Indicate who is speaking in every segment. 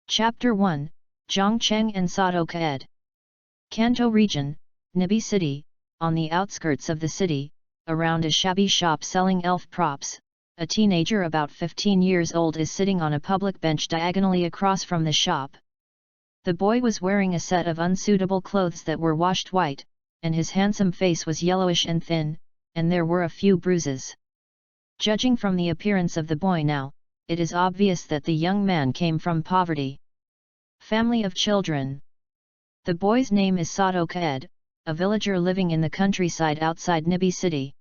Speaker 1: Chapter 1, Zhongcheng and Sadoka ed. Kanto region, Nibi City. On the outskirts of the city, around a shabby shop selling elf props, a teenager about 15 years old is sitting on a public bench diagonally across from the shop. The boy was wearing a set of unsuitable clothes that were washed white, and his handsome face was yellowish and thin, and there were a few bruises. Judging from the appearance of the boy now, it is obvious that the young man came from poverty. Family of children. The boy's name is Sadoka ed, a villager living in the countryside outside Nibi City.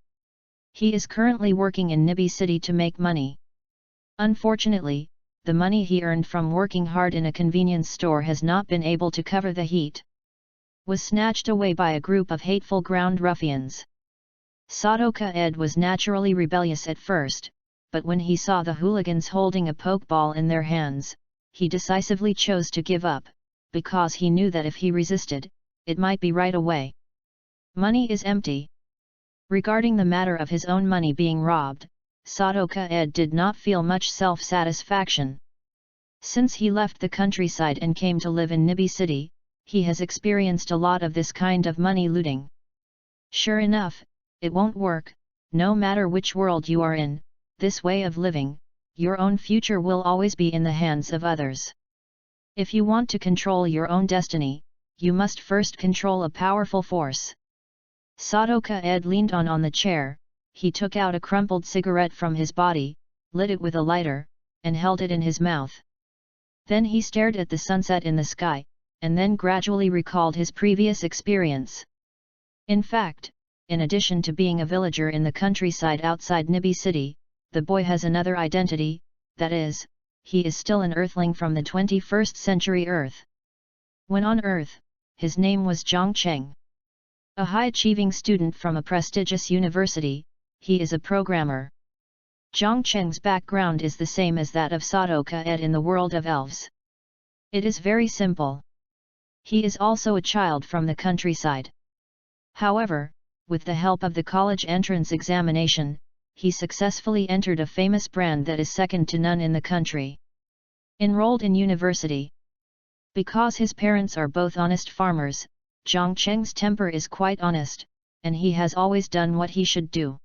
Speaker 1: He is currently working in Nibi City to make money. Unfortunately, the money he earned from working hard in a convenience store has not been able to cover the heat. Was snatched away by a group of hateful ground ruffians. Sadoka ed was naturally rebellious at first, but when he saw the hooligans holding a pokeball in their hands, he decisively chose to give up, because he knew that if he resisted, it might be right away. Money is empty. Regarding the matter of his own money being robbed, Sadoka ed did not feel much self-satisfaction. Since he left the countryside and came to live in Nibi City, he has experienced a lot of this kind of money looting. Sure enough, it won't work, no matter which world you are in, this way of living, your own future will always be in the hands of others. If you want to control your own destiny, you must first control a powerful force. Sadoka ed leaned on the chair, he took out a crumpled cigarette from his body, lit it with a lighter, and held it in his mouth. Then he stared at the sunset in the sky, and then gradually recalled his previous experience. In fact, in addition to being a villager in the countryside outside Nibi City, the boy has another identity, that is, he is still an Earthling from the 21st century Earth. When on Earth, his name was Zhongcheng. A high-achieving student from a prestigious university, he is a programmer. Zhongcheng's background is the same as that of Sadoka ed in the world of elves. It is very simple. He is also a child from the countryside. However, with the help of the college entrance examination, he successfully entered a famous brand that is second to none in the country. Enrolled in university. Because his parents are both honest farmers, Zhongcheng's temper is quite honest, and he has always done what he should do.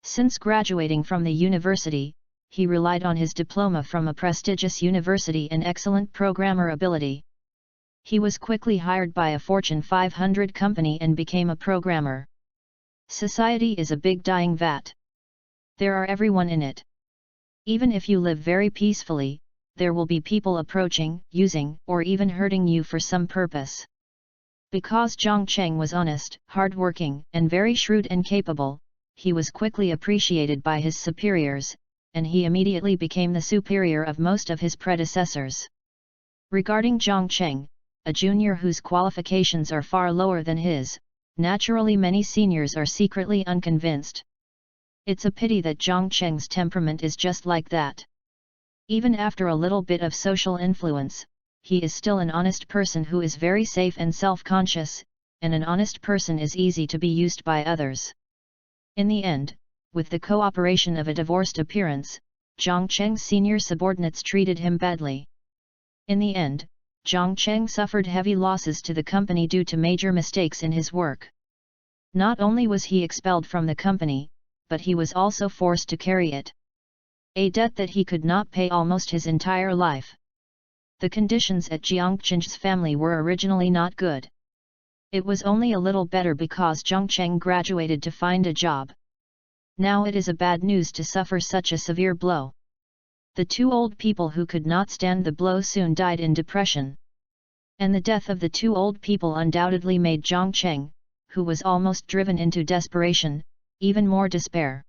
Speaker 1: Since graduating from the university, he relied on his diploma from a prestigious university and excellent programmer ability. He was quickly hired by a Fortune 500 company and became a programmer. Society is a big dying vat. There are everyone in it. Even if you live very peacefully, there will be people approaching, using, or even hurting you for some purpose. Because Zhongcheng was honest, hardworking, and very shrewd and capable, he was quickly appreciated by his superiors, and he immediately became the superior of most of his predecessors. Regarding Zhongcheng, a junior whose qualifications are far lower than his, naturally many seniors are secretly unconvinced. It's a pity that Zhongcheng's temperament is just like that. Even after a little bit of social influence, he is still an honest person who is very safe and self-conscious, and an honest person is easy to be used by others. In the end, with the cooperation of a divorced appearance, Zhongcheng's senior subordinates treated him badly. In the end, Zhongcheng suffered heavy losses to the company due to major mistakes in his work. Not only was he expelled from the company, but he was also forced to carry it. A debt that he could not pay almost his entire life. The conditions at Zhongcheng's family were originally not good. It was only a little better because Zhongcheng graduated to find a job. Now it is a bad news to suffer such a severe blow. The two old people who could not stand the blow soon died in depression. And the death of the two old people undoubtedly made Zhongcheng, who was almost driven into desperation, even more despair.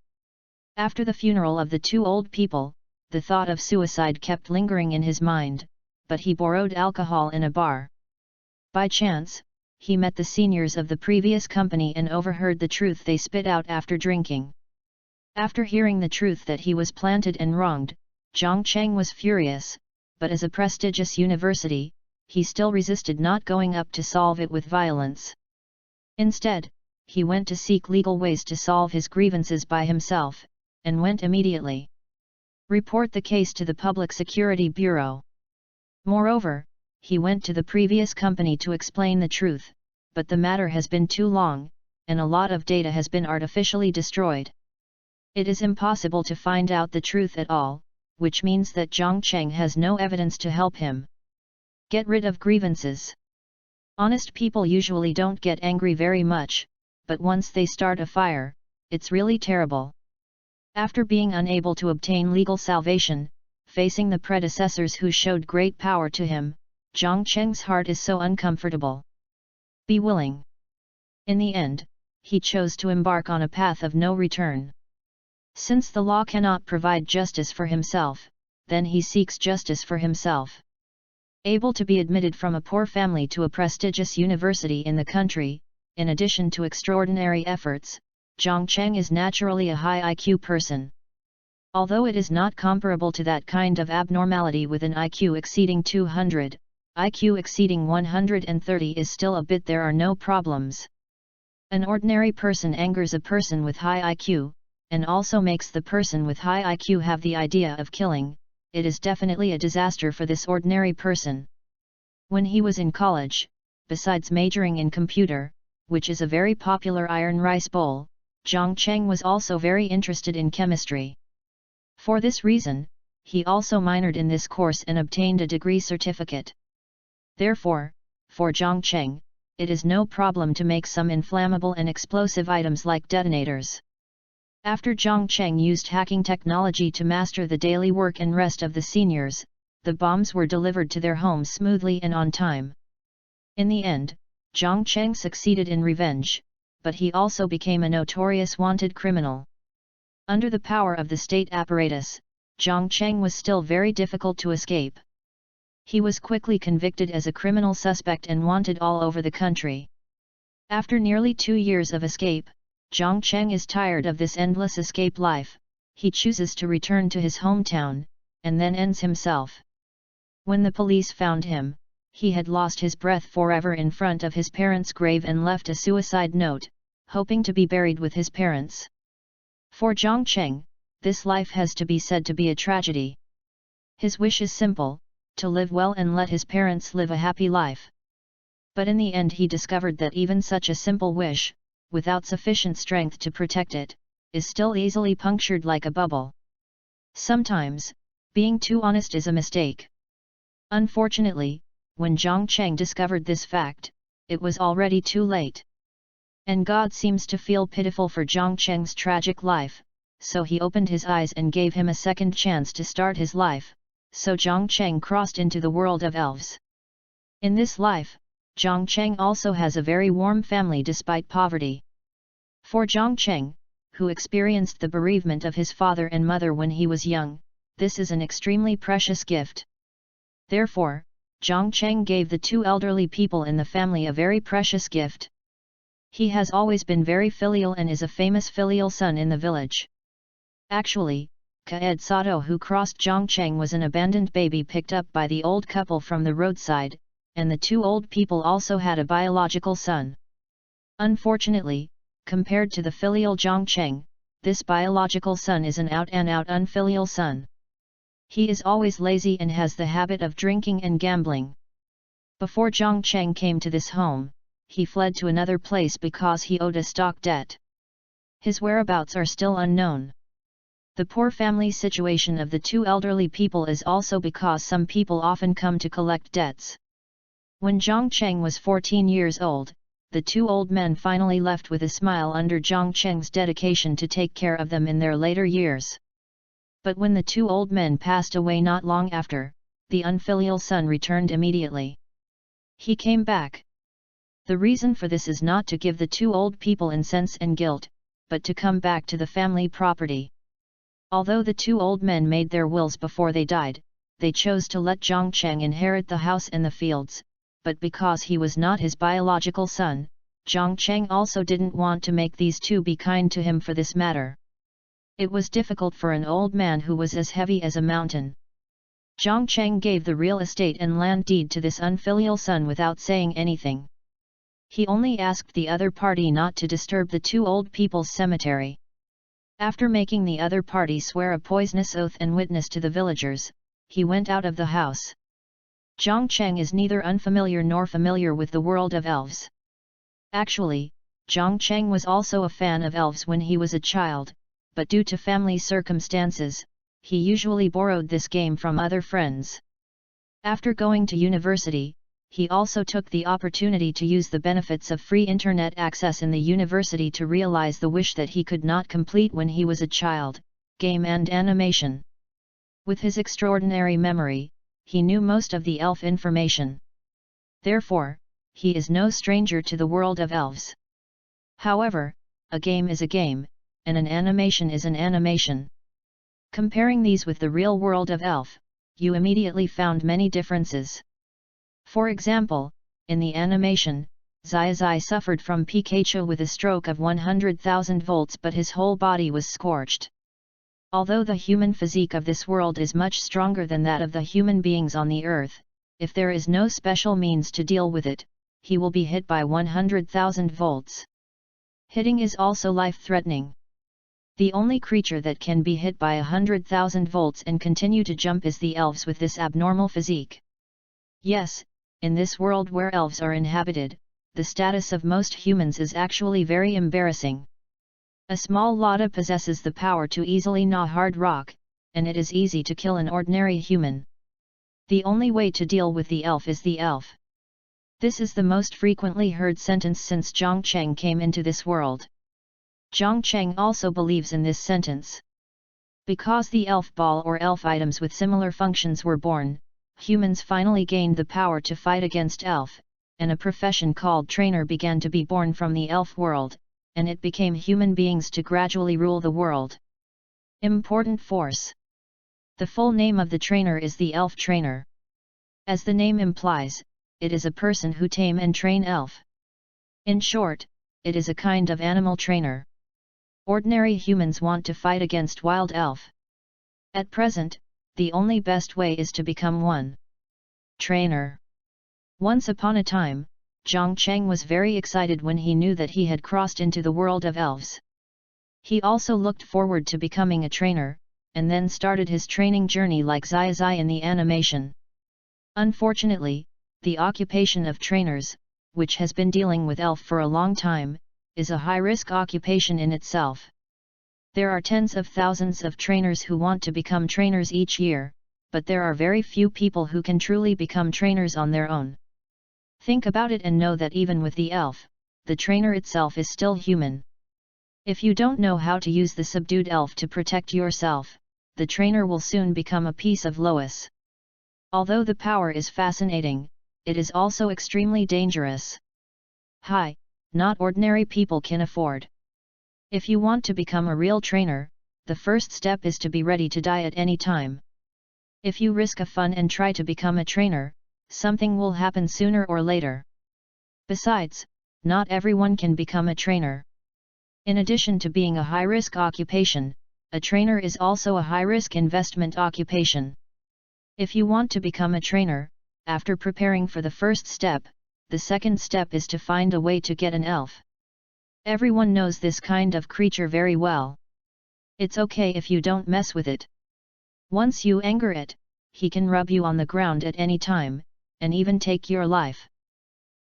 Speaker 1: After the funeral of the two old people, the thought of suicide kept lingering in his mind, but he borrowed alcohol in a bar. By chance, he met the seniors of the previous company and overheard the truth they spit out after drinking. After hearing the truth that he was planted and wronged, Zhongcheng was furious, but as a prestigious university, he still resisted not going up to solve it with violence. Instead, he went to seek legal ways to solve his grievances by himself, and went immediately. Report the case to the Public Security Bureau. Moreover, he went to the previous company to explain the truth, but the matter has been too long, and a lot of data has been artificially destroyed. It is impossible to find out the truth at all, which means that Zhang Cheng has no evidence to help him. Get rid of grievances. Honest people usually don't get angry very much, but once they start a fire, it's really terrible. After being unable to obtain legal salvation, facing the predecessors who showed great power to him, Zhang Cheng's heart is so uncomfortable. Be willing. In the end, he chose to embark on a path of no return. Since the law cannot provide justice for himself, then he seeks justice for himself. Able to be admitted from a poor family to a prestigious university in the country, in addition to extraordinary efforts, Zhang Cheng is naturally a high IQ person. Although it is not comparable to that kind of abnormality with an IQ exceeding 200, IQ exceeding 130 is still a bit. There are no problems. An ordinary person angers a person with high IQ, and also makes the person with high IQ have the idea of killing. It is definitely a disaster for this ordinary person. When he was in college, besides majoring in computer, which is a very popular iron rice bowl, Zhang Cheng was also very interested in chemistry. For this reason, he also minored in this course and obtained a degree certificate. Therefore, for Zhang Cheng, it is no problem to make some inflammable and explosive items like detonators. After Zhang Cheng used hacking technology to master the daily work and rest of the seniors, the bombs were delivered to their homes smoothly and on time. In the end, Zhang Cheng succeeded in revenge, but he also became a notorious wanted criminal. Under the power of the state apparatus, Zhang Cheng was still very difficult to escape. He was quickly convicted as a criminal suspect and wanted all over the country. After nearly 2 years of escape, Zhang Cheng is tired of this endless escape life. He chooses to return to his hometown, and then ends himself. When the police found him, he had lost his breath forever in front of his parents' grave and left a suicide note, hoping to be buried with his parents. For Zhang Cheng, this life has to be said to be a tragedy. His wish is simple, to live well and let his parents live a happy life. But in the end he discovered that even such a simple wish, without sufficient strength to protect it, is still easily punctured like a bubble. Sometimes, being too honest is a mistake. Unfortunately, when Zhang Cheng discovered this fact, it was already too late. And God seems to feel pitiful for Zhang Cheng's tragic life, so he opened his eyes and gave him a second chance to start his life, so Zhang Cheng crossed into the world of elves. In this life, Zhang Cheng also has a very warm family despite poverty. For Zhang Cheng, who experienced the bereavement of his father and mother when he was young, this is an extremely precious gift. Therefore, Zhang Cheng gave the 2 elderly people in the family a very precious gift. He has always been very filial and is a famous filial son in the village. Actually, Kaed Sato who crossed Zhang Cheng was an abandoned baby picked up by the old couple from the roadside, and the 2 old people also had a biological son. Unfortunately, compared to the filial Zhang Cheng, this biological son is an out-and-out unfilial son. He is always lazy and has the habit of drinking and gambling. Before Zhang Cheng came to this home, he fled to another place because he owed a stock debt. His whereabouts are still unknown. The poor family situation of the 2 elderly people is also because some people often come to collect debts. When Zhang Cheng was 14 years old, the 2 old men finally left with a smile under Zhang Cheng's dedication to take care of them in their later years. But when the 2 old men passed away not long after, the unfilial son returned immediately. He came back. The reason for this is not to give the 2 old people incense and guilt, but to come back to the family property. Although the 2 old men made their wills before they died, they chose to let Zhang Cheng inherit the house and the fields, but because he was not his biological son, Zhang Cheng also didn't want to make these 2 be kind to him for this matter. It was difficult for an old man who was as heavy as a mountain. Zhang Cheng gave the real estate and land deed to this unfilial son without saying anything. He only asked the other party not to disturb the 2 old people's cemetery. After making the other party swear a poisonous oath and witness to the villagers, he went out of the house. Zhang Cheng is neither unfamiliar nor familiar with the world of elves. Actually, Zhang Cheng was also a fan of elves when he was a child, but due to family circumstances, he usually borrowed this game from other friends. After going to university, he also took the opportunity to use the benefits of free internet access in the university to realize the wish that he could not complete when he was a child: game and animation. With his extraordinary memory, he knew most of the elf information. Therefore, he is no stranger to the world of elves. However, a game is a game, and an animation is an animation. Comparing these with the real world of elf, you immediately found many differences. For example, in the animation, Xiaozai suffered from Pikachu with a stroke of 100,000 volts, but his whole body was scorched. Although the human physique of this world is much stronger than that of the human beings on the earth, if there is no special means to deal with it, he will be hit by 100,000 volts. Hitting is also life-threatening. The only creature that can be hit by 100,000 volts and continue to jump is the elves with this abnormal physique. Yes, in this world where elves are inhabited, the status of most humans is actually very embarrassing. A small Lada possesses the power to easily gnaw hard rock, and it is easy to kill an ordinary human. The only way to deal with the elf is the elf. This is the most frequently heard sentence since Zhang Cheng came into this world. Zhang Cheng also believes in this sentence. Because the elf ball or elf items with similar functions were born, humans finally gained the power to fight against elf, and a profession called trainer began to be born from the elf world, and it became human beings to gradually rule the world. Important force. The full name of the trainer is the elf trainer. As the name implies, it is a person who tame and train elf. In short, it is a kind of animal trainer. Ordinary humans want to fight against wild elf. At present, the only best way is to become one. Trainer. Once upon a time, Zhang Cheng was very excited when he knew that he had crossed into the world of elves. He also looked forward to becoming a trainer, and then started his training journey like Xiaozai in the animation. Unfortunately, the occupation of trainers, which has been dealing with elf for a long time, is a high-risk occupation in itself. There are tens of thousands of trainers who want to become trainers each year, but there are very few people who can truly become trainers on their own. Think about it and know that even with the elf, the trainer itself is still human. If you don't know how to use the subdued elf to protect yourself, the trainer will soon become a piece of Lois. Although the power is fascinating, it is also extremely dangerous. Hi, not ordinary people can afford. If you want to become a real trainer, the first step is to be ready to die at any time. If you risk a fun and try to become a trainer, something will happen sooner or later. Besides, not everyone can become a trainer. In addition to being a high-risk occupation, a trainer is also a high-risk investment occupation. If you want to become a trainer, after preparing for the first step, the second step is to find a way to get an elf. Everyone knows this kind of creature very well. It's okay if you don't mess with it. Once you anger it, he can rub you on the ground at any time, and even take your life.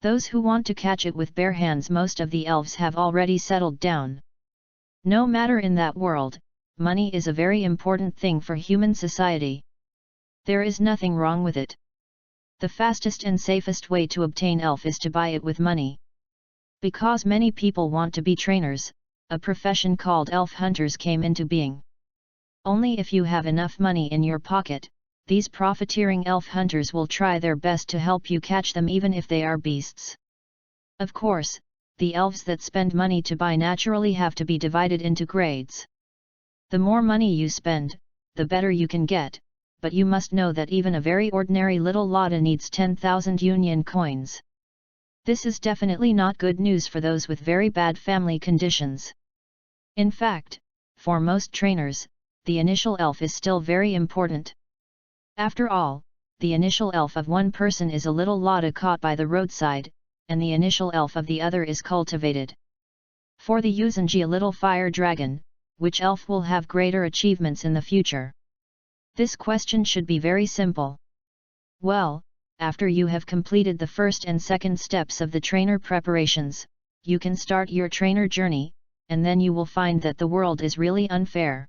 Speaker 1: Those who want to catch it with bare hands, most of the elves have already settled down. No matter in that world, money is a very important thing for human society. There is nothing wrong with it. The fastest and safest way to obtain elf is to buy it with money. Because many people want to be trainers, a profession called elf hunters came into being. Only if you have enough money in your pocket, these profiteering elf hunters will try their best to help you catch them even if they are beasts. Of course, the elves that spend money to buy naturally have to be divided into grades. The more money you spend, the better you can get, but you must know that even a very ordinary little Lada needs 10,000 union coins. This is definitely not good news for those with very bad family conditions. In fact, for most trainers, the initial elf is still very important. After all, the initial elf of one person is a little Lada caught by the roadside, and the initial elf of the other is cultivated. For the Yuuzhanji, a little fire dragon, which elf will have greater achievements in the future? This question should be very simple. Well, after you have completed the first and second steps of the trainer preparations, you can start your trainer journey, and then you will find that the world is really unfair.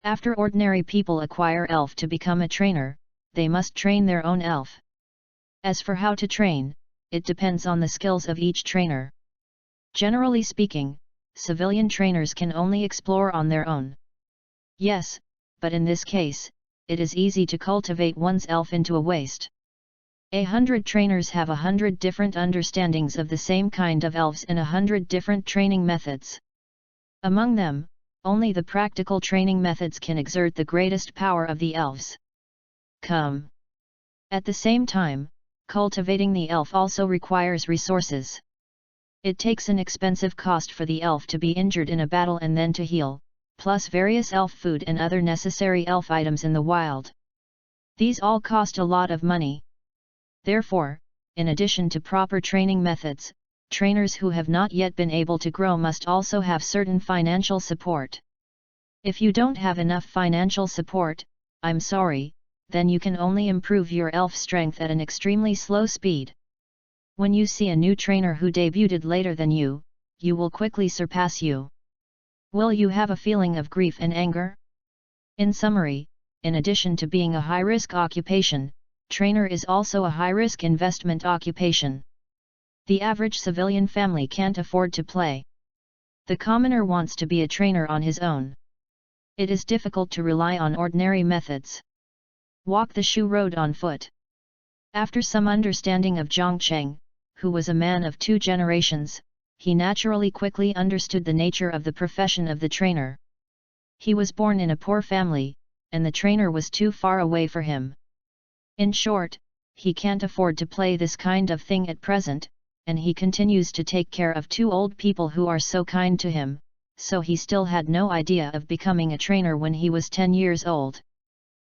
Speaker 1: After ordinary people acquire elf to become a trainer, they must train their own elf. As for how to train, it depends on the skills of each trainer. Generally speaking, civilian trainers can only explore on their own. Yes, but in this case, it is easy to cultivate one's elf into a waste. 100 trainers have 100 different understandings of the same kind of elves and 100 different training methods. Among them, only the practical training methods can exert the greatest power of the elves. At the same time, cultivating the elf also requires resources. It takes an expensive cost for the elf to be injured in a battle and then to heal, plus various elf food and other necessary elf items in the wild. These all cost a lot of money. Therefore, in addition to proper training methods, trainers who have not yet been able to grow must also have certain financial support. If you don't have enough financial support, I'm sorry, then you can only improve your elf strength at an extremely slow speed. When you see a new trainer who debuted later than you will quickly surpass you. Will you have a feeling of grief and anger? In summary, in addition to being a high-risk occupation, trainer is also a high-risk investment occupation. The average civilian family can't afford to play. The commoner wants to be a trainer on his own. It is difficult to rely on ordinary methods. Walk the shoe road on foot. After some understanding of Zhongcheng, who was a man of 2 generations, he naturally quickly understood the nature of the profession of the trainer. He was born in a poor family, and the trainer was too far away for him. In short, he can't afford to play this kind of thing at present, and he continues to take care of 2 old people who are so kind to him, so he still had no idea of becoming a trainer when he was 10 years old.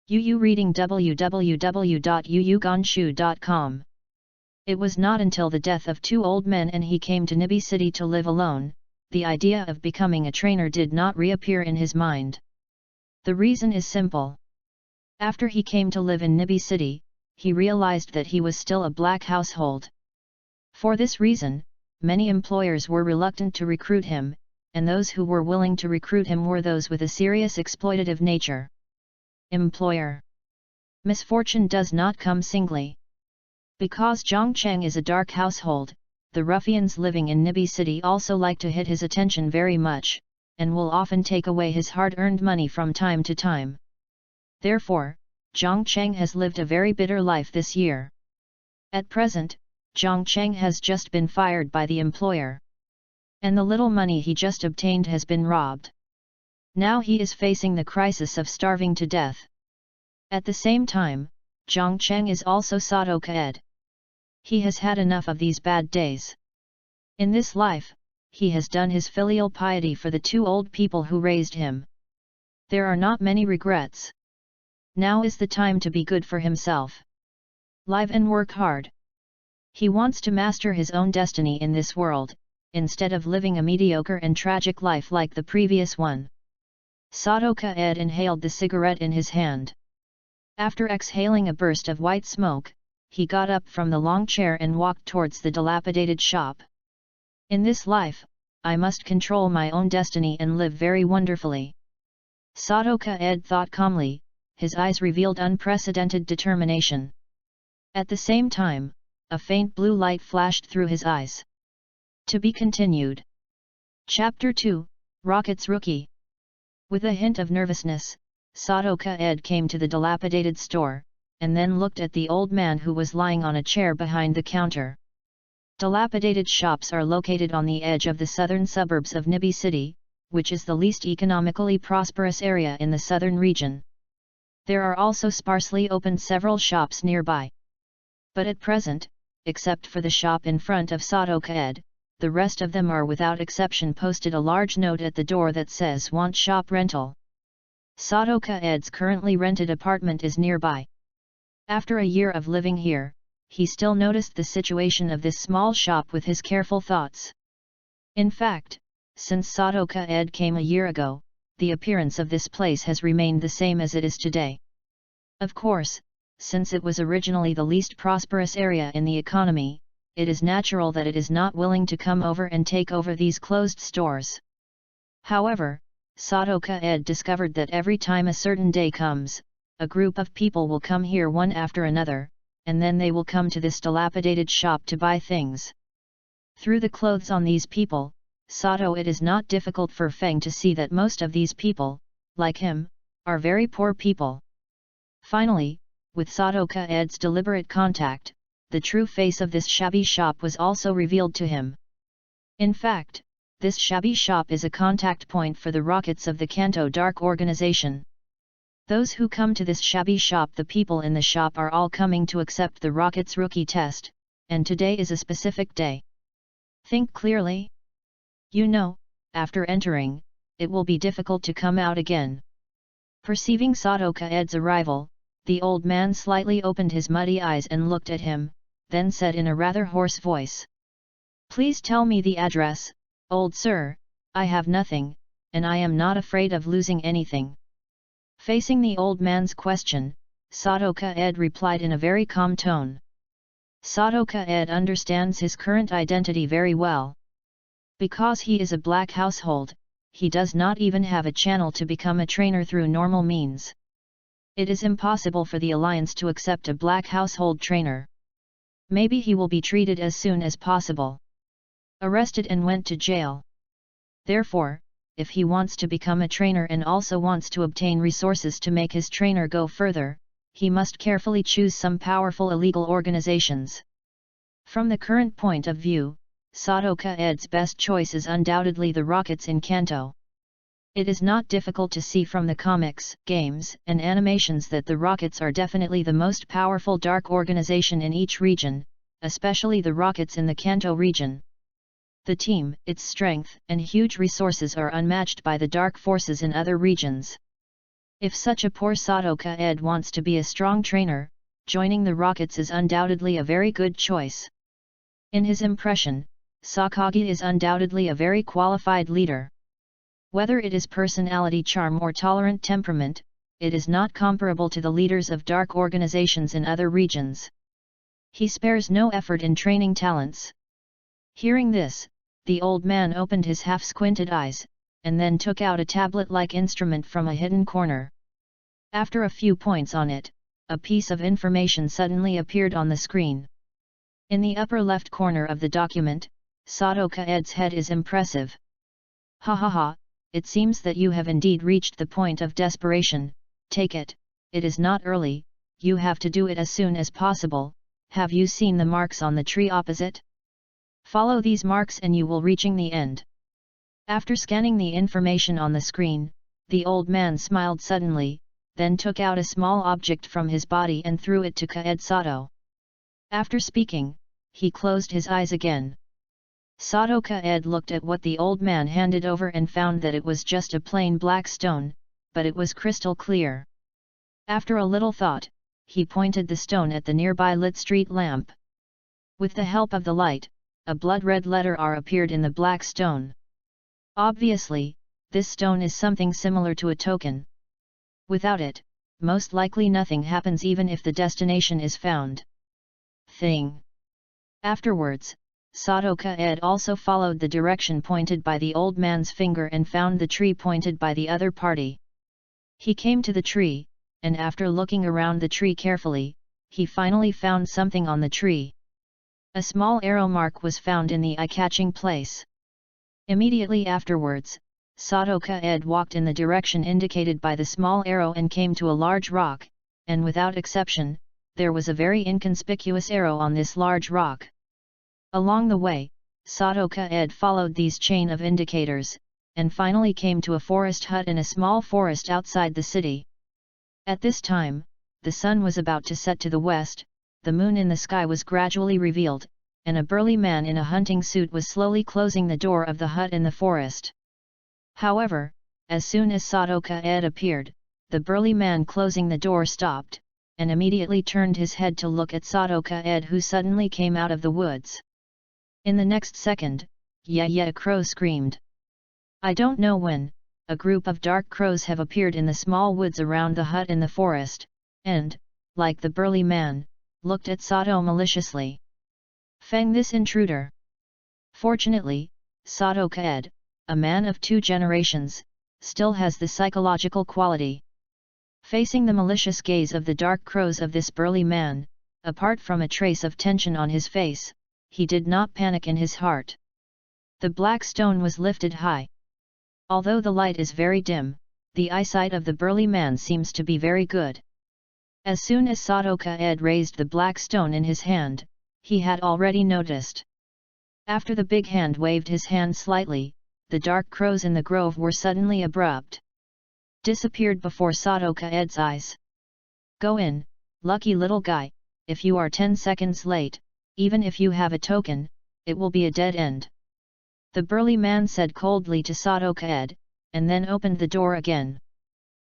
Speaker 1: Yu reading www.yuyugonshu.com. It was not until the death of 2 old men and he came to Nibi City to live alone, the idea of becoming a trainer did not reappear in his mind. The reason is simple. After he came to live in Nibi City, he realized that he was still a black household. For this reason, many employers were reluctant to recruit him, and those who were willing to recruit him were those with a serious exploitative nature. Employer. Misfortune does not come singly. Because Zhongcheng is a dark household, the ruffians living in Nibi City also like to hit his attention very much, and will often take away his hard-earned money from time to time. Therefore, Zhongcheng has lived a very bitter life this year. At present, Zhongcheng has just been fired by the employer. And the little money he just obtained has been robbed. Now he is facing the crisis of starving to death. At the same time, Zhongcheng is also Sadoka-ed. He has had enough of these bad days. In this life, he has done his filial piety for the 2 old people who raised him. There are not many regrets. Now is the time to be good for himself. Live and work hard. He wants to master his own destiny in this world, instead of living a mediocre and tragic life like the previous one. Sadoka-ed inhaled the cigarette in his hand. After exhaling a burst of white smoke, he got up from the long chair and walked towards the dilapidated shop. In this life, I must control my own destiny and live very wonderfully. Sadoka-ed thought calmly, his eyes revealed unprecedented determination. At the same time, a faint blue light flashed through his eyes. To be continued. Chapter 2, Rocket's Rookie. With a hint of nervousness, Sadoka-ed came to the dilapidated store, and then looked at the old man who was lying on a chair behind the counter. Dilapidated shops are located on the edge of the southern suburbs of Nibi City, which is the least economically prosperous area in the southern region. There are also sparsely opened several shops nearby. But at present, except for the shop in front of Sadoka-ed, the rest of them are without exception posted a large note at the door that says "Want Shop Rental." Sadoka-ed's currently rented apartment is nearby. After a year of living here, he still noticed the situation of this small shop with his careful thoughts. In fact, since Sadoka-ed came a year ago, the appearance of this place has remained the same as it is today. Of course, since it was originally the least prosperous area in the economy, it is natural that it is not willing to come over and take over these closed stores. However, Sadoka Ed discovered that every time a certain day comes, a group of people will come here one after another, and then they will come to this dilapidated shop to buy things. Through the clothes on these people, Sato, it is not difficult for Feng to see that most of these people, like him, are very poor people. Finally, with Sadoka Ed's deliberate contact, the true face of this shabby shop was also revealed to him. In fact, this shabby shop is a contact point for the rockets of the Kanto Dark Organization. Those who come to this shabby shop, the people in the shop, are all coming to accept the rockets rookie test, and today is a specific day. Think clearly. You know, after entering, it will be difficult to come out again. Perceiving Sadoka Ed's arrival, the old man slightly opened his muddy eyes and looked at him, then said in a rather hoarse voice, "Please tell me the address, old sir, I have nothing, and I am not afraid of losing anything." Facing the old man's question, Sadoka Ed replied in a very calm tone. Sadoka Ed understands his current identity very well. Because he is a black household, he does not even have a channel to become a trainer through normal means. It is impossible for the Alliance to accept a black household trainer. Maybe he will be treated as soon as possible. Arrested and went to jail. Therefore, if he wants to become a trainer and also wants to obtain resources to make his trainer go further, he must carefully choose some powerful illegal organizations. From the current point of view, Sadoka Ed's best choice is undoubtedly the rockets in Kanto. It is not difficult to see from the comics, games, and animations that the rockets are definitely the most powerful dark organization in each region, especially the rockets in the Kanto region. The team, its strength, and huge resources are unmatched by the dark forces in other regions. If such a poor Sadoka Ed wants to be a strong trainer, joining the rockets is undoubtedly a very good choice. In his impression, Sakagi is undoubtedly a very qualified leader. Whether it is personality charm or tolerant temperament, it is not comparable to the leaders of dark organizations in other regions. He spares no effort in training talents. Hearing this, the old man opened his half-squinted eyes, and then took out a tablet-like instrument from a hidden corner. After a few points on it, a piece of information suddenly appeared on the screen. In the upper left corner of the document, Sadoka Ed's head is impressive. Ha ha ha, it seems that you have indeed reached the point of desperation. Take it, it is not early, you have to do it as soon as possible. Have you seen the marks on the tree opposite? Follow these marks and you will reaching the end. After scanning the information on the screen, the old man smiled suddenly, then took out a small object from his body and threw it to Kaed Sato. After speaking, he closed his eyes again. Sadoka Ed looked at what the old man handed over and found that it was just a plain black stone, but it was crystal clear. After a little thought, he pointed the stone at the nearby lit street lamp. With the help of the light, a blood-red letter R appeared in the black stone. Obviously, this stone is something similar to a token. Without it, most likely nothing happens even if the destination is found. Thing. Afterwards, Sadoka Ed also followed the direction pointed by the old man's finger and found the tree pointed by the other party. He came to the tree, and after looking around the tree carefully, he finally found something on the tree. A small arrow mark was found in the eye-catching place. Immediately afterwards, Sadoka Ed walked in the direction indicated by the small arrow and came to a large rock, and without exception, there was a very inconspicuous arrow on this large rock. Along the way, Sadoka Ed followed these chain of indicators, and finally came to a forest hut in a small forest outside the city. At this time, the sun was about to set to the west, the moon in the sky was gradually revealed, and a burly man in a hunting suit was slowly closing the door of the hut in the forest. However, as soon as Sadoka Ed appeared, the burly man closing the door stopped, and immediately turned his head to look at Sadoka Ed, who suddenly came out of the woods. In the next second, a crow screamed. I don't know when, a group of dark crows have appeared in the small woods around the hut in the forest, and, like the burly man, looked at Sato maliciously. Feng this intruder. Fortunately, Sato Kaed, a man of 2 generations, still has the psychological quality. Facing the malicious gaze of the dark crows of this burly man, apart from a trace of tension on his face, he did not panic in his heart. The black stone was lifted high. Although the light is very dim, the eyesight of the burly man seems to be very good. As soon as Sato Kaed raised the black stone in his hand, he had already noticed. After the big hand waved his hand slightly, the dark crows in the grove were suddenly abrupt. Disappeared before Sato Kaed's eyes. Go in, lucky little guy, if you are 10 seconds late, even if you have a token, it will be a dead end. The burly man said coldly to Sato Kaed, and then opened the door again.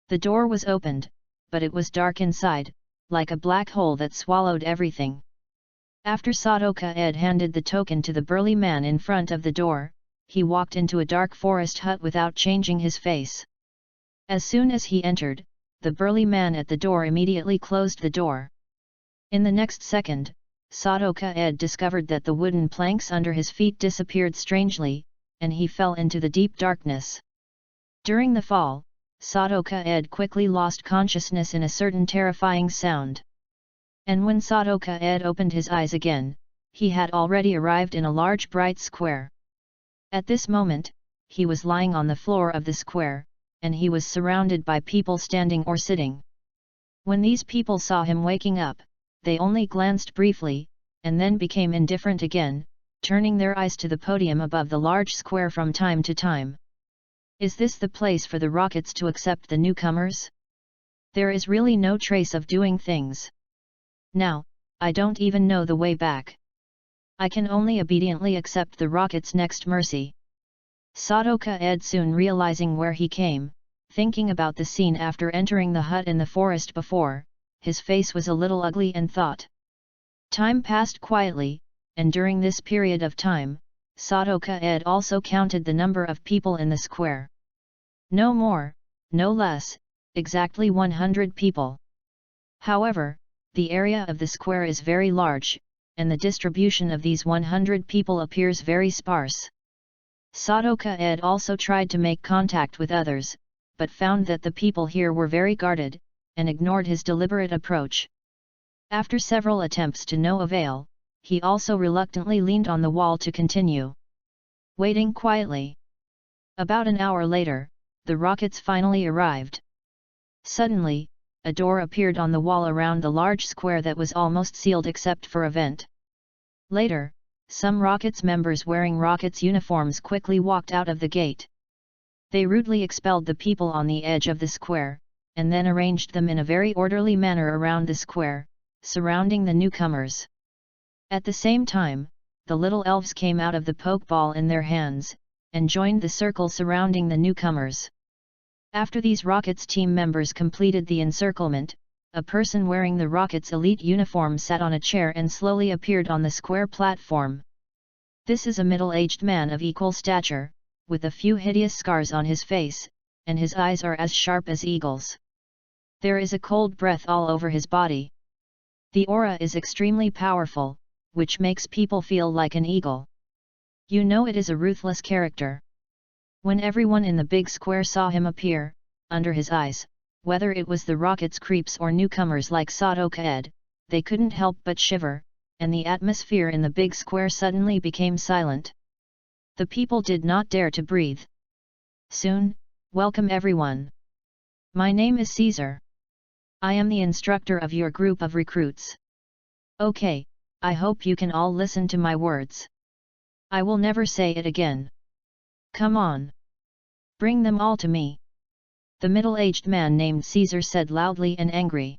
Speaker 1: The door was opened, but it was dark inside, like a black hole that swallowed everything. After Sato Kaed handed the token to the burly man in front of the door, he walked into a dark forest hut without changing his face. As soon as he entered, the burly man at the door immediately closed the door. In the next second, Sato Kaed discovered that the wooden planks under his feet disappeared strangely, and he fell into the deep darkness. During the fall, Sato Kaed quickly lost consciousness in a certain terrifying sound. And when Sato Kaed opened his eyes again, he had already arrived in a large bright square. At this moment, he was lying on the floor of the square, and he was surrounded by people standing or sitting. When these people saw him waking up, they only glanced briefly, and then became indifferent again, turning their eyes to the podium above the large square from time to time. Is this the place for the rockets to accept the newcomers? There is really no trace of doing things. Now, I don't even know the way back. I can only obediently accept the rocket's next mercy. Sato Kaed, soon realizing where he came, thinking about the scene after entering the hut in the forest before, his face was a little ugly and thought. Time passed quietly, and during this period of time, Sato Kaed also counted the number of people in the square. No more, no less, exactly 100 people. However, the area of the square is very large, and the distribution of these 100 people appears very sparse. Sato Kaed also tried to make contact with others, but found that the people here were very guarded, and ignored his deliberate approach. After several attempts to no avail, he also reluctantly leaned on the wall to continue waiting quietly. About an hour later, the rockets finally arrived. Suddenly, a door appeared on the wall around the large square that was almost sealed except for a vent. Later, some Rockets members wearing Rockets uniforms quickly walked out of the gate. They rudely expelled the people on the edge of the square, and then arranged them in a very orderly manner around the square, surrounding the newcomers. At the same time, the little elves came out of the pokeball in their hands, and joined the circle surrounding the newcomers. After these Rockets team members completed the encirclement, a person wearing the Rockets elite uniform sat on a chair and slowly appeared on the square platform. This is a middle-aged man of equal stature, with a few hideous scars on his face, and his eyes are as sharp as eagles. There is a cold breath all over his body. The aura is extremely powerful, which makes people feel like an eagle. You know it is a ruthless character. When everyone in the big square saw him appear, under his eyes, whether it was the Rockets creeps or newcomers like Sato Kaed, they couldn't help but shiver, and the atmosphere in the big square suddenly became silent. The people did not dare to breathe. Soon, welcome everyone. My name is Caesar. I am the instructor of your group of recruits. Okay, I hope you can all listen to my words. I will never say it again. Come on. Bring them all to me. The middle-aged man named Caesar said loudly and angry.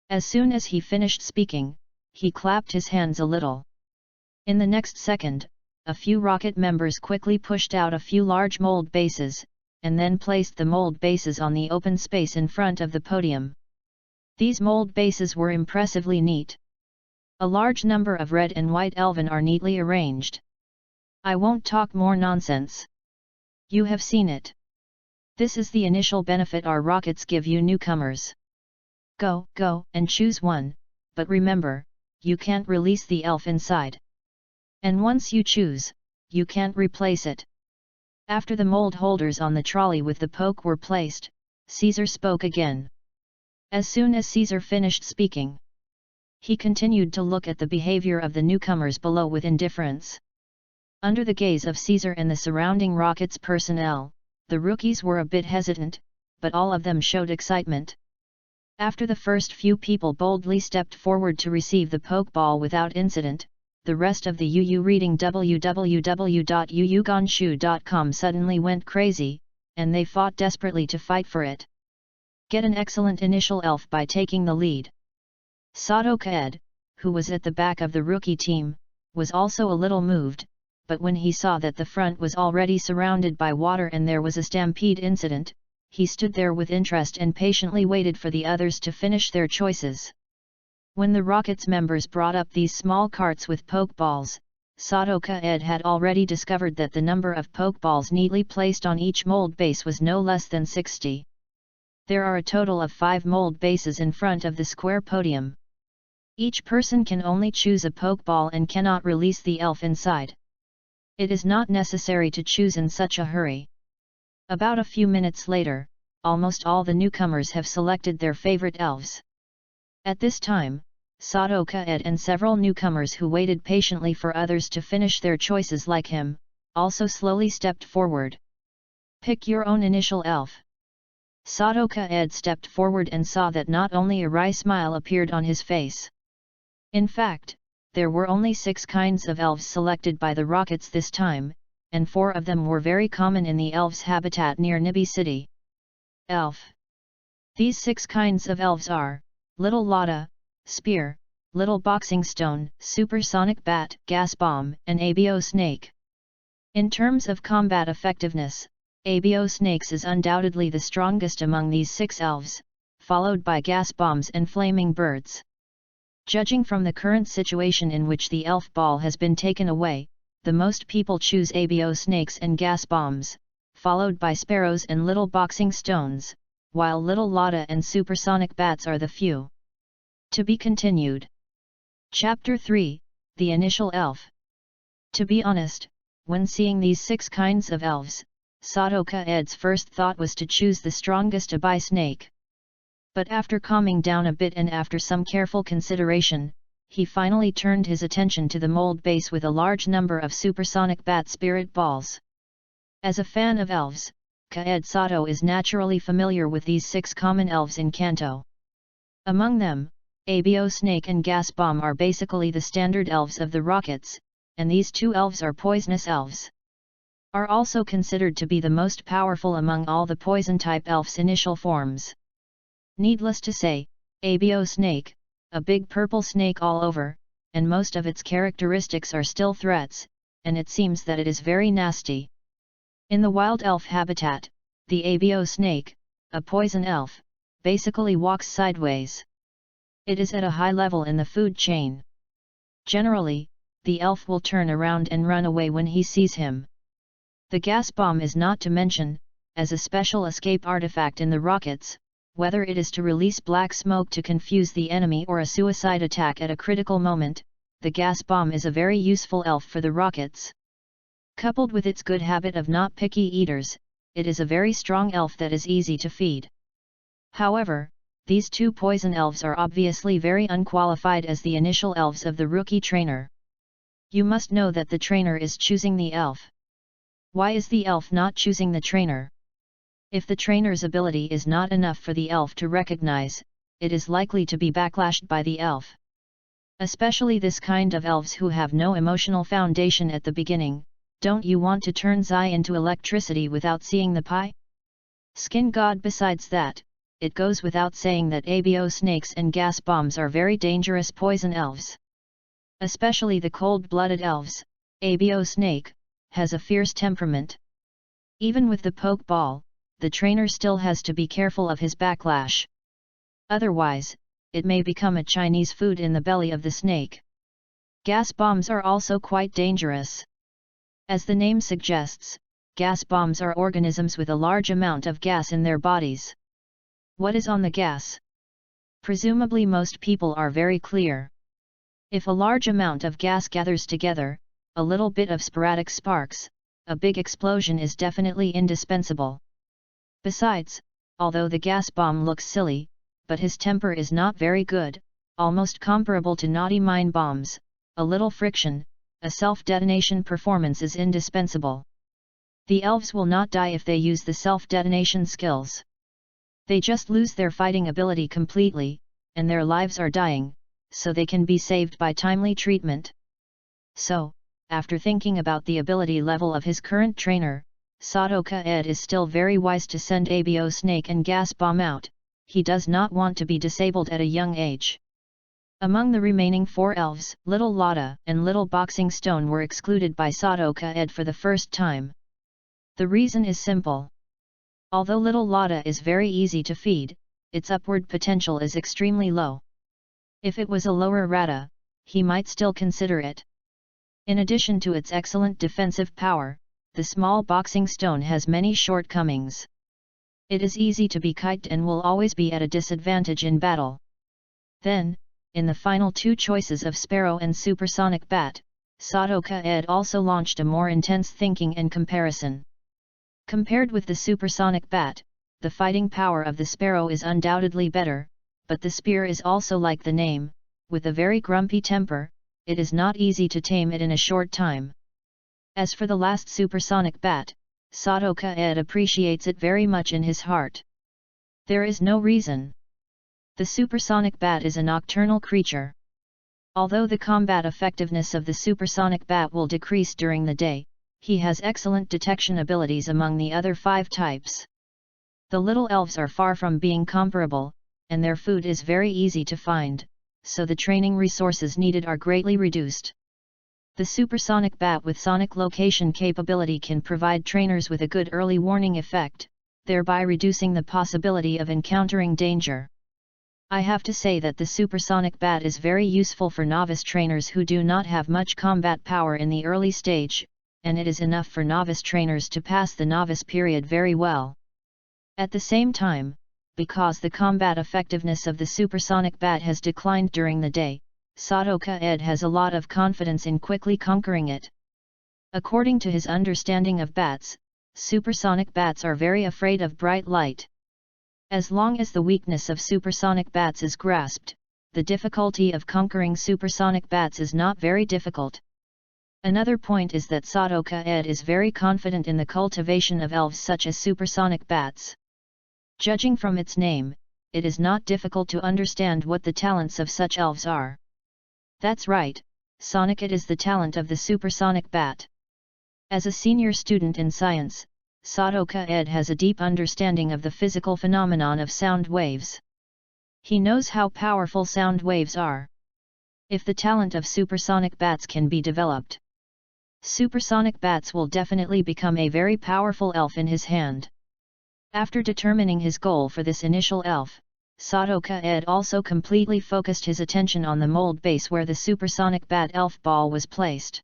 Speaker 1: As soon as he finished speaking, he clapped his hands a little. In the next second, a few Rocket members quickly pushed out a few large mold bases, and then placed the mold bases on the open space in front of the podium. These mold bases were impressively neat. A large number of red and white elven are neatly arranged. I won't talk more nonsense. You have seen it. This is the initial benefit our Rockets give you newcomers. Go, and choose one, but remember, you can't release the elf inside. And once you choose, you can't replace it. After the mold holders on the trolley with the poke were placed, Caesar spoke again. As soon as Caesar finished speaking, he continued to look at the behavior of the newcomers below with indifference. Under the gaze of Caesar and the surrounding Rockets personnel, the rookies were a bit hesitant, but all of them showed excitement. After the first few people boldly stepped forward to receive the pokeball without incident, the rest of the UU reading www.uugonshu.com suddenly went crazy, and they fought desperately to fight for it. Get an excellent initial elf by taking the lead. Sato Kaed, who was at the back of the rookie team, was also a little moved, but when he saw that the front was already surrounded by water and there was a stampede incident, he stood there with interest and patiently waited for the others to finish their choices. When the Rockets members brought up these small carts with pokeballs, Sato Kaed had already discovered that the number of pokeballs neatly placed on each mold base was no less than 60. There are a total of 5 mold bases in front of the square podium. Each person can only choose a pokeball and cannot release the elf inside. It is not necessary to choose in such a hurry. About a few minutes later, almost all the newcomers have selected their favorite elves. At this time, Sato Kaed and several newcomers who waited patiently for others to finish their choices like him, also slowly stepped forward. Pick your own initial elf. Sato Kaed stepped forward and saw that not only a wry smile appeared on his face. In fact, there were only 6 kinds of elves selected by the Rockets this time, and 4 of them were very common in the elves' habitat near Nibi City. Elf. These 6 kinds of elves are Little Lotta, Spear, Little Boxing Stone, Supersonic Bat, Gas Bomb, and ABO Snake. In terms of combat effectiveness, ABO Snakes is undoubtedly the strongest among these 6 elves, followed by Gas Bombs and Flaming Birds. Judging from the current situation in which the elf ball has been taken away, the most people choose ABO Snakes and Gas Bombs, followed by Sparrows and Little Boxing Stones, while Little Lotta and Supersonic Bats are the few. To be continued. Chapter 3, The Initial Elf. To be honest, when seeing these 6 kinds of elves, Sato Kaed's first thought was to choose the strongest Abai snake. But after calming down a bit and after some careful consideration, he finally turned his attention to the mold base with a large number of supersonic bat spirit balls. As a fan of elves, Kaed Sato is naturally familiar with these 6 common elves in Kanto. Among them, ABO Snake and Gas Bomb are basically the standard elves of the Rockets, and these 2 elves are poisonous elves. Are also considered to be the most powerful among all the poison-type elves' initial forms. Needless to say, ABO Snake, a big purple snake all over, and most of its characteristics are still threats, and it seems that it is very nasty. In the wild elf habitat, the ABO Snake, a poison elf, basically walks sideways. It is at a high level in the food chain. Generally, the elf will turn around and run away when he sees him. The Gas Bomb is not to mention, as a special escape artifact in the Rockets, whether it is to release black smoke to confuse the enemy or a suicide attack at a critical moment, the Gas Bomb is a very useful elf for the Rockets. Coupled with its good habit of not picky eaters, it is a very strong elf that is easy to feed. However, these 2 poison elves are obviously very unqualified as the initial elves of the rookie trainer. You must know that the trainer is choosing the elf. Why is the elf not choosing the trainer? If the trainer's ability is not enough for the elf to recognize, it is likely to be backlashed by the elf. Especially this kind of elves who have no emotional foundation at the beginning. Don't you want to turn Zai into electricity without seeing the pie? Skin God. Besides that, it goes without saying that ABO Snakes and Gas Bombs are very dangerous poison elves. Especially the cold-blooded elves, ABO Snake has a fierce temperament. Even with the poke ball, the trainer still has to be careful of his backlash. Otherwise, it may become a Chinese food in the belly of the snake. Gas bombs are also quite dangerous. As the name suggests, gas bombs are organisms with a large amount of gas in their bodies. What is on the gas? Presumably most people are very clear. If a large amount of gas gathers together, a little bit of sporadic sparks, a big explosion is definitely indispensable. Besides, although the gas bomb looks silly, but his temper is not very good, almost comparable to naughty mine bombs, a little friction, a self-detonation performance is indispensable. The elves will not die if they use the self-detonation skills. They just lose their fighting ability completely, and their lives are dying, so they can be saved by timely treatment. So, after thinking about the ability level of his current trainer, Sadoka Ed is still very wise to send Abo Snake and Gas Bomb out. He does not want to be disabled at a young age. Among the remaining 4 elves, Little Lotta and Little Boxing Stone were excluded by Sadoka Ed for the first time. The reason is simple. Although Little Lotta is very easy to feed, its upward potential is extremely low. If it was a lower rata, he might still consider it. In addition to its excellent defensive power, the small boxing stone has many shortcomings. It is easy to be kited and will always be at a disadvantage in battle. Then, in the final 2 choices of Sparrow and Supersonic Bat, Sadoka Ed also launched a more intense thinking and comparison. Compared with the Supersonic Bat, the fighting power of the Sparrow is undoubtedly better, but the spear is also like the name, with a very grumpy temper. It is not easy to tame it in a short time. As for the last Supersonic Bat, Sadoka Ed appreciates it very much in his heart. There is no reason. The Supersonic Bat is a nocturnal creature. Although the combat effectiveness of the Supersonic Bat will decrease during the day, he has excellent detection abilities among the other 5 types. The little elves are far from being comparable, and their food is very easy to find, so the training resources needed are greatly reduced. The Supersonic Bat with sonic location capability can provide trainers with a good early warning effect, thereby reducing the possibility of encountering danger. I have to say that the Supersonic Bat is very useful for novice trainers who do not have much combat power in the early stage, and it is enough for novice trainers to pass the novice period very well. At the same time, because the combat effectiveness of the Supersonic Bat has declined during the day, Sadoka Ed has a lot of confidence in quickly conquering it. According to his understanding of bats, supersonic bats are very afraid of bright light. As long as the weakness of supersonic bats is grasped, the difficulty of conquering supersonic bats is not very difficult. Another point is that Sadoka Ed is very confident in the cultivation of elves such as supersonic bats. Judging from its name, it is not difficult to understand what the talents of such elves are. That's right, Sonic It is the talent of the supersonic bat. As a senior student in science, Sadoka Ed has a deep understanding of the physical phenomenon of sound waves. He knows how powerful sound waves are. If the talent of supersonic bats can be developed, supersonic bats will definitely become a very powerful elf in his hand. After determining his goal for this initial elf, Sadoka Ed also completely focused his attention on the mold base where the supersonic bat elf ball was placed.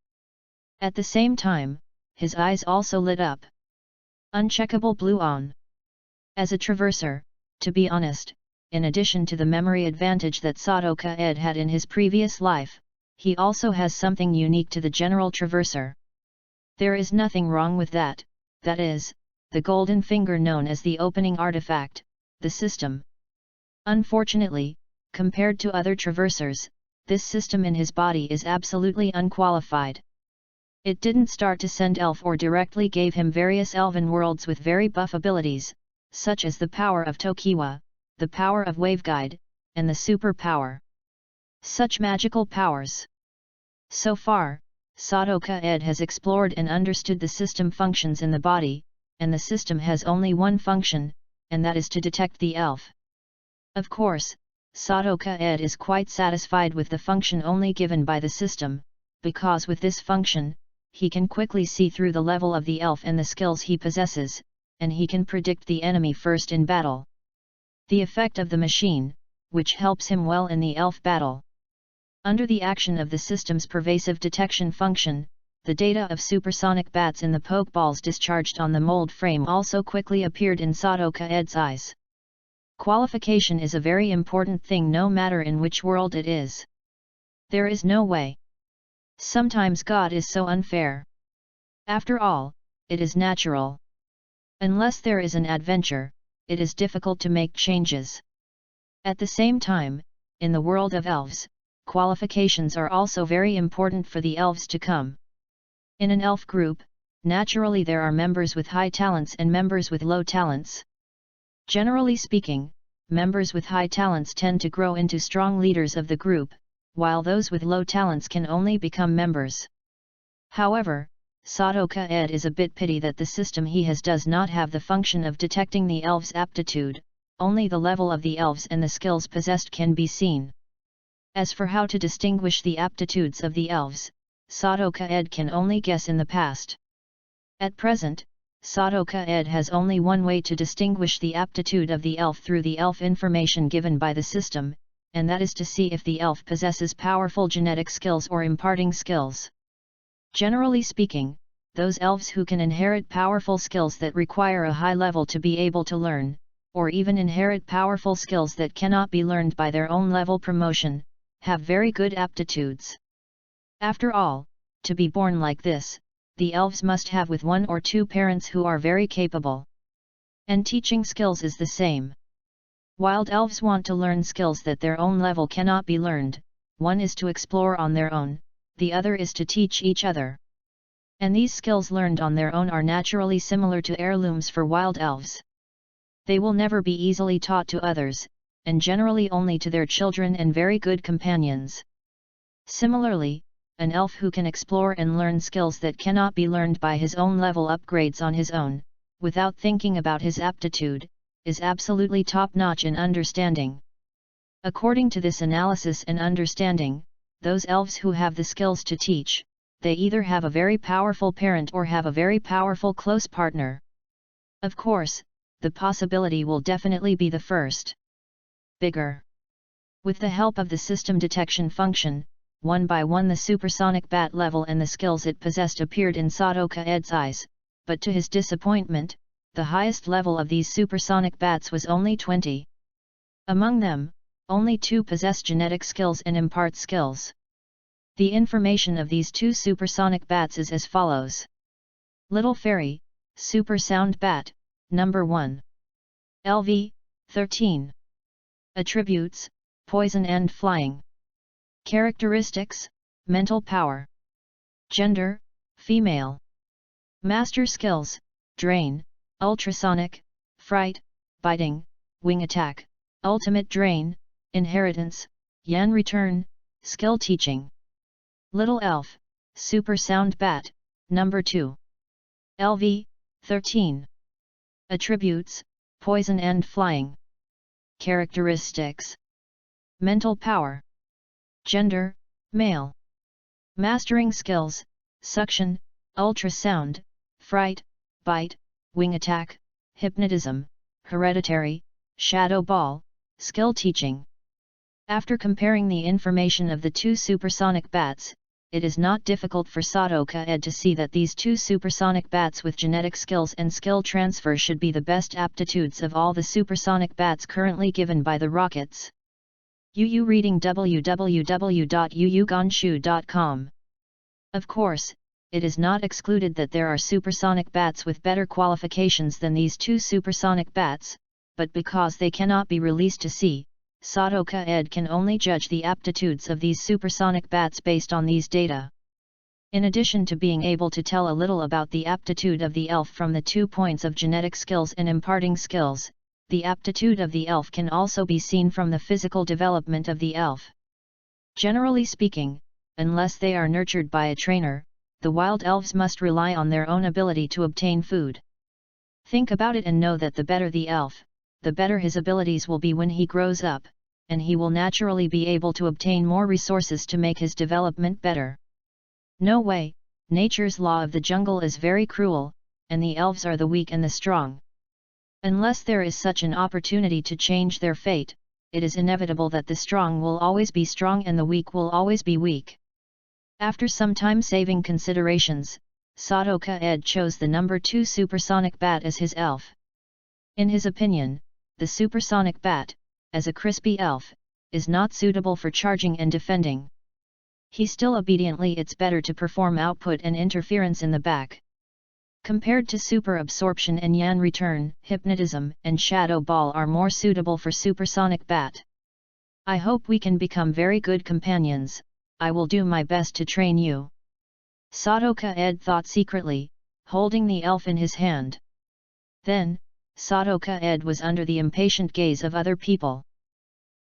Speaker 1: At the same time, his eyes also lit up. Uncheckable blue on. As a traverser, to be honest, in addition to the memory advantage that Sadoka Ed had in his previous life, he also has something unique to the general traverser. There is nothing wrong with that, that is, the golden finger known as the opening artifact, the system. Unfortunately, compared to other traversers, this system in his body is absolutely unqualified. It didn't start to send elf or directly gave him various elven worlds with very buff abilities, such as the power of Tokiwa, the power of Waveguide, and the super power. Such magical powers. So far, Sadoka Ed has explored and understood the system functions in the body, and the system has only one function, and that is to detect the elf. Of course, Sadoka Ed is quite satisfied with the function only given by the system, because with this function, he can quickly see through the level of the elf and the skills he possesses, and he can predict the enemy first in battle. The effect of the machine, which helps him well in the elf battle. Under the action of the system's pervasive detection function, the data of supersonic bats in the pokeballs discharged on the mold frame also quickly appeared in Sadoka Ed's eyes. Qualification is a very important thing no matter in which world it is. There is no way. Sometimes God is so unfair. After all, it is natural. Unless there is an adventure, it is difficult to make changes. At the same time, in the world of elves, qualifications are also very important for the elves to come. In an elf group, naturally there are members with high talents and members with low talents. Generally speaking, members with high talents tend to grow into strong leaders of the group, while those with low talents can only become members. However, Sadoka Ed is a bit pity that the system he has does not have the function of detecting the elves' aptitude, only the level of the elves and the skills possessed can be seen. As for how to distinguish the aptitudes of the elves, Sadoka Ed can only guess in the past. At present, Sadoka Ed has only one way to distinguish the aptitude of the elf through the elf information given by the system, and that is to see if the elf possesses powerful genetic skills or imparting skills. Generally speaking, those elves who can inherit powerful skills that require a high level to be able to learn, or even inherit powerful skills that cannot be learned by their own level promotion, have very good aptitudes. After all, to be born like this, the elves must have with one or two parents who are very capable. And teaching skills is the same. Wild elves want to learn skills that their own level cannot be learned, one is to explore on their own, the other is to teach each other. And these skills learned on their own are naturally similar to heirlooms for wild elves. They will never be easily taught to others, and generally only to their children and very good companions. Similarly, an elf who can explore and learn skills that cannot be learned by his own level upgrades on his own, without thinking about his aptitude, is absolutely top-notch in understanding. According to this analysis and understanding, those elves who have the skills to teach, they either have a very powerful parent or have a very powerful close partner. Of course, the possibility will definitely be the first. Bigger. With the help of the system detection function, one by one the supersonic bat level and the skills it possessed appeared in Sadoka Ed's eyes, but to his disappointment, the highest level of these supersonic bats was only 20. Among them, only 2 possess genetic skills and impart skills. The information of these 2 supersonic bats is as follows. Little Fairy, Super Sound Bat, number 1. LV, 13. Attributes, Poison and Flying. Characteristics, Mental Power. Gender, Female. Master Skills, Drain, Ultrasonic, Fright, Biting, Wing Attack, Ultimate Drain, Inheritance, Yan Return, Skill Teaching. Little Elf, Super Sound Bat, number 2. LV, 13. Attributes, Poison and Flying. Characteristics. Mental Power. Gender, Male. Mastering Skills, Suction, Ultrasound, Fright, Bite, Wing Attack, Hypnotism, Hereditary, Shadow Ball, Skill Teaching. After comparing the information of the 2 supersonic bats, it is not difficult for Sadoka Ed to see that these 2 supersonic bats with genetic skills and skill transfer should be the best aptitudes of all the supersonic bats currently given by the rockets. UU reading www.uugonshu.com. Of course, it is not excluded that there are supersonic bats with better qualifications than these 2 supersonic bats, but because they cannot be released to sea, Sadoka Ed can only judge the aptitudes of these supersonic bats based on these data. In addition to being able to tell a little about the aptitude of the elf from the 2 points of genetic skills and imparting skills, the aptitude of the elf can also be seen from the physical development of the elf. Generally speaking, unless they are nurtured by a trainer, the wild elves must rely on their own ability to obtain food. Think about it and know that the better the elf, the better his abilities will be when he grows up, and he will naturally be able to obtain more resources to make his development better. No way, nature's law of the jungle is very cruel, and the elves are the weak and the strong. Unless there is such an opportunity to change their fate, it is inevitable that the strong will always be strong and the weak will always be weak. After some time-saving considerations, Sadoka Ed chose the number 2 supersonic bat as his elf. In his opinion, the supersonic bat, as a crispy elf, is not suitable for charging and defending. He still obediently it's better to perform output and interference in the back. Compared to super absorption and yan return, hypnotism and shadow ball are more suitable for supersonic bat. I hope we can become very good companions. I will do my best to train you. Sadoka-ed thought secretly, holding the elf in his hand. Then, Sadoka-ed was under the impatient gaze of other people.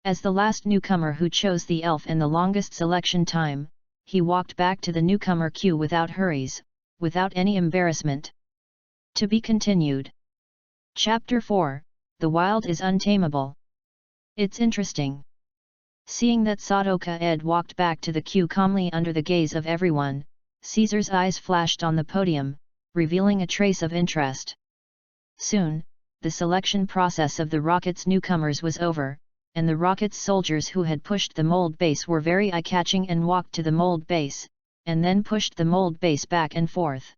Speaker 1: As the last newcomer who chose the elf and the longest selection time, he walked back to the newcomer queue without hurries, without any embarrassment. To be continued. Chapter 4, The Wild is Untamable. It's interesting. Seeing that Sadoka-ed walked back to the queue calmly under the gaze of everyone, Caesar's eyes flashed on the podium, revealing a trace of interest. Soon, the selection process of the Rockets newcomers was over, and the Rockets soldiers who had pushed the mold base were very eye-catching and walked to the mold base, and then pushed the mold base back and forth.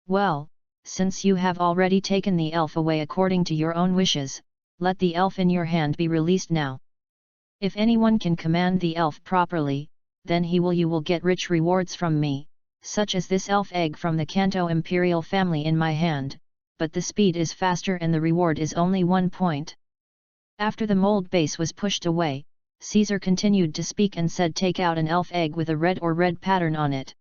Speaker 1: Well, since you have already taken the elf away according to your own wishes, let the elf in your hand be released now. If anyone can command the elf properly, then you will get rich rewards from me, such as this elf egg from the Kanto imperial family in my hand, but the speed is faster and the reward is only 1 point. After the mold base was pushed away, Caesar continued to speak and said, take out an elf egg with a red or red pattern on it.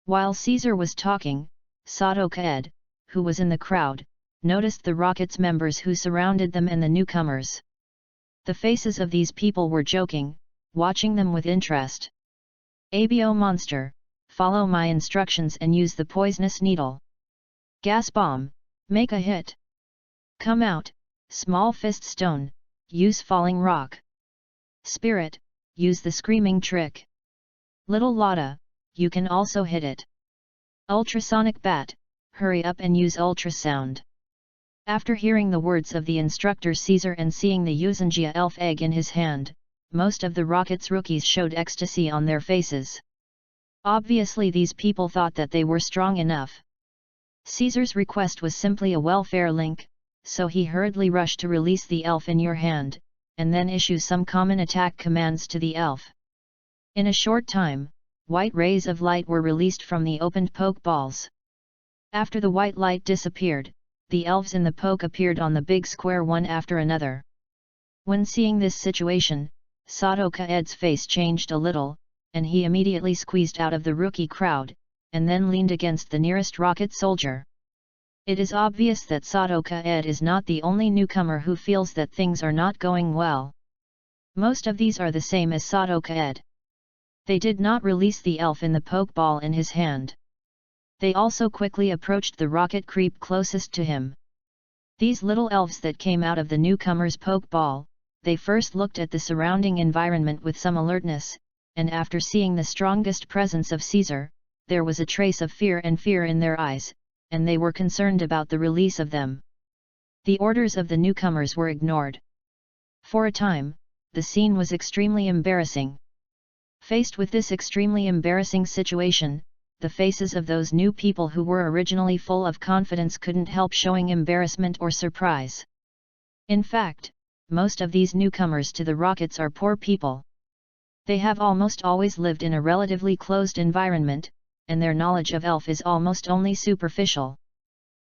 Speaker 1: While Caesar was talking, Sadoka-ed, who was in the crowd, noticed the Rockets members who surrounded them and the newcomers. The faces of these people were joking, watching them with interest. Abo monster, follow my instructions and use the poisonous needle. Gas bomb, make a hit. Come out, small fist stone, use falling rock. Spirit, use the screaming trick. Little Lotta, you can also hit it. Ultrasonic bat, hurry up and use ultrasound. After hearing the words of the instructor Caesar and seeing the Yuzengia elf egg in his hand, most of the Rockets rookies showed ecstasy on their faces. Obviously these people thought that they were strong enough. Caesar's request was simply a welfare link, so he hurriedly rushed to release the elf in your hand, and then issue some common attack commands to the elf. In a short time, white rays of light were released from the opened poke balls. After the white light disappeared, the elves in the poke appeared on the big square one after another. When seeing this situation, Sadoka-ed's face changed a little, and he immediately squeezed out of the rookie crowd, and then leaned against the nearest Rocket soldier. It is obvious that Sadoka-ed is not the only newcomer who feels that things are not going well. Most of these are the same as Sadoka-ed. They did not release the elf in the poke ball in his hand. They also quickly approached the Rocket creep closest to him. These little elves that came out of the newcomer's poke ball, they first looked at the surrounding environment with some alertness, and after seeing the strongest presence of Caesar, there was a trace of fear in their eyes, and they were concerned about the release of them. The orders of the newcomers were ignored. For a time, the scene was extremely embarrassing. Faced with this extremely embarrassing situation, the faces of those new people who were originally full of confidence couldn't help showing embarrassment or surprise. In fact, most of these newcomers to the Rockets are poor people. They have almost always lived in a relatively closed environment, and their knowledge of elf is almost only superficial.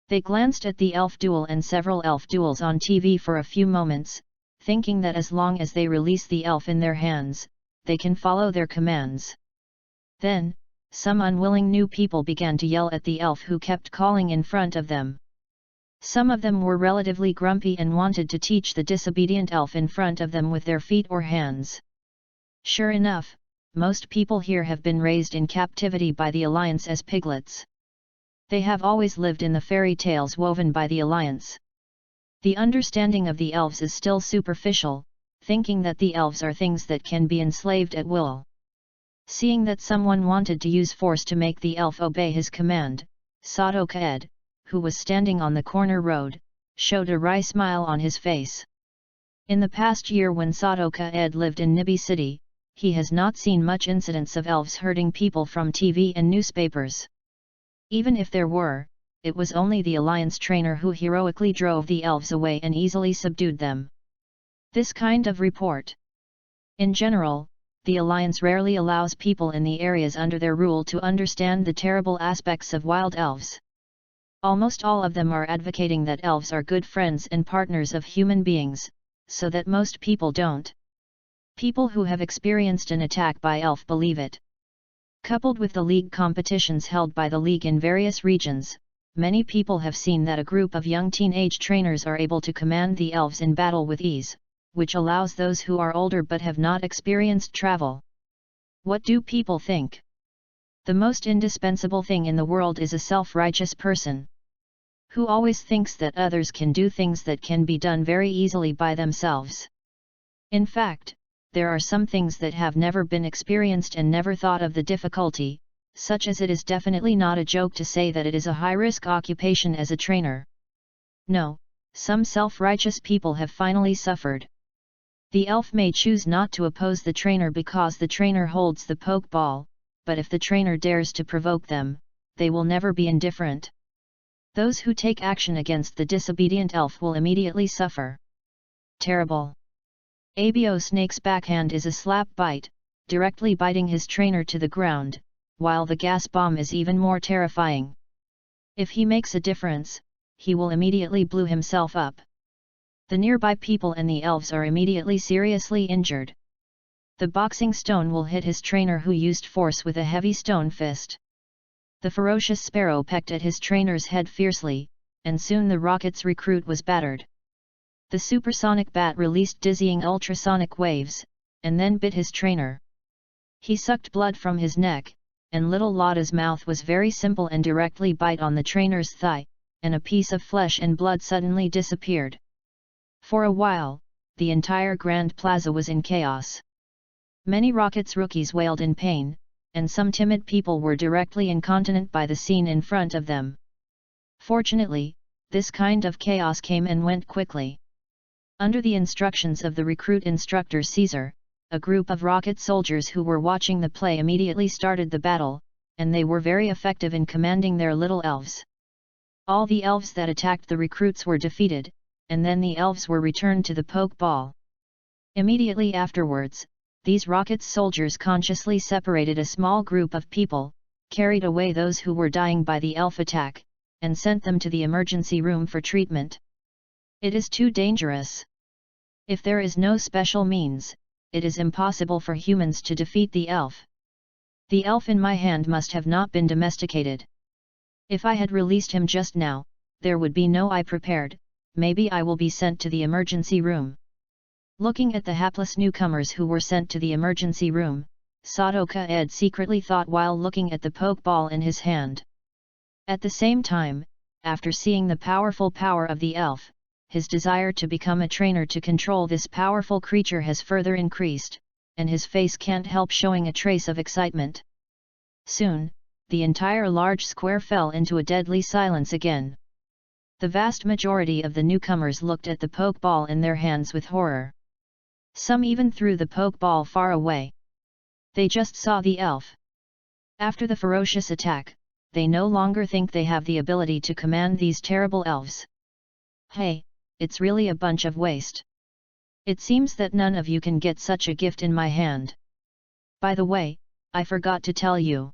Speaker 1: They glanced at the elf duel and several elf duels on TV for a few moments, thinking that as long as they release the elf in their hands, they can follow their commands. Then, some unwilling new people began to yell at the elf who kept calling in front of them. Some of them were relatively grumpy and wanted to teach the disobedient elf in front of them with their feet or hands. Sure enough, most people here have been raised in captivity by the Alliance as piglets. They have always lived in the fairy tales woven by the Alliance. The understanding of the elves is still superficial, thinking that the elves are things that can be enslaved at will. Seeing that someone wanted to use force to make the elf obey his command, Sadoka-ed, who was standing on the corner road, showed a wry smile on his face. In the past year when Sadoka-ed lived in Nibi City, he has not seen much incidents of elves hurting people from TV and newspapers. Even if there were, it was only the Alliance trainer who heroically drove the elves away and easily subdued them. This kind of report. In general, the Alliance rarely allows people in the areas under their rule to understand the terrible aspects of wild elves. Almost all of them are advocating that elves are good friends and partners of human beings, so that most people don't. People who have experienced an attack by elf believe it. Coupled with the league competitions held by the league in various regions, many people have seen that a group of young teenage trainers are able to command the elves in battle with ease, which allows those who are older but have not experienced travel. What do people think? The most indispensable thing in the world is a self-righteous person, who always thinks that others can do things that can be done very easily by themselves. In fact, there are some things that have never been experienced and never thought of the difficulty, such as it is definitely not a joke to say that it is a high-risk occupation as a trainer. No, some self-righteous people have finally suffered. The elf may choose not to oppose the trainer because the trainer holds the poke ball, but if the trainer dares to provoke them, they will never be indifferent. Those who take action against the disobedient elf will immediately suffer. Terrible. Abo Snake's backhand is a slap bite, directly biting his trainer to the ground, while the gas bomb is even more terrifying. If he makes a difference, he will immediately blow himself up. The nearby people and the elves are immediately seriously injured. The boxing stone will hit his trainer who used force with a heavy stone fist. The ferocious sparrow pecked at his trainer's head fiercely, and soon the rocket's recruit was battered. The supersonic bat released dizzying ultrasonic waves, and then bit his trainer. He sucked blood from his neck, and little Lotta's mouth was very simple and directly bite on the trainer's thigh, and a piece of flesh and blood suddenly disappeared. For a while, the entire Grand Plaza was in chaos. Many Rocket's rookies wailed in pain, and some timid people were directly incontinent by the scene in front of them. Fortunately, this kind of chaos came and went quickly. Under the instructions of the recruit instructor Caesar, a group of Rocket soldiers who were watching the play immediately started the battle, and they were very effective in commanding their little elves. All the elves that attacked the recruits were defeated, and then the elves were returned to the poke ball. Immediately afterwards, these Rocket's soldiers consciously separated a small group of people, carried away those who were dying by the elf attack, and sent them to the emergency room for treatment. It is too dangerous. If there is no special means, it is impossible for humans to defeat the elf. The elf in my hand must have not been domesticated. If I had released him just now, there would be no I prepared, maybe I will be sent to the emergency room. Looking at the hapless newcomers who were sent to the emergency room, Sadoka Ed secretly thought while looking at the poke ball in his hand. At the same time, after seeing the powerful power of the elf, his desire to become a trainer to control this powerful creature has further increased, and his face can't help showing a trace of excitement. Soon, the entire large square fell into a deadly silence again. The vast majority of the newcomers looked at the poke ball in their hands with horror. Some even threw the poke ball far away. They just saw the elf. After the ferocious attack, they no longer think they have the ability to command these terrible elves. Hey, it's really a bunch of waste. It seems that none of you can get such a gift in my hand. By the way, I forgot to tell you.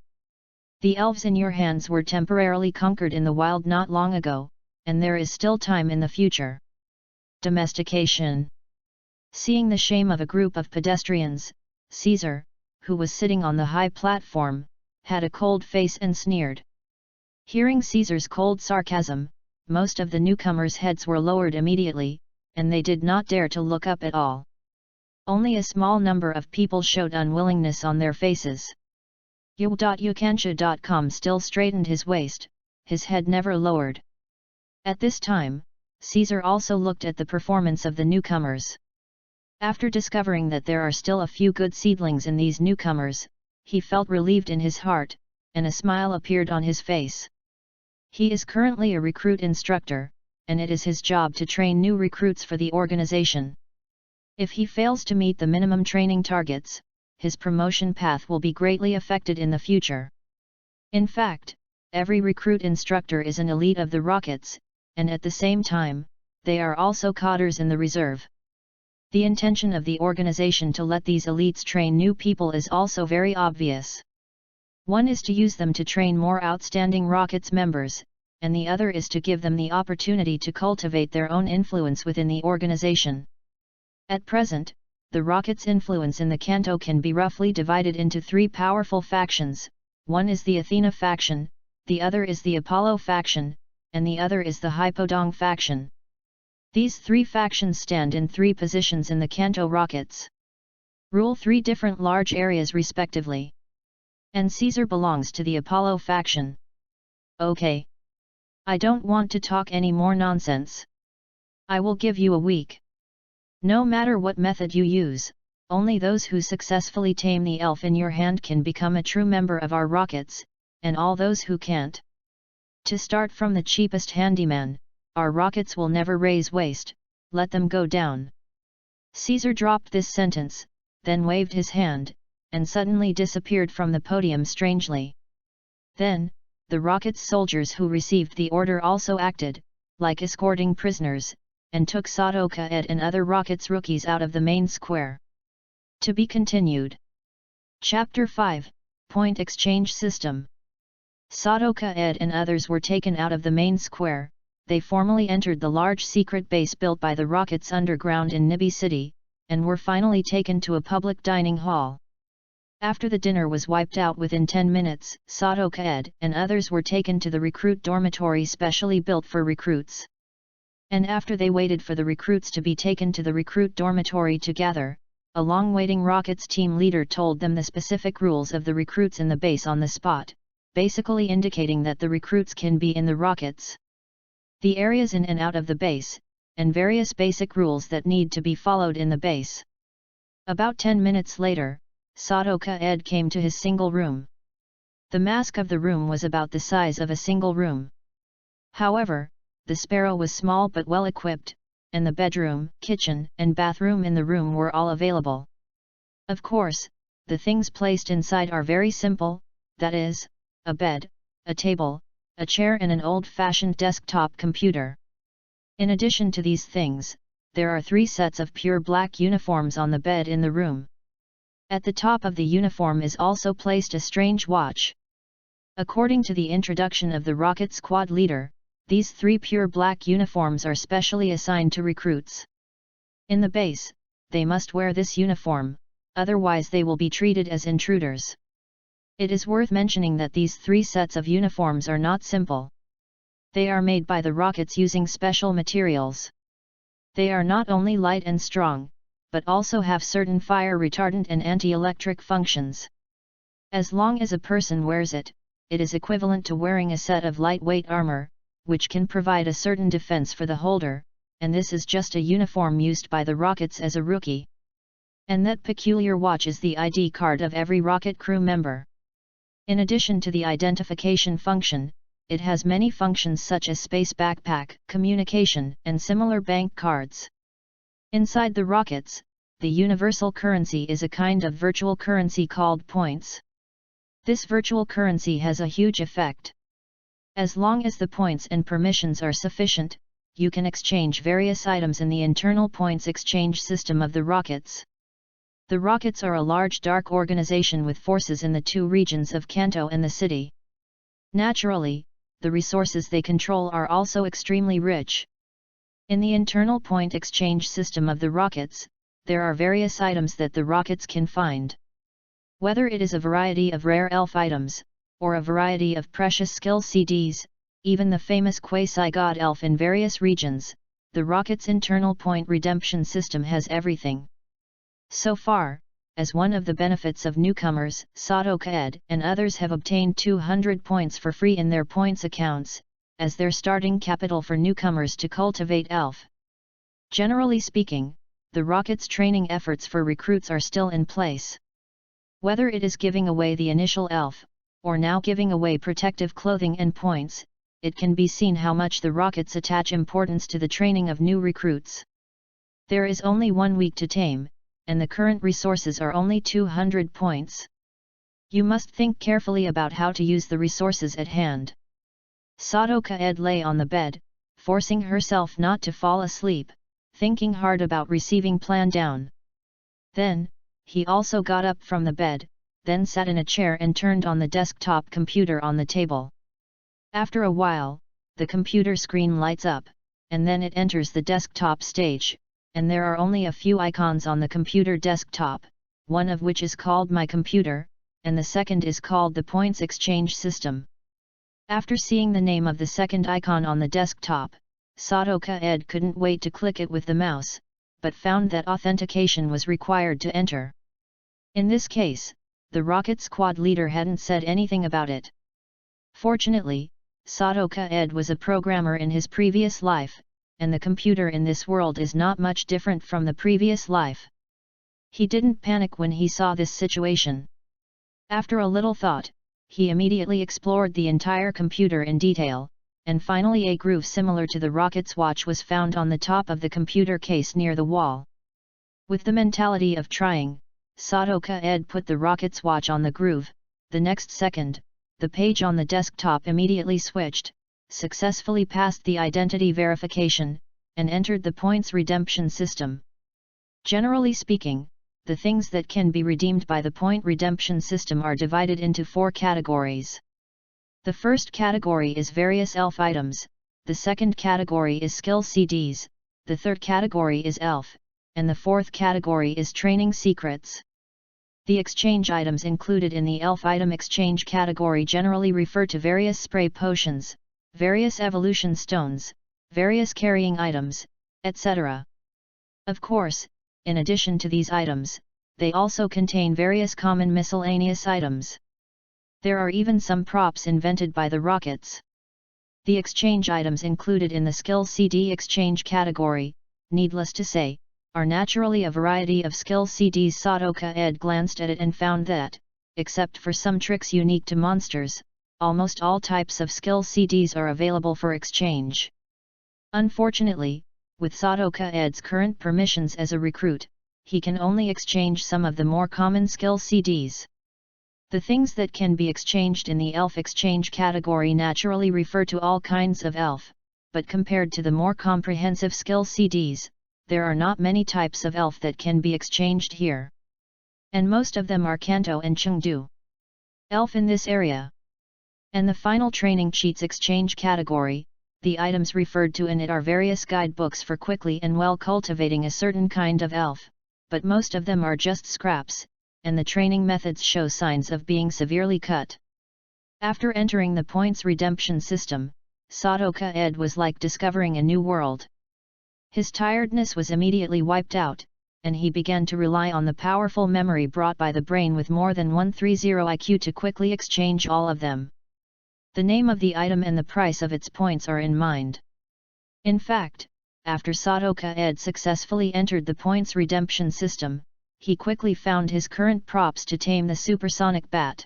Speaker 1: The elves in your hands were temporarily conquered in the wild not long ago, and there is still time in the future. Domestication. Seeing the shame of a group of pedestrians, Caesar, who was sitting on the high platform, had a cold face and sneered. Hearing Caesar's cold sarcasm, most of the newcomers' heads were lowered immediately, and they did not dare to look up at all. Only a small number of people showed unwillingness on their faces. Yu.Yukansha.com still straightened his waist, his head never lowered. At this time, Caesar also looked at the performance of the newcomers. After discovering that there are still a few good seedlings in these newcomers, he felt relieved in his heart, and a smile appeared on his face. He is currently a recruit instructor, and it is his job to train new recruits for the organization. If he fails to meet the minimum training targets, his promotion path will be greatly affected in the future. In fact, every recruit instructor is an elite of the rockets, and at the same time, they are also cadres in the reserve. The intention of the organization to let these elites train new people is also very obvious. One is to use them to train more outstanding rockets members, and the other is to give them the opportunity to cultivate their own influence within the organization. At present, the rockets' influence in the Kanto can be roughly divided into three powerful factions. One is the Athena faction, the other is the Apollo faction, and the other is the Hypodong faction. These three factions stand in three positions in the Kanto rockets. Rule three different large areas respectively. And Caesar belongs to the Apollo faction. Okay. I don't want to talk any more nonsense. I will give you a week. No matter what method you use, only those who successfully tame the elf in your hand can become a true member of our rockets, and all those who can't. To start from the cheapest handyman, our rockets will never raise waste, let them go down. Caesar dropped this sentence, then waved his hand, and suddenly disappeared from the podium strangely. Then, the rocket's soldiers who received the order also acted, like escorting prisoners, and took Sadoka Ed and other rockets rookies out of the main square. To be continued. Chapter 5, Point Exchange System. Sadoka Ed and others were taken out of the main square. They formally entered the large secret base built by the rockets underground in Nibi City, and were finally taken to a public dining hall. After the dinner was wiped out within 10 minutes, Sadoka Ed and others were taken to the recruit dormitory specially built for recruits. And after they waited for the recruits to be taken to the recruit dormitory together, a long-waiting rockets team leader told them the specific rules of the recruits in the base on the spot, basically indicating that the recruits can be in the rockets. The areas in and out of the base, and various basic rules that need to be followed in the base. About 10 minutes later, Sadoka Ed came to his single room. The mask of the room was about the size of a single room. However, the sparrow was small but well equipped, and the bedroom, kitchen, and bathroom in the room were all available. Of course, the things placed inside are very simple, that is, a bed, a table, a chair and an old-fashioned desktop computer. In addition to these things, there are 3 sets of pure black uniforms on the bed in the room. At the top of the uniform is also placed a strange watch. According to the introduction of the rocket squad leader, these 3 pure black uniforms are specially assigned to recruits. In the base, they must wear this uniform, otherwise they will be treated as intruders. It is worth mentioning that these 3 sets of uniforms are not simple. They are made by the rockets using special materials. They are not only light and strong, but also have certain fire retardant and anti-electric functions. As long as a person wears it, it is equivalent to wearing a set of lightweight armor, which can provide a certain defense for the holder, and this is just a uniform used by the rockets as a rookie. And that peculiar watch is the ID card of every rocket crew member. In addition to the identification function, it has many functions such as space backpack, communication, and similar bank cards. Inside the rockets, the universal currency is a kind of virtual currency called points. This virtual currency has a huge effect. As long as the points and permissions are sufficient, you can exchange various items in the internal points exchange system of the rockets. The rockets are a large dark organization with forces in the 2 regions of Kanto and the city. Naturally, the resources they control are also extremely rich. In the internal point exchange system of the rockets, there are various items that the rockets can find. Whether it is a variety of rare elf items, or a variety of precious skill CDs, even the famous quasi-god elf in various regions, the rocket's internal point redemption system has everything. So far, as one of the benefits of newcomers, Sadoka Ed and others have obtained 200 points for free in their points accounts, as their starting capital for newcomers to cultivate elf. Generally speaking, the rocket's training efforts for recruits are still in place. Whether it is giving away the initial elf, or now giving away protective clothing and points, it can be seen how much the rockets attach importance to the training of new recruits. There is only 1 week to tame, and the current resources are only 200 points. You must think carefully about how to use the resources at hand. Sadoka Ed lay on the bed, forcing herself not to fall asleep, thinking hard about receiving plan down. Then, he also got up from the bed, then sat in a chair and turned on the desktop computer on the table. After a while, the computer screen lights up, and then it enters the desktop stage, and there are only a few icons on the computer desktop, one of which is called My Computer, and the second is called the Points Exchange System. After seeing the name of the second icon on the desktop, Sadoka Ed couldn't wait to click it with the mouse, but found that authentication was required to enter. In this case, the rocket squad leader hadn't said anything about it. Fortunately, Sadoka Ed was a programmer in his previous life, and the computer in this world is not much different from the previous life. He didn't panic when he saw this situation. After a little thought, he immediately explored the entire computer in detail, and finally a groove similar to the rocket's watch was found on the top of the computer case near the wall. With the mentality of trying, Sadoka Ed put the rocket's watch on the groove. The next second, the page on the desktop immediately switched, successfully passed the identity verification, and entered the points redemption system. Generally speaking, the things that can be redeemed by the point redemption system are divided into 4 categories. The first category is various elf items, the second category is skill CDs, the third category is elf, and the fourth category is training secrets. The exchange items included in the elf item exchange category generally refer to various spray potions, various evolution stones, various carrying items, etc. Of course, in addition to these items, they also contain various common miscellaneous items. There are even some props invented by the rockets. The exchange items included in the skill CD exchange category, needless to say, are naturally a variety of skill CDs. Sadoka Ed glanced at it and found that, except for some tricks unique to monsters, almost all types of skill CDs are available for exchange. Unfortunately, with Sadoka Ed's current permissions as a recruit, he can only exchange some of the more common skill CDs. The things that can be exchanged in the elf exchange category naturally refer to all kinds of elf, but compared to the more comprehensive skill CDs, there are not many types of elf that can be exchanged here. And most of them are Kanto and Chengdu. Elf in this area. And the final training cheats exchange category, the items referred to in it are various guidebooks for quickly and well cultivating a certain kind of elf, but most of them are just scraps, and the training methods show signs of being severely cut. After entering the points redemption system, Sadoka Ed was like discovering a new world. His tiredness was immediately wiped out, and he began to rely on the powerful memory brought by the brain with more than 130 IQ to quickly exchange all of them. The name of the item and the price of its points are in mind. In fact, after Sadoka Ed successfully entered the points redemption system, he quickly found his current props to tame the supersonic bat.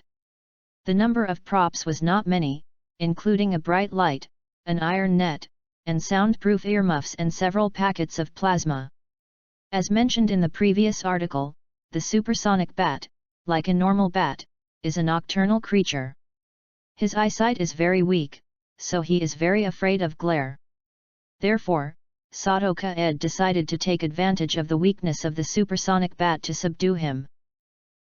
Speaker 1: The number of props was not many, including a bright light, an iron net, and soundproof earmuffs and several packets of plasma. As mentioned in the previous article, the supersonic bat, like a normal bat, is a nocturnal creature. His eyesight is very weak, so he is very afraid of glare. Therefore, Sadoka Ed decided to take advantage of the weakness of the supersonic bat to subdue him.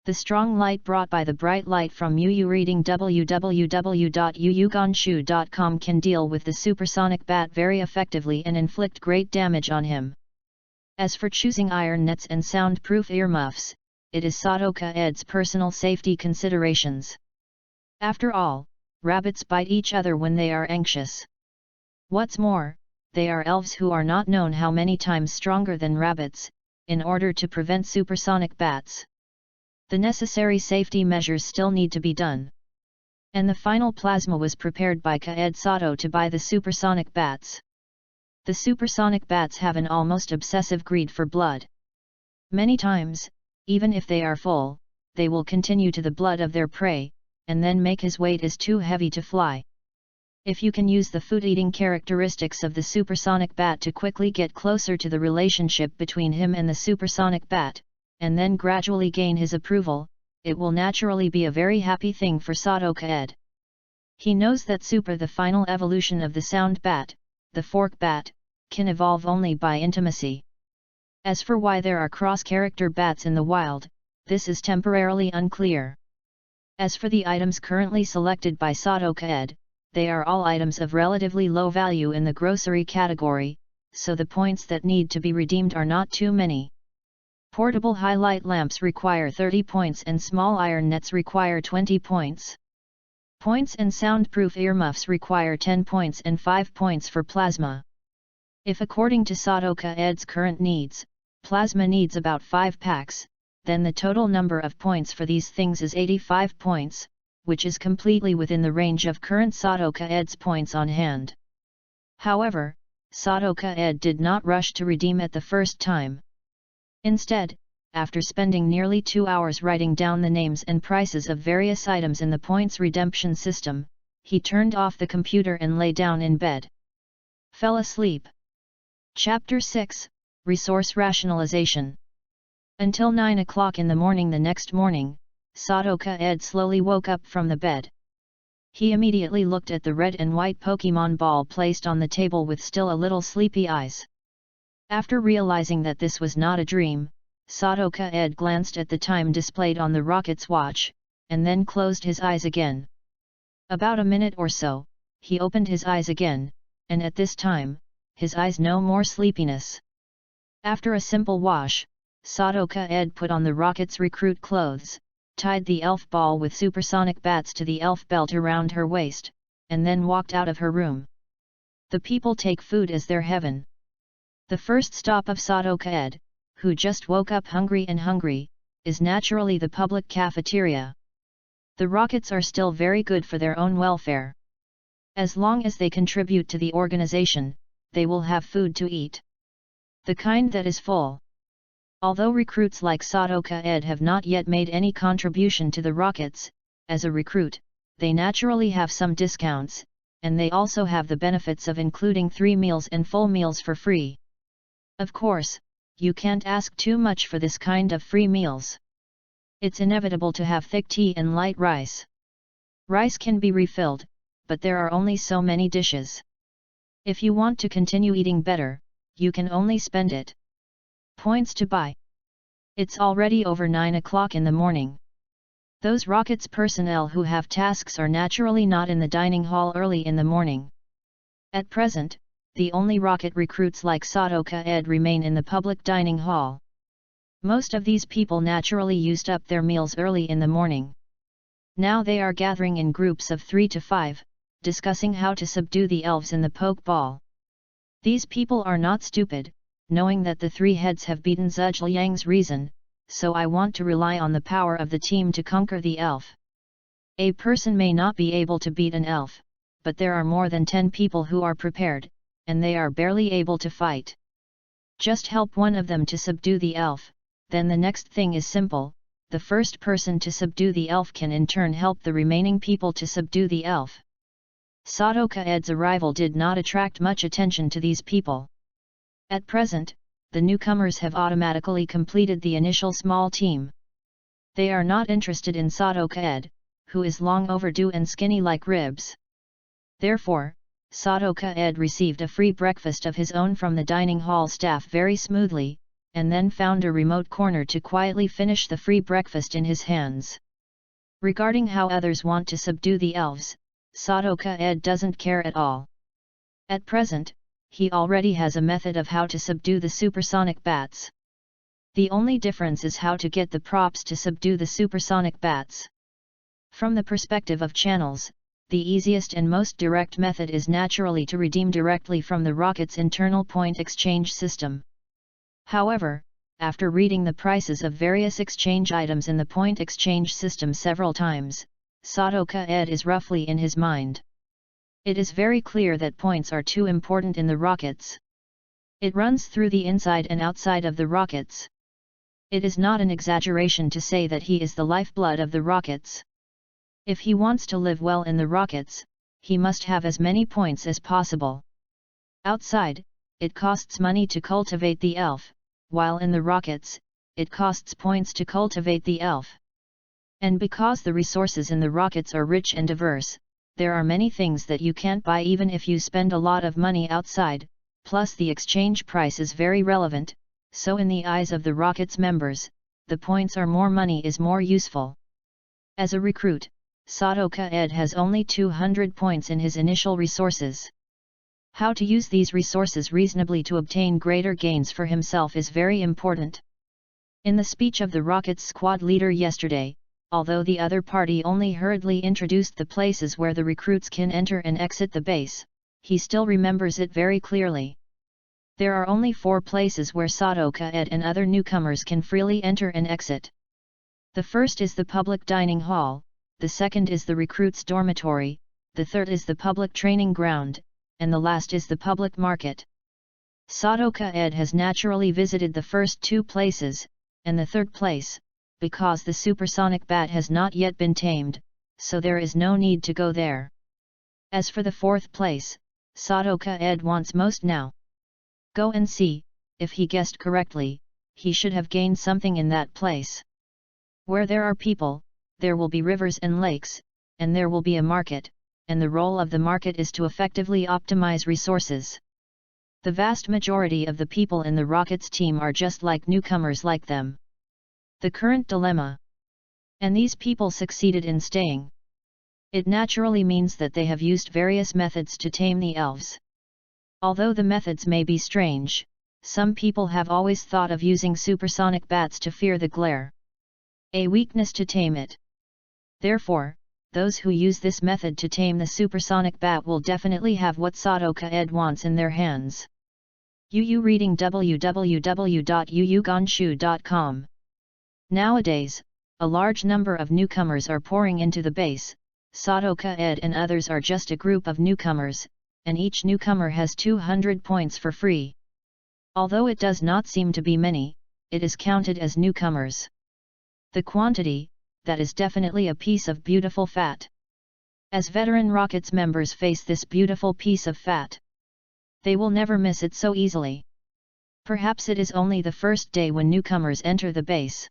Speaker 1: The strong light brought by the bright light from Yu reading www.yuyugonshu.com can deal with the supersonic bat very effectively and inflict great damage on him. As for choosing iron nets and soundproof earmuffs, it is Sadoka Ed's personal safety considerations. After all, rabbits bite each other when they are anxious. What's more, they are elves who are not known how many times stronger than rabbits, in order to prevent supersonic bats. The necessary safety measures still need to be done. And the final plasma was prepared by Kaed Sato to buy the supersonic bats. The supersonic bats have an almost obsessive greed for blood. Many times, even if they are full, they will continue to the blood of their prey, and then make his weight is too heavy to fly. If you can use the food-eating characteristics of the supersonic bat to quickly get closer to the relationship between him and the supersonic bat, and then gradually gain his approval, it will naturally be a very happy thing for Sadoka Ed. He knows that Super, the final evolution of the sound bat, the fork bat, can evolve only by intimacy. As for why there are cross-character bats in the wild, this is temporarily unclear. As for the items currently selected by Sadoka Ed, they are all items of relatively low value in the grocery category, so the points that need to be redeemed are not too many. Portable highlight lamps require 30 points and small iron nets require 20 points. Points and soundproof earmuffs require 10 points and 5 points for plasma. If according to Sadoka Ed's current needs, plasma needs about 5 packs, then the total number of points for these things is 85 points, which is completely within the range of current Sadoka Ed's points on hand. However, Sadoka Ed did not rush to redeem at the first time. Instead, after spending nearly 2 hours writing down the names and prices of various items in the points redemption system, he turned off the computer and lay down in bed. Fell asleep. Chapter 6, Resource Rationalization. Until 9 o'clock in the morning the next morning, Sadoka Ed slowly woke up from the bed. He immediately looked at the red and white Pokemon ball placed on the table with still a little sleepy eyes. After realizing that this was not a dream, Sadoka Ed glanced at the time displayed on the rocket's watch, and then closed his eyes again. About a minute or so, he opened his eyes again, and at this time, his eyes no more sleepiness. After a simple wash, Sadoka Ed put on the rocket's recruit clothes, tied the elf ball with supersonic bats to the elf belt around her waist, and then walked out of her room. The people take food as their heaven. The first stop of Sadoka Ed, who just woke up hungry, is naturally the public cafeteria. The rockets are still very good for their own welfare. As long as they contribute to the organization, they will have food to eat. The kind that is full. Although recruits like Sadoka Ed have not yet made any contribution to the rockets, as a recruit, they naturally have some discounts, and they also have the benefits of including 3 meals and full meals for free. Of course, you can't ask too much for this kind of free meals. It's inevitable to have thick tea and light rice. Rice can be refilled, but there are only so many dishes. If you want to continue eating better, you can only spend it. Points to buy. It's already over 9 o'clock in the morning. Those rockets personnel who have tasks are naturally not in the dining hall early in the morning. At present, the only rocket recruits like Sadoka Ed remain in the public dining hall. Most of these people naturally used up their meals early in the morning. Now they are gathering in groups of 3 to 5, discussing how to subdue the elves in the poke ball. These people are not stupid, knowing that the 3 heads have beaten Zhujiang's reason, so I want to rely on the power of the team to conquer the elf. A person may not be able to beat an elf, but there are more than 10 people who are prepared, and they are barely able to fight. Just help one of them to subdue the elf, then the next thing is simple, the first person to subdue the elf can in turn help the remaining people to subdue the elf. Sadoka Ed's arrival did not attract much attention to these people. At present, the newcomers have automatically completed the initial small team. They are not interested in Sadoka Ed, who is long overdue and skinny like ribs. Therefore, Sadoka Ed received a free breakfast of his own from the dining hall staff very smoothly, and then found a remote corner to quietly finish the free breakfast in his hands. Regarding how others want to subdue the elves, Sadoka Ed doesn't care at all. At present, he already has a method of how to subdue the supersonic bats. The only difference is how to get the props to subdue the supersonic bats. From the perspective of channels, the easiest and most direct method is naturally to redeem directly from the rocket's internal point exchange system. However, after reading the prices of various exchange items in the point exchange system several times, Sadoka Ed is roughly in his mind. It is very clear that points are too important in the rockets. It runs through the inside and outside of the rockets. It is not an exaggeration to say that he is the lifeblood of the rockets. If he wants to live well in the rockets, he must have as many points as possible. Outside, it costs money to cultivate the elf, while in the rockets, it costs points to cultivate the elf. And because the resources in the rockets are rich and diverse, there are many things that you can't buy even if you spend a lot of money outside, plus the exchange price is very relevant, so in the eyes of the rockets members, the points are more money is more useful. As a recruit, Sadoka Ed has only 200 points in his initial resources. How to use these resources reasonably to obtain greater gains for himself is very important. In the speech of the Rockets squad leader yesterday, although the other party only hurriedly introduced the places where the recruits can enter and exit the base, he still remembers it very clearly. There are only 4 places where Sadoka Ed and other newcomers can freely enter and exit. The first is the public dining hall, the second is the recruits' dormitory, the third is the public training ground, and the last is the public market. Sadoka Ed has naturally visited the first 2 places, and the third place, because the supersonic bat has not yet been tamed, so there is no need to go there. As for the 4th place, Sadoka Ed wants most now. Go and see, if he guessed correctly, he should have gained something in that place. Where there are people, there will be rivers and lakes, and there will be a market, and the role of the market is to effectively optimize resources. The vast majority of the people in the Rockets team are just like newcomers like them. The current dilemma. And these people succeeded in staying. It naturally means that they have used various methods to tame the elves. Although the methods may be strange, some people have always thought of using supersonic bats to fear the glare. A weakness to tame it. Therefore, those who use this method to tame the supersonic bat will definitely have what Sadoka Ed wants in their hands. UU reading www.uuganshu.com. Nowadays, a large number of newcomers are pouring into the base. Sadoka Ed and others are just a group of newcomers, and each newcomer has 200 points for free. Although it does not seem to be many, it is counted as newcomers. The quantity, that is definitely a piece of beautiful fat. As veteran Rockets members face this beautiful piece of fat, they will never miss it so easily. Perhaps it is only the first day when newcomers enter the base.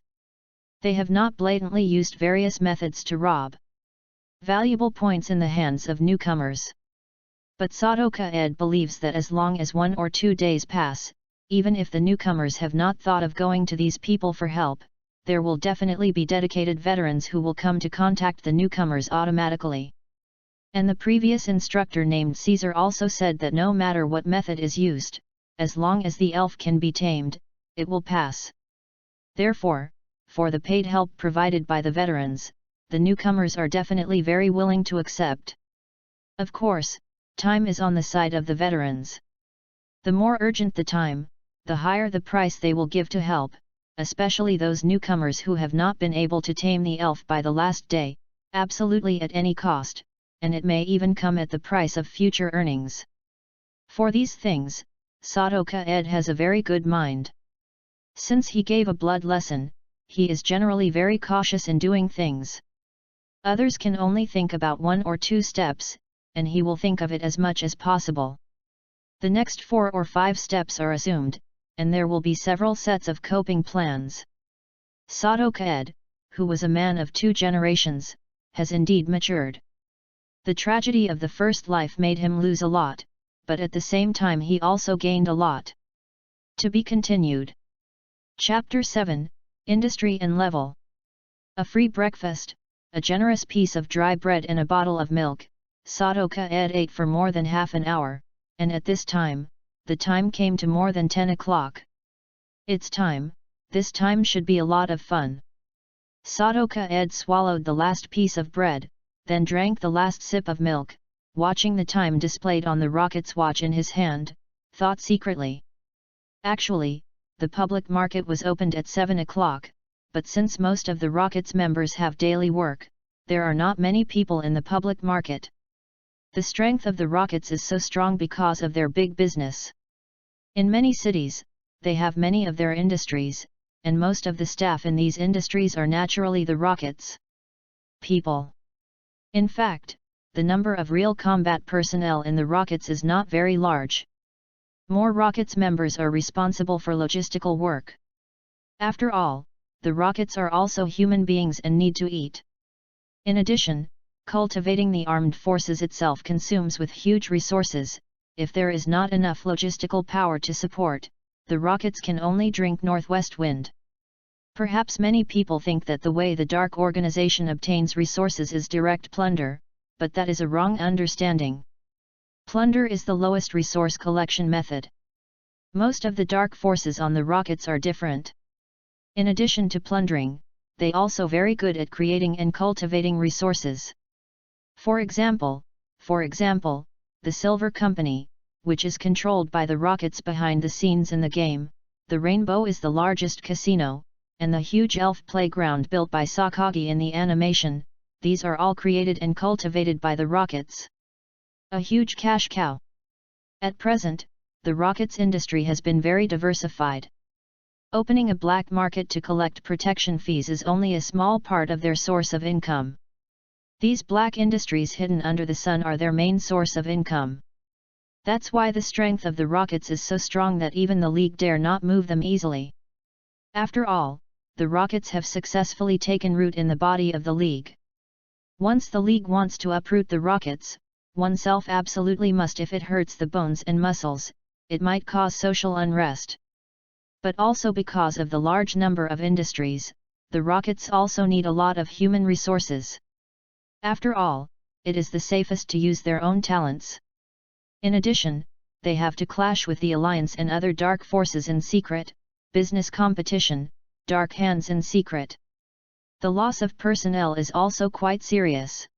Speaker 1: They have not blatantly used various methods to rob valuable points in the hands of newcomers. But Sadoka Ed believes that as long as 1 or 2 days pass, even if the newcomers have not thought of going to these people for help, there will definitely be dedicated veterans who will come to contact the newcomers automatically. And the previous instructor named Caesar also said that no matter what method is used, as long as the elf can be tamed, it will pass. Therefore, for the paid help provided by the veterans, the newcomers are definitely very willing to accept. Of course, time is on the side of the veterans. The more urgent the time, the higher the price they will give to help, especially those newcomers who have not been able to tame the elf by the last day, absolutely at any cost, and it may even come at the price of future earnings. For these things, Sadoka Ed has a very good mind. Since he gave a blood lesson, he is generally very cautious in doing things. Others can only think about 1 or 2 steps, and he will think of it as much as possible. The next 4 or 5 steps are assumed, and there will be several sets of coping plans. Sadoka Ed, who was a man of 2 generations, has indeed matured. The tragedy of the first life made him lose a lot, but at the same time he also gained a lot. To be continued. Chapter 7, Industry and Level. A free breakfast, a generous piece of dry bread and a bottle of milk. Sadoka Ed ate for more than half an hour, and at this time, the time came to more than 10 o'clock. It's time, this time should be a lot of fun. Sadoka Ed swallowed the last piece of bread, then drank the last sip of milk, watching the time displayed on the rocket's watch in his hand, thought secretly. Actually, the public market was opened at 7 o'clock, but since most of the rocket's members have daily work, there are not many people in the public market. The strength of the rockets is so strong because of their big business. In many cities, they have many of their industries, and most of the staff in these industries are naturally the rockets' people. In fact, the number of real combat personnel in the rockets is not very large. More rockets members are responsible for logistical work. After all, the rockets are also human beings and need to eat. In addition, cultivating the armed forces itself consumes with huge resources. If there is not enough logistical power to support, the rockets can only drink northwest wind. Perhaps many people think that the way the dark organization obtains resources is direct plunder, but that is a wrong understanding. Plunder is the lowest resource collection method. Most of the dark forces on the rockets are different. In addition to plundering, they also very good at creating and cultivating resources. For example, the Silver Company, which is controlled by the rockets behind the scenes in the game, the Rainbow is the largest casino, and the huge elf playground built by Sakagi in the animation, these are all created and cultivated by the rockets. A huge cash cow. At present, the rockets industry has been very diversified. Opening a black market to collect protection fees is only a small part of their source of income. These black industries hidden under the sun are their main source of income. That's why the strength of the rockets is so strong that even the League dare not move them easily. After all, the rockets have successfully taken root in the body of the League. Once the League wants to uproot the rockets, oneself absolutely must. If it hurts the bones and muscles, it might cause social unrest. But also because of the large number of industries, the rockets also need a lot of human resources. After all, it is the safest to use their own talents. In addition, they have to clash with the Alliance and other dark forces in secret, business competition, dark hands in secret. The loss of personnel is also quite serious.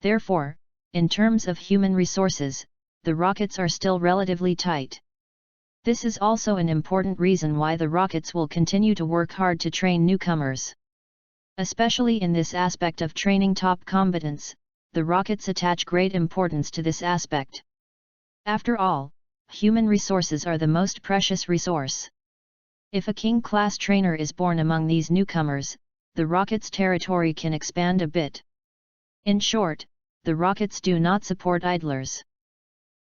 Speaker 1: Therefore, in terms of human resources, the rockets are still relatively tight. This is also an important reason why the rockets will continue to work hard to train newcomers. Especially in this aspect of training top combatants, the rockets attach great importance to this aspect. After all, human resources are the most precious resource. If a king-class trainer is born among these newcomers, the rockets' territory can expand a bit. In short, the rockets do not support idlers.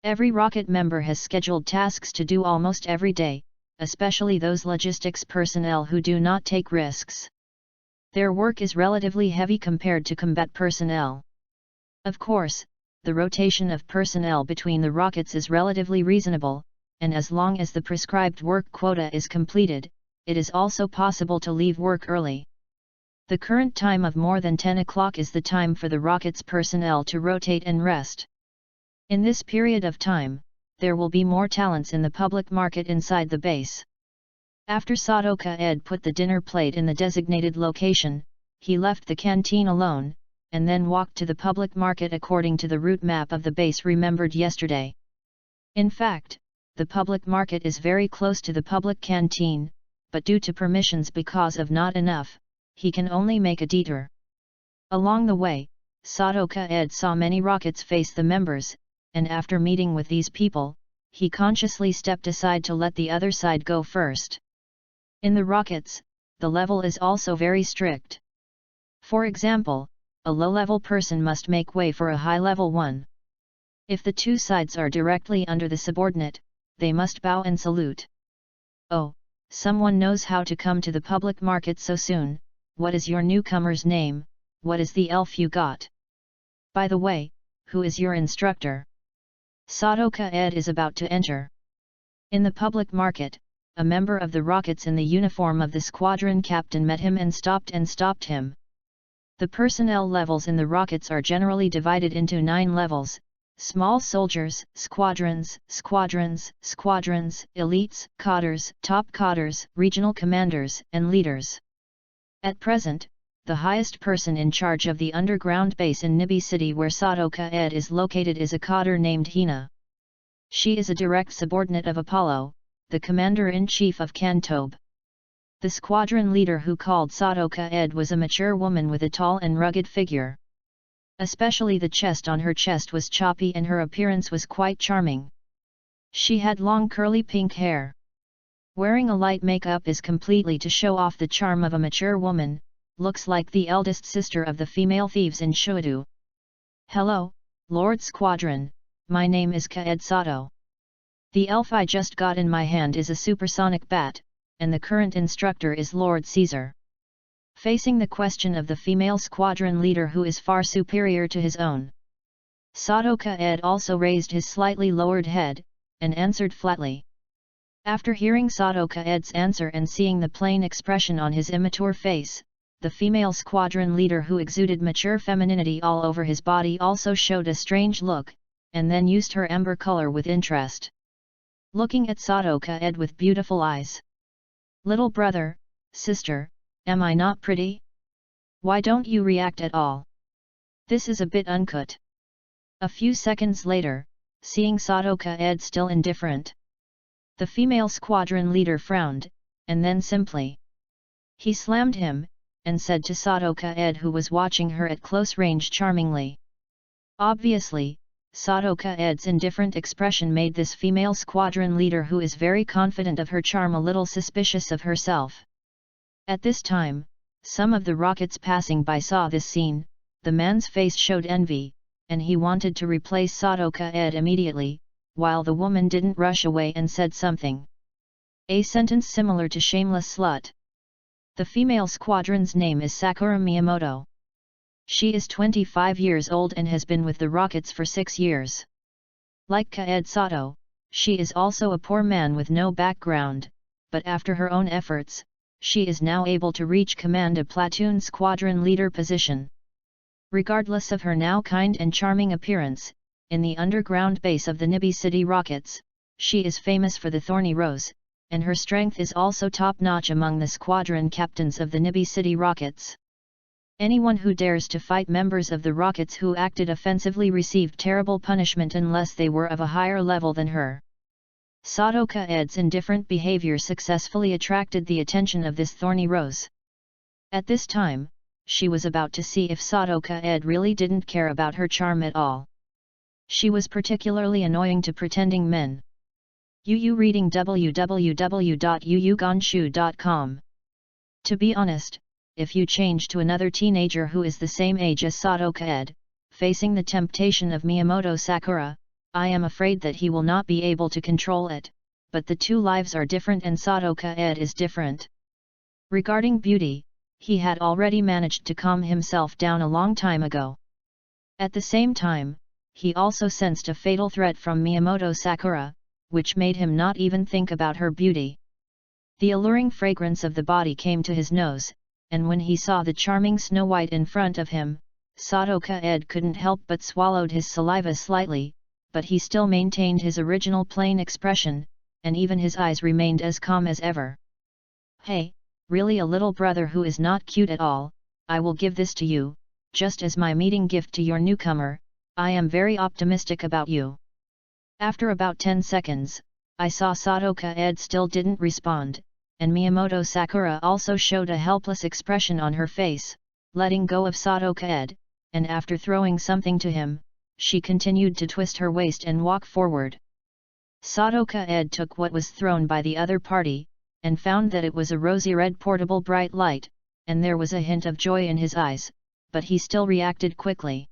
Speaker 1: Every rocket member has scheduled tasks to do almost every day, especially those logistics personnel who do not take risks. Their work is relatively heavy compared to combat personnel. Of course, the rotation of personnel between the rockets is relatively reasonable, and as long as the prescribed work quota is completed, it is also possible to leave work early. The current time of more than 10 o'clock is the time for the rockets personnel to rotate and rest. In this period of time, there will be more talents in the public market inside the base. After Sato-Ka-ed put the dinner plate in the designated location, he left the canteen alone, and then walked to the public market according to the route map of the base remembered yesterday. In fact, the public market is very close to the public canteen, but due to permissions because of not enough, he can only make a detour. Along the way, Sato-Ka-ed saw many rockets face the members, and after meeting with these people, he consciously stepped aside to let the other side go first. In the rockets, the level is also very strict. For example, a low-level person must make way for a high-level one. If the two sides are directly under the subordinate, they must bow and salute. Oh, someone knows how to come to the public market so soon. What is your newcomer's name? What is the elf you got? By the way, who is your instructor? Sato-Ka-ed is about to enter. In the public market, a member of the rockets in the uniform of the squadron captain met him and stopped him. The personnel levels in the rockets are generally divided into 9 levels: small soldiers, squadrons, elites, cadres, top cadres, regional commanders, and leaders. At present, the highest person in charge of the underground base in Nibi City where Sato-Ka-ed is located is a cadre named Hina. She is a direct subordinate of Apollo, the commander-in-chief of Kantobe. The squadron leader who called Sato-Ka-ed was a mature woman with a tall and rugged figure. Especially the chest on her chest was choppy and her appearance was quite charming. She had long curly pink hair. Wearing a light makeup is completely to show off the charm of a mature woman, looks like the eldest sister of the female thieves in Shuadu. Hello, Lord Squadron, my name is Ka-ed Sato. The elf I just got in my hand is a supersonic bat, and the current instructor is Lord Caesar. facing the question of the female squadron leader who is far superior to his own. Sadoka Ed also raised his slightly lowered head, and answered flatly. After hearing Sadoka Ed's answer and seeing the plain expression on his immature face, the female squadron leader who exuded mature femininity all over his body also showed a strange look, and then used her ember color with interest. Looking at Sadoka Ed with beautiful eyes. Little brother, sister, am I not pretty? Why don't you react at all? This is a bit uncut. A few seconds later, seeing Sadoka Ed still indifferent, the female squadron leader frowned, and then simply he slammed him, and said to Sadoka Ed who was watching her at close range charmingly. Obviously, Sadoka Ed's indifferent expression made this female squadron leader who is very confident of her charm a little suspicious of herself. At this time, some of the rockets passing by saw this scene, the man's face showed envy, and he wanted to replace Sadoka Ed immediately, while the woman didn't rush away and said something. A sentence similar to shameless slut. The female squadron's name is Sakura Miyamoto. She is 25 years old and has been with the Rockets for 6 years. Like Kaed Sato, she is also a poor man with no background, but after her own efforts, she is now able to reach command a platoon squadron leader position. Regardless of her now kind and charming appearance, in the underground base of the Nibi City Rockets, she is famous for the Thorny Rose, and her strength is also top-notch among the squadron captains of the Nibi City Rockets. Anyone who dares to fight members of the Rockets who acted offensively received terrible punishment unless they were of a higher level than her. Sadoka Ed's indifferent behavior successfully attracted the attention of this Thorny Rose. At this time, she was about to see if Sadoka Ed really didn't care about her charm at all. She was particularly annoying to pretending men. Yu reading www.yuyugonshu.com. To be honest, if you change to another teenager who is the same age as Sadoka Ed, facing the temptation of Miyamoto Sakura, I am afraid that he will not be able to control it, but the two lives are different and Sadoka Ed is different. Regarding beauty, he had already managed to calm himself down a long time ago. At the same time, he also sensed a fatal threat from Miyamoto Sakura, which made him not even think about her beauty. The alluring fragrance of the body came to his nose, and when he saw the charming Snow White in front of him, Sadoka Ed couldn't help but swallowed his saliva slightly, but he still maintained his original plain expression, and even his eyes remained as calm as ever. Hey, really a little brother who is not cute at all, I will give this to you, just as my meeting gift to your newcomer. I am very optimistic about you. After about 10 seconds, I saw Sadoka Ed still didn't respond, and Miyamoto Sakura also showed a helpless expression on her face, letting go of Sadoka Ed, and after throwing something to him, she continued to twist her waist and walk forward. Sadoka Ed took what was thrown by the other party, and found that it was a rosy red portable bright light, and there was a hint of joy in his eyes, but he still reacted quickly.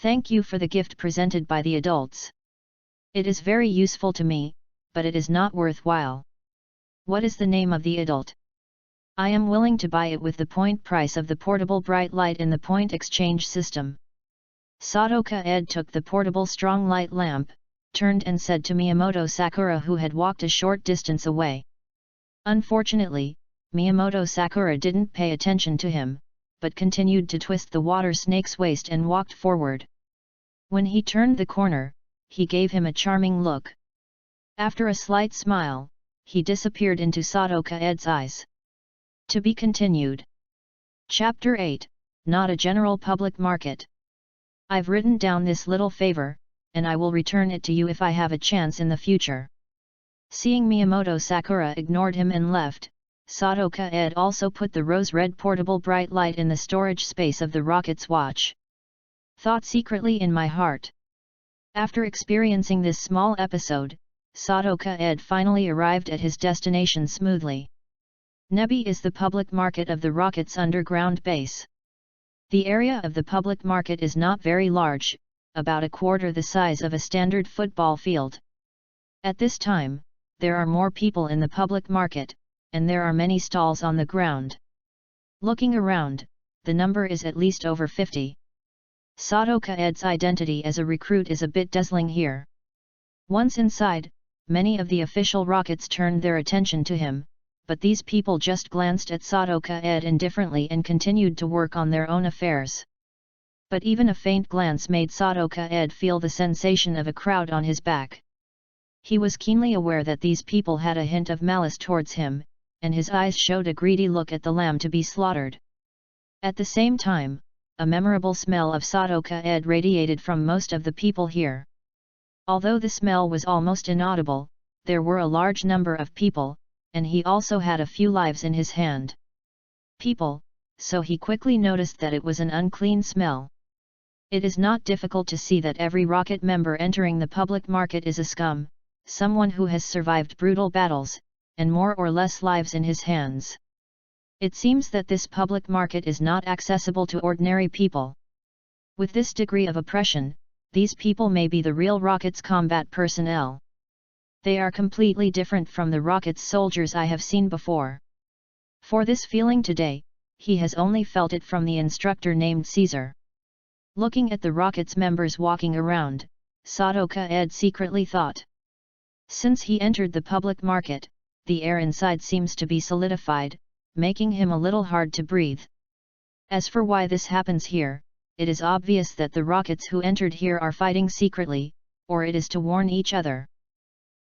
Speaker 1: Thank you for the gift presented by the adults. It is very useful to me, but it is not worthwhile. What is the name of the adult? I am willing to buy it with the point price of the portable bright light in the point exchange system. Sadoka Ed took the portable strong light lamp, turned and said to Miyamoto Sakura who had walked a short distance away. Unfortunately, Miyamoto Sakura didn't pay attention to him, but continued to twist the water snake's waist and walked forward. When he turned the corner, he gave him a charming look. After a slight smile, he disappeared into Sadoka Ed's eyes. To be continued. Chapter 8, Not a General Public Market. I've written down this little favor, and I will return it to you if I have a chance in the future. Seeing Miyamoto Sakura ignored him and left, Sadoka Ed also put the rose-red portable bright light in the storage space of the rocket's watch. Thought secretly in my heart. After experiencing this small episode, Sadoka Ed finally arrived at his destination smoothly. Nebi is the public market of the rocket's underground base. The area of the public market is not very large, about a quarter the size of a standard football field. At this time, there are more people in the public market, and there are many stalls on the ground. Looking around, the number is at least over 50. Sadoka-ed's identity as a recruit is a bit dazzling here. Once inside, many of the official rockets turned their attention to him, but these people just glanced at Sadoka-ed indifferently and continued to work on their own affairs. But even a faint glance made Sadoka-ed feel the sensation of a crowd on his back. He was keenly aware that these people had a hint of malice towards him, and his eyes showed a greedy look at the lamb to be slaughtered. At the same time, a memorable smell of Sadoka-ed radiated from most of the people here. Although the smell was almost inaudible, there were a large number of people, and he also had a few lives in his hand. People, so he quickly noticed that it was an unclean smell. It is not difficult to see that every rocket member entering the public market is a scum, someone who has survived brutal battles, and more or less lives in his hands. It seems that this public market is not accessible to ordinary people. With this degree of oppression, these people may be the real Rocket's combat personnel. They are completely different from the Rocket's soldiers I have seen before. For this feeling today, he has only felt it from the instructor named Caesar. Looking at the Rocket's members walking around, Sadoka-ed secretly thought. Since he entered the public market, the air inside seems to be solidified, making him a little hard to breathe. As for why this happens here, it is obvious that the Rockets who entered here are fighting secretly, or it is to warn each other.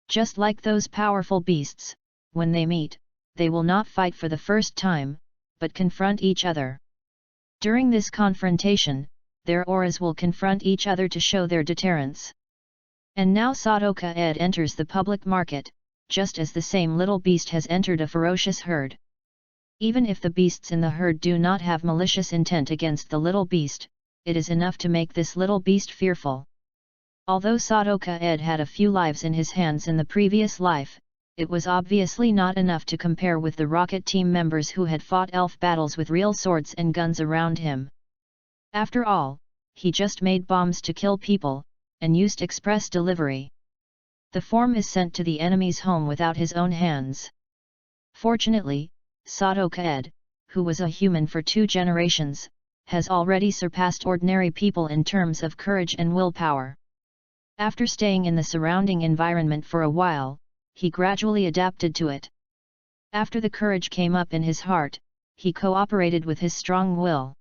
Speaker 1: Just like those powerful beasts, when they meet, they will not fight for the first time, but confront each other. During this confrontation, their auras will confront each other to show their deterrence. And now Sadoka-ed enters the public market, just as the same little beast has entered a ferocious herd. Even if the beasts in the herd do not have malicious intent against the little beast, it is enough to make this little beast fearful. Although Sadoka-ed had a few lives in his hands in the previous life, it was obviously not enough to compare with the rocket team members who had fought elf battles with real swords and guns around him. After all, he just made bombs to kill people, and used express delivery. The form is sent to the enemy's home without his own hands. Fortunately, Sadoka-ed, who was a human for 2 generations, has already surpassed ordinary people in terms of courage and willpower. After staying in the surrounding environment for a while, he gradually adapted to it. After the courage came up in his heart, he cooperated with his strong will.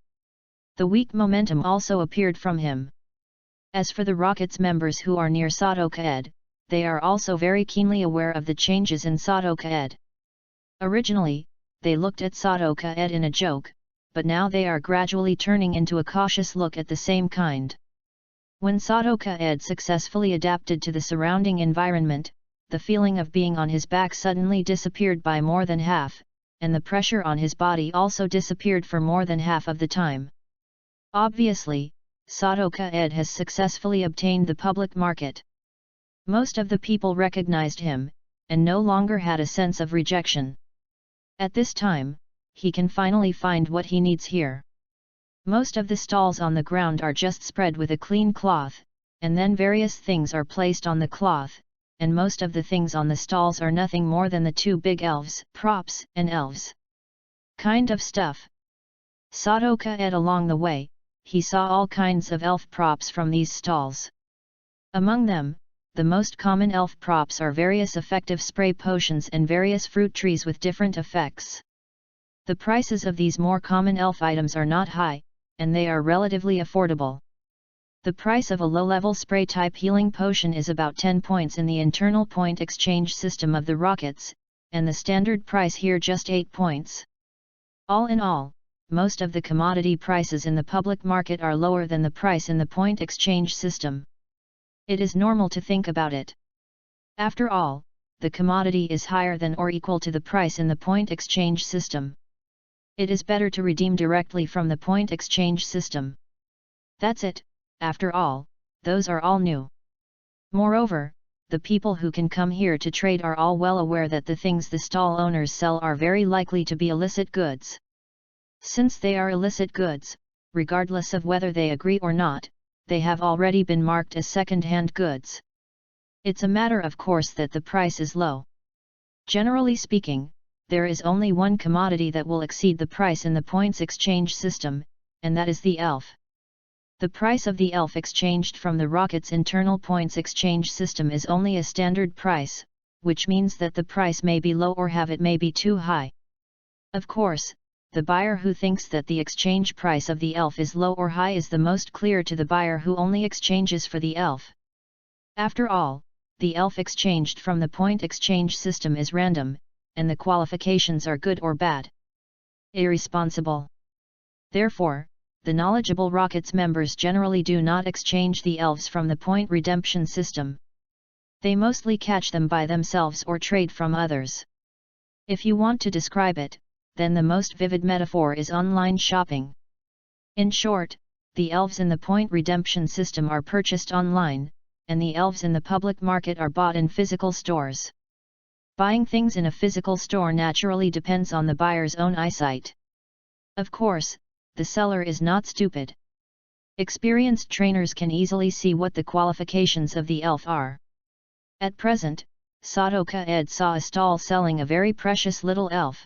Speaker 1: The weak momentum also appeared from him. As for the Rocket's members who are near Sadoka-ed, they are also very keenly aware of the changes in Sadoka-ed. Originally, they looked at Sadoka-ed in a joke, but now they are gradually turning into a cautious look at the same kind. When Sadoka-ed successfully adapted to the surrounding environment, the feeling of being on his back suddenly disappeared by more than half, and the pressure on his body also disappeared for more than half of the time. Obviously, Sadoka-ed has successfully obtained the public market. Most of the people recognized him, and no longer had a sense of rejection. At this time, he can finally find what he needs here. Most of the stalls on the ground are just spread with a clean cloth, and then various things are placed on the cloth, and most of the things on the stalls are nothing more than the 2 big elves, props, and elves. Kind of stuff. Sadoka-ed along the way, he saw all kinds of elf props from these stalls. Among them, the most common elf props are various effective spray potions and various fruit trees with different effects. The prices of these more common elf items are not high, and they are relatively affordable. The price of a low-level spray-type healing potion is about 10 points in the internal point exchange system of the Rockets, and the standard price here just 8 points. All in all, most of the commodity prices in the public market are lower than the price in the point exchange system. It is normal to think about it. After all, the commodity is higher than or equal to the price in the point exchange system. It is better to redeem directly from the point exchange system. That's it, after all, those are all new. Moreover, the people who can come here to trade are all well aware that the things the stall owners sell are very likely to be illicit goods. Since they are illicit goods, regardless of whether they agree or not, they have already been marked as second-hand goods. It's a matter of course that the price is low. Generally speaking, there is only one commodity that will exceed the price in the points exchange system, and that is the elf. The price of the elf exchanged from the rocket's internal points exchange system is only a standard price, which means that the price may be low or it may be too high. Of course, the buyer who thinks that the exchange price of the elf is low or high is the most clear to the buyer who only exchanges for the elf. After all, the elf exchanged from the point exchange system is random, and the qualifications are good or bad. Irresponsible. Therefore, the knowledgeable Rockets members generally do not exchange the elves from the point redemption system. They mostly catch them by themselves or trade from others. If you want to describe it, then the most vivid metaphor is online shopping. In short, the elves in the point redemption system are purchased online, and the elves in the public market are bought in physical stores. Buying things in a physical store naturally depends on the buyer's own eyesight. Of course, the seller is not stupid. Experienced trainers can easily see what the qualifications of the elf are. At present, Sadoka Ed saw a stall selling a very precious little elf.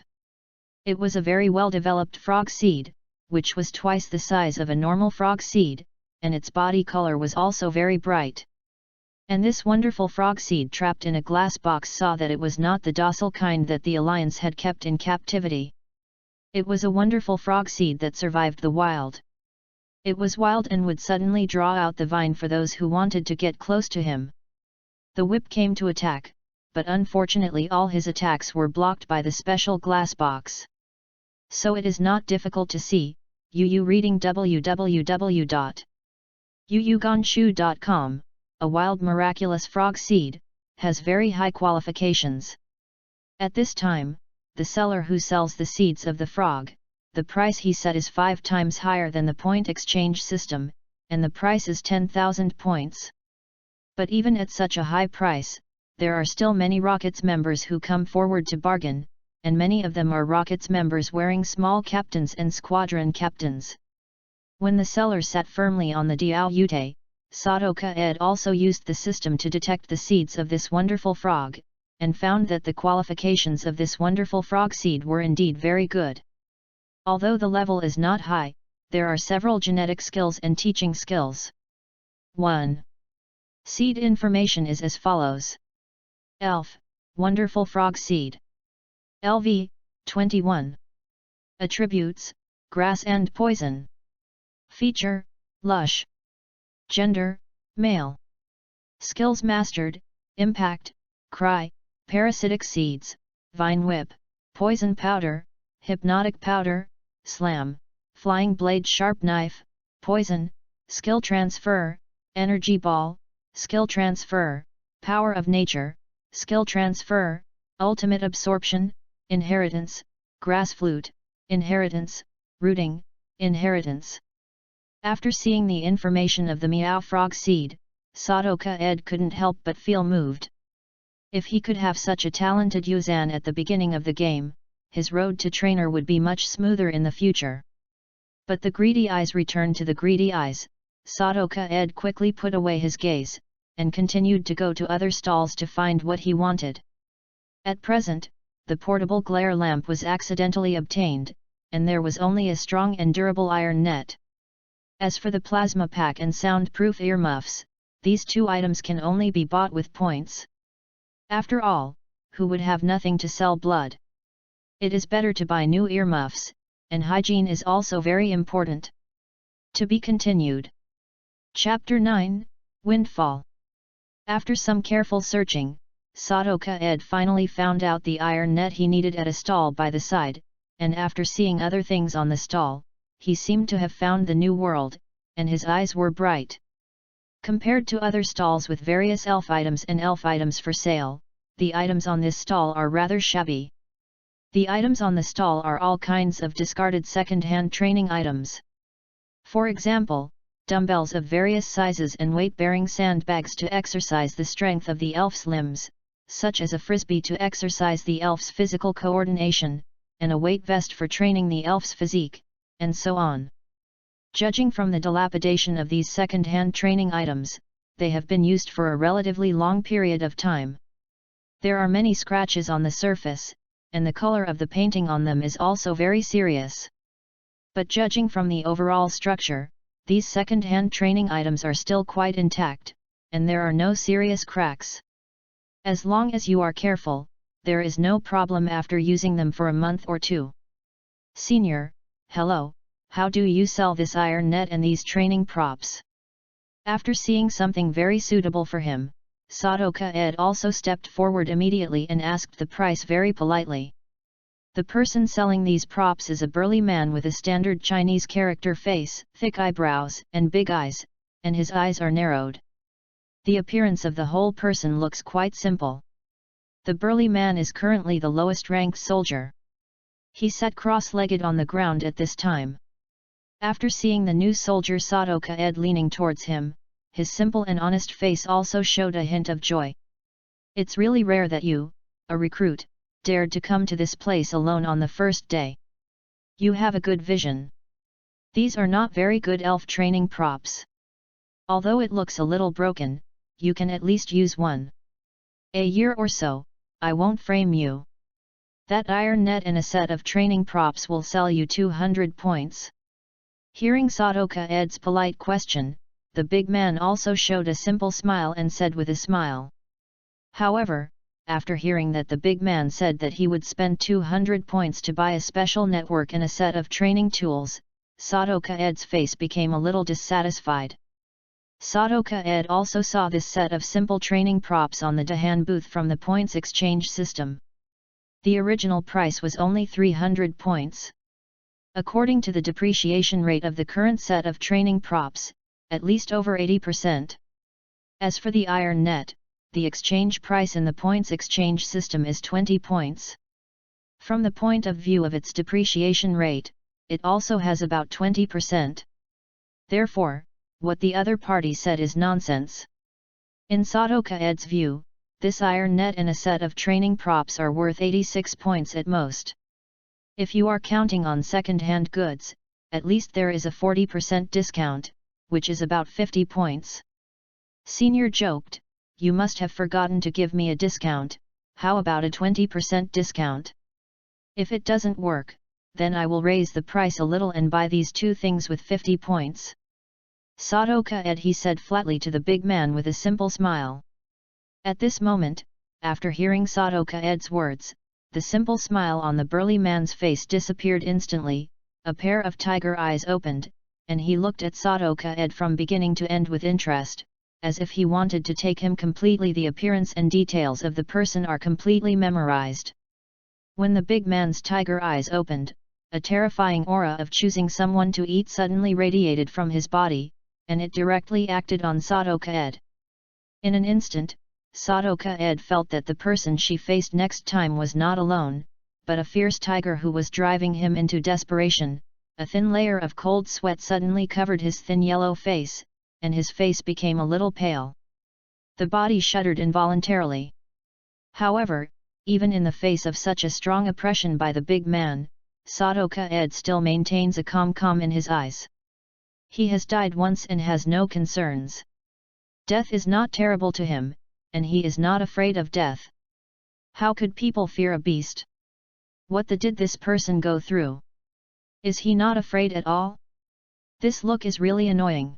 Speaker 1: It was a very well-developed frog seed, which was twice the size of a normal frog seed, and its body color was also very bright. And this wonderful frog seed trapped in a glass box saw that it was not the docile kind that the Alliance had kept in captivity. It was a wonderful frog seed that survived the wild. It was wild and would suddenly draw out the vine for those who wanted to get close to him. The whip came to attack, but unfortunately all his attacks were blocked by the special glass box. So it is not difficult to see, reading www.yuyuganshu.com, a wild miraculous frog seed, has very high qualifications. At this time, the seller who sells the seeds of the frog, the price he set is 5 times higher than the point exchange system, and the price is 10,000 points. But even at such a high price, there are still many Rockets members who come forward to bargain, and many of them are Rockets members wearing small captains and squadron captains. When the seller sat firmly on the Diao Yute, Sadoka Ed also used the system to detect the seeds of this wonderful frog, and found that the qualifications of this wonderful frog seed were indeed very good. Although the level is not high, there are several genetic skills and teaching skills. 1. Seed information is as follows. Elf, wonderful frog seed. LV, 21. Attributes, grass and poison. Feature, lush. Gender, male. Skills mastered, impact, cry, parasitic seeds, vine whip, poison powder, hypnotic powder, slam, flying blade sharp knife, poison, skill transfer, energy ball, skill transfer, power of nature, skill transfer, ultimate absorption, inheritance, grass flute, inheritance, rooting, inheritance. After seeing the information of the Meow Frog seed, Sadoka Ed couldn't help but feel moved. If he could have such a talented Yuzan at the beginning of the game, his road to trainer would be much smoother in the future. But the greedy eyes returned to the greedy eyes. Sadoka Ed quickly put away his gaze, and continued to go to other stalls to find what he wanted. At present, the portable glare lamp was accidentally obtained, and there was only a strong and durable iron net. As for the plasma pack and soundproof earmuffs, these 2 items can only be bought with points. After all, who would have nothing to sell blood? It is better to buy new earmuffs, and hygiene is also very important. To be continued. Chapter 9, Windfall. After some careful searching, Sadoka Ed finally found out the iron net he needed at a stall by the side, and after seeing other things on the stall, he seemed to have found the new world, and his eyes were bright. Compared to other stalls with various elf items and elf items for sale, the items on this stall are rather shabby. The items on the stall are all kinds of discarded second-hand training items. For example, dumbbells of various sizes and weight-bearing sandbags to exercise the strength of the elf's limbs, such as a frisbee to exercise the elf's physical coordination, and a weight vest for training the elf's physique, and so on. Judging from the dilapidation of these second-hand training items, they have been used for a relatively long period of time. There are many scratches on the surface, and the color of the painting on them is also very serious. But judging from the overall structure, these second-hand training items are still quite intact, and there are no serious cracks. As long as you are careful, there is no problem after using them for a month or two. Senior, hello, how do you sell this iron net and these training props? After seeing something very suitable for him, Sadoka-ed also stepped forward immediately and asked the price very politely. The person selling these props is a burly man with a standard Chinese character face, thick eyebrows, and big eyes, and his eyes are narrowed. The appearance of the whole person looks quite simple. The burly man is currently the lowest ranked soldier. He sat cross-legged on the ground at this time. After seeing the new soldier Sadoka-ed leaning towards him, his simple and honest face also showed a hint of joy. It's really rare that you, a recruit, dared to come to this place alone on the first day. You have a good vision. These are not very good elf training props. Although it looks a little broken, you can at least use one. A year or so, I won't frame you. That iron net and a set of training props will sell you 200 points. Hearing Sadoka-ed's polite question, the big man also showed a simple smile and said with a smile. However, after hearing that the big man said that he would spend 200 points to buy a special network and a set of training tools, Sadoka-ed's face became a little dissatisfied. Sadoka-ed also saw this set of simple training props on the Dahan booth from the points exchange system. The original price was only 300 points. According to the depreciation rate of the current set of training props, at least over 80%. As for the iron net, the exchange price in the points exchange system is 20 points. From the point of view of its depreciation rate, it also has about 20%. Therefore, what the other party said is nonsense. In Sadoka-ed's view, this iron net and a set of training props are worth 86 points at most. If you are counting on second-hand goods, at least there is a 40% discount, which is about 50 points. Senior joked, you must have forgotten to give me a discount, how about a 20% discount? If it doesn't work, then I will raise the price a little and buy these two things with 50 points. Sadoka-ed, he said flatly to the big man with a simple smile. At this moment, after hearing Sadoka-ed's words, the simple smile on the burly man's face disappeared instantly, a pair of tiger eyes opened, and he looked at Sadoka-ed from beginning to end with interest, as if he wanted to take him completely. The appearance and details of the person are completely memorized. When the big man's tiger eyes opened, a terrifying aura of choosing someone to eat suddenly radiated from his body, and it directly acted on Sadoka-ed. In an instant, Sadoka-ed felt that the person she faced next time was not alone, but a fierce tiger who was driving him into desperation. A thin layer of cold sweat suddenly covered his thin yellow face, and his face became a little pale. The body shuddered involuntarily. However, even in the face of such a strong oppression by the big man, Sadoka-ed still maintains a calm in his eyes. He has died once and has no concerns. Death is not terrible to him, and he is not afraid of death. How could people fear a beast? What did this person go through? Is he not afraid at all? This look is really annoying.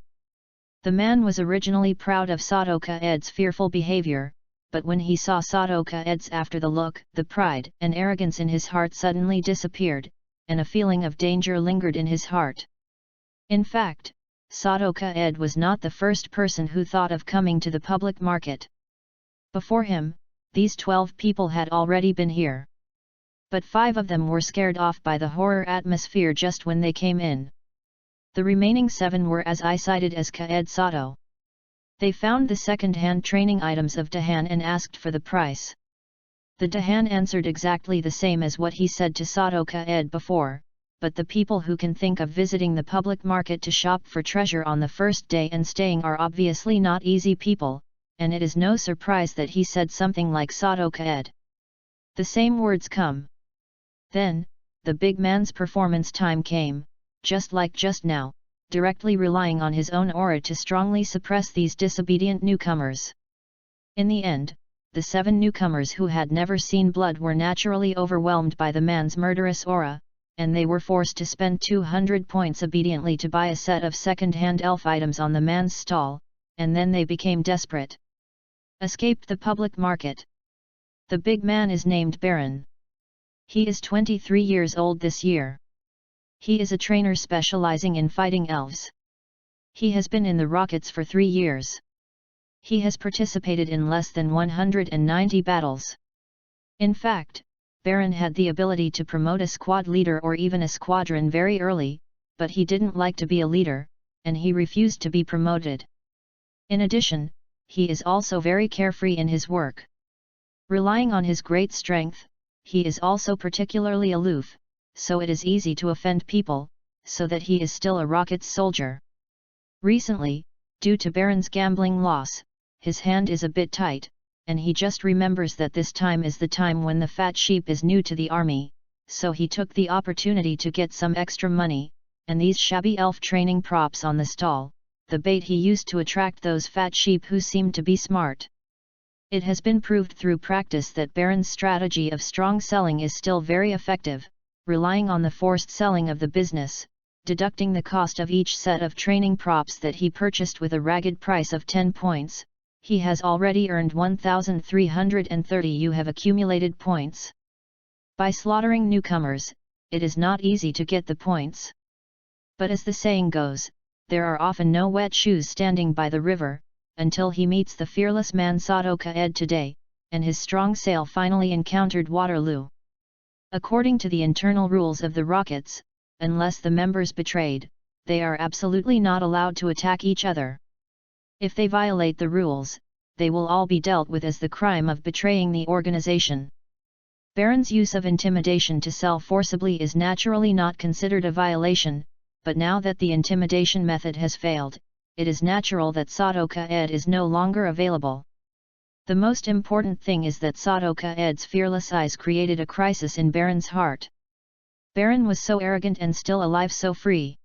Speaker 1: The man was originally proud of Sadoka-ed's fearful behavior, but when he saw Sadoka-ed's after the look, the pride and arrogance in his heart suddenly disappeared, and a feeling of danger lingered in his heart. In fact, Sadoka-ed was not the first person who thought of coming to the public market. Before him, these 12 people had already been here. But 5 of them were scared off by the horror atmosphere just when they came in. The remaining 7 were as excited as Ka-ed Sato. They found the second-hand training items of Dahan and asked for the price. The Dahan answered exactly the same as what he said to Sadoka-ed before, but the people who can think of visiting the public market to shop for treasure on the first day and staying are obviously not easy people, and it is no surprise that he said something like Sadoka-ed. The same words come. Then, the big man's performance time came, just like just now, directly relying on his own aura to strongly suppress these disobedient newcomers. In the end, the 7 newcomers who had never seen blood were naturally overwhelmed by the man's murderous aura, and they were forced to spend 200 points obediently to buy a set of second-hand elf items on the man's stall, and then they became desperate. Escaped the public market. The big man is named Baron. He is 23 years old this year. He is a trainer specializing in fighting elves. He has been in the Rockets for 3 years. He has participated in less than 190 battles. In fact, Baron had the ability to promote a squad leader or even a squadron very early, but he didn't like to be a leader, and he refused to be promoted. In addition, he is also very carefree in his work. Relying on his great strength, he is also particularly aloof, so it is easy to offend people, so that he is still a Rockets soldier. Recently, due to Baron's gambling loss, his hand is a bit tight, and he just remembers that this time is the time when the fat sheep is new to the army, so he took the opportunity to get some extra money, and these shabby elf training props on the stall, the bait he used to attract those fat sheep who seemed to be smart. It has been proved through practice that Baron's strategy of strong selling is still very effective, relying on the forced selling of the business, deducting the cost of each set of training props that he purchased with a ragged price of 10 points. He has already earned 1,330. You have accumulated points. By slaughtering newcomers, it is not easy to get the points. But as the saying goes, there are often no wet shoes standing by the river, until he meets the fearless man Sadoka Ed today, and his strong sail finally encountered Waterloo. According to the internal rules of the Rockets, unless the members betrayed, they are absolutely not allowed to attack each other. If they violate the rules, they will all be dealt with as the crime of betraying the organization. Baron's use of intimidation to sell forcibly is naturally not considered a violation, but now that the intimidation method has failed, it is natural that Sadoka Ed is no longer available. The most important thing is that Sadoka Ed's fearless eyes created a crisis in Baron's heart. Baron was so arrogant and still alive, so free.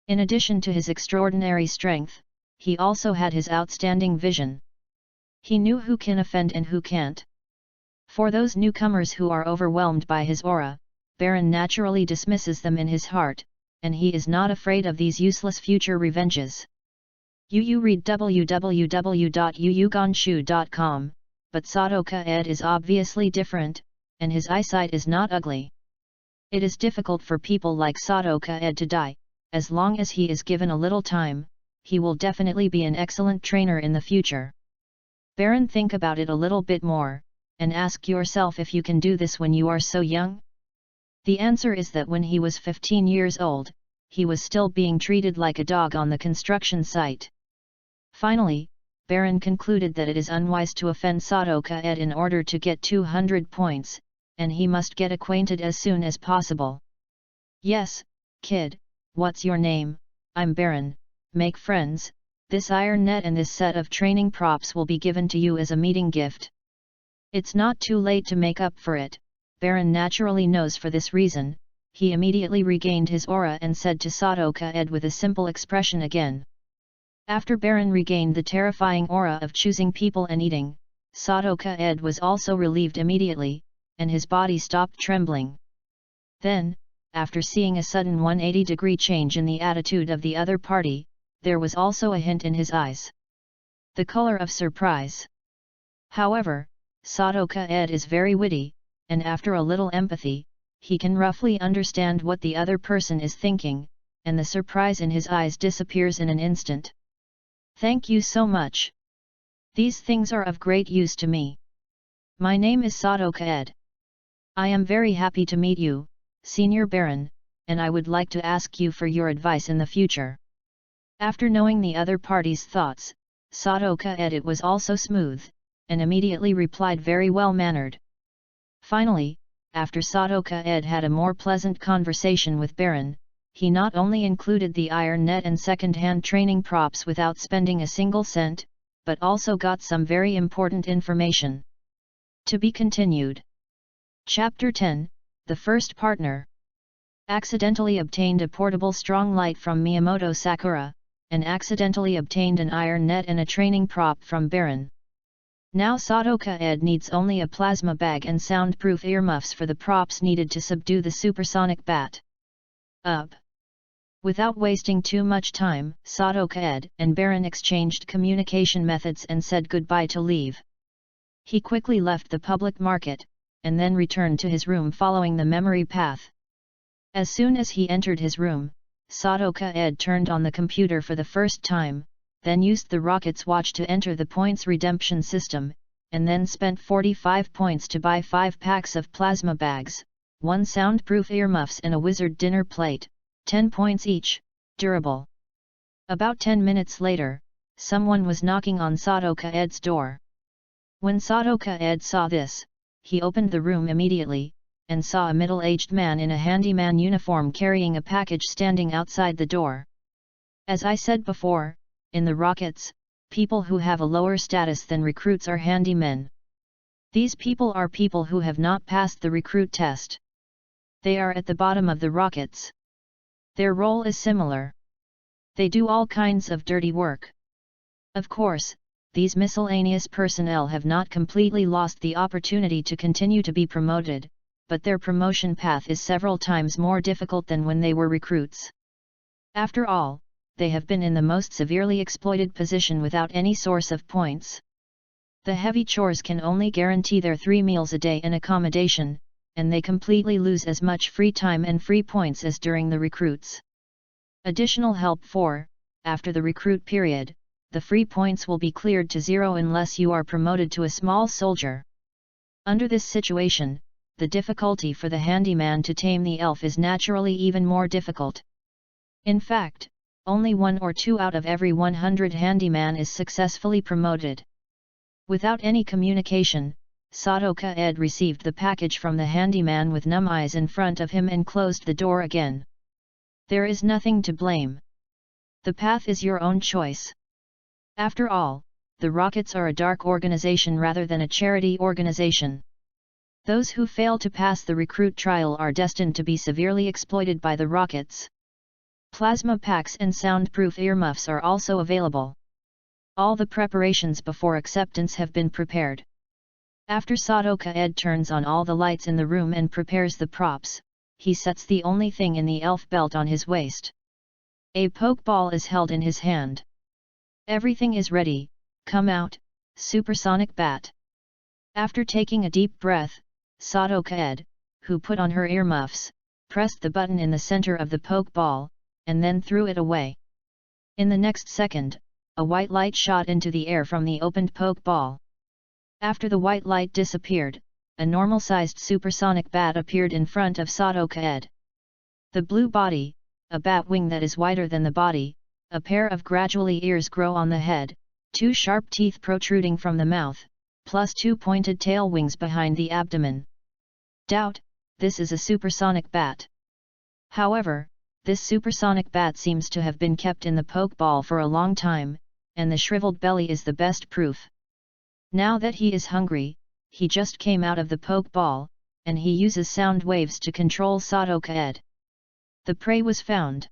Speaker 1: In addition to his extraordinary strength, he also had his outstanding vision. He knew who can offend and who can't. For those newcomers who are overwhelmed by his aura, Baron naturally dismisses them in his heart, and he is not afraid of these useless future revenges. You read www.yuyugonshu.com, but Sadoka Ed is obviously different, and his eyesight is not ugly. It is difficult for people like Sadoka Ed to die. As long as he is given a little time, he will definitely be an excellent trainer in the future. Baron, think about it a little bit more, and ask yourself if you can do this when you are so young. The answer is that when he was 15 years old, he was still being treated like a dog on the construction site. Finally, Baron concluded that it is unwise to offend Sadoka Ed in order to get 200 points, and he must get acquainted as soon as possible. Yes, kid, what's your name? I'm Baron. Make friends. This iron net and this set of training props will be given to you as a meeting gift. It's not too late to make up for it. Baron naturally knows for this reason. He immediately regained his aura and said to Sadoka Ed with a simple expression again. After Baron regained the terrifying aura of choosing people and eating, Sadoka Ed was also relieved immediately, and his body stopped trembling. Then, after seeing a sudden 180-degree change in the attitude of the other party, there was also a hint in his eyes. The color of surprise. However, Sadoka Ed is very witty, and after a little empathy, he can roughly understand what the other person is thinking, and the surprise in his eyes disappears in an instant. Thank you so much. These things are of great use to me. My name is Sadoka Ed. I am very happy to meet you, Senior Baron, and I would like to ask you for your advice in the future. After knowing the other party's thoughts, Sadoka Ed was also smooth, and immediately replied very well-mannered. Finally, after Sadoka Ed had a more pleasant conversation with Baron, he not only included the iron net and second-hand training props without spending a single cent, but also got some very important information. To be continued. Chapter 10, The First Partner. Accidentally obtained a portable strong light from Miyamoto Sakura, and accidentally obtained an iron net and a training prop from Baron. Now Sadoka Ed needs only a plasma bag and soundproof earmuffs for the props needed to subdue the supersonic bat. Up. Without wasting too much time, Sadoka Ed and Baron exchanged communication methods and said goodbye to leave. He quickly left the public market, and then returned to his room following the memory path. As soon as he entered his room, Sadoka Ed turned on the computer for the first time, then used the Rocket's watch to enter the points redemption system, and then spent 45 points to buy 5 packs of plasma bags, 1 soundproof earmuffs and a wizard dinner plate, 10 points each, durable. About 10 minutes later, someone was knocking on Sadoka Ed's door. When Sadoka Ed saw this, he opened the room immediately, and saw a middle-aged man in a handyman uniform carrying a package standing outside the door. As I said before, in the Rockets, people who have a lower status than recruits are handymen. These people are people who have not passed the recruit test. They are at the bottom of the Rockets. Their role is similar. They do all kinds of dirty work. Of course, these miscellaneous personnel have not completely lost the opportunity to continue to be promoted, but their promotion path is several times more difficult than when they were recruits. After all, they have been in the most severely exploited position without any source of points. The heavy chores can only guarantee their 3 meals a day and accommodation, and they completely lose as much free time and free points as during the recruits. Additional help for, after the recruit period, the free points will be cleared to 0 unless you are promoted to a small soldier. Under this situation, the difficulty for the handyman to tame the elf is naturally even more difficult. In fact, only 1 or 2 out of every 100 handyman is successfully promoted. Without any communication, Sadoka Ed received the package from the handyman with numb eyes in front of him and closed the door again. There is nothing to blame. The path is your own choice. After all, the Rockets are a dark organization rather than a charity organization. Those who fail to pass the recruit trial are destined to be severely exploited by the Rockets. Plasma packs and soundproof earmuffs are also available. All the preparations before acceptance have been prepared. After Sadoka Ed turns on all the lights in the room and prepares the props, he sets the only thing in the elf belt on his waist. A pokeball is held in his hand. Everything is ready, come out, supersonic bat. After taking a deep breath, Sadoka Ed, who put on her earmuffs, pressed the button in the center of the pokeball, and then threw it away. In the next second, a white light shot into the air from the opened pokeball. After the white light disappeared, a normal-sized supersonic bat appeared in front of Sadoka Ed. The blue body, a bat wing that is wider than the body, a pair of gradually ears grow on the head, 2 sharp teeth protruding from the mouth, plus 2 pointed tail wings behind the abdomen. Doubt, this is a supersonic bat. However, this supersonic bat seems to have been kept in the pokeball for a long time, and the shriveled belly is the best proof. Now that he is hungry, he just came out of the pokeball, and he uses sound waves to control Sadoka Ed. The prey was found.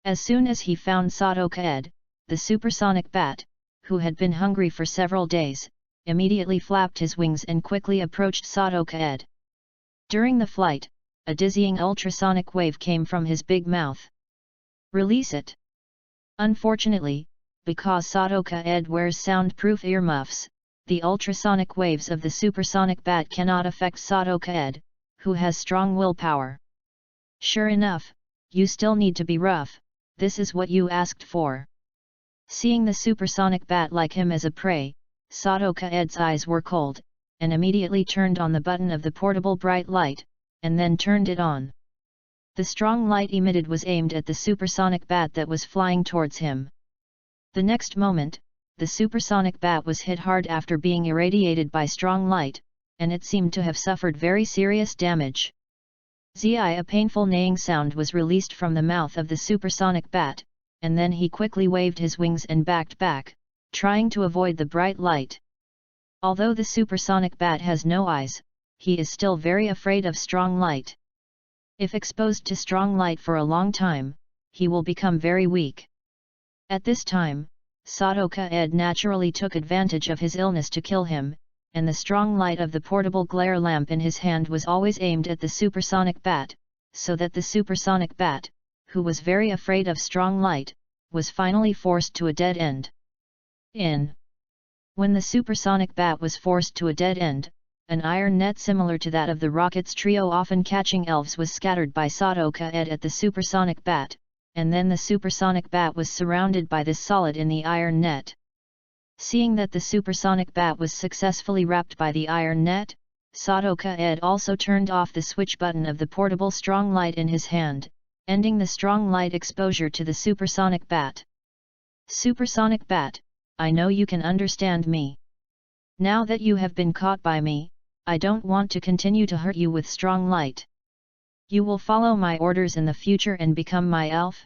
Speaker 1: As soon as he found Sadoka Ed, the supersonic bat, who had been hungry for several days, immediately flapped his wings and quickly approached Sadoka Ed. During the flight, a dizzying ultrasonic wave came from his big mouth. Release it! Unfortunately, because Sadoka Ed wears soundproof earmuffs, the ultrasonic waves of the supersonic bat cannot affect Sadoka Ed, who has strong willpower. Sure enough, you still need to be rough, this is what you asked for. Seeing the supersonic bat like him as a prey, Sadoka Ed's eyes were cold, and immediately turned on the button of the portable bright light, and then turned it on. The strong light emitted was aimed at the supersonic bat that was flying towards him. The next moment, the supersonic bat was hit hard after being irradiated by strong light, and it seemed to have suffered very serious damage. A painful neighing sound was released from the mouth of the supersonic bat, and then he quickly waved his wings and backed back, trying to avoid the bright light. Although the supersonic bat has no eyes, he is still very afraid of strong light. If exposed to strong light for a long time, he will become very weak. At this time, Sadoka Ed naturally took advantage of his illness to kill him, and the strong light of the portable glare lamp in his hand was always aimed at the supersonic bat, so that the supersonic bat, who was very afraid of strong light, was finally forced to a dead end. When the supersonic bat was forced to a dead end, an iron net similar to that of the Rockets trio often catching elves was scattered by Sadoka Ed at the supersonic bat, and then the supersonic bat was surrounded by this solid in the iron net. Seeing that the supersonic bat was successfully wrapped by the iron net, Sadoka Ed also turned off the switch button of the portable strong light in his hand, ending the strong light exposure to the supersonic bat. Supersonic bat, I know you can understand me. Now that you have been caught by me, I don't want to continue to hurt you with strong light. You will follow my orders in the future and become my elf?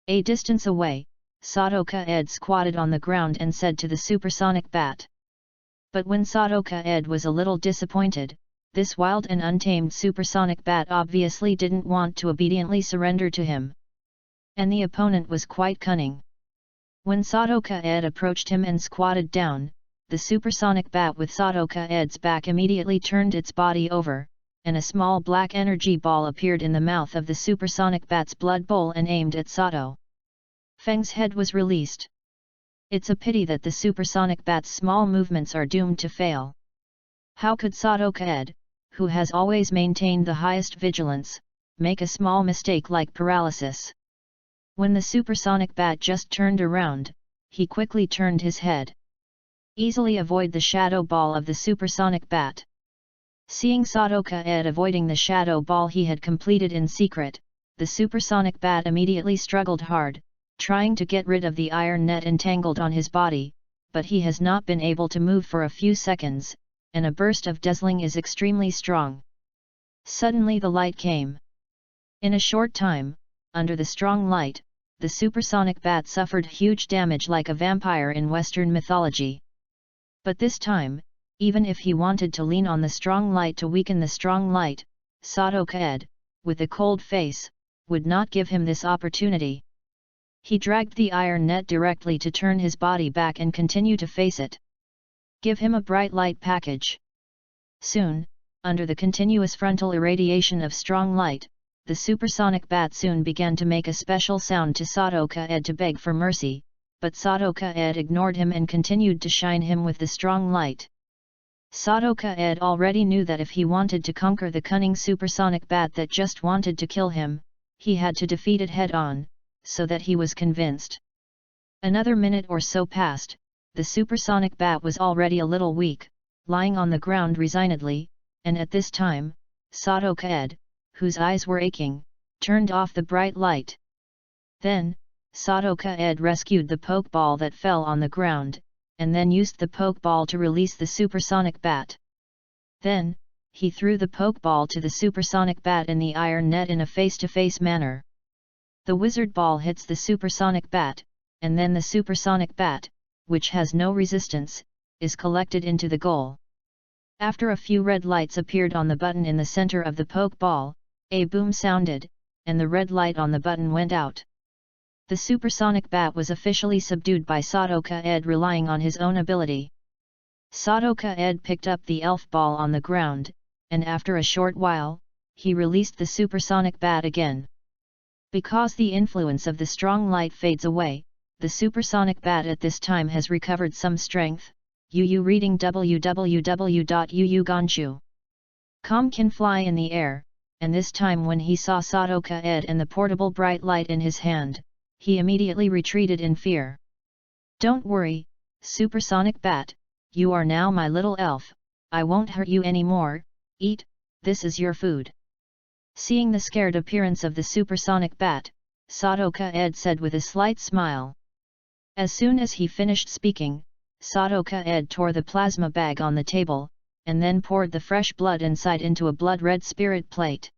Speaker 1: A distance away, Sadoka Ed squatted on the ground and said to the supersonic bat. But when Sadoka Ed was a little disappointed, this wild and untamed supersonic bat obviously didn't want to obediently surrender to him. And the opponent was quite cunning. When Sadoka Ed approached him and squatted down, the supersonic bat with Sadoka Ed's back immediately turned its body over, and a small black energy ball appeared in the mouth of the supersonic bat's blood bowl and aimed at Sado. Feng's head was released. It's a pity that the supersonic bat's small movements are doomed to fail. How could Sadoka Ed, who has always maintained the highest vigilance, make a small mistake like paralysis? When the supersonic bat just turned around, he quickly turned his head. Easily avoid the shadow ball of the supersonic bat. Seeing Sadoka Ed avoiding the shadow ball he had completed in secret, the supersonic bat immediately struggled hard, trying to get rid of the iron net entangled on his body, but he has not been able to move for a few seconds, and a burst of dazzling is extremely strong. Suddenly the light came. In a short time, under the strong light, the supersonic bat suffered huge damage like a vampire in Western mythology. But this time, even if he wanted to lean on the strong light to weaken the strong light, Sadoka Ed, with a cold face, would not give him this opportunity. He dragged the iron net directly to turn his body back and continue to face it. Give him a bright light package. Soon, under the continuous frontal irradiation of strong light, the supersonic bat soon began to make a special sound to Sadoka Ed to beg for mercy, but Sadoka Ed ignored him and continued to shine him with the strong light. Sadoka Ed already knew that if he wanted to conquer the cunning supersonic bat that just wanted to kill him, he had to defeat it head-on, so that he was convinced. Another minute or so passed, the supersonic bat was already a little weak, lying on the ground resignedly, and at this time, Sadoka Ed, whose eyes were aching, turned off the bright light. Then, Sadoka Ed rescued the pokeball that fell on the ground, and then used the pokeball to release the supersonic bat. Then, he threw the pokeball to the supersonic bat in the iron net in a face-to-face manner. The wizard ball hits the supersonic bat, and then the supersonic bat, which has no resistance, is collected into the goal. After a few red lights appeared on the button in the center of the pokeball, a boom sounded, and the red light on the button went out. The supersonic bat was officially subdued by Sadoka Ed relying on his own ability. Sadoka Ed picked up the elf ball on the ground, and after a short while, he released the supersonic bat again. Because the influence of the strong light fades away, the supersonic bat at this time has recovered some strength. Yu reading www.yuuganshu.com can fly in the air, and this time when he saw Sadoka Ed and the portable bright light in his hand, he immediately retreated in fear. Don't worry, supersonic bat, you are now my little elf, I won't hurt you anymore, eat, this is your food. Seeing the scared appearance of the supersonic bat, Sadoka Ed said with a slight smile. As soon as he finished speaking, Sadoka Ed tore the plasma bag on the table, and then poured the fresh blood inside into a blood-red spirit plate.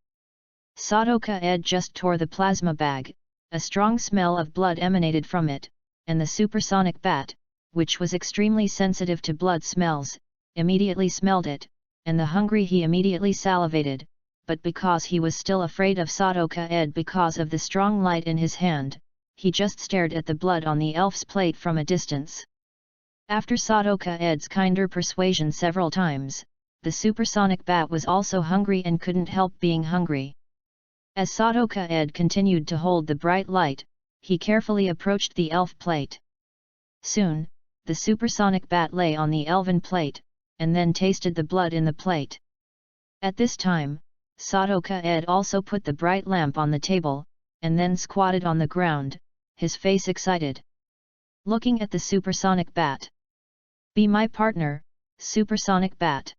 Speaker 1: Sadoka Ed just tore the plasma bag, a strong smell of blood emanated from it, and the supersonic bat, which was extremely sensitive to blood smells, immediately smelled it, and the hungry he immediately salivated, but because he was still afraid of Sadoka Ed because of the strong light in his hand, he just stared at the blood on the elf's plate from a distance. After Sadoka Ed's kinder persuasion several times, the supersonic bat was also hungry and couldn't help being hungry. As Sadoka Ed continued to hold the bright light, he carefully approached the elf plate. Soon, the supersonic bat lay on the elven plate, and then tasted the blood in the plate. At this time, Sadoka Ed also put the bright lamp on the table, and then squatted on the ground, his face excited. Looking at the supersonic bat. "Be my partner, supersonic bat."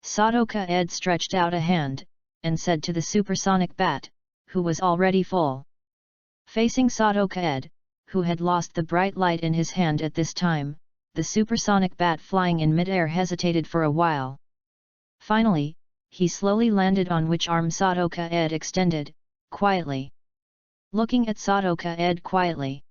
Speaker 1: Sadoka Ed stretched out a hand, and said to the supersonic bat, who was already full. Facing Sadoka Ed, who had lost the bright light in his hand at this time, the supersonic bat flying in midair hesitated for a while. Finally, he slowly landed on which arm Sadoka Ed extended, quietly. Looking at Sadoka Ed quietly.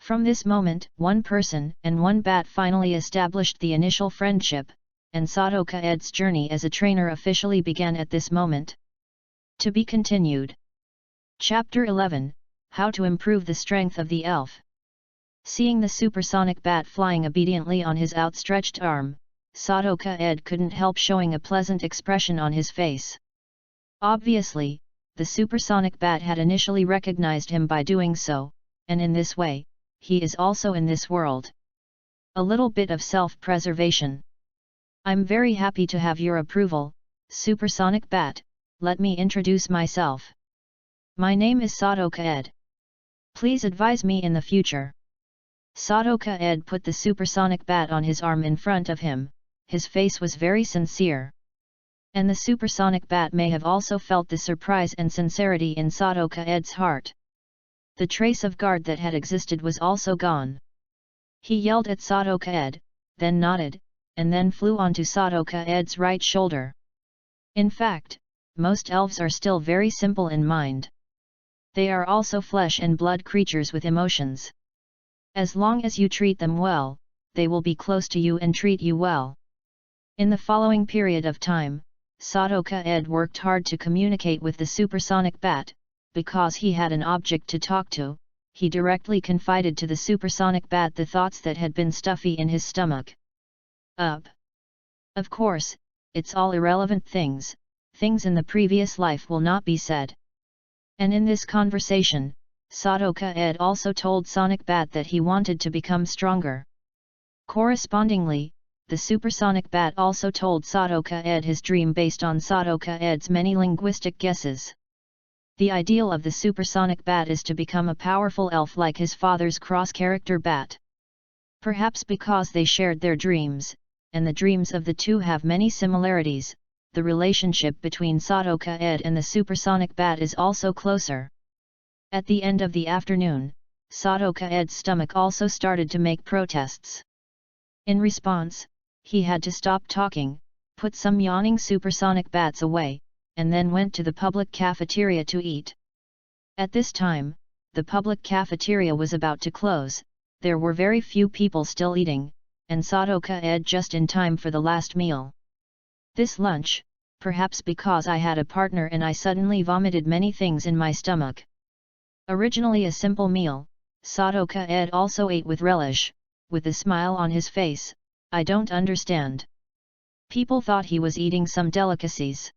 Speaker 1: From this moment, one person and one bat finally established the initial friendship, and Sadoka Ed's journey as a trainer officially began at this moment. To be continued. Chapter 11, How to Improve the Strength of the Elf. Seeing the supersonic bat flying obediently on his outstretched arm, Sadoka Ed couldn't help showing a pleasant expression on his face. Obviously, the supersonic bat had initially recognized him by doing so, and in this way, he is also in this world. A little bit of self-preservation. "I'm very happy to have your approval, supersonic bat. Let me introduce myself. My name is Sadoka Ed. Please advise me in the future." Sadoka Ed put the supersonic bat on his arm in front of him, his face was very sincere. And the supersonic bat may have also felt the surprise and sincerity in Sadoka Ed's heart. The trace of guard that had existed was also gone. He yelled at Sadoka Ed, then nodded, and then flew onto Sadoka Ed's right shoulder. In fact, most elves are still very simple in mind. They are also flesh and blood creatures with emotions. As long as you treat them well, they will be close to you and treat you well. In the following period of time, Sadoka Ed worked hard to communicate with the supersonic bat. Because he had an object to talk to, he directly confided to the supersonic bat the thoughts that had been stuffy in his stomach. Of course, it's all irrelevant things in the previous life will not be said. And in this conversation, Sadoka Ed also told Sonic Bat that he wanted to become stronger. Correspondingly, the supersonic bat also told Sadoka Ed his dream based on Sadoka Ed's many linguistic guesses. The ideal of the supersonic bat is to become a powerful elf like his father's cross-character bat. Perhaps because they shared their dreams, and the dreams of the two have many similarities, the relationship between Sadoka Ed and the supersonic bat is also closer. At the end of the afternoon, Sadoka Ed's stomach also started to make protests. In response, he had to stop talking, put some yawning supersonic bats away, and then went to the public cafeteria to eat. At this time, the public cafeteria was about to close, there were very few people still eating, and Sadoka Ed just in time for the last meal. This lunch, perhaps because I had a partner and I suddenly vomited many things in my stomach. Originally a simple meal, Sadoka Ed also ate with relish, with a smile on his face. "I don't understand." People thought he was eating some delicacies.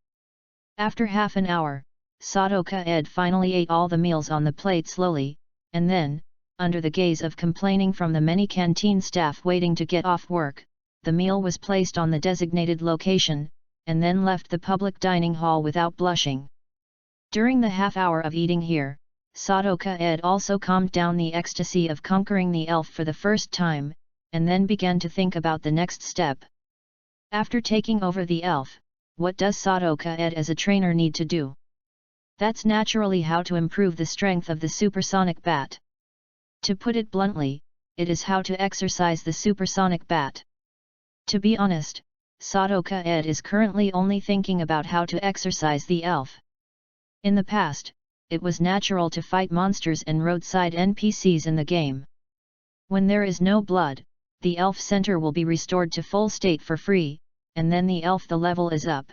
Speaker 1: After half an hour, Sadoka Ed finally ate all the meals on the plate slowly, and then, under the gaze of complaining from the many canteen staff waiting to get off work, the meal was placed on the designated location, and then left the public dining hall without blushing. During the half hour of eating here, Sadoka Ed also calmed down the ecstasy of conquering the elf for the first time, and then began to think about the next step. After taking over the elf, what does Sadoka Ed as a trainer need to do? That's naturally how to improve the strength of the supersonic bat. To put it bluntly, it is how to exercise the supersonic bat. To be honest, Sadoka Ed is currently only thinking about how to exercise the elf. In the past, it was natural to fight monsters and roadside NPCs in the game. When there is no blood, the elf center will be restored to full state for free, and then the level is up.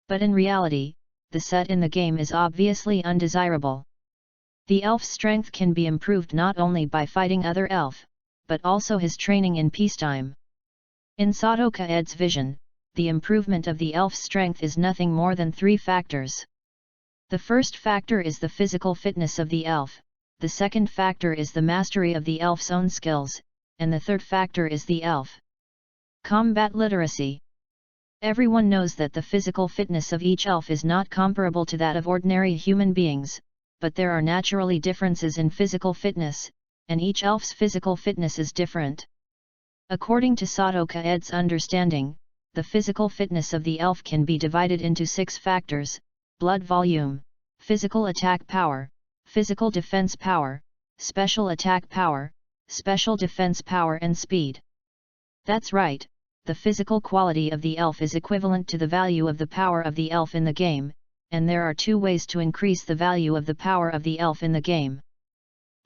Speaker 1: But in reality, the set in the game is obviously undesirable. The elf's strength can be improved not only by fighting other elf, but also his training in peacetime. In Sadoka-ed's vision, the improvement of the elf's strength is nothing more than 3 factors. The first factor is the physical fitness of the elf, the second factor is the mastery of the elf's own skills, and the third factor is the elf. Combat literacy. Everyone knows that the physical fitness of each elf is not comparable to that of ordinary human beings, but there are naturally differences in physical fitness, and each elf's physical fitness is different. According to Sadoka-ed's understanding, the physical fitness of the elf can be divided into 6 factors: blood volume, physical attack power, physical defense power, special attack power, special defense power and speed. That's right, the physical quality of the elf is equivalent to the value of the power of the elf in the game, and there are 2 ways to increase the value of the power of the elf in the game.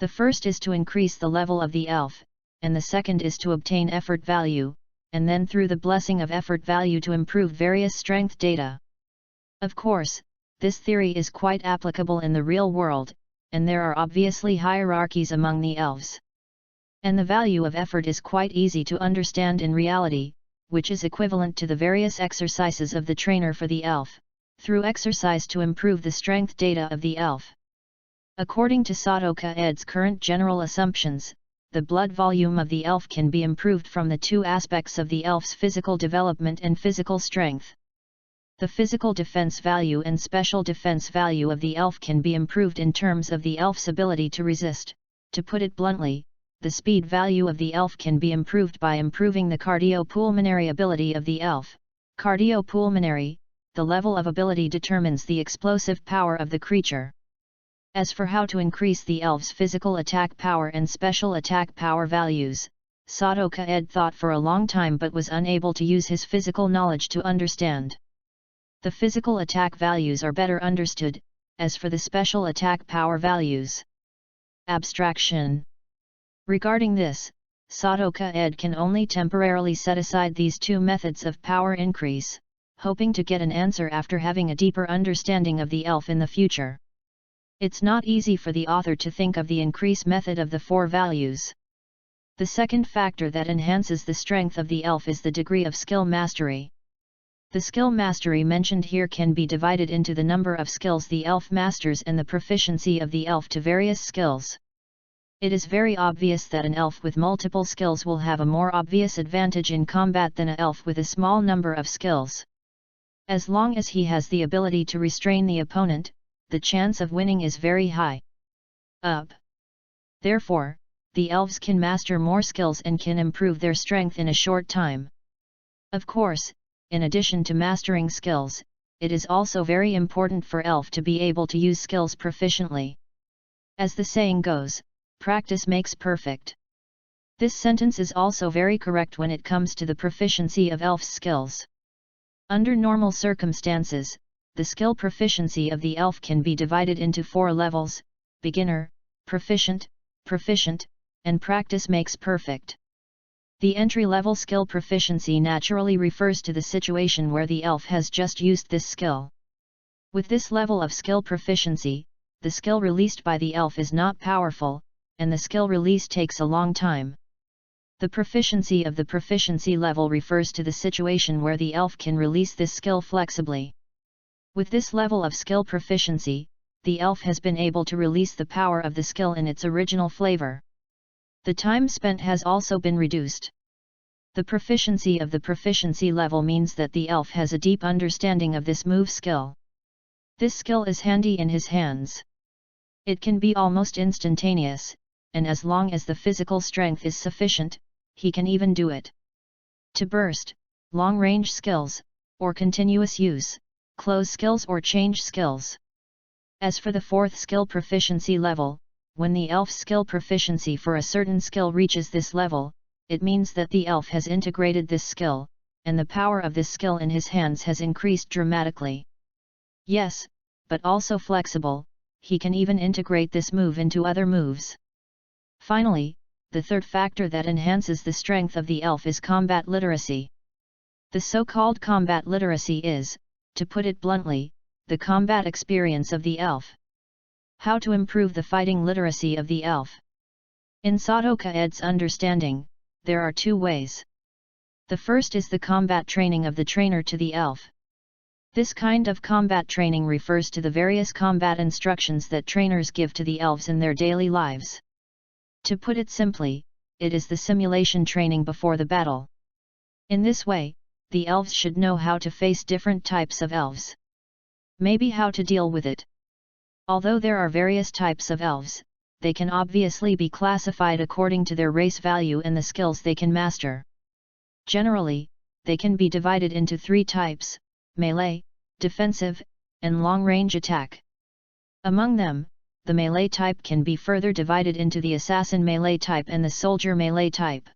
Speaker 1: The first is to increase the level of the elf, and the second is to obtain effort value, and then through the blessing of effort value to improve various strength data. Of course, this theory is quite applicable in the real world, and there are obviously hierarchies among the elves. And the value of effort is quite easy to understand in reality, which is equivalent to the various exercises of the trainer for the elf, through exercise to improve the strength data of the elf. According to Sadoka-ed's current general assumptions, the blood volume of the elf can be improved from the 2 aspects of the elf's physical development and physical strength. The physical defense value and special defense value of the elf can be improved in terms of the elf's ability to resist. To put it bluntly, the speed value of the elf can be improved by improving the cardiopulmonary ability of the elf. Cardiopulmonary, the level of ability determines the explosive power of the creature. As for how to increase the elf's physical attack power and special attack power values, Sadoka-ed thought for a long time but was unable to use his physical knowledge to understand. The physical attack values are better understood, as for the special attack power values. Abstraction. Regarding this, Sadoka-ed can only temporarily set aside these 2 methods of power increase, hoping to get an answer after having a deeper understanding of the elf in the future. It's not easy for the author to think of the increase method of the 4 values. The second factor that enhances the strength of the elf is the degree of skill mastery. The skill mastery mentioned here can be divided into the number of skills the elf masters and the proficiency of the elf to various skills. It is very obvious that an elf with multiple skills will have a more obvious advantage in combat than an elf with a small number of skills. As long as he has the ability to restrain the opponent, the chance of winning is very high. Therefore, the elves can master more skills and can improve their strength in a short time. Of course, in addition to mastering skills, it is also very important for elf to be able to use skills proficiently. As the saying goes, practice makes perfect. This sentence is also very correct when it comes to the proficiency of elf's skills. Under normal circumstances, the skill proficiency of the elf can be divided into 4 levels: beginner, proficient, proficient, and practice makes perfect. The entry-level skill proficiency naturally refers to the situation where the elf has just used this skill. With this level of skill proficiency, the skill released by the elf is not powerful, and the skill release takes a long time. The proficiency of the proficiency level refers to the situation where the elf can release this skill flexibly. With this level of skill proficiency, the elf has been able to release the power of the skill in its original flavor. The time spent has also been reduced. The proficiency of the proficiency level means that the elf has a deep understanding of this move skill. This skill is handy in his hands. It can be almost instantaneous, and as long as the physical strength is sufficient, he can even do it. To burst, long-range skills, or continuous use, close skills or change skills. As for the 4th skill proficiency level, when the elf's skill proficiency for a certain skill reaches this level, it means that the elf has integrated this skill, and the power of this skill in his hands has increased dramatically. Yes, but also flexible, he can even integrate this move into other moves. Finally, the third factor that enhances the strength of the elf is combat literacy. The so-called combat literacy is, to put it bluntly, the combat experience of the elf. How to improve the fighting literacy of the elf. In Sadoka Ed's understanding, there are two ways. The first is the combat training of the trainer to the elf. This kind of combat training refers to the various combat instructions that trainers give to the elves in their daily lives. To put it simply, it is the simulation training before the battle. In this way, the elves should know how to face different types of elves. Maybe how to deal with it. Although there are various types of elves, they can obviously be classified according to their race value and the skills they can master. Generally, they can be divided into three types: melee, defensive, and long-range attack. Among them, the melee type can be further divided into the assassin melee type and the soldier melee type.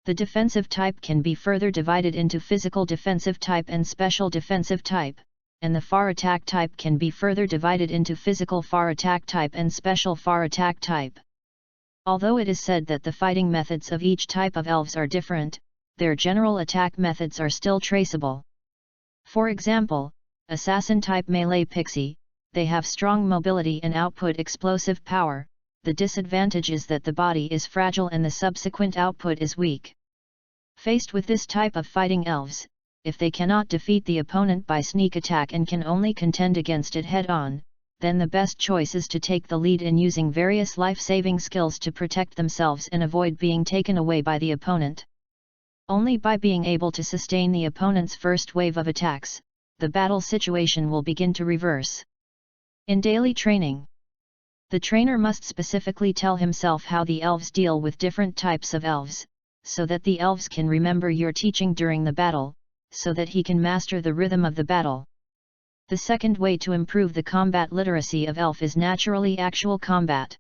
Speaker 1: The defensive type can be further divided into physical defensive type and special defensive type, and the far attack type can be further divided into physical far attack type and special far attack type. Although it is said that the fighting methods of each type of elves are different, their general attack methods are still traceable. For example, assassin type melee pixie, they have strong mobility and output explosive power. The disadvantage is that the body is fragile and the subsequent output is weak. Faced with this type of fighting elves, if they cannot defeat the opponent by sneak attack and can only contend against it head-on, then the best choice is to take the lead in using various life-saving skills to protect themselves and avoid being taken away by the opponent. Only by being able to sustain the opponent's first wave of attacks, the battle situation will begin to reverse. In daily training, the trainer must specifically tell himself how the elves deal with different types of elves, so that the elves can remember your teaching during the battle, so that he can master the rhythm of the battle. The second way to improve the combat literacy of elf is naturally actual combat.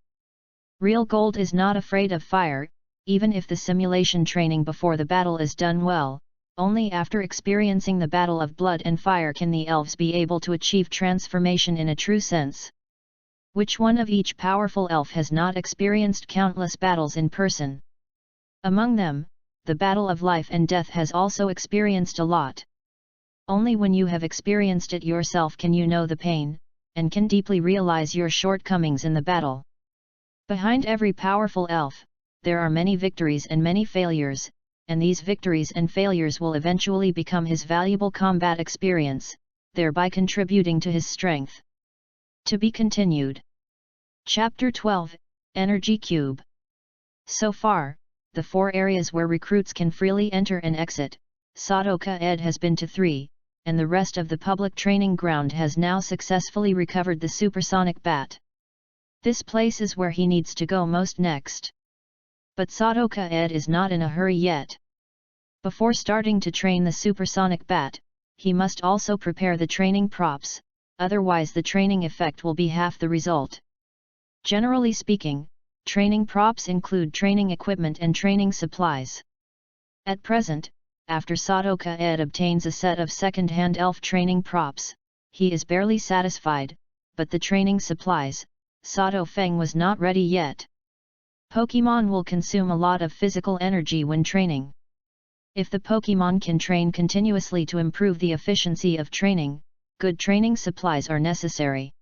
Speaker 1: Real gold is not afraid of fire, even if the simulation training before the battle is done well. Only after experiencing the battle of blood and fire can the elves be able to achieve transformation in a true sense. Which one of each powerful elf has not experienced countless battles in person? Among them, the battle of life and death has also experienced a lot. Only when you have experienced it yourself can you know the pain, and can deeply realize your shortcomings in the battle. Behind every powerful elf, there are many victories and many failures, and these victories and failures will eventually become his valuable combat experience, thereby contributing to his strength. To be continued. Chapter 12, Energy Cube. So far, the 4 areas where recruits can freely enter and exit, Sadoka Ed has been to 3, and the rest of the public training ground has now successfully recovered the supersonic bat. This place is where he needs to go most next. But Sadoka Ed is not in a hurry yet. Before starting to train the supersonic bat, he must also prepare the training props, otherwise the training effect will be half the result. Generally speaking, training props include training equipment and training supplies. At present, after Sadoka Ed obtains a set of second-hand elf training props, he is barely satisfied, but the training supplies, Sado Feng was not ready yet. Pokemon will consume a lot of physical energy when training. If the Pokemon can train continuously to improve the efficiency of training, good training supplies are necessary.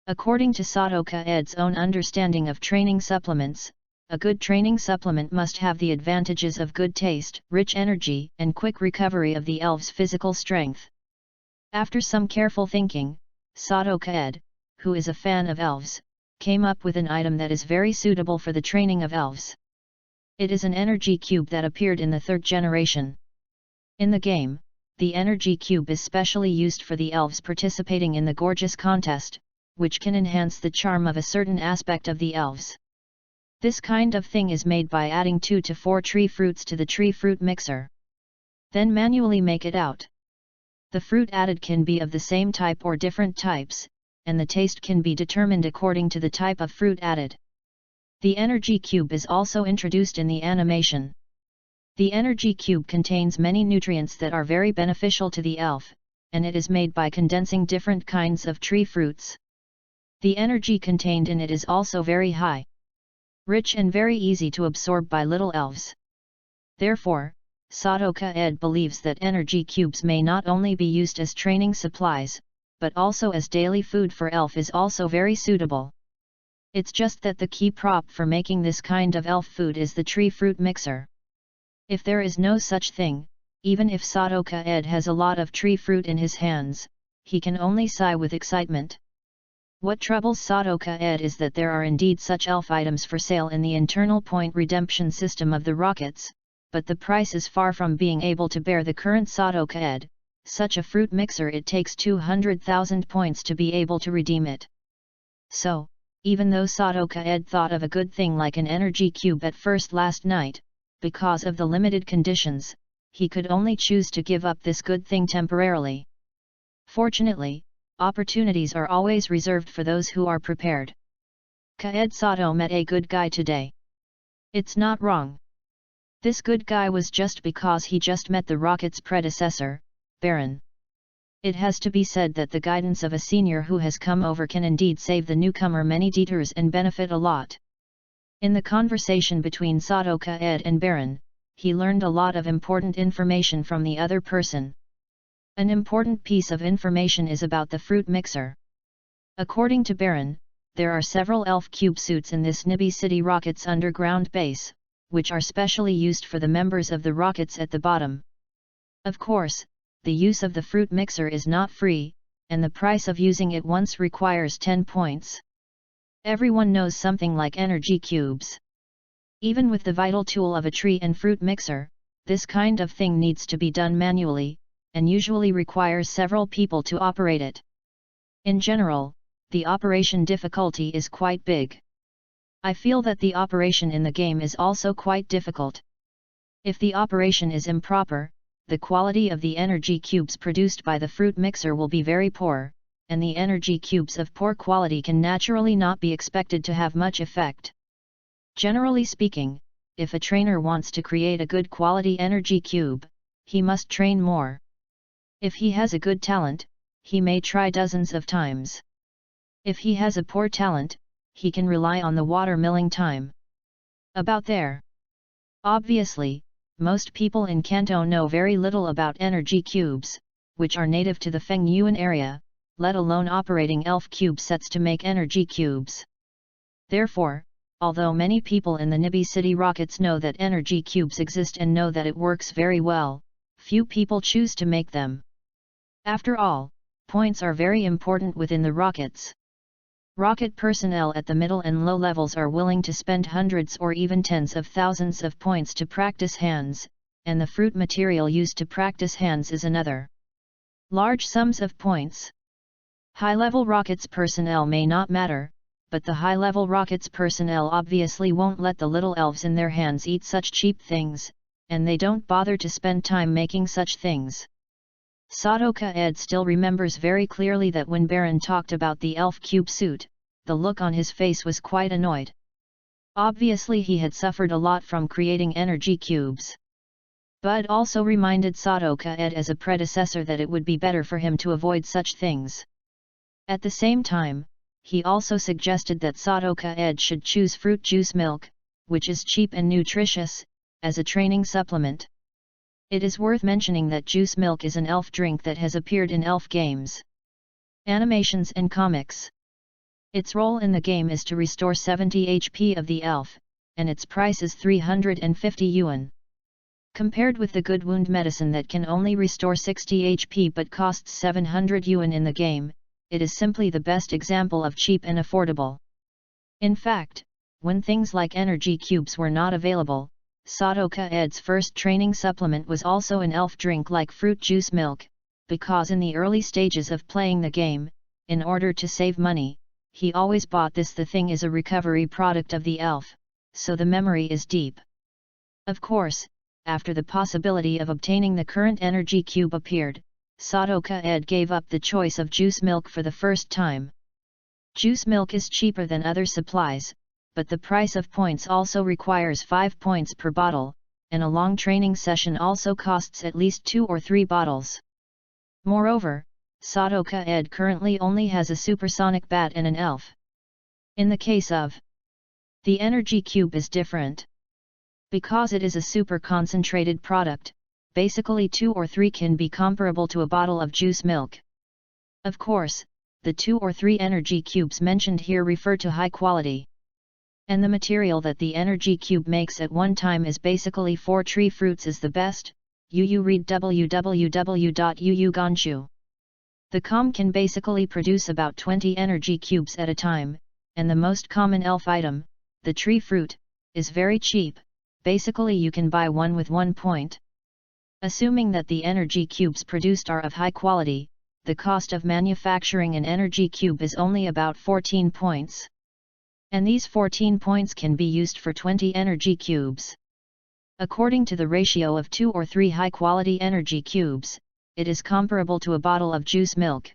Speaker 1: According to Sadoka Ed's own understanding of training supplements, a good training supplement must have the advantages of good taste, rich energy, and quick recovery of the elf's physical strength. After some careful thinking, Sadoka Ed, who is a fan of elves, came up with an item that is very suitable for the training of elves. It is an energy cube that appeared in the 3rd generation. In the game, the energy cube is specially used for the elves participating in the gorgeous contest, which can enhance the charm of a certain aspect of the elves. This kind of thing is made by adding 2 to 4 tree fruits to the tree fruit mixer. Then manually make it out. The fruit added can be of the same type or different types, and the taste can be determined according to the type of fruit added. The energy cube is also introduced in the animation. The energy cube contains many nutrients that are very beneficial to the elf, and it is made by condensing different kinds of tree fruits. The energy contained in it is also very high, rich and very easy to absorb by little elves. Therefore, Sadoka Ed believes that energy cubes may not only be used as training supplies, but also as daily food for elf is also very suitable. It's just that the key prop for making this kind of elf food is the tree fruit mixer. If there is no such thing, even if Sadoka Ed has a lot of tree fruit in his hands, he can only sigh with excitement. What troubles Sadoka Ed is that there are indeed such elf items for sale in the internal point redemption system of the rockets, but the price is far from being able to bear the current Sadoka Ed. Such a fruit mixer, it takes 200,000 points to be able to redeem it. So, even though Sadoka Ed thought of a good thing like an energy cube at first last night, because of the limited conditions, he could only choose to give up this good thing temporarily. Fortunately, opportunities are always reserved for those who are prepared. Kaed Sato met a good guy today. It's not wrong. This good guy was just because he just met the rocket's predecessor, Baron. It has to be said that the guidance of a senior who has come over can indeed save the newcomer many detours and benefit a lot. In the conversation between Sadoka Ed and Baron, he learned a lot of important information from the other person. An important piece of information is about the fruit mixer. According to Baron, there are several elf cube suits in this Nibi City rocket's underground base, which are specially used for the members of the rockets at the bottom. Of course, the use of the fruit mixer is not free, and the price of using it once requires 10 points. Everyone knows something like energy cubes. Even with the vital tool of a tree and fruit mixer, this kind of thing needs to be done manually, and usually requires several people to operate it. In general, the operation difficulty is quite big. I feel that the operation in the game is also quite difficult. If the operation is improper, the quality of the energy cubes produced by the fruit mixer will be very poor, and the energy cubes of poor quality can naturally not be expected to have much effect. Generally speaking, if a trainer wants to create a good quality energy cube, he must train more. If he has a good talent, he may try dozens of times. If he has a poor talent, he can rely on the water milling time. About there. Obviously, most people in Kanto know very little about energy cubes, which are native to the Fengyuan area, let alone operating elf cube sets to make energy cubes. Therefore, although many people in the Nibi City rockets know that energy cubes exist and know that it works very well, few people choose to make them. After all, points are very important within the rockets. Rocket personnel at the middle and low levels are willing to spend hundreds or even tens of thousands of points to practice hands, and the fruit material used to practice hands is another. Large sums of points. High-level rockets personnel may not matter, but the high-level rockets personnel obviously won't let the little elves in their hands eat such cheap things, and they don't bother to spend time making such things. Sadoka Ed still remembers very clearly that when Baron talked about the elf cube suit, the look on his face was quite annoyed. Obviously he had suffered a lot from creating energy cubes. Bud also reminded Sadoka Ed as a predecessor that it would be better for him to avoid such things. At the same time, he also suggested that Sadoka Ed should choose fruit juice milk, which is cheap and nutritious, as a training supplement. It is worth mentioning that juice milk is an elf drink that has appeared in elf games, animations and comics. Its role in the game is to restore 70 HP of the elf, and its price is 350 yuan. Compared with the good wound medicine that can only restore 60 HP but costs 700 yuan in the game, it is simply the best example of cheap and affordable. In fact, when things like energy cubes were not available, Sadoka Ed's first training supplement was also an elf drink like fruit juice milk, because in the early stages of playing the game, in order to save money, he always bought this. The thing is a recovery product of the elf, so the memory is deep. Of course, after the possibility of obtaining the current energy cube appeared, Sadoka Ed gave up the choice of juice milk for the first time. Juice milk is cheaper than other supplies, but the price of points also requires 5 points per bottle, and a long training session also costs at least 2 or 3 bottles. Moreover, Sadoka Ed currently only has a supersonic bat and an elf. In the case of the energy cube is different. Because it is a super concentrated product, basically 2 or 3 can be comparable to a bottle of juice milk. Of course, the 2 or 3 energy cubes mentioned here refer to high quality. And the material that the energy cube makes at one time is basically 4 tree fruits is the best. Read www.uuganshu.com can basically produce about 20 energy cubes at a time, and the most common elf item, the tree fruit, is very cheap. Basically you can buy one with 1 point. Assuming that the energy cubes produced are of high quality, the cost of manufacturing an energy cube is only about 14 points. And these 14 points can be used for 20 energy cubes. According to the ratio of 2 or 3 high-quality energy cubes, it is comparable to a bottle of juice milk.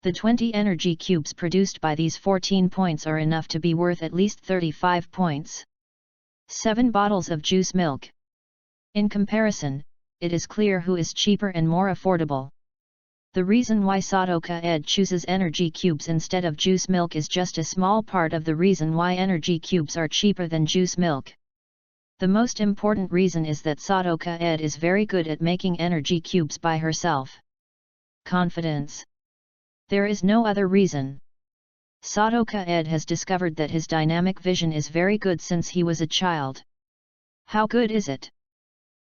Speaker 1: The 20 energy cubes produced by these 14 points are enough to be worth at least 35 points. 7 bottles of juice milk. In comparison, it is clear who is cheaper and more affordable. The reason why Sadoka Ed chooses energy cubes instead of juice milk is just a small part of the reason why energy cubes are cheaper than juice milk. The most important reason is that Sadoka Ed is very good at making energy cubes by herself. Confidence. There is no other reason. Sadoka Ed has discovered that his dynamic vision is very good since he was a child. How good is it?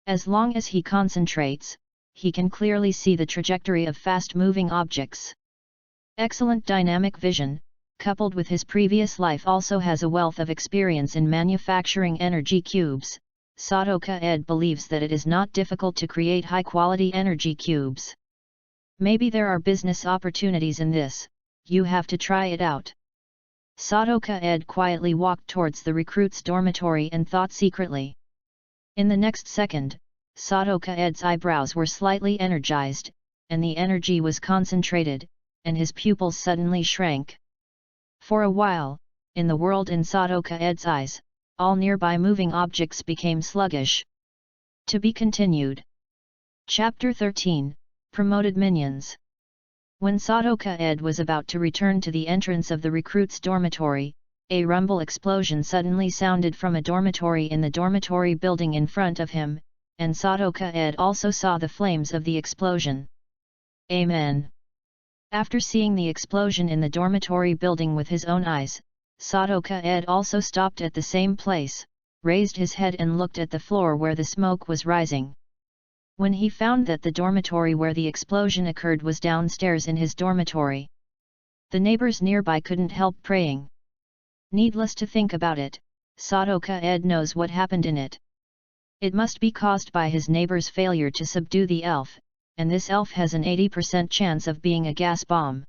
Speaker 1: As long as he concentrates, he can clearly see the trajectory of fast-moving objects. Excellent dynamic vision, coupled with his previous life, also has a wealth of experience in manufacturing energy cubes. Sadoka Ed believes that it is not difficult to create high-quality energy cubes. Maybe there are business opportunities in this, you have to try it out. Sadoka Ed quietly walked towards the recruits' dormitory and thought secretly. In the next second, Sadoka Ed's eyebrows were slightly energized, and the energy was concentrated, and his pupils suddenly shrank. For a while, in the world in Sadoka Ed's eyes, all nearby moving objects became sluggish. To be continued. Chapter 13, Promoted Minions. When Sadoka Ed was about to return to the entrance of the recruits' dormitory, a rumble explosion suddenly sounded from a dormitory in the dormitory building in front of him, and Sadoka Ed also saw the flames of the explosion. Amen. After seeing the explosion in the dormitory building with his own eyes, Sadoka Ed also stopped at the same place, raised his head and looked at the floor where the smoke was rising. When he found that the dormitory where the explosion occurred was downstairs in his dormitory, the neighbors nearby couldn't help praying. Needless to think about it, Sadoka Ed knows what happened in it. It must be caused by his neighbor's failure to subdue the elf, and this elf has an 80% chance of being a gas bomb.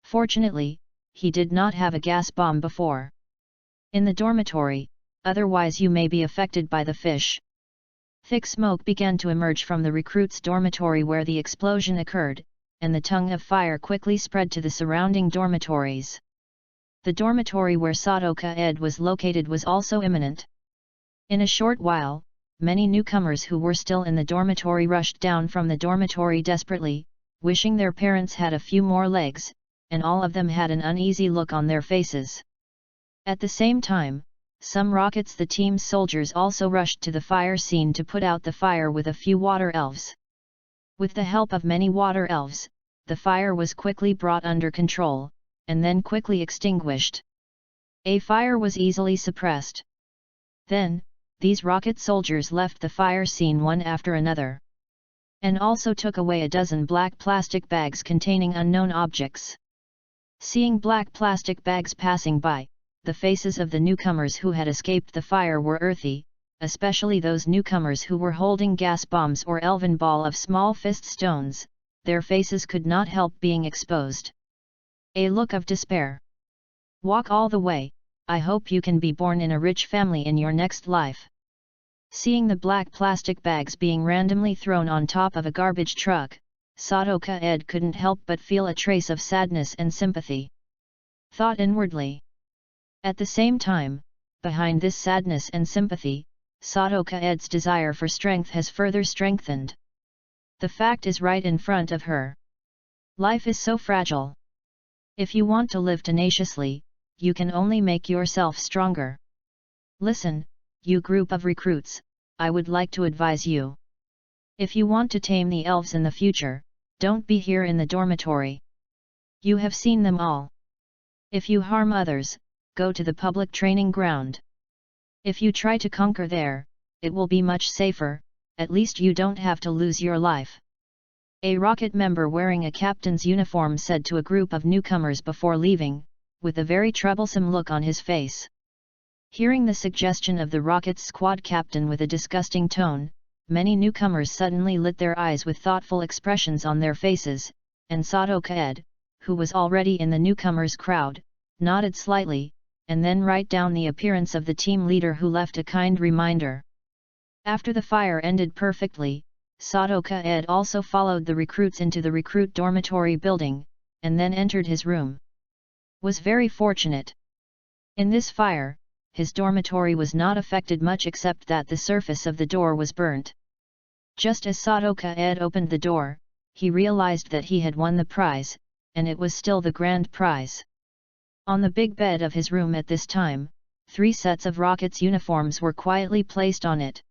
Speaker 1: Fortunately, he did not have a gas bomb before. In the dormitory, otherwise you may be affected by the fish. Thick smoke began to emerge from the recruits' dormitory where the explosion occurred, and the tongue of fire quickly spread to the surrounding dormitories. The dormitory where Sadoka Ed was located was also imminent. In a short while, many newcomers who were still in the dormitory rushed down from the dormitory desperately, wishing their parents had a few more legs, and all of them had an uneasy look on their faces. At the same time, some rockets the team's soldiers also rushed to the fire scene to put out the fire with a few water elves. With the help of many water elves, the fire was quickly brought under control, and then quickly extinguished. A fire was easily suppressed. Then, these rocket soldiers left the fire scene one after another, and also took away a dozen black plastic bags containing unknown objects. Seeing black plastic bags passing by, the faces of the newcomers who had escaped the fire were earthy, especially those newcomers who were holding gas bombs or elven ball of small fist stones. Their faces could not help being exposed. A look of despair. Walk all the way, I hope you can be born in a rich family in your next life. Seeing the black plastic bags being randomly thrown on top of a garbage truck, Sadoka Ed couldn't help but feel a trace of sadness and sympathy. Thought inwardly. At the same time, behind this sadness and sympathy, Sadoka Ed's desire for strength has further strengthened. The fact is right in front of her. Life is so fragile. If you want to live tenaciously, you can only make yourself stronger. Listen, you group of recruits, I would like to advise you. If you want to tame the elves in the future, don't be here in the dormitory. You have seen them all. If you harm others, go to the public training ground. If you try to conquer there, it will be much safer, at least you don't have to lose your life. A rocket member wearing a captain's uniform said to a group of newcomers before leaving, with a very troublesome look on his face. Hearing the suggestion of the rocket's squad captain with a disgusting tone, many newcomers suddenly lit their eyes with thoughtful expressions on their faces, and Sadoka Ed, who was already in the newcomers' crowd, nodded slightly, and then write down the appearance of the team leader who left a kind reminder. After the fire ended perfectly, Sadoka Ed also followed the recruits into the recruit dormitory building, and then entered his room. Was very fortunate. In this fire, his dormitory was not affected much except that the surface of the door was burnt. Just as Sadoka Ed opened the door, he realized that he had won the prize, and it was still the grand prize. On the big bed of his room at this time, 3 sets of Rockets uniforms were quietly placed on it.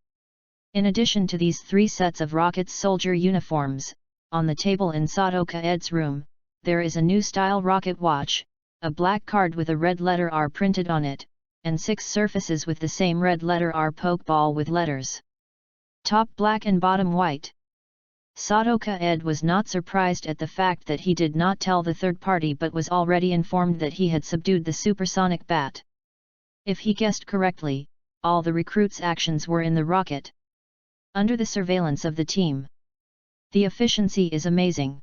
Speaker 1: In addition to these 3 sets of Rockets soldier uniforms, on the table in Sadoka Ed's room, there is a new style rocket watch, a black card with a red letter R printed on it, and 6 surfaces with the same red letter R pokeball with letters. Top black and bottom white. Sadoka Ed was not surprised at the fact that he did not tell the third party but was already informed that he had subdued the supersonic bat. If he guessed correctly, all the recruits' actions were in the rocket, under the surveillance of the team. The efficiency is amazing.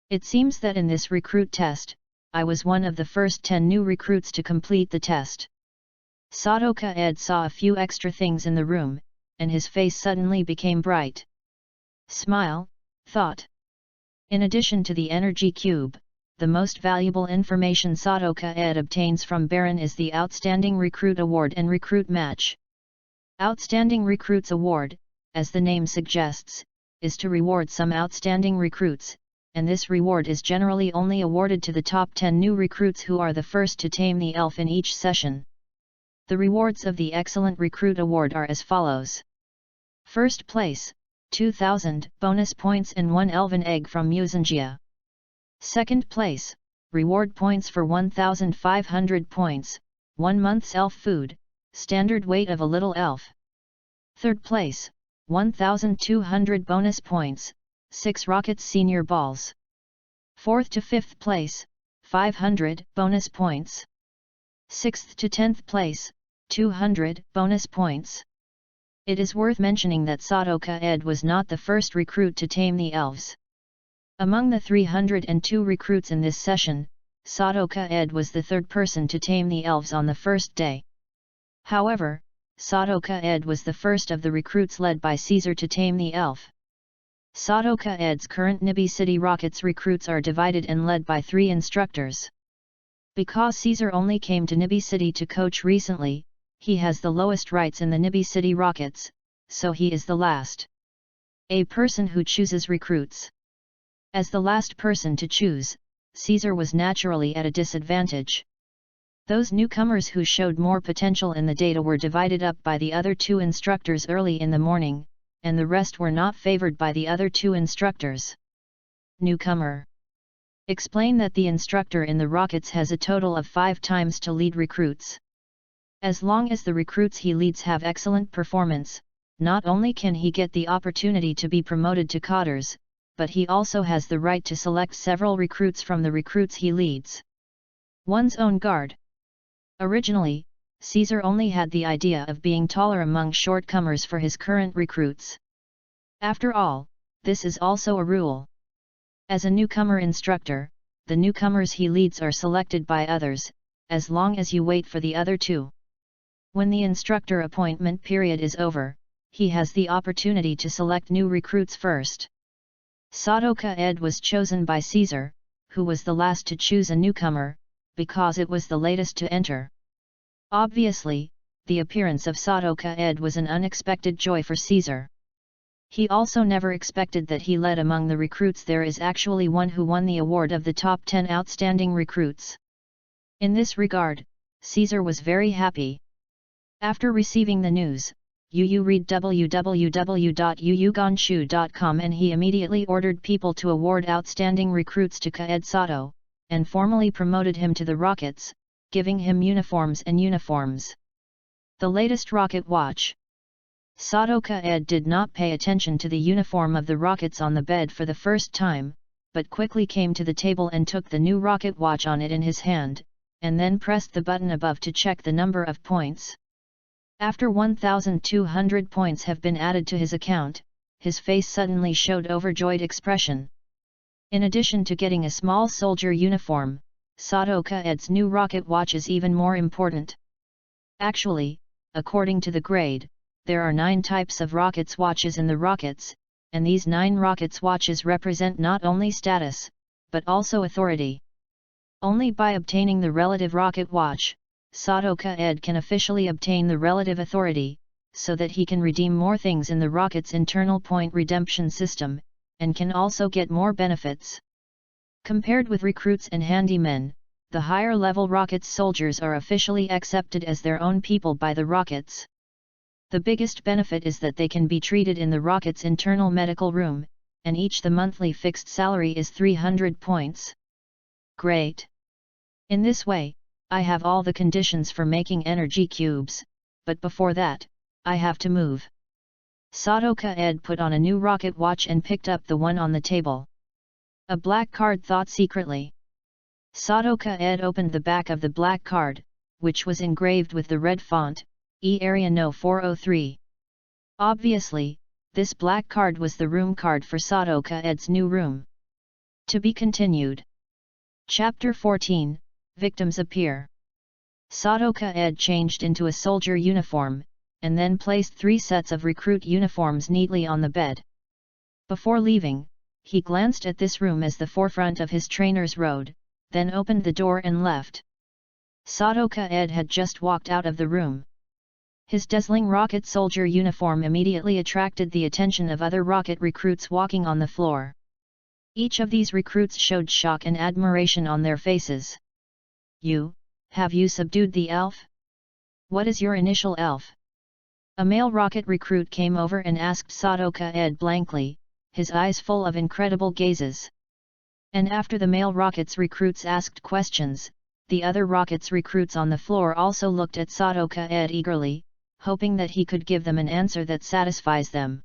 Speaker 1: It seems that in this recruit test, I was one of the first 10 new recruits to complete the test. Sadoka Ed saw a few extra things in the room, and his face suddenly became bright. Smile, thought. In addition to the energy cube, the most valuable information Sadoka Ed obtains from Baron is the Outstanding Recruit Award and Recruit Match. Outstanding Recruits Award, as the name suggests, is to reward some outstanding recruits, and this reward is generally only awarded to the top 10 new recruits who are the first to tame the elf in each session. The rewards of the Excellent Recruit Award are as follows. First place, 2,000 bonus points and 1 elven egg from Musangia. Second place, reward points for 1,500 points, 1 month's elf food, standard weight of a little elf. Third place, 1,200 bonus points, 6 Rockets senior balls. Fourth to 5th place, 500 bonus points. 6th to 10th place, 200 bonus points. It is worth mentioning that Sadoka Ed was not the first recruit to tame the elves. Among the 302 recruits in this session, Sadoka Ed was the third person to tame the elves on the first day. However, Sadoka Ed was the first of the recruits led by Caesar to tame the elf. Sadoka Ed's current Nibi City Rockets recruits are divided and led by 3 instructors. Because Caesar only came to Nibi City to coach recently, he has the lowest rights in the Nibi City Rockets, so he is the last. A person who chooses recruits. As the last person to choose, Caesar was naturally at a disadvantage. Those newcomers who showed more potential in the data were divided up by the other 2 instructors early in the morning, and the rest were not favored by the other 2 instructors. Newcomer. Explain that the instructor in the Rockets has a total of 5 times to lead recruits. As long as the recruits he leads have excellent performance, not only can he get the opportunity to be promoted to Cotters, but he also has the right to select several recruits from the recruits he leads. One's own guard. Originally, Caesar only had the idea of being taller among shortcomers for his current recruits. After all, this is also a rule. As a newcomer instructor, the newcomers he leads are selected by others, as long as you wait for the other 2. When the instructor appointment period is over, he has the opportunity to select new recruits first. Sadoka Ed was chosen by Caesar, who was the last to choose a newcomer, because it was the latest to enter. Obviously, the appearance of Sadoka Ed was an unexpected joy for Caesar. He also never expected that he led among the recruits there is actually one who won the award of the top 10 outstanding recruits. In this regard, Caesar was very happy. After receiving the news, Yu read www.yuyugonshu.com and he immediately ordered people to award outstanding recruits to Kaed Sato, and formally promoted him to the rockets, giving him uniforms and uniforms. The latest rocket watch. Sadoka Ed did not pay attention to the uniform of the rockets on the bed for the first time, but quickly came to the table and took the new rocket watch on it in his hand, and then pressed the button above to check the number of points. After 1,200 points have been added to his account, his face suddenly showed overjoyed expression. In addition to getting a small soldier uniform, Sadoka Ed's new rocket watch is even more important. Actually, according to the grade, there are 9 types of rockets watches in the rockets, and these 9 rockets watches represent not only status, but also authority. Only by obtaining the relative rocket watch, Sadoka Ed can officially obtain the relative authority, so that he can redeem more things in the rocket's internal point redemption system, and can also get more benefits. Compared with recruits and handymen, the higher level rockets soldiers are officially accepted as their own people by the rockets. The biggest benefit is that they can be treated in the rocket's internal medical room, and each the monthly fixed salary is 300 points. Great! In this way, I have all the conditions for making energy cubes, but before that, I have to move. Sadoka Ed put on a new rocket watch and picked up the one on the table. A black card, thought secretly. Sadoka Ed opened the back of the black card, which was engraved with the red font, E Area No 403. Obviously, this black card was the room card for Sadoka Ed's new room. To be continued. Chapter 14, Victims Appear. Sadoka Ed changed into a soldier uniform, and then placed 3 sets of recruit uniforms neatly on the bed. Before leaving, he glanced at this room as the forefront of his trainer's road, then opened the door and left. Sadoka Ed had just walked out of the room. His dazzling rocket soldier uniform immediately attracted the attention of other rocket recruits walking on the floor. Each of these recruits showed shock and admiration on their faces. Have you subdued the elf? What is your initial elf? A male rocket recruit came over and asked Sadoka Ed blankly, his eyes full of incredible gazes. And after the male rockets recruits asked questions, the other rockets recruits on the floor also looked at Sadoka Ed eagerly, hoping that he could give them an answer that satisfies them.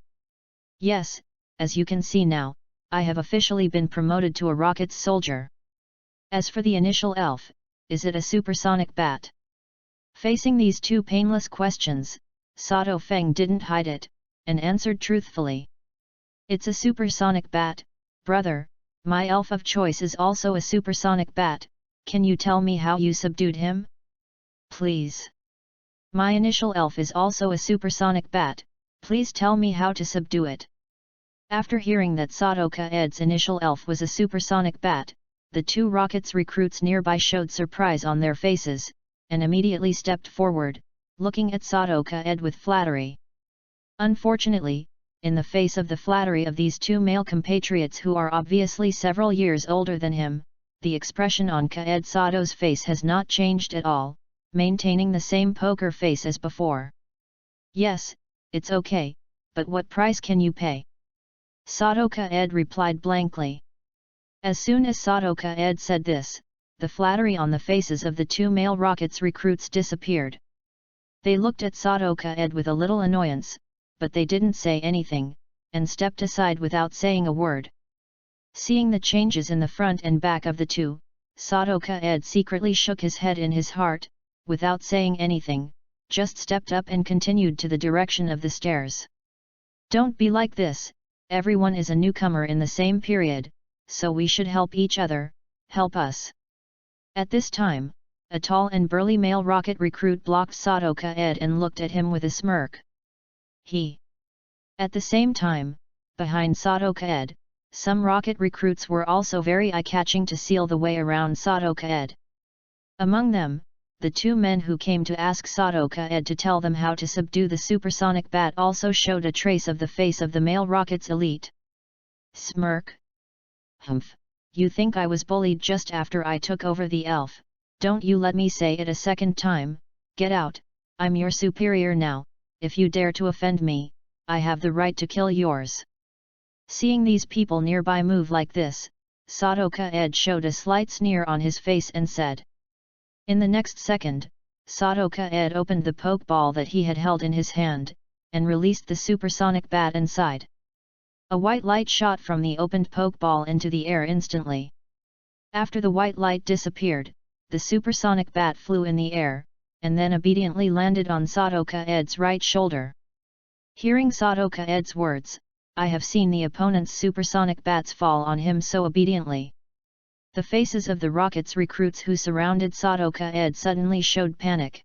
Speaker 1: Yes, as you can see now, I have officially been promoted to a rocket soldier. As for the initial elf, is it a supersonic bat? Facing these 2 painless questions, Sado Feng didn't hide it, and answered truthfully. It's a supersonic bat, brother, my elf of choice is also a supersonic bat, can you tell me how you subdued him? Please. My initial elf is also a supersonic bat, please tell me how to subdue it. After hearing that Sadoka Ed's initial elf was a supersonic bat, the 2 rockets recruits nearby showed surprise on their faces, and immediately stepped forward, looking at Sadoka Ed with flattery. Unfortunately, in the face of the flattery of these 2 male compatriots who are obviously several years older than him, the expression on Kaed Sado's face has not changed at all, maintaining the same poker face as before. Yes, it's okay, but what price can you pay? Sadoka Ed replied blankly. As soon as Sadoka Ed said this, the flattery on the faces of the 2 male rockets recruits disappeared. They looked at Sadoka Ed with a little annoyance, but they didn't say anything, and stepped aside without saying a word. Seeing the changes in the front and back of the 2, Sadoka Ed secretly shook his head in his heart, without saying anything, just stepped up and continued to the direction of the stairs. Don't be like this, everyone is a newcomer in the same period, so we should help each other, help us. At this time, a tall and burly male rocket recruit blocked Sadoka Ed and looked at him with a smirk. At the same time, behind Sadoka Ed, some rocket recruits were also very eye-catching to seal the way around Sadoka Ed. Among them, the 2 men who came to ask Sadoka Ed to tell them how to subdue the supersonic bat also showed a trace of the face of the male rocket's elite. Smirk? Humph, you think I was bullied just after I took over the elf, don't you let me say it a second time, get out, I'm your superior now, if you dare to offend me, I have the right to kill yours. Seeing these people nearby move like this, Sadoka Ed showed a slight sneer on his face and said. In the next second, Sadoka Ed opened the pokeball that he had held in his hand, and released the supersonic bat inside. A white light shot from the opened pokeball into the air instantly. After the white light disappeared, the supersonic bat flew in the air, and then obediently landed on Sadoka Ed's right shoulder. Hearing Sadoka Ed's words, I have seen the opponent's supersonic bats fall on him so obediently. The faces of the rocket's recruits who surrounded Sadoka Ed suddenly showed panic.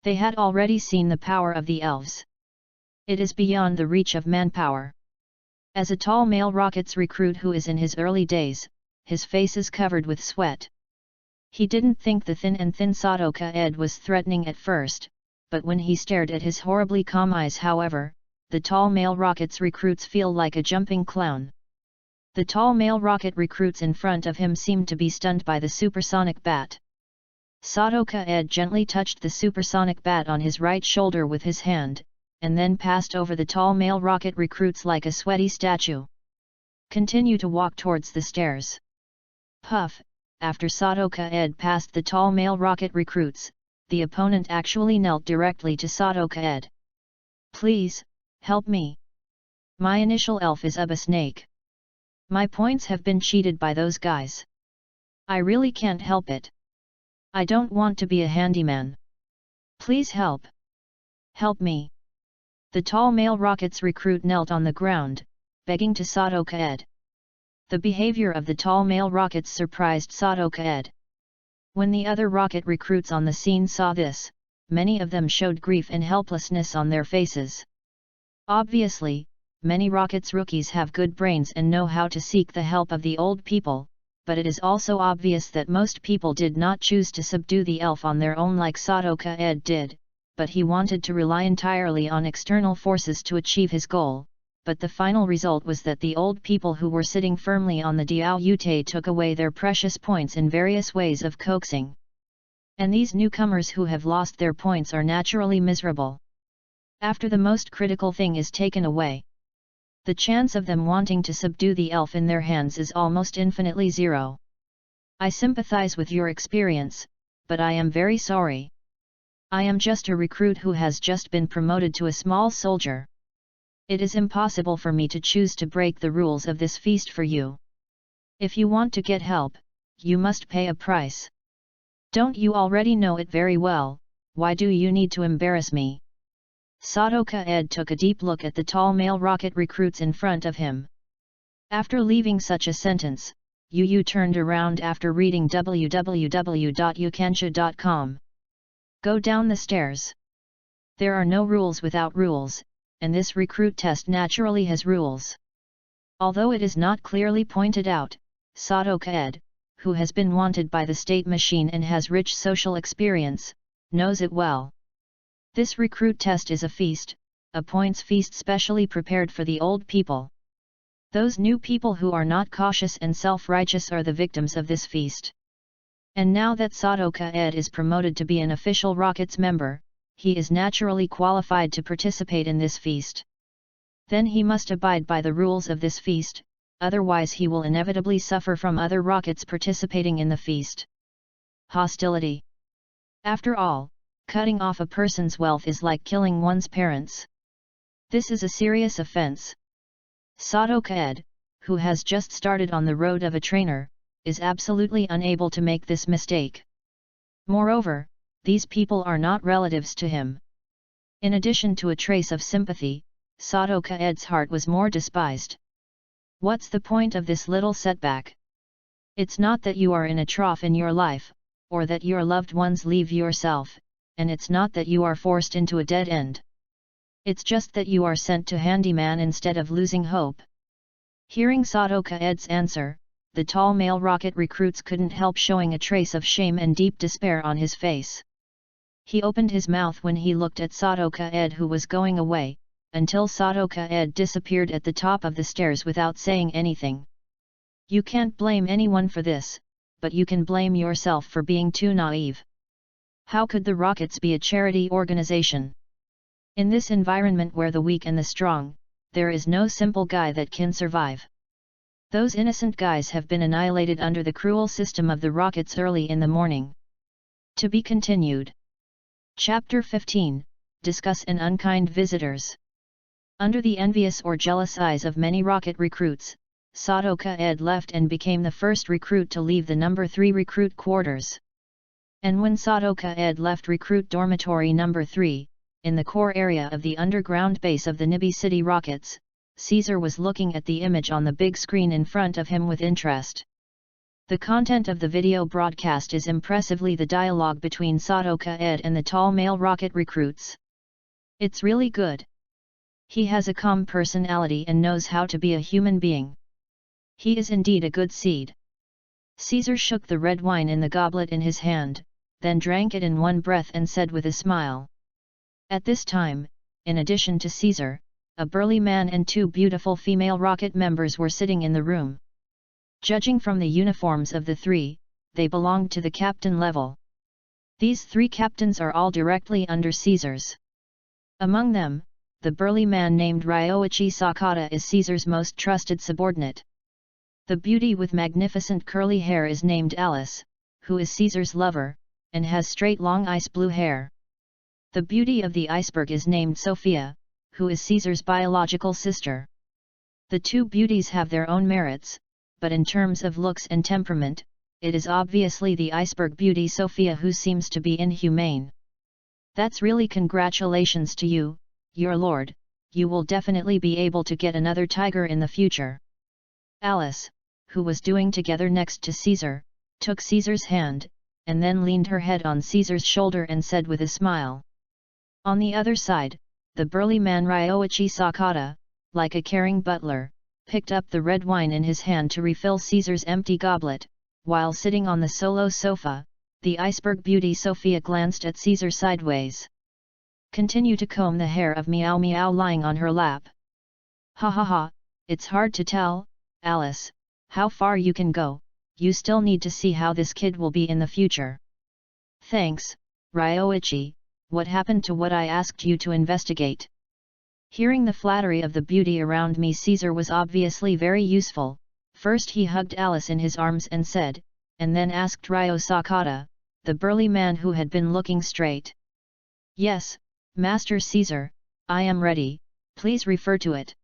Speaker 1: They had already seen the power of the elves. It is beyond the reach of manpower. As a tall male rocket's recruit who is in his early days, his face is covered with sweat. He didn't think the thin Sadoka Ed was threatening at first, but when he stared at his horribly calm eyes, however, the tall male rocket's recruits feel like a jumping clown. The tall male rocket recruits in front of him seemed to be stunned by the supersonic bat. Sadoka Ed gently touched the supersonic bat on his right shoulder with his hand, and then passed over the tall male rocket recruits like a sweaty statue. Continue to walk towards the stairs. Puff, after Sadoka Ed passed the tall male rocket recruits, the opponent actually knelt directly to Sadoka Ed. Please, help me. My initial elf is a snake. My points have been cheated by those guys. I really can't help it. I don't want to be a handyman. Please help. Help me. The tall male rocket's recruit knelt on the ground, begging to Sadoka Ed. The behavior of the tall male rockets surprised Sadoka Ed. When the other rocket recruits on the scene saw this, many of them showed grief and helplessness on their faces. Obviously, many rockets rookies have good brains and know how to seek the help of the old people, but it is also obvious that most people did not choose to subdue the elf on their own like Sadoka Ed did, but he wanted to rely entirely on external forces to achieve his goal. But the final result was that the old people who were sitting firmly on the Diao Yute took away their precious points in various ways of coaxing. And these newcomers who have lost their points are naturally miserable. After the most critical thing is taken away, the chance of them wanting to subdue the elf in their hands is almost infinitely zero. I sympathize with your experience, but I am very sorry. I am just a recruit who has just been promoted to a small soldier. It is impossible for me to choose to break the rules of this feast for you. If you want to get help, you must pay a price. Don't you already know it very well? Why do you need to embarrass me? Sadoka Ed took a deep look at the tall male rocket recruits in front of him. After leaving such a sentence, Yu turned around after reading www.yukansha.com. Go down the stairs. There are no rules without rules, and this recruit test naturally has rules. Although it is not clearly pointed out, Sadoka Ed, who has been wanted by the state machine and has rich social experience, knows it well. This recruit test is a feast, a points feast specially prepared for the old people. Those new people who are not cautious and self-righteous are the victims of this feast. And now that Sadoka Ed is promoted to be an official Rockets member, he is naturally qualified to participate in this feast. Then he must abide by the rules of this feast, otherwise he will inevitably suffer from other Rockets participating in the feast. Hostility. After all, cutting off a person's wealth is like killing one's parents. This is a serious offense. Sadoka Ed, who has just started on the road of a trainer, is absolutely unable to make this mistake. Moreover, these people are not relatives to him. In addition to a trace of sympathy, Sadoka Ed's heart was more despised. What's the point of this little setback? It's not that you are in a trough in your life, or that your loved ones leave yourself, and it's not that you are forced into a dead end. It's just that you are sent to handyman instead of losing hope. Hearing Sadoka Ed's answer, the tall male rocket recruits couldn't help showing a trace of shame and deep despair on his face. He opened his mouth when he looked at Sadoka Ed who was going away, until Sadoka Ed disappeared at the top of the stairs without saying anything. You can't blame anyone for this, but you can blame yourself for being too naive. How could the Rockets be a charity organization? In this environment where the weak and the strong, there is no simple guy that can survive. Those innocent guys have been annihilated under the cruel system of the rockets early in the morning. To be continued. Chapter 15, Discuss an Unkind Visitors. Under the envious or jealous eyes of many rocket recruits, Sadoka Ed left and became the first recruit to leave the number 3 recruit quarters. And when Sadoka Ed left recruit dormitory number 3, in the core area of the underground base of the Nibi City rockets, Caesar was looking at the image on the big screen in front of him with interest. The content of the video broadcast is impressively the dialogue between Sadoka Ed and the tall male rocket recruits. It's really good. He has a calm personality and knows how to be a human being. He is indeed a good seed. Caesar shook the red wine in the goblet in his hand, then drank it in one breath and said with a smile. At this time, in addition to Caesar, a burly man and 2 beautiful female rocket members were sitting in the room. Judging from the uniforms of the 3, they belonged to the captain level. These 3 captains are all directly under Caesar's. Among them, the burly man named Ryoichi Sakata is Caesar's most trusted subordinate. The beauty with magnificent curly hair is named Alice, who is Caesar's lover, and has straight long ice blue hair. The beauty of the iceberg is named Sophia, who is Caesar's biological sister. The 2 beauties have their own merits, but in terms of looks and temperament, it is obviously the iceberg beauty Sophia who seems to be inhumane. That's really congratulations to you, your lord, you will definitely be able to get another tiger in the future. Alice, who was doing together next to Caesar, took Caesar's hand, and then leaned her head on Caesar's shoulder and said with a smile. On the other side, the burly man Ryoichi Sakata, like a caring butler, picked up the red wine in his hand to refill Caesar's empty goblet. While sitting on the solo sofa, the iceberg beauty Sophia glanced at Caesar sideways. Continue to comb the hair of Meow Meow lying on her lap. Ha ha ha, it's hard to tell, Alice, how far you can go, you still need to see how this kid will be in the future. Thanks, Ryoichi, what happened to what I asked you to investigate? Hearing the flattery of the beauty around me, Caesar was obviously very useful. First he hugged Alice in his arms and said, and then asked Ryo Sakata, the burly man who had been looking straight. Yes, Master Caesar, I am ready, please refer to it.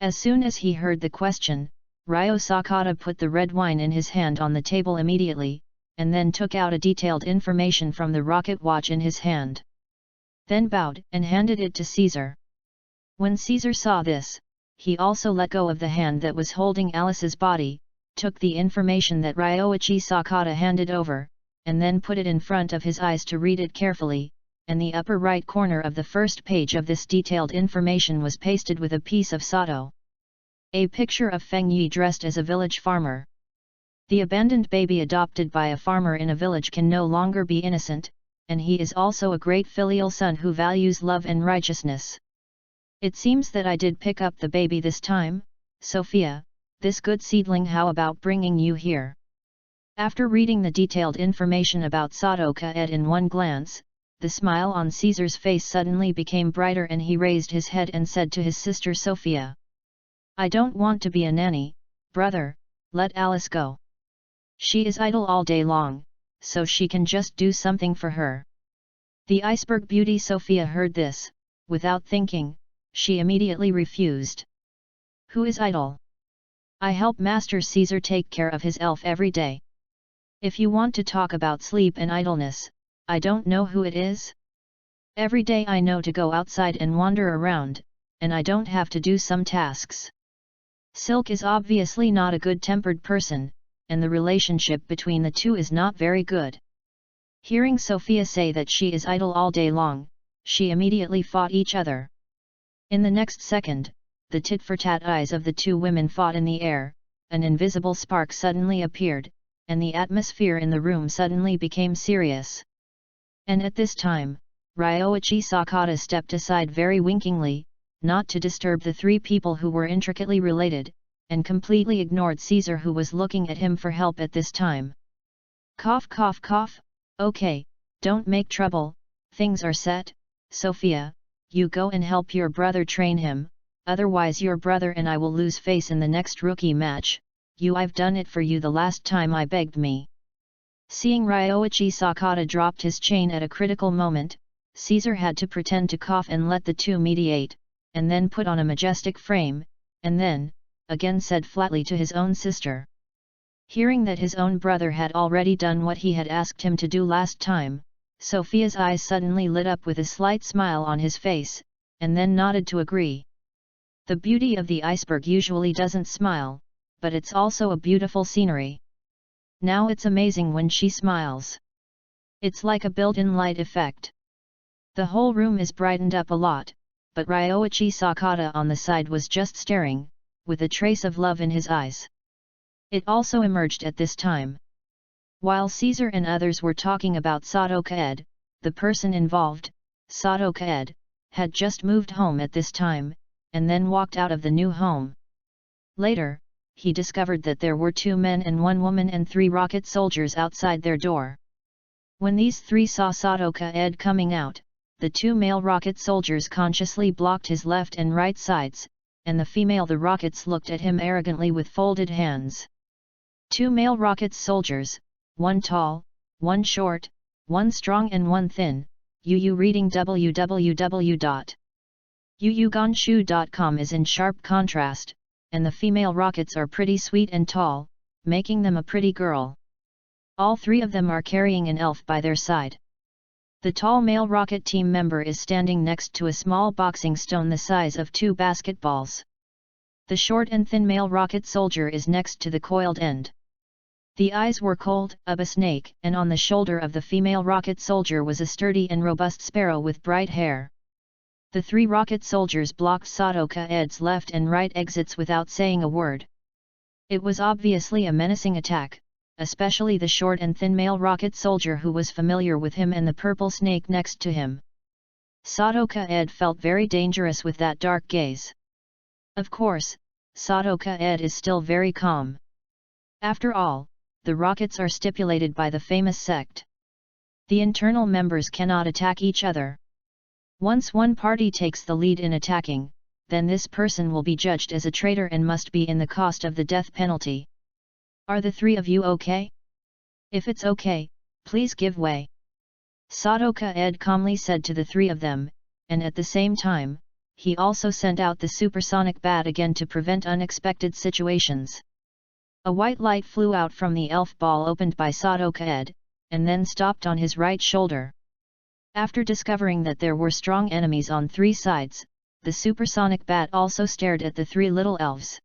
Speaker 1: As soon as he heard the question, Ryo Sakata put the red wine in his hand on the table immediately, and then took out a detailed information from the rocket watch in his hand. Then bowed and handed it to Caesar. When Caesar saw this, he also let go of the hand that was holding Alice's body, took the information that Ryoichi Sakata handed over, and then put it in front of his eyes to read it carefully, and the upper right corner of the first page of this detailed information was pasted with a piece of Sato. A picture of Feng Yi dressed as a village farmer. The abandoned baby adopted by a farmer in a village can no longer be innocent, and he is also a great filial son who values love and righteousness. It seems that I did pick up the baby this time, Sophia, this good seedling. How about bringing you here? After reading the detailed information about Sadoka Ed in one glance, the smile on Caesar's face suddenly became brighter and he raised his head and said to his sister Sophia. I don't want to be a nanny, brother, let Alice go. She is idle all day long, so she can just do something for her. The iceberg beauty Sophia heard this, without thinking, she immediately refused. Who is idle? I help Master Caesar take care of his elf every day. If you want to talk about sleep and idleness, I don't know who it is. Every day I know to go outside and wander around, and I don't have to do some tasks. Silk is obviously not a good-tempered person, and the relationship between the two is not very good. Hearing Sophia say that she is idle all day long, she immediately fought each other. In the next second, the tit-for-tat eyes of the two women fought in the air, an invisible spark suddenly appeared, and the atmosphere in the room suddenly became serious. And at this time, Ryoichi Sakata stepped aside very winkingly, not to disturb the 3 people who were intricately related, and completely ignored Caesar who was looking at him for help at this time. Cough cough cough, okay, don't make trouble, things are set, Sophia, you go and help your brother train him, otherwise your brother and I will lose face in the next rookie match, I've done it for you the last time I begged me." Seeing Ryoichi Sakata dropped his chain at a critical moment, Caesar had to pretend to cough and let the two mediate, and then put on a majestic frame, and then, again said flatly to his own sister. Hearing that his own brother had already done what he had asked him to do last time, Sophia's eyes suddenly lit up with a slight smile on his face, and then nodded to agree. The beauty of the iceberg usually doesn't smile, but it's also a beautiful scenery. Now it's amazing when she smiles. It's like a built-in light effect. The whole room is brightened up a lot, but Ryoichi Sakata on the side was just staring, with a trace of love in his eyes. It also emerged at this time. While Caesar and others were talking about Sato Kaed, the person involved, Sato Kaed, had just moved home at this time, and then walked out of the new home. Later, he discovered that there were 2 men and 1 woman and 3 rocket soldiers outside their door. When these 3 saw Sato Kaed coming out, the 2 male rocket soldiers consciously blocked his left and right sides, and the rockets looked at him arrogantly with folded hands. 2 male rocket soldiers, 1 tall, 1 short, 1 strong and 1 thin. Reading www.yuyugonshu.com is in sharp contrast, and the female rockets are pretty sweet and tall, making them a pretty girl. All 3 of them are carrying an elf by their side. The tall male rocket team member is standing next to a small boxing stone the size of 2 basketballs. The short and thin male rocket soldier is next to the coiled end. The eyes were cold, of a snake, and on the shoulder of the female rocket soldier was a sturdy and robust sparrow with bright hair. The 3 rocket soldiers blocked Sato Kaed's left and right exits without saying a word. It was obviously a menacing attack, especially the short and thin male rocket soldier who was familiar with him and the purple snake next to him. Sato Kaed felt very dangerous with that dark gaze. Of course, Sato Kaed is still very calm. After all, the rockets are stipulated by the famous sect. The internal members cannot attack each other. Once one party takes the lead in attacking, then this person will be judged as a traitor and must be in the cost of the death penalty. Are the 3 of you okay? If it's okay, please give way. Sato Kaed calmly said to the 3 of them, and at the same time, he also sent out the supersonic bat again to prevent unexpected situations. A white light flew out from the elf ball opened by Sato Kaed, and then stopped on his right shoulder. After discovering that there were strong enemies on 3 sides, the supersonic bat also stared at the 3 little elves.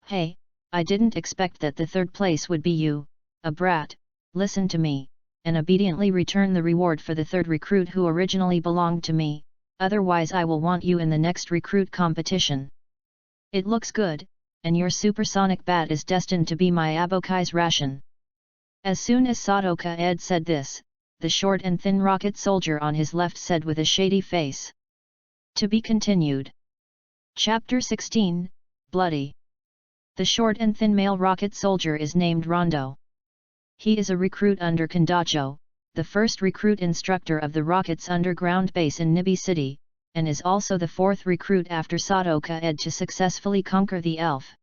Speaker 1: "Hey, I didn't expect that the 3rd place would be you, a brat. Listen to me, and obediently return the reward for the 3rd recruit who originally belonged to me, otherwise I will want you in the next recruit competition. It looks good, and your supersonic bat is destined to be my Abokai's ration." As soon as Sato Kaed said this, the short and thin rocket soldier on his left said with a shady face. To be continued. Chapter 16, Bloody. The short and thin male rocket soldier is named Rondo. He is a recruit under Kondacho, the first recruit instructor of the rocket's underground base in Nibi City, and is also the 4th recruit after Sato Kaed to successfully conquer the elf.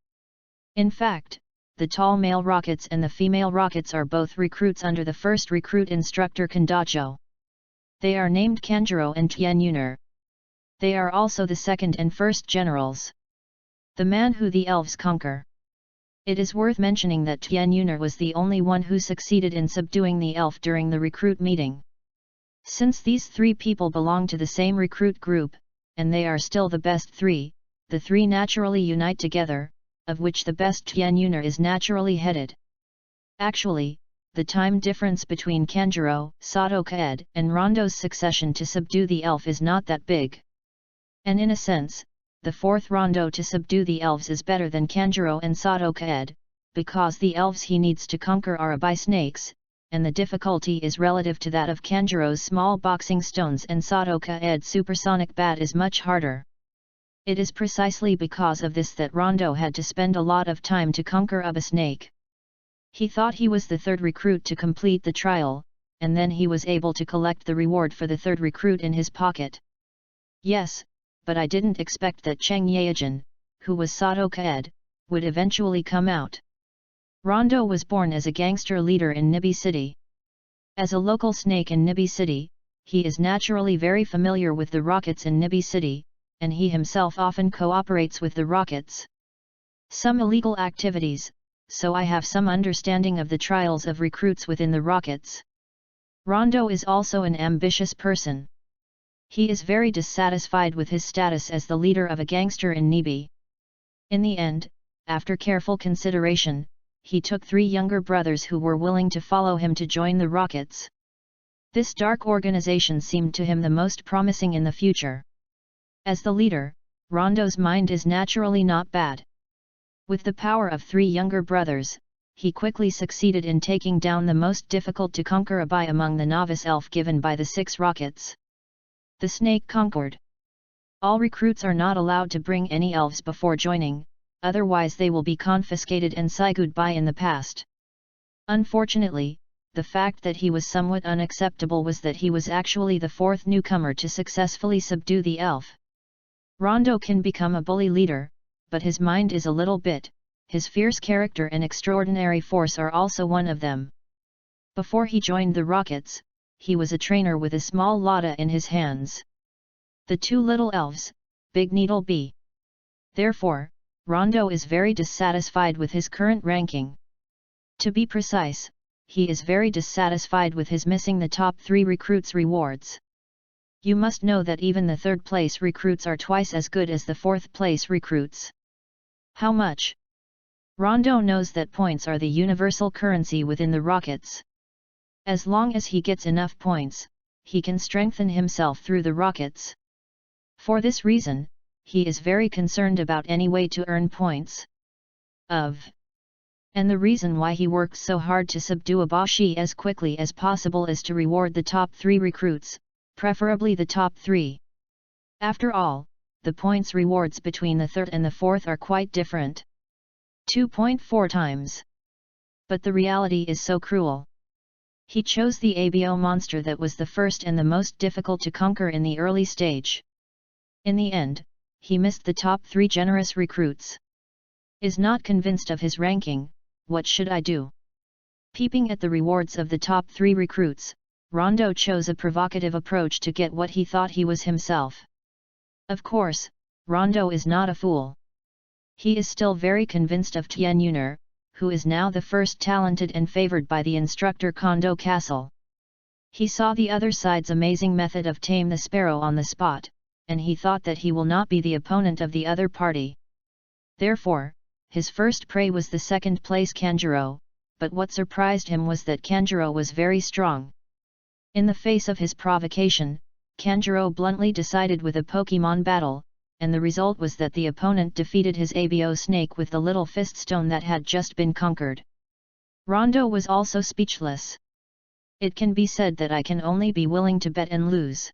Speaker 1: In fact, the tall male rockets and the female rockets are both recruits under the first recruit instructor Kondacho. They are named Kanjuro and Tianyuner. They are also the 2nd and 1st generals. The man who the elves conquer. It is worth mentioning that Tianyuner was the only one who succeeded in subduing the elf during the recruit meeting. Since these 3 people belong to the same recruit group, and they are still the best 3, the 3 naturally unite together, of which the best Tianyuner is naturally headed. Actually, the time difference between Kanjuro, Sato Kaed, and Rondo's succession to subdue the elf is not that big. And in a sense, the 4th Rondo to subdue the elves is better than Kanjuro and Sato Kaed, because the elves he needs to conquer are Abai snakes, and the difficulty is relative to that of Kanjuro's small boxing stones, and Sato Kaed's supersonic bat is much harder. It is precisely because of this that Rondo had to spend a lot of time to conquer Abai snake. He thought he was the 3rd recruit to complete the trial, and then he was able to collect the reward for the 3rd recruit in his pocket. Yes, but I didn't expect that Cheng Yaojin, who was Sato Kaed, would eventually come out. Rondo was born as a gangster leader in Nibi City. As a local snake in Nibi City, he is naturally very familiar with the Rockets in Nibi City, and he himself often cooperates with the Rockets. Some illegal activities, so I have some understanding of the trials of recruits within the Rockets. Rondo is also an ambitious person. He is very dissatisfied with his status as the leader of a gangster in Nibi. In the end, after careful consideration, he took 3 younger brothers who were willing to follow him to join the Rockets. This dark organization seemed to him the most promising in the future. As the leader, Rondo's mind is naturally not bad. With the power of 3 younger brothers, he quickly succeeded in taking down the most difficult to conquer Abai among the novice elf given by the 6 Rockets. The snake conquered. All recruits are not allowed to bring any elves before joining, otherwise they will be confiscated and sighed by in the past. Unfortunately, the fact that he was somewhat unacceptable was that he was actually the 4th newcomer to successfully subdue the elf. Rondo can become a bully leader, but his mind is a little bit, his fierce character and extraordinary force are also one of them. Before he joined the Rockets, he was a trainer with a small lada in his hands. The 2 little elves, Big Needle B. Therefore, Rondo is very dissatisfied with his current ranking. To be precise, he is very dissatisfied with his missing the top 3 recruits' rewards. You must know that even the 3rd place recruits are twice as good as the 4th place recruits. How much? Rondo knows that points are the universal currency within the Rockets. As long as he gets enough points, he can strengthen himself through the Rockets. For this reason, he is very concerned about any way to earn points. And the reason why he works so hard to subdue Abashi as quickly as possible is to reward the top 3 recruits, preferably the top 3. After all, the points rewards between the 3rd and the 4th are quite different. 2.4 times. But the reality is so cruel. He chose the ABO monster that was the first and the most difficult to conquer in the early stage. In the end, he missed the top 3 generous recruits. Is not convinced of his ranking, what should I do? Peeping at the rewards of the top 3 recruits, Rondo chose a provocative approach to get what he thought he was himself. Of course, Rondo is not a fool. He is still very convinced of Tien Yuner, who is now the first talented and favored by the instructor Kondo Castle. He saw the other side's amazing method of tame the sparrow on the spot, and he thought that he will not be the opponent of the other party. Therefore, his first prey was the 2nd place Kanjuro, but what surprised him was that Kanjuro was very strong. In the face of his provocation, Kanjuro bluntly decided with a Pokemon battle, and the result was that the opponent defeated his ABO snake with the little fist stone that had just been conquered. Rondo was also speechless. It can be said that I can only be willing to bet and lose.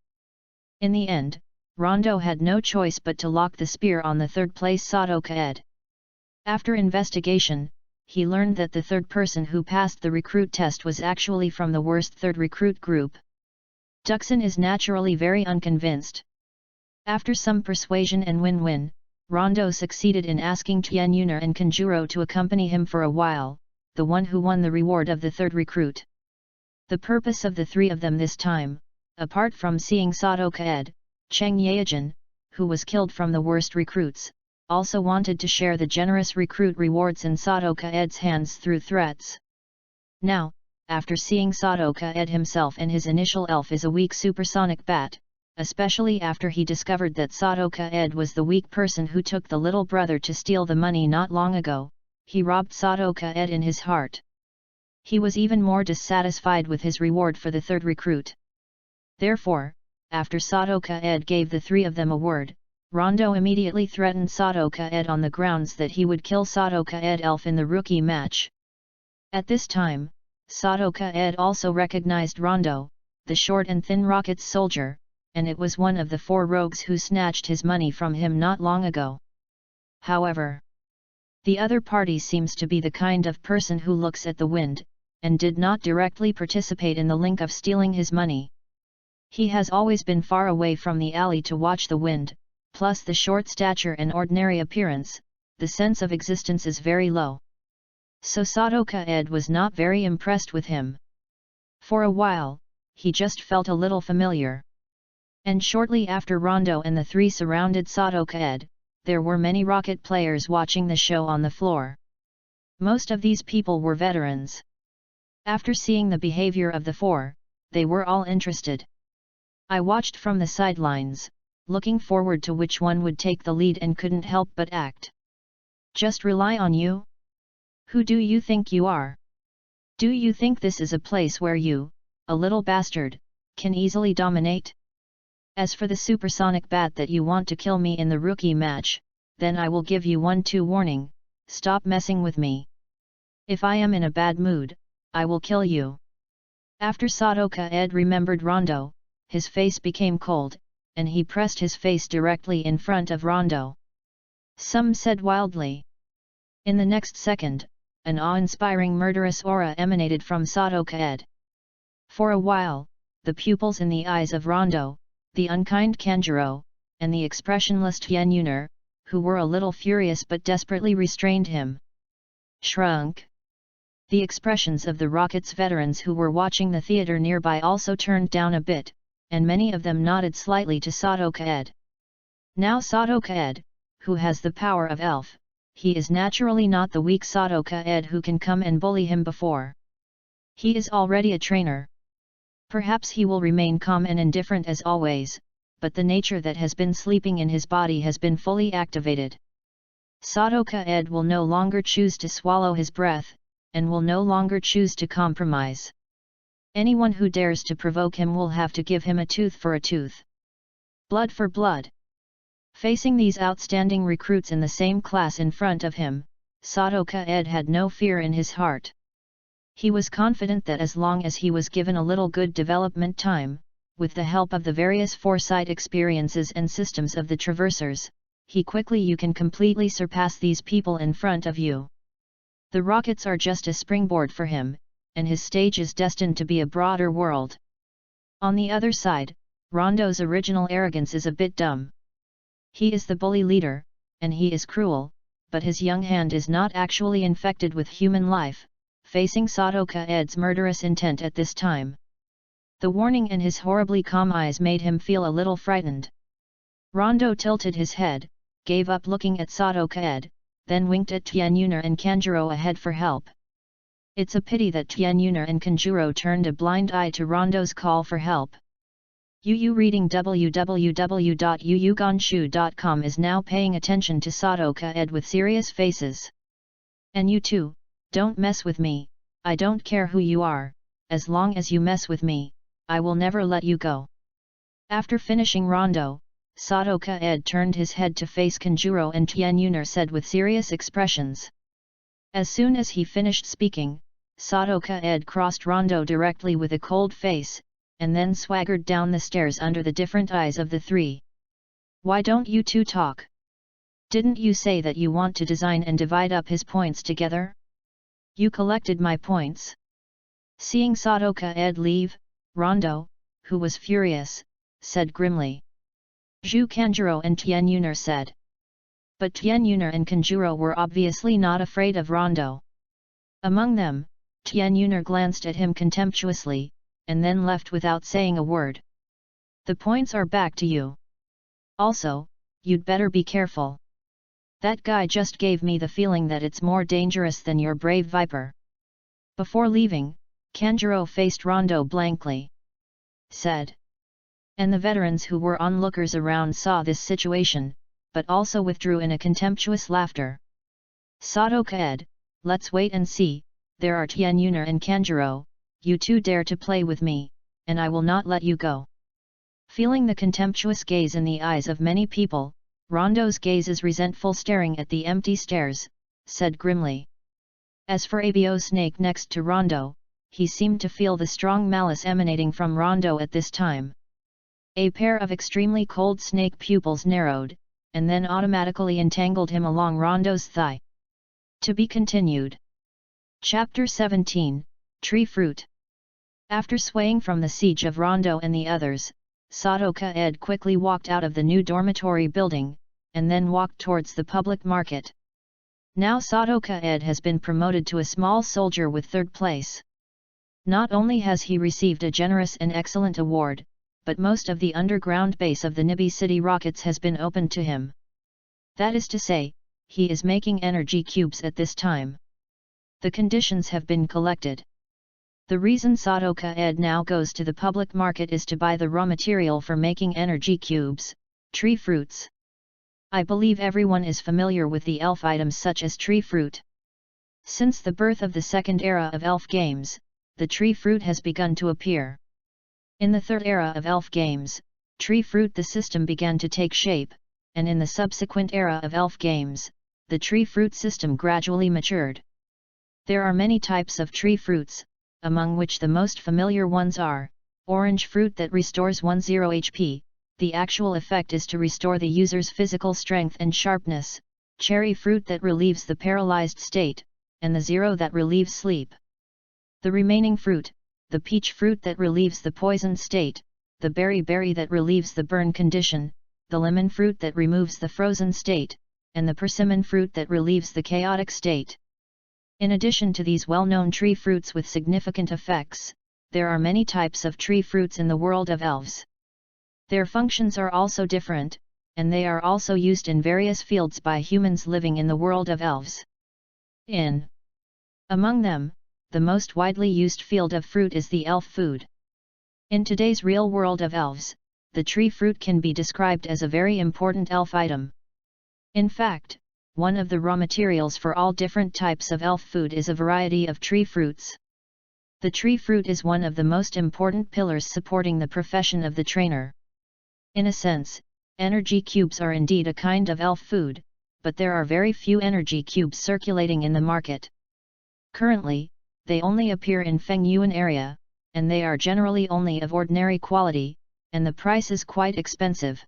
Speaker 1: In the end, Rondo had no choice but to lock the spear on the 3rd place Sato Kaed. After investigation, he learned that the 3rd person who passed the recruit test was actually from the worst 3rd recruit group. Duxon is naturally very unconvinced. After some persuasion and win-win, Rondo succeeded in asking Tien Yuner and Kanjuro to accompany him for a while, the one who won the reward of the 3rd recruit. The purpose of the 3 of them this time, apart from seeing Sato Kaed, Cheng Yaojin, who was killed from the worst recruits, also wanted to share the generous recruit rewards in Sato Kaed's hands through threats. Now, after seeing Sato Kaed himself and his initial elf is a weak supersonic bat, especially after he discovered that Sato Kaed was the weak person who took the little brother to steal the money not long ago, he robbed Sato Kaed in his heart. He was even more dissatisfied with his reward for the 3rd recruit. Therefore, after Sato Kaed gave the 3 of them a word, Rondo immediately threatened Sato Kaed on the grounds that he would kill Sato Kaed elf in the rookie match. At this time, Sato Kaed also recognized Rondo, the short and thin Rockets soldier, and it was one of the 4 rogues who snatched his money from him not long ago. However, the other party seems to be the kind of person who looks at the wind, and did not directly participate in the link of stealing his money. He has always been far away from the alley to watch the wind, plus the short stature and ordinary appearance, the sense of existence is very low. So Sadoka-ed was not very impressed with him. For a while, he just felt a little familiar. And shortly after Rondo and the three surrounded Sadoka-ed, there were many rocket players watching the show on the floor. Most of these people were veterans. After seeing the behavior of the four, they were all interested. I watched from the sidelines, looking forward to which one would take the lead and couldn't help but act. Just rely on you? Who do you think you are? Do you think this is a place where you, a little bastard, can easily dominate? As for the supersonic bat that you want to kill me in the rookie match, then I will give you 1-2 warning, stop messing with me. If I am in a bad mood, I will kill you. After Sadoka-ed remembered Rondo, his face became cold, and he pressed his face directly in front of Rondo. Some said wildly. In the next second, an awe-inspiring murderous aura emanated from Sadoka-ed. For a while, the pupils in the eyes of Rondo, the unkind Kanjuro, and the expressionless Tianyuner, who were a little furious but desperately restrained him, shrunk. The expressions of the Rocket's veterans who were watching the theater nearby also turned down a bit, and many of them nodded slightly to Sadoka-ed. Now Sadoka-ed, who has the power of elf, he is naturally not the weak Sadoka-ed who can come and bully him before. He is already a trainer. Perhaps he will remain calm and indifferent as always, but the nature that has been sleeping in his body has been fully activated. Sadoka-ed will no longer choose to swallow his breath, and will no longer choose to compromise. Anyone who dares to provoke him will have to give him a tooth for a tooth. Blood for blood. Facing these outstanding recruits in the same class in front of him, Sadoka-ed had no fear in his heart. He was confident that as long as he was given a little good development time, with the help of the various foresight experiences and systems of the traversers, you can completely surpass these people in front of you. The rockets are just a springboard for him, and his stage is destined to be a broader world. On the other side, Rondo's original arrogance is a bit dumb. He is the bully leader, and he is cruel, but his young hand is not actually infected with human life, facing Sadoka-ed's murderous intent at this time. The warning in his horribly calm eyes made him feel a little frightened. Rondo tilted his head, gave up looking at Sadoka-ed, then winked at Tianyuner and Kanjuro ahead for help. It's a pity that Tianyuner and Kanjuro turned a blind eye to Rondo's call for help. Yu reading www.yuyugonshu.com is now paying attention to Sadoka-ed with serious faces. And you too, don't mess with me, I don't care who you are, as long as you mess with me, I will never let you go. After finishing Rondo, Sadoka-ed turned his head to face Kanjuro and Tianyuner said with serious expressions. As soon as he finished speaking, Sadoka-ed crossed Rondo directly with a cold face, and then swaggered down the stairs under the different eyes of the three. Why don't you two talk? Didn't you say that you want to design and divide up his points together? You collected my points. Seeing Sadoka-ed leave, Rondo, who was furious, said grimly. Zhu Kanjuro and Tianyuner said. But Tianyuner and Kanjuro were obviously not afraid of Rondo. Among them, Tianyuner glanced at him contemptuously, and then left without saying a word. The points are back to you. Also, you'd better be careful. That guy just gave me the feeling that it's more dangerous than your brave viper. Before leaving, Kanjuro faced Rondo blankly. Said. And the veterans who were onlookers around saw this situation, but also withdrew in a contemptuous laughter. Sadoka-ed, let's wait and see, there are Tianyuner and Kanjuro, you two dare to play with me, and I will not let you go. Feeling the contemptuous gaze in the eyes of many people, Rondo's gaze is resentful staring at the empty stairs, said grimly. As for Abo Snake next to Rondo, he seemed to feel the strong malice emanating from Rondo at this time. A pair of extremely cold snake pupils narrowed, and then automatically entangled him along Rondo's thigh. To be continued. Chapter 17, Tree Fruit. After swaying from the siege of Rondo and the others, Sadoka-ed quickly walked out of the new dormitory building, and then walked towards the public market. Now Sadoka Ed has been promoted to a small soldier with 3rd place. Not only has he received a generous and excellent award, but most of the underground base of the Nibi City rockets has been opened to him. That is to say, he is making energy cubes at this time. The conditions have been collected. The reason Sadoka Ed now goes to the public market is to buy the raw material for making energy cubes, tree fruits. I believe everyone is familiar with the elf items such as tree fruit. Since the birth of the 2nd era of elf games, the tree fruit has begun to appear. In the 3rd era of elf games, tree fruit the system began to take shape, and in the subsequent era of elf games, the tree fruit system gradually matured. There are many types of tree fruits, among which the most familiar ones are, orange fruit that restores 10 HP, the actual effect is to restore the user's physical strength and sharpness, cherry fruit that relieves the paralyzed state, and the 0 that relieves sleep. The remaining fruit, the peach fruit that relieves the poisoned state, the berry that relieves the burn condition, the lemon fruit that removes the frozen state, and the persimmon fruit that relieves the chaotic state. In addition to these well-known tree fruits with significant effects, there are many types of tree fruits in the world of elves. Their functions are also different, and they are also used in various fields by humans living in the world of elves. Among them, the most widely used field of fruit is the elf food. In today's real world of elves, the tree fruit can be described as a very important elf item. In fact, one of the raw materials for all different types of elf food is a variety of tree fruits. The tree fruit is one of the most important pillars supporting the profession of the trainer. In a sense, energy cubes are indeed a kind of elf food, but there are very few energy cubes circulating in the market. Currently, they only appear in Feng Yuan area, and they are generally only of ordinary quality, and the price is quite expensive.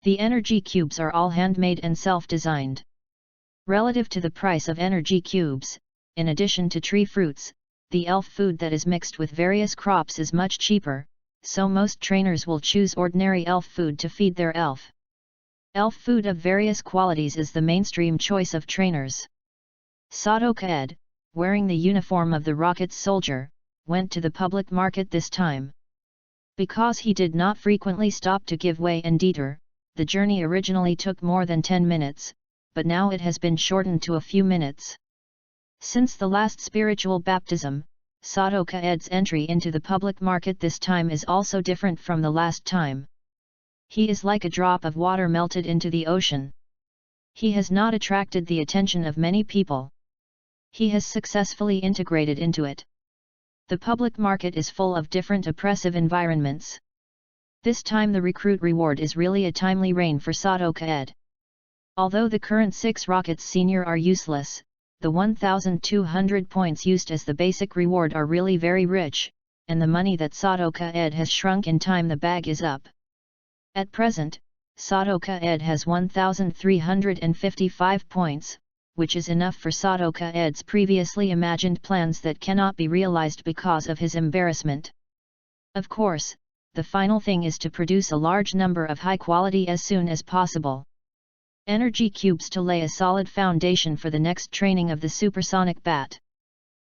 Speaker 1: The energy cubes are all handmade and self-designed. Relative to the price of energy cubes, in addition to tree fruits, the elf food that is mixed with various crops is much cheaper, so most trainers will choose ordinary elf food to feed their elf. Elf food of various qualities is the mainstream choice of trainers. Sadoka Ed, wearing the uniform of the Rocket's soldier, went to the public market this time. Because he did not frequently stop to give way and detour, the journey originally took more than 10 minutes, but now it has been shortened to a few minutes. Since the last spiritual baptism, Sadoka Ed's entry into the public market this time is also different from the last time. He is like a drop of water melted into the ocean. He has not attracted the attention of many people. He has successfully integrated into it. The public market is full of different oppressive environments. This time the recruit reward is really a timely reign for Sadoka Ed. Although the current 6 rockets senior are useless, the 1,200 points used as the basic reward are really very rich, and the money that Sadoka Ed has shrunk in time the bag is up. At present, Sadoka Ed has 1,355 points, which is enough for Sadoka Ed's previously imagined plans that cannot be realized because of his embarrassment. Of course, the final thing is to produce a large number of high quality as soon as possible. Energy cubes to lay a solid foundation for the next training of the supersonic bat.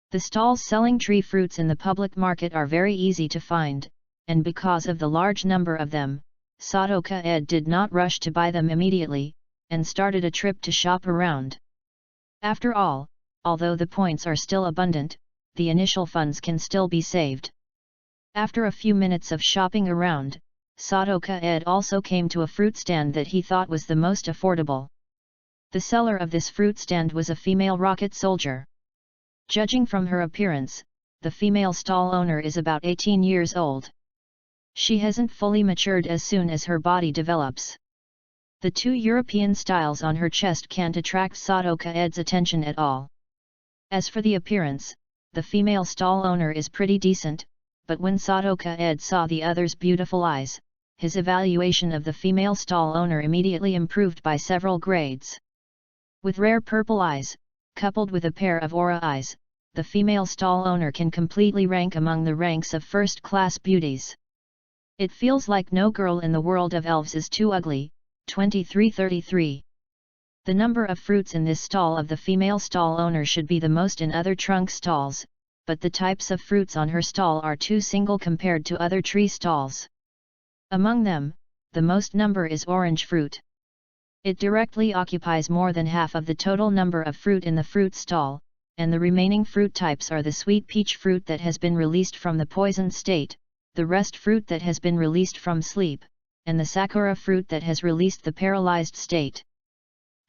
Speaker 1: The stalls selling tree fruits in the public market are very easy to find, and because of the large number of them, Sadoka Ed did not rush to buy them immediately, and started a trip to shop around. After all, although the points are still abundant, the initial funds can still be saved. After a few minutes of shopping around, Sadoka Ed also came to a fruit stand that he thought was the most affordable. The seller of this fruit stand was a female rocket soldier. Judging from her appearance, the female stall owner is about 18 years old. She hasn't fully matured as soon as her body develops. The 2 European styles on her chest can't attract Sadoka Ed's attention at all. As for the appearance, the female stall owner is pretty decent, but when Sadoka Ed saw the other's beautiful eyes, his evaluation of the female stall owner immediately improved by several grades. With rare purple eyes, coupled with a pair of aura eyes, the female stall owner can completely rank among the ranks of first-class beauties. It feels like no girl in the world of elves is too ugly. 2333. The number of fruits in this stall of the female stall owner should be the most in other trunk stalls, but the types of fruits on her stall are too single compared to other tree stalls. Among them, the most number is orange fruit. It directly occupies more than half of the total number of fruit in the fruit stall, and the remaining fruit types are the sweet peach fruit that has been released from the poisoned state, the rest fruit that has been released from sleep, and the sakura fruit that has released the paralyzed state.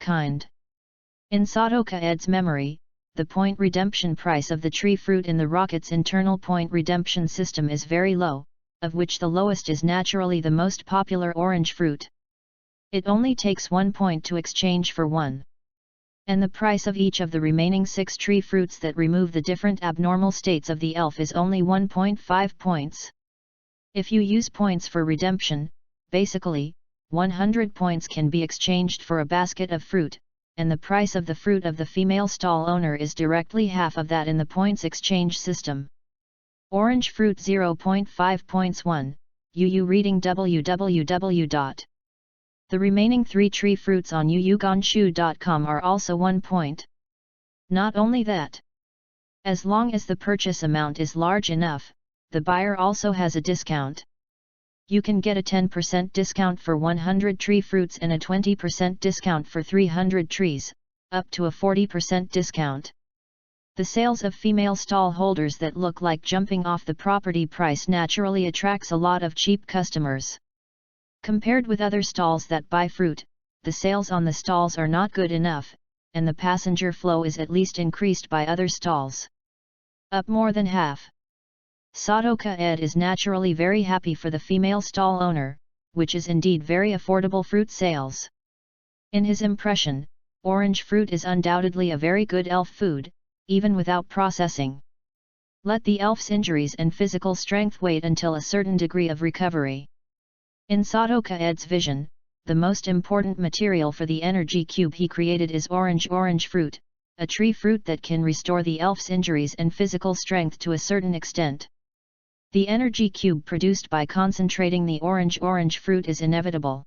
Speaker 1: Kind. In Sadoka-ed's memory, the point redemption price of the tree fruit in the rocket's internal point redemption system is very low, of which the lowest is naturally the most popular orange fruit. It only takes 1 point to exchange for one. And the price of each of the remaining 6 tree fruits that remove the different abnormal states of the elf is only 1.5 points. If you use points for redemption, basically, 100 points can be exchanged for a basket of fruit, and the price of the fruit of the female stall owner is directly half of that in the points exchange system. Orange fruit 0.5 points 1, UU reading www. The remaining 3 tree fruits on uyugonshu.com are also 1 point. Not only that. As long as the purchase amount is large enough, the buyer also has a discount. You can get a 10% discount for 100 tree fruits and a 20% discount for 300 trees, up to a 40% discount. The sales of female stall holders that look like jumping off the property price naturally attracts a lot of cheap customers. Compared with other stalls that buy fruit, the sales on the stalls are not good enough, and the passenger flow is at least increased by other stalls. Up more than half. Sadoka-ed is naturally very happy for the female stall owner, which is indeed very affordable fruit sales. In his impression, orange fruit is undoubtedly a very good elf food, even without processing. Let the elf's injuries and physical strength wait until a certain degree of recovery. In Sadoka-ed's vision, the most important material for the energy cube he created is orange fruit, a tree fruit that can restore the elf's injuries and physical strength to a certain extent. The energy cube produced by concentrating the orange fruit is inevitable.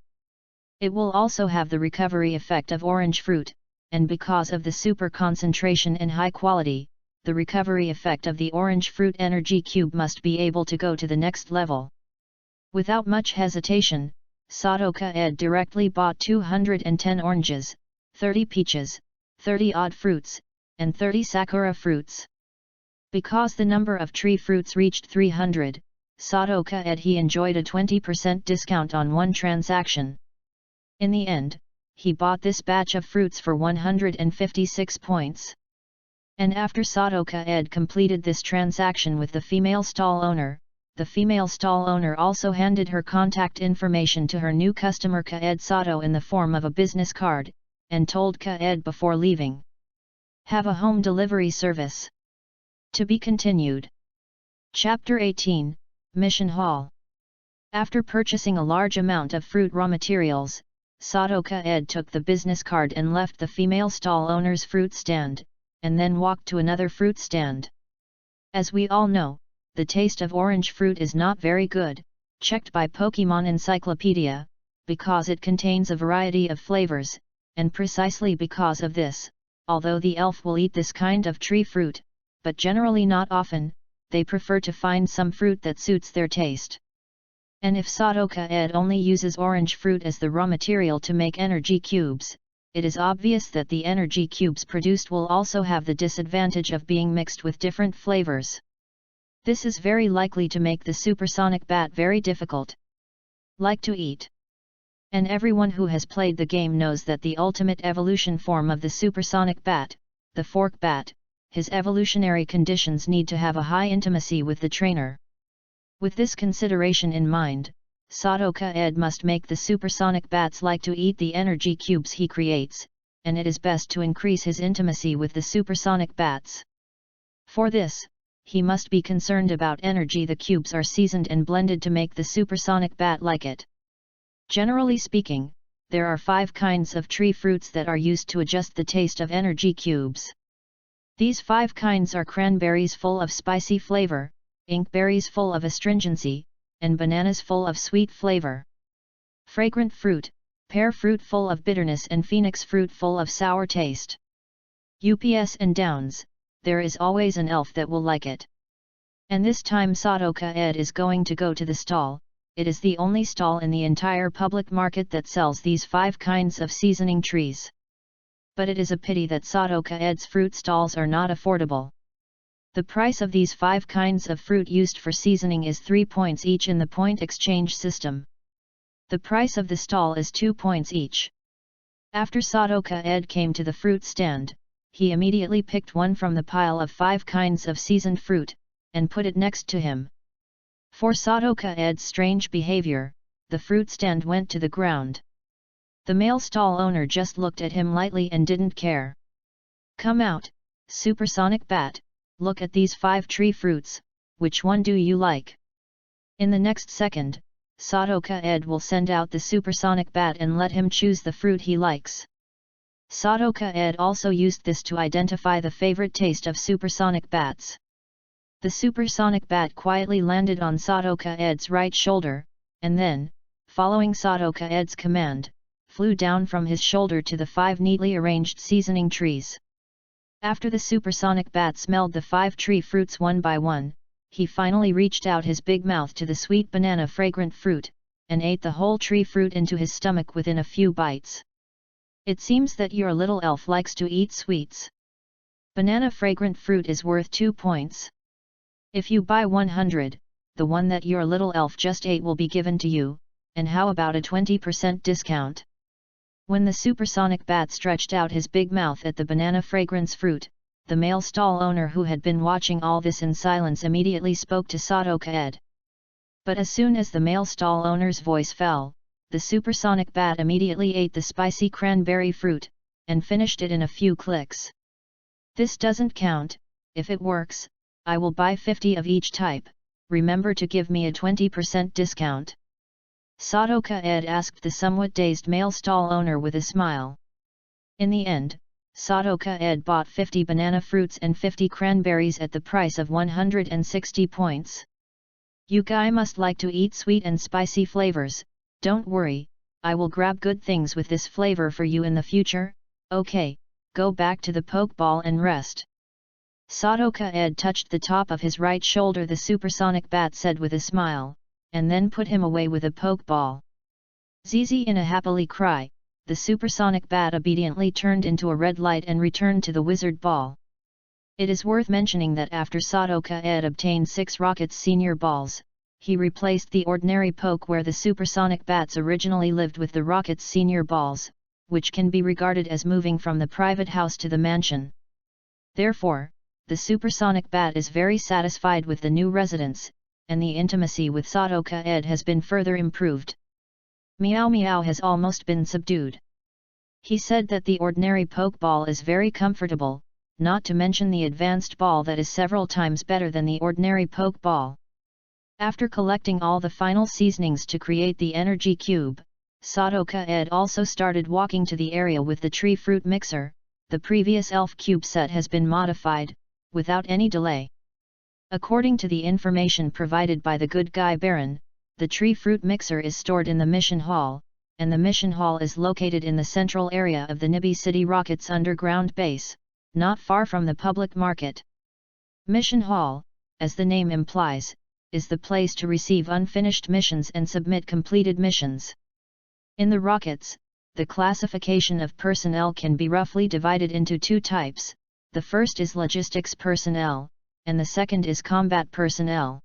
Speaker 1: It will also have the recovery effect of orange fruit, and because of the super concentration and high quality, the recovery effect of the orange fruit energy cube must be able to go to the next level. Without much hesitation, Sadoka-ed directly bought 210 oranges, 30 peaches, 30 odd fruits, and 30 sakura fruits. Because the number of tree fruits reached 300, Sadoka-ed he enjoyed a 20% discount on one transaction. In the end, he bought this batch of fruits for 156 points. And after Sadoka-ed completed this transaction with the female stall owner, the female stall owner also handed her contact information to her new customer Ka-ed Sato in the form of a business card, and told Ka-ed before leaving. Have a home delivery service. To be continued. Chapter 18, Mission Hall. After purchasing a large amount of fruit raw materials, Sadoka-ed took the business card and left the female stall owner's fruit stand, and then walked to another fruit stand. As we all know, the taste of orange fruit is not very good, checked by Pokemon Encyclopedia, because it contains a variety of flavors, and precisely because of this, although the elf will eat this kind of tree fruit, but generally not often, they prefer to find some fruit that suits their taste. And if Sadoka-ed only uses orange fruit as the raw material to make energy cubes, it is obvious that the energy cubes produced will also have the disadvantage of being mixed with different flavors. This is very likely to make the supersonic bat very difficult. Like to eat. And everyone who has played the game knows that the ultimate evolution form of the supersonic bat, the fork bat, his evolutionary conditions need to have a high intimacy with the trainer. With this consideration in mind, Sadoka-ed must make the supersonic bats like to eat the energy cubes he creates, and it is best to increase his intimacy with the supersonic bats. For this, he must be concerned about energy the cubes are seasoned and blended to make the supersonic bat like it. Generally speaking, there are 5 kinds of tree fruits that are used to adjust the taste of energy cubes. These 5 kinds are cranberries full of spicy flavor, inkberries full of astringency, and bananas full of sweet flavor. Fragrant fruit, pear fruit full of bitterness and phoenix fruit full of sour taste. Ups and downs, there is always an elf that will like it. And this time Sadoka Ed is going to go to the stall. It is the only stall in the entire public market that sells these 5 kinds of seasoning trees. But it is a pity that Sadoka Ed's fruit stalls are not affordable. The price of these 5 kinds of fruit used for seasoning is 3 points each in the point exchange system. The price of the stall is 2 points each. After Sadoka Ed came to the fruit stand, he immediately picked one from the pile of 5 kinds of seasoned fruit, and put it next to him. For Sadoka Ed's strange behavior, the fruit stand went to the ground. The male stall owner just looked at him lightly and didn't care. "Come out, supersonic bat, look at these 5 tree fruits, which one do you like?" In the next second, Sadoka Ed will send out the supersonic bat and let him choose the fruit he likes. Sadoka Ed also used this to identify the favorite taste of supersonic bats. The supersonic bat quietly landed on Sadoka Ed's right shoulder, and then, following Sadoka Ed's command, flew down from his shoulder to the 5 neatly arranged seasoning trees. After the supersonic bat smelled the 5 tree fruits one by one, he finally reached out his big mouth to the sweet banana fragrant fruit, and ate the whole tree fruit into his stomach within a few bites. It seems that your little elf likes to eat sweets. Banana fragrant fruit is worth 2 points. If you buy 100, the one that your little elf just ate will be given to you, and how about a 20% discount? When the supersonic bat stretched out his big mouth at the banana fragrance fruit, the male stall owner who had been watching all this in silence immediately spoke to Sadoka Ed. But as soon as the male stall owner's voice fell, the supersonic bat immediately ate the spicy cranberry fruit, and finished it in a few clicks. "This doesn't count. If it works, I will buy 50 of each type, remember to give me a 20% discount." Sadoka Ed asked the somewhat dazed male stall owner with a smile. In the end, Sadoka Ed bought 50 banana fruits and 50 cranberries at the price of 160 points. "You guy must like to eat sweet and spicy flavors, don't worry, I will grab good things with this flavor for you in the future. Okay, go back to the pokeball and rest." Sadoka Ed touched the top of his right shoulder, the supersonic bat said with a smile, and then put him away with a pokeball. Zizi in a happily cry, the supersonic bat obediently turned into a red light and returned to the wizard ball. It is worth mentioning that after Sadoka Ed obtained 6 Rockets Senior balls, he replaced the ordinary poke where the supersonic bats originally lived with the Rockets Senior balls, which can be regarded as moving from the private house to the mansion. Therefore, the supersonic bat is very satisfied with the new residence, and the intimacy with Sadoka Ed has been further improved. Meow Meow has almost been subdued. He said that the ordinary pokeball is very comfortable, not to mention the advanced ball that is several times better than the ordinary pokeball. After collecting all the final seasonings to create the energy cube, Sadoka Ed also started walking to the area with the tree fruit mixer. The previous elf cube set has been modified, without any delay. According to the information provided by the good guy Baron, the tree fruit mixer is stored in the mission hall, and the mission hall is located in the central area of the Nibi City Rockets underground base, not far from the public market. Mission hall, as the name implies, is the place to receive unfinished missions and submit completed missions. In the Rockets, the classification of personnel can be roughly divided into 2 types. The first is logistics personnel, and the second is combat personnel.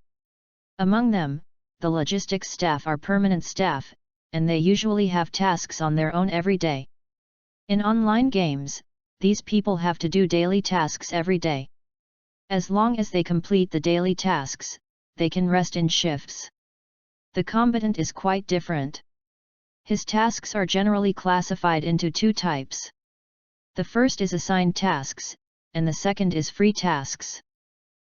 Speaker 1: Among them, the logistics staff are permanent staff, and they usually have tasks on their own every day. In online games, these people have to do daily tasks every day. As long as they complete the daily tasks, they can rest in shifts. The combatant is quite different. His tasks are generally classified into 2 types. The first is assigned tasks, and the second is free tasks.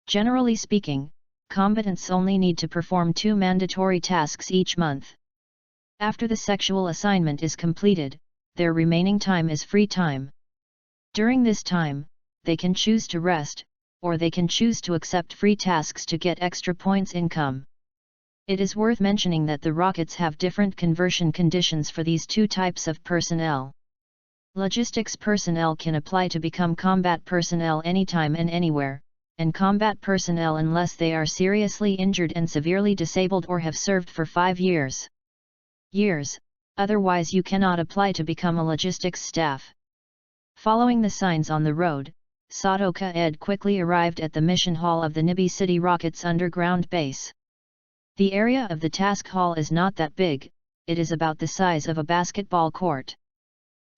Speaker 1: Generally speaking, combatants only need to perform 2 mandatory tasks each month. After the sexual assignment is completed, their remaining time is free time. During this time, they can choose to rest, or they can choose to accept free tasks to get extra points income. It is worth mentioning that the rockets have different conversion conditions for these two types of personnel. Logistics personnel can apply to become combat personnel anytime and anywhere, and combat personnel unless they are seriously injured and severely disabled or have served for 5 years. Otherwise you cannot apply to become a logistics staff. Following the signs on the road, Sadoka Ed quickly arrived at the mission hall of the Nibi City Rockets underground base. The area of the task hall is not that big, it is about the size of a basketball court.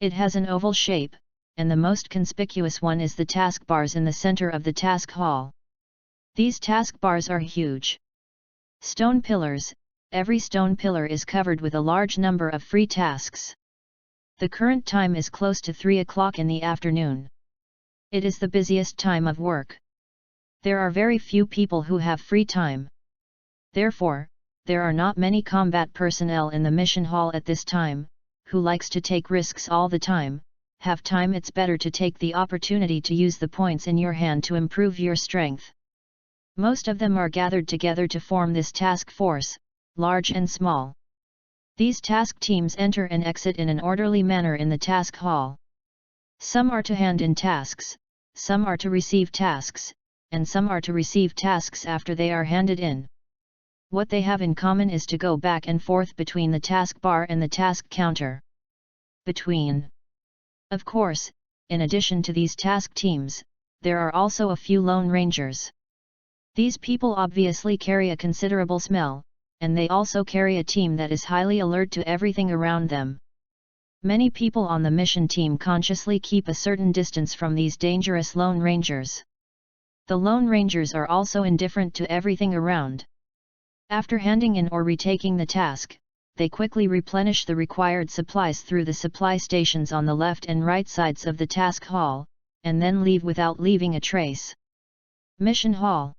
Speaker 1: It has an oval shape, and the most conspicuous one is the task bars in the center of the task hall. These task bars are huge. Stone pillars, every stone pillar is covered with a large number of free tasks. The current time is close to 3 o'clock in the afternoon. It is the busiest time of work. There are very few people who have free time. Therefore, there are not many combat personnel in the mission hall at this time, who likes to take risks all the time. Have time, it's better to take the opportunity to use the points in your hand to improve your strength. Most of them are gathered together to form this task force, large and small. These task teams enter and exit in an orderly manner in the task hall. Some are to hand in tasks, some are to receive tasks, and some are to receive tasks after they are handed in. What they have in common is to go back and forth between the task bar and the task counter. Of course, in addition to these task teams, there are also a few lone rangers. These people obviously carry a considerable smell, and they also carry a team that is highly alert to everything around them. Many people on the mission team consciously keep a certain distance from these dangerous lone rangers. The lone rangers are also indifferent to everything around. After handing in or retaking the task, they quickly replenish the required supplies through the supply stations on the left and right sides of the task hall, and then leave without leaving a trace. Mission Hall.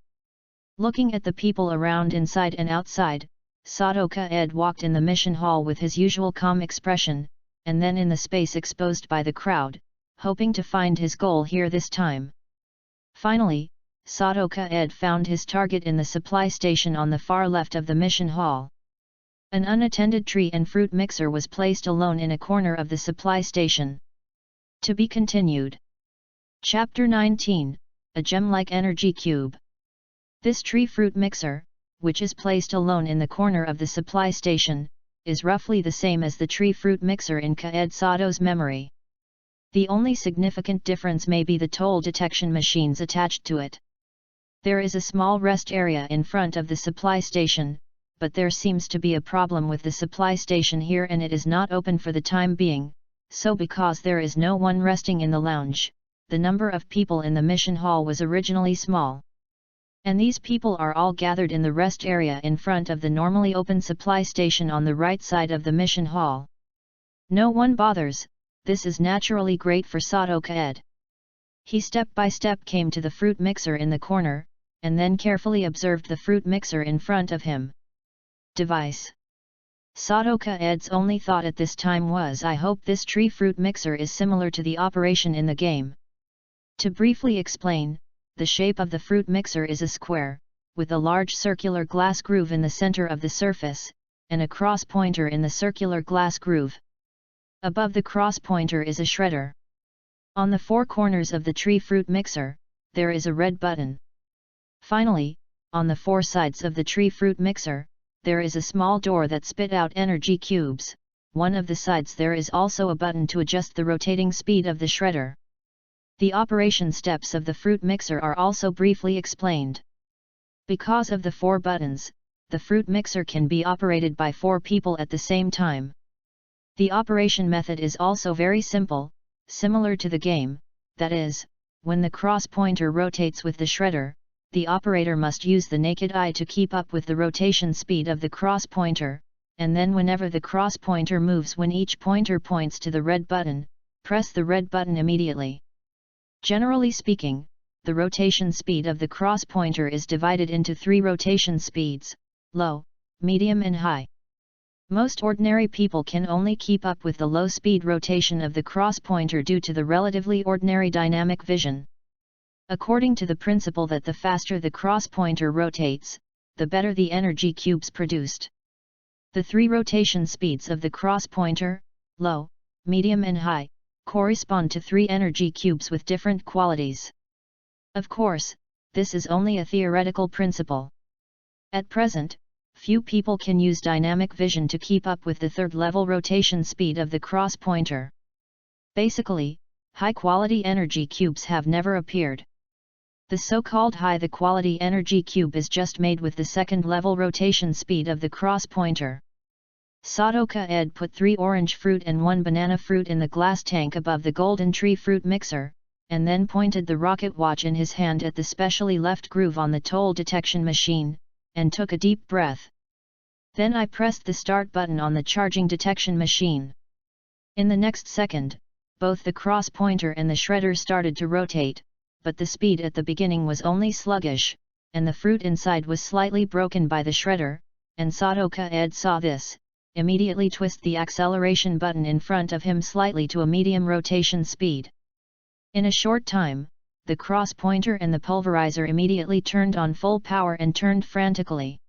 Speaker 1: Looking at the people around inside and outside, Sadoka Ed walked in the mission hall with his usual calm expression, and then in the space exposed by the crowd, hoping to find his goal here this time. Finally, Sadoka Ed found his target in the supply station on the far left of the mission hall. An unattended tree and fruit mixer was placed alone in a corner of the supply station. To be continued. Chapter 19, A Gem-like Energy Cube. This tree fruit mixer, which is placed alone in the corner of the supply station, is roughly the same as the tree fruit mixer in Kaed Sado's memory. The only significant difference may be the toll detection machines attached to it. There is a small rest area in front of the supply station, but there seems to be a problem with the supply station here and it is not open for the time being, so because there is no one resting in the lounge, the number of people in the mission hall was originally small. And these people are all gathered in the rest area in front of the normally open supply station on the right side of the mission hall. No one bothers, this is naturally great for Sadoka Ed. He step by step came to the fruit mixer in the corner, and then carefully observed the fruit mixer in front of him. Device. Sadoka Ed's only thought at this time was, I hope this tree fruit mixer is similar to the operation in the game. To briefly explain, the shape of the fruit mixer is a square, with a large circular glass groove in the center of the surface, and a cross pointer in the circular glass groove. Above the cross pointer is a shredder. On the four corners of the tree fruit mixer, there is a red button. Finally, on the four sides of the tree fruit mixer, there is a small door that spit out energy cubes. One of the sides there is also a button to adjust the rotating speed of the shredder. The operation steps of the fruit mixer are also briefly explained. Because of the four buttons, the fruit mixer can be operated by 4 people at the same time. The operation method is also very simple, similar to the game, that is, when the cross pointer rotates with the shredder, the operator must use the naked eye to keep up with the rotation speed of the cross pointer, and then whenever the cross pointer moves when each pointer points to the red button, press the red button immediately. Generally speaking, the rotation speed of the cross pointer is divided into 3 rotation speeds, low, medium and high. Most ordinary people can only keep up with the low speed rotation of the cross pointer due to the relatively ordinary dynamic vision. According to the principle that the faster the cross pointer rotates, the better the energy cubes produced. The three rotation speeds of the cross pointer, low, medium and high, correspond to three energy cubes with different qualities. Of course, this is only a theoretical principle. At present, few people can use dynamic vision to keep up with the third-level rotation speed of the cross pointer. Basically, high-quality energy cubes have never appeared. The so-called high-quality energy cube is just made with the second-level rotation speed of the cross pointer. Sadoka Ed put 3 orange fruit and 1 banana fruit in the glass tank above the golden tree fruit mixer, and then pointed the rocket watch in his hand at the specially left groove on the toll detection machine, and took a deep breath. Then I pressed the start button on the charging detection machine. In the next second, both the cross pointer and the shredder started to rotate, but the speed at the beginning was only sluggish, and the fruit inside was slightly broken by the shredder, and Sadoka Ed saw this, immediately twist the acceleration button in front of him slightly to a medium rotation speed. In a short time, the cross pointer and the pulverizer immediately turned on full power and turned frantically.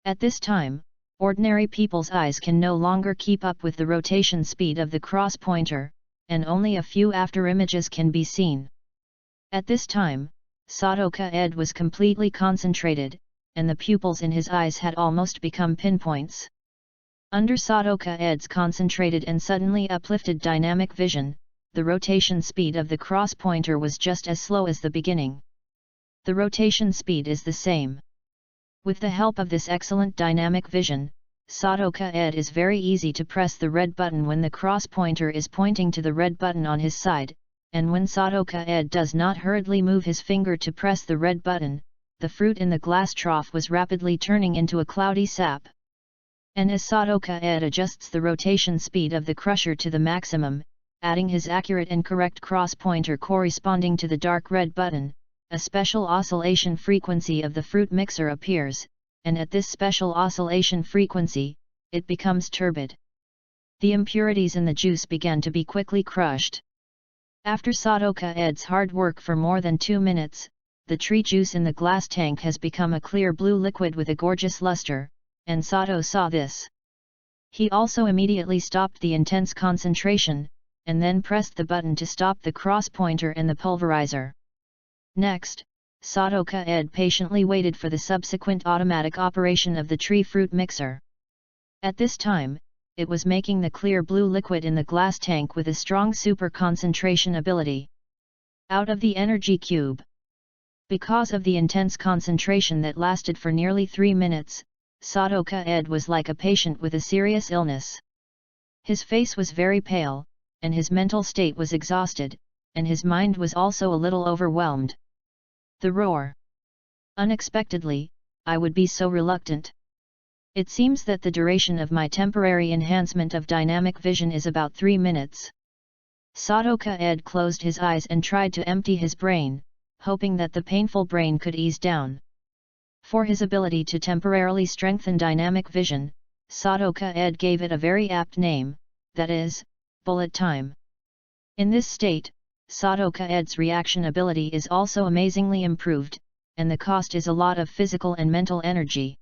Speaker 1: At this time, ordinary people's eyes can no longer keep up with the rotation speed of the cross pointer, and only a few after images can be seen. At this time, Sadoka Ed was completely concentrated, and the pupils in his eyes had almost become pinpoints. Under Sadoka Ed's concentrated and suddenly uplifted dynamic vision, the rotation speed of the cross pointer was just as slow as the beginning. The rotation speed is the same. With the help of this excellent dynamic vision, Sadoka Ed is very easy to press the red button when the cross pointer is pointing to the red button on his side, and when Sadoka Ed does not hurriedly move his finger to press the red button, the fruit in the glass trough was rapidly turning into a cloudy sap. And as Sadoka Ed adjusts the rotation speed of the crusher to the maximum, adding his accurate and correct cross pointer corresponding to the dark red button, a special oscillation frequency of the fruit mixer appears, and at this special oscillation frequency, it becomes turbid. The impurities in the juice began to be quickly crushed. After Sadoka Ed's hard work for more than 2 minutes, the tree juice in the glass tank has become a clear blue liquid with a gorgeous luster, and Sato saw this. He also immediately stopped the intense concentration, and then pressed the button to stop the cross pointer and the pulverizer. Next, Sadoka Ed patiently waited for the subsequent automatic operation of the tree fruit mixer. At this time, it was making the clear blue liquid in the glass tank with a strong super concentration ability. Out of the energy cube. Because of the intense concentration that lasted for nearly 3 minutes, Sadoka Ed was like a patient with a serious illness. His face was very pale, and his mental state was exhausted, and his mind was also a little overwhelmed. The roar. Unexpectedly, I would be so reluctant. It seems that the duration of my temporary enhancement of dynamic vision is about 3 minutes. Sadoka Ed closed his eyes and tried to empty his brain, hoping that the painful brain could ease down. For his ability to temporarily strengthen dynamic vision, Sadoka Ed gave it a very apt name, that is, bullet time. In this state, Sadoka Ed's reaction ability is also amazingly improved, and the cost is a lot of physical and mental energy.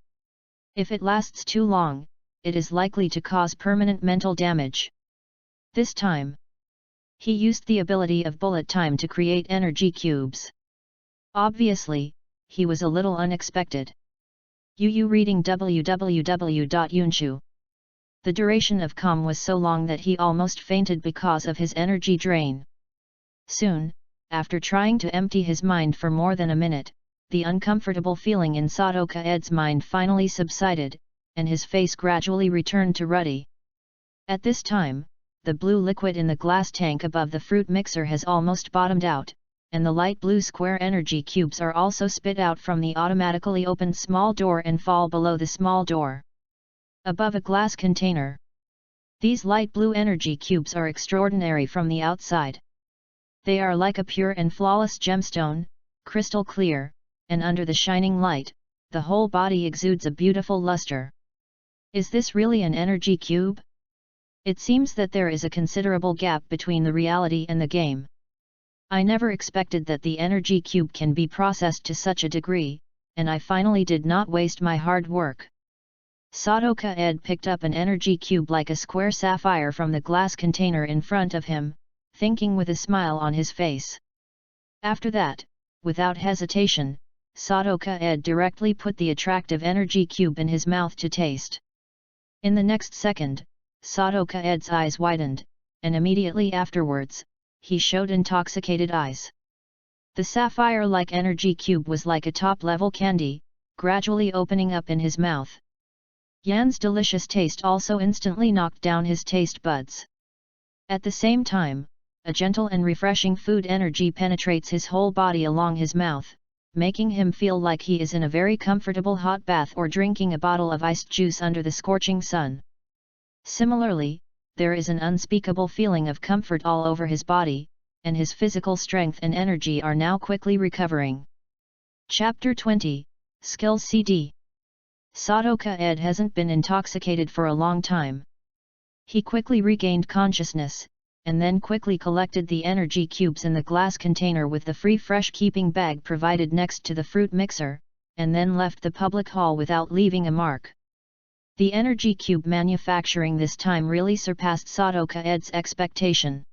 Speaker 1: If it lasts too long, it is likely to cause permanent mental damage. This time, he used the ability of bullet time to create energy cubes. Obviously, he was a little unexpected. Yu reading www.yunshu. The duration of calm was so long that he almost fainted because of his energy drain. Soon, after trying to empty his mind for more than a minute, the uncomfortable feeling in Sadoka Ed's mind finally subsided, and his face gradually returned to ruddy. At this time, the blue liquid in the glass tank above the fruit mixer has almost bottomed out, and the light blue square energy cubes are also spit out from the automatically opened small door and fall below the small door. Above a glass container. These light blue energy cubes are extraordinary from the outside. They are like a pure and flawless gemstone, crystal clear, and under the shining light, the whole body exudes a beautiful luster. Is this really an energy cube? It seems that there is a considerable gap between the reality and the game. I never expected that the energy cube can be processed to such a degree, and I finally did not waste my hard work. Sadoka Ed picked up an energy cube like a square sapphire from the glass container in front of him, thinking with a smile on his face. After that, without hesitation, Sadoka Ed directly put the attractive energy cube in his mouth to taste. In the next second, Sadoka Ed's eyes widened, and immediately afterwards, he showed intoxicated eyes. The sapphire-like energy cube was like a top-level candy, gradually opening up in his mouth. Yan's delicious taste also instantly knocked down his taste buds. At the same time, a gentle and refreshing food energy penetrates his whole body along his mouth, making him feel like he is in a very comfortable hot bath or drinking a bottle of iced juice under the scorching sun. Similarly, there is an unspeakable feeling of comfort all over his body, and his physical strength and energy are now quickly recovering. Chapter 20, Skills CD. Sadoka Ed hasn't been intoxicated for a long time. He quickly regained consciousness, and then quickly collected the energy cubes in the glass container with the free fresh keeping bag provided next to the fruit mixer, and then left the public hall without leaving a mark. The energy cube manufacturing this time really surpassed Sadoka Ed's expectation.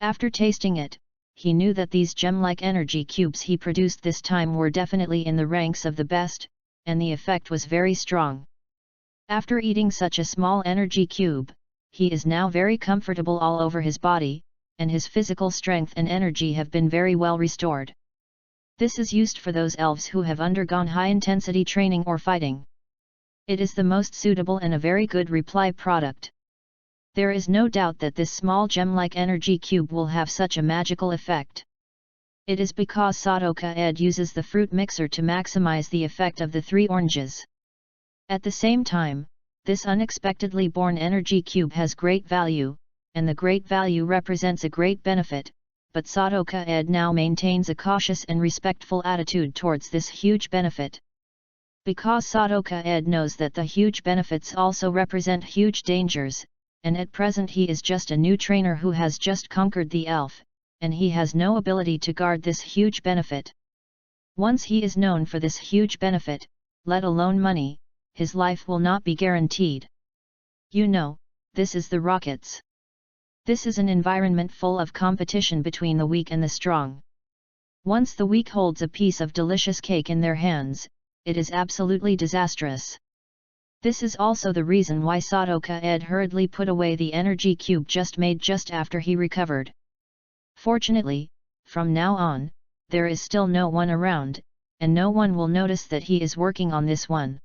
Speaker 1: After tasting it, he knew that these gem-like energy cubes he produced this time were definitely in the ranks of the best, and the effect was very strong. After eating such a small energy cube, he is now very comfortable all over his body, and his physical strength and energy have been very well restored. This is used for those elves who have undergone high-intensity training or fighting. It is the most suitable and a very good reply product. There is no doubt that this small gem-like energy cube will have such a magical effect. It is because Sadoka Ed uses the fruit mixer to maximize the effect of the 3 oranges. At the same time, this unexpectedly born energy cube has great value, and the great value represents a great benefit, but Sadoka Ed now maintains a cautious and respectful attitude towards this huge benefit. Because Sadoka Ed knows that the huge benefits also represent huge dangers, and at present he is just a new trainer who has just conquered the elf, and he has no ability to guard this huge benefit. Once he is known for this huge benefit, let alone money, his life will not be guaranteed. You know, this is the rockets. This is an environment full of competition between the weak and the strong. Once the weak holds a piece of delicious cake in their hands, it is absolutely disastrous. This is also the reason why Sadoka Ed hurriedly put away the energy cube just made just after he recovered. Fortunately, from now on, there is still no one around, and no one will notice that he is working on this one.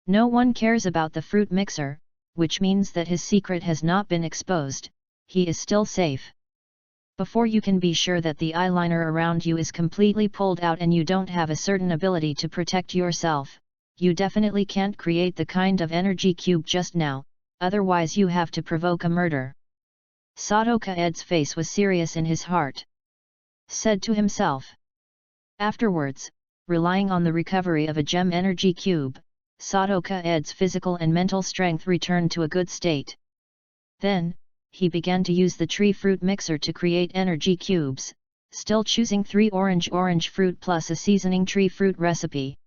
Speaker 1: No one cares about the fruit mixer, which means that his secret has not been exposed, he is still safe. Before you can be sure that the eyeliner around you is completely pulled out and you don't have a certain ability to protect yourself, you definitely can't create the kind of energy cube just now, otherwise you have to provoke a murder. Sadoka Ed's face was serious in his heart. Said to himself. Afterwards, relying on the recovery of a gem energy cube, Sadoka Ed's physical and mental strength returned to a good state. Then, he began to use the tree fruit mixer to create energy cubes, still choosing 3 orange fruit plus a seasoning tree fruit recipe.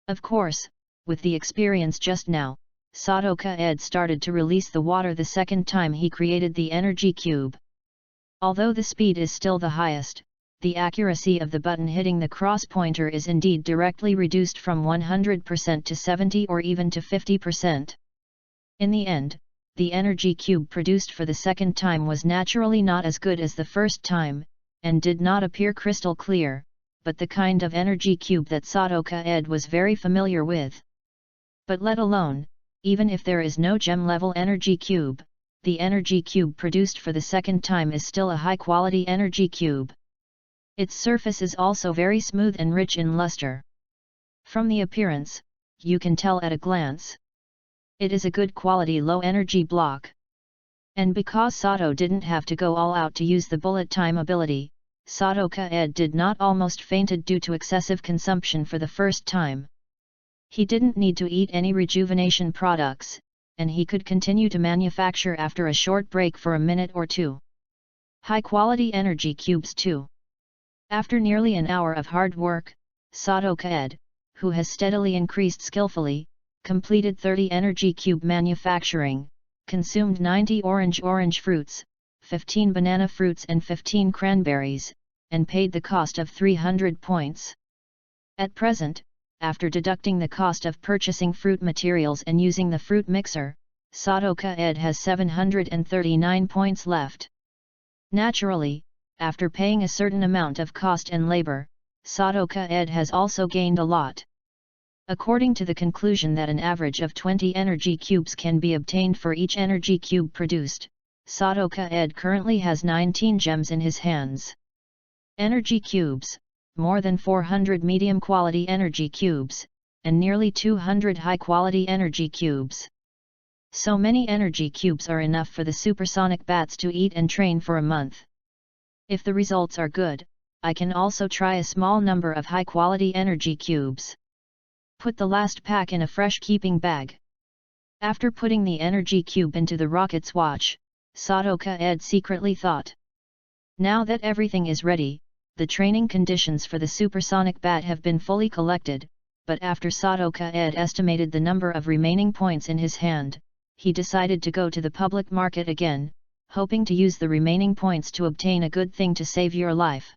Speaker 1: Of course, with the experience just now, Sadoka Ed started to release the water the second time he created the energy cube. Although the speed is still the highest, the accuracy of the button hitting the cross pointer is indeed directly reduced from 100% to 70 or even to 50%. In the end, the energy cube produced for the second time was naturally not as good as the first time, and did not appear crystal clear, but the kind of energy cube that Sadoka Ed was very familiar with. But let alone, even if there is no gem-level energy cube, the energy cube produced for the second time is still a high-quality energy cube. Its surface is also very smooth and rich in luster. From the appearance, you can tell at a glance. It is a good quality low-energy block. And because Sato didn't have to go all out to use the bullet time ability, Sadoka Ed did not almost fainted due to excessive consumption for the first time. He didn't need to eat any rejuvenation products, and he could continue to manufacture after a short break for a minute or two. High-quality energy cubes too. After nearly an hour of hard work, Sadoka Ed, who has steadily increased skillfully, completed 30 energy cube manufacturing, consumed 90 orange fruits, 15 banana fruits and 15 cranberries, and paid the cost of 300 points. At present, after deducting the cost of purchasing fruit materials and using the fruit mixer, Sadoka Ed has 739 points left. Naturally, after paying a certain amount of cost and labor, Sadoka Ed has also gained a lot. According to the conclusion that an average of 20 energy cubes can be obtained for each energy cube produced, Sadoka Ed currently has 19 gems in his hands. Energy cubes, more than 400 medium-quality energy cubes, and nearly 200 high-quality energy cubes. So many energy cubes are enough for the supersonic bats to eat and train for a month. If the results are good, I can also try a small number of high-quality energy cubes. Put the last pack in a fresh keeping bag. After putting the energy cube into the rocket's watch, Sadoka Ed secretly thought. Now that everything is ready, the training conditions for the supersonic bat have been fully collected, but after Sadoka Ed estimated the number of remaining points in his hand, he decided to go to the public market again, hoping to use the remaining points to obtain a good thing to save your life.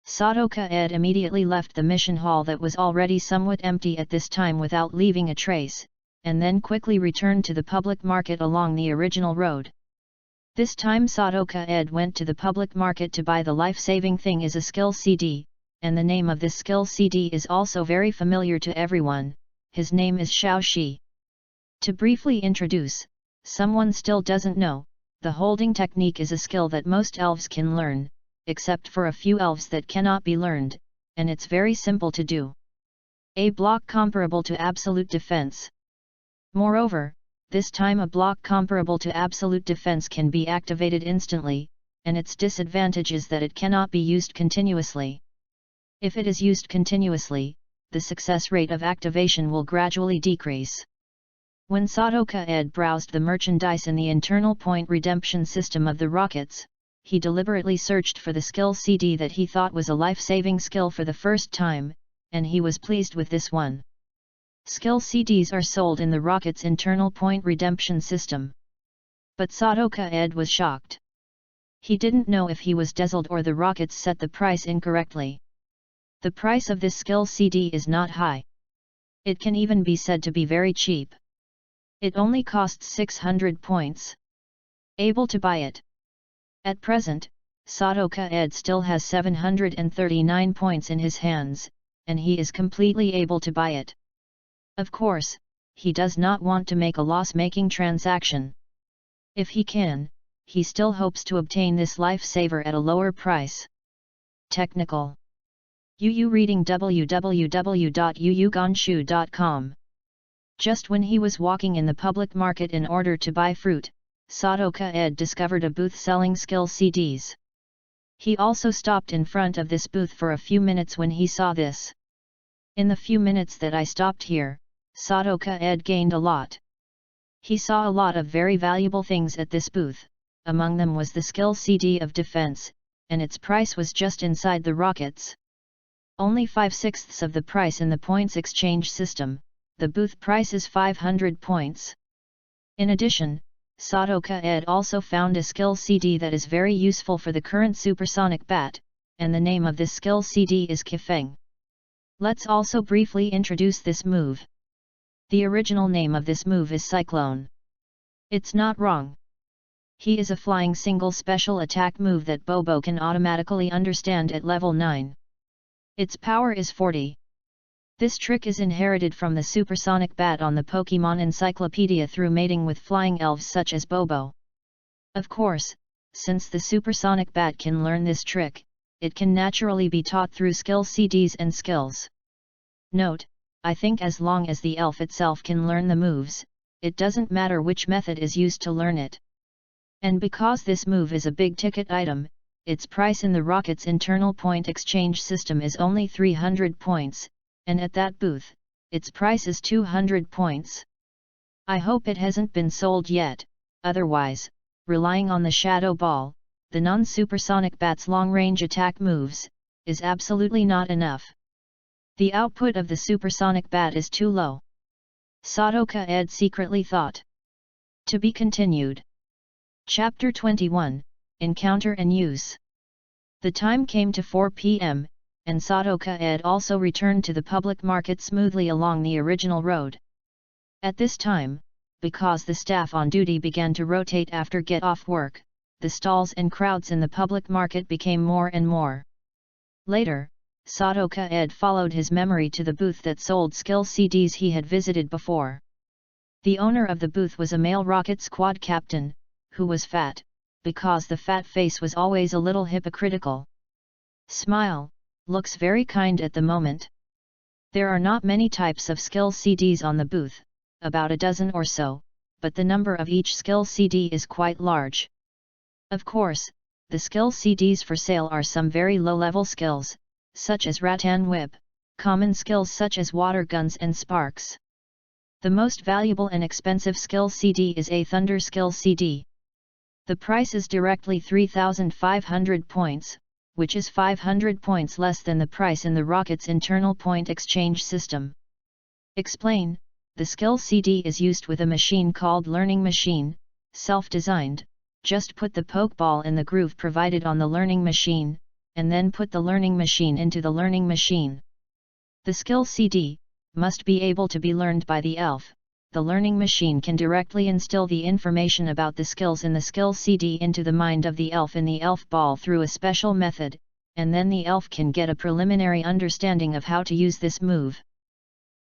Speaker 1: Sadoka Ed immediately left the mission hall that was already somewhat empty at this time without leaving a trace, and then quickly returned to the public market along the original road. This time Sadoka Ed went to the public market to buy the life-saving thing is a skill CD, and the name of this skill CD is also very familiar to everyone. His name is Xiao Shi. To briefly introduce, someone still doesn't know, the holding technique is a skill that most elves can learn, except for a few elves that cannot be learned, and it's very simple to do. A block comparable to absolute defense. Moreover, this time a block comparable to absolute defense can be activated instantly, and its disadvantage is that it cannot be used continuously. If it is used continuously, the success rate of activation will gradually decrease. When Sadoka Ed browsed the merchandise in the internal point redemption system of the rockets, he deliberately searched for the skill CD that he thought was a life-saving skill for the first time, and he was pleased with this one. Skill CDs are sold in the rocket's internal point redemption system. But Sadoka Ed was shocked. He didn't know if he was dazzled or the rockets set the price incorrectly. The price of this skill CD is not high. It can even be said to be very cheap. It only costs 600 points. Able to buy it. At present, Sadoka Ed still has 739 points in his hands, and he is completely able to buy it. Of course, he does not want to make a loss-making transaction. If he can, he still hopes to obtain this lifesaver at a lower price. Technical. UU reading www.uuganshu.com. Just when he was walking in the public market in order to buy fruit, Sadoka Ed discovered a booth selling skill CDs. He also stopped in front of this booth for a few minutes when he saw this. In the few minutes that I stopped here, Sadoka Ed gained a lot. He saw a lot of very valuable things at this booth, among them was the skill CD of defense, and its price was just inside the rockets. Only 5/6 of the price in the points exchange system, the booth price is 500 points. In addition, Sadoka Ed also found a skill CD that is very useful for the current supersonic bat, and the name of this skill CD is Kifeng. Let's also briefly introduce this move. The original name of this move is Cyclone. It's not wrong. He is a flying single special attack move that Bobo can automatically understand at level 9. Its power is 40. This trick is inherited from the supersonic bat on the Pokémon Encyclopedia through mating with flying elves such as Bobo. Of course, since the supersonic bat can learn this trick, it can naturally be taught through skill CDs and skills. Note, I think as long as the elf itself can learn the moves, it doesn't matter which method is used to learn it. And because this move is a big ticket item, its price in the rocket's internal point exchange system is only 300 points, and at that booth, its price is 200 points. I hope it hasn't been sold yet, otherwise, relying on the Shadow Ball, the non-supersonic bat's long-range attack moves, is absolutely not enough. The output of the supersonic bat is too low. Sadoka Ed secretly thought. To be continued. Chapter 21, Encounter and Use. The time came to 4 p.m., and Sadoka Ed also returned to the public market smoothly along the original road. At this time, because the staff on duty began to rotate after get-off work, the stalls and crowds in the public market became more and more. Later, Sadoka Ed followed his memory to the booth that sold skill CDs he had visited before. The owner of the booth was a male rocket squad captain, who was fat, because the fat face was always a little hypocritical. Smile, looks very kind at the moment. There are not many types of skill CDs on the booth, about a dozen or so, but the number of each skill CD is quite large. Of course, the skill CDs for sale are some very low-level skills, such as rattan whip, common skills such as water guns and sparks. The most valuable and expensive skill CD is a thunder skill CD. The price is directly 3,500 points, which is 500 points less than the price in the rocket's internal point exchange system. Explain, the skill CD is used with a machine called Learning Machine, self-designed. Just put the pokeball in the groove provided on the learning machine, and then put the learning machine into the learning machine. The skill CD must be able to be learned by the elf. The learning machine can directly instill the information about the skills in the skill CD into the mind of the elf in the elf ball through a special method, and then the elf can get a preliminary understanding of how to use this move.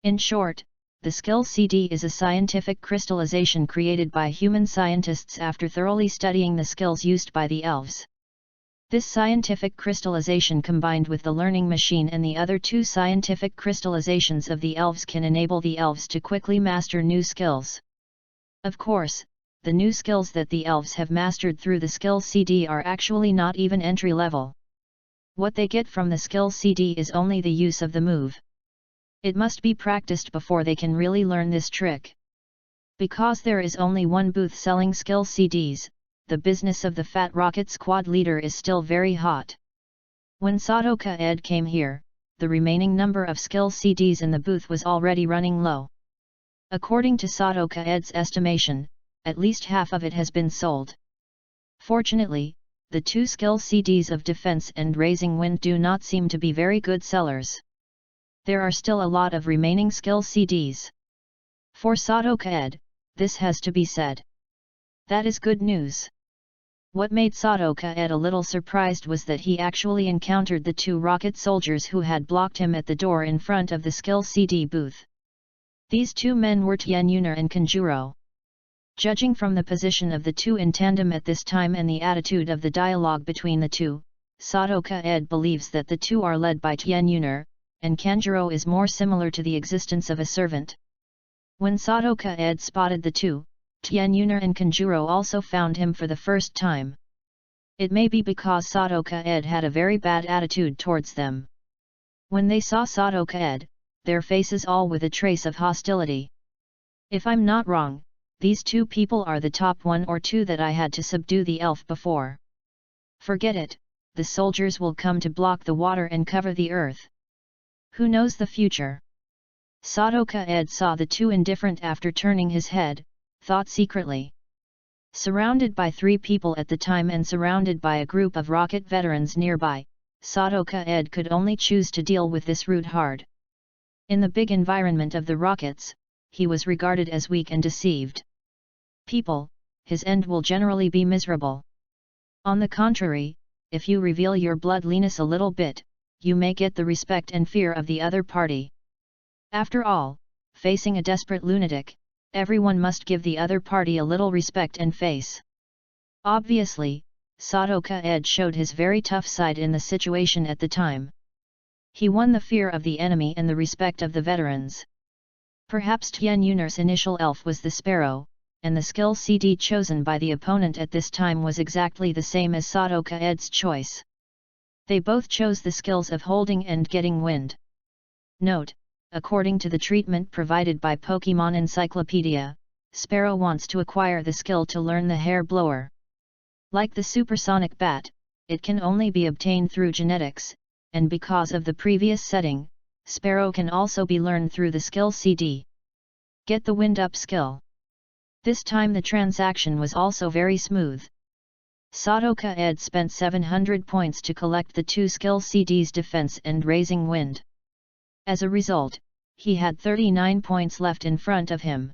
Speaker 1: In short, the skill CD is a scientific crystallization created by human scientists after thoroughly studying the skills used by the elves. This scientific crystallization combined with the learning machine and the other two scientific crystallizations of the elves can enable the elves to quickly master new skills. Of course, the new skills that the elves have mastered through the skill CD are actually not even entry level. What they get from the skill CD is only the use of the move. It must be practiced before they can really learn this trick. Because there is only one booth selling skill CDs, the business of the Fat Rocket Squad leader is still very hot. When Sadoka Ed came here, the remaining number of skill CDs in the booth was already running low. According to Sadoka Ed's estimation, at least half of it has been sold. Fortunately, the two skill CDs of Defense and Raising Wind do not seem to be very good sellers. There are still a lot of remaining skill CDs. For Sadoka Ed, this has to be said. That is good news. What made Sadoka Ed a little surprised was that he actually encountered the two rocket soldiers who had blocked him at the door in front of the skill CD booth. These two men were Tianyuner and Conjuro. Judging from the position of the two in tandem at this time and the attitude of the dialogue between the two, Sadoka Ed believes that the two are led by Tianyuner, and Kanjuro is more similar to the existence of a servant. When Sadoka Ed spotted the two, Tianyuner and Conjuro also found him for the first time. It may be because Sadoka Ed had a very bad attitude towards them. When they saw Sadoka Ed, their faces all with a trace of hostility. If I'm not wrong, these two people are the top one or two that I had to subdue the elf before. Forget it, the soldiers will come to block the water and cover the earth. Who knows the future? Sadoka Ed saw the two indifferent after turning his head, thought secretly. Surrounded by three people at the time and surrounded by a group of rocket veterans nearby, Sadoka Ed could only choose to deal with this route hard. In the big environment of the rockets, he was regarded as weak and deceived. People, his end will generally be miserable. On the contrary, if you reveal your bloodliness a little bit, you may get the respect and fear of the other party. After all, facing a desperate lunatic, everyone must give the other party a little respect and face. Obviously, Sadoka Ed showed his very tough side in the situation at the time. He won the fear of the enemy and the respect of the veterans. Perhaps Tianyuner's initial elf was the Sparrow, and the skill CD chosen by the opponent at this time was exactly the same as Sadoka Ed's choice. They both chose the skills of holding and getting wind. Note: according to the treatment provided by Pokemon Encyclopedia, Sparrow wants to acquire the skill to learn the hair blower. Like the supersonic bat, it can only be obtained through genetics, and because of the previous setting, Sparrow can also be learned through the skill CD. Get the Wind Up skill. This time the transaction was also very smooth. Sadoka Ed spent 700 points to collect the 2 skill CDs Defense and Raising Wind. As a result, he had 39 points left in front of him.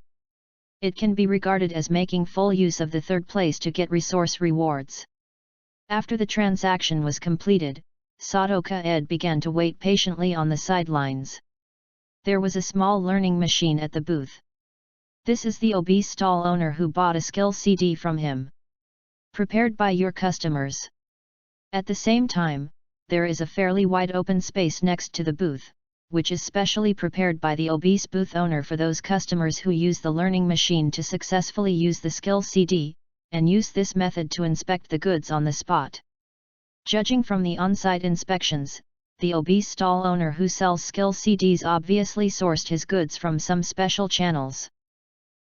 Speaker 1: It can be regarded as making full use of the third place to get resource rewards. After the transaction was completed, Sadoka Ed began to wait patiently on the sidelines. There was a small learning machine at the booth. This is the obese stall owner who bought a skill CD from him. Prepared by your customers. At the same time, there is a fairly wide open space next to the booth, which is specially prepared by the obese booth owner for those customers who use the learning machine to successfully use the skill CD, and use this method to inspect the goods on the spot. Judging from the on-site inspections, the obese stall owner who sells skill CDs obviously sourced his goods from some special channels.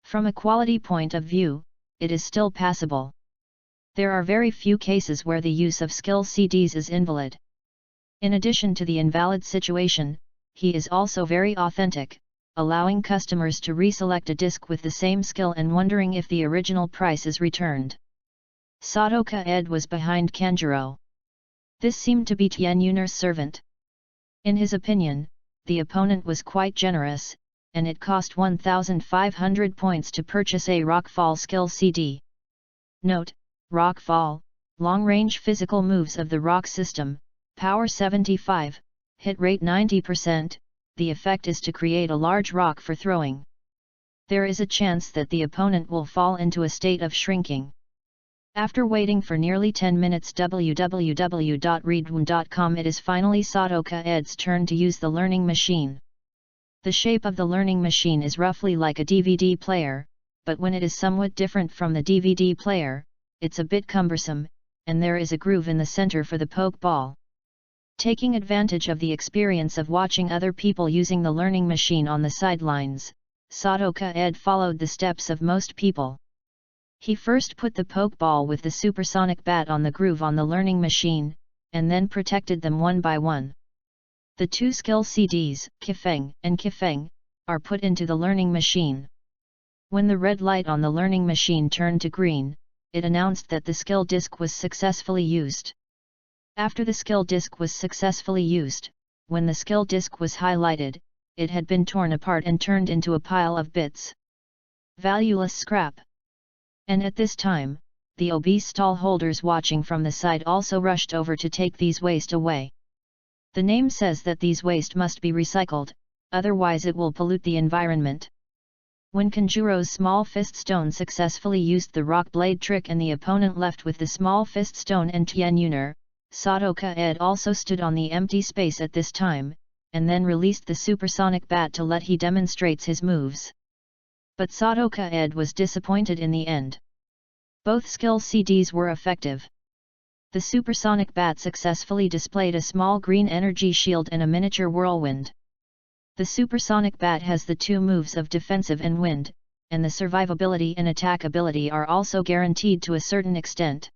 Speaker 1: From a quality point of view, it is still passable. There are very few cases where the use of skill CDs is invalid. In addition to the invalid situation, he is also very authentic, allowing customers to reselect a disc with the same skill and wondering if the original price is returned. Sadoka Ed was behind Kanjuro. This seemed to be Tien Yunar's servant. In his opinion, the opponent was quite generous, and it cost 1,500 points to purchase a Rockfall skill CD. Note: Rockfall, long-range physical moves of the rock system, power 75, hit rate 90%, the effect is to create a large rock for throwing. There is a chance that the opponent will fall into a state of shrinking. After waiting for nearly 10 minutes www.readaloud.com, it is finally Sadoka Ed's turn to use the learning machine. The shape of the learning machine is roughly like a DVD player, but when it is somewhat different from the DVD player, it's a bit cumbersome, and there is a groove in the center for the poke ball. Taking advantage of the experience of watching other people using the learning machine on the sidelines, Sadoka Ed followed the steps of most people. He first put the poke ball with the supersonic bat on the groove on the learning machine, and then protected them one by one. The 2 skill CDs, Kifeng and Kifeng, are put into the learning machine. When the red light on the learning machine turned to green, it announced that the skill disc was successfully used. After the skill disc was successfully used, when the skill disc was highlighted, it had been torn apart and turned into a pile of bits. Valueless scrap. And at this time, the obese stall holders watching from the side also rushed over to take these waste away. The name says that these waste must be recycled, otherwise it will pollute the environment. When Kanjuro's small fist stone successfully used the rock blade trick and the opponent left with the small fist stone and Tien Yunar, Sadoka Ed also stood on the empty space at this time, and then released the supersonic bat to let he demonstrates his moves. But Sadoka Ed was disappointed in the end. Both skill CDs were effective. The supersonic bat successfully displayed a small green energy shield and a miniature whirlwind. The supersonic bat has the 2 moves of defensive and wind, and the survivability and attackability are also guaranteed to a certain extent.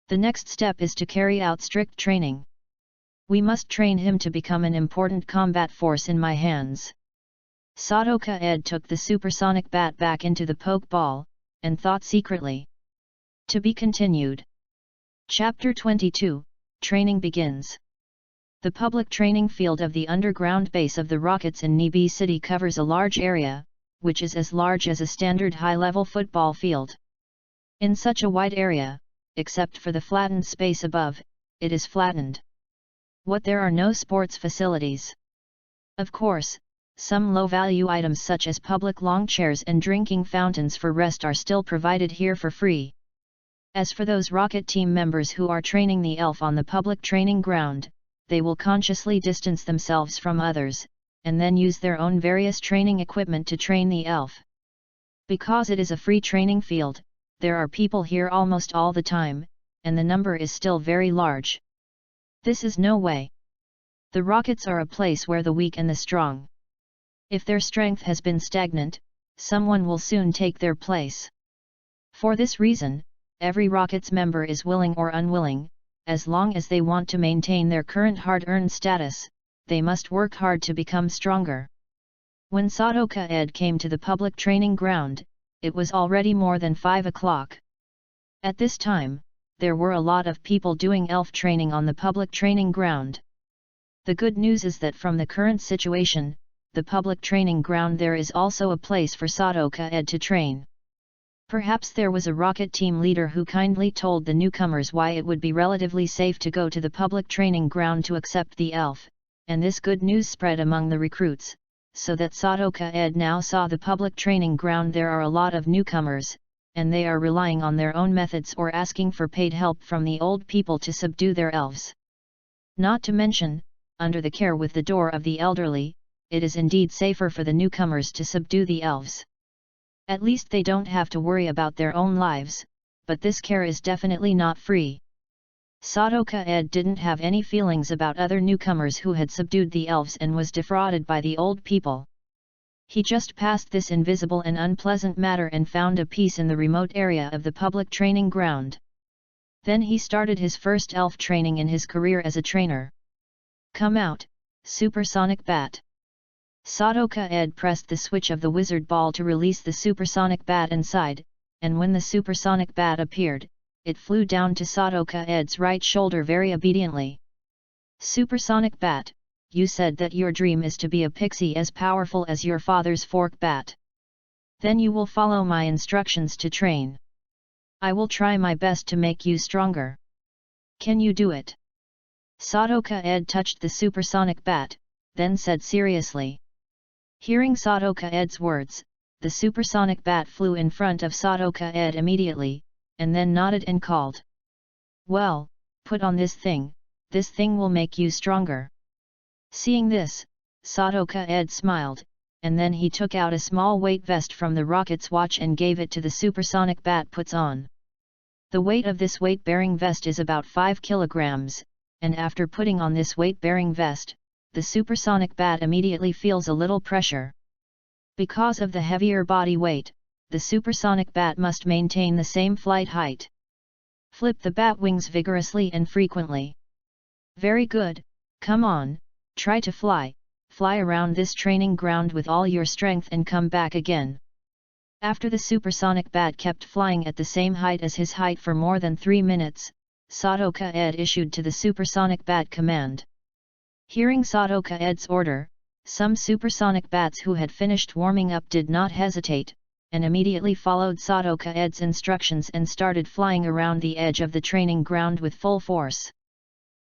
Speaker 1: The next step is to carry out strict training. We must train him to become an important combat force in my hands. Sadoka Ed took the supersonic bat back into the poke ball, and thought secretly. To be continued. Chapter 22, Training begins. The public training field of the underground base of the rockets in Nibi City covers a large area, which is as large as a standard high-level football field. In such a wide area, except for the flattened space above, it is flattened. There are no sports facilities. Of course, some low-value items such as public long chairs and drinking fountains for rest are still provided here for free. As for those rocket team members who are training the elf on the public training ground, they will consciously distance themselves from others, and then use their own various training equipment to train the elf. Because it is a free training field, there are people here almost all the time, and the number is still very large. This is no way. The rockets are a place where the weak and the strong. If their strength has been stagnant, someone will soon take their place. For this reason, every rockets member is willing or unwilling, as long as they want to maintain their current hard-earned status, they must work hard to become stronger. When Sadoka Ed came to the public training ground, it was already more than 5 o'clock. At this time, there were a lot of people doing elf training on the public training ground. The good news is that from the current situation, the public training ground there is also a place for Sadoka Ed to train. Perhaps there was a rocket team leader who kindly told the newcomers why it would be relatively safe to go to the public training ground to accept the elf, and this good news spread among the recruits, so that Sadoka Ed now saw the public training ground there are a lot of newcomers, and they are relying on their own methods or asking for paid help from the old people to subdue their elves. Not to mention, under the care with the door of the elderly, it is indeed safer for the newcomers to subdue the elves. At least they don't have to worry about their own lives, but this care is definitely not free. Sadoka Ed didn't have any feelings about other newcomers who had subdued the elves and was defrauded by the old people. He just passed this invisible and unpleasant matter and found a peace in the remote area of the public training ground. Then he started his first elf training in his career as a trainer. "Come out, supersonic bat." Sadoka Ed pressed the switch of the wizard ball to release the supersonic bat inside, and when the supersonic bat appeared, it flew down to Sadoka Ed's right shoulder very obediently. "Supersonic bat, you said that your dream is to be a pixie as powerful as your father's fork bat. Then you will follow my instructions to train. I will try my best to make you stronger. Can you do it?" Sadoka Ed touched the supersonic bat, then said seriously. Hearing Sadoka Ed's words, the supersonic bat flew in front of Sadoka Ed immediately, and then nodded and called. "Well, put on this thing will make you stronger." Seeing this, Sadoka Ed smiled, and then he took out a small weight vest from the rocket's watch and gave it to the supersonic bat puts on. The weight of this weight-bearing vest is about 5 kilograms, and after putting on this weight-bearing vest, the supersonic bat immediately feels a little pressure. Because of the heavier body weight, the supersonic bat must maintain the same flight height. Flip the bat wings vigorously and frequently. Very good, come on, try to fly around this training ground with all your strength and come back again. After the supersonic bat kept flying at the same height as his height for more than 3 minutes, Sadoka Ed issued to the supersonic bat command. Hearing Sadoka Ed's order, some supersonic bats who had finished warming up did not hesitate, and immediately followed Sadoka Ed's instructions and started flying around the edge of the training ground with full force.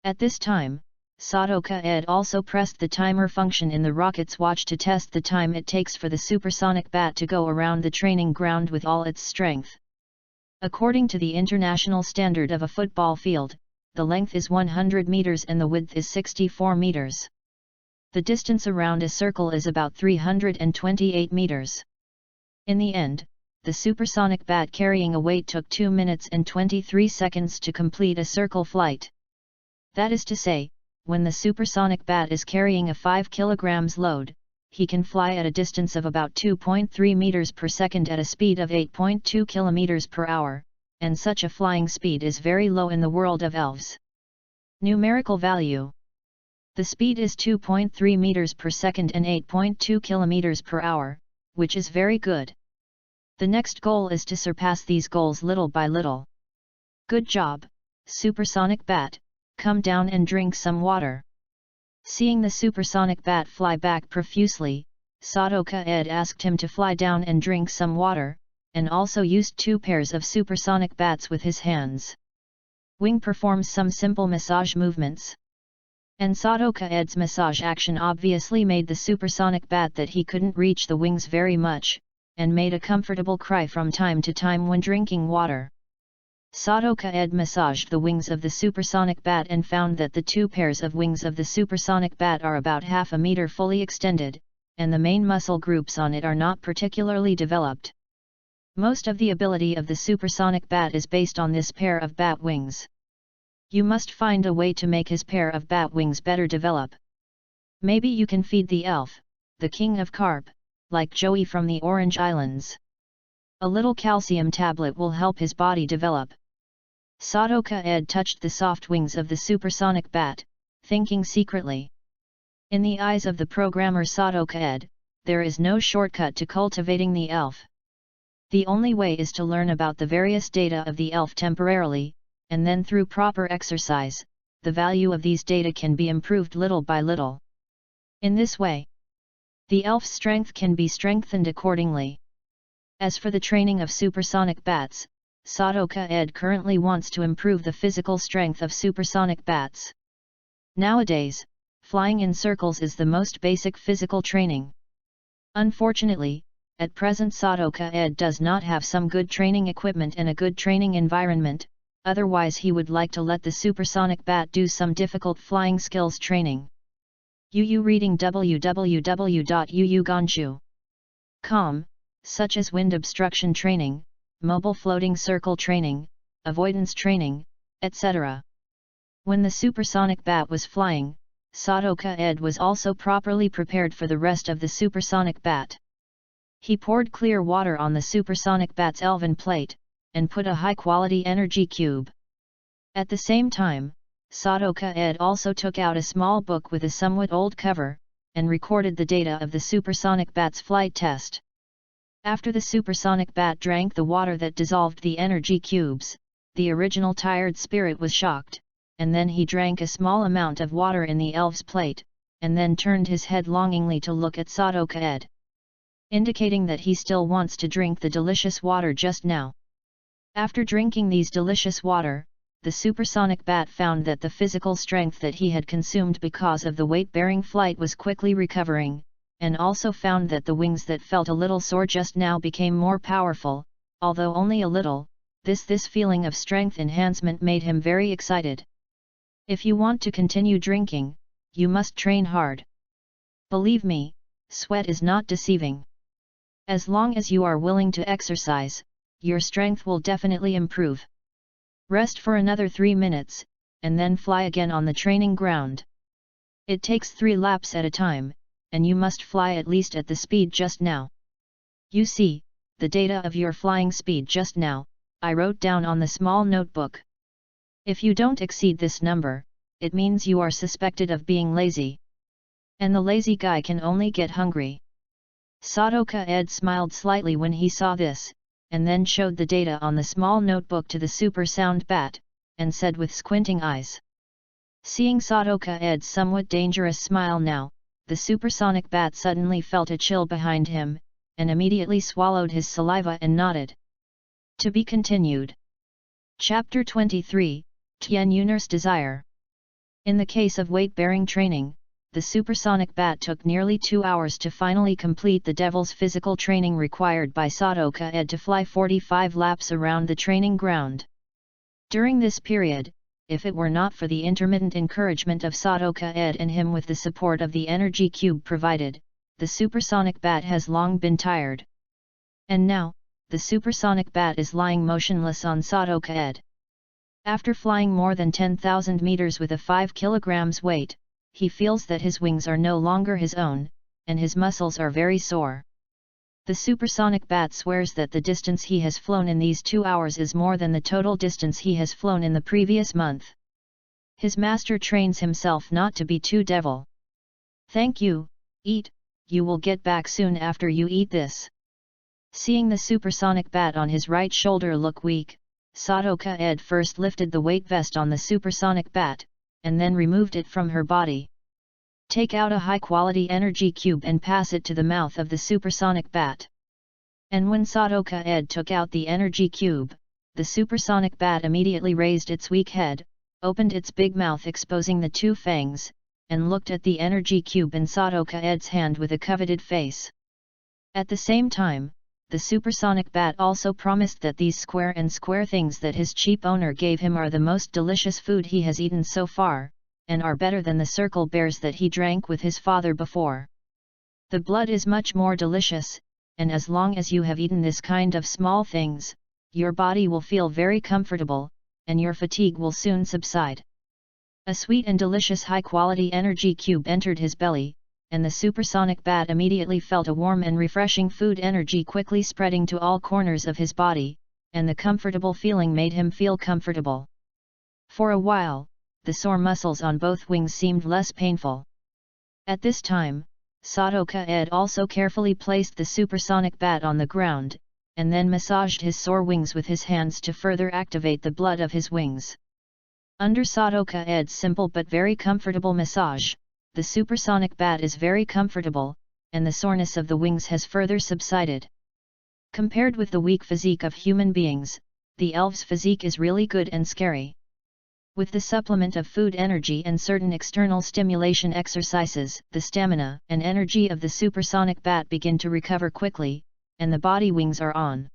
Speaker 1: At this time, Sadoka Ed also pressed the timer function in the rocket's watch to test the time it takes for the supersonic bat to go around the training ground with all its strength. According to the international standard of a football field, the length is 100 meters and the width is 64 meters. The distance around a circle is about 328 meters. In the end, the supersonic bat carrying a weight took 2 minutes and 23 seconds to complete a circle flight. That is to say, when the supersonic bat is carrying a 5 kilograms load, he can fly at a distance of about 2.3 meters per second at a speed of 8.2 kilometers per hour, and such a flying speed is very low in the world of elves. Numerical value. The speed is 2.3 meters per second and 8.2 kilometers per hour, which is very good. The next goal is to surpass these goals little by little. Good job, supersonic bat, come down and drink some water. Seeing the supersonic bat fly back profusely, Sadoka Ed asked him to fly down and drink some water, and also used 2 pairs of supersonic bats with his hands. Wing performs some simple massage movements. And Sadoka Ed's massage action obviously made the supersonic bat that he couldn't reach the wings very much, and made a comfortable cry from time to time when drinking water. Sadoka Ed massaged the wings of the supersonic bat and found that the 2 pairs of wings of the supersonic bat are about half a meter fully extended, and the main muscle groups on it are not particularly developed. Most of the ability of the supersonic bat is based on this pair of bat wings. You must find a way to make his pair of bat wings better develop. Maybe you can feed the elf, the king of carp, like Joey from the Orange Islands. A little calcium tablet will help his body develop. Sadoka Ed touched the soft wings of the supersonic bat, thinking secretly. In the eyes of the programmer Sadoka Ed, there is no shortcut to cultivating the elf. The only way is to learn about the various data of the elf temporarily, and then through proper exercise, the value of these data can be improved little by little. In this way, the elf's strength can be strengthened accordingly. As for the training of supersonic bats, Sadoka Ed currently wants to improve the physical strength of supersonic bats. Nowadays, flying in circles is the most basic physical training. Unfortunately, at present Sadoka Ed does not have some good training equipment and a good training environment, otherwise he would like to let the supersonic bat do some difficult flying skills training. UU reading www.uuganshu.com, such as wind obstruction training, mobile floating circle training, avoidance training, etc. When the supersonic bat was flying, Sadoka Ed was also properly prepared for the rest of the supersonic bat. He poured clear water on the supersonic bat's elven plate, and put a high-quality energy cube. At the same time, Sadoka Ed also took out a small book with a somewhat old cover, and recorded the data of the supersonic bat's flight test. After the supersonic bat drank the water that dissolved the energy cubes, the original tired spirit was shocked, and then he drank a small amount of water in the elf's plate, and then turned his head longingly to look at Sadoka Ed, indicating that he still wants to drink the delicious water just now. After drinking these delicious water, the supersonic bat found that the physical strength that he had consumed because of the weight-bearing flight was quickly recovering, and also found that the wings that felt a little sore just now became more powerful, although only a little. This feeling of strength enhancement made him very excited. If you want to continue drinking, you must train hard. Believe me, sweat is not deceiving. As long as you are willing to exercise, your strength will definitely improve. Rest for another 3 minutes, and then fly again on the training ground. It takes 3 laps at a time, and you must fly at least at the speed just now. You see, the data of your flying speed just now, I wrote down on the small notebook. If you don't exceed this number, it means you are suspected of being lazy. And the lazy guy can only get hungry. Sadoka Ed smiled slightly when he saw this, and then showed the data on the small notebook to the super sound bat, and said with squinting eyes. Seeing Sadoka Ed's somewhat dangerous smile now, the supersonic bat suddenly felt a chill behind him, and immediately swallowed his saliva and nodded. To be continued. Chapter 23, Tien Yunar's Desire. In the case of weight-bearing training, the supersonic bat took nearly 2 hours to finally complete the devil's physical training required by Sadoka Ed to fly 45 laps around the training ground. During this period, if it were not for the intermittent encouragement of Sadoka Ed and him with the support of the energy cube provided, the supersonic bat has long been tired. And now, the supersonic bat is lying motionless on Sadoka Ed. After flying more than 10,000 meters with a 5 kilograms weight, he feels that his wings are no longer his own, and his muscles are very sore. The supersonic bat swears that the distance he has flown in these 2 hours is more than the total distance he has flown in the previous month. His master trains himself not to be too devil. Thank you, eat, you will get back soon after you eat this. Seeing the supersonic bat on his right shoulder look weak, Sadoka Ed first lifted the weight vest on the supersonic bat, and then removed it from her body. Take out a high-quality energy cube and pass it to the mouth of the supersonic bat. And when Sadoka Ed took out the energy cube, the supersonic bat immediately raised its weak head, opened its big mouth exposing the 2 fangs, and looked at the energy cube in Sadoka Ed's hand with a coveted face. At the same time, the supersonic bat also promised that these square things that his cheap owner gave him are the most delicious food he has eaten so far, and are better than the circle bears that he drank with his father before. The blood is much more delicious, and as long as you have eaten this kind of small things, your body will feel very comfortable, and your fatigue will soon subside. A sweet and delicious high-quality energy cube entered his belly, and the supersonic bat immediately felt a warm and refreshing food energy quickly spreading to all corners of his body, and the comfortable feeling made him feel comfortable. For a while, the sore muscles on both wings seemed less painful. At this time, Sadoka Ed also carefully placed the supersonic bat on the ground, and then massaged his sore wings with his hands to further activate the blood of his wings. Under Sadoka Ed's simple but very comfortable massage, the supersonic bat is very comfortable, and the soreness of the wings has further subsided. Compared with the weak physique of human beings, the elf's physique is really good and scary. With the supplement of food energy and certain external stimulation exercises, the stamina and energy of the supersonic bat begin to recover quickly, and the body wings are on.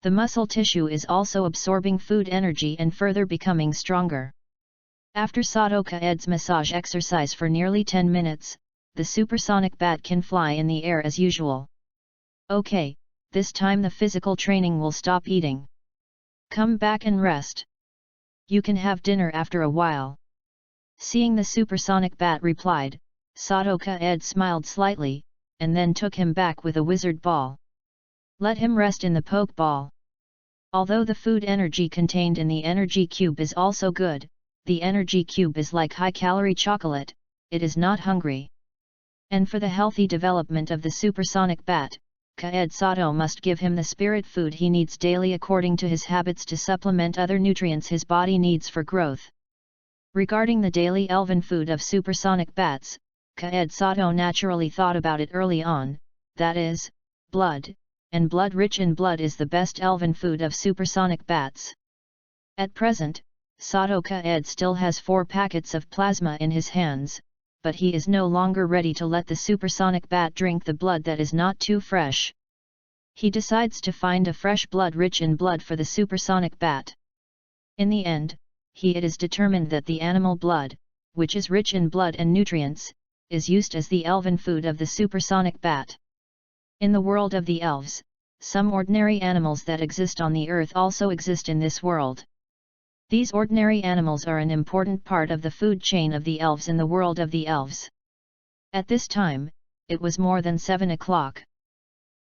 Speaker 1: The muscle tissue is also absorbing food energy and further becoming stronger. After Sadoka Ed's massage exercise for nearly 10 minutes, the supersonic bat can fly in the air as usual. Okay, this time the physical training will stop eating. Come back and rest. You can have dinner after a while. Seeing the supersonic bat replied, Sadoka Ed smiled slightly, and then took him back with a wizard ball. Let him rest in the poke ball. Although the food energy contained in the energy cube is also good, the energy cube is like high-calorie chocolate, it is not hungry. And for the healthy development of the supersonic bat, Kaed Sato must give him the spirit food he needs daily according to his habits to supplement other nutrients his body needs for growth. Regarding the daily elven food of supersonic bats, Kaed Sato naturally thought about it early on, that is, blood, and blood rich in blood is the best elven food of supersonic bats. At present, Sato Kaed still has 4 packets of plasma in his hands, but he is no longer ready to let the supersonic bat drink the blood that is not too fresh. He decides to find a fresh blood rich in blood for the supersonic bat. In the end, it is determined that the animal blood, which is rich in blood and nutrients, is used as the elven food of the supersonic bat. In the world of the elves, some ordinary animals that exist on the earth also exist in this world. These ordinary animals are an important part of the food chain of the elves in the world of the elves. At this time, it was more than 7 o'clock.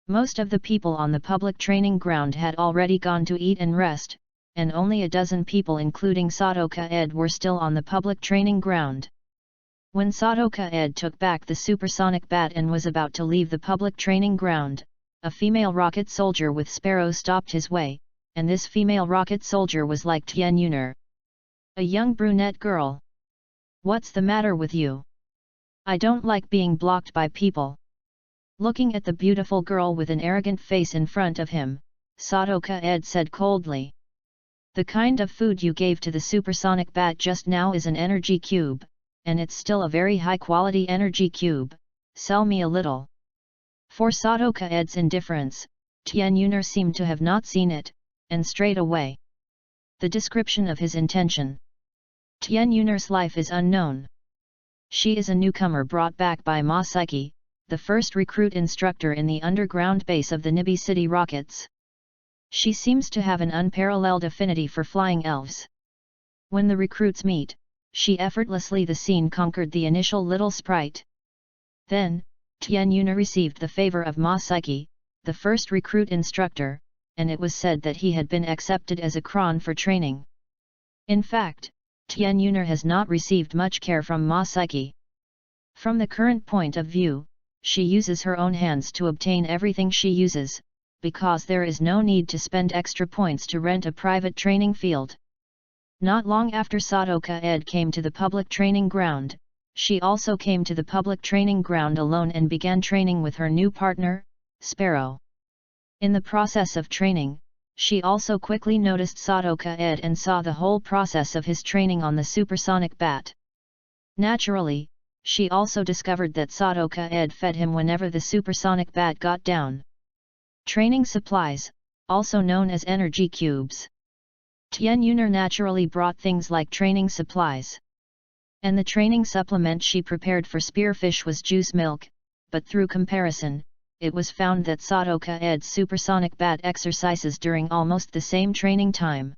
Speaker 1: Most of the people on the public training ground had already gone to eat and rest, and only a dozen people including Sadoka Ed were still on the public training ground. When Sadoka Ed took back the supersonic bat and was about to leave the public training ground, a female rocket soldier with Sparrow stopped his way, and this female rocket soldier was like Tian Yuner, a young brunette girl. What's the matter with you? I don't like being blocked by people. Looking at the beautiful girl with an arrogant face in front of him, Sadoka Ed said coldly. The kind of food you gave to the supersonic bat just now is an energy cube, and it's still a very high quality energy cube, sell me a little. For Sadoka Ed's indifference, Tian Yuner seemed to have not seen it, and straight away. The description of his intention. Tian Yuner's life is unknown. She is a newcomer brought back by Ma Saiki, the first recruit instructor in the underground base of the Nibi City Rockets. She seems to have an unparalleled affinity for flying elves. When the recruits meet, she effortlessly the scene conquered the initial little sprite. Then, Tian Yuner received the favor of Ma Saiki, the first recruit instructor, and it was said that he had been accepted as a Kron for training. In fact, Tian Yuner has not received much care from Ma Saiki. From the current point of view, she uses her own hands to obtain everything she uses, because there is no need to spend extra points to rent a private training field. Not long after Sadoka Ed came to the public training ground, she also came to the public training ground alone and began training with her new partner, Sparrow. In the process of training, she also quickly noticed Sadoka Ed and saw the whole process of his training on the supersonic bat. Naturally, she also discovered that Sadoka Ed fed him whenever the supersonic bat got down. Training supplies, also known as energy cubes. Tian Yuner naturally brought things like training supplies. And the training supplement she prepared for Spearfish was juice milk, but through comparison, it was found that Sadoka Ed's supersonic bat exercises during almost the same training time.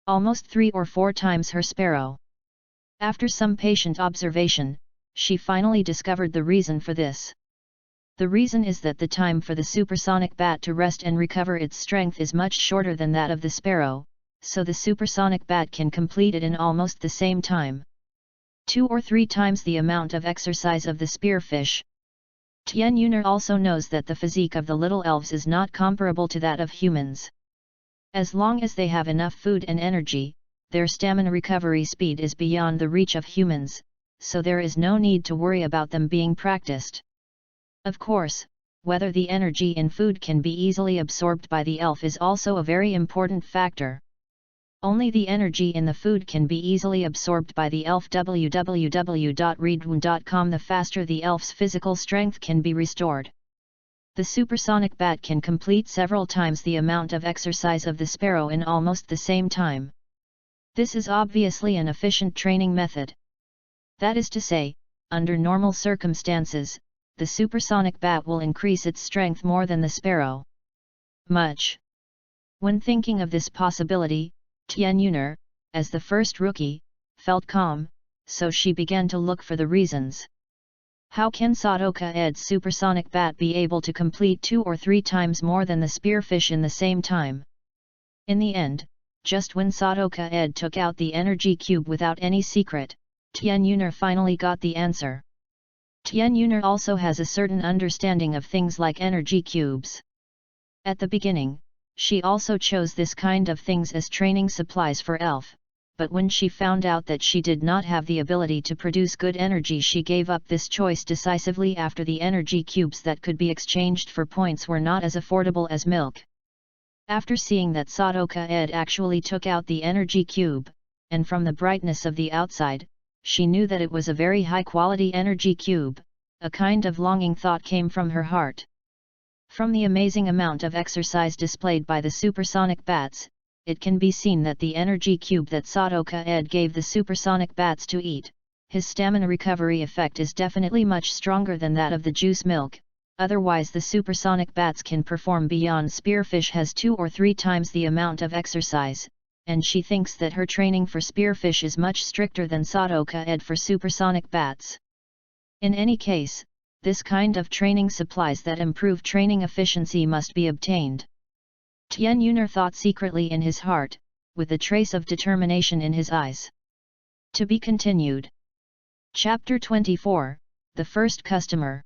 Speaker 1: Almost 3 or 4 times her Sparrow. After some patient observation, she finally discovered the reason for this. The reason is that the time for the supersonic bat to rest and recover its strength is much shorter than that of the Sparrow, so the supersonic bat can complete it in almost the same time. 2 or 3 times the amount of exercise of the spearfish. Tian Yuner also knows that the physique of the little elves is not comparable to that of humans. As long as they have enough food and energy, their stamina recovery speed is beyond the reach of humans, so there is no need to worry about them being practiced. Of course, whether the energy in food can be easily absorbed by the elf is also a very important factor. Only the energy in the food can be easily absorbed by the elf. www.readaloud.com. The faster the elf's physical strength can be restored. The supersonic bat can complete several times the amount of exercise of the sparrow in almost the same time. This is obviously an efficient training method. That is to say, under normal circumstances, the supersonic bat will increase its strength more than the sparrow. Much. When thinking of this possibility, Tian Yuner, as the first rookie, felt calm, so she began to look for the reasons. How can Sadoka Ed's supersonic bat be able to complete 2 or 3 times more than the spearfish in the same time? In the end, just when Sadoka Ed took out the energy cube without any secret, Tian Yuner finally got the answer. Tian Yuner also has a certain understanding of things like energy cubes. At the beginning, she also chose this kind of things as training supplies for elf, but when she found out that she did not have the ability to produce good energy, she gave up this choice decisively after the energy cubes that could be exchanged for points were not as affordable as milk. After seeing that Sadoka Ed actually took out the energy cube, and from the brightness of the outside, she knew that it was a very high-quality energy cube, a kind of longing thought came from her heart. From the amazing amount of exercise displayed by the supersonic bats, it can be seen that the energy cube that Sadoka Ed gave the supersonic bats to eat, his stamina recovery effect is definitely much stronger than that of the juice milk, otherwise the supersonic bats can perform beyond. Spearfish has 2 or 3 times the amount of exercise, and she thinks that her training for spearfish is much stricter than Sadoka Ed for supersonic bats. In any case, this kind of training supplies that improve training efficiency must be obtained. Tian Yuner thought secretly in his heart, with a trace of determination in his eyes. To be continued. Chapter 24, The First Customer.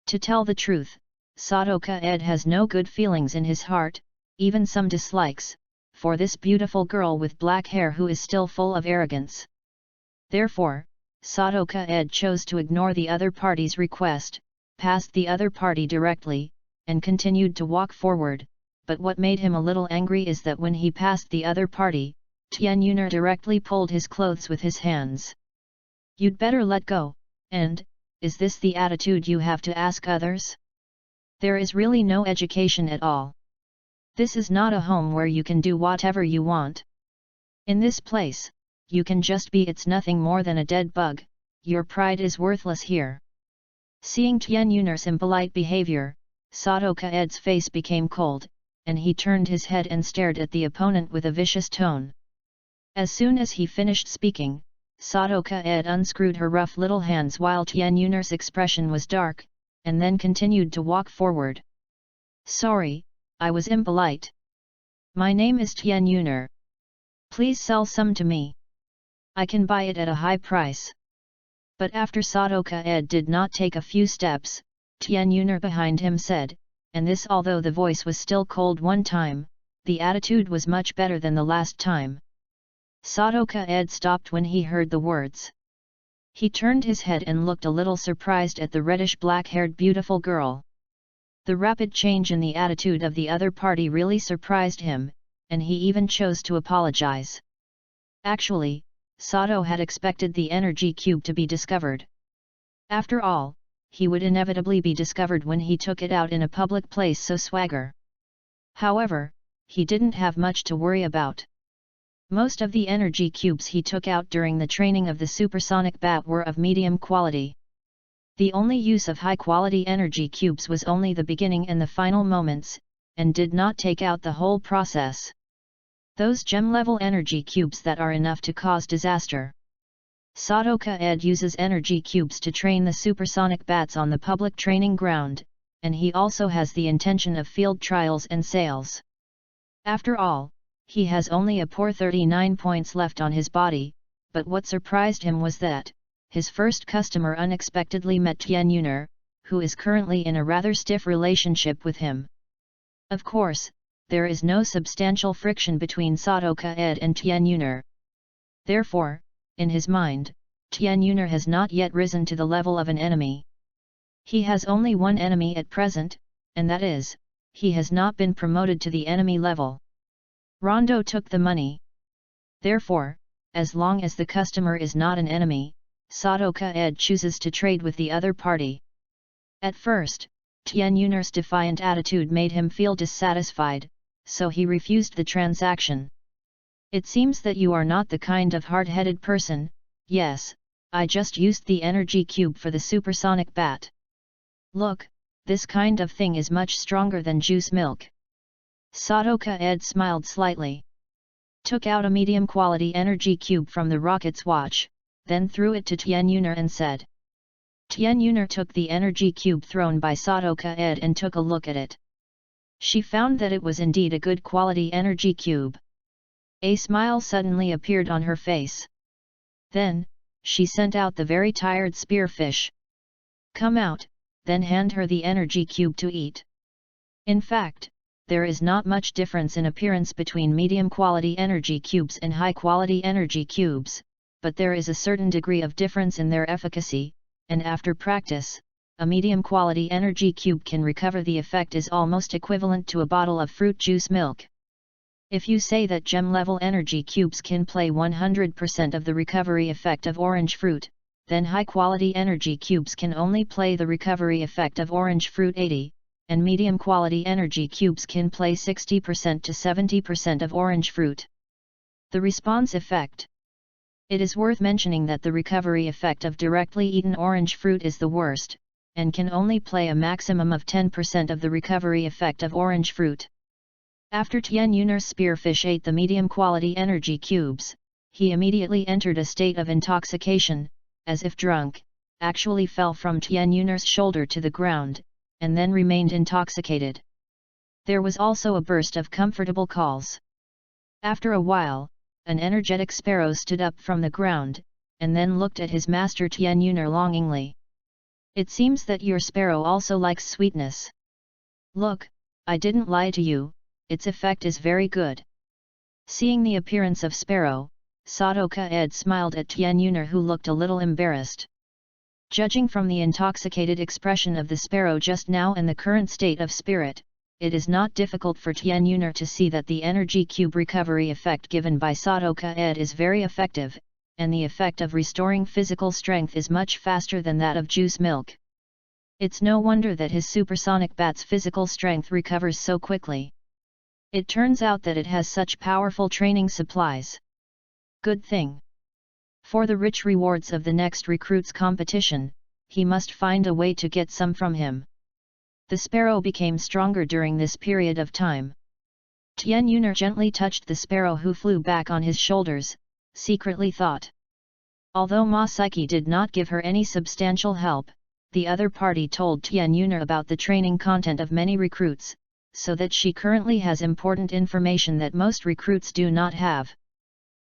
Speaker 1: To tell the truth, Sadoka Ed has no good feelings in his heart, even some dislikes, for this beautiful girl with black hair who is still full of arrogance. Therefore, Sadoka Ed chose to ignore the other party's request, passed the other party directly, and continued to walk forward, but what made him a little angry is that when he passed the other party, Tian Yuner directly pulled his clothes with his hands. "You'd better let go, and, is this the attitude you have to ask others? There is really no education at all. This is not a home where you can do whatever you want. In this place, you can just be. It's nothing more than a dead bug, your pride is worthless here." Seeing Tian Yuner's impolite behavior, Sadoka Ed's face became cold, and he turned his head and stared at the opponent with a vicious tone. As soon as he finished speaking, Sadoka Ed unscrewed her rough little hands while Tian Yuner's expression was dark, and then continued to walk forward. "Sorry, I was impolite. My name is Tian Yuner. Please sell some to me. I can buy it at a high price." But after Sadoka Ed did not take a few steps, Tian Yuner behind him said, and this although the voice was still cold one time, the attitude was much better than the last time. Sadoka Ed stopped when he heard the words. He turned his head and looked a little surprised at the reddish-black-haired beautiful girl. The rapid change in the attitude of the other party really surprised him, and he even chose to apologize. Actually, Sato had expected the energy cube to be discovered. After all, he would inevitably be discovered when he took it out in a public place, so swagger. However, he didn't have much to worry about. Most of the energy cubes he took out during the training of the supersonic bat were of medium quality. The only use of high-quality energy cubes was only the beginning and the final moments, and did not take out the whole process. Those gem-level energy cubes that are enough to cause disaster. Sadoka Ed uses energy cubes to train the supersonic bats on the public training ground, and he also has the intention of field trials and sales. After all, he has only a poor 39 points left on his body, but what surprised him was that his first customer unexpectedly met Tian Yuner, who is currently in a rather stiff relationship with him. Of course, there is no substantial friction between Sadoka Ed and Tian Yuner. Therefore, in his mind, Tian Yuner has not yet risen to the level of an enemy. He has only one enemy at present, and that is, he has not been promoted to the enemy level. Rondo took the money. Therefore, as long as the customer is not an enemy, Sadoka Ed chooses to trade with the other party. At first, Tian Yuner's defiant attitude made him feel dissatisfied, so he refused the transaction. It seems that you are not the kind of hard-headed person. Yes, I just used the energy cube for the supersonic bat. Look, this kind of thing is much stronger than juice milk. Sadoka Ed smiled slightly, took out a medium-quality energy cube from the rocket's watch, then threw it to Tian Yuner and said. Tian Yuner took the energy cube thrown by Sadoka Ed and took a look at it. She found that it was indeed a good quality energy cube. A smile suddenly appeared on her face. Then, she sent out the very tired spearfish. Come out, then hand her the energy cube to eat. In fact, there is not much difference in appearance between medium-quality energy cubes and high-quality energy cubes, but there is a certain degree of difference in their efficacy, and after practice, a medium-quality energy cube can recover the effect is almost equivalent to a bottle of fruit juice milk. If you say that gem-level energy cubes can play 100% of the recovery effect of orange fruit, then high-quality energy cubes can only play the recovery effect of orange fruit 80%, and medium-quality energy cubes can play 60% to 70% of orange fruit. The response effect. It is worth mentioning that the recovery effect of directly eaten orange fruit is the worst, and can only play a maximum of 10% of the recovery effect of orange fruit. After Tian Yuner's spearfish ate the medium-quality energy cubes, he immediately entered a state of intoxication, as if drunk, actually fell from Tian Yuner's shoulder to the ground, and then remained intoxicated. There was also a burst of comfortable calls. After a while, an energetic sparrow stood up from the ground, and then looked at his master Tian Yuner longingly. It seems that your sparrow also likes sweetness. Look, I didn't lie to you, its effect is very good. Seeing the appearance of sparrow, Sadoka Ed smiled at Tian Yuner, who looked a little embarrassed. Judging from the intoxicated expression of the sparrow just now and the current state of spirit, it is not difficult for Tian Yuner to see that the energy cube recovery effect given by Sadoka Ed is very effective, and the effect of restoring physical strength is much faster than that of juice milk. It's no wonder that his supersonic bat's physical strength recovers so quickly. It turns out that it has such powerful training supplies. Good thing. For the rich rewards of the next recruit's competition, he must find a way to get some from him. The sparrow became stronger during this period of time. Tian Yuner gently touched the sparrow, who flew back on his shoulders, secretly thought. Although Ma Saiki did not give her any substantial help, the other party told Tian Yuner about the training content of many recruits, so that she currently has important information that most recruits do not have.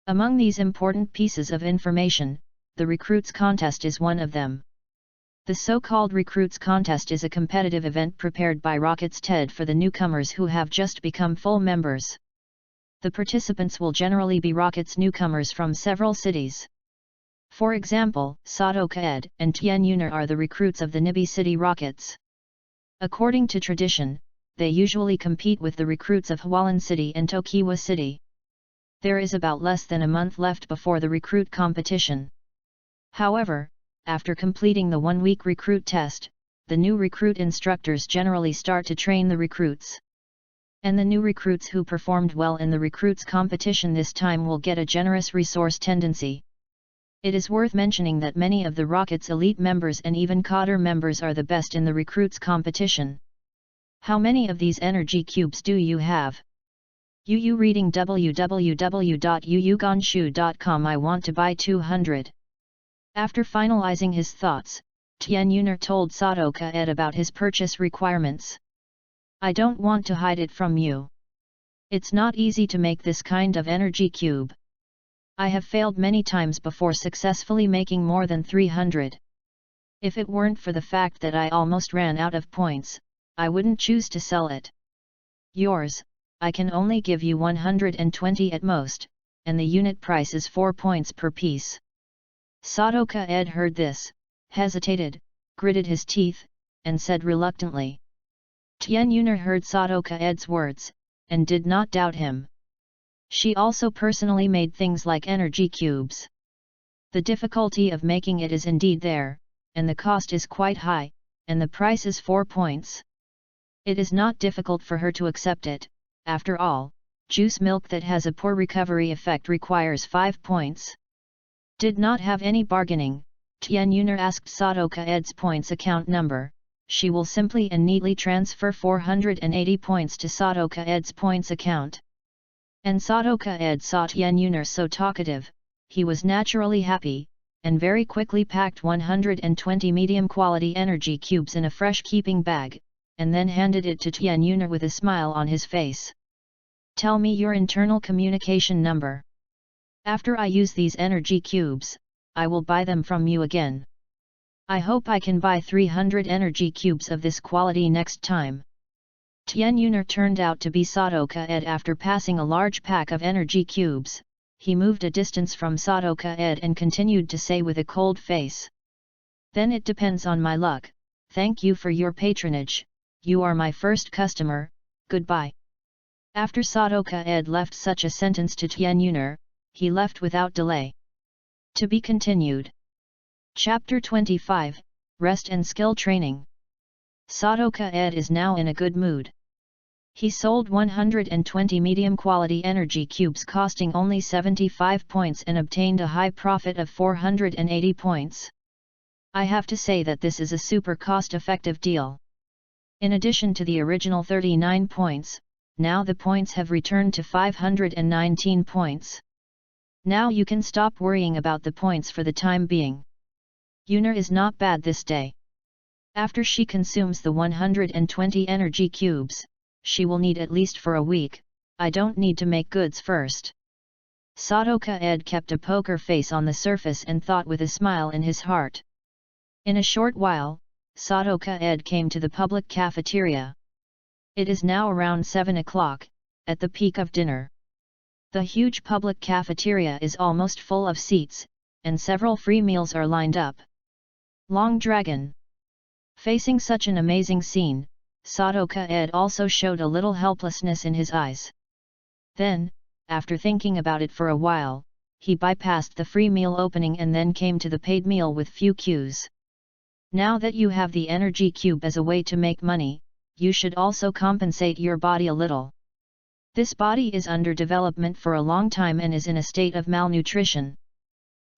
Speaker 1: Among these important pieces of information, the Recruits Contest is one of them. The so-called Recruits Contest is a competitive event prepared by Rockets TED for the newcomers who have just become full members. The participants will generally be Rockets newcomers from several cities. For example, Sadoka Ed and Tian Yuner are the recruits of the Nibi City Rockets. According to tradition, they usually compete with the recruits of Hualan City and Tokiwa City. There is about less than a month left before the recruit competition. However, after completing the one-week recruit test, the new recruit instructors generally start to train the recruits. And the new recruits who performed well in the recruits competition this time will get a generous resource tendency. It is worth mentioning that many of the Rockets elite members and even cadre members are the best in the recruits competition. How many of these energy cubes do you have? Yu reading www.yuyugonshu.com. I want to buy 200. After finalizing his thoughts, Tian Yuner told Sadoka Ed about his purchase requirements. I don't want to hide it from you. It's not easy to make this kind of energy cube. I have failed many times before successfully making more than 300. If it weren't for the fact that I almost ran out of points, I wouldn't choose to sell it. Yours, I can only give you 120 at most, and the unit price is 4 points per piece. Sadoka Ed heard this, hesitated, gritted his teeth, and said reluctantly. Tian Yuner heard Sadoka Ed's words, and did not doubt him. She also personally made things like energy cubes. The difficulty of making it is indeed there, and the cost is quite high, and the price is 4 points. It is not difficult for her to accept it. After all, juice milk that has a poor recovery effect requires 5 points. Did not have any bargaining, Tian Yuner asked Sadoka Ed's points account number. She will simply and neatly transfer 480 points to Sadoka Ed's points account. And Sadoka Ed saw Tian Yuner so talkative, he was naturally happy, and very quickly packed 120 medium-quality energy cubes in a fresh-keeping bag, and then handed it to Tian Yuner with a smile on his face. Tell me your internal communication number. After I use these energy cubes, I will buy them from you again. I hope I can buy 300 energy cubes of this quality next time. Tian Yuner turned out to be Sadoka Ed. After passing a large pack of energy cubes, he moved a distance from Sadoka Ed and continued to say with a cold face. Then it depends on my luck. Thank you for your patronage, you are my first customer, goodbye. After Sadoka Ed left such a sentence to Tian Yuner, he left without delay. To be continued. Chapter 25, Rest and Skill Training. Sadoka Ed is now in a good mood. He sold 120 medium-quality energy cubes costing only 75 points and obtained a high profit of 480 points. I have to say that this is a super cost-effective deal. In addition to the original 39 points, now the points have returned to 519 points. Now you can stop worrying about the points for the time being. Yuner is not bad this day. After she consumes the 120 energy cubes, she will need at least for a week. I don't need to make goods first. Sadoka Ed kept a poker face on the surface and thought with a smile in his heart. In a short while, Sadoka Ed came to the public cafeteria. It is now around 7 o'clock, at the peak of dinner. The huge public cafeteria is almost full of seats, and several free meals are lined up. Long Dragon. Facing such an amazing scene, Sadoka Ed also showed a little helplessness in his eyes. Then, after thinking about it for a while, he bypassed the free meal opening and then came to the paid meal with few cues. Now that you have the energy cube as a way to make money, you should also compensate your body a little. This body is under development for a long time and is in a state of malnutrition.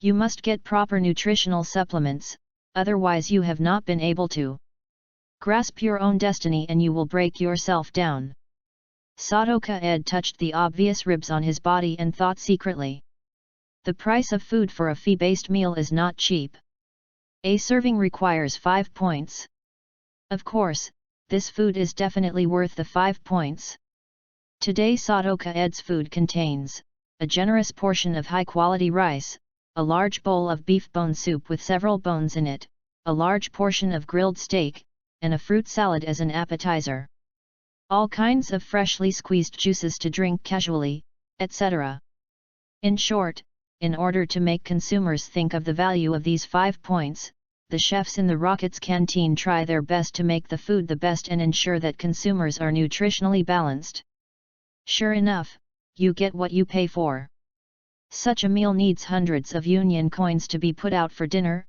Speaker 1: You must get proper nutritional supplements, otherwise you have not been able to grasp your own destiny and you will break yourself down. Sadoka Ed touched the obvious ribs on his body and thought secretly. The price of food for a fee-based meal is not cheap. A serving requires 5 points. Of course, this food is definitely worth the 5 points. Today Sadoka Ed's food contains a generous portion of high-quality rice, a large bowl of beef bone soup with several bones in it, a large portion of grilled steak, and a fruit salad as an appetizer. All kinds of freshly squeezed juices to drink casually, etc. In short, in order to make consumers think of the value of these 5 points, the chefs in the Rocket's canteen try their best to make the food the best and ensure that consumers are nutritionally balanced. Sure enough, you get what you pay for. Such a meal needs hundreds of union coins to be put out for dinner.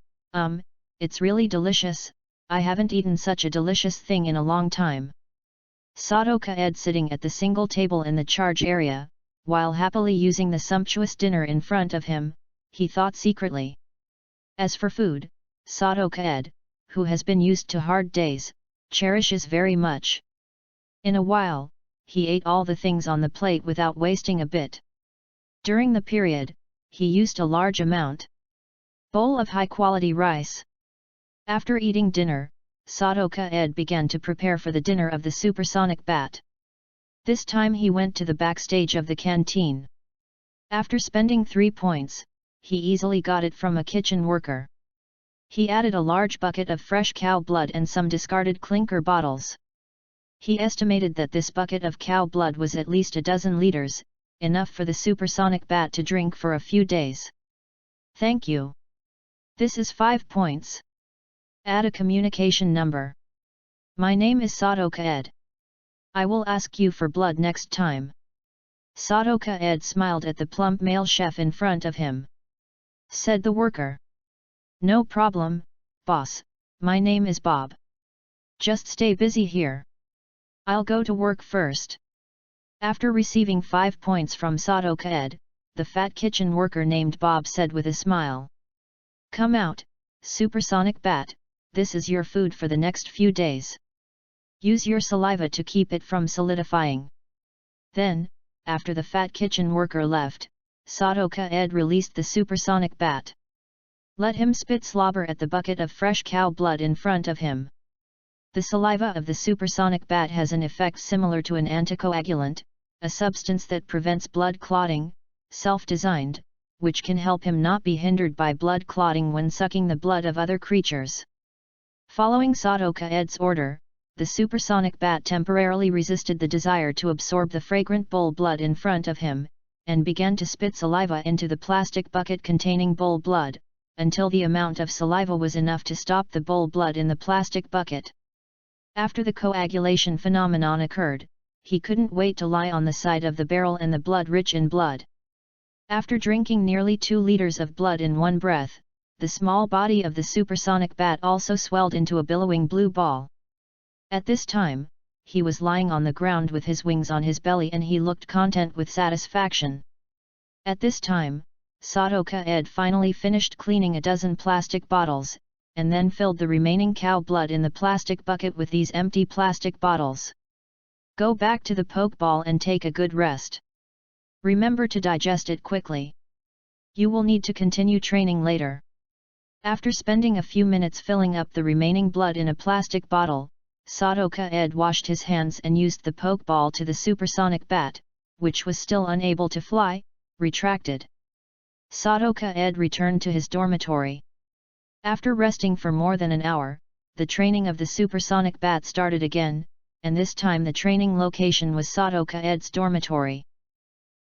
Speaker 1: It's really delicious. I haven't eaten such a delicious thing in a long time. Sadoka Ed sitting at the single table in the charge area, while happily using the sumptuous dinner in front of him, he thought secretly. As for food, Sadoka Ed, who has been used to hard days, cherishes very much. In a while, he ate all the things on the plate without wasting a bit. During the period, he used a large amount. Bowl of high-quality rice. After eating dinner, Sadoka Ed began to prepare for the dinner of the supersonic bat. This time he went to the backstage of the canteen. After spending 3 points, he easily got it from a kitchen worker. He added a large bucket of fresh cow blood and some discarded clinker bottles. He estimated that this bucket of cow blood was at least a dozen liters, enough for the supersonic bat to drink for a few days. Thank you. This is 5 points. Add a communication number. My name is Sadoka Ed. I will ask you for blood next time. Sadoka Ed smiled at the plump male chef in front of him. Said the worker. No problem, boss, my name is Bob. Just stay busy here. I'll go to work first. After receiving 5 points from Sadoka Ed, the fat kitchen worker named Bob said with a smile. Come out, supersonic bat, this is your food for the next few days. Use your saliva to keep it from solidifying. Then, after the fat kitchen worker left, Sadoka Ed released the supersonic bat. Let him spit slobber at the bucket of fresh cow blood in front of him. The saliva of the supersonic bat has an effect similar to an anticoagulant, a substance that prevents blood clotting, self-designed, which can help him not be hindered by blood clotting when sucking the blood of other creatures. Following Sadoka Ed's order, the supersonic bat temporarily resisted the desire to absorb the fragrant bull blood in front of him, and began to spit saliva into the plastic bucket containing bull blood, until the amount of saliva was enough to stop the bull blood in the plastic bucket. After the coagulation phenomenon occurred, he couldn't wait to lie on the side of the barrel and the blood rich in blood. After drinking nearly 2 liters of blood in one breath, the small body of the supersonic bat also swelled into a billowing blue ball. At this time, he was lying on the ground with his wings on his belly and he looked content with satisfaction. At this time, Sadoka Ed finally finished cleaning a dozen plastic bottles, and then filled the remaining cow blood in the plastic bucket with these empty plastic bottles. Go back to the pokeball and take a good rest. Remember to digest it quickly. You will need to continue training later. After spending a few minutes filling up the remaining blood in a plastic bottle, Sadoka Ed washed his hands and used the pokeball to the supersonic bat, which was still unable to fly, retracted. Sadoka Ed returned to his dormitory. After resting for more than an hour, the training of the supersonic bat started again, and this time the training location was Sadoka Ed's dormitory.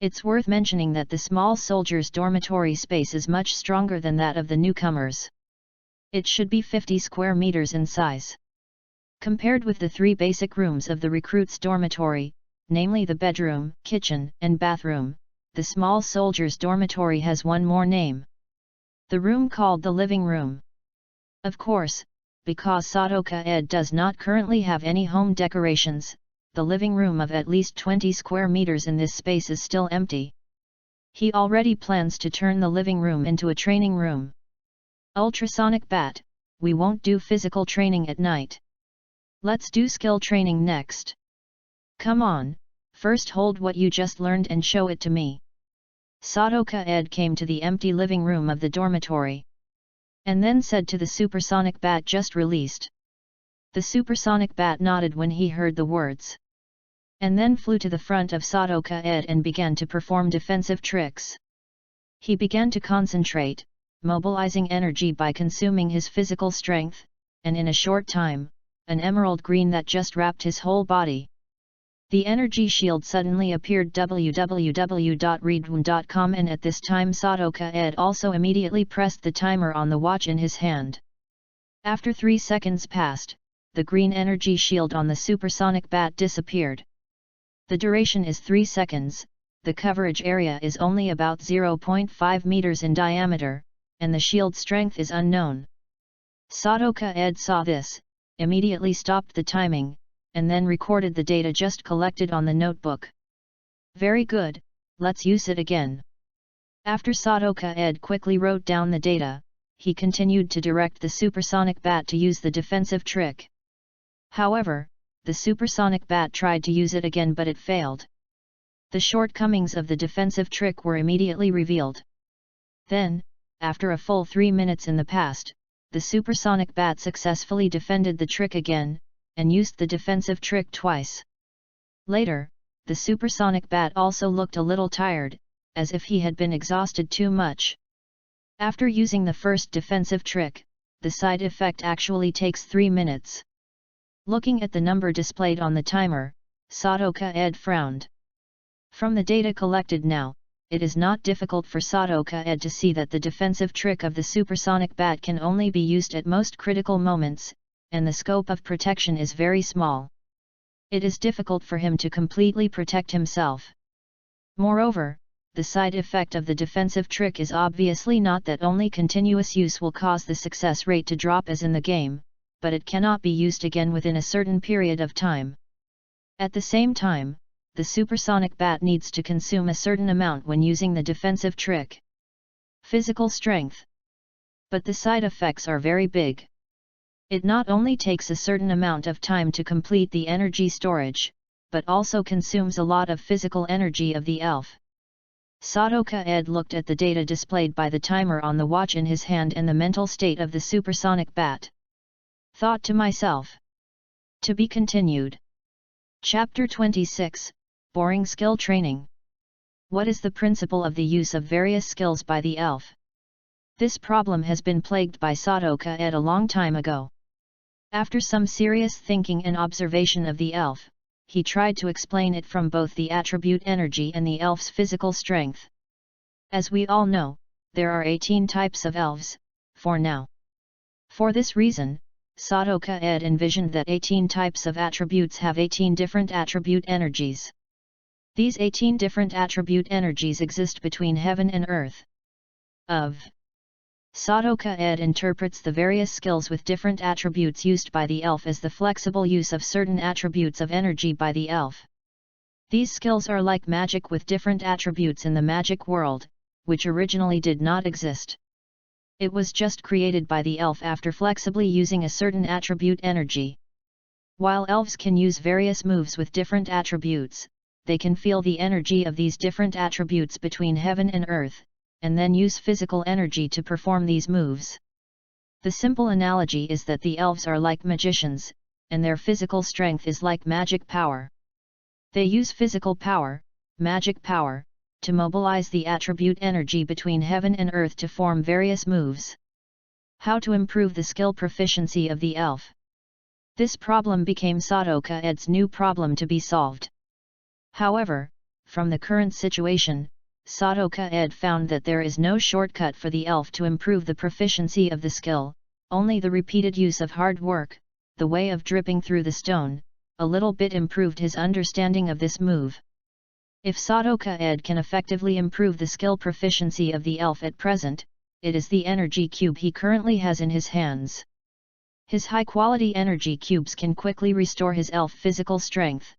Speaker 1: It's worth mentioning that the small soldier's dormitory space is much stronger than that of the newcomers. It should be 50 square meters in size. Compared with the 3 basic rooms of the recruit's dormitory, namely the bedroom, kitchen, and bathroom, the small soldier's dormitory has one more name. The room called the living room. Of course, because Sadoka Ed does not currently have any home decorations, the living room of at least 20 square meters in this space is still empty. He already plans to turn the living room into a training room. Ultrasonic bat, we won't do physical training at night. Let's do skill training next. Come on, first hold what you just learned and show it to me. Sadoka Ed came to the empty living room of the dormitory. And then said to the supersonic bat just released. The supersonic bat nodded when he heard the words. And then flew to the front of Sadoka Ed and began to perform defensive tricks. He began to concentrate, mobilizing energy by consuming his physical strength, and in a short time, an emerald green that just wrapped his whole body. The energy shield suddenly appeared www.readaloud.com, and at this time Sadoka Ed also immediately pressed the timer on the watch in his hand. After 3 seconds passed, the green energy shield on the supersonic bat disappeared. The duration is 3 seconds, the coverage area is only about 0.5 meters in diameter, and the shield strength is unknown. Sadoka Ed saw this, immediately stopped the timing, and then recorded the data just collected on the notebook. Very good, let's use it again. After Sadoka Ed quickly wrote down the data, he continued to direct the supersonic bat to use the defensive trick. However, the supersonic bat tried to use it again but it failed. The shortcomings of the defensive trick were immediately revealed. Then, after a full 3 minutes in the past, the supersonic bat successfully defended the trick again, and used the defensive trick twice. Later, the supersonic bat also looked a little tired, as if he had been exhausted too much. After using the first defensive trick, the side effect actually takes 3 minutes. Looking at the number displayed on the timer, Sadoka-ed frowned. From the data collected now, it is not difficult for Sadoka-ed to see that the defensive trick of the supersonic bat can only be used at most critical moments, and the scope of protection is very small. It is difficult for him to completely protect himself. Moreover, the side effect of the defensive trick is obviously not that only continuous use will cause the success rate to drop as in the game, but it cannot be used again within a certain period of time. At the same time, the supersonic bat needs to consume a certain amount when using the defensive trick. Physical strength. But the side effects are very big. It not only takes a certain amount of time to complete the energy storage, but also consumes a lot of physical energy of the elf. Sadoka-ed looked at the data displayed by the timer on the watch in his hand and the mental state of the supersonic bat. Thought to myself. To be continued. Chapter 26, Boring Skill Training. What is the principle of the use of various skills by the elf? This problem has been plagued by Sadoka-ed a long time ago. After some serious thinking and observation of the elf, he tried to explain it from both the attribute energy and the elf's physical strength. As we all know, there are 18 types of elves, for now. For this reason, Sadoka-ed envisioned that 18 types of attributes have 18 different attribute energies. These 18 different attribute energies exist between heaven and earth. Sadoka-ed interprets the various skills with different attributes used by the elf as the flexible use of certain attributes of energy by the elf. These skills are like magic with different attributes in the magic world, which originally did not exist. It was just created by the elf after flexibly using a certain attribute energy. While elves can use various moves with different attributes, they can feel the energy of these different attributes between heaven and earth, and then use physical energy to perform these moves. The simple analogy is that the elves are like magicians, and their physical strength is like magic power. They use physical power, magic power, to mobilize the attribute energy between heaven and earth to form various moves. How to improve the skill proficiency of the elf? This problem became Sadoka-ed's new problem to be solved. However, from the current situation, Sadoka-ed found that there is no shortcut for the elf to improve the proficiency of the skill, only the repeated use of hard work, the way of dripping through the stone, a little bit improved his understanding of this move. If Sadoka-ed can effectively improve the skill proficiency of the elf at present, it is the energy cube he currently has in his hands. His high-quality energy cubes can quickly restore his elf physical strength,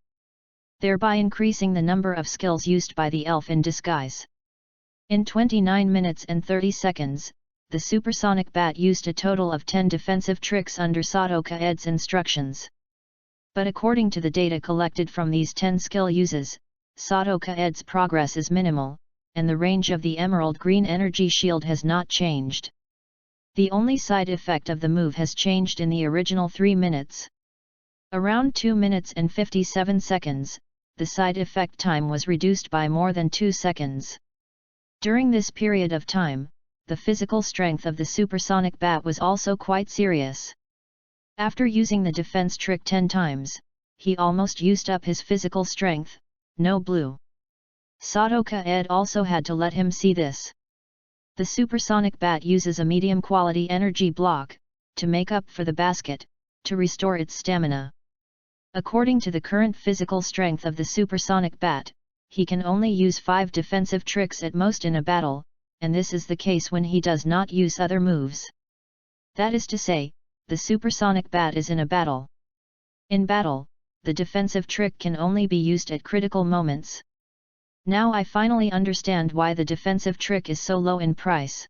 Speaker 1: thereby increasing the number of skills used by the elf in disguise. In 29 minutes and 30 seconds, the supersonic bat used a total of 10 defensive tricks under Sadoka-ed's instructions. But according to the data collected from these 10 skill uses, Sadoka-ed's progress is minimal, and the range of the emerald green energy shield has not changed. The only side effect of the move has changed in the original 3 minutes. Around 2 minutes and 57 seconds, the side effect time was reduced by more than 2 seconds. During this period of time, the physical strength of the supersonic bat was also quite serious. After using the defense trick 10 times, he almost used up his physical strength, no blue. Sadoka-ed also had to let him see this. The supersonic bat uses a medium quality energy block, to make up for the basket, to restore its stamina. According to the current physical strength of the supersonic bat, he can only use 5 defensive tricks at most in a battle, and this is the case when he does not use other moves. That is to say, the supersonic bat is in a battle. In battle, the defensive trick can only be used at critical moments. Now I finally understand why the defensive trick is so low in price.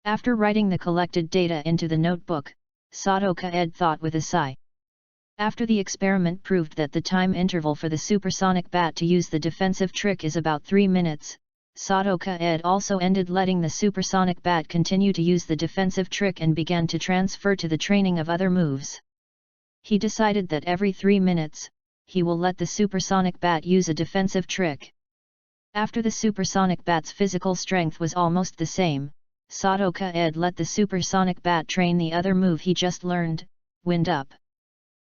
Speaker 1: After writing the collected data into the notebook, Sadoka-ed thought with a sigh. After the experiment proved that the time interval for the supersonic bat to use the defensive trick is about 3 minutes, Sadoka-ed also ended letting the supersonic bat continue to use the defensive trick and began to transfer to the training of other moves. He decided that every 3 minutes, he will let the supersonic bat use a defensive trick. After the supersonic bat's physical strength was almost the same, Sadoka-ed let the supersonic bat train the other move he just learned, wind up.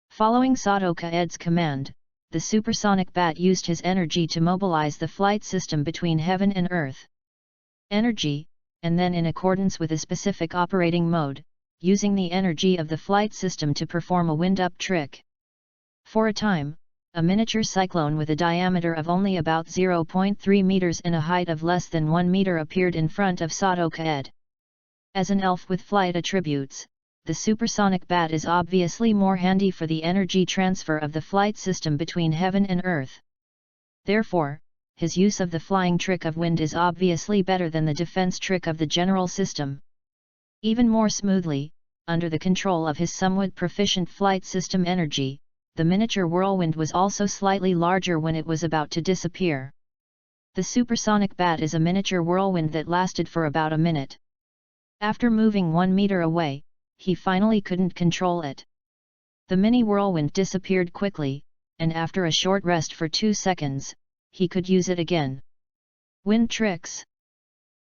Speaker 1: Following Sadoka-ed's command, the supersonic bat used his energy to mobilize the flight system between heaven and earth. Energy, and then in accordance with a specific operating mode, using the energy of the flight system to perform a wind-up trick. For a time, a miniature cyclone with a diameter of only about 0.3 meters and a height of less than 1 meter appeared in front of Sadoka-ed. As an elf with flight attributes, the supersonic bat is obviously more handy for the energy transfer of the flight system between heaven and earth. Therefore, his use of the flying trick of wind is obviously better than the defense trick of the general system. Even more smoothly, under the control of his somewhat proficient flight system energy, the miniature whirlwind was also slightly larger when it was about to disappear. The supersonic bat is a miniature whirlwind that lasted for about a minute. After moving 1 meter away, he finally couldn't control it. The mini whirlwind disappeared quickly, and after a short rest for 2 seconds, he could use it again. Wind tricks.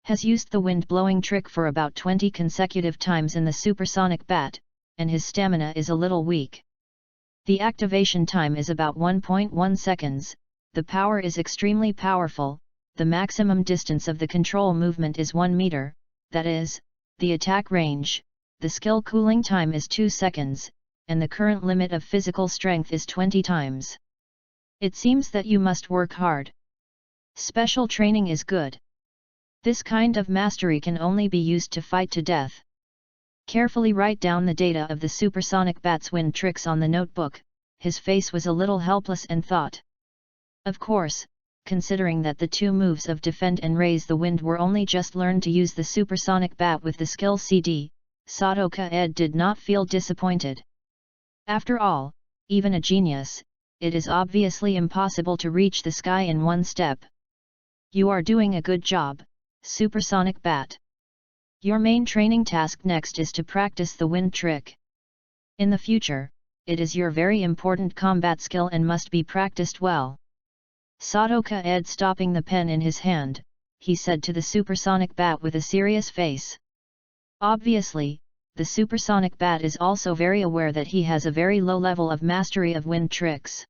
Speaker 1: Has used the wind-blowing trick for about 20 consecutive times in the supersonic bat, and his stamina is a little weak. The activation time is about 1.1 seconds, the power is extremely powerful, the maximum distance of the control movement is 1 meter, that is, the attack range, the skill cooling time is 2 seconds, and the current limit of physical strength is 20 times. It seems that you must work hard. Special training is good. This kind of mastery can only be used to fight to death. Carefully write down the data of the supersonic bat's wind tricks on the notebook. His face was a little helpless and thought. Of course, considering that the 2 moves of defend and raise the wind were only just learned to use the supersonic bat with the skill CD, Sadoka-ed did not feel disappointed. After all, even a genius, it is obviously impossible to reach the sky in 1 step. You are doing a good job, supersonic bat. Your main training task next is to practice the wind trick. In the future, it is your very important combat skill and must be practiced well. Sadoka-ed stopping the pen in his hand, he said to the supersonic bat with a serious face. Obviously, the supersonic bat is also very aware that he has a very low level of mastery of wind tricks.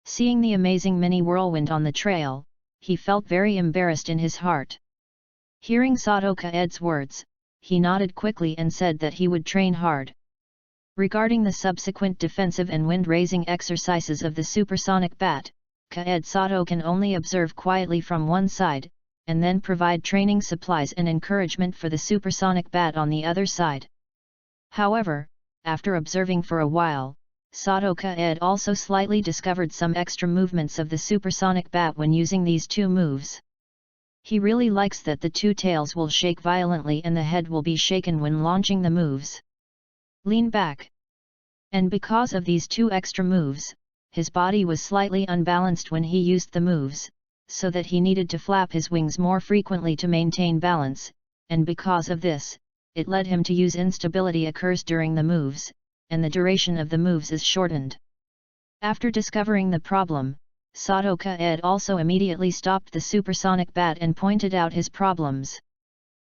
Speaker 1: Seeing the amazing mini whirlwind on the trail, he felt very embarrassed in his heart. Hearing Sadoka-ed's words, he nodded quickly and said that he would train hard. Regarding the subsequent defensive and wind-raising exercises of the supersonic bat, Ka-ed Sado can only observe quietly from one side, and then provide training supplies and encouragement for the supersonic bat on the other side. However, after observing for a while, Sadoka-ed also slightly discovered some extra movements of the supersonic bat when using these 2 moves. He really likes that the 2 tails will shake violently and the head will be shaken when launching the moves. Lean back. And because of these 2 extra moves, his body was slightly unbalanced when he used the moves, so that he needed to flap his wings more frequently to maintain balance, and because of this, it led him to use instability occurs during the moves, and the duration of the moves is shortened. After discovering the problem, Sadoka-ed also immediately stopped the supersonic bat and pointed out his problems.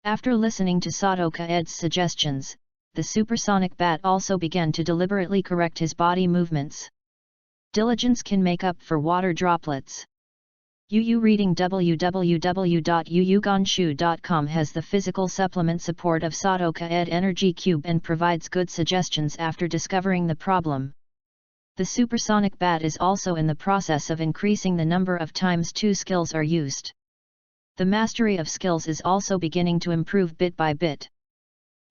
Speaker 1: After listening to Sadoka-ed's suggestions, the supersonic bat also began to deliberately correct his body movements. Diligence can make up for water droplets. UU Reading www.uuganshu.com has the physical supplement support of Sadoka-ed Energy Cube and provides good suggestions after discovering the problem. The supersonic bat is also in the process of increasing the number of times 2 skills are used. The mastery of skills is also beginning to improve bit by bit.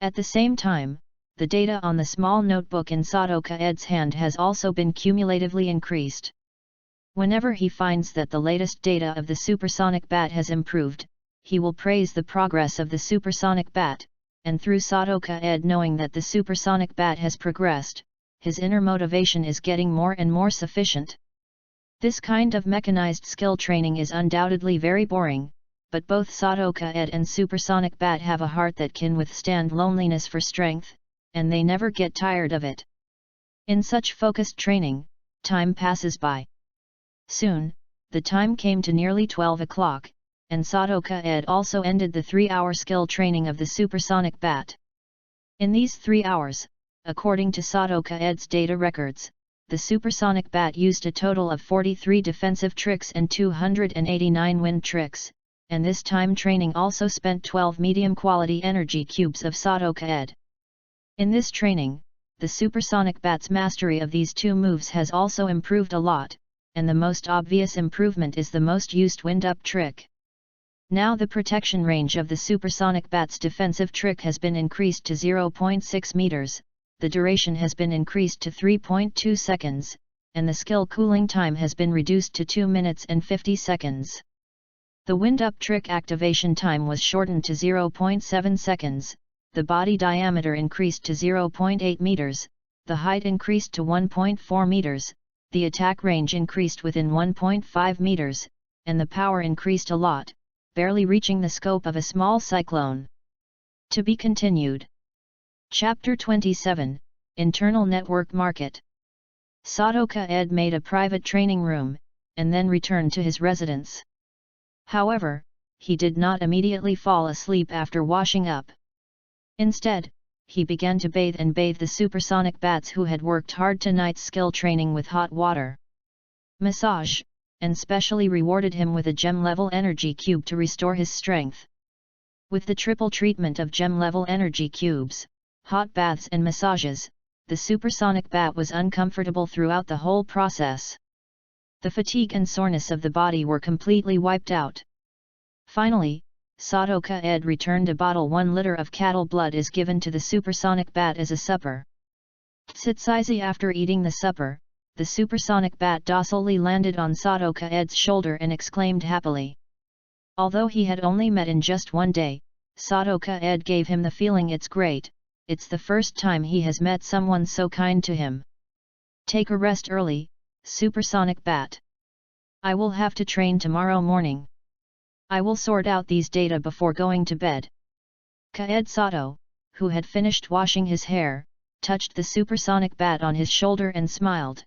Speaker 1: At the same time, the data on the small notebook in Sadoka-ed's hand has also been cumulatively increased. Whenever he finds that the latest data of the supersonic bat has improved, he will praise the progress of the supersonic bat, and through Sadoka-ed knowing that the supersonic bat has progressed, his inner motivation is getting more and more sufficient. This kind of mechanized skill training is undoubtedly very boring, but both Sadoka-ed and supersonic bat have a heart that can withstand loneliness for strength, and they never get tired of it. In such focused training, time passes by. Soon, the time came to nearly 12 o'clock, and Sadoka Ed also ended the 3-hour skill training of the supersonic bat. In these 3 hours, according to Sadoka Ed's data records, the supersonic bat used a total of 43 defensive tricks and 289 wind tricks, and this time training also spent 12 medium-quality energy cubes of Sadoka Ed. In this training, the supersonic bat's mastery of these two moves has also improved a lot, and the most obvious improvement is the most used wind-up trick. Now the protection range of the supersonic bat's defensive trick has been increased to 0.6 meters, the duration has been increased to 3.2 seconds, and the skill cooling time has been reduced to 2 minutes and 50 seconds. The wind-up trick activation time was shortened to 0.7 seconds, the body diameter increased to 0.8 meters, the height increased to 1.4 meters, the attack range increased within 1.5 meters, and the power increased a lot, barely reaching the scope of a small cyclone. To be continued. Chapter 27, Internal Network Market. Sadoka Ed made a private training room, and then returned to his residence. However, he did not immediately fall asleep after washing up. Instead, he began to bathe the supersonic bats who had worked hard tonight's skill training with hot water. Massage, and specially rewarded him with a gem-level energy cube to restore his strength. With the triple treatment of gem-level energy cubes, hot baths and massages, the supersonic bat was uncomfortable throughout the whole process. The fatigue and soreness of the body were completely wiped out. Finally, Sadoka Ed returned a bottle. 1 liter of cattle blood is given to the supersonic bat as a supper. Tsitsizi after eating the supper, the supersonic bat docilely landed on Sadoka Ed's shoulder and exclaimed happily. Although he had only met in just 1 day, Sadoka Ed gave him the feeling it's great, it's the first time he has met someone so kind to him. Take a rest early, supersonic bat. I will have to train tomorrow morning. I will sort out these data before going to bed. Kaed Sato, who had finished washing his hair, touched the supersonic bat on his shoulder and smiled.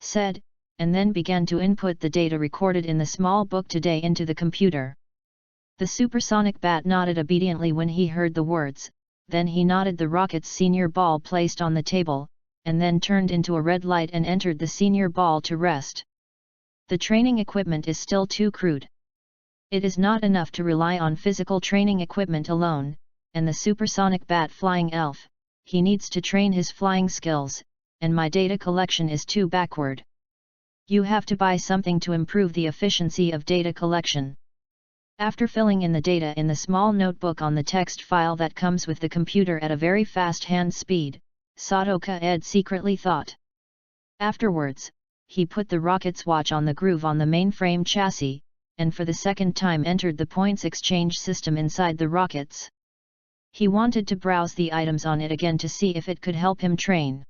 Speaker 1: Said, and then began to input the data recorded in the small book today into the computer. The supersonic bat nodded obediently when he heard the words, then he nodded the rocket's senior ball placed on the table, and then turned into a red light and entered the senior ball to rest. The training equipment is still too crude. It is not enough to rely on physical training equipment alone, and the supersonic bat flying elf, he needs to train his flying skills, and my data collection is too backward. You have to buy something to improve the efficiency of data collection. After filling in the data in the small notebook on the text file that comes with the computer at a very fast hand speed, Sadoka Ed secretly thought. Afterwards, he put the rocket's watch on the groove on the mainframe chassis, and for the second time entered the points exchange system inside the rockets. He wanted to browse the items on it again to see if it could help him train.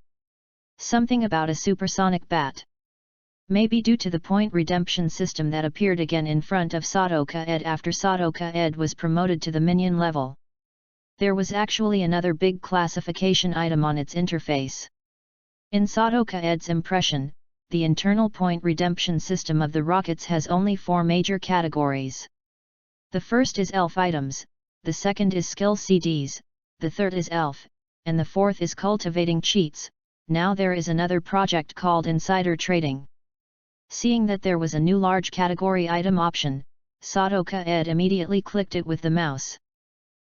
Speaker 1: Something about a supersonic bat. Maybe due to the point redemption system that appeared again in front of Sadoka Ed after Sadoka Ed was promoted to the minion level. There was actually another big classification item on its interface. In Sadoka Ed's impression, the internal point redemption system of the rockets has only 4 major categories. The first is elf items, the second is skill CDs, the third is elf, and the fourth is cultivating cheats. Now there is another project called insider trading. Seeing that there was a new large category item option, Sadoka Ed immediately clicked it with the mouse.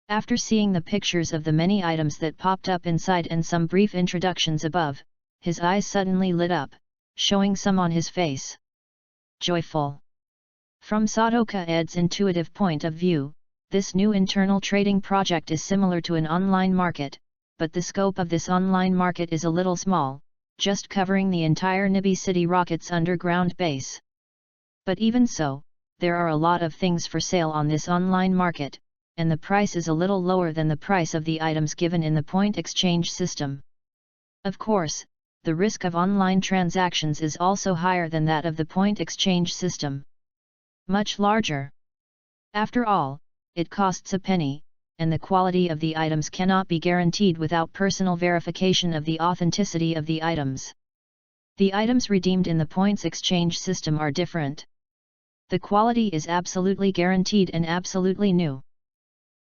Speaker 1: After seeing the pictures of the many items that popped up inside and some brief introductions above, his eyes suddenly lit up, showing some on his face. Joyful. From Sadoka Ed's intuitive point of view, this new internal trading project is similar to an online market, but the scope of this online market is a little small, just covering the entire Nibi City Rocket's underground base. But even so, there are a lot of things for sale on this online market, and the price is a little lower than the price of the items given in the point exchange system. Of course, the risk of online transactions is also higher than that of the point exchange system. Much larger. After all, it costs a penny, and the quality of the items cannot be guaranteed without personal verification of the authenticity of the items. The items redeemed in the points exchange system are different. The quality is absolutely guaranteed and absolutely new.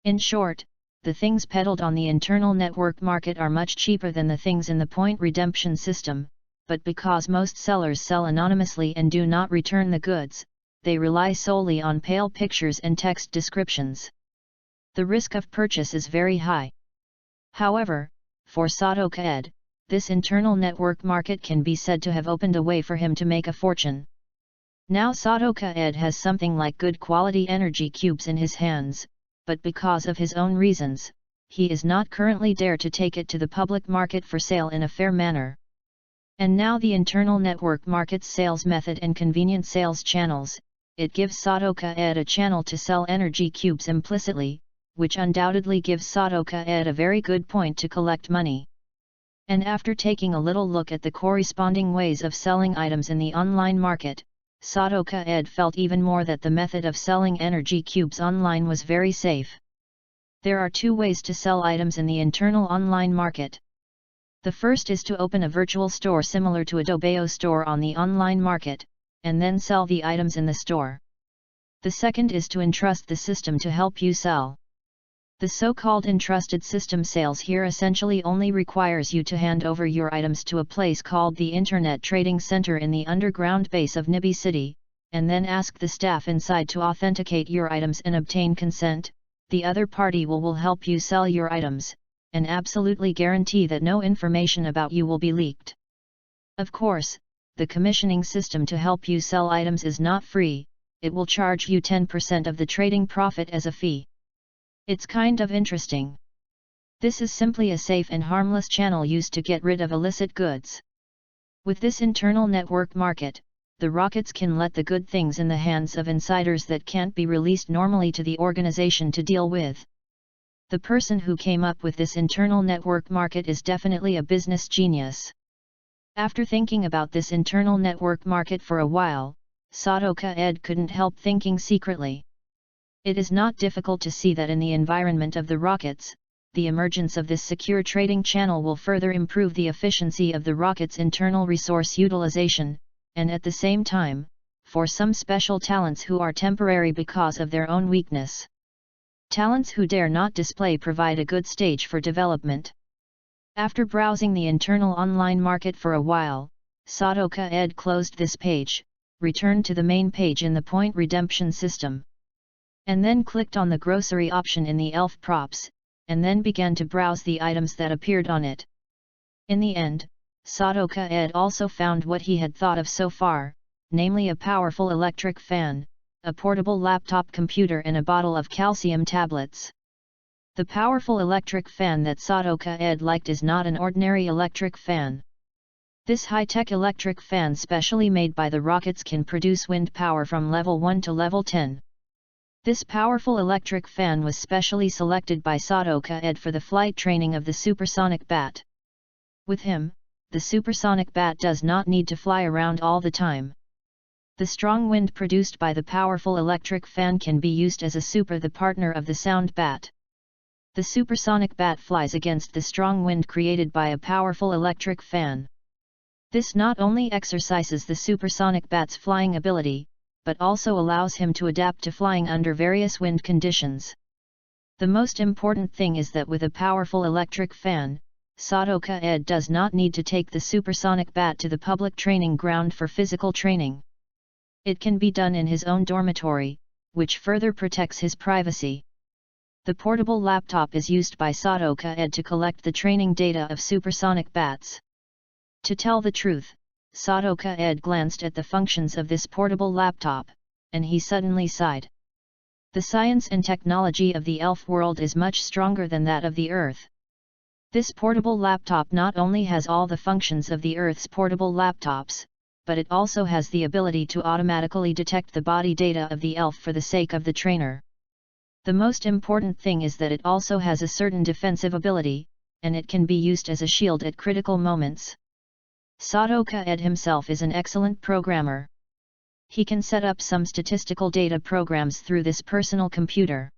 Speaker 1: In short, the things peddled on the internal network market are much cheaper than the things in the point redemption system, but because most sellers sell anonymously and do not return the goods, they rely solely on pale pictures and text descriptions. The risk of purchase is very high. However, for Sadoka Ed, this internal network market can be said to have opened a way for him to make a fortune. Now Sadoka Ed has something like good quality energy cubes in his hands, but because of his own reasons, he is not currently dare to take it to the public market for sale in a fair manner. And now the internal network market's sales method and convenient sales channels, it gives Sadoka Ed a channel to sell energy cubes implicitly, which undoubtedly gives Sadoka Ed a very good point to collect money. And after taking a little look at the corresponding ways of selling items in the online market, Sadoka Ed felt even more that the method of selling energy cubes online was very safe. There are two ways to sell items in the internal online market. The first is to open a virtual store similar to a Dobeo store on the online market, and then sell the items in the store. The second is to entrust the system to help you sell. The so-called entrusted system sales here essentially only requires you to hand over your items to a place called the Internet Trading Center in the underground base of Nibi City, and then ask the staff inside to authenticate your items and obtain consent. The other party will help you sell your items, and absolutely guarantee that no information about you will be leaked. Of course, the commissioning system to help you sell items is not free, it will charge you 10% of the trading profit as a fee. It's kind of interesting. This is simply a safe and harmless channel used to get rid of illicit goods. With this internal network market, the rockets can let the good things in the hands of insiders that can't be released normally to the organization to deal with. The person who came up with this internal network market is definitely a business genius. After thinking about this internal network market for a while, Sadoka Ed couldn't help thinking secretly. It is not difficult to see that in the environment of the rockets, the emergence of this secure trading channel will further improve the efficiency of the rocket's internal resource utilization, and at the same time, for some special talents who are temporary because of their own weakness. Talents who dare not display provide a good stage for development. After browsing the internal online market for a while, Sadoka Ed closed this page, returned to the main page in the point redemption system, and then clicked on the grocery option in the elf props, and then began to browse the items that appeared on it. In the end, Sadoka Ed also found what he had thought of so far, namely a powerful electric fan, a portable laptop computer and a bottle of calcium tablets. The powerful electric fan that Sadoka Ed liked is not an ordinary electric fan. This high-tech electric fan specially made by the rockets can produce wind power from level 1 to level 10. This powerful electric fan was specially selected by Sadoka Ed for the flight training of the supersonic bat. With him, the supersonic bat does not need to fly around all the time. The strong wind produced by the powerful electric fan can be used as the partner of the sound bat. The supersonic bat flies against the strong wind created by a powerful electric fan. This not only exercises the supersonic bat's flying ability, but also allows him to adapt to flying under various wind conditions. The most important thing is that with a powerful electric fan, Sadoka Ed does not need to take the supersonic bat to the public training ground for physical training. It can be done in his own dormitory, which further protects his privacy. The portable laptop is used by Sadoka Ed to collect the training data of supersonic bats. To tell the truth, Sadoka Ed glanced at the functions of this portable laptop, and he suddenly sighed. The science and technology of the elf world is much stronger than that of the Earth. This portable laptop not only has all the functions of the Earth's portable laptops, but it also has the ability to automatically detect the body data of the elf for the sake of the trainer. The most important thing is that it also has a certain defensive ability, and it can be used as a shield at critical moments. Sadoka Ed himself is an excellent programmer. He can set up some statistical data programs through this personal computer.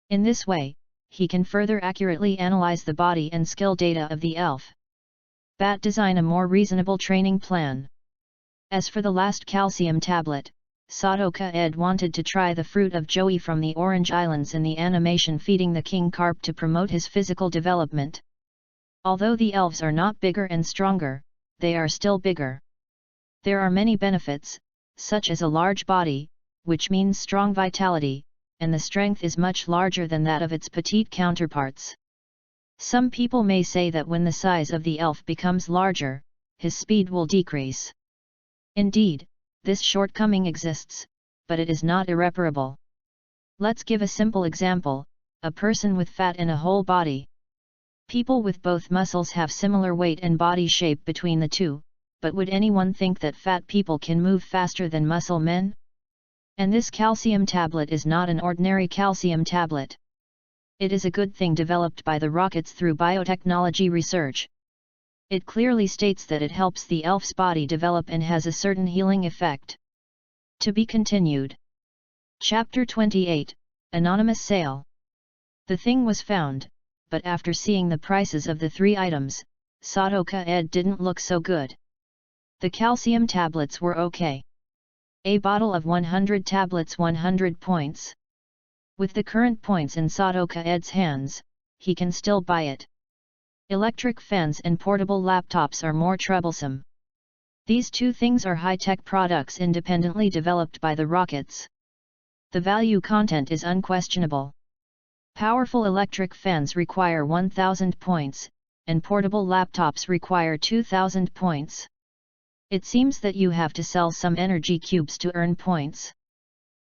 Speaker 1: In this way, he can further accurately analyze the body and skill data of the elf. Design a more reasonable training plan. As for the last calcium tablet, Sadoka Ed wanted to try the fruit of Joey from the Orange Islands in the animation Feeding the King Carp to promote his physical development. Although the elves are not bigger and stronger, they are still bigger. There are many benefits, such as a large body, which means strong vitality, and the strength is much larger than that of its petite counterparts. Some people may say that when the size of the elf becomes larger, his speed will decrease. Indeed, this shortcoming exists, but it is not irreparable. Let's give a simple example: a person with fat in a whole body. People with both muscles have similar weight and body shape between the two, but would anyone think that fat people can move faster than muscle men? And this calcium tablet is not an ordinary calcium tablet. It is a good thing developed by the Rockets through biotechnology research. It clearly states that it helps the elf's body develop and has a certain healing effect. To be continued. Chapter 28, Anonymous Sale. The thing was found, but after seeing the prices of the 3 items, Sadoka Ed didn't look so good. The calcium tablets were okay. A bottle of 100 tablets 100 points. With the current points in Sadoka Ed's hands, he can still buy it. Electric fans and portable laptops are more troublesome. These 2 things are high-tech products independently developed by the Rockets. The value content is unquestionable. Powerful electric fans require 1000 points, and portable laptops require 2000 points. It seems that you have to sell some energy cubes to earn points.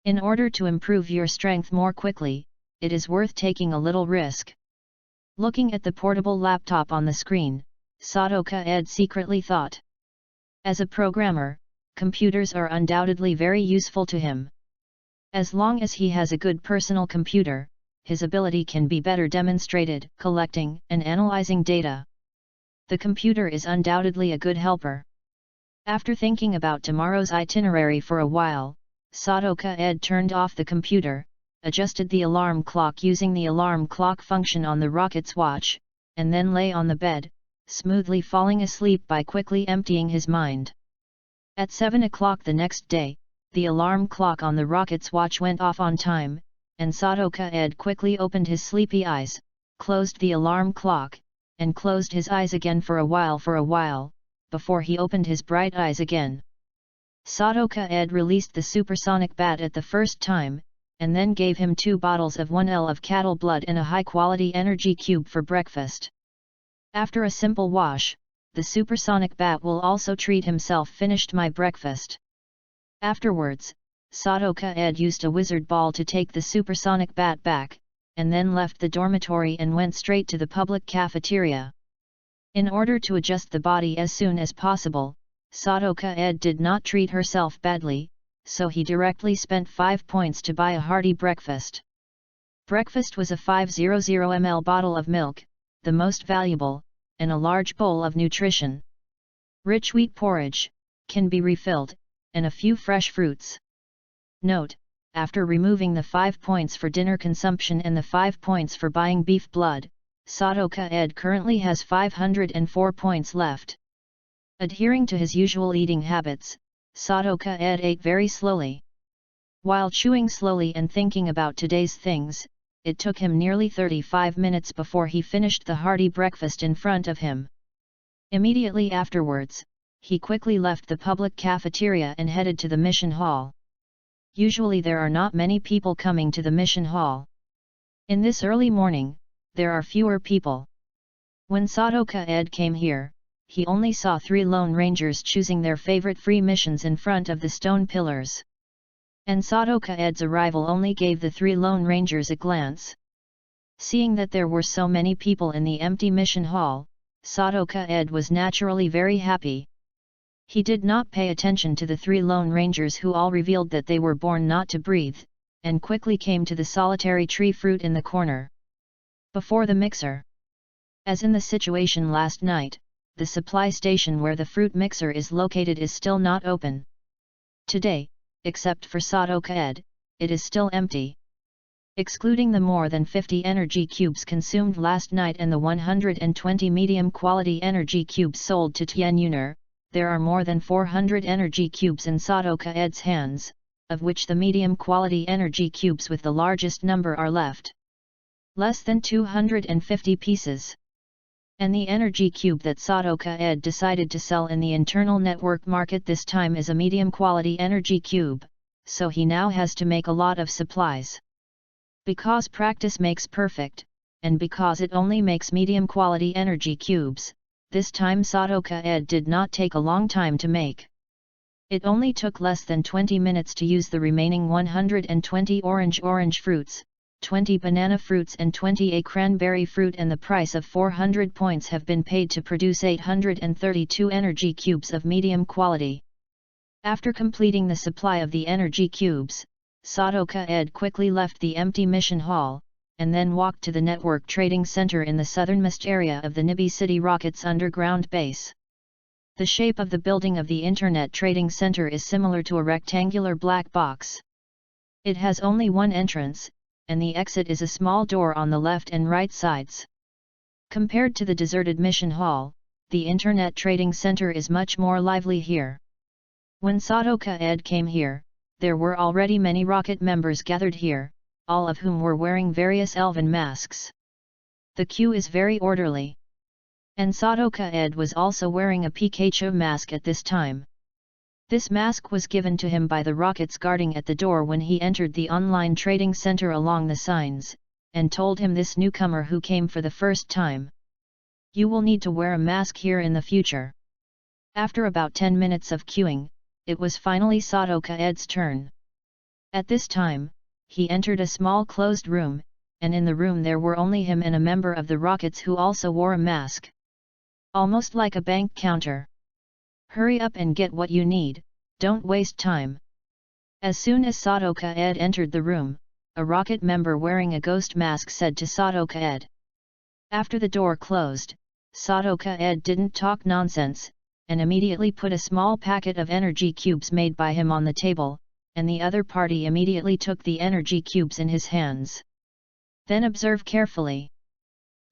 Speaker 1: In order to improve your strength more quickly, it is worth taking a little risk. Looking at the portable laptop on the screen, Sadoka Ed secretly thought. As a programmer, computers are undoubtedly very useful to him. As long as he has a good personal computer, his ability can be better demonstrated, collecting and analyzing data. The computer is undoubtedly a good helper. After thinking about tomorrow's itinerary for a while, Sadoka Ed turned off the computer, adjusted the alarm clock using the alarm clock function on the Rocket's watch, and then lay on the bed, smoothly falling asleep by quickly emptying his mind. At 7 o'clock the next day, the alarm clock on the Rocket's watch went off on time, and Sadoka Ed quickly opened his sleepy eyes, closed the alarm clock, and closed his eyes again for a while, before he opened his bright eyes again. Sadoka Ed released the supersonic bat at the first time, and then gave him 2 bottles of 1L of cattle blood and a high-quality energy cube for breakfast. After a simple wash, the supersonic bat will also treat himself. Finished my breakfast. Afterwards, Sadoka Ed used a wizard ball to take the supersonic bat back, and then left the dormitory and went straight to the public cafeteria. In order to adjust the body as soon as possible, Sadoka Ed did not treat herself badly, so he directly spent 5 points to buy a hearty breakfast. Breakfast was a 500 ml bottle of milk, the most valuable, and a large bowl of nutrition. Rich wheat porridge, can be refilled, and a few fresh fruits. Note: after removing the 5 points for dinner consumption and the 5 points for buying beef blood, Sadoka Ed currently has 504 points left. Adhering to his usual eating habits, Sadoka Ed ate very slowly. While chewing slowly and thinking about today's things, it took him nearly 35 minutes before he finished the hearty breakfast in front of him. Immediately afterwards, he quickly left the public cafeteria and headed to the mission hall. Usually there are not many people coming to the mission hall. In this early morning, there are fewer people. When Sadoka Ed came here, he only saw 3 Lone Rangers choosing their favorite free missions in front of the stone pillars. And Sadoka Ed's arrival only gave the 3 Lone Rangers a glance. Seeing that there were so many people in the empty mission hall, Sadoka Ed was naturally very happy. He did not pay attention to the 3 Lone Rangers who all revealed that they were born not to breathe, and quickly came to the solitary tree fruit in the corner. Before the mixer. As in the situation last night, the supply station where the fruit mixer is located is still not open. Today, except for Sadoka Ed, it is still empty. Excluding the more than 50 energy cubes consumed last night and the 120 medium-quality energy cubes sold to Tian Yuner, there are more than 400 energy cubes in Sadoka Ed's hands, of which the medium quality energy cubes with the largest number are left. Less than 250 pieces. And the energy cube that Sadoka Ed decided to sell in the internal network market this time is a medium quality energy cube, so he now has to make a lot of supplies. Because practice makes perfect, and because it only makes medium quality energy cubes, this time Sadoka Ed did not take a long time to make. It only took less than 20 minutes to use the remaining 120 orange fruits, 20 banana fruits and 20 cranberry fruit, and the price of 400 points have been paid to produce 832 energy cubes of medium quality. After completing the supply of the energy cubes, Sadoka Ed quickly left the empty mission hall, and then walked to the network trading center in the southernmost area of the Nibi City Rocket's underground base. The shape of the building of the Internet Trading Center is similar to a rectangular black box. It has only one entrance, and the exit is a small door on the left and right sides. Compared to the deserted mission hall, the Internet Trading Center is much more lively here. When Sadoka Ed came here, there were already many Rocket members gathered here, all of whom were wearing various elven masks. The queue is very orderly. And Sadoka Ed was also wearing a Pikachu mask at this time. This mask was given to him by the Rockets guarding at the door when he entered the online trading center along the signs, and told him, this newcomer who came for the first time, you will need to wear a mask here in the future. After about 10 minutes of queuing, it was finally Sadoka Ed's turn. At this time, he entered a small closed room, and in the room there were only him and a member of the Rockets who also wore a mask. Almost like a bank counter. Hurry up and get what you need, don't waste time. As soon as Sadoka Ed entered the room, a Rocket member wearing a ghost mask said to Sadoka Ed. After the door closed, Sadoka Ed didn't talk nonsense, and immediately put a small packet of energy cubes made by him on the table, and the other party immediately took the energy cubes in his hands. Then observe carefully.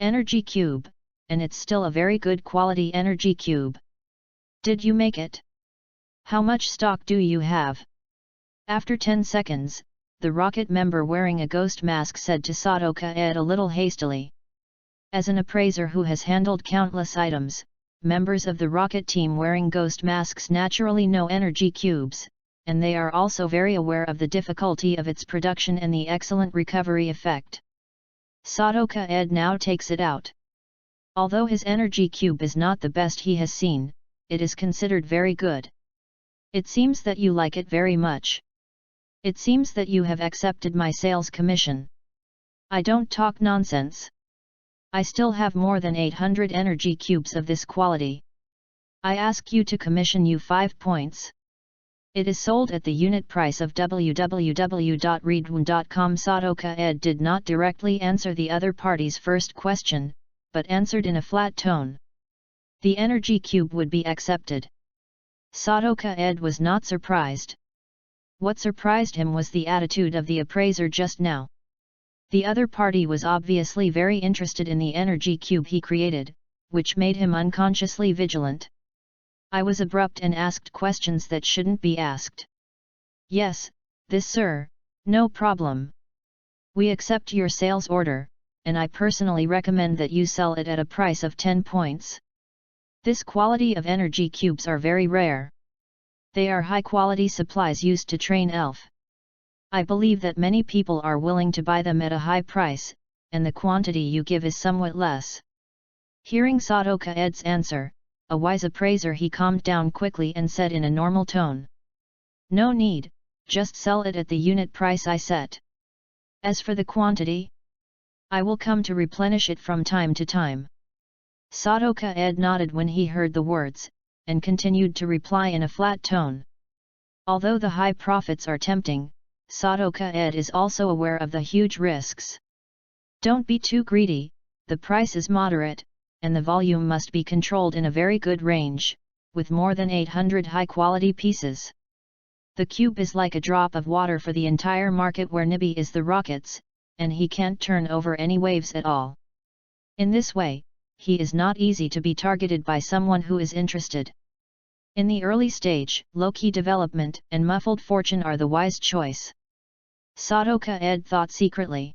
Speaker 1: Energy cube, and it's still a very good quality energy cube. Did you make it? How much stock do you have? After 10 seconds, the Rocket member wearing a ghost mask said to Sadoka Ed a little hastily. As an appraiser who has handled countless items, members of the Rocket team wearing ghost masks naturally know energy cubes, and they are also very aware of the difficulty of its production and the excellent recovery effect. Sadoka Ed now takes it out. Although his energy cube is not the best he has seen, it is considered very good. It seems that you like it very much. It seems that you have accepted my sales commission. I don't talk nonsense. I still have more than 800 energy cubes of this quality. I ask you to commission you 5 points. It is sold at the unit price of www.readaloud.com. Sadoka Ed did not directly answer the other party's first question, but answered in a flat tone. The energy cube would be accepted. Sadoka Ed was not surprised. What surprised him was the attitude of the appraiser just now. The other party was obviously very interested in the energy cube he created, which made him unconsciously vigilant. I was abrupt and asked questions that shouldn't be asked. Yes, this sir, no problem. We accept your sales order, and I personally recommend that you sell it at a price of 10 points. This quality of energy cubes are very rare. They are high-quality supplies used to train elf. I believe that many people are willing to buy them at a high price, and the quantity you give is somewhat less. Hearing Sadoka Ed's answer, a wise appraiser, he calmed down quickly and said in a normal tone. No need, just sell it at the unit price I set. As for the quantity, I will come to replenish it from time to time. Sadoka Ed nodded when he heard the words, and continued to reply in a flat tone. Although the high profits are tempting, Sadoka Ed is also aware of the huge risks. Don't be too greedy, the price is moderate, and the volume must be controlled in a very good range, with more than 800 high-quality pieces. The cube is like a drop of water for the entire market where Nibi is the Rockets, and he can't turn over any waves at all. In this way, he is not easy to be targeted by someone who is interested. In the early stage, low-key development and muffled fortune are the wise choice. Sadoka Ed thought secretly.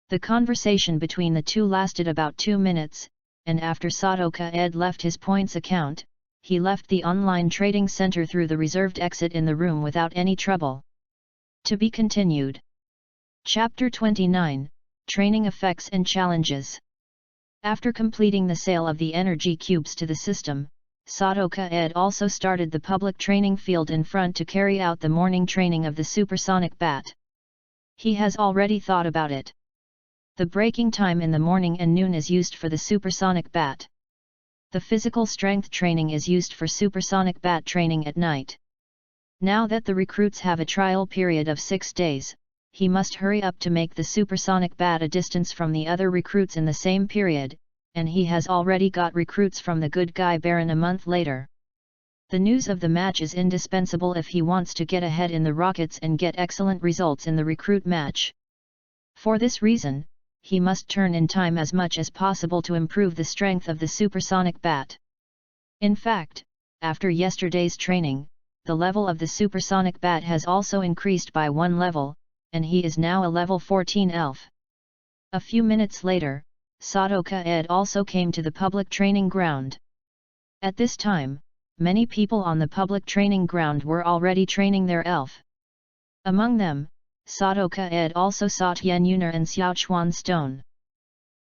Speaker 1: The conversation between the two lasted about 2 minutes, and after Sadoka Ed left his points account, he left the online trading center through the reserved exit in the room without any trouble. To be continued. Chapter 29, Training Effects and Challenges. After completing the sale of the energy cubes to the system, Sadoka Ed also started the public training field in front to carry out the morning training of the supersonic bat. He has already thought about it. The breaking time in the morning and noon is used for the supersonic bat. The physical strength training is used for supersonic bat training at night. Now that the recruits have a trial period of 6 days, he must hurry up to make the supersonic bat a distance from the other recruits in the same period, and he has already got recruits from the good guy Baron a month later. The news of the match is indispensable if he wants to get ahead in the rockets and get excellent results in the recruit match. For this reason, he must turn in time as much as possible to improve the strength of the supersonic bat. In fact, after yesterday's training, the level of the supersonic bat has also increased by 1 level, and he is now a level 14 elf. A few minutes later, Sadoka Ed also came to the public training ground. At this time, many people on the public training ground were already training their elf. Among them, Sadoka Ed also saw Tian Yunar and Xiaochuan Stone.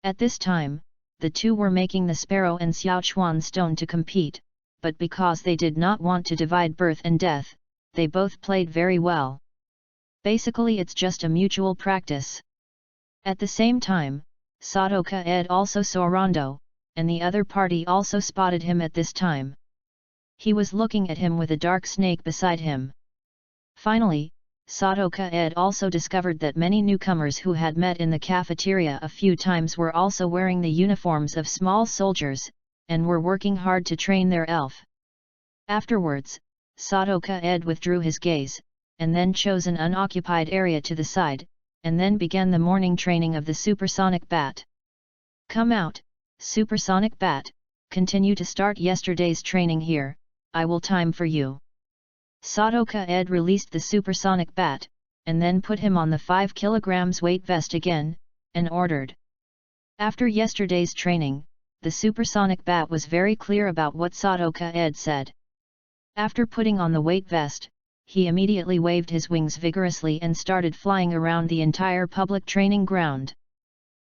Speaker 1: At this time, the two were making the Sparrow and Xiaochuan Stone to compete, but because they did not want to divide birth and death, they both played very well. Basically it's just a mutual practice. At the same time, Sadoka Ed also saw Rondo, and the other party also spotted him at this time. He was looking at him with a dark snake beside him. Finally, Sadoka Ed also discovered that many newcomers who had met in the cafeteria a few times were also wearing the uniforms of small soldiers, and were working hard to train their elf. Afterwards, Sadoka Ed withdrew his gaze, and then chose an unoccupied area to the side, and then began the morning training of the supersonic bat. Come out, supersonic bat, continue to start yesterday's training here, I will time for you. Sadoka Ed released the supersonic bat, and then put him on the 5 kg weight vest again, and ordered. After yesterday's training, the supersonic bat was very clear about what Sadoka Ed said. After putting on the weight vest, he immediately waved his wings vigorously and started flying around the entire public training ground.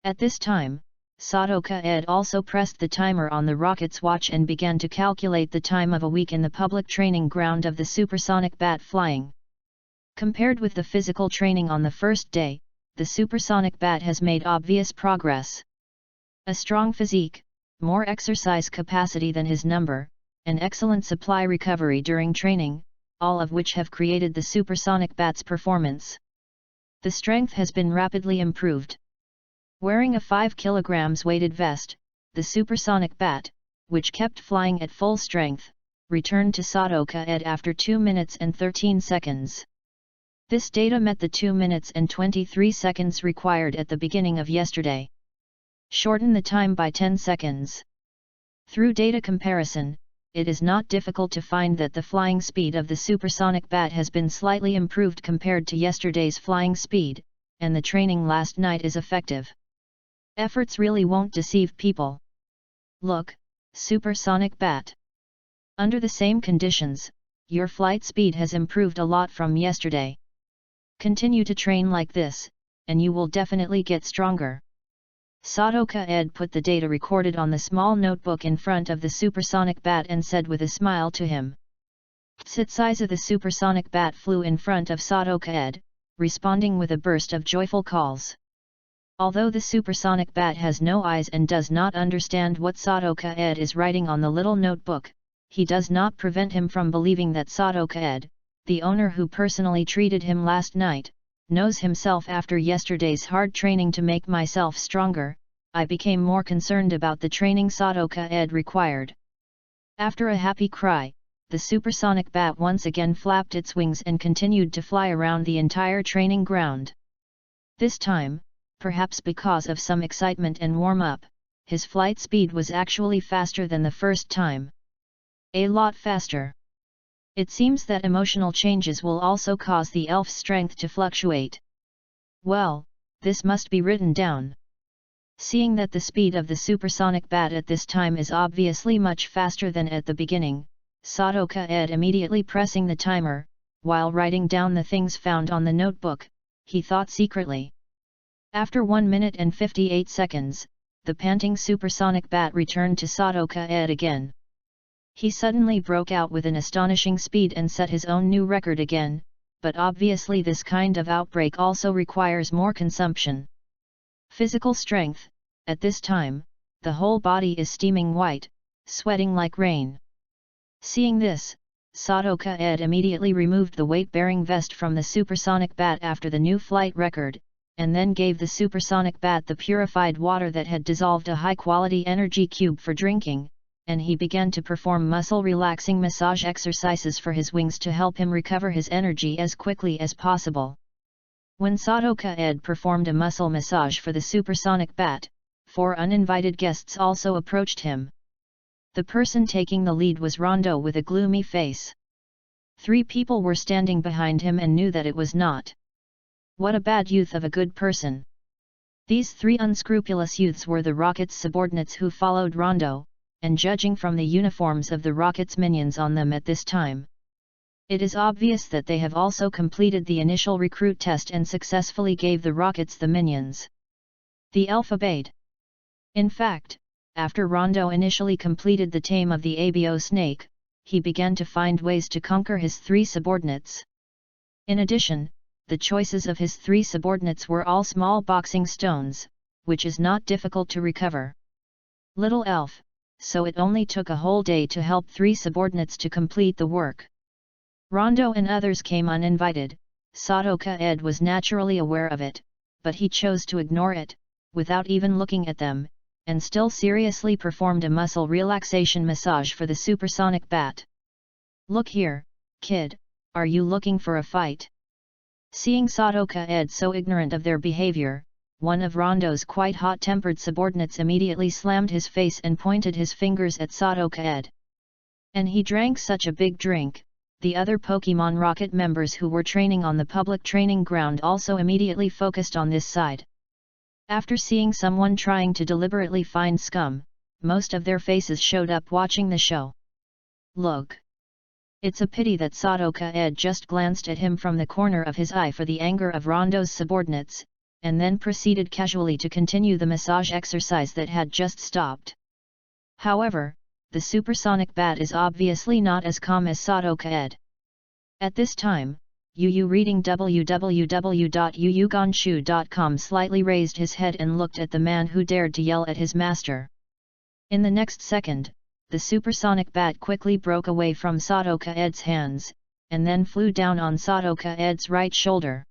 Speaker 1: At this time, Sadoka Ed also pressed the timer on the rocket's watch and began to calculate the time of a week in the public training ground of the supersonic bat flying. Compared with the physical training on the first day, the supersonic bat has made obvious progress. A strong physique, more exercise capacity than his number, and excellent supply recovery during training, all of which have created the supersonic bat's performance. The strength has been rapidly improved. Wearing a 5 kg weighted vest, the supersonic bat, which kept flying at full strength, returned to Sadoka Ed after 2 minutes and 13 seconds. This data met the 2 minutes and 23 seconds required at the beginning of yesterday. Shorten the time by 10 seconds. Through data comparison, it is not difficult to find that the flying speed of the supersonic bat has been slightly improved compared to yesterday's flying speed, and the training last night is effective. Efforts really won't deceive people. Look, supersonic bat. Under the same conditions, your flight speed has improved a lot from yesterday. Continue to train like this, and you will definitely get stronger. Sadoka Ed put the data recorded on the small notebook in front of the supersonic bat and said with a smile to him. Tsitsiza the supersonic bat flew in front of Sadoka Ed, responding with a burst of joyful calls. Although the supersonic bat has no eyes and does not understand what Sadoka Ed is writing on the little notebook, he does not prevent him from believing that Sadoka Ed, the owner who personally treated him last night, knows himself. After yesterday's hard training to make myself stronger, I became more concerned about the training Sadoka Ed required. After a happy cry, the supersonic bat once again flapped its wings and continued to fly around the entire training ground. This time, perhaps because of some excitement and warm-up, his flight speed was actually faster than the first time. A lot faster. It seems that emotional changes will also cause the elf's strength to fluctuate. Well, this must be written down. Seeing that the speed of the supersonic bat at this time is obviously much faster than at the beginning, Sadoka-ed immediately pressing the timer, while writing down the things found on the notebook, he thought secretly. After 1 minute and 58 seconds, the panting supersonic bat returned to Sadoka-ed again. He suddenly broke out with an astonishing speed and set his own new record again, but obviously this kind of outbreak also requires more consumption. Physical strength. At this time, the whole body is steaming white, sweating like rain. Seeing this, Sadoka-ed immediately removed the weight-bearing vest from the supersonic bat after the new flight record, and then gave the supersonic bat the purified water that had dissolved a high-quality energy cube for drinking, and he began to perform muscle-relaxing massage exercises for his wings to help him recover his energy as quickly as possible. When Sadoka-ed performed a muscle massage for the supersonic bat, 4 uninvited guests also approached him. The person taking the lead was Rondo with a gloomy face. 3 people were standing behind him and knew that it was not. What a bad youth of a good person. These 3 unscrupulous youths were the Rocket's subordinates who followed Rondo, and judging from the uniforms of the Rocket's minions on them at this time, it is obvious that they have also completed the initial recruit test and successfully gave the Rockets the minions. The elf obeyed. In fact, after Rondo initially completed the tame of the ABO snake, he began to find ways to conquer his 3 subordinates. In addition, the choices of his 3 subordinates were all small boxing stones, which is not difficult to recover. Little elf, so it only took a whole day to help 3 subordinates to complete the work. Rondo and others came uninvited. Sadoka-ed was naturally aware of it, but he chose to ignore it, without even looking at them, and still seriously performed a muscle relaxation massage for the supersonic bat. "Look here, kid, are you looking for a fight?" Seeing Sadoka-ed so ignorant of their behavior, one of Rondo's quite hot-tempered subordinates immediately slammed his face and pointed his fingers at Sadoka-ed. And he drank such a big drink. The other Pokémon Rocket members who were training on the public training ground also immediately focused on this side. After seeing someone trying to deliberately find scum, most of their faces showed up watching the show. Look. It's a pity that Sadoka-ed just glanced at him from the corner of his eye for the anger of Rondo's subordinates, and then proceeded casually to continue the massage exercise that had just stopped. However, the supersonic bat is obviously not as calm as Sadoka-ed. At this time, Yu reading www.yuyugonshu.com slightly raised his head and looked at the man who dared to yell at his master. In the next second, the supersonic bat quickly broke away from Sadoka-ed's hands, and then flew down on Sadoka-ed's right shoulder.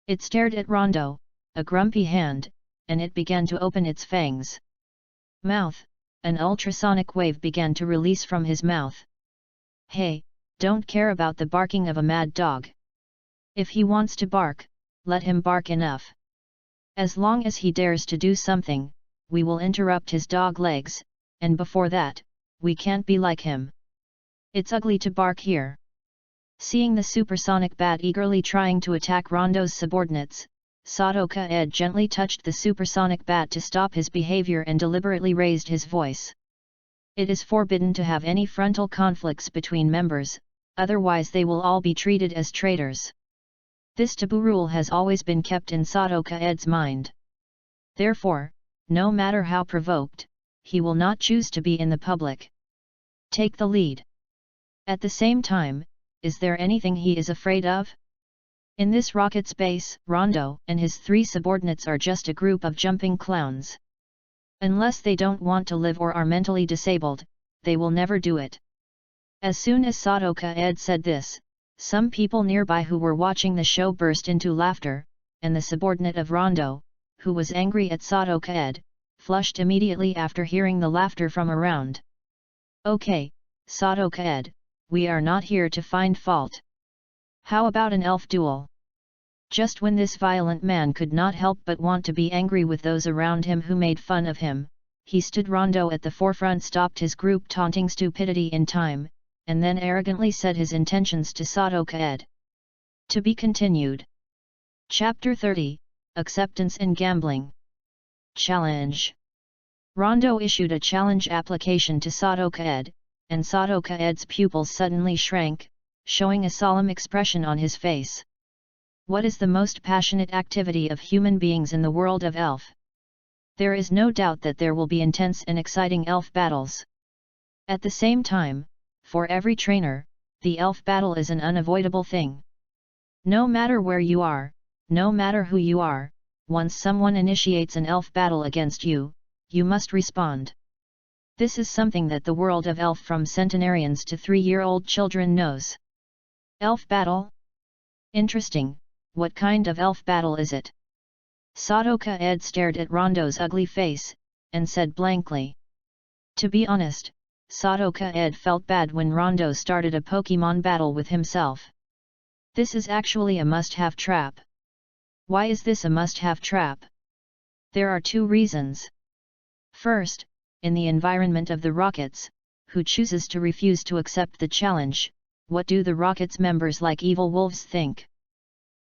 Speaker 1: It stared at Rondo, a grumpy hand, and it began to open its fangs. Mouth. An ultrasonic wave began to release from his mouth. Hey, don't care about the barking of a mad dog. If he wants to bark, let him bark enough. As long as he dares to do something, we will interrupt his dog legs, and before that, we can't be like him. It's ugly to bark here. Seeing the supersonic bat eagerly trying to attack Rondo's subordinates, Sadoka-ed gently touched the supersonic bat to stop his behavior and deliberately raised his voice. It is forbidden to have any frontal conflicts between members, otherwise they will all be treated as traitors. This taboo rule has always been kept in Sadoka-ed's mind. Therefore, no matter how provoked, he will not choose to be in the public. Take the lead. At the same time, is there anything he is afraid of? In this rocket space, Rondo and his 3 subordinates are just a group of jumping clowns. Unless they don't want to live or are mentally disabled, they will never do it. As soon as Sadoka-ed said this, some people nearby who were watching the show burst into laughter, and the subordinate of Rondo, who was angry at Sadoka-ed, flushed immediately after hearing the laughter from around. Okay, Sadoka-ed, we are not here to find fault. How about an elf duel? Just when this violent man could not help but want to be angry with those around him who made fun of him, he stood Rondo at the forefront, stopped his group taunting stupidity in time, and then arrogantly said his intentions to Sadoka Ed. To be continued. Chapter 30, Acceptance in Gambling. Challenge. Rondo issued a challenge application to Sadoka Ed, and Sadoka Ed's pupils suddenly shrank, showing a solemn expression on his face. What is the most passionate activity of human beings in the world of elf? There is no doubt that there will be intense and exciting elf battles. At the same time, for every trainer, the elf battle is an unavoidable thing. No matter where you are, no matter who you are, once someone initiates an elf battle against you, you must respond. This is something that the world of elf from centenarians to 3-year-old children knows. Elf battle? Interesting, what kind of elf battle is it? Sadoka Ed stared at Rondo's ugly face, and said blankly. To be honest, Sadoka Ed felt bad when Rondo started a Pokemon battle with himself. This is actually a must-have trap. Why is this a must-have trap? There are 2 reasons. First, in the environment of the Rockets, who chooses to refuse to accept the challenge, what do the Rockets members like evil wolves think?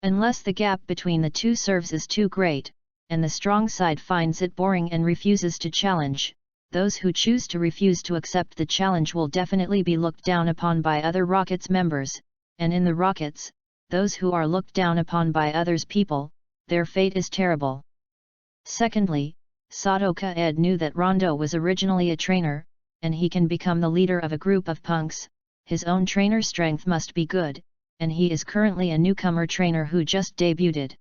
Speaker 1: Unless the gap between the 2 serves is too great, and the strong side finds it boring and refuses to challenge, those who choose to refuse to accept the challenge will definitely be looked down upon by other Rockets members, and in the Rockets, those who are looked down upon by others people, their fate is terrible. Secondly, Sadoka Ed knew that Rondo was originally a trainer, and he can become the leader of a group of punks. His own trainer strength must be good, and he is currently a newcomer trainer who just debuted.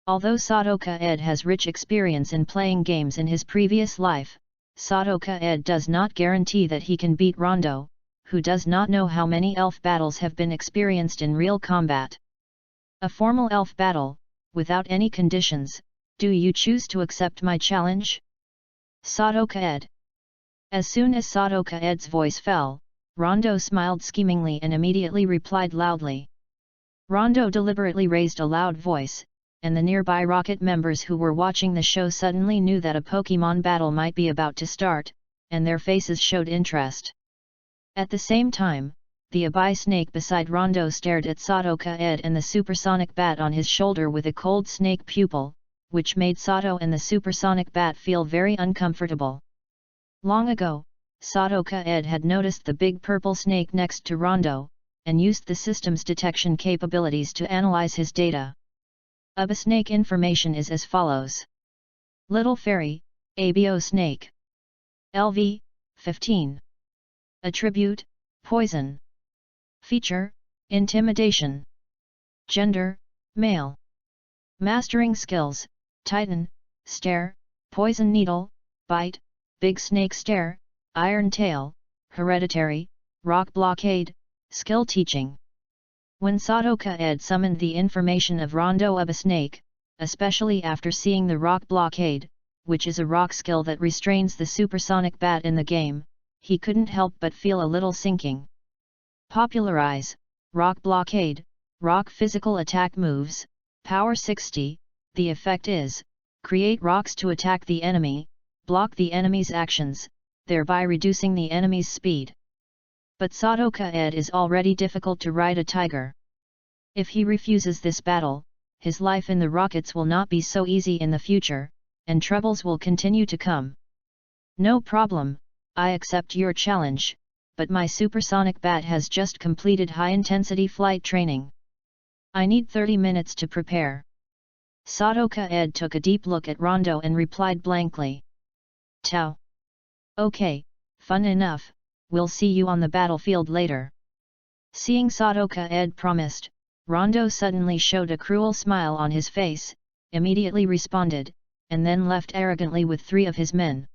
Speaker 1: Although Sadoka Ed has rich experience in playing games in his previous life, Sadoka Ed does not guarantee that he can beat Rondo, who does not know how many elf battles have been experienced in real combat. A formal elf battle, without any conditions. Do you choose to accept my challenge? Sadoka Ed. As soon as Sadoka Ed's voice fell, Rondo smiled schemingly and immediately replied loudly. Rondo deliberately raised a loud voice, and the nearby Rocket members who were watching the show suddenly knew that a Pokemon battle might be about to start, and their faces showed interest. At the same time, the Abai snake beside Rondo stared at Sadoka Ed and the supersonic bat on his shoulder with a cold snake pupil, which made Sato and the supersonic bat feel very uncomfortable. Long ago, Sadoka Ed had noticed the big purple snake next to Rondo, and used the system's detection capabilities to analyze his data. Abai snake information is as follows. Little Fairy, ABO snake. LV, 15. Attribute, Poison. Feature, Intimidation. Gender, Male. Mastering skills, Titan, Stare, Poison Needle, Bite, Big Snake Stare, Iron Tail, Hereditary, Rock Blockade, Skill Teaching. When Sadoka Ed summoned the information of Rondo Abai snake, especially after seeing the Rock Blockade, which is a rock skill that restrains the supersonic bat in the game, he couldn't help but feel a little sinking. Popularize, Rock Blockade, Rock Physical Attack Moves, Power 60, the effect is, create rocks to attack the enemy, block the enemy's actions, thereby reducing the enemy's speed. But Sadoka Ed is already difficult to ride a tiger. If he refuses this battle, his life in the Rockets will not be so easy in the future, and troubles will continue to come. No problem, I accept your challenge, but my supersonic bat has just completed high-intensity flight training. I need 30 minutes to prepare. Sadoka Ed took a deep look at Rondo and replied blankly. Tau. Okay, fun enough, we'll see you on the battlefield later. Seeing Sadoka Ed promised, Rondo suddenly showed a cruel smile on his face, immediately responded, and then left arrogantly with 3 of his men.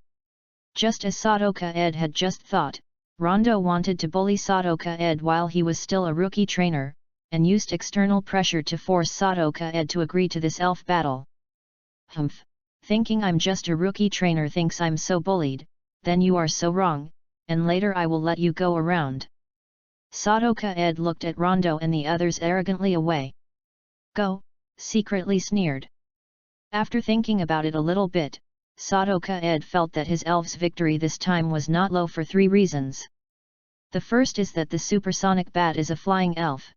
Speaker 1: Just as Sadoka Ed had just thought, Rondo wanted to bully Sadoka Ed while he was still a rookie trainer, and used external pressure to force Sadoka Ed to agree to this elf battle. Humph, thinking I'm just a rookie trainer thinks I'm so bullied, then you are so wrong, and later I will let you go around. Sadoka Ed looked at Rondo and the others arrogantly away. Go, secretly sneered. After thinking about it a little bit, Sadoka Ed felt that his elf's victory this time was not low for 3 reasons. The first is that the supersonic bat is a flying elf.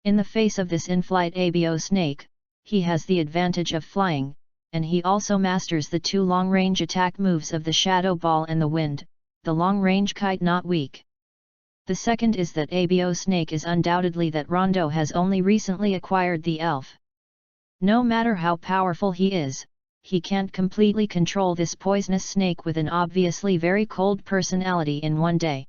Speaker 1: In the face of this in-flight abo snake, he has the advantage of flying, and he also masters the two long-range attack moves of the shadow ball and the wind, the long-range kite not weak. The second is that abo snake is undoubtedly that Rondo has only recently acquired the elf. No matter how powerful he is, he can't completely control this poisonous snake with an obviously very cold personality in one day.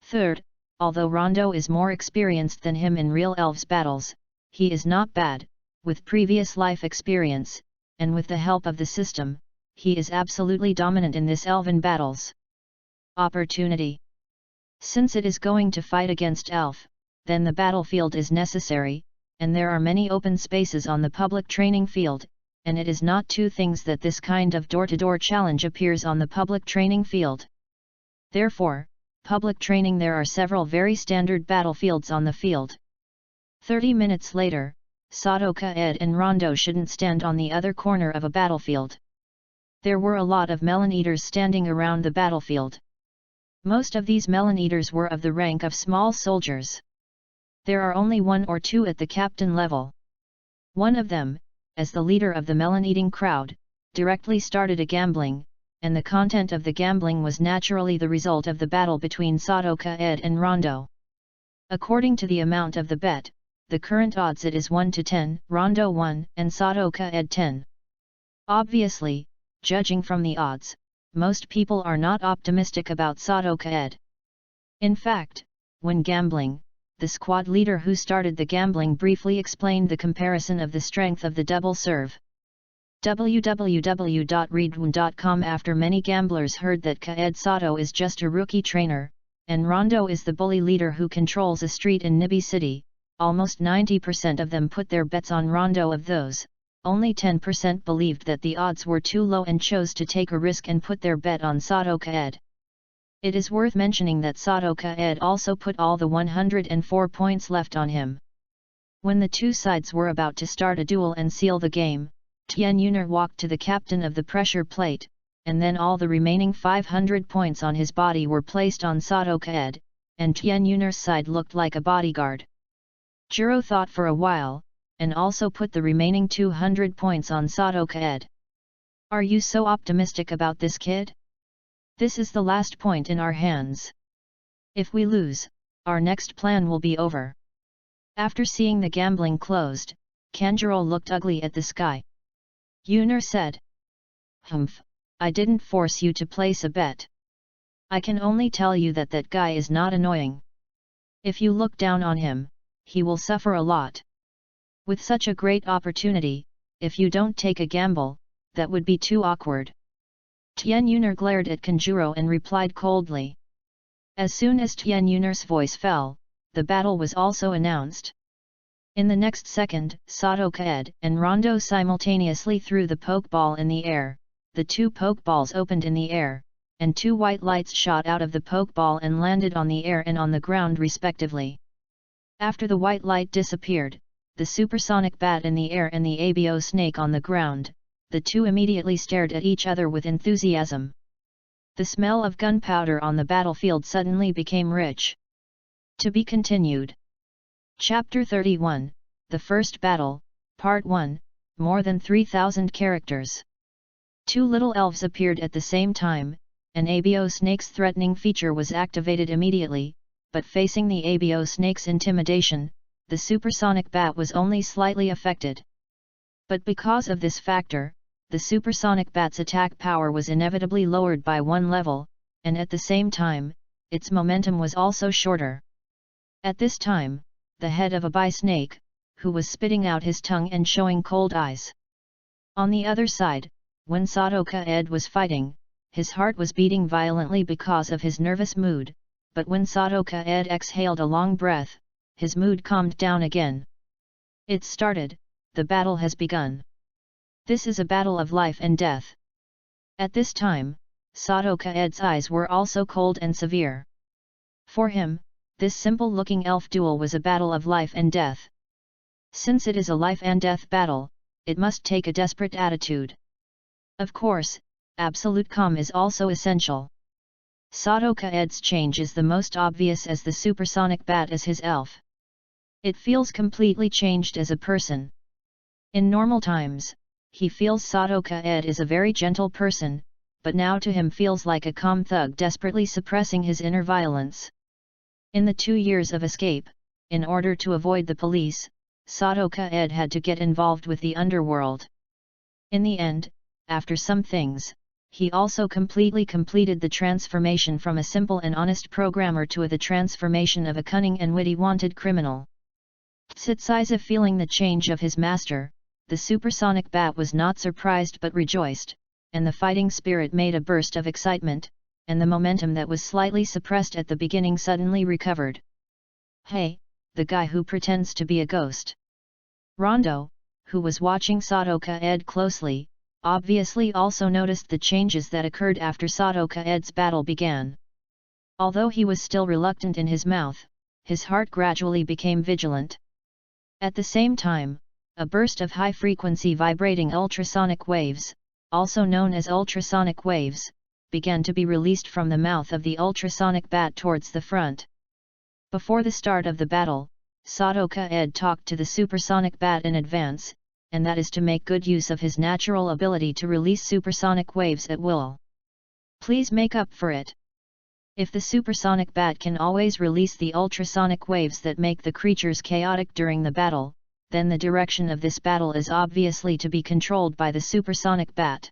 Speaker 1: Third, although Rondo is more experienced than him in real elves battles, he is not bad. With previous life experience, and with the help of the system, he is absolutely dominant in this elven battles. Opportunity. Since it is going to fight against elf, then the battlefield is necessary, and there are many open spaces on the public training field, and it is not two things that this kind of door-to-door challenge appears on the public training field. Therefore, public training there are several very standard battlefields on the field. 30 minutes later, Sadoka Ed and Rondo shouldn't stand on the other corner of a battlefield. There were a lot of melon eaters standing around the battlefield. Most of these melon eaters were of the rank of small soldiers. There are only one or two at the captain level. One of them, as the leader of the melon-eating crowd, directly started a gambling, and the content of the gambling was naturally the result of the battle between Sadoka Ed and Rondo. According to the amount of the bet, the current odds it is 1 to 10, Rondo 1 and Sadoka Ed 10. Obviously, judging from the odds, most people are not optimistic about Sadoka Ed. In fact, when gambling, the squad leader who started the gambling briefly explained the comparison of the strength of the double serve. www.readaloud.com. After many gamblers heard that Kaed Sato is just a rookie trainer, and Rondo is the bully leader who controls a street in Nibi City, almost 90% of them put their bets on Rondo. Of those, only 10% believed that the odds were too low and chose to take a risk and put their bet on Sadoka Ed. It is worth mentioning that Sadoka Ed also put all the 104 points left on him. When the two sides were about to start a duel and seal the game, Tien Yuner walked to the captain of the pressure plate, and then all the remaining 500 points on his body were placed on Sadoka Ed, and Tien Yuner's side looked like a bodyguard. Juro thought for a while, and also put the remaining 200 points on Sadoka Ed. Are you so optimistic about this kid? This is the last point in our hands. If we lose, our next plan will be over. After seeing the gambling closed, Kanjuro looked ugly at the sky. Yuner said, "Humph, I didn't force you to place a bet. I can only tell you that that guy is not annoying. If you look down on him, he will suffer a lot. With such a great opportunity, if you don't take a gamble, that would be too awkward." Tien Yuner glared at Kanjuro and replied coldly. As soon as Tien Yuner's voice fell, the battle was also announced. In the next second, Sadoka Ed and Rondo simultaneously threw the pokeball in the air. The two pokeballs opened in the air, and two white lights shot out of the pokeball and landed on the air and on the ground respectively. After the white light disappeared, the supersonic bat in the air and the abo snake on the ground, the two immediately stared at each other with enthusiasm. The smell of gunpowder on the battlefield suddenly became rich. To be continued. Chapter 31, The First Battle, Part 1, more than 3,000 characters. Two little elves appeared at the same time, an abo snake's threatening feature was activated immediately, but facing the abo snake's intimidation, the supersonic bat was only slightly affected. But because of this factor, the supersonic bat's attack power was inevitably lowered by one level, and at the same time, its momentum was also shorter. At this time, the head of a bi snake, who was spitting out his tongue and showing cold eyes. On the other side, when Sadoka Ed was fighting, his heart was beating violently because of his nervous mood, but when Sadoka Ed exhaled a long breath, his mood calmed down again. It started, the battle has begun. This is a battle of life and death. At this time, Sadoka Ed's eyes were also cold and severe. For him, this simple-looking elf duel was a battle of life and death. Since it is a life and death battle, it must take a desperate attitude. Of course, absolute calm is also essential. Sadoka-ed's change is the most obvious as the supersonic bat is his elf. It feels completely changed as a person. In normal times, he feels Sadoka-ed is a very gentle person, but now to him feels like a calm thug desperately suppressing his inner violence. In the 2 years of escape, in order to avoid the police, Sadoka-ed had to get involved with the underworld. In the end, after some things, he also completely completed the transformation from a simple and honest programmer to the transformation of a cunning and witty wanted criminal. Tsitsiza feeling the change of his master, the supersonic bat was not surprised but rejoiced, and the fighting spirit made a burst of excitement, and the momentum that was slightly suppressed at the beginning suddenly recovered. Hey, the guy who pretends to be a ghost. Rondo, who was watching Sadoka-ed closely, obviously also noticed the changes that occurred after Sadoka-ed's battle began. Although he was still reluctant in his mouth, his heart gradually became vigilant. At the same time, a burst of high-frequency vibrating ultrasonic waves, also known as ultrasonic waves, began to be released from the mouth of the ultrasonic bat towards the front. Before the start of the battle, Sadoka-ed talked to the supersonic bat in advance, and that is to make good use of his natural ability to release supersonic waves at will. Please make up for it. If the supersonic bat can always release the ultrasonic waves that make the creatures chaotic during the battle, then the direction of this battle is obviously to be controlled by the supersonic bat.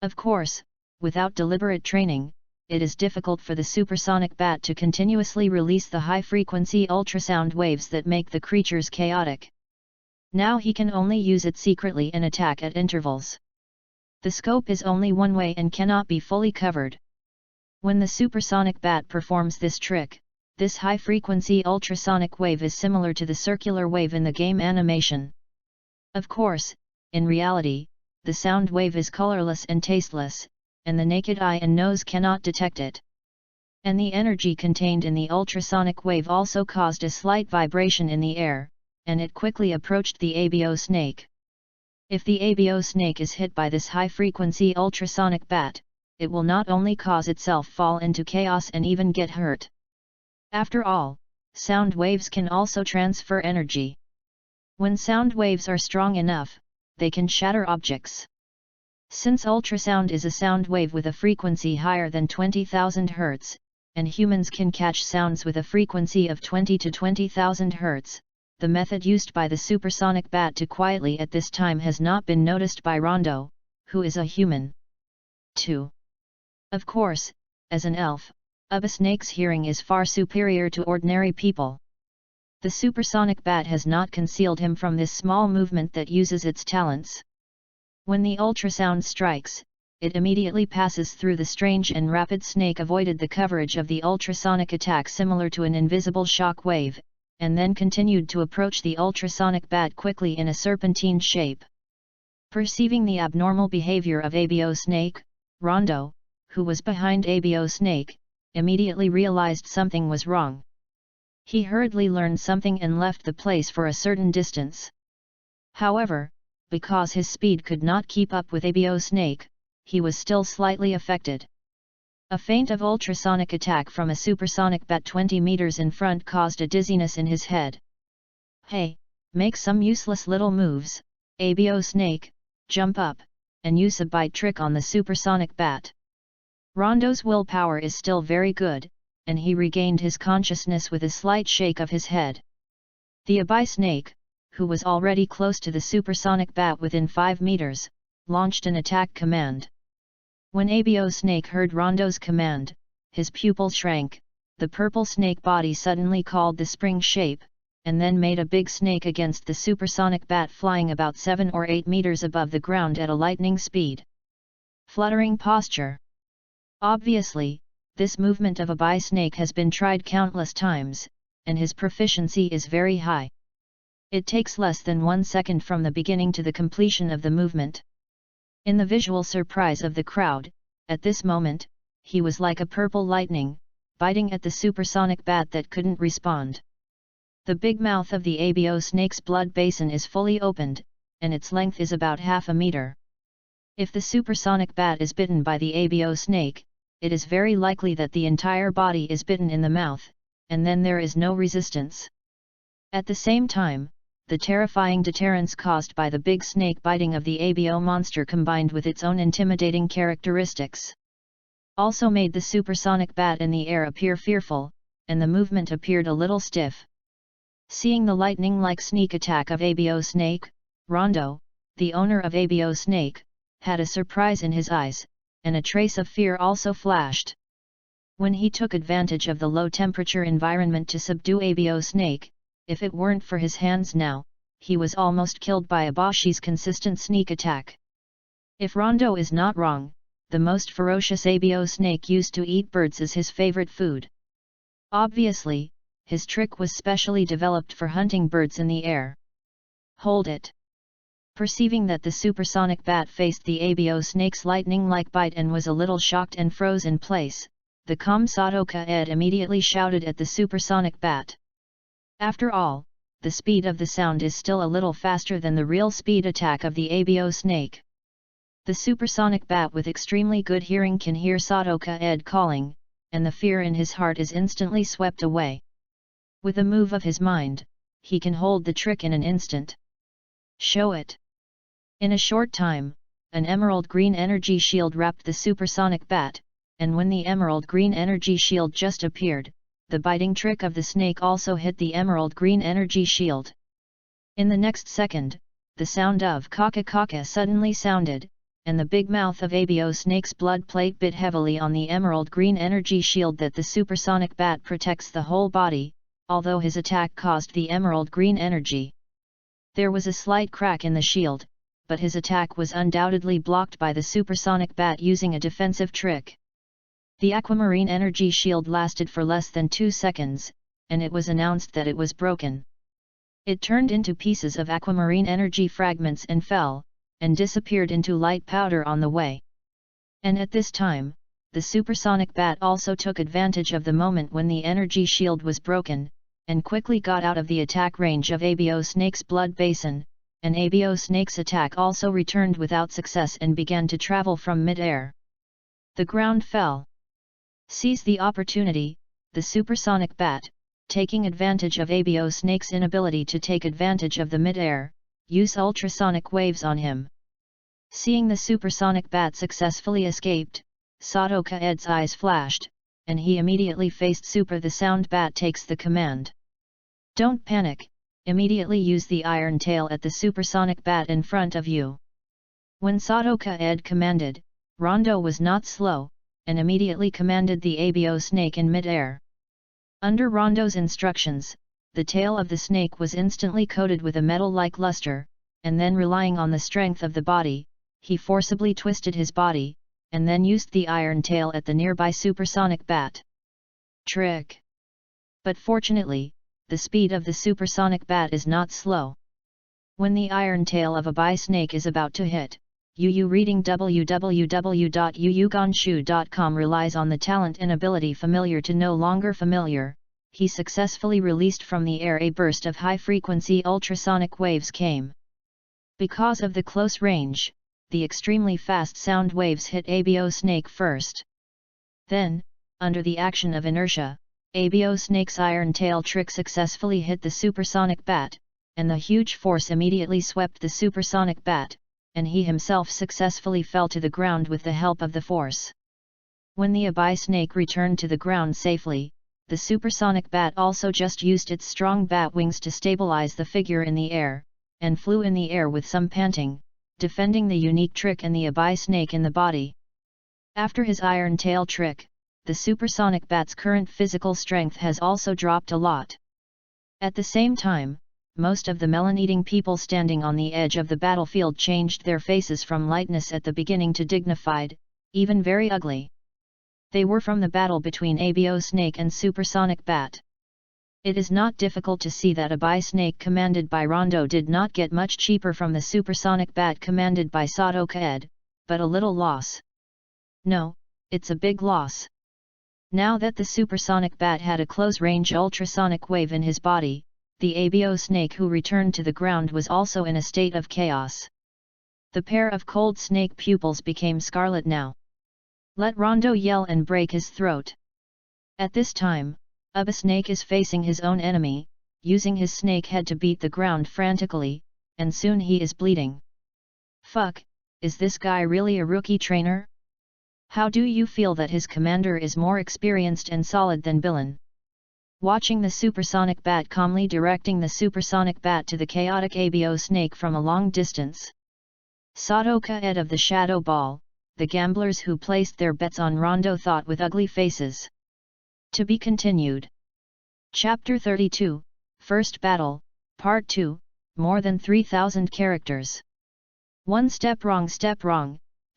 Speaker 1: Of course, without deliberate training, it is difficult for the supersonic bat to continuously release the high-frequency ultrasound waves that make the creatures chaotic. Now he can only use it secretly and attack at intervals. The scope is only one way and cannot be fully covered. When the supersonic bat performs this trick, this high-frequency ultrasonic wave is similar to the circular wave in the game animation. Of course, in reality, the sound wave is colorless and tasteless, and the naked eye and nose cannot detect it. And the energy contained in the ultrasonic wave also caused a slight vibration in the air, and it quickly approached the abo snake. If the abo snake is hit by this high-frequency ultrasonic bat, it will not only cause itself fall into chaos and even get hurt. After all, sound waves can also transfer energy. When sound waves are strong enough, they can shatter objects. Since ultrasound is a sound wave with a frequency higher than 20,000 Hz, and humans can catch sounds with a frequency of 20 to 20,000 Hz, the method used by the supersonic bat to quietly at this time has not been noticed by Rondo, who is a human. 2. Of course, as an elf, a snake's hearing is far superior to ordinary people. The supersonic bat has not concealed him from this small movement that uses its talents. When the ultrasound strikes, it immediately passes through the strange and rapid snake avoided the coverage of the ultrasonic attack similar to an invisible shock wave, and then continued to approach the ultrasonic bat quickly in a serpentine shape. Perceiving the abnormal behavior of abo snake, Rondo, who was behind abo snake, immediately realized something was wrong. He hurriedly learned something and left the place for a certain distance. However, because his speed could not keep up with abo snake, he was still slightly affected. A feint of ultrasonic attack from a supersonic bat 20 meters in front caused a dizziness in his head. Hey, make some useless little moves, abo snake, jump up, and use a bite trick on the supersonic bat. Rondo's willpower is still very good, and he regained his consciousness with a slight shake of his head. The abai snake, who was already close to the supersonic bat within 5 meters, launched an attack command. When abo snake heard Rondo's command, his pupil shrank, the purple snake body suddenly called the spring shape, and then made a big snake against the supersonic bat flying about 7 or 8 meters above the ground at a lightning speed. Fluttering posture. Obviously, this movement of a abai snake has been tried countless times, and his proficiency is very high. It takes less than 1 second from the beginning to the completion of the movement. In the visual surprise of the crowd, at this moment, he was like a purple lightning, biting at the supersonic bat that couldn't respond. The big mouth of the abo snake's blood basin is fully opened, and its length is about half a meter. If the supersonic bat is bitten by the abo snake, it is very likely that the entire body is bitten in the mouth, and then there is no resistance. At the same time, the terrifying deterrence caused by the big snake biting of the ABO monster combined with its own intimidating characteristics also made the supersonic bat in the air appear fearful, and the movement appeared a little stiff. Seeing the lightning-like sneak attack of ABO snake, Rondo, the owner of ABO snake, had a surprise in his eyes, and a trace of fear also flashed. When he took advantage of the low-temperature environment to subdue ABO snake, if it weren't for his hands now, he was almost killed by Abashi's consistent sneak attack. If Rondo is not wrong, the most ferocious ABO snake used to eat birds is his favorite food. Obviously, his trick was specially developed for hunting birds in the air. Hold it! Perceiving that the supersonic bat faced the ABO snake's lightning-like bite and was a little shocked and froze in place, the calm Sadoka Ed immediately shouted at the supersonic bat. After all, the speed of the sound is still a little faster than the real speed attack of the ABO snake. The supersonic bat with extremely good hearing can hear Sadoka Ed calling, and the fear in his heart is instantly swept away. With a move of his mind, he can hold the trick in an instant. Show it! In a short time, an emerald green energy shield wrapped the supersonic bat, and when the emerald green energy shield just appeared, the biting trick of the snake also hit the emerald green energy shield. In the next second, the sound of kaka kaka suddenly sounded, and the big mouth of ABO snake's blood plate bit heavily on the emerald green energy shield that the supersonic bat protects the whole body, although his attack caused the emerald green energy. There was a slight crack in the shield, but his attack was undoubtedly blocked by the supersonic bat using a defensive trick. The aquamarine energy shield lasted for less than 2 seconds, and it was announced that it was broken. It turned into pieces of aquamarine energy fragments and fell, and disappeared into light powder on the way. And at this time, the supersonic bat also took advantage of the moment when the energy shield was broken, and quickly got out of the attack range of ABO snake's blood basin, and ABO snake's attack also returned without success and began to travel from mid-air. The ground fell. Seize the opportunity, the supersonic bat, taking advantage of ABO snake's inability to take advantage of the mid-air, use ultrasonic waves on him. Seeing the supersonic bat successfully escaped, Sadoka Ed's eyes flashed, and he immediately faced Super the sound bat takes the command. Don't panic, immediately use the iron tail at the supersonic bat in front of you. When Sadoka Ed commanded, Rondo was not slow, and immediately commanded the ABO snake in mid-air. Under Rondo's instructions, the tail of the snake was instantly coated with a metal-like luster, and then relying on the strength of the body, he forcibly twisted his body, and then used the iron tail at the nearby supersonic bat. Trick! But fortunately, the speed of the supersonic bat is not slow. When the iron tail of a bi snake is about to hit, Yu reading www.yuyugonshu.com relies on the talent and ability familiar to no longer familiar. He successfully released from the air a burst of high-frequency ultrasonic waves came. Because of the close range, the extremely fast sound waves hit ABO snake first. Then, under the action of inertia, ABO snake's iron tail trick successfully hit the supersonic bat, and the huge force immediately swept the supersonic bat, and he himself successfully fell to the ground with the help of the force. When the Abai snake returned to the ground safely, the supersonic bat also just used its strong bat wings to stabilize the figure in the air, and flew in the air with some panting, defending the unique trick and the Abai snake in the body. After his iron tail trick, the supersonic bat's current physical strength has also dropped a lot. At the same time, most of the melon-eating people standing on the edge of the battlefield changed their faces from lightness at the beginning to dignified, even very ugly. They were from the battle between ABO snake and supersonic bat. It is not difficult to see that Abai snake commanded by Rondo did not get much cheaper from the supersonic bat commanded by Sadoka Ed, but a little loss. No, it's a big loss. Now that the supersonic bat had a close-range ultrasonic wave in his body, the ABO snake who returned to the ground was also in a state of chaos. The pair of cold snake pupils became scarlet now. Let Rondo yell and break his throat. At this time, Uba Snake is facing his own enemy, using his snake head to beat the ground frantically, and soon he is bleeding. Fuck, is this guy really a rookie trainer? How do you feel that his commander is more experienced and solid than Bilan? Watching the supersonic bat calmly directing the supersonic bat to the chaotic Abo snake from a long distance. Satoka Ed of the Shadow Ball, the gamblers who placed their bets on Rondo thought with ugly faces. To be continued. Chapter 32, First Battle, Part 2, more than 3,000 characters. One step wrong.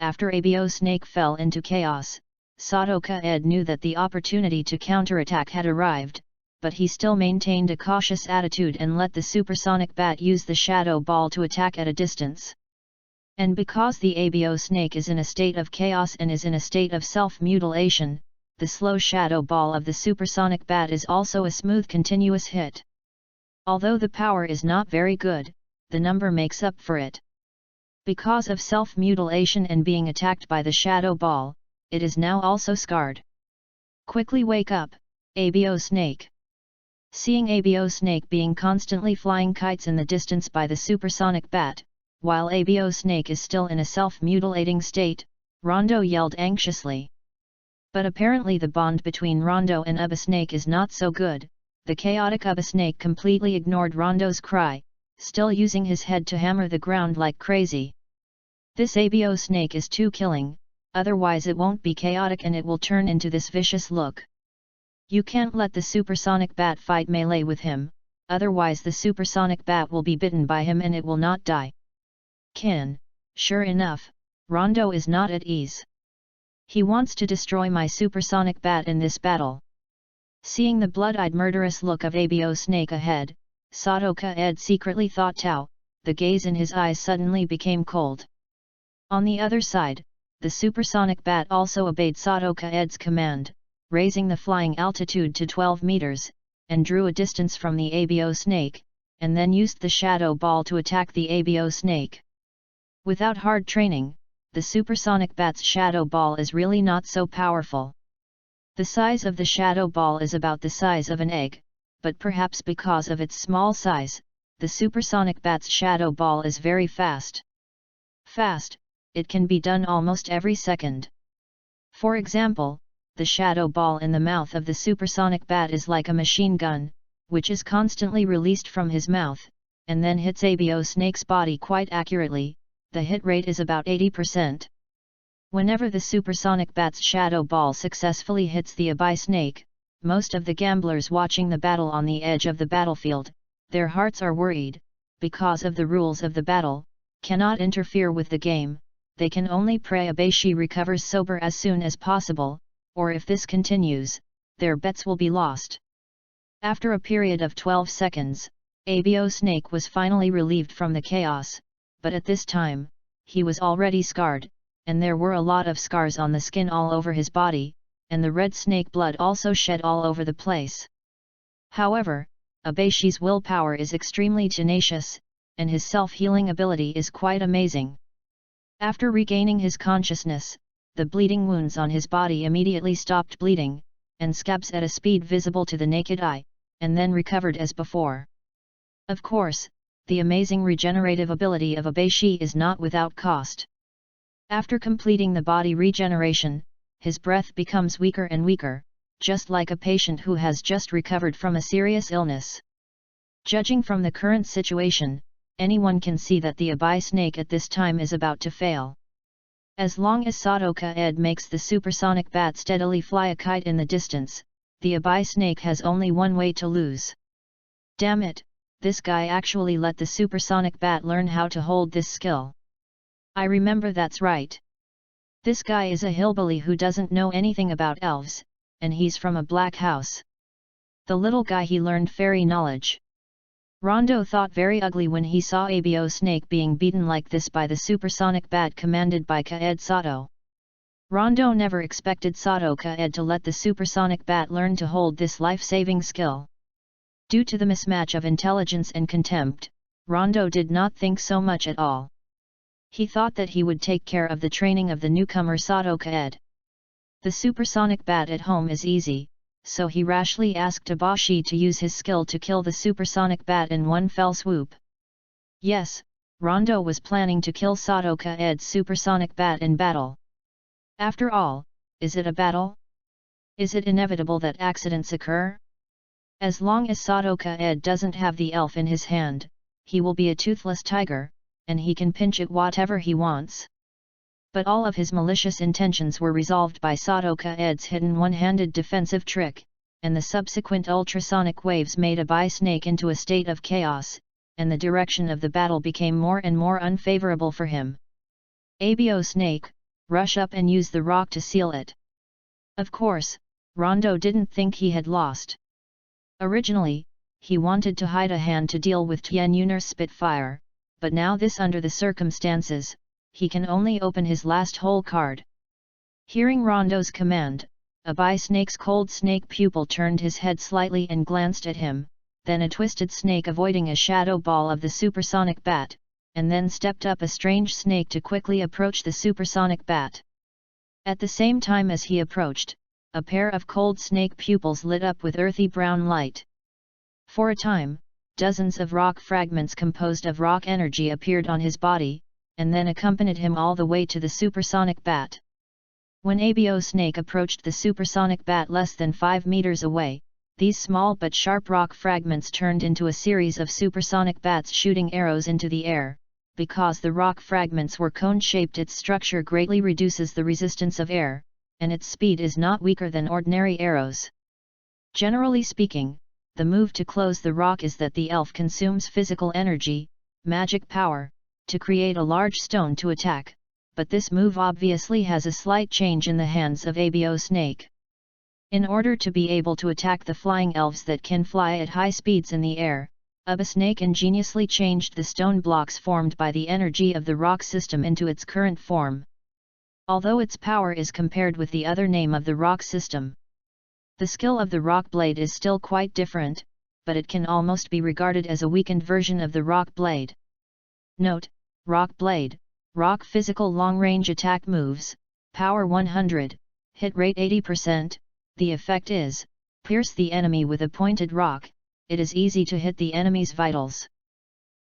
Speaker 1: After Abo Snake fell into chaos, Satoka Ed knew that the opportunity to counterattack had arrived, but he still maintained a cautious attitude and let the supersonic bat use the shadow ball to attack at a distance. And because the Abo Snake is in a state of chaos and is in a state of self-mutilation, the slow shadow ball of the supersonic bat is also a smooth continuous hit. Although the power is not very good, the number makes up for it. Because of self-mutilation and being attacked by the shadow ball, it is now also scarred. Quickly wake up, Abo Snake. Seeing Abo Snake being constantly flying kites in the distance by the supersonic bat, while Abo Snake is still in a self-mutilating state, Rondo yelled anxiously. But apparently the bond between Rondo and Uba Snake is not so good. The chaotic Uba Snake completely ignored Rondo's cry, still using his head to hammer the ground like crazy. This Abo Snake is too killing, otherwise it won't be chaotic and it will turn into this vicious look. You can't let the supersonic bat fight melee with him, otherwise the supersonic bat will be bitten by him and it will not die. Sure enough, Rondo is not at ease. He wants to destroy my supersonic bat in this battle. Seeing the blood-eyed murderous look of Abo Snake ahead, Satoka Ed secretly thought Tao, the gaze in his eyes suddenly became cold. On the other side, the supersonic bat also obeyed Satoka Ed's command, raising the flying altitude to 12 meters, and drew a distance from the Abo Snake, and then used the shadow ball to attack the Abo Snake. Without hard training, the supersonic bat's shadow ball is really not so powerful. The size of the shadow ball is about the size of an egg, but perhaps because of its small size, the supersonic bat's shadow ball is very fast. Fast, it can be done almost every second. For example, the shadow ball in the mouth of the supersonic bat is like a machine gun, which is constantly released from his mouth, and then hits Abo Snake's body quite accurately. The hit rate is about 80%. Whenever the supersonic bat's shadow ball successfully hits the Abo Snake, most of the gamblers watching the battle on the edge of the battlefield, their hearts are worried, because of the rules of the battle, cannot interfere with the game. They can only pray Abashi recovers sober as soon as possible, or if this continues, their bets will be lost. After a period of 12 seconds, Abo Snake was finally relieved from the chaos, but at this time, he was already scarred, and there were a lot of scars on the skin all over his body, and the red snake blood also shed all over the place. However, Abashi's willpower is extremely tenacious, and his self-healing ability is quite amazing. After regaining his consciousness, the bleeding wounds on his body immediately stopped bleeding, and scabs at a speed visible to the naked eye, and then recovered as before. Of course, the amazing regenerative ability of Abashi is not without cost. After completing the body regeneration, his breath becomes weaker and weaker, just like a patient who has just recovered from a serious illness. Judging from the current situation, anyone can see that the Abo Snake at this time is about to fail. As long as Satoka Ed makes the supersonic bat steadily fly a kite in the distance, the Abo Snake has only one way to lose. Damn it! This guy actually let the supersonic bat learn how to hold this skill. I remember, that's right. This guy is a hillbilly who doesn't know anything about elves, and he's from a black house. The little guy, he learned fairy knowledge. Rondo thought very ugly when he saw Abo Snake being beaten like this by the supersonic bat commanded by Kaed Sato. Rondo never expected Sato Kaed to let the supersonic bat learn to hold this life-saving skill. Due to the mismatch of intelligence and contempt, Rondo did not think so much at all. He thought that he would take care of the training of the newcomer Sato Kaed. The supersonic bat at home is easy, so he rashly asked Abashi to use his skill to kill the supersonic bat in one fell swoop. Yes, Rondo was planning to kill Sadoka-ed's supersonic bat in battle. After all, is it a battle? Is it inevitable that accidents occur? As long as Sadoka-ed doesn't have the elf in his hand, he will be a toothless tiger, and he can pinch it whatever he wants. But all of his malicious intentions were resolved by Sadoka-ed's hidden one-handed defensive trick, and the subsequent ultrasonic waves made Abai Snake into a state of chaos, and the direction of the battle became more and more unfavorable for him. Abo Snake, rush up and use the rock to seal it. Of course, Rondo didn't think he had lost. Originally, he wanted to hide a hand to deal with Tien Yunar's Spitfire, but now this under the circumstances, he can only open his last hole card. Hearing Rondo's command, Abai Snake's cold snake pupil turned his head slightly and glanced at him, then a twisted snake avoiding a shadow ball of the supersonic bat, and then stepped up a strange snake to quickly approach the supersonic bat. At the same time as he approached, a pair of cold snake pupils lit up with earthy brown light. For a time, dozens of rock fragments composed of rock energy appeared on his body, and then accompanied him all the way to the supersonic bat. When Abo Snake approached the supersonic bat less than 5 meters away, these small but sharp rock fragments turned into a series of supersonic bats shooting arrows into the air. Because the rock fragments were cone-shaped, its structure greatly reduces the resistance of air, and its speed is not weaker than ordinary arrows. Generally speaking, the move to close the rock is that the elf consumes physical energy, magic power, to create a large stone to attack, but this move obviously has a slight change in the hands of Abo Snake. In order to be able to attack the flying elves that can fly at high speeds in the air, Abo Snake ingeniously changed the stone blocks formed by the energy of the rock system into its current form. Although its power is compared with the other name of the rock system, the skill of the rock blade is still quite different, but it can almost be regarded as a weakened version of the rock blade. Note: rock blade, rock physical long-range attack moves, power 100, hit rate 80%, the effect is, pierce the enemy with a pointed rock, it is easy to hit the enemy's vitals.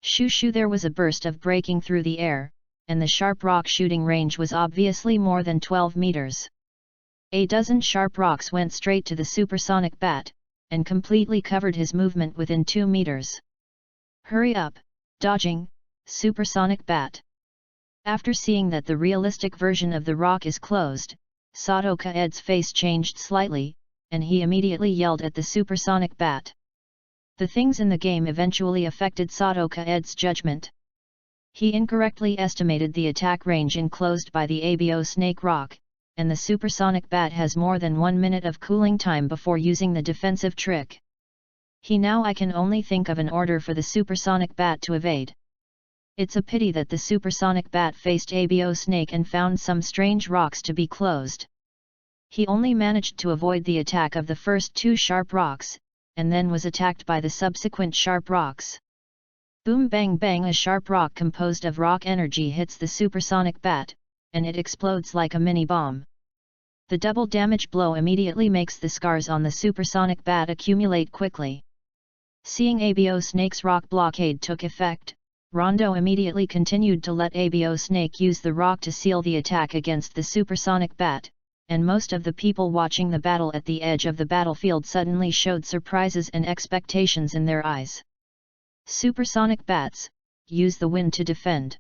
Speaker 1: Shoo shoo, there was a burst of breaking through the air, and the sharp rock shooting range was obviously more than 12 meters. A dozen sharp rocks went straight to the supersonic bat, and completely covered his movement within 2 meters. Hurry up, dodging, supersonic bat. After seeing that the realistic version of the rock is closed, Sadoka-ed's face changed slightly, and he immediately yelled at the supersonic bat. The things in the game eventually affected Sadoka-ed's judgment. He incorrectly estimated the attack range enclosed by the Abo Snake rock, and the supersonic bat has more than 1 minute of cooling time before using the defensive trick. I can only think of an order for the supersonic bat to evade. It's a pity that the supersonic bat faced Abo Snake and found some strange rocks to be closed. He only managed to avoid the attack of the first 2 sharp rocks, and then was attacked by the subsequent sharp rocks. Boom bang bang, a sharp rock composed of rock energy hits the supersonic bat, and it explodes like a mini-bomb. The double damage blow immediately makes the scars on the supersonic bat accumulate quickly. Seeing Abo Snake's rock blockade took effect, Rondo immediately continued to let Abo Snake use the rock to seal the attack against the supersonic bat, and most of the people watching the battle at the edge of the battlefield suddenly showed surprises and expectations in their eyes. Supersonic bats, use the wind to defend.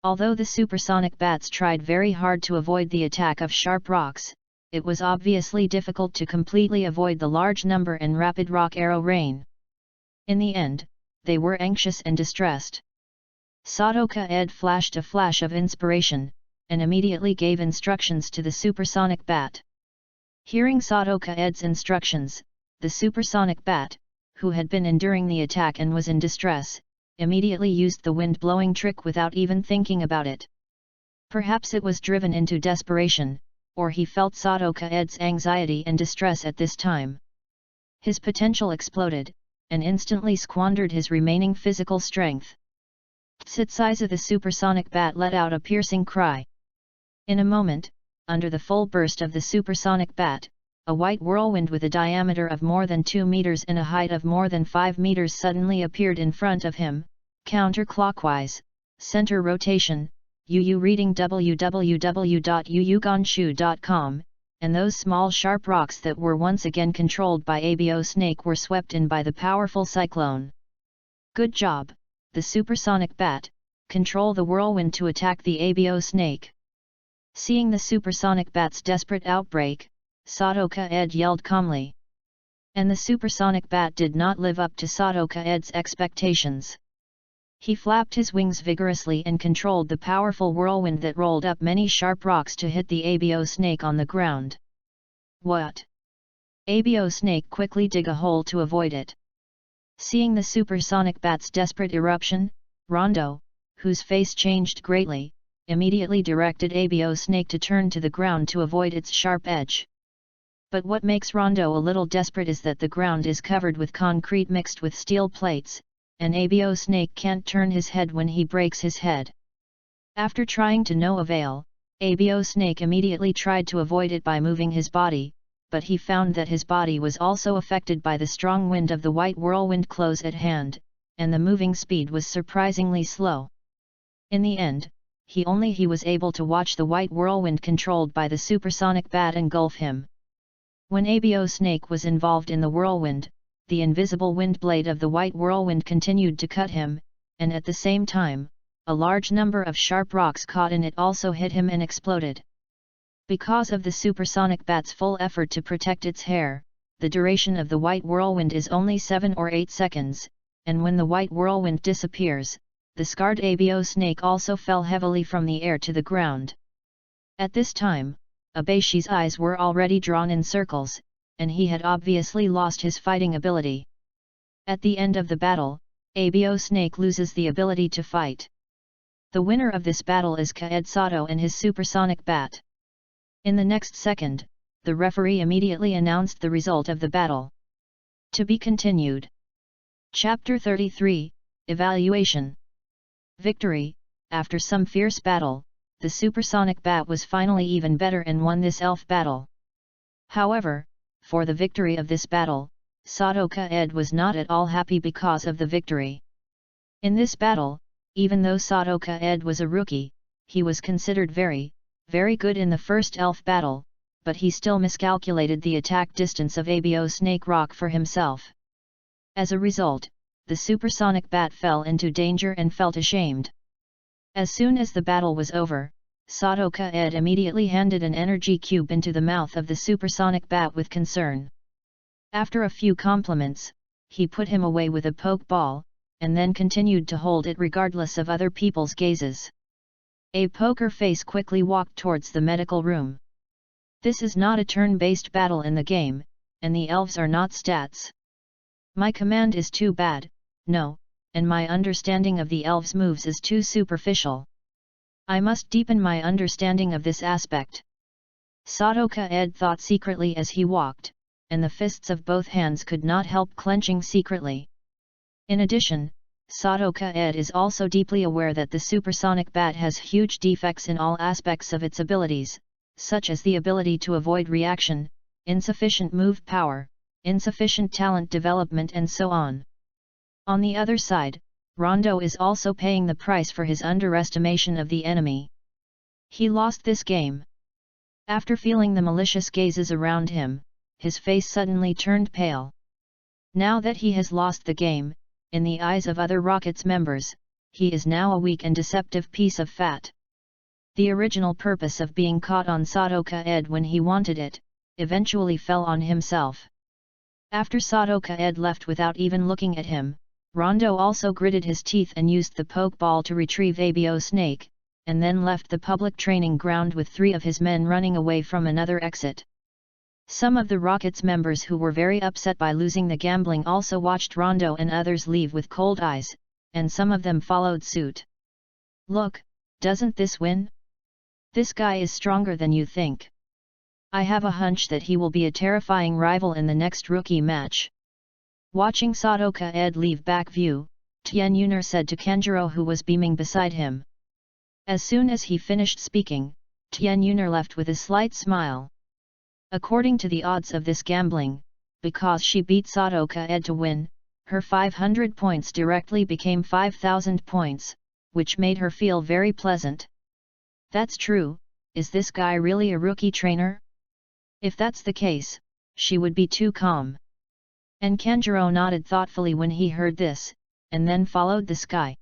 Speaker 1: Although the supersonic bats tried very hard to avoid the attack of sharp rocks, it was obviously difficult to completely avoid the large number and rapid rock arrow rain. In the end, they were anxious and distressed. Sadoka-ed flashed a flash of inspiration, and immediately gave instructions to the supersonic bat. Hearing Sadoka-ed's instructions, the supersonic bat, who had been enduring the attack and was in distress, immediately used the wind-blowing trick without even thinking about it. Perhaps it was driven into desperation, or he felt Sadoka-ed's anxiety and distress at this time. His potential exploded, and instantly squandered his remaining physical strength. Tsitsiza, the supersonic bat let out a piercing cry. In a moment, under the full burst of the supersonic bat, a white whirlwind with a diameter of more than 2 meters and a height of more than 5 meters suddenly appeared in front of him, counterclockwise, center rotation, UU reading www.uuganshu.com, and those small sharp rocks that were once again controlled by Abo Snake were swept in by the powerful cyclone. Good job, the supersonic bat, control the whirlwind to attack the Abo Snake. Seeing the supersonic bat's desperate outbreak, Sadoka Ed yelled calmly. And the supersonic bat did not live up to Sadoka Ed's expectations. He flapped his wings vigorously and controlled the powerful whirlwind that rolled up many sharp rocks to hit the Abo Snake on the ground. What? Abo Snake quickly dig a hole to avoid it. Seeing the supersonic bat's desperate eruption, Rondo, whose face changed greatly, immediately directed Abo Snake to turn to the ground to avoid its sharp edge. But what makes Rondo a little desperate is that the ground is covered with concrete mixed with steel plates, and Abo Snake can't turn his head when he breaks his head. After trying to no avail, Abo Snake immediately tried to avoid it by moving his body, but he found that his body was also affected by the strong wind of the white whirlwind close at hand, and the moving speed was surprisingly slow. In the end, he was able to watch the white whirlwind controlled by the supersonic bat engulf him. When Abo Snake was involved in the whirlwind, the invisible wind blade of the white whirlwind continued to cut him, and at the same time, a large number of sharp rocks caught in it also hit him and exploded. Because of the supersonic bat's full effort to protect its hair, the duration of the white whirlwind is only 7 or 8 seconds, and when the white whirlwind disappears, the scarred Abo Snake also fell heavily from the air to the ground. At this time, Abashi's eyes were already drawn in circles, and he had obviously lost his fighting ability. At the end of the battle, Abo Snake loses the ability to fight. The winner of this battle is Kaed Sato and his supersonic bat. In the next second, the referee immediately announced the result of the battle. To be continued. Chapter 33, Evaluation. Victory. After some fierce battle, the supersonic bat was finally even better and won this elf battle. However, for the victory of this battle, Sadoka Ed was not at all happy because of the victory. In this battle, even though Sadoka Ed was a rookie, he was considered very, very good in the first elf battle, but he still miscalculated the attack distance of Abo Snake Rock for himself. As a result, the supersonic bat fell into danger and felt ashamed. As soon as the battle was over, Sadoka Ed immediately handed an energy cube into the mouth of the supersonic bat with concern. After a few compliments, he put him away with a poke ball, and then continued to hold it regardless of other people's gazes. A poker face quickly walked towards the medical room. This is not a turn-based battle in the game, and the elves are not stats. My command is too bad, no, and my understanding of the elves' moves is too superficial. I must deepen my understanding of this aspect. Sadoka Ed thought secretly as he walked, and the fists of both hands could not help clenching secretly. In addition, Sadoka Ed is also deeply aware that the supersonic bat has huge defects in all aspects of its abilities, such as the ability to avoid reaction, insufficient move power, insufficient talent development and so on. On the other side, Rondo is also paying the price for his underestimation of the enemy. He lost this game. After feeling the malicious gazes around him, his face suddenly turned pale. Now that he has lost the game, in the eyes of other Rockets members, he is now a weak and deceptive piece of fat. The original purpose of being caught on Sadoka Ed when he wanted it, eventually fell on himself. After Sadoka Ed left without even looking at him, Rondo also gritted his teeth and used the poke ball to retrieve Abo Snake, and then left the public training ground with 3 of his men running away from another exit. Some of the Rockets members who were very upset by losing the gambling also watched Rondo and others leave with cold eyes, and some of them followed suit. Look, doesn't this win? This guy is stronger than you think. I have a hunch that he will be a terrifying rival in the next rookie match. Watching Sadoka Ed leave back view, Tien Yuner said to Kanjiro who was beaming beside him. As soon as he finished speaking, Tian Yuner left with a slight smile. According to the odds of this gambling, because she beat Sadoka Ed to win, her 500 points directly became 5,000 points, which made her feel very pleasant. That's true, is this guy really a rookie trainer? If that's the case, she would be too calm. And Kanjuro nodded thoughtfully when he heard this, and then followed the sky.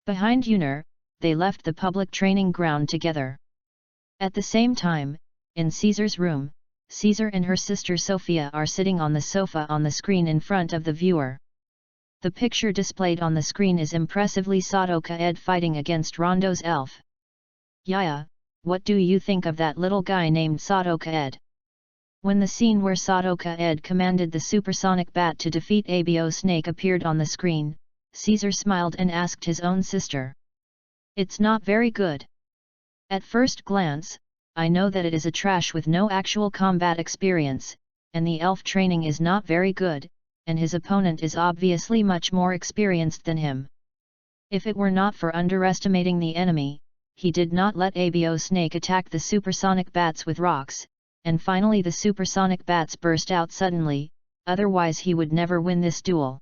Speaker 1: Behind Yuner, they left the public training ground together. At the same time, in Caesar's room, Caesar and her sister Sophia are sitting on the sofa on the screen in front of the viewer. The picture displayed on the screen is impressively Sadoka Ed fighting against Rondo's elf. Yaya, what do you think of that little guy named Sadoka Ed? When the scene where Sadoka Ed commanded the supersonic bat to defeat Abo Snake appeared on the screen, Caesar smiled and asked his own sister. It's not very good. At first glance, I know that it is a trash with no actual combat experience, and the elf training is not very good, and his opponent is obviously much more experienced than him. If it were not for underestimating the enemy, he did not let Abo Snake attack the supersonic bats with rocks, and finally the supersonic bats burst out suddenly, otherwise he would never win this duel.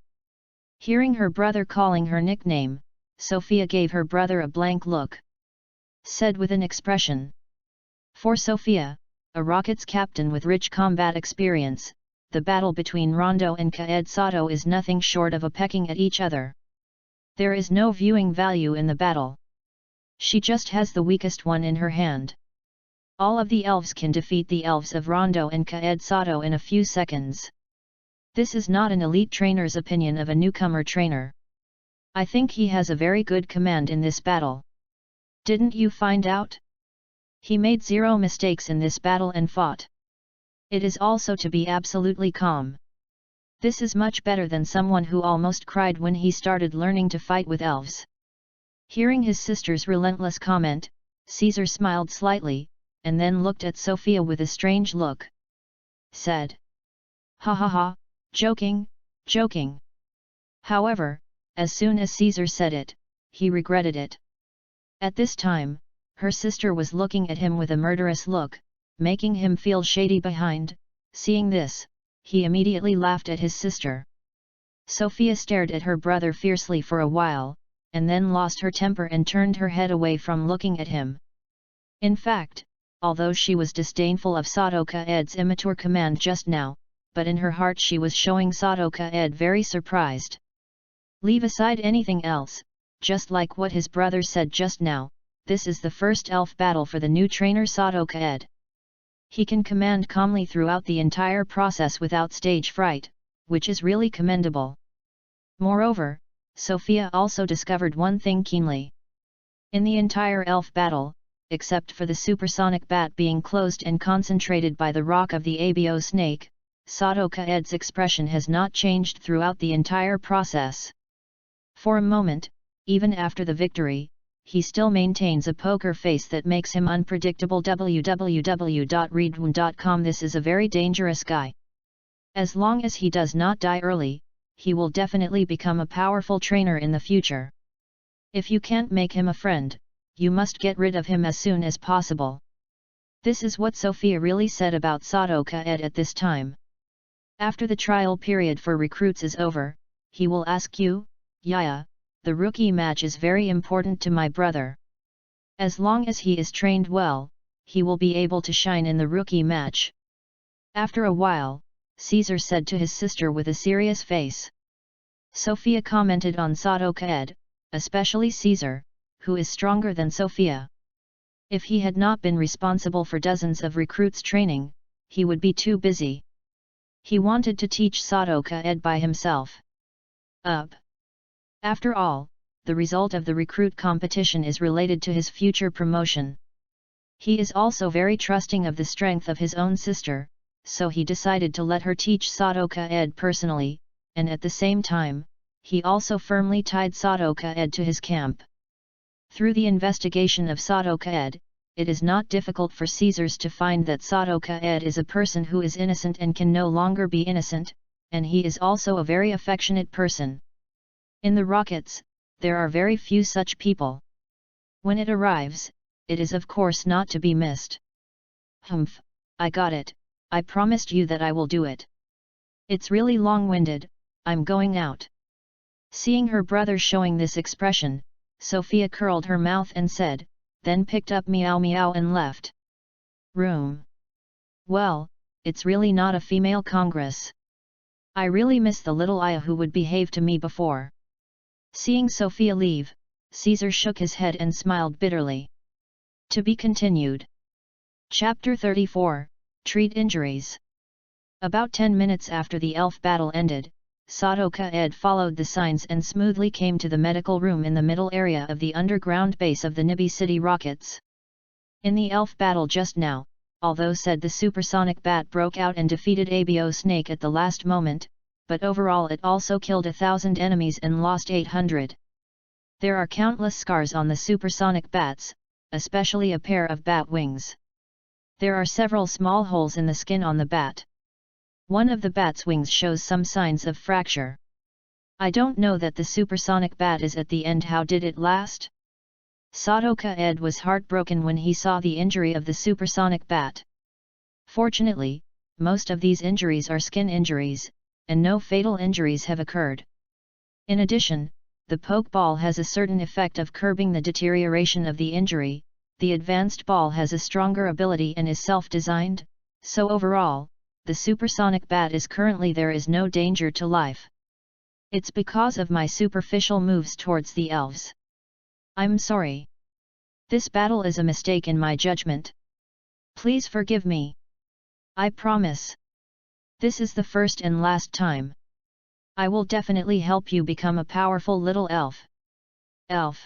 Speaker 1: Hearing her brother calling her nickname, Sophia gave her brother a blank look. Said with an expression. For Sophia, a Rockets captain with rich combat experience, the battle between Rondo and Kaed Sato is nothing short of a pecking at each other. There is no viewing value in the battle. She just has the weakest one in her hand. All of the elves can defeat the elves of Rondo and Kaed Sato in a few seconds. This is not an elite trainer's opinion of a newcomer trainer. I think he has a very good command in this battle. Didn't you find out? He made 0 mistakes in this battle and fought. It is also to be absolutely calm. This is much better than someone who almost cried when he started learning to fight with elves. Hearing his sister's relentless comment, Caesar smiled slightly, and then looked at Sophia with a strange look. Said. Ha ha ha, joking, joking. However, as soon as Caesar said it, he regretted it. At this time, her sister was looking at him with a murderous look, making him feel shady behind. Seeing this, he immediately laughed at his sister. Sophia stared at her brother fiercely for a while, and then lost her temper and turned her head away from looking at him. In fact, although she was disdainful of Sadoka Ed's immature command just now, but in her heart she was showing Sadoka Ed very surprised. Leave aside anything else, just like what his brother said just now, this is the first elf battle for the new trainer Sadoka Ed. He can command calmly throughout the entire process without stage fright, which is really commendable. Moreover, Sophia also discovered one thing keenly. In the entire elf battle, except for the supersonic bat being closed and concentrated by the rock of the Abo Snake, Sadoka Ed's expression has not changed throughout the entire process. For a moment, even after the victory, he still maintains a poker face that makes him unpredictable. www.readaloud.com. This is a very dangerous guy. As long as he does not die early, he will definitely become a powerful trainer in the future. If you can't make him a friend, you must get rid of him as soon as possible. This is what Sophia really said about Sadoka Ed at this time. After the trial period for recruits is over, he will ask you, Yaya, the rookie match is very important to my brother. As long as he is trained well, he will be able to shine in the rookie match. After a while, Caesar said to his sister with a serious face. Sophia commented on Sadoka Ed, especially Caesar, who is stronger than Sophia. If he had not been responsible for dozens of recruits' training, he would be too busy. He wanted to teach Sadoka Ed by himself. After all, the result of the recruit competition is related to his future promotion. He is also very trusting of the strength of his own sister, so he decided to let her teach Sadoka Ed personally, and at the same time, he also firmly tied Sadoka Ed to his camp. Through the investigation of Sadoka Ed, it is not difficult for Caesars to find that Sadoka Ed is a person who is innocent and can no longer be innocent, and he is also a very affectionate person. In the Rockets, there are very few such people. When it arrives, it is of course not to be missed. Humph, I got it, I promised you that I will do it. It's really long-winded, I'm going out. Seeing her brother showing this expression, Sophia curled her mouth and said, then picked up Meow Meow and left room. Well, it's really not a female congress. I really miss the little Aya who would behave to me before. Seeing Sophia leave, Caesar shook his head and smiled bitterly. To be continued. Chapter 34, Treat Injuries. About 10 minutes after the elf battle ended, Sadoka Ed followed the signs and smoothly came to the medical room in the middle area of the underground base of the Nibi City rockets. In the elf battle just now, although said the supersonic bat broke out and defeated Abo Snake at the last moment, but overall it also killed 1,000 enemies and lost 800. There are countless scars on the supersonic bats, especially a pair of bat wings. There are several small holes in the skin on the bat. One of the bat's wings shows some signs of fracture. I don't know that the supersonic bat is at the end. How did it last? Sadoka Ed was heartbroken when he saw the injury of the supersonic bat. Fortunately, most of these injuries are skin injuries, and no fatal injuries have occurred. In addition, the poke ball has a certain effect of curbing the deterioration of the injury. The advanced ball has a stronger ability and is self-designed, so overall, the supersonic bat is currently there is no danger to life. It's because of my superficial moves towards the elves. I'm sorry. This battle is a mistake in my judgment. Please forgive me. I promise. This is the first and last time. I will definitely help you become a powerful little elf. Elf.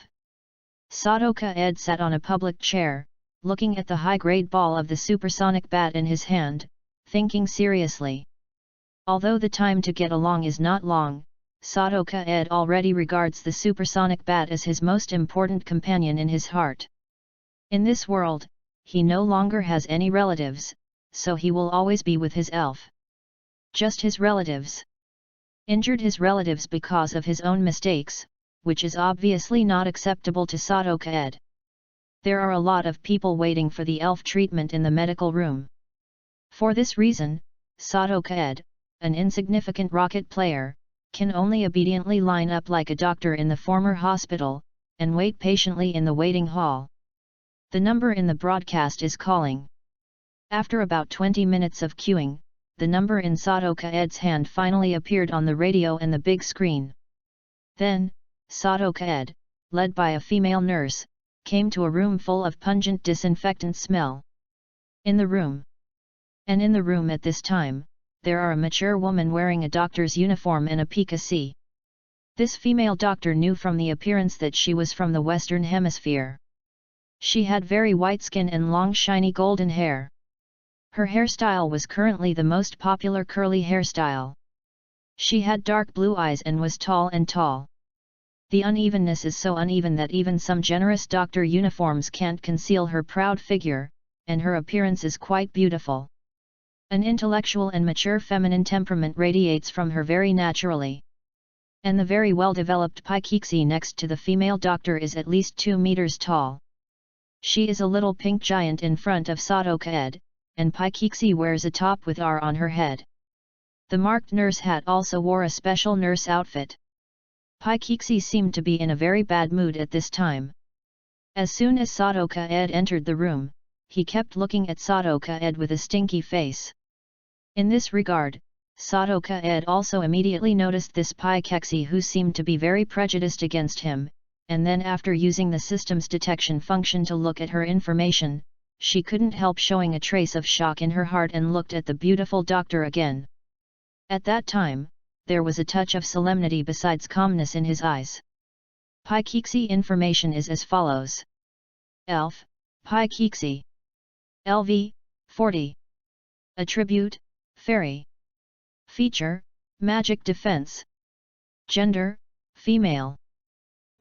Speaker 1: Sadoka Ed sat on a public chair, looking at the high-grade ball of the supersonic bat in his hand, thinking seriously. Although the time to get along is not long, Sadoka Ed already regards the supersonic bat as his most important companion in his heart. In this world, he no longer has any relatives, so he will always be with his elf. Just his relatives. Injured his relatives because of his own mistakes, which is obviously not acceptable to Sadoka Ed. There are a lot of people waiting for the elf treatment in the medical room. For this reason, Sadoka Ed, an insignificant rocket player, can only obediently line up like a doctor in the former hospital, and wait patiently in the waiting hall. The number in the broadcast is calling. After about 20 minutes of queuing, the number in Sadoka Ed's hand finally appeared on the radio and the big screen. Then, Sadoka Ed, led by a female nurse, came to a room full of pungent disinfectant smell. In the room at this time, there are a mature woman wearing a doctor's uniform and a PKC. This female doctor knew from the appearance that she was from the Western Hemisphere. She had very white skin and long shiny golden hair. Her hairstyle was currently the most popular curly hairstyle. She had dark blue eyes and was tall and tall. The unevenness is so uneven that even some generous doctor uniforms can't conceal her proud figure, and her appearance is quite beautiful. An intellectual and mature feminine temperament radiates from her very naturally. And the very well-developed Paikiksi next to the female doctor is at least 2 meters tall. She is a little pink giant in front of Sadoka Ed, and Paikiksi wears a top with R on her head. The marked nurse hat also wore a special nurse outfit. Paikiksi seemed to be in a very bad mood at this time. As soon as Sadoka Ed entered the room, he kept looking at Sadoka Ed with a stinky face. In this regard, Sadoka Ed also immediately noticed this Paikiksi who seemed to be very prejudiced against him, and then after using the system's detection function to look at her information, she couldn't help showing a trace of shock in her heart and looked at the beautiful doctor again. At that time, there was a touch of solemnity besides calmness in his eyes. Paikiksi information is as follows. Elf, Paikiksi. LV, 40. Attribute, Fairy. Feature, Magic Defense. Gender, Female.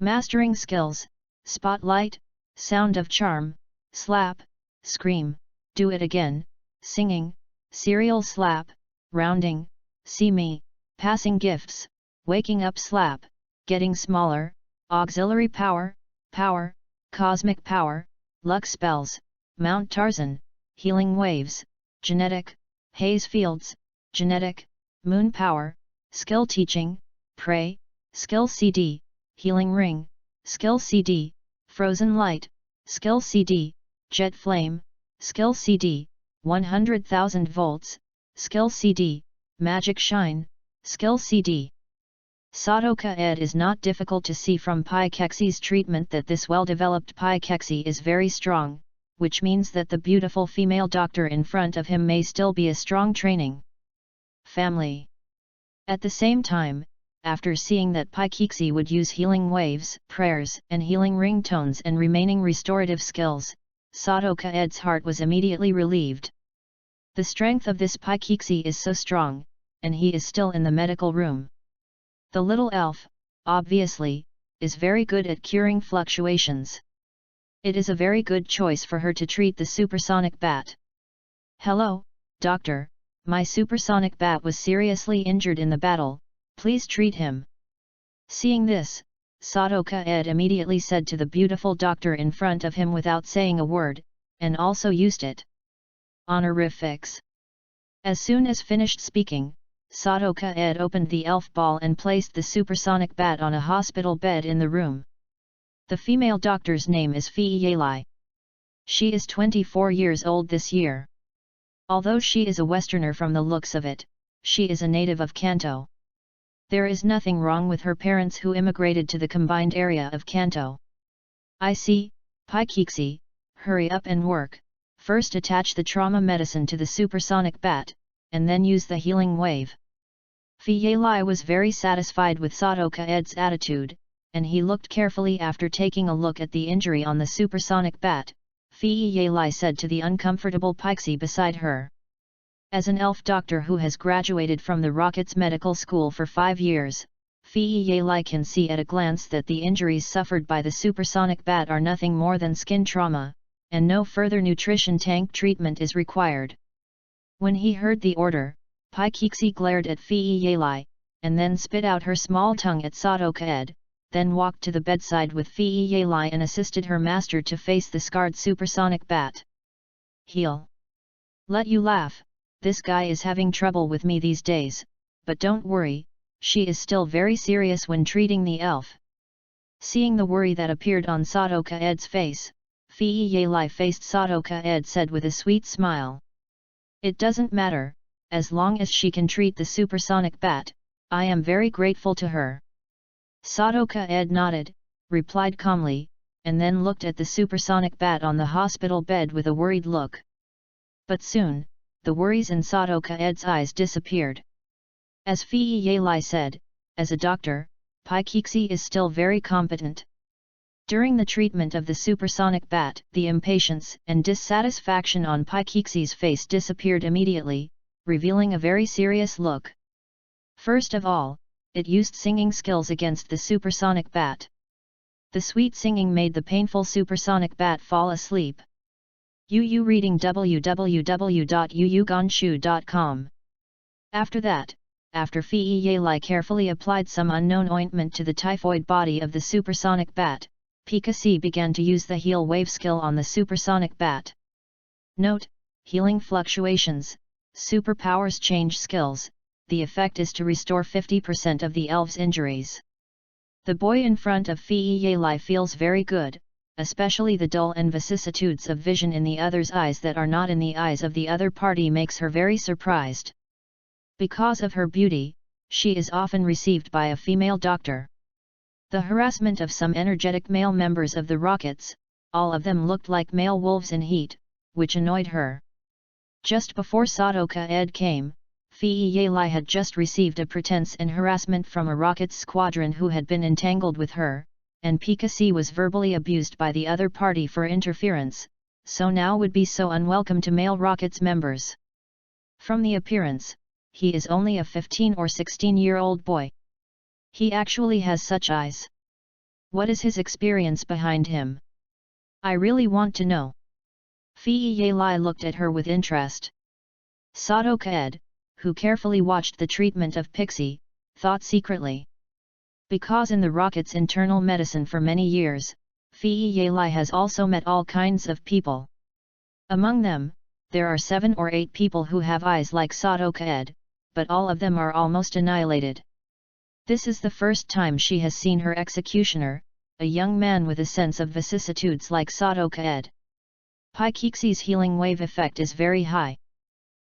Speaker 1: Mastering Skills, Spotlight, Sound of Charm, Slap, Scream, Do It Again, Singing, Serial Slap, Rounding, See Me, Passing Gifts, Waking Up Slap, Getting Smaller, Auxiliary Power, Power, Cosmic Power, luck spells, Mount Tarzan, healing waves, genetic, haze fields, genetic, moon power, skill teaching, prey, skill CD, healing ring, skill CD, frozen light, skill CD, jet flame, skill CD, 100,000 volts, skill CD, magic shine, skill CD. Sadoka Ed is not difficult to see from Pai Kexi's treatment that this well-developed Pai Kexi is very strong, which means that the beautiful female doctor in front of him may still be a strong training family. At the same time, after seeing that Pai Kexi would use healing waves, prayers, and healing ringtones and remaining restorative skills, Sadoka Ed's heart was immediately relieved. The strength of this Pai Kexi is so strong, and he is still in the medical room. The little elf, obviously, is very good at curing fluctuations. It is a very good choice for her to treat the supersonic bat. Hello, doctor, my supersonic bat was seriously injured in the battle, please treat him. Seeing this, Sadoka Ed immediately said to the beautiful doctor in front of him without saying a word, and also used it. Honorifics. As soon as finished speaking, Sadoka Ed opened the elf ball and placed the supersonic bat on a hospital bed in the room. The female doctor's name is Fei Yelai. She is 24 years old this year. Although she is a Westerner from the looks of it, she is a native of Kanto. There is nothing wrong with her parents who immigrated to the combined area of Kanto. I see, Pai Kexi, hurry up and work. First attach the trauma medicine to the supersonic bat, and then use the healing wave. Fei Yelai was very satisfied with Sadoka Ed's attitude, and he looked carefully after taking a look at the injury on the supersonic bat. Fei Yelai said to the uncomfortable Pixie beside her. As an elf doctor who has graduated from the Rockets Medical School for 5 years, Fei Yelai can see at a glance that the injuries suffered by the supersonic bat are nothing more than skin trauma, and no further nutrition tank treatment is required. When he heard the order, Pai Kexi glared at Fei Yelai, and then spit out her small tongue at Sadoka Ed, then walked to the bedside with Fei Yelai and assisted her master to face the scarred supersonic bat. Heal. Let you laugh, this guy is having trouble with me these days, but don't worry, she is still very serious when treating the elf. Seeing the worry that appeared on Sadoka Ed's face, Fei Yelai faced Sadoka Ed said with a sweet smile. It doesn't matter, as long as she can treat the supersonic bat, I am very grateful to her. Sadoka Ed nodded, replied calmly, and then looked at the supersonic bat on the hospital bed with a worried look. But soon, the worries in Sadoka Ed's eyes disappeared. As Fei Yelai said, as a doctor, Pai Kexi is still very competent. During the treatment of the supersonic bat, the impatience and dissatisfaction on Pai Kexi's face disappeared immediately, revealing a very serious look. First of all, it used singing skills against the supersonic bat. The sweet singing made the painful supersonic bat fall asleep. Yu reading www.yuyugonshu.com. After that, after Fei Yelai carefully applied some unknown ointment to the typhoid body of the supersonic bat, Pikachu began to use the heal wave skill on the supersonic bat. Note: healing fluctuations, superpowers change skills, the effect is to restore 50% of the elf's injuries. The boy in front of Fei Yelai feels very good, especially the dull and vicissitudes of vision in the other's eyes that are not in the eyes of the other party makes her very surprised. Because of her beauty, she is often received by a female doctor. The harassment of some energetic male members of the Rockets, all of them looked like male wolves in heat, which annoyed her. Just before Sadoka Ed came, Fei Yelai had just received a pretense and harassment from a Rockets squadron who had been entangled with her, and Pikachu was verbally abused by the other party for interference, so now would be so unwelcome to male Rockets members. From the appearance, he is only a 15 or 16-year-old boy. He actually has such eyes. What is his experience behind him? I really want to know. Fei Yelai looked at her with interest. Sadoka Ed, who carefully watched the treatment of Pixie, thought secretly. Because in the Rocket's internal medicine for many years, Fei Yelai has also met all kinds of people. Among them, there are 7 or 8 people who have eyes like Sadoka Ed, but all of them are almost annihilated. This is the first time she has seen her executioner, a young man with a sense of vicissitudes like Sadoka Ed. Pai Kixi's healing wave effect is very high.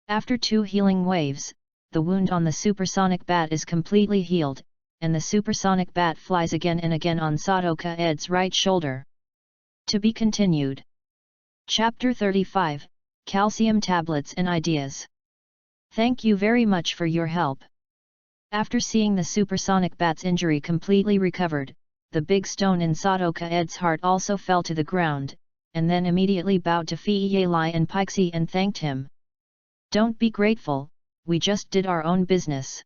Speaker 1: After 2 healing waves, the wound on the supersonic bat is completely healed, and the supersonic bat flies again and again on Sadoka Ed's right shoulder. To be continued. Chapter 35, Calcium Tablets and Ideas. Thank you very much for your help. After seeing the supersonic bat's injury completely recovered, the big stone in Sadoka Ed's heart also fell to the ground, and then immediately bowed to Fei Yelai and Pixie and thanked him. Don't be grateful, we just did our own business.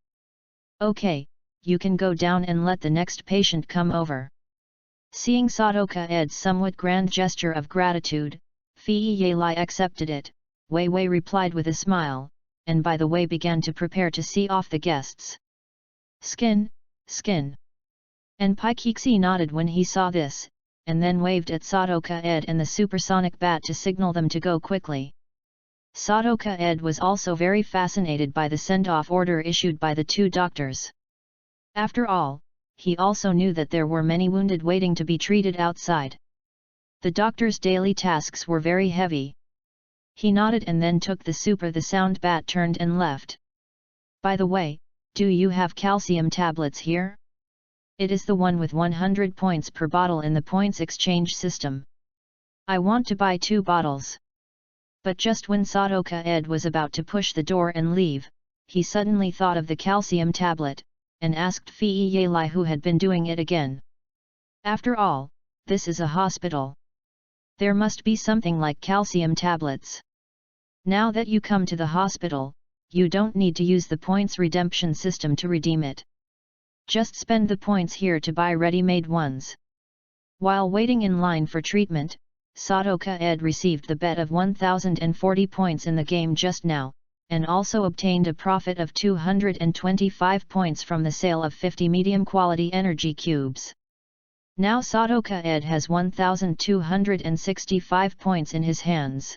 Speaker 1: Okay, you can go down and let the next patient come over. Seeing Sadoka Ed's somewhat grand gesture of gratitude, Fei Yelai accepted it, Wei Wei replied with a smile, and by the way began to prepare to see off the guests. Skin. And Pai Kixi nodded when he saw this, and then waved at Sadoka Ed and the supersonic bat to signal them to go quickly. Sadoka Ed was also very fascinated by the send-off order issued by the 2 doctors. After all, he also knew that there were many wounded waiting to be treated outside. The doctor's daily tasks were very heavy. He nodded and then took the sound bat turned and left. By the way, do you have calcium tablets here? It is the one with 100 points per bottle in the points exchange system. I want to buy 2 bottles. But just when Sadoka Ed was about to push the door and leave, he suddenly thought of the calcium tablet, and asked Fei Yelai who had been doing it again. After all, this is a hospital. There must be something like calcium tablets. Now that you come to the hospital, you don't need to use the points redemption system to redeem it. Just spend the points here to buy ready-made ones. While waiting in line for treatment, Sadoka Ed received the bet of 1040 points in the game just now, and also obtained a profit of 225 points from the sale of 50 medium-quality energy cubes. Now Sadoka Ed has 1265 points in his hands.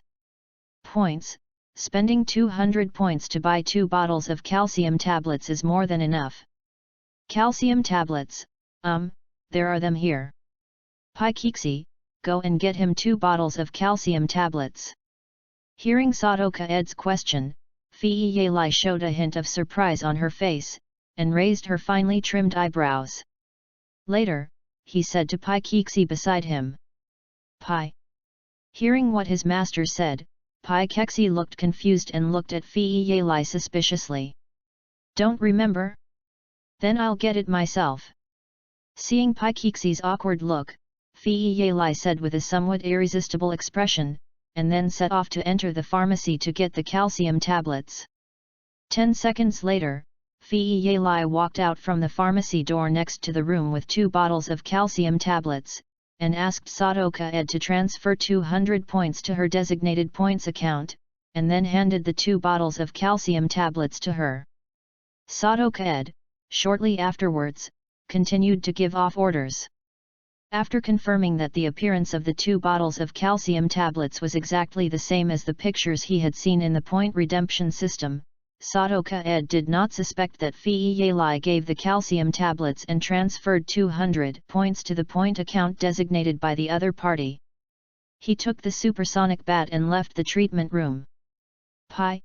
Speaker 1: Points. Spending 200 points to buy 2 bottles of calcium tablets is more than enough. Calcium tablets, there are them here. Pai Kixi, go and get him 2 bottles of calcium tablets. Hearing Sadoka Ed's question, Fei Yelai showed a hint of surprise on her face, and raised her finely trimmed eyebrows. Later, he said to Pai Kixi beside him. Pai. Hearing what his master said, Pai Kixi looked confused and looked at Fei Yelai suspiciously. Don't remember? Then I'll get it myself. Seeing Pai Kixi's awkward look, Fei Yelai said with a somewhat irresistible expression, and then set off to enter the pharmacy to get the calcium tablets. 10 seconds later, Fei Yelai walked out from the pharmacy door next to the room with 2 bottles of calcium tablets, and asked Sadoka Ed to transfer 200 points to her designated points account, and then handed the 2 bottles of calcium tablets to her. Sadoka Ed, shortly afterwards, continued to give off orders. After confirming that the appearance of the 2 bottles of calcium tablets was exactly the same as the pictures he had seen in the point redemption system, Sadoka Ed did not suspect that Fei Yelai gave the calcium tablets and transferred 200 points to the point account designated by the other party. He took the supersonic bat and left the treatment room. Pai.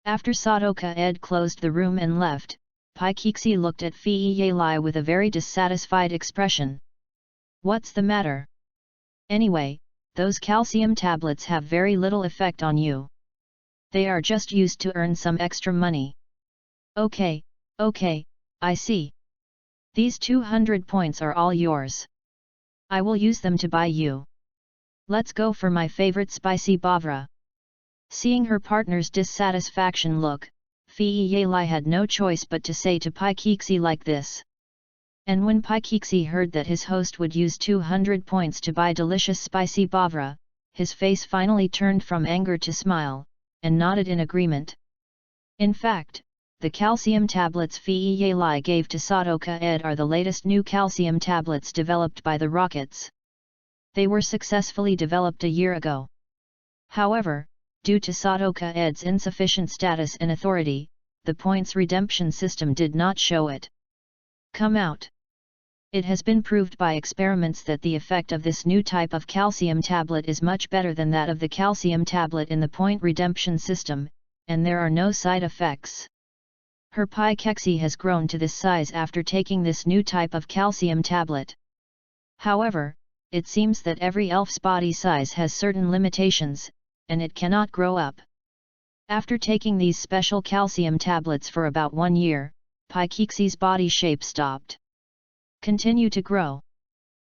Speaker 1: After Sadoka Ed closed the room and left, Pai Kixi looked at Fei Yelai with a very dissatisfied expression. What's the matter? Anyway, those calcium tablets have very little effect on you. They are just used to earn some extra money. Okay, I see. These 200 points are all yours. I will use them to buy you. Let's go for my favorite spicy bavra. Seeing her partner's dissatisfaction look, Fei Yelai had no choice but to say to Pai Kixi like this. And when Pai Kixi heard that his host would use 200 points to buy delicious spicy bavra, his face finally turned from anger to smile, and nodded in agreement. In fact, The calcium tablets Fei Yelai gave to Sadoka Ed are the latest new calcium tablets developed by the Rockets. They were successfully developed a year ago. However, due to Sadoka Ed's insufficient status and authority, the points redemption system did not show it come out. It has been proved by experiments that the effect of this new type of calcium tablet is much better than that of the calcium tablet in the point redemption system, and there are no side effects. Her Pi Kexi has grown to this size after taking this new type of calcium tablet. However, it seems that every elf's body size has certain limitations, and it cannot grow up. After taking these special calcium tablets for about 1 year, Pi Kexi's body shape stopped. Continue to grow.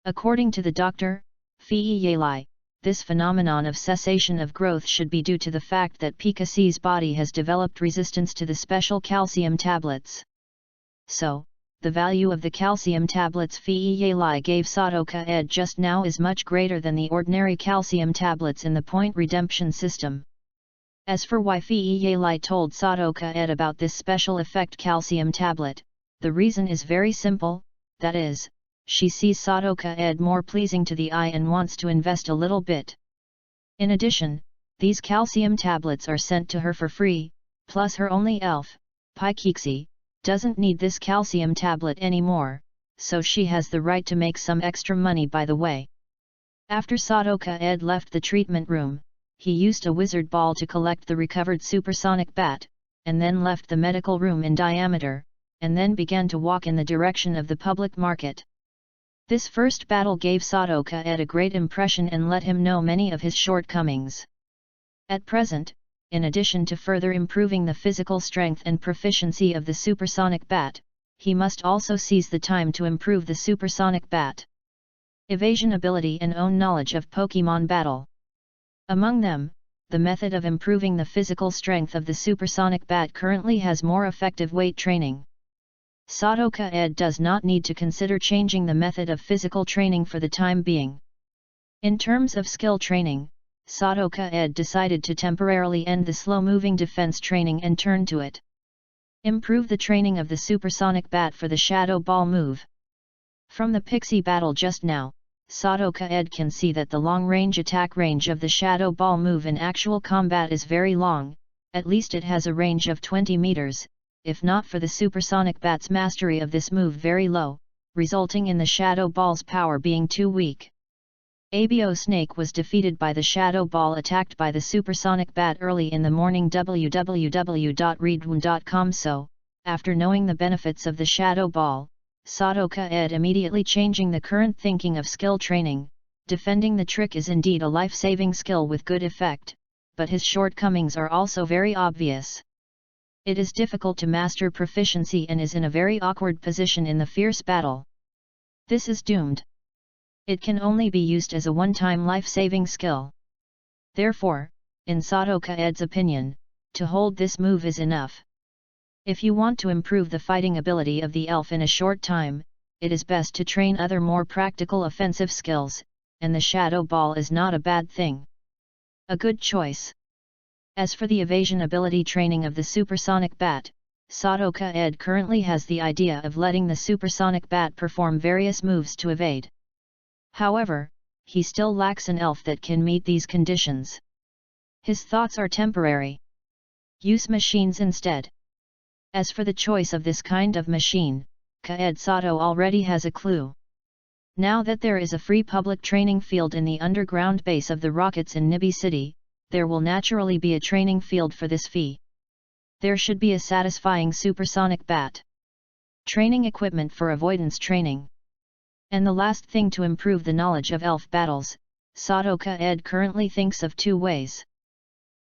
Speaker 1: According to the doctor, Fei Yelai, this phenomenon of cessation of growth should be due to the fact that Pi Kexi's body has developed resistance to the special calcium tablets. So, the value of the calcium tablets Fei Yelai gave Sadoka Ed just now is much greater than the ordinary calcium tablets in the point redemption system. As for why Fei Yelai told Sadoka Ed about this special effect calcium tablet, the reason is very simple, that is, she sees Sadoka Ed more pleasing to the eye and wants to invest a little bit. In addition, these calcium tablets are sent to her for free, plus her only elf, Pi Kexi, doesn't need this calcium tablet anymore, so she has the right to make some extra money by the way. After Sadoka Ed left the treatment room, he used a wizard ball to collect the recovered supersonic bat, and then left the medical room in diameter, and then began to walk in the direction of the public market. This first battle gave Sadoka Ed a great impression and let him know many of his shortcomings. At present, in addition to further improving the physical strength and proficiency of the supersonic bat, he must also seize the time to improve the supersonic bat evasion ability and own knowledge of Pokémon battle. Among them, the method of improving the physical strength of the supersonic bat currently has more effective weight training. Sadoka Ed does not need to consider changing the method of physical training for the time being. In terms of skill training, Sadoka Ed decided to temporarily end the slow-moving defense training and turn to it. Improve the training of the supersonic bat for the Shadow Ball move. From the Pixie battle just now, Sadoka Ed can see that the long-range attack range of the Shadow Ball move in actual combat is very long, at least it has a range of 20 meters, if not for the supersonic bat's mastery of this move very low, resulting in the Shadow Ball's power being too weak. Abo Snake was defeated by the Shadow Ball attacked by the supersonic bat early in the morning www.readaloud.com. So, after knowing the benefits of the Shadow Ball, Sadoka Ed immediately changing the current thinking of skill training. Defending the trick is indeed a life-saving skill with good effect, but his shortcomings are also very obvious. It is difficult to master proficiency and is in a very awkward position in the fierce battle. This is doomed. It can only be used as a one-time life-saving skill. Therefore, in Sadoka Ed's opinion, to hold this move is enough. If you want to improve the fighting ability of the elf in a short time, it is best to train other more practical offensive skills, and the Shadow Ball is not a bad thing. A good choice. As for the evasion ability training of the supersonic bat, Sadoka Ed currently has the idea of letting the supersonic bat perform various moves to evade. However, he still lacks an elf that can meet these conditions. His thoughts are temporary. Use machines instead. As for the choice of this kind of machine, Kaed Sato already has a clue. Now that there is a free public training field in the underground base of the Rockets in Nibi City, there will naturally be a training field for this fee. There should be a satisfying supersonic bat. Training equipment for avoidance training. And the last thing to improve the knowledge of elf battles, Sadoka Ed currently thinks of two ways.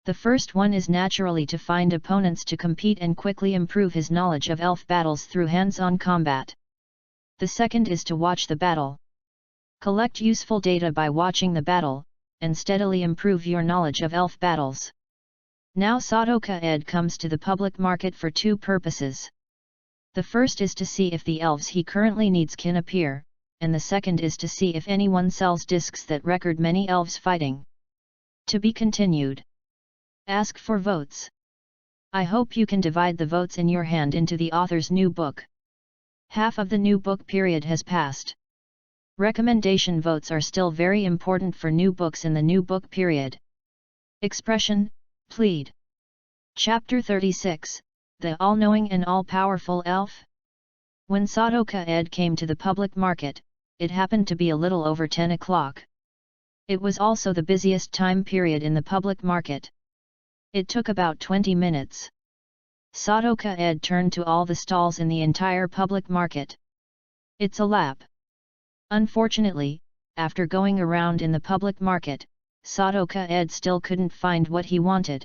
Speaker 1: The first one is naturally to find opponents to compete and quickly improve his knowledge of elf battles through hands-on combat. The second is to watch the battle. Collect useful data by watching the battle, and steadily improve your knowledge of elf battles. Now Sadoka Ed comes to the public market for two purposes. The first is to see if the elves he currently needs can appear, and the second is to see if anyone sells discs that record many elves fighting. To be continued. Ask for votes. I hope you can divide the votes in your hand into the author's new book. Half of the new book period has passed. Recommendation votes are still very important for new books in the new book period. Expression, plead. Chapter 36, The All-Knowing and All-Powerful Elf. When Sadoka Ed came to the public market, it happened to be a little over 10 o'clock. It was also the busiest time period in the public market. It took about 20 minutes. Sadoka Ed turned to all the stalls in the entire public market. It's a lap. Unfortunately, after going around in the public market, Sadoka Ed still couldn't find what he wanted.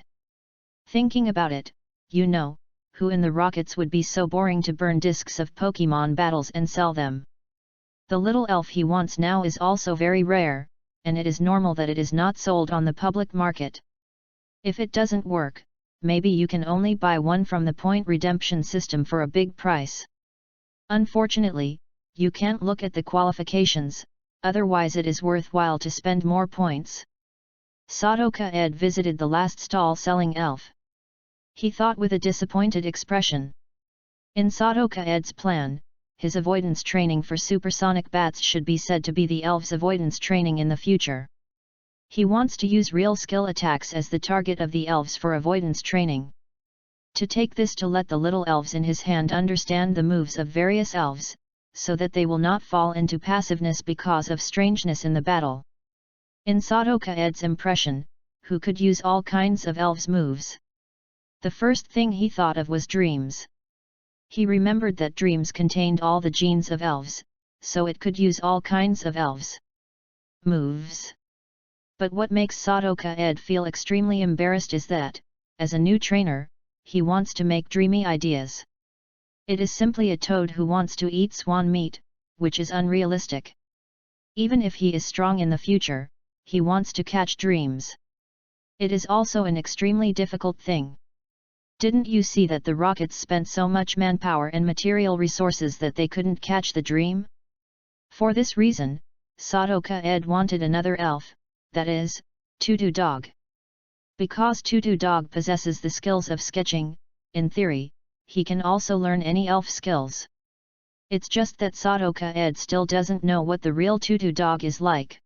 Speaker 1: Thinking about it, you know, who in the rockets would be so boring to burn discs of Pokemon battles and sell them? The little elf he wants now is also very rare, and it is normal that it is not sold on the public market. If it doesn't work, maybe you can only buy one from the point redemption system for a big price. Unfortunately, you can't look at the qualifications, otherwise it is worthwhile to spend more points. Sadoka Ed visited the last stall selling elf. He thought with a disappointed expression. In Sadoka Ed's plan, his avoidance training for supersonic bats should be said to be the elf's avoidance training in the future. He wants to use real skill attacks as the target of the elves for avoidance training. To take this to let the little elves in his hand understand the moves of various elves, so that they will not fall into passiveness because of strangeness in the battle. In Sadoka Ed's impression, who could use all kinds of elves' moves? The first thing he thought of was dreams. He remembered that dreams contained all the genes of elves, so it could use all kinds of elves' moves. But what makes Sadoka Ed feel extremely embarrassed is that, as a new trainer, he wants to make dreamy ideas. It is simply a toad who wants to eat swan meat, which is unrealistic. Even if he is strong in the future, he wants to catch dreams. It is also an extremely difficult thing. Didn't you see that the rockets spent so much manpower and material resources that they couldn't catch the dream? For this reason, Sadoka Ed wanted another elf, that is, Tutu Dog. Because Tutu Dog possesses the skills of sketching, in theory, he can also learn any elf skills. It's just that Sadoka Ed still doesn't know what the real Tutu Dog is like.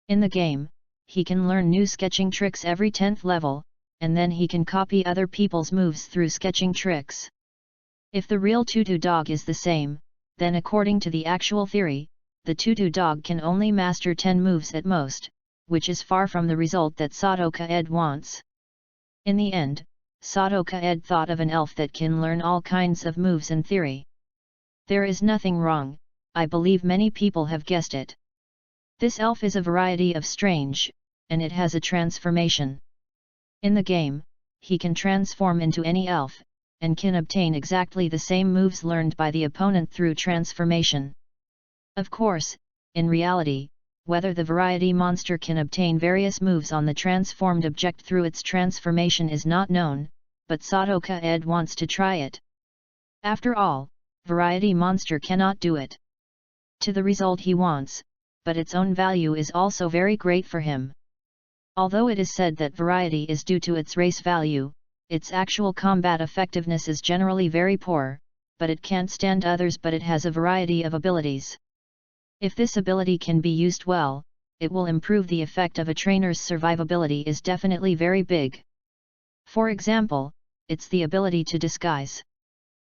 Speaker 1: In the game, he can learn new sketching tricks every 10th level, and then he can copy other people's moves through sketching tricks. If the real Tutu Dog is the same, then according to the actual theory, the Tutu Dog can only master 10 moves at most, which is far from the result that Sadoka Ed wants. In the end, Sadoka Ed thought of an elf that can learn all kinds of moves in theory. There is nothing wrong, I believe many people have guessed it. This elf is a variety of strange, and it has a transformation. In the game, he can transform into any elf, and can obtain exactly the same moves learned by the opponent through transformation. Of course, in reality, whether the variety monster can obtain various moves on the transformed object through its transformation is not known, but Sadoka Ed wants to try it. After all, variety monster cannot do it to the result he wants, but its own value is also very great for him. Although it is said that variety is due to its race value, its actual combat effectiveness is generally very poor, but it can't stand others, but it has a variety of abilities. If this ability can be used well, it will improve the effect of a trainer's survivability is definitely very big. For example, it's the ability to disguise.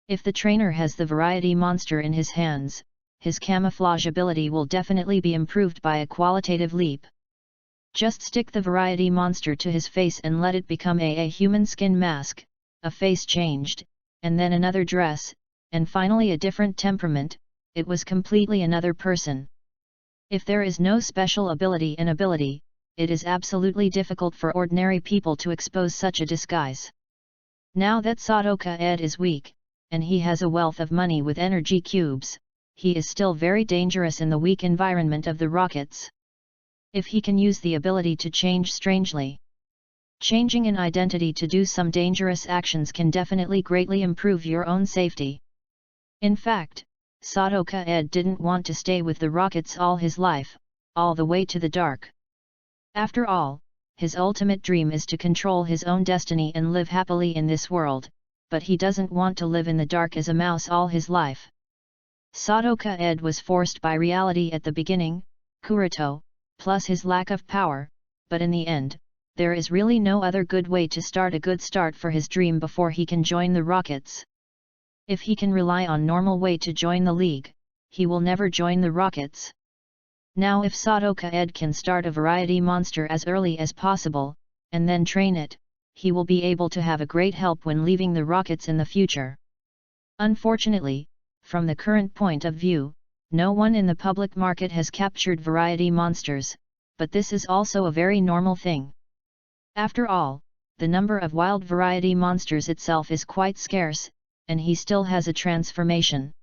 Speaker 1: If the trainer has the variety monster in his hands, his camouflage ability will definitely be improved by a qualitative leap. Just stick the variety monster to his face and let it become a human skin mask, a face changed, and then another dress, and finally a different temperament, it was completely another person. If there is no special ability, it is absolutely difficult for ordinary people to expose such a disguise. Now that Sadoka Ed is weak, and he has a wealth of money with energy cubes, he is still very dangerous in the weak environment of the rockets. If he can use the ability to change strangely, changing an identity to do some dangerous actions can definitely greatly improve your own safety. In fact, Sadoka Ed didn't want to stay with the rockets all his life, all the way to the dark. After all, his ultimate dream is to control his own destiny and live happily in this world, but he doesn't want to live in the dark as a mouse all his life. Sadoka-ed was forced by reality at the beginning, Kurito, plus his lack of power, but in the end, there is really no other good way to start a good start for his dream before he can join the Rockets. If he can rely on normal way to join the league, he will never join the Rockets. Now if Sadoka-ed can start a variety monster as early as possible, and then train it, he will be able to have a great help when leaving the Rockets in the future. Unfortunately, from the current point of view, no one in the public market has captured variety monsters, but this is also a very normal thing. After all, the number of wild variety monsters itself is quite scarce, and he still has a transformation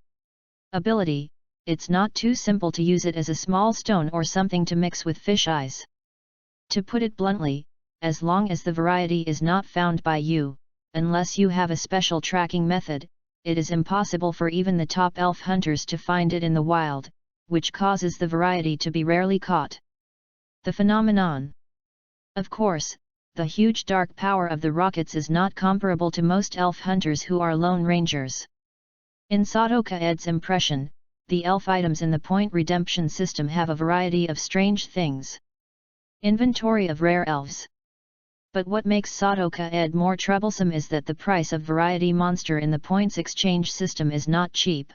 Speaker 1: ability. It's not too simple to use it as a small stone or something to mix with fish eyes. To put it bluntly, as long as the variety is not found by you, unless you have a special tracking method, it is impossible for even the top elf hunters to find it in the wild, which causes the variety to be rarely caught. The phenomenon. Of course, the huge dark power of the Rockets is not comparable to most elf hunters who are lone rangers. In Sadoka-ed's impression, the elf items in the point redemption system have a variety of strange things. Inventory of rare elves. But what makes Sadoka-ed more troublesome is that the price of variety monster in the points exchange system is not cheap.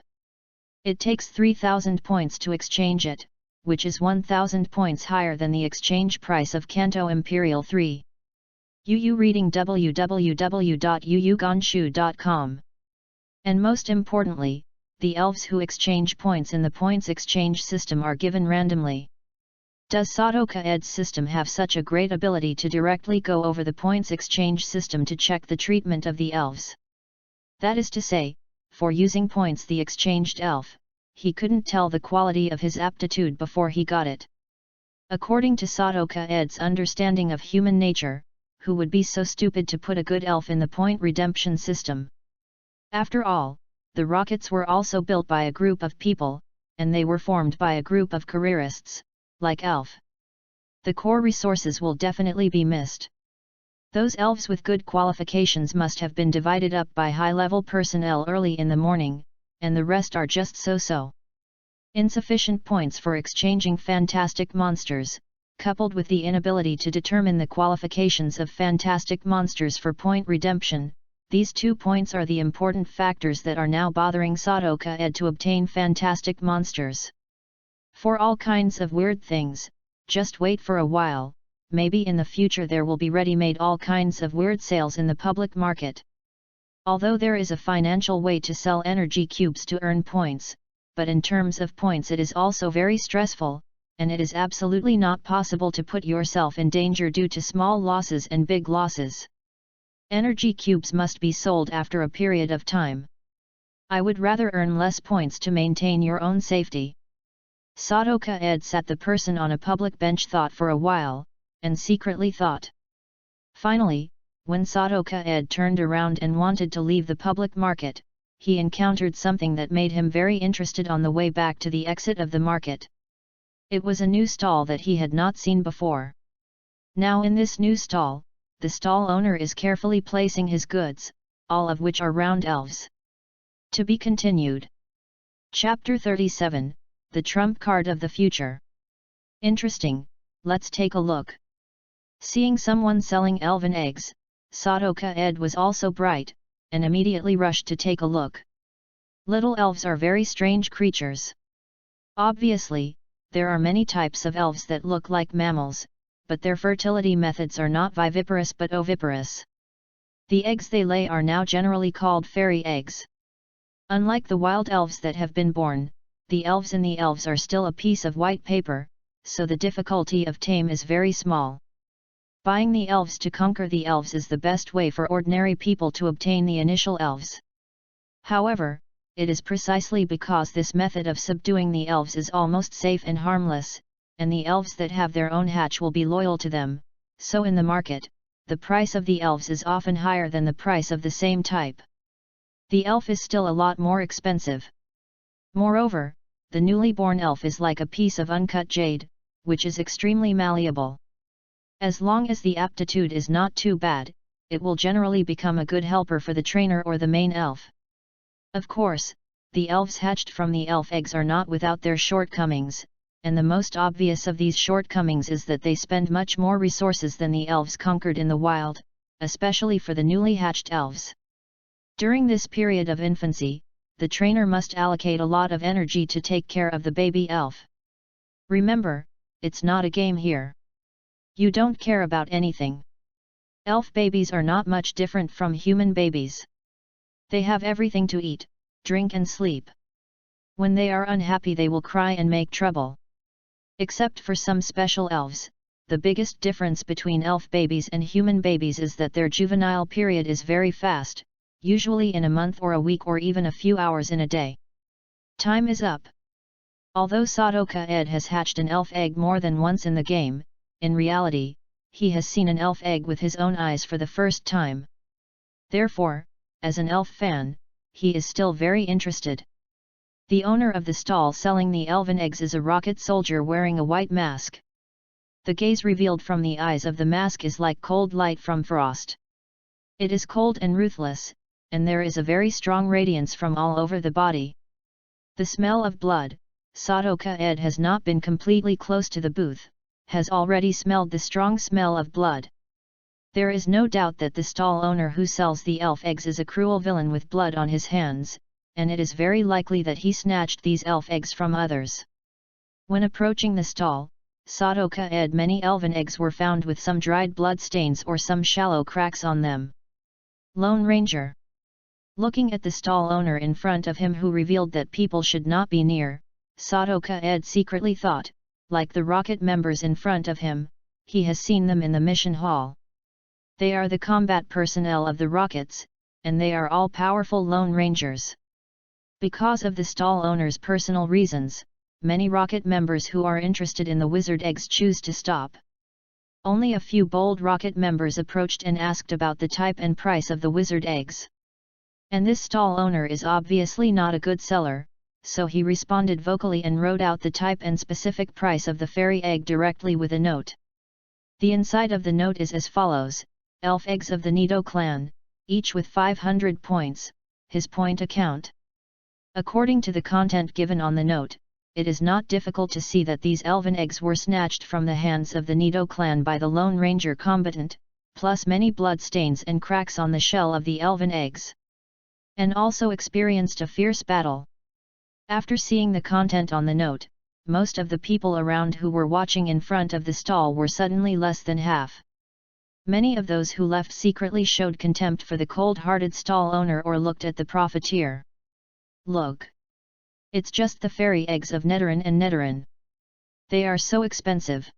Speaker 1: It takes 3,000 points to exchange it, which is 1,000 points higher than the exchange price of Kanto Imperial 3. UU reading www.uuganshu.com. And most importantly, the elves who exchange points in the points exchange system are given randomly. Does Sadoka-ed's system have such a great ability to directly go over the points exchange system to check the treatment of the elves? That is to say, for using points the exchanged elf, he couldn't tell the quality of his aptitude before he got it. According to Sadoka-ed's understanding of human nature, who would be so stupid to put a good elf in the point redemption system? After all, the Rockets were also built by a group of people, and they were formed by a group of careerists, like elf. The core resources will definitely be missed. Those elves with good qualifications must have been divided up by high-level personnel early in the morning, and the rest are just so-so. Insufficient points for exchanging fantastic monsters, coupled with the inability to determine the qualifications of fantastic monsters for point redemption, these 2 points are the important factors that are now bothering Sadoka-ed to obtain fantastic monsters. For all kinds of weird things, just wait for a while, maybe in the future there will be ready-made all kinds of weird sales in the public market. Although there is a financial way to sell energy cubes to earn points, but in terms of points it is also very stressful, and it is absolutely not possible to put yourself in danger due to small losses and big losses. Energy cubes must be sold after a period of time. I would rather earn less points to maintain your own safety. Sadoka-ed sat the person on a public bench thought for a while, and secretly thought. Finally, when Sadoka-ed turned around and wanted to leave the public market, he encountered something that made him very interested on the way back to the exit of the market. It was a new stall that he had not seen before. Now in this new stall, the stall owner is carefully placing his goods, all of which are round elves. To be continued. Chapter 37, The Trump Card of the Future. Interesting, let's take a look. Seeing someone selling elven eggs, Sadoka-ed was also bright, and immediately rushed to take a look. Little elves are very strange creatures. Obviously, there are many types of elves that look like mammals, but their fertility methods are not viviparous but oviparous. The eggs they lay are now generally called fairy eggs. Unlike the wild elves that have been born, the elves in the elves are still a piece of white paper, so the difficulty of tame is very small. Buying the elves to conquer the elves is the best way for ordinary people to obtain the initial elves. However, it is precisely because this method of subduing the elves is almost safe and harmless, and the elves that have their own hatch will be loyal to them, so in the market, the price of the elves is often higher than the price of the same type. The elf is still a lot more expensive. Moreover, the newly born elf is like a piece of uncut jade, which is extremely malleable. As long as the aptitude is not too bad, it will generally become a good helper for the trainer or the main elf. Of course, the elves hatched from the elf eggs are not without their shortcomings, and the most obvious of these shortcomings is that they spend much more resources than the elves conquered in the wild, especially for the newly hatched elves. During this period of infancy, the trainer must allocate a lot of energy to take care of the baby elf. Remember, it's not a game here. You don't care about anything. Elf babies are not much different from human babies. They have everything to eat, drink and sleep. When they are unhappy they will cry and make trouble. Except for some special elves, the biggest difference between elf babies and human babies is that their juvenile period is very fast, usually in a month or a week or even a few hours in a day. Time is up. Although Sadoka Ed has hatched an elf egg more than once in the game, in reality, he has seen an elf egg with his own eyes for the first time. Therefore, as an elf fan, he is still very interested. The owner of the stall selling the elven eggs is a rocket soldier wearing a white mask. The gaze revealed from the eyes of the mask is like cold light from frost. It is cold and ruthless, and there is a very strong radiance from all over the body. The smell of blood. Sadoka Ed has not been completely close to the booth, has already smelled the strong smell of blood. There is no doubt that the stall owner who sells the elf eggs is a cruel villain with blood on his hands, and it is very likely that he snatched these elf eggs from others. When approaching the stall, Sadoka Ed, many elven eggs were found with some dried blood stains or some shallow cracks on them. Lone Ranger. Looking at the stall owner in front of him who revealed that people should not be near, Sadoka Ed secretly thought, like the rocket members in front of him, he has seen them in the mission hall. They are the combat personnel of the rockets, and they are all powerful Lone Rangers. Because of the stall owner's personal reasons, many rocket members who are interested in the wizard eggs choose to stop. Only a few bold rocket members approached and asked about the type and price of the wizard eggs. And this stall owner is obviously not a good seller, so he responded vocally and wrote out the type and specific price of the fairy egg directly with a note. The inside of the note is as follows: Elf eggs of the Nido clan, each with 500 points, his point account. According to the content given on the note, it is not difficult to see that these elven eggs were snatched from the hands of the Nido clan by the Lone Ranger combatant, plus many blood stains and cracks on the shell of the elven eggs. And also experienced a fierce battle. After seeing the content on the note, most of the people around who were watching in front of the stall were suddenly less than half. Many of those who left secretly showed contempt for the cold-hearted stall owner or looked at the profiteer. Look! It's just the fairy eggs of Nedarin and Nedarin. They are so expensive.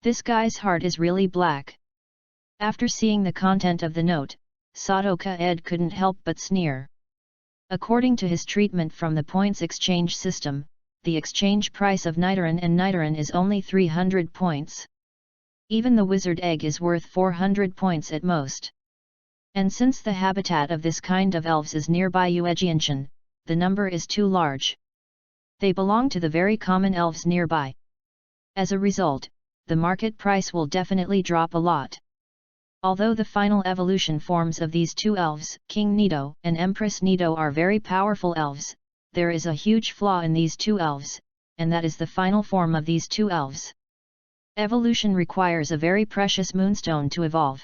Speaker 1: This guy's heart is really black. After seeing the content of the note, Sadoka Ed couldn't help but sneer. According to his treatment from the points exchange system, the exchange price of Nidoran and Nidoran is only 300 points. Even the wizard egg is worth 400 points at most. And since the habitat of this kind of elves is nearby Uegianshan, the number is too large. They belong to the very common elves nearby. As a result, the market price will definitely drop a lot. Although the final evolution forms of these two elves, King Nido and Empress Nido, are very powerful elves, there is a huge flaw in these two elves, and that is the final form of these two elves. Evolution requires a very precious moonstone to evolve.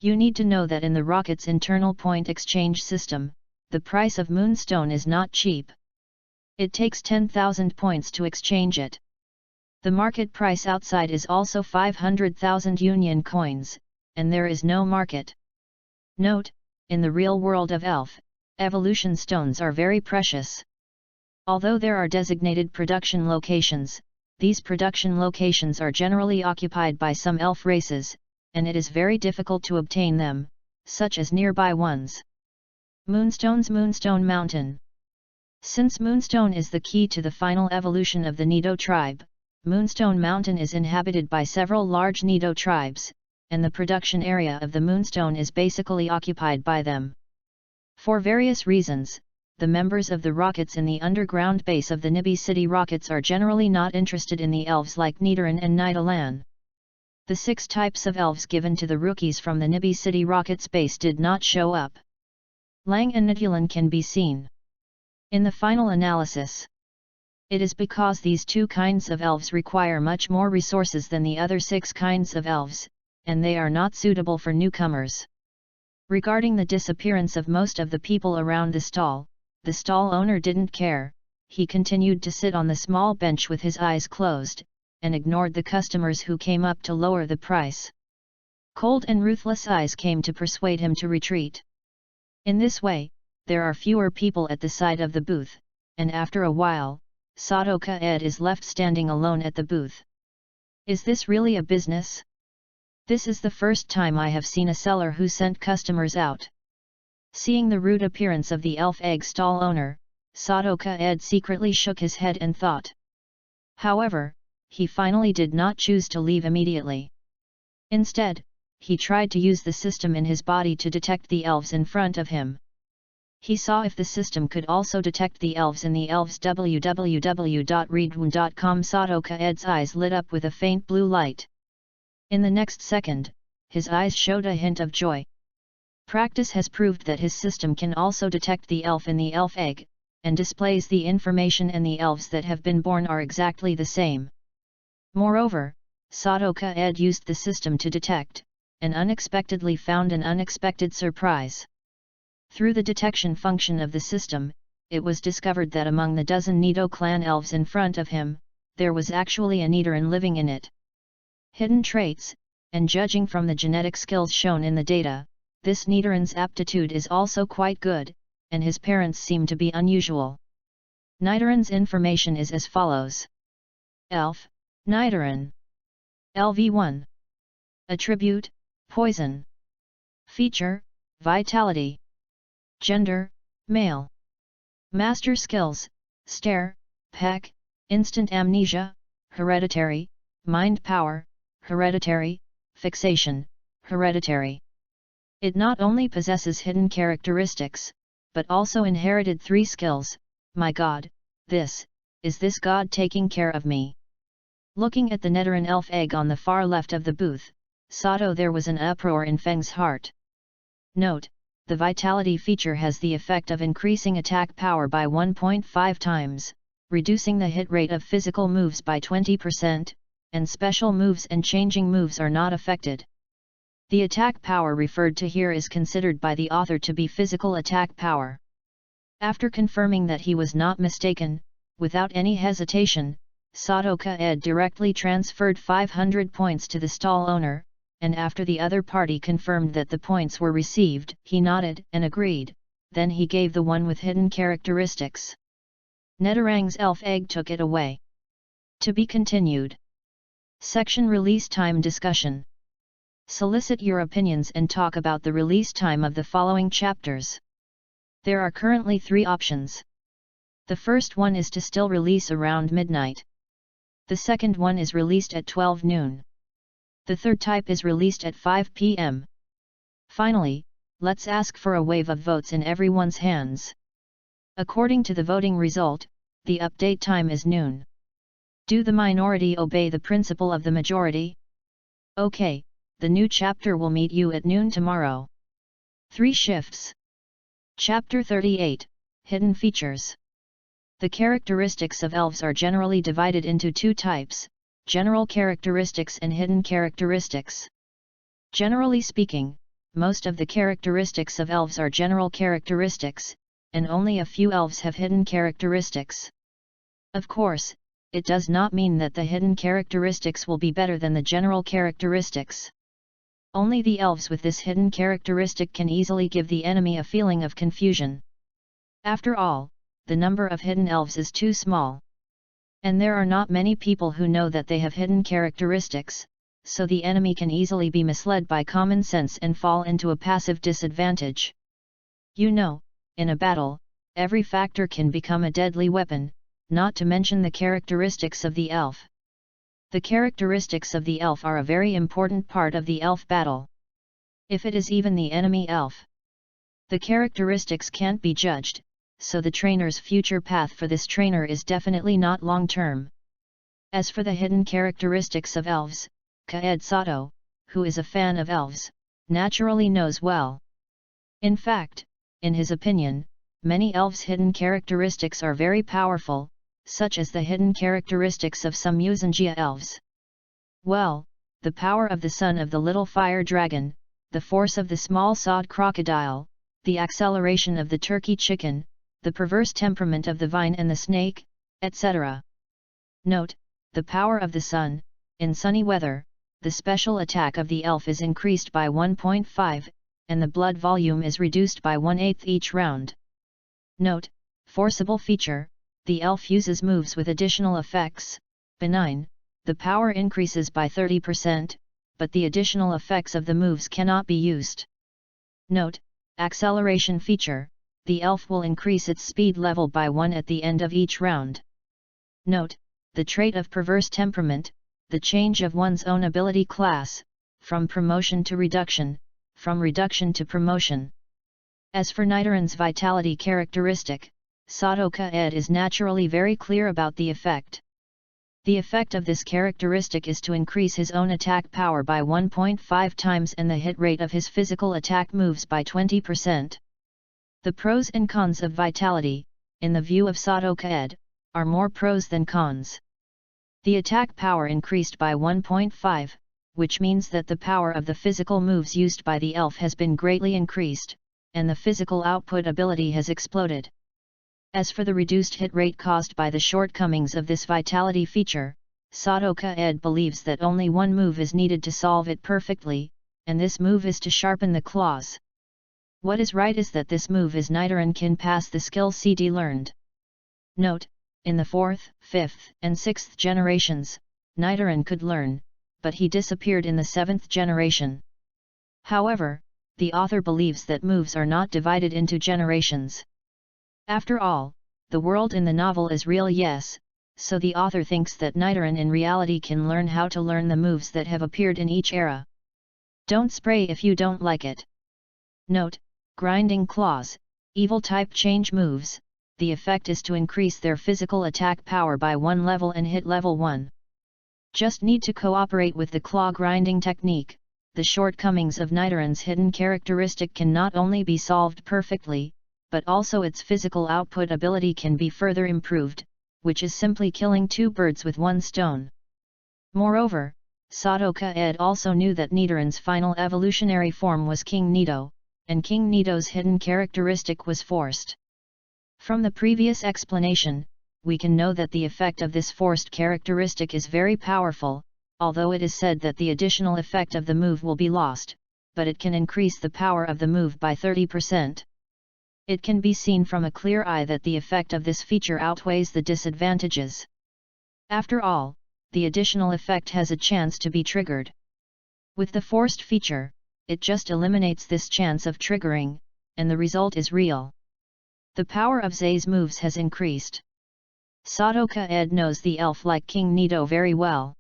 Speaker 1: You need to know that in the rocket's internal point exchange system, the price of moonstone is not cheap. It takes 10,000 points to exchange it. The market price outside is also 500,000 union coins, and there is no market. Note, in the real world of elf, evolution stones are very precious. Although there are designated production locations, these production locations are generally occupied by some elf races, and it is very difficult to obtain them, such as nearby ones. Moonstone's Moonstone Mountain. Since Moonstone is the key to the final evolution of the Nido tribe, Moonstone Mountain is inhabited by several large Nido tribes, and the production area of the Moonstone is basically occupied by them. For various reasons, the members of the rockets in the underground base of the Nibi City rockets are generally not interested in the elves like Nidoran and Nidolan. The 6 types of elves given to the rookies from the Nibby City rocket space did not show up. Lang and Nidulan can be seen. In the final analysis, it is because these 2 kinds of elves require much more resources than the other 6 kinds of elves, and they are not suitable for newcomers. Regarding the disappearance of most of the people around the stall owner didn't care. He continued to sit on the small bench with his eyes closed, and ignored the customers who came up to lower the price. Cold and ruthless eyes came to persuade him to retreat. In this way, there are fewer people at the side of the booth, and after a while, Sadoka Ed is left standing alone at the booth. Is this really a business? This is the first time I have seen a seller who sent customers out. Seeing the rude appearance of the elf egg stall owner, Sadoka Ed secretly shook his head and thought. However, he finally did not choose to leave immediately. Instead, he tried to use the system in his body to detect the elves in front of him. He saw if the system could also detect the elves in the elves. www.readaloud.com. Sadoka Ed's eyes lit up with a faint blue light. In the next second, his eyes showed a hint of joy. Practice has proved that his system can also detect the elf in the elf egg, and displays the information, and the elves that have been born are exactly the same. Moreover, Sadoka Ed used the system to detect, and unexpectedly found an unexpected surprise. Through the detection function of the system, it was discovered that among the dozen Nido clan elves in front of him, there was actually a Nidoran living in it. Hidden traits, and judging from the genetic skills shown in the data, this Nidoran's aptitude is also quite good, and his parents seem to be unusual. Nidoran's information is as follows. Elf, Nidoran. LV1. Attribute, Poison. Feature, Vitality. Gender, Male. Master Skills, Stare, Peck, Instant Amnesia, Hereditary, Mind Power, Hereditary, Fixation, Hereditary. It not only possesses hidden characteristics, but also inherited 3 skills. My God, is this God taking care of me? Looking at the Nidoran elf egg on the far left of the booth, there was an uproar in Feng's heart. Note, the Vitality feature has the effect of increasing attack power by 1.5 times, reducing the hit rate of physical moves by 20%, and special moves and changing moves are not affected. The attack power referred to here is considered by the author to be physical attack power. After confirming that he was not mistaken, without any hesitation, Sadoka Ed directly transferred 500 points to the stall owner, and after the other party confirmed that the points were received, he nodded and agreed, then he gave the one with hidden characteristics. Nidoran's elf egg took it away. To be continued. Section Release Time Discussion. Solicit your opinions and talk about the release time of the following chapters. There are currently 3 options. The first one is to still release around midnight. The second one is released at 12 noon. The third type is released at 5 p.m. Finally, let's ask for a wave of votes in everyone's hands. According to the voting result, the update time is noon. Do the minority obey the principle of the majority? Okay, the new chapter will meet you at noon tomorrow. 3 shifts. Chapter 38, Hidden Features. The characteristics of elves are generally divided into 2 types, general characteristics and hidden characteristics. Generally speaking, most of the characteristics of elves are general characteristics, and only a few elves have hidden characteristics. Of course, it does not mean that the hidden characteristics will be better than the general characteristics. Only the elves with this hidden characteristic can easily give the enemy a feeling of confusion. After all, the number of hidden elves is too small. And there are not many people who know that they have hidden characteristics, so the enemy can easily be misled by common sense and fall into a passive disadvantage. You know, in a battle, every factor can become a deadly weapon, not to mention the characteristics of the elf. The characteristics of the elf are a very important part of the elf battle. If it is even the enemy elf, the characteristics can't be judged, so the trainer's future path for this trainer is definitely not long-term. As for the hidden characteristics of elves, Kaed Sato, who is a fan of elves, naturally knows well. In fact, in his opinion, many elves' hidden characteristics are very powerful, such as the hidden characteristics of some Musangia elves. Well, the power of the son of the little fire dragon, the force of the small sod crocodile, the acceleration of the turkey chicken, the perverse temperament of the vine and the snake, etc. Note, the power of the sun, in sunny weather, the special attack of the elf is increased by 1.5, and the blood volume is reduced by 1/8 each round. Note, forcible feature, the elf uses moves with additional effects, benign, the power increases by 30%, but the additional effects of the moves cannot be used. Note, acceleration feature, the elf will increase its speed level by 1 at the end of each round. Note, the trait of perverse temperament, the change of one's own ability class, from promotion to reduction, from reduction to promotion. As for Nidorann's vitality characteristic, Sato Kaed is naturally very clear about the effect. The effect of this characteristic is to increase his own attack power by 1.5 times and the hit rate of his physical attack moves by 20%. The pros and cons of vitality, in the view of Sato Kaed, are more pros than cons. The attack power increased by 1.5, which means that the power of the physical moves used by the elf has been greatly increased, and the physical output ability has exploded. As for the reduced hit rate caused by the shortcomings of this vitality feature, Sato Kaed believes that only one move is needed to solve it perfectly, and this move is to sharpen the claws. What is right is that this move is Nidoran can pass the skill CD learned. Note, in the 4th, 5th, and 6th generations, Nidoran could learn, but he disappeared in the 7th generation. However, the author believes that moves are not divided into generations. After all, the world in the novel is real, yes, so the author thinks that Nidoran in reality can learn how to learn the moves that have appeared in each era. Don't spray if you don't like it. Note, grinding claws, evil type change moves, the effect is to increase their physical attack power by 1 level and hit level 1. Just need to cooperate with the claw grinding technique. The shortcomings of Nidoran's hidden characteristic can not only be solved perfectly, but also its physical output ability can be further improved, which is simply killing 2 birds with 1 stone. Moreover, Sato Kaed also knew that Nidoran's final evolutionary form was King Nido, and King Nido's hidden characteristic was forced. From the previous explanation, we can know that the effect of this forced characteristic is very powerful, although it is said that the additional effect of the move will be lost, but it can increase the power of the move by 30%. It can be seen from a clear eye that the effect of this feature outweighs the disadvantages. After all, the additional effect has a chance to be triggered. With the forced feature, it just eliminates this chance of triggering, and the result is real. The power of Zay's moves has increased. Sato Kaed knows the elf like King Nido very well.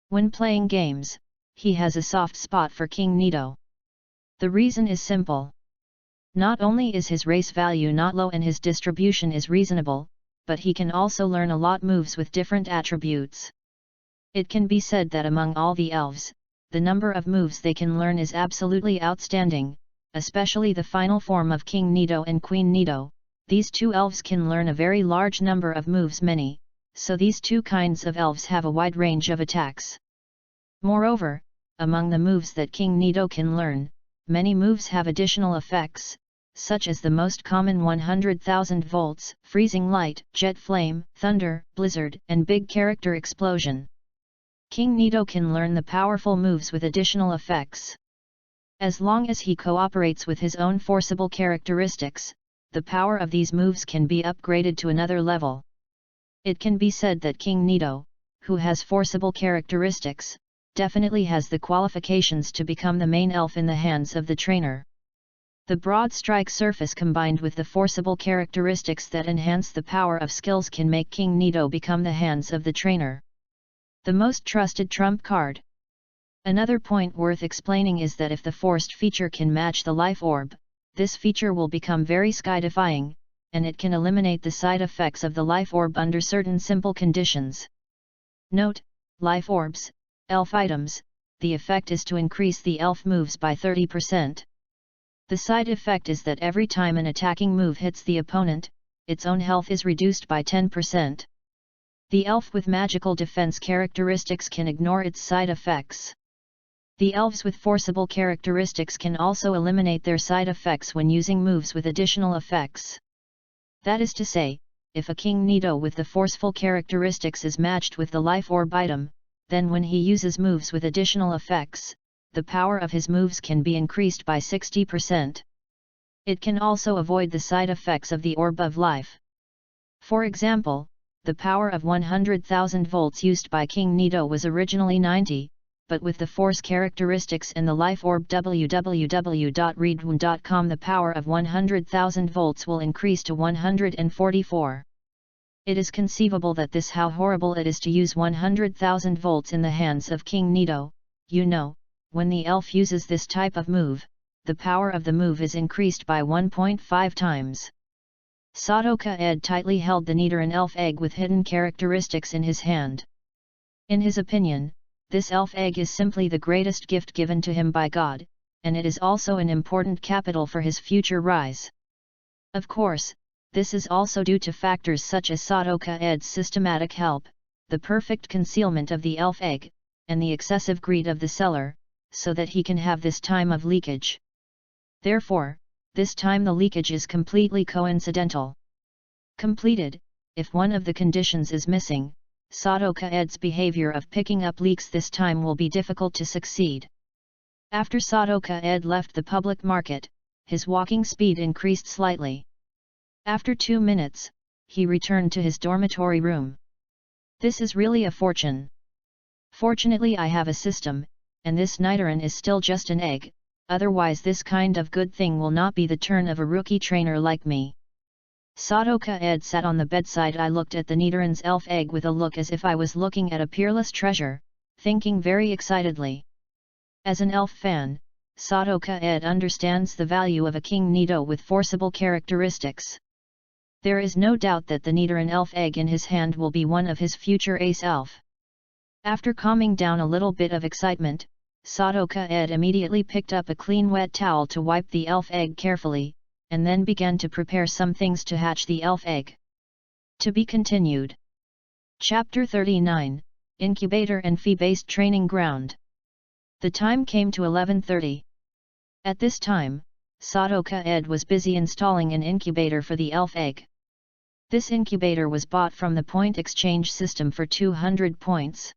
Speaker 1: When playing games, he has a soft spot for King Nido. The reason is simple. Not only is his race value not low and his distribution is reasonable, but he can also learn a lot moves with different attributes. It can be said that among all the elves, the number of moves they can learn is absolutely outstanding, especially the final form of King Nido and Queen Nido. These 2 elves can learn a very large number of moves so these 2 kinds of elves have a wide range of attacks. Moreover, among the moves that King Nido can learn, many moves have additional effects, such as the most common 100,000 volts, freezing light, jet flame, thunder, blizzard, and big character explosion. King Nido can learn the powerful moves with additional effects. As long as he cooperates with his own forcible characteristics, the power of these moves can be upgraded to another level. It can be said that King Nido, who has forcible characteristics, definitely has the qualifications to become the main elf in the hands of the trainer. The broad strike surface combined with the forcible characteristics that enhance the power of skills can make King Nido become the hands of the trainer. The most trusted trump card. Another point worth explaining is that if the forced feature can match the life orb, this feature will become very skydifying, and it can eliminate the side effects of the life orb under certain simple conditions. Note, life orbs, elf items, the effect is to increase the elf moves by 30%. The side effect is that every time an attacking move hits the opponent, its own health is reduced by 10%. The elf with magical defense characteristics can ignore its side effects. The elves with forcible characteristics can also eliminate their side effects when using moves with additional effects. That is to say, if a King Nito with the forceful characteristics is matched with the life orb item, then when he uses moves with additional effects, the power of his moves can be increased by 60%. It can also avoid the side effects of the orb of life. For example, the power of 100,000 volts used by King Nito was originally 90, but with the force characteristics and the life orb www.readaloud.com the power of 100,000 volts will increase to 144. It is conceivable that this how horrible it is to use 100,000 volts in the hands of King Nito. When the elf uses this type of move, the power of the move is increased by 1.5 times. Sadoka Ed tightly held the Nidoran elf egg with hidden characteristics in his hand. In his opinion, this elf egg is simply the greatest gift given to him by God, and it is also an important capital for his future rise. Of course, this is also due to factors such as Sadoka Ed's systematic help, the perfect concealment of the elf egg, and the excessive greed of the seller, so that he can have this time of leakage. Therefore, this time the leakage is completely coincidental. Completed, if one of the conditions is missing, Sadoka Ed's behavior of picking up leaks this time will be difficult to succeed. After Sadoka Ed left the public market, his walking speed increased slightly. After 2 minutes, he returned to his dormitory room. This is really a fortune. Fortunately I have a system, and this Nidoran is still just an egg, otherwise this kind of good thing will not be the turn of a rookie trainer like me. Sadoka Ed sat on the bedside. I looked at the Nidoran's elf egg with a look as if I was looking at a peerless treasure, thinking very excitedly. As an elf fan, Sadoka Ed understands the value of a King Nito with forcible characteristics. There is no doubt that the Nidoran elf egg in his hand will be one of his future ace elf. After calming down a little bit of excitement, Sadoka Ed immediately picked up a clean wet towel to wipe the elf egg carefully, and then began to prepare some things to hatch the elf egg. To be continued. Chapter 39, Incubator and Fee-Based Training Ground. The time came to 11:30. At this time, Sadoka Ed was busy installing an incubator for the elf egg. This incubator was bought from the point exchange system for 200 points.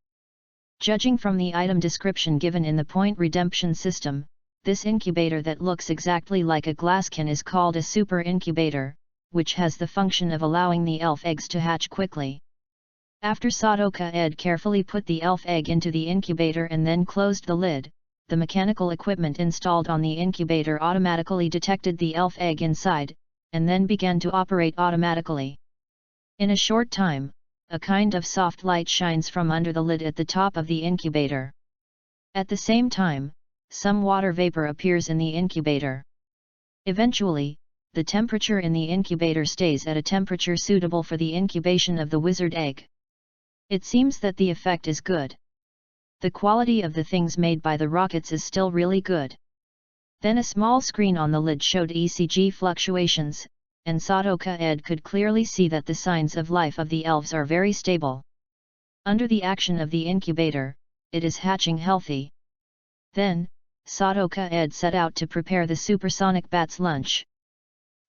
Speaker 1: Judging from the item description given in the point redemption system, this incubator that looks exactly like a glass can is called a super incubator, which has the function of allowing the elf eggs to hatch quickly. After Sadoka Ed carefully put the elf egg into the incubator and then closed the lid, the mechanical equipment installed on the incubator automatically detected the elf egg inside, and then began to operate automatically. In a short time, a kind of soft light shines from under the lid at the top of the incubator. At the same time, some water vapor appears in the incubator. Eventually, the temperature in the incubator stays at a temperature suitable for the incubation of the wizard egg. It seems that the effect is good. The quality of the things made by the rockets is still really good. Then a small screen on the lid showed ECG fluctuations, and Sadoka Ed could clearly see that the signs of life of the elves are very stable. Under the action of the incubator, it is hatching healthy. Then, Sadoka Ed set out to prepare the supersonic bat's lunch.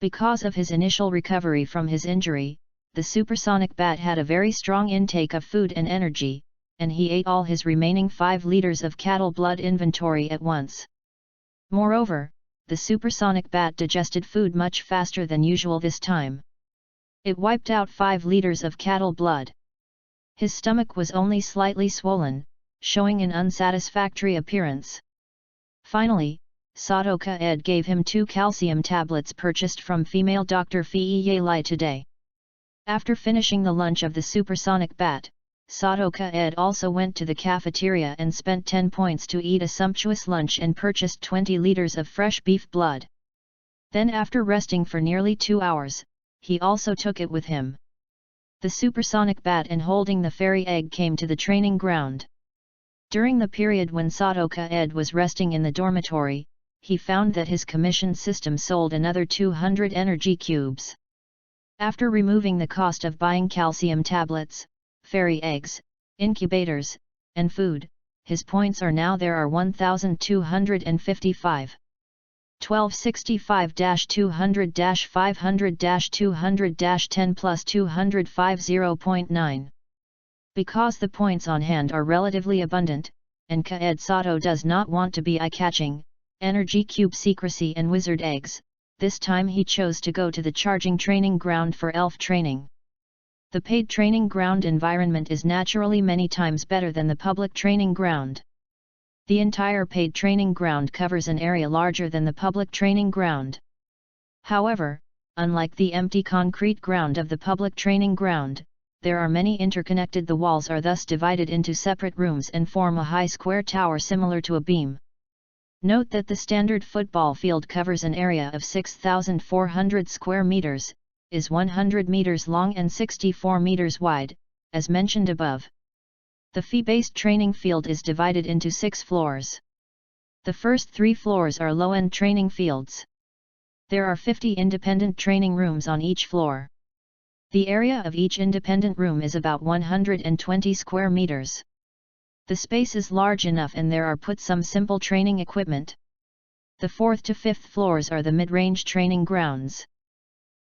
Speaker 1: Because of his initial recovery from his injury, the supersonic bat had a very strong intake of food and energy, and he ate all his remaining 5 liters of cattle blood inventory at once. Moreover, the supersonic bat digested food much faster than usual this time. It wiped out 5 liters of cattle blood. His stomach was only slightly swollen, showing an unsatisfactory appearance. Finally, Sadoka Ed gave him 2 calcium tablets purchased from female Dr. Fei Lai today. After finishing the lunch of the supersonic bat, Sadoka Ed also went to the cafeteria and spent 10 points to eat a sumptuous lunch and purchased 20 liters of fresh beef blood. Then after resting for nearly 2 hours, he also took it with him. The supersonic bat and holding the fairy egg came to the training ground. During the period when Sato-ka-ed was resting in the dormitory, he found that his commissioned system sold another 200 energy cubes. After removing the cost of buying calcium tablets, fairy eggs, incubators, and food, his points are now there are 1,255. 1265-200-500-200-10 plus 205 0.9. Because the points on hand are relatively abundant, and Ka-ed Sato does not want to be eye-catching, energy cube secrecy and wizard eggs, this time he chose to go to the charging training ground for elf training. The paid training ground environment is naturally many times better than the public training ground. The entire paid training ground covers an area larger than the public training ground. However, unlike the empty concrete ground of the public training ground, there are many interconnected. The walls are thus divided into separate rooms and form a high square tower similar to a beam. Note that the standard football field covers an area of 6,400 square meters, is 100 meters long and 64 meters wide, as mentioned above. The fee-based training field is divided into 6 floors. The first 3 floors are low-end training fields. There are 50 independent training rooms on each floor. The area of each independent room is about 120 square meters. The space is large enough and there are put some simple training equipment. The 4th to 5th floors are the mid-range training grounds.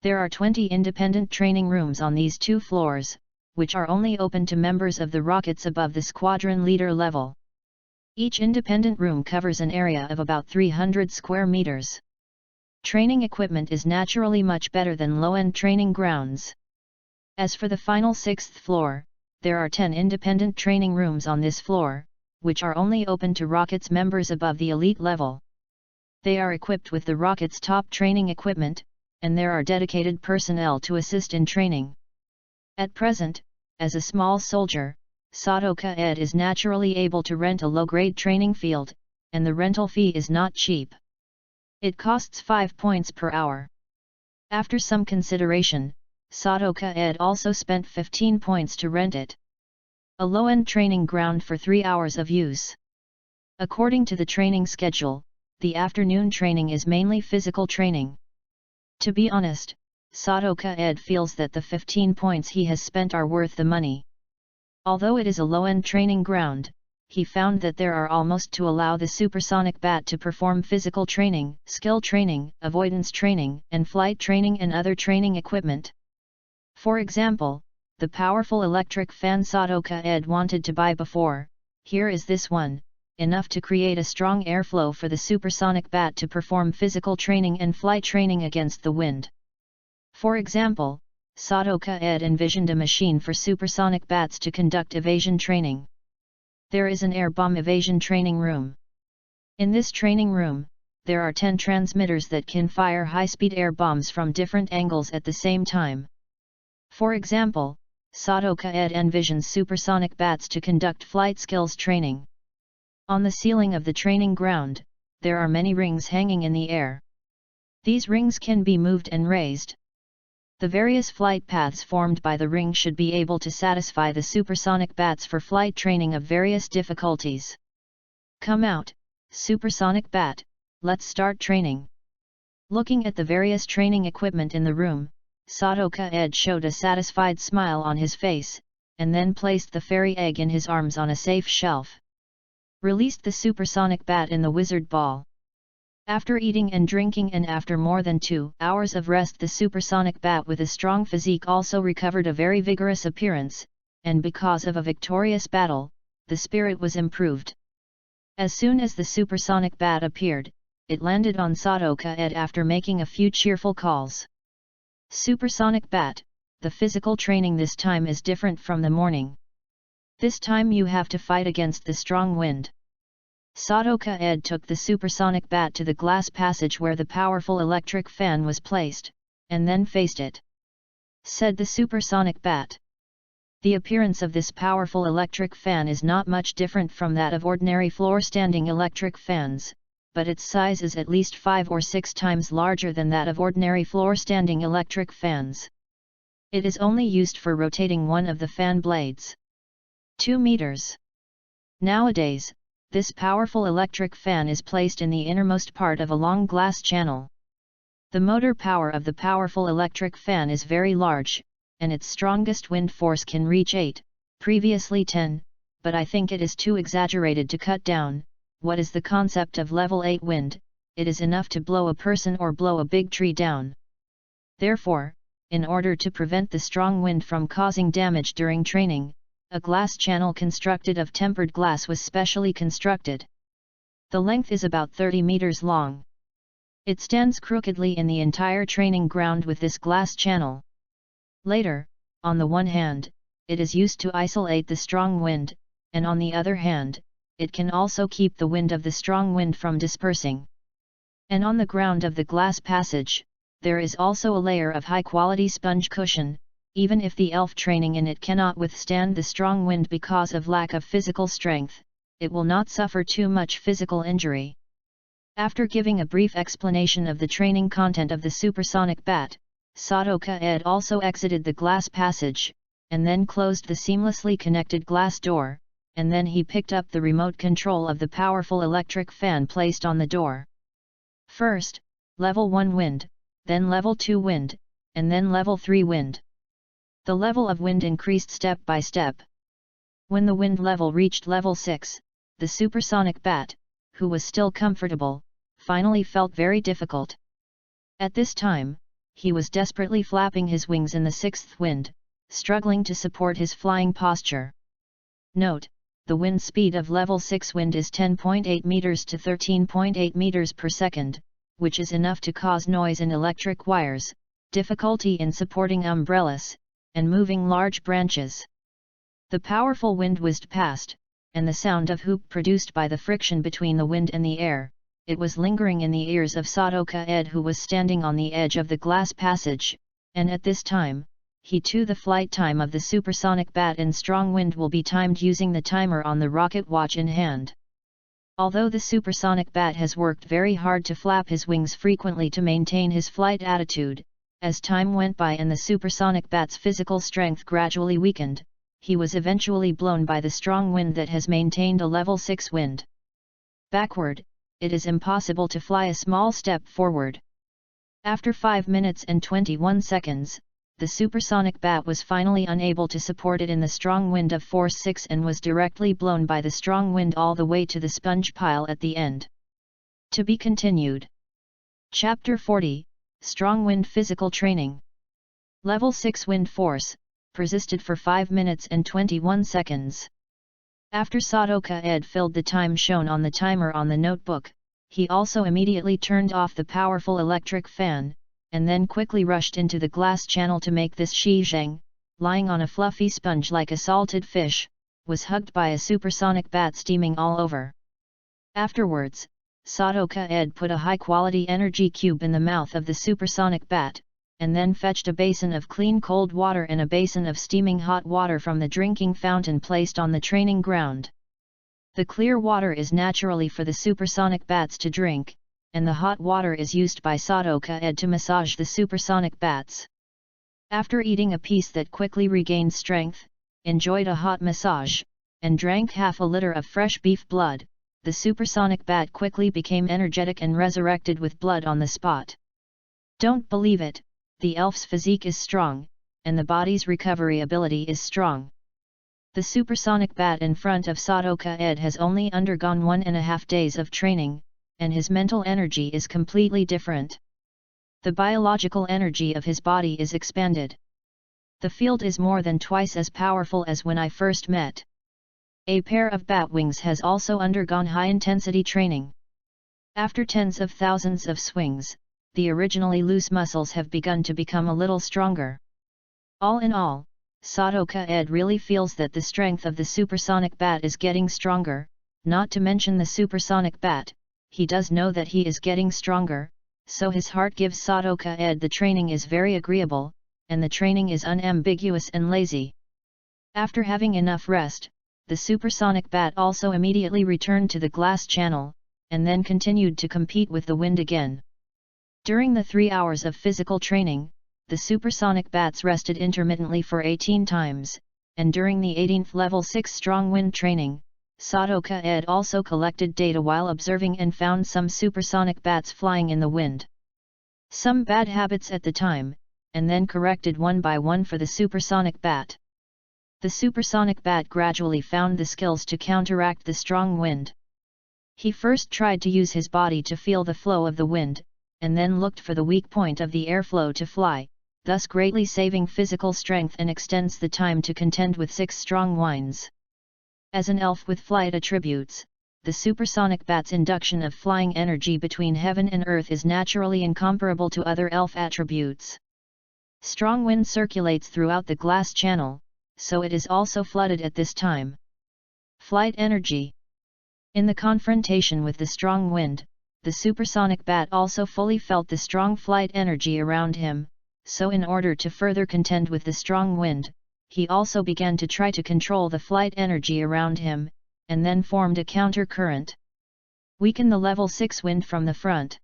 Speaker 1: There are 20 independent training rooms on these 2 floors, which are only open to members of the rockets above the squadron leader level. Each independent room covers an area of about 300 square meters. Training equipment is naturally much better than low-end training grounds. As for the final 6th floor, there are 10 independent training rooms on this floor, which are only open to rockets members above the elite level. They are equipped with the rocket's top training equipment, and there are dedicated personnel to assist in training. At present, as a small soldier, Sato-ka-ed is naturally able to rent a low-grade training field, and the rental fee is not cheap. It costs 5 points per hour. After some consideration, Sato-ka-ed also spent 15 points to rent it. A low-end training ground for 3 hours of use. According to the training schedule, the afternoon training is mainly physical training. To be honest, Sato-ka-ed feels that the 15 points he has spent are worth the money. Although it is a low-end training ground, he found that there are almost to allow the supersonic bat to perform physical training, skill training, avoidance training, and flight training and other training equipment. For example, the powerful electric fan Sato-ka-ed wanted to buy before, here is this one, enough to create a strong airflow for the supersonic bat to perform physical training and flight training against the wind. For example, Sato-ka-ed envisioned a machine for supersonic bats to conduct evasion training. There is an air bomb evasion training room. In this training room, there are 10 transmitters that can fire high-speed air bombs from different angles at the same time. For example, Sato-ka-ed envisions supersonic bats to conduct flight skills training. On the ceiling of the training ground, there are many rings hanging in the air. These rings can be moved and raised. The various flight paths formed by the ring should be able to satisfy the supersonic bats for flight training of various difficulties. Come out, supersonic bat, let's start training. Looking at the various training equipment in the room, Sato-ka-ed showed a satisfied smile on his face, and then placed the fairy egg in his arms on a safe shelf. Released the supersonic bat in the wizard ball. After eating and drinking and after more than 2 hours of rest, the supersonic bat with a strong physique also recovered a very vigorous appearance, and because of a victorious battle, the spirit was improved. As soon as the supersonic bat appeared, it landed on Sato-ka-ed after making a few cheerful calls. Supersonic bat, the physical training this time is different from the morning. This time you have to fight against the strong wind. Sato-ka-ed took the supersonic bat to the glass passage where the powerful electric fan was placed, and then faced it. Said the supersonic bat. The appearance of this powerful electric fan is not much different from that of ordinary floor-standing electric fans, but its size is at least 5 or 6 times larger than that of ordinary floor-standing electric fans. It is only used for rotating one of the fan blades. 2 meters. Nowadays, this powerful electric fan is placed in the innermost part of a long glass channel. The motor power of the powerful electric fan is very large, and its strongest wind force can reach 8, previously 10, but I think it is too exaggerated to cut down. What is the concept of level 8 wind? It is enough to blow a person or blow a big tree down. Therefore, in order to prevent the strong wind from causing damage during training, a glass channel constructed of tempered glass was specially constructed. The length is about 30 meters long. It stands crookedly in the entire training ground with this glass channel. Later, on the one hand, it is used to isolate the strong wind, and on the other hand, it can also keep the wind of the strong wind from dispersing. And on the ground of the glass passage, there is also a layer of high-quality sponge cushion. Even if the elf training in it cannot withstand the strong wind because of lack of physical strength, it will not suffer too much physical injury. After giving a brief explanation of the training content of the supersonic bat, Sadoka Ed also exited the glass passage, and then closed the seamlessly connected glass door, and then he picked up the remote control of the powerful electric fan placed on the door. First, level 1 wind, then level 2 wind, and then level 3 wind. The level of wind increased step by step. When the wind level reached level 6, the supersonic bat, who was still comfortable, finally felt very difficult. At this time, he was desperately flapping his wings in the 6th wind, struggling to support his flying posture. Note, the wind speed of level 6 wind is 10.8 meters to 13.8 meters per second, which is enough to cause noise in electric wires, difficulty in supporting umbrellas, and moving large branches. The powerful wind whizzed past, and the sound of hoop produced by the friction between the wind and the air, it was lingering in the ears of Sadoka Ed, who was standing on the edge of the glass passage, and at this time, the flight time of the supersonic bat in strong wind will be timed using the timer on the rocket watch in hand. Although the supersonic bat has worked very hard to flap his wings frequently to maintain his flight attitude, as time went by and the supersonic bat's physical strength gradually weakened, he was eventually blown by the strong wind that has maintained a level 6 wind. Backward, it is impossible to fly a small step forward. After 5 minutes and 21 seconds, the supersonic bat was finally unable to support it in the strong wind of force 6 and was directly blown by the strong wind all the way to the sponge pile at the end. To be continued. Chapter 40, Strong Wind Physical Training. Level 6 wind force, persisted for 5 minutes and 21 seconds. After Sadoka Ed filled the time shown on the timer on the notebook, he also immediately turned off the powerful electric fan, and then quickly rushed into the glass channel to make this Shi Zheng, lying on a fluffy sponge like a salted fish, was hugged by a supersonic bat steaming all over. Afterwards, Sadoka Ed put a high-quality energy cube in the mouth of the supersonic bat, and then fetched a basin of clean cold water and a basin of steaming hot water from the drinking fountain placed on the training ground. The clear water is naturally for the supersonic bats to drink, and the hot water is used by Sadoka Ed to massage the supersonic bats. After eating a piece that quickly regained strength, enjoyed a hot massage, and drank half a liter of fresh beef blood, the supersonic bat quickly became energetic and resurrected with blood on the spot. Don't believe it, the elf's physique is strong, and the body's recovery ability is strong. The supersonic bat in front of Sadoka Ed has only undergone 1.5 days of training, and his mental energy is completely different. The biological energy of his body is expanded. The field is more than twice as powerful as when I first met. A pair of bat wings has also undergone high-intensity training. After tens of thousands of swings, the originally loose muscles have begun to become a little stronger. All in all, Sadoka Ed really feels that the strength of the supersonic bat is getting stronger, not to mention the supersonic bat, he does know that he is getting stronger, so his heart gives Sadoka Ed the training is very agreeable, and the training is unambiguous and lazy. After having enough rest, the supersonic bat also immediately returned to the glass channel, and then continued to compete with the wind again. During the 3 hours of physical training, the supersonic bats rested intermittently for 18 times, and during the 18th level 6 strong wind training, Sadoka Ed also collected data while observing and found some supersonic bats flying in the wind. Some bad habits at the time, and then corrected one by one for the supersonic bat. The supersonic bat gradually found the skills to counteract the strong wind. He first tried to use his body to feel the flow of the wind, and then looked for the weak point of the airflow to fly, thus greatly saving physical strength and extends the time to contend with 6 strong winds. As an elf with flight attributes, the supersonic bat's induction of flying energy between heaven and earth is naturally incomparable to other elf attributes. Strong wind circulates throughout the glass channel, so it is also flooded at this time. Flight energy. In the confrontation with the strong wind, the supersonic bat also fully felt the strong flight energy around him, so in order to further contend with the strong wind, he also began to try to control the flight energy around him, and then formed a counter-current. Weaken the level 6 wind from the front.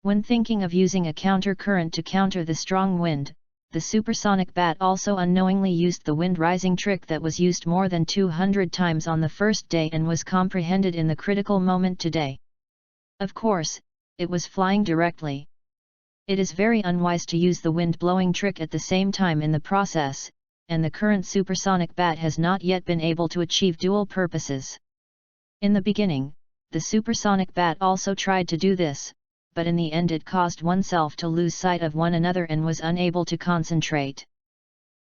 Speaker 1: When thinking of using a counter-current to counter the strong wind, the supersonic bat also unknowingly used the wind-rising trick that was used more than 200 times on the first day and was comprehended in the critical moment today. Of course, it was flying directly. It is very unwise to use the wind-blowing trick at the same time in the process, and the current supersonic bat has not yet been able to achieve dual purposes. In the beginning, the supersonic bat also tried to do this, but in the end it caused oneself to lose sight of one another and was unable to concentrate.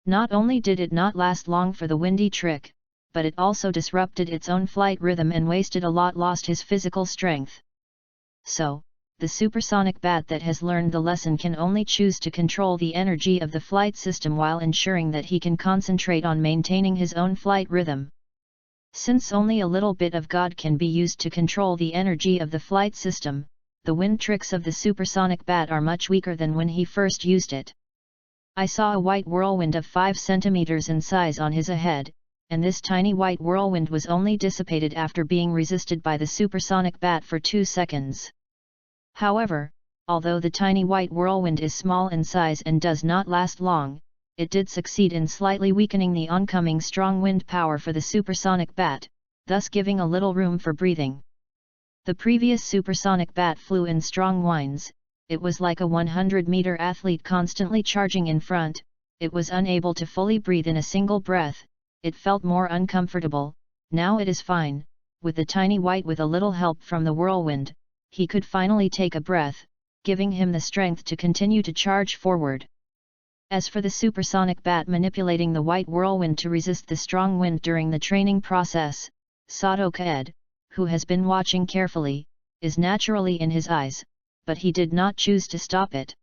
Speaker 1: Not only did it not last long for the windy trick, but it also disrupted its own flight rhythm and lost his physical strength. So, the supersonic bat that has learned the lesson can only choose to control the energy of the flight system while ensuring that he can concentrate on maintaining his own flight rhythm. Since only a little bit of God can be used to control the energy of the flight system, the wind tricks of the supersonic bat are much weaker than when he first used it. I saw a white whirlwind of 5 centimeters in size on his head, and this tiny white whirlwind was only dissipated after being resisted by the supersonic bat for 2 seconds. However, although the tiny white whirlwind is small in size and does not last long, it did succeed in slightly weakening the oncoming strong wind power for the supersonic bat, thus giving a little room for breathing. The previous supersonic bat flew in strong winds. It was like a 100-meter athlete constantly charging in front. It was unable to fully breathe in a single breath. It felt more uncomfortable. Now it is fine. With the tiny white with a little help from the whirlwind, he could finally take a breath, giving him the strength to continue to charge forward. As for the supersonic bat manipulating the white whirlwind to resist the strong wind during the training process, Sadoka Ed, who has been watching carefully, is naturally in his eyes, but he did not choose to stop it.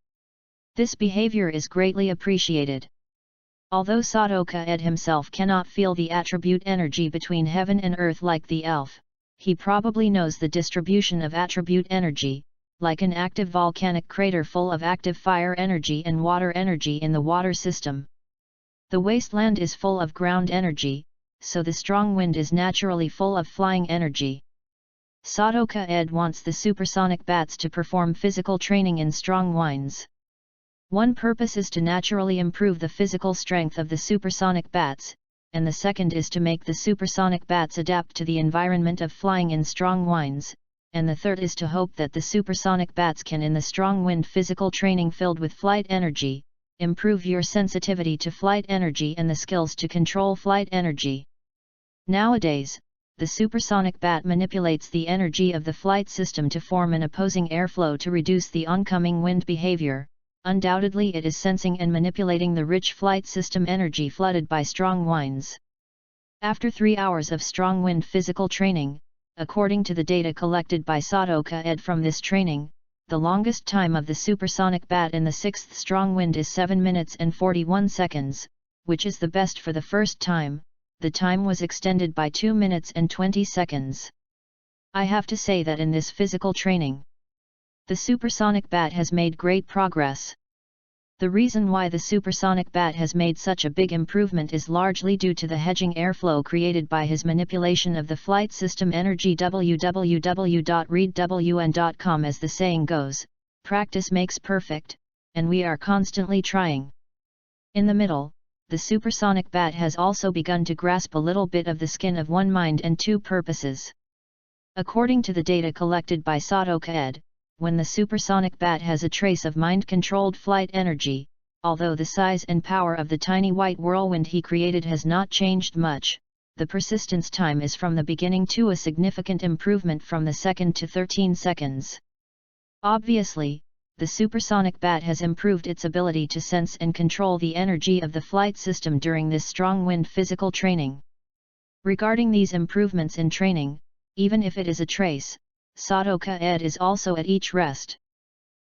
Speaker 1: This behavior is greatly appreciated. Although Sadoka Ed himself cannot feel the attribute energy between heaven and earth like the elf, he probably knows the distribution of attribute energy, like an active volcanic crater full of active fire energy and water energy in the water system. The wasteland is full of ground energy, so the strong wind is naturally full of flying energy. Sadoka Ed wants the supersonic bats to perform physical training in strong winds. One purpose is to naturally improve the physical strength of the supersonic bats, and the second is to make the supersonic bats adapt to the environment of flying in strong winds, and the third is to hope that the supersonic bats can in the strong wind physical training filled with flight energy, improve your sensitivity to flight energy and the skills to control flight energy. Nowadays, the supersonic bat manipulates the energy of the flight system to form an opposing airflow to reduce the oncoming wind behavior. Undoubtedly it is sensing and manipulating the rich flight system energy flooded by strong winds. After 3 hours of strong wind physical training, according to the data collected by Sadoka Ed from this training, the longest time of the supersonic bat in the 6th strong wind is 7 minutes and 41 seconds, which is the best for the first time. The time was extended by 2 minutes and 20 seconds. I have to say that in this physical training, the supersonic bat has made great progress. The reason why the supersonic bat has made such a big improvement is largely due to the hedging airflow created by his manipulation of the flight system energy. www.readwn.com. As the saying goes, practice makes perfect, and we are constantly trying. In the middle, the supersonic bat has also begun to grasp a little bit of the skin of one mind and two purposes. According to the data collected by Sadoka Ed, when the supersonic bat has a trace of mind-controlled flight energy, although the size and power of the tiny white whirlwind he created has not changed much, the persistence time is from the beginning to a significant improvement from the second to 13 seconds. Obviously, the supersonic bat has improved its ability to sense and control the energy of the flight system during this strong wind physical training. Regarding these improvements in training, even if it is a trace, Sadoka Ed is also at each rest.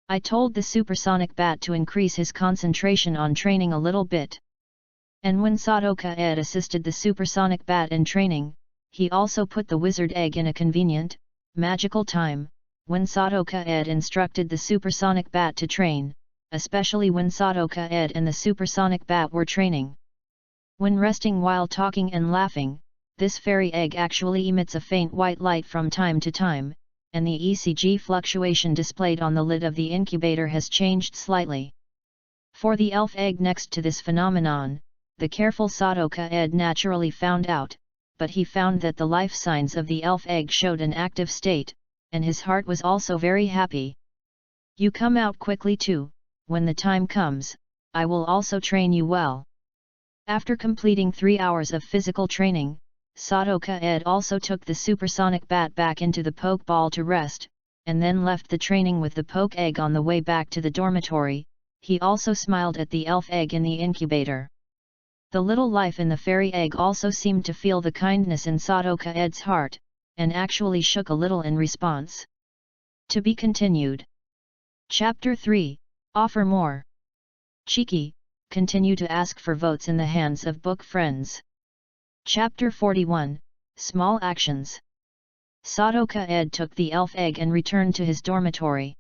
Speaker 1: I told the supersonic bat to increase his concentration on training a little bit. And when Sadoka Ed assisted the supersonic bat in training, he also put the wizard egg in a convenient, magical time, when Sadoka Ed instructed the supersonic bat to train, especially when Sadoka Ed and the supersonic bat were training. When resting while talking and laughing, this fairy egg actually emits a faint white light from time to time, and the ECG fluctuation displayed on the lid of the incubator has changed slightly. For the elf egg next to this phenomenon, the careful Sadoka Ed naturally found out, but he found that the life signs of the elf egg showed an active state, and his heart was also very happy. You come out quickly too, when the time comes, I will also train you well. After completing 3 hours of physical training, Sadoka Ed also took the supersonic bat back into the poke ball to rest, and then left the training with the poke egg on the way back to the dormitory. He also smiled at the elf egg in the incubator. The little life in the fairy egg also seemed to feel the kindness in Sadoka Ed's heart, and actually shook a little in response. To be continued. Chapter 3, Offer More. Cheeky, continue to ask for votes in the hands of book friends. Chapter 41, Small Actions. Sadoka Ed took the elf egg and returned to his dormitory.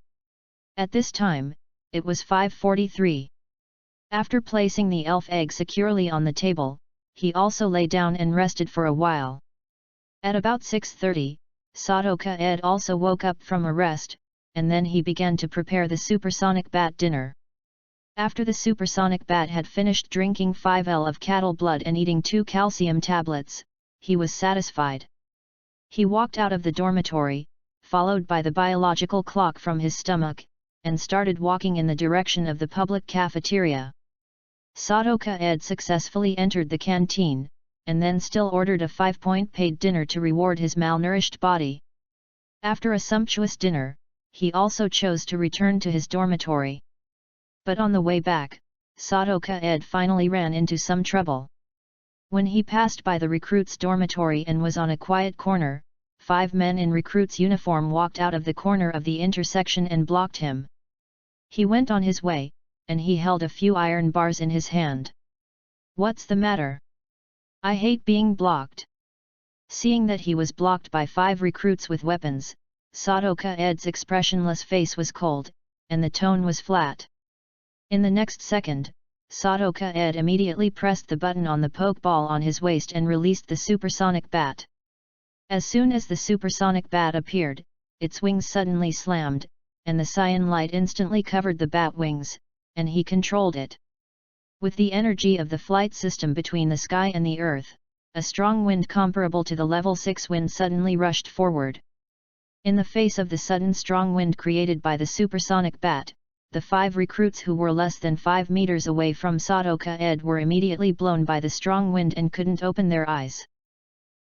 Speaker 1: At this time, it was 5:43. After placing the elf egg securely on the table, he also lay down and rested for a while. At about 6:30, Sadoka Ed also woke up from a rest, and then he began to prepare the supersonic bat dinner. After the supersonic bat had finished drinking 5 L of cattle blood and eating 2 calcium tablets, he was satisfied. He walked out of the dormitory, followed by the biological clock from his stomach, and started walking in the direction of the public cafeteria. Sadoka Ed successfully entered the canteen, and then still ordered a 5-point paid dinner to reward his malnourished body. After a sumptuous dinner, he also chose to return to his dormitory. But on the way back, Sadoka Ed finally ran into some trouble. When he passed by the recruits' dormitory and was on a quiet corner, 5 men in recruits' uniform walked out of the corner of the intersection and blocked him. He went on his way, and he held a few iron bars in his hand. "What's the matter? I hate being blocked." Seeing that he was blocked by 5 recruits with weapons, Sadoka Ed's expressionless face was cold, and the tone was flat. In the next second, Sadoka Ed immediately pressed the button on the poke ball on his waist and released the supersonic bat. As soon as the supersonic bat appeared, its wings suddenly slammed, and the cyan light instantly covered the bat wings, and he controlled it. With the energy of the flight system between the sky and the earth, a strong wind comparable to the level 6 wind suddenly rushed forward. In the face of the sudden strong wind created by the supersonic bat, the 5 recruits who were less than 5 meters away from Sadoka Ed were immediately blown by the strong wind and couldn't open their eyes.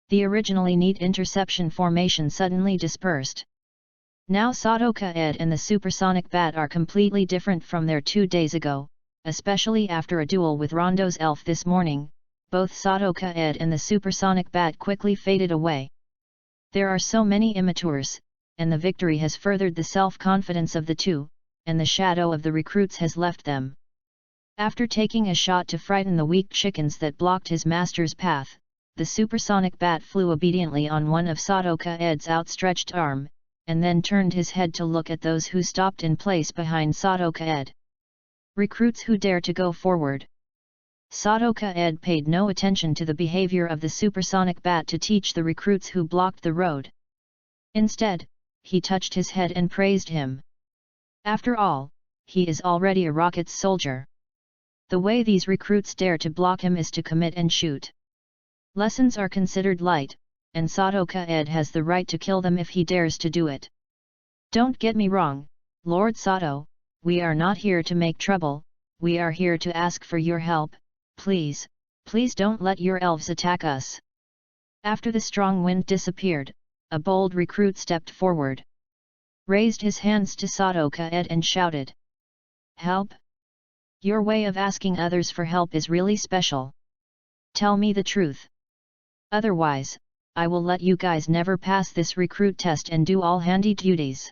Speaker 1: The originally neat interception formation suddenly dispersed. Now Sadoka Ed and the supersonic bat are completely different from their 2 days ago, especially after a duel with Rondo's elf this morning. Both Sadoka Ed and the supersonic bat quickly faded away. There are so many immatures, and the victory has furthered the self-confidence of the two, and the shadow of the recruits has left them. After taking a shot to frighten the weak chickens that blocked his master's path, the supersonic bat flew obediently on one of Sadoka Ed's outstretched arm, and then turned his head to look at those who stopped in place behind Sadoka Ed. Recruits who dare to go forward. Sadoka Ed paid no attention to the behavior of the supersonic bat to teach the recruits who blocked the road. Instead, he touched his head and praised him. After all, he is already a rocket soldier. The way these recruits dare to block him is to commit and shoot. Lessons are considered light, and Sato-ka-ed has the right to kill them if he dares to do it. Don't get me wrong, Lord Sato, we are not here to make trouble, we are here to ask for your help, please, please don't let your elves attack us. After the strong wind disappeared, a bold recruit stepped forward, raised his hands to Sato-ka-ed and shouted, "Help! Your way of asking others for help is really special. Tell me the truth. Otherwise, I will let you guys never pass this recruit test and do all handy duties."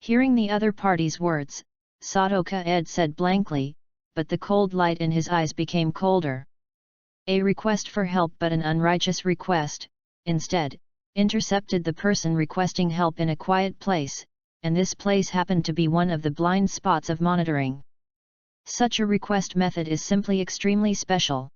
Speaker 1: Hearing the other party's words, Sato-ka-ed said blankly, but the cold light in his eyes became colder. A request for help, but an unrighteous request, instead, intercepted the person requesting help in a quiet place, and this place happened to be one of the blind spots of monitoring. Such a request method is simply extremely special.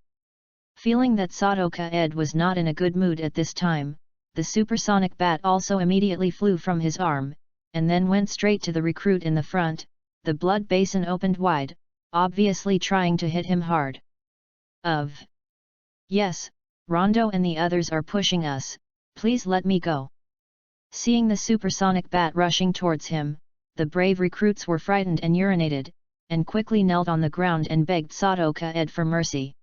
Speaker 1: Feeling that Sato-ka-ed was not in a good mood at this time, the supersonic bat also immediately flew from his arm, and then went straight to the recruit in the front. The blood basin opened wide, obviously trying to hit him hard. Yes, Rondo and the others are pushing us, please let me go. Seeing the supersonic bat rushing towards him, the brave recruits were frightened and urinated, and quickly knelt on the ground and begged Sato-ka-ed for mercy.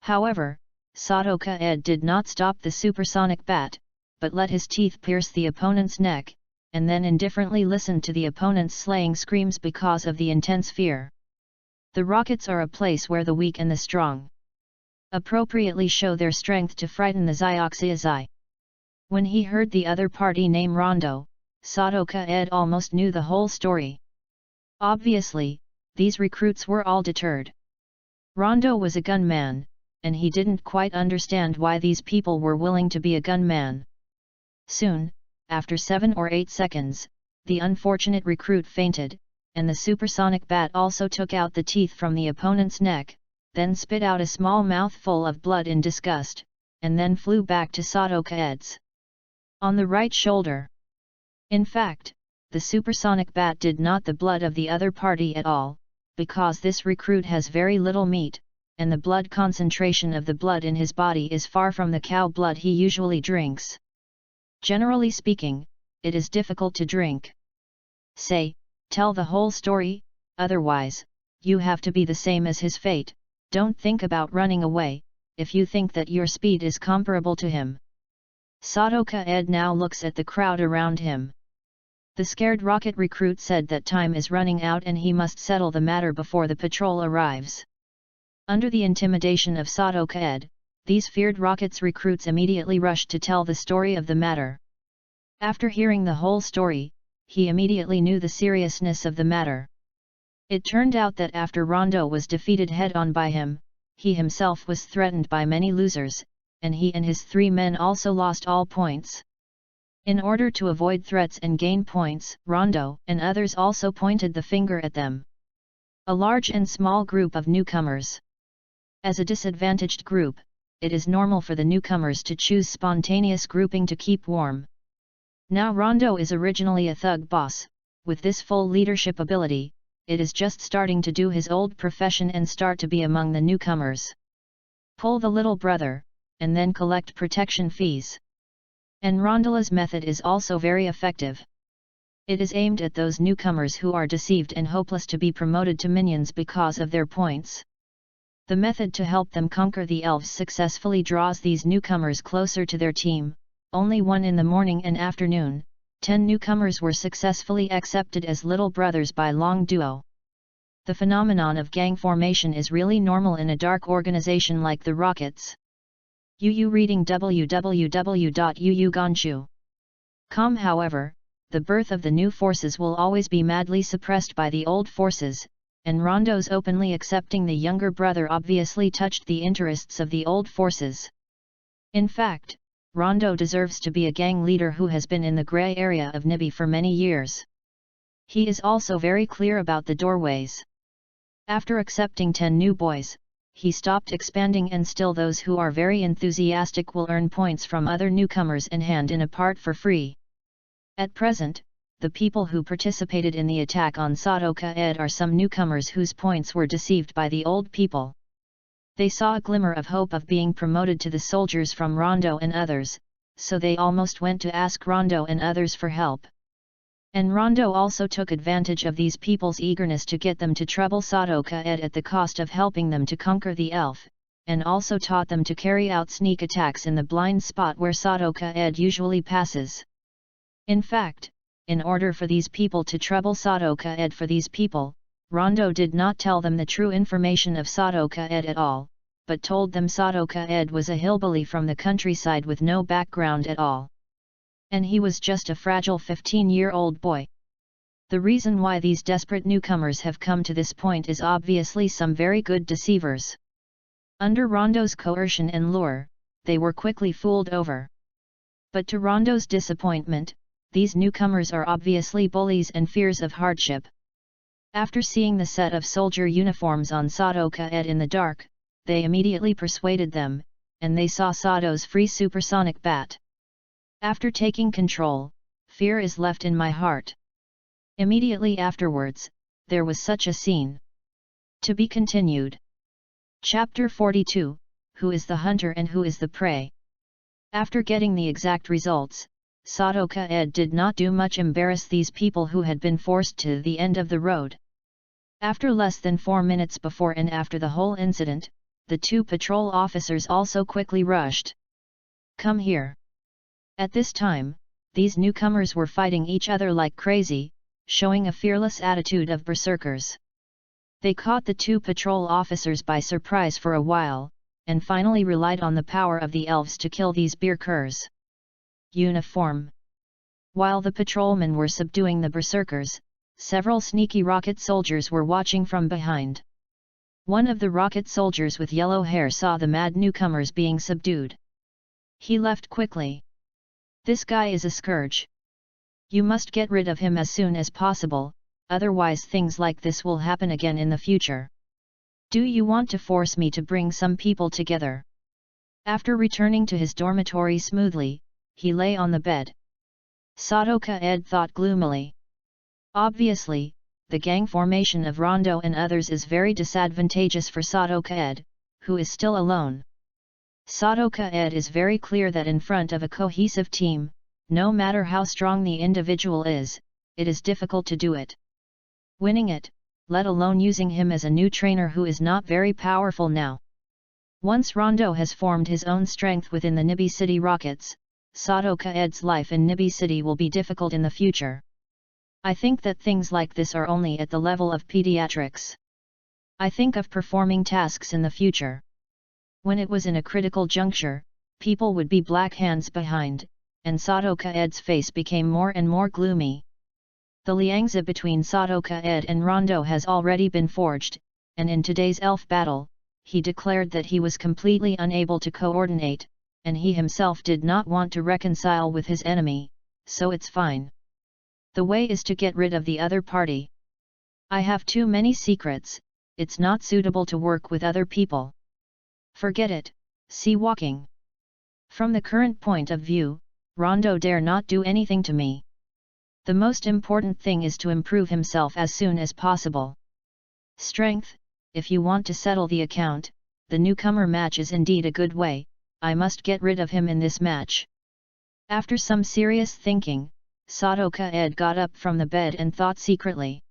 Speaker 1: However, Sato-ka-ed did not stop the supersonic bat, but let his teeth pierce the opponent's neck, and then indifferently listened to the opponent's slaying screams because of the intense fear. The rockets are a place where the weak and the strong appropriately show their strength to frighten the Zioxiazai. When he heard the other party name Rondo, Sato-ka-ed almost knew the whole story. Obviously, these recruits were all deterred. Rondo was a gunman, and he didn't quite understand why these people were willing to be a gunman. Soon, after 7 or 8 seconds, the unfortunate recruit fainted, and the supersonic bat also took out the teeth from the opponent's neck, then spit out a small mouthful of blood in disgust, and then flew back to Sato-ka-ed's on the right shoulder. In fact, the supersonic bat did not the blood of the other party at all, because this recruit has very little meat, and the blood concentration of the blood in his body is far from the cow blood he usually drinks. Generally speaking, it is difficult to drink. Tell the whole story, otherwise, you have to be the same as his fate. Don't think about running away, if you think that your speed is comparable to him. Sato-ka-ed now looks at the crowd around him. The scared rocket recruit said that time is running out and he must settle the matter before the patrol arrives. Under the intimidation of Sato-ka-ed, these feared rockets recruits immediately rushed to tell the story of the matter. After hearing the whole story, he immediately knew the seriousness of the matter. It turned out that after Rondo was defeated head-on by him, he himself was threatened by many losers, and he and his 3 men also lost all points. In order to avoid threats and gain points, Rondo and others also pointed the finger at them. A large and small group of newcomers. As a disadvantaged group, it is normal for the newcomers to choose spontaneous grouping to keep warm. Now Rondo is originally a thug boss, with this full leadership ability, it is just starting to do his old profession and start to be among the newcomers. Pull the little brother, and then collect protection fees. And Rondola's method is also very effective. It is aimed at those newcomers who are deceived and hopeless to be promoted to minions because of their points. The method to help them conquer the elves successfully draws these newcomers closer to their team. Only one in the morning and afternoon, 10 newcomers were successfully accepted as little brothers by Long Duo. The phenomenon of gang formation is really normal in a dark organization like the Rockets. UU reading www.uuganshu.com. However, the birth of the new forces will always be madly suppressed by the old forces, and Rondo's openly accepting the younger brother obviously touched the interests of the old forces. In fact, Rondo deserves to be a gang leader who has been in the grey area of Nibi for many years. He is also very clear about the doorways. After accepting 10 new boys, he stopped expanding, and still those who are very enthusiastic will earn points from other newcomers and hand in a part for free. At present, the people who participated in the attack on Sadoka Ed are some newcomers whose points were deceived by the old people. They saw a glimmer of hope of being promoted to the soldiers from Rondo and others, so they almost went to ask Rondo and others for help. And Rondo also took advantage of these people's eagerness to get them to trouble Sadoka Ed at the cost of helping them to conquer the elf, and also taught them to carry out sneak attacks in the blind spot where Sadoka Ed usually passes. In fact, in order for these people to trouble Sadoka Ed for these people, Rondo did not tell them the true information of Sadoka Ed at all, but told them Sadoka Ed was a hillbilly from the countryside with no background at all. And he was just a fragile 15-year-old boy. The reason why these desperate newcomers have come to this point is obviously some very good deceivers. Under Rondo's coercion and lure, they were quickly fooled over. But to Rondo's disappointment, these newcomers are obviously bullies and fears of hardship. After seeing the set of soldier uniforms on Sadoka Ed in the dark, they immediately persuaded them, and they saw Sado's free supersonic bat. After taking control, fear is left in my heart. Immediately afterwards, there was such a scene. To be continued. Chapter 42, Who is the hunter and who is the prey? After getting the exact results, Sadoka Ed did not do much embarrass these people who had been forced to the end of the road. After less than 4 minutes before and after the whole incident, the 2 patrol officers also quickly rushed. Come here. At this time, these newcomers were fighting each other like crazy, showing a fearless attitude of berserkers. They caught the 2 patrol officers by surprise for a while, and finally relied on the power of the elves to kill these berserkers. Uniform. While the patrolmen were subduing the berserkers, several sneaky rocket soldiers were watching from behind. One of the rocket soldiers with yellow hair saw the mad newcomers being subdued. He left quickly. This guy is a scourge. You must get rid of him as soon as possible, otherwise things like this will happen again in the future. Do you want to force me to bring some people together? After returning to his dormitory smoothly, he lay on the bed. Sadoka Ed thought gloomily. Obviously, the gang formation of Rondo and others is very disadvantageous for Sadoka Ed, who is still alone. Sadoka Ed is very clear that in front of a cohesive team, no matter how strong the individual is, it is difficult to do it. Winning it, let alone using him as a new trainer who is not very powerful now. Once Rondo has formed his own strength within the Nibi City Rockets, Sadoka Ed's life in Nibi City will be difficult in the future. I think that things like this are only at the level of pediatrics. I think of performing tasks in the future. When it was in a critical juncture, people would be black hands behind, and Sadoka Ed's face became more and more gloomy. The liangzi between Sadoka Ed and Rondo has already been forged, and in today's elf battle, he declared that he was completely unable to coordinate, and he himself did not want to reconcile with his enemy, so it's fine. The way is to get rid of the other party. I have too many secrets, it's not suitable to work with other people. Forget it, see walking. From the current point of view, Rondo dare not do anything to me. The most important thing is to improve himself as soon as possible. Strength, if you want to settle the account, the newcomer match is indeed a good way, I must get rid of him in this match. After some serious thinking, Sadoka Ed got up from the bed and thought secretly.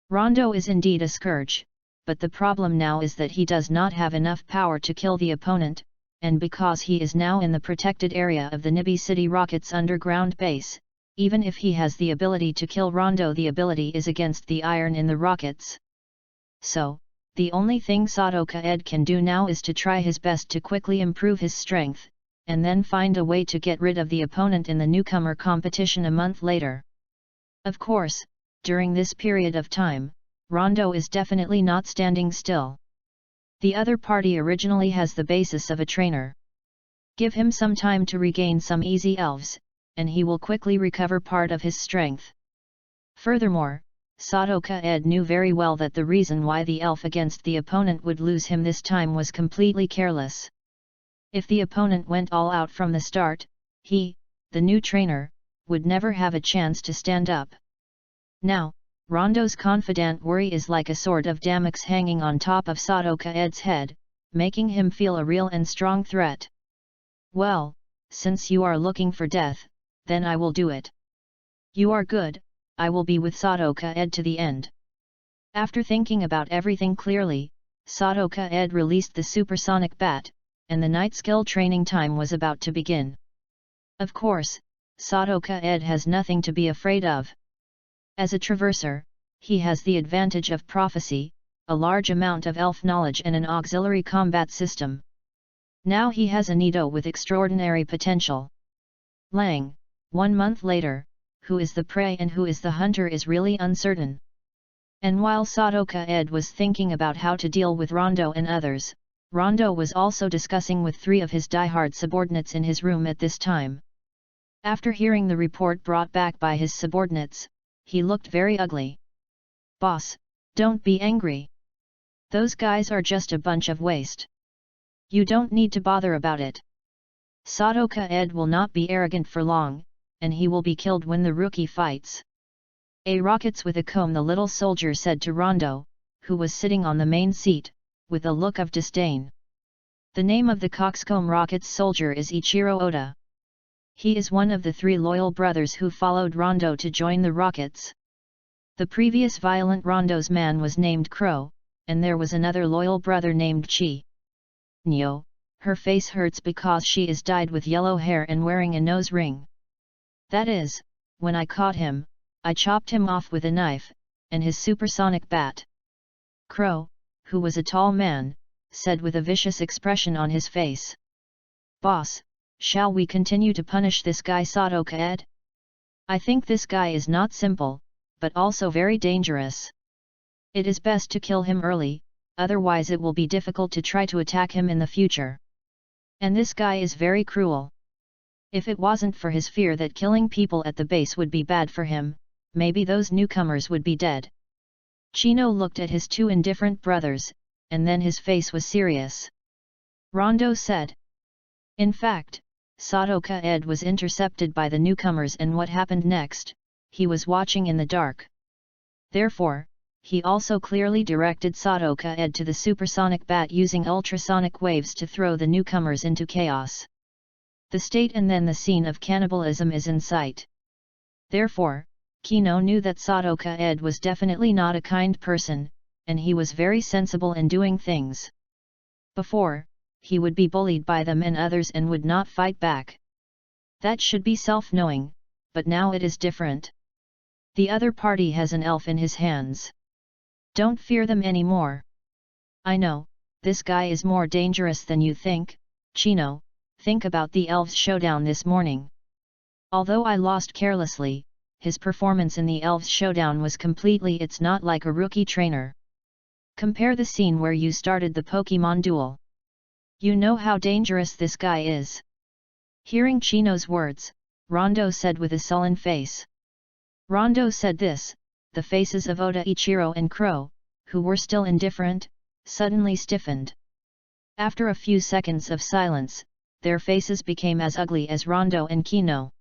Speaker 1: Rondo is indeed a scourge, but the problem now is that he does not have enough power to kill the opponent, and because he is now in the protected area of the Nibi City Rockets underground base, even if he has the ability to kill Rondo, the ability is against the iron in the rockets. So, the only thing Sadoka Ed can do now is to try his best to quickly improve his strength, and then find a way to get rid of the opponent in the newcomer competition a month later. Of course, during this period of time, Rondo is definitely not standing still. The other party originally has the basis of a trainer. Give him some time to regain some easy elves, and he will quickly recover part of his strength. Furthermore, Sadoka Ed knew very well that the reason why the elf against the opponent would lose him this time was completely careless. If the opponent went all out from the start, he, the new trainer, would never have a chance to stand up. Now, Rondo's confident worry is like a sword of Damocles hanging on top of Sadoka-ed's head, making him feel a real and strong threat. Well, since you are looking for death, then I will do it. You are good, I will be with Sadoka-ed to the end. After thinking about everything clearly, Sadoka-ed released the supersonic bat, and the night skill training time was about to begin. Of course, Sadoka-ed has nothing to be afraid of. As a traverser, he has the advantage of prophecy, a large amount of elf knowledge and an auxiliary combat system. Now he has a Nido with extraordinary potential. Lang, 1 month later, who is the prey and who is the hunter is really uncertain. And while Sadoka-ed was thinking about how to deal with Rondo and others, Rondo was also discussing with 3 of his diehard subordinates in his room at this time. After hearing the report brought back by his subordinates, he looked very ugly. "Boss, don't be angry. Those guys are just a bunch of waste. You don't need to bother about it. Sadoka-ed will not be arrogant for long, and he will be killed when the rookie fights." "A rockets with a comb," the little soldier said to Rondo, who was sitting on the main seat, with a look of disdain. The name of the coxcomb rockets soldier is Ichiro Oda. He is one of the 3 loyal brothers who followed Rondo to join the Rockets. The previous violent Rondo's man was named Crow, and there was another loyal brother named Chi. Nyo, her face hurts because she is dyed with yellow hair and wearing a nose ring. That is, when I caught him, I chopped him off with a knife, and his supersonic bat. Crow, who was a tall man, said with a vicious expression on his face. "Boss, shall we continue to punish this guy Sadoka-ed? I think this guy is not simple, but also very dangerous. It is best to kill him early, otherwise it will be difficult to try to attack him in the future. And this guy is very cruel. If it wasn't for his fear that killing people at the base would be bad for him, maybe those newcomers would be dead." Chino looked at his 2 indifferent brothers, and then his face was serious. Rondo said. In fact, Sadoka-ed was intercepted by the newcomers, and what happened next, he was watching in the dark. Therefore, he also clearly directed Sadoka-ed to the supersonic bat using ultrasonic waves to throw the newcomers into chaos. The state and then the scene of cannibalism is in sight. Therefore, Kino knew that Sadoka-ed was definitely not a kind person, and he was very sensible in doing things. Before, he would be bullied by them and others and would not fight back. That should be self-knowing, but now it is different. The other party has an elf in his hands. Don't fear them anymore. I know, this guy is more dangerous than you think, Chino. Think about the elves' showdown this morning. Although I lost carelessly, his performance in the elves' showdown was completely. It's not like a rookie trainer. Compare the scene where you started the Pokemon duel. You know how dangerous this guy is. Hearing Chino's words, Rondo said with a sullen face. Rondo said this, the faces of Oda, Ichiro and Crow, who were still indifferent, suddenly stiffened. After a few seconds of silence, their faces became as ugly as Rondo and Kino.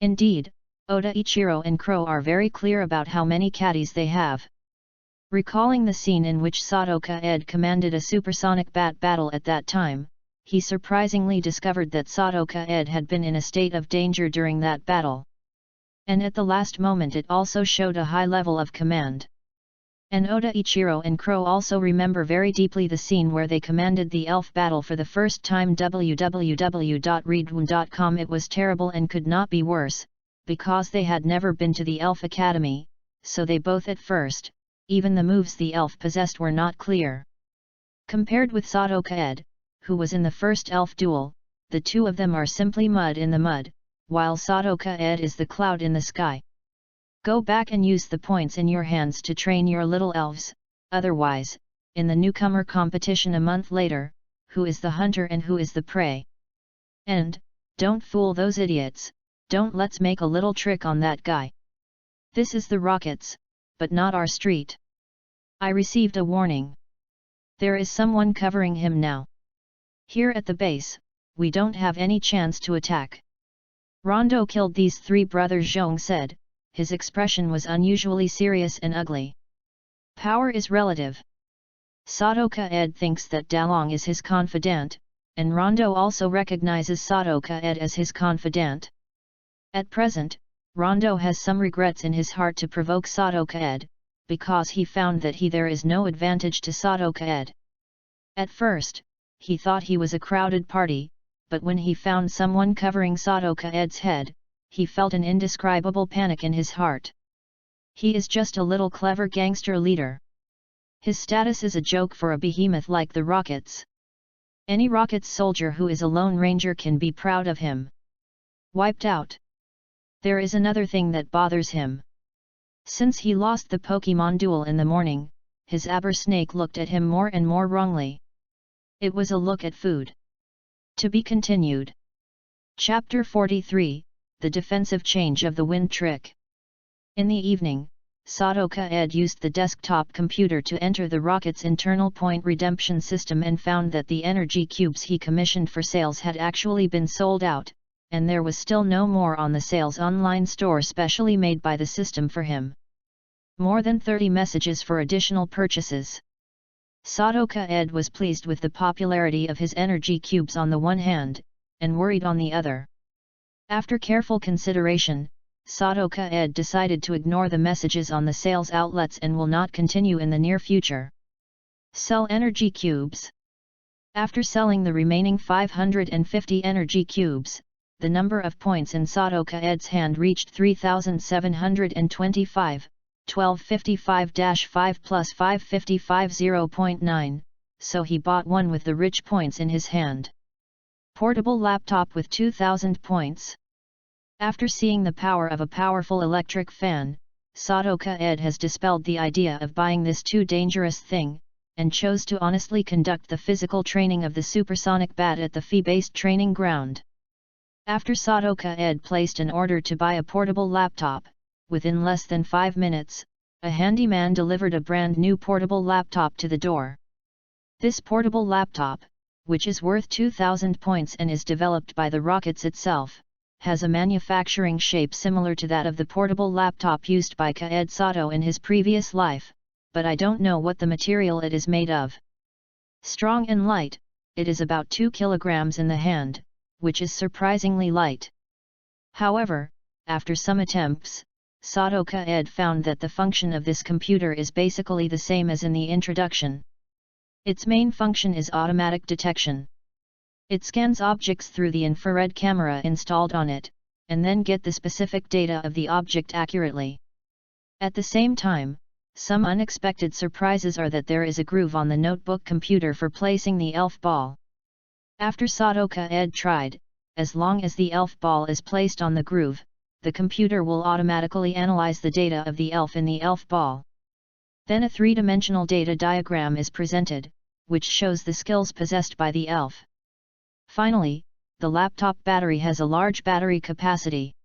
Speaker 1: Indeed, Oda, Ichiro and Crow are very clear about how many caddies they have. Recalling the scene in which Sadoka-ed commanded a supersonic bat battle at that time, he surprisingly discovered that Sadoka-ed had been in a state of danger during that battle. And at the last moment it also showed a high level of command. And Oda, Ichiro and Crow also remember very deeply the scene where they commanded the elf battle for the first time. www.readaloud.com. It was terrible and could not be worse, because they had never been to the elf academy, so they both at first, even the moves the elf possessed were not clear. Compared with Sadoka-ed, who was in the first elf duel, the 2 of them are simply mud in the mud, while Sadoka-ed is the cloud in the sky. Go back and use the points in your hands to train your little elves, otherwise, in the newcomer competition a month later, who is the hunter and who is the prey? And, don't fool those idiots, let's make a little trick on that guy. This is the Rockets, but not our street. I received a warning. There is someone covering him now. Here at the base, we don't have any chance to attack. Rondo killed these three brothers, Zhong said. His expression was unusually serious and ugly. Power is relative. Sadoka Ed thinks that Dalong is his confidant, and Rondo also recognizes Sadoka Ed as his confidant. At present, Rondo has some regrets in his heart to provoke Sadoka Ed, because he found that there is no advantage to Sadoka Ed. At first, he thought he was a crowded party, but when he found someone covering Sadoka Ed's head, he felt an indescribable panic in his heart. He is just a little clever gangster leader. His status is a joke for a behemoth like the Rockets. Any Rockets soldier who is a Lone Ranger can be proud of him. Wiped out. There is another thing that bothers him. Since he lost the Pokemon duel in the morning, his Aber Snake looked at him more and more wrongly. It was a look at food. To be continued. Chapter 43, The Defensive Change of the Wind Trick. In the evening, Sadoka Ed used the desktop computer to enter the Rocket's internal point redemption system and found that the energy cubes he commissioned for sales had actually been sold out, and there was still no more on the sales online store specially made by the system for him. More than 30 messages for additional purchases. Sadoka Ed was pleased with the popularity of his energy cubes on the one hand, and worried on the other. After careful consideration, Sadoka Ed decided to ignore the messages on the sales outlets and will not continue in the near future. Sell energy cubes. After selling the remaining 550 energy cubes, the number of points in Sadoka Ed's hand reached 3,725, 1255-5 plus 555 0.9, so he bought one with the rich points in his hand. Portable laptop with 2,000 points. After seeing the power of a powerful electric fan, Sadoka Ed has dispelled the idea of buying this too dangerous thing, and chose to honestly conduct the physical training of the supersonic bat at the fee-based training ground. After Sadoka Ed placed an order to buy a portable laptop, within less than 5 minutes, a handyman delivered a brand new portable laptop to the door. This portable laptop, which is worth 2,000 points and is developed by the Rockets itself, has a manufacturing shape similar to that of the portable laptop used by Kaed Sato in his previous life, but I don't know what the material it is made of. Strong and light, it is about 2 kilograms in the hand, which is surprisingly light. However, after some attempts, Sadoka Ed found that the function of this computer is basically the same as in the introduction. Its main function is automatic detection. It scans objects through the infrared camera installed on it, and then get the specific data of the object accurately. At the same time, some unexpected surprises are that there is a groove on the notebook computer for placing the elf ball. After Sadoka Ed tried, as long as the elf ball is placed on the groove, the computer will automatically analyze the data of the elf in the elf ball. Then a three-dimensional data diagram is presented, which shows the skills possessed by the elf. Finally, the laptop battery has a large battery capacity.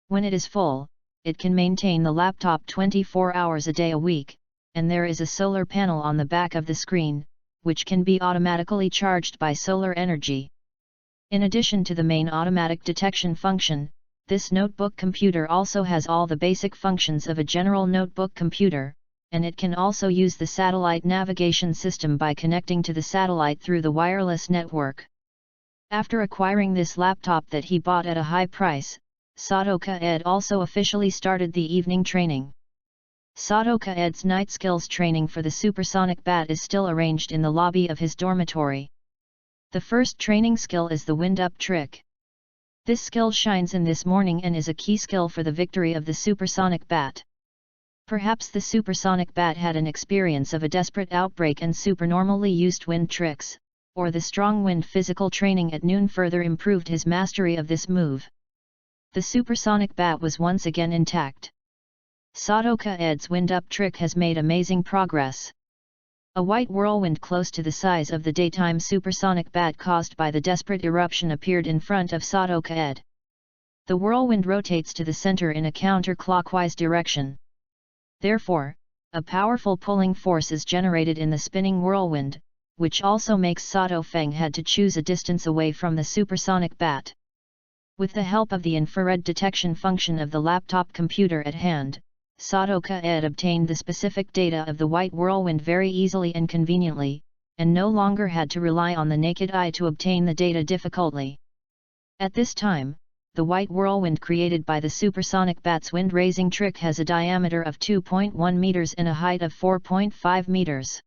Speaker 1: When it is full, it can maintain the laptop 24 hours a day a week, and there is a solar panel on the back of the screen, which can be automatically charged by solar energy. In addition to the main automatic detection function, this notebook computer also has all the basic functions of a general notebook computer, and it can also use the satellite navigation system by connecting to the satellite through the wireless network. After acquiring this laptop that he bought at a high price, Sadoka Ed also officially started the evening training. Sadoka Ed's night skills training for the supersonic bat is still arranged in the lobby of his dormitory. The first training skill is the wind-up trick. This skill shines in this morning and is a key skill for the victory of the supersonic bat. Perhaps the supersonic bat had an experience of a desperate outbreak and supernormally used wind tricks, or the strong wind physical training at noon further improved his mastery of this move. The supersonic bat was once again intact. Sadoka Ed's wind-up trick has made amazing progress. A white whirlwind close to the size of the daytime supersonic bat caused by the desperate eruption appeared in front of Sadoka Ed. The whirlwind rotates to the center in a counterclockwise direction. Therefore, a powerful pulling force is generated in the spinning whirlwind, which also makes Sato Feng had to choose a distance away from the supersonic bat. With the help of the infrared detection function of the laptop computer at hand, Sadoka Ed obtained the specific data of the white whirlwind very easily and conveniently, and no longer had to rely on the naked eye to obtain the data difficultly. At this time, the white whirlwind created by the supersonic bat's wind-raising trick has a diameter of 2.1 meters and a height of 4.5 meters.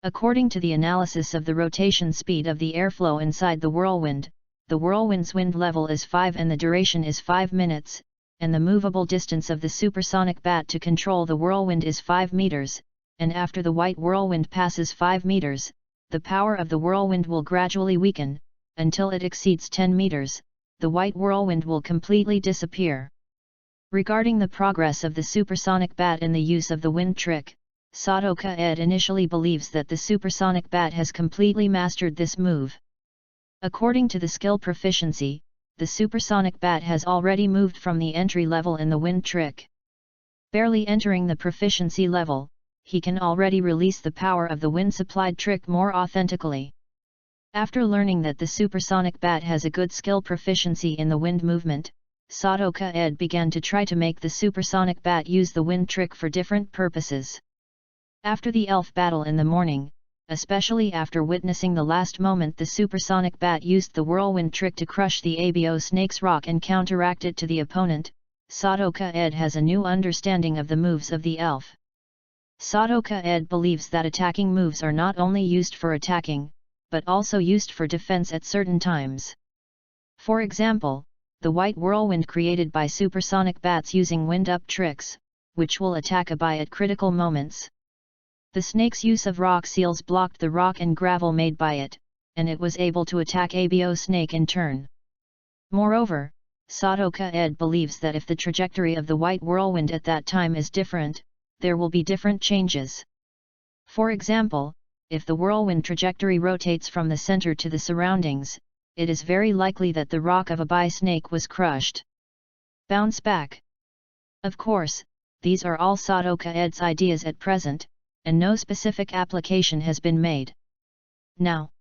Speaker 1: According to the analysis of the rotation speed of the airflow inside the whirlwind's wind level is 5 and the duration is 5 minutes, and the movable distance of the supersonic bat to control the whirlwind is 5 meters, and after the white whirlwind passes 5 meters, the power of the whirlwind will gradually weaken, until it exceeds 10 meters, the white whirlwind will completely disappear. Regarding the progress of the supersonic bat in the use of the wind trick, Sadoka Ed initially believes that the supersonic bat has completely mastered this move. According to the skill proficiency, the supersonic bat has already moved from the entry level in the wind trick. Barely entering the proficiency level, he can already release the power of the wind-supplied trick more authentically. After learning that the supersonic bat has a good skill proficiency in the wind movement, Sadoka Ed began to try to make the supersonic bat use the wind trick for different purposes. After the elf battle in the morning, especially after witnessing the last moment the supersonic bat used the whirlwind trick to crush the abo snake's rock and counteract it to the opponent, Sadoka Ed has a new understanding of the moves of the elf. Sadoka Ed believes that attacking moves are not only used for attacking, but also used for defense at certain times. For example, the white whirlwind created by supersonic bats using wind-up tricks, which will attack a bai at critical moments. The snake's use of rock seals blocked the rock and gravel made by it, and it was able to attack abo snake in turn. Moreover, Sadoka Ed believes that if the trajectory of the white whirlwind at that time is different, there will be different changes. For example, if the whirlwind trajectory rotates from the center to the surroundings, it is very likely that the rock of a bai snake was crushed. Bounce back. Of course, these are all Sadoka Ed's ideas at present, and no specific application has been made. Now,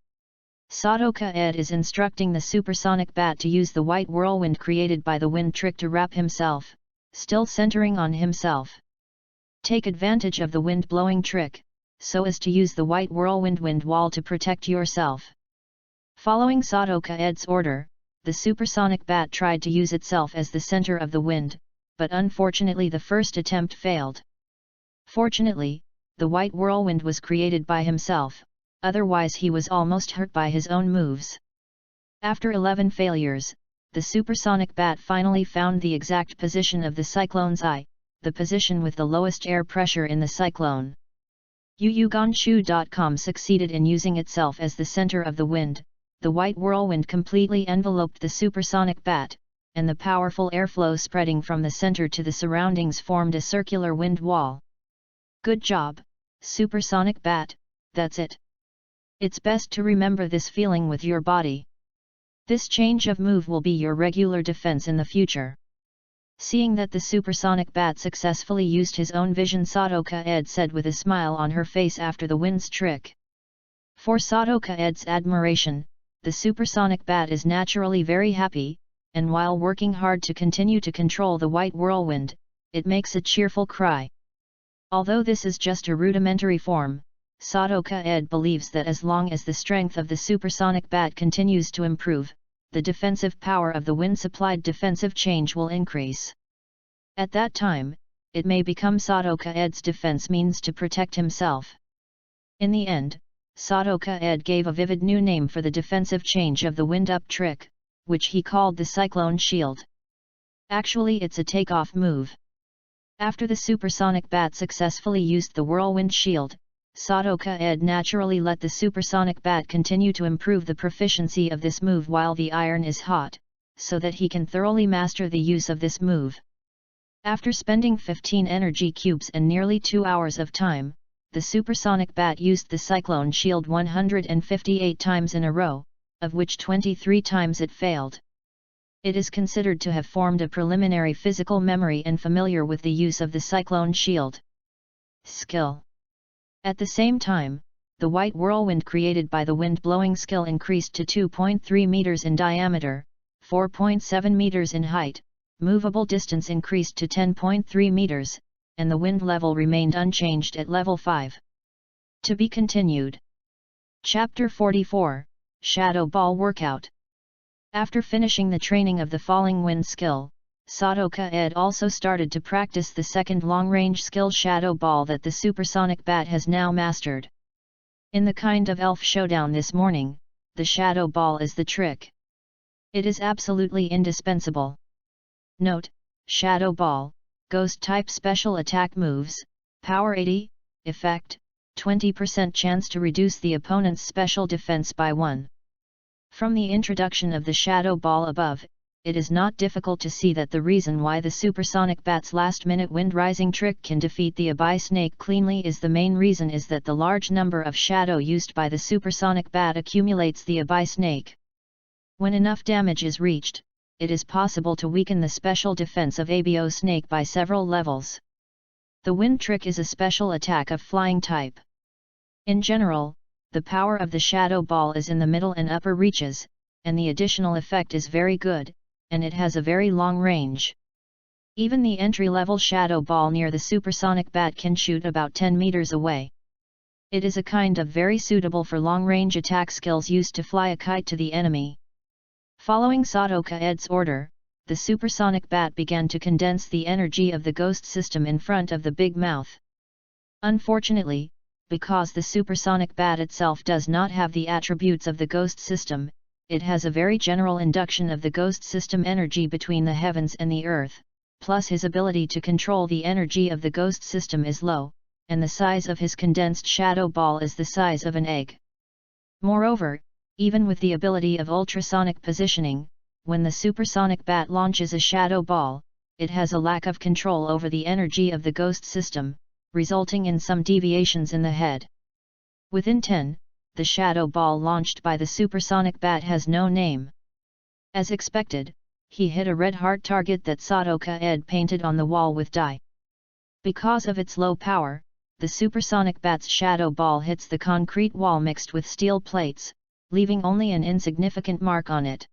Speaker 1: Sadoka Ed is instructing the supersonic bat to use the white whirlwind created by the wind trick to wrap himself, still centering on himself. Take advantage of the wind-blowing trick, so as to use the white whirlwind wind wall to protect yourself. Following Sadoka Ed's order, the supersonic bat tried to use itself as the center of the wind, but unfortunately the first attempt failed. Fortunately, the white whirlwind was created by himself, otherwise he was almost hurt by his own moves. After 11 failures, the supersonic bat finally found the exact position of the cyclone's eye, the position with the lowest air pressure in the cyclone. Yuyuganshu.com succeeded in using itself as the center of the wind. The white whirlwind completely enveloped the supersonic bat, and the powerful airflow spreading from the center to the surroundings formed a circular wind wall. Good job, supersonic bat, that's it. It's best to remember this feeling with your body. This change of move will be your regular defense in the future. Seeing that the supersonic bat successfully used his own vision, Sadoka Ed said with a smile on her face after the wind's trick. For Sadoka Ed's admiration, the supersonic bat is naturally very happy, and while working hard to continue to control the white whirlwind, it makes a cheerful cry. Although this is just a rudimentary form, Sadoka Ed believes that as long as the strength of the supersonic bat continues to improve, the defensive power of the wind-supplied defensive change will increase. At that time, it may become Sadoka Ed's defense means to protect himself. In the end, Sadoka Ed gave a vivid new name for the defensive change of the wind-up trick, which he called the Cyclone Shield. Actually, it's a takeoff move. After the supersonic bat successfully used the whirlwind shield, Sadoka Ed naturally let the supersonic bat continue to improve the proficiency of this move while the iron is hot, so that he can thoroughly master the use of this move. After spending 15 energy cubes and nearly 2 hours of time, the supersonic bat used the Cyclone Shield 158 times in a row, of which 23 times it failed. It is considered to have formed a preliminary physical memory and familiar with the use of the Cyclone Shield. Skill. At the same time, the white whirlwind created by the wind-blowing skill increased to 2.3 meters in diameter, 4.7 meters in height, movable distance increased to 10.3 meters, and the wind level remained unchanged at level 5. To be continued. Chapter 44, Shadow Ball Workout. After finishing the training of the falling wind skill, Sadoka-ed also started to practice the second long-range skill Shadow Ball that the supersonic bat has now mastered. In the kind of elf showdown this morning, the Shadow Ball is the trick. It is absolutely indispensable. Note: Shadow Ball, Ghost type special attack moves, Power 80, Effect, 20% chance to reduce the opponent's special defense by 1. From the introduction of the Shadow Ball above, it is not difficult to see that the reason why the supersonic bat's last-minute wind-rising trick can defeat the Abai snake cleanly is the main reason is that the large number of shadow used by the supersonic bat accumulates the Abai snake. When enough damage is reached, it is possible to weaken the special defense of Abo snake by several levels. The wind trick is a special attack of flying type. In general, the power of the Shadow Ball is in the middle and upper reaches, and the additional effect is very good, and it has a very long range. Even the entry-level Shadow Ball near the supersonic bat can shoot about 10 meters away. It is a kind of very suitable for long-range attack skills used to fly a kite to the enemy. Following Sadoka-ed's order, the supersonic bat began to condense the energy of the ghost system in front of the big mouth. Unfortunately, because the supersonic bat itself does not have the attributes of the ghost system, it has a very general induction of the ghost system energy between the heavens and the earth, plus his ability to control the energy of the ghost system is low, and the size of his condensed shadow ball is the size of an egg. Moreover, even with the ability of ultrasonic positioning, when the supersonic bat launches a shadow ball, it has a lack of control over the energy of the ghost system, resulting in some deviations in the head. Within 10, the shadow ball launched by the supersonic bat has no name. As expected, he hit a red heart target that Sadoka-ed painted on the wall with dye. Because of its low power, the supersonic bat's shadow ball hits the concrete wall mixed with steel plates, leaving only an insignificant mark on it.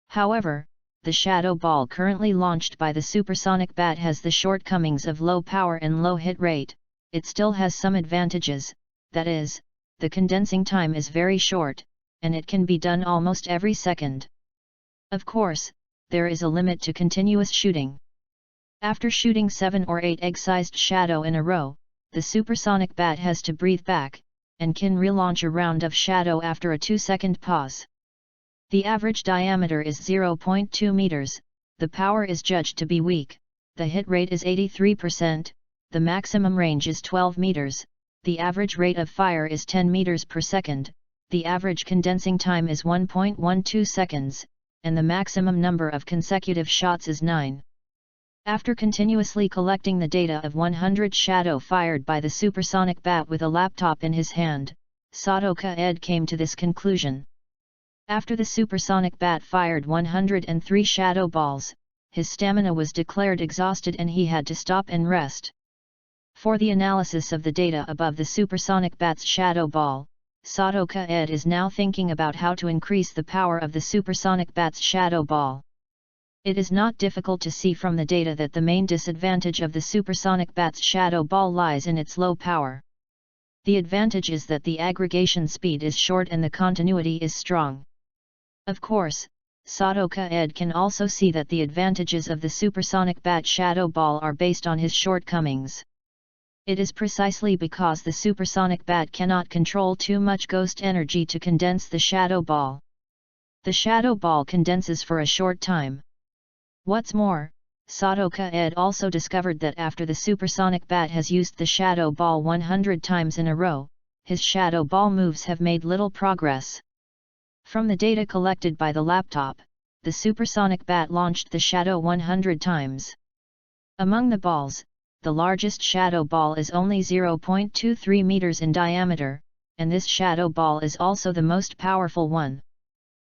Speaker 1: However, the shadow ball currently launched by the supersonic bat has the shortcomings of low power and low hit rate. It still has some advantages, that is, the condensing time is very short, and it can be done almost every second. Of course, there is a limit to continuous shooting. After shooting 7 or 8 egg-sized shadow in a row, the supersonic bat has to breathe back, and can relaunch a round of shadow after a 2-second pause. The average diameter is 0.2 meters, the power is judged to be weak, the hit rate is 83%, the maximum range is 12 meters, the average rate of fire is 10 meters per second, the average condensing time is 1.12 seconds, and the maximum number of consecutive shots is 9. After continuously collecting the data of 100 shadow fired by the supersonic bat with a laptop in his hand, Sadoka-ed came to this conclusion. After the supersonic bat fired 103 shadow balls, his stamina was declared exhausted and he had to stop and rest. For the analysis of the data above the supersonic bat's shadow ball, Sadoka-ed is now thinking about how to increase the power of the supersonic bat's shadow ball. It is not difficult to see from the data that the main disadvantage of the supersonic bat's shadow ball lies in its low power. The advantage is that the aggregation speed is short and the continuity is strong. Of course, Sadoka-ed can also see that the advantages of the supersonic bat shadow ball are based on his shortcomings. It is precisely because the supersonic bat cannot control too much ghost energy to condense the shadow ball. The shadow ball condenses for a short time. What's more, Sadoka-ed also discovered that after the supersonic bat has used the shadow ball 100 times in a row, his shadow ball moves have made little progress. From the data collected by the laptop, the supersonic bat launched the shadow 100 times. Among the balls, the largest shadow ball is only 0.23 meters in diameter, and this shadow ball is also the most powerful one.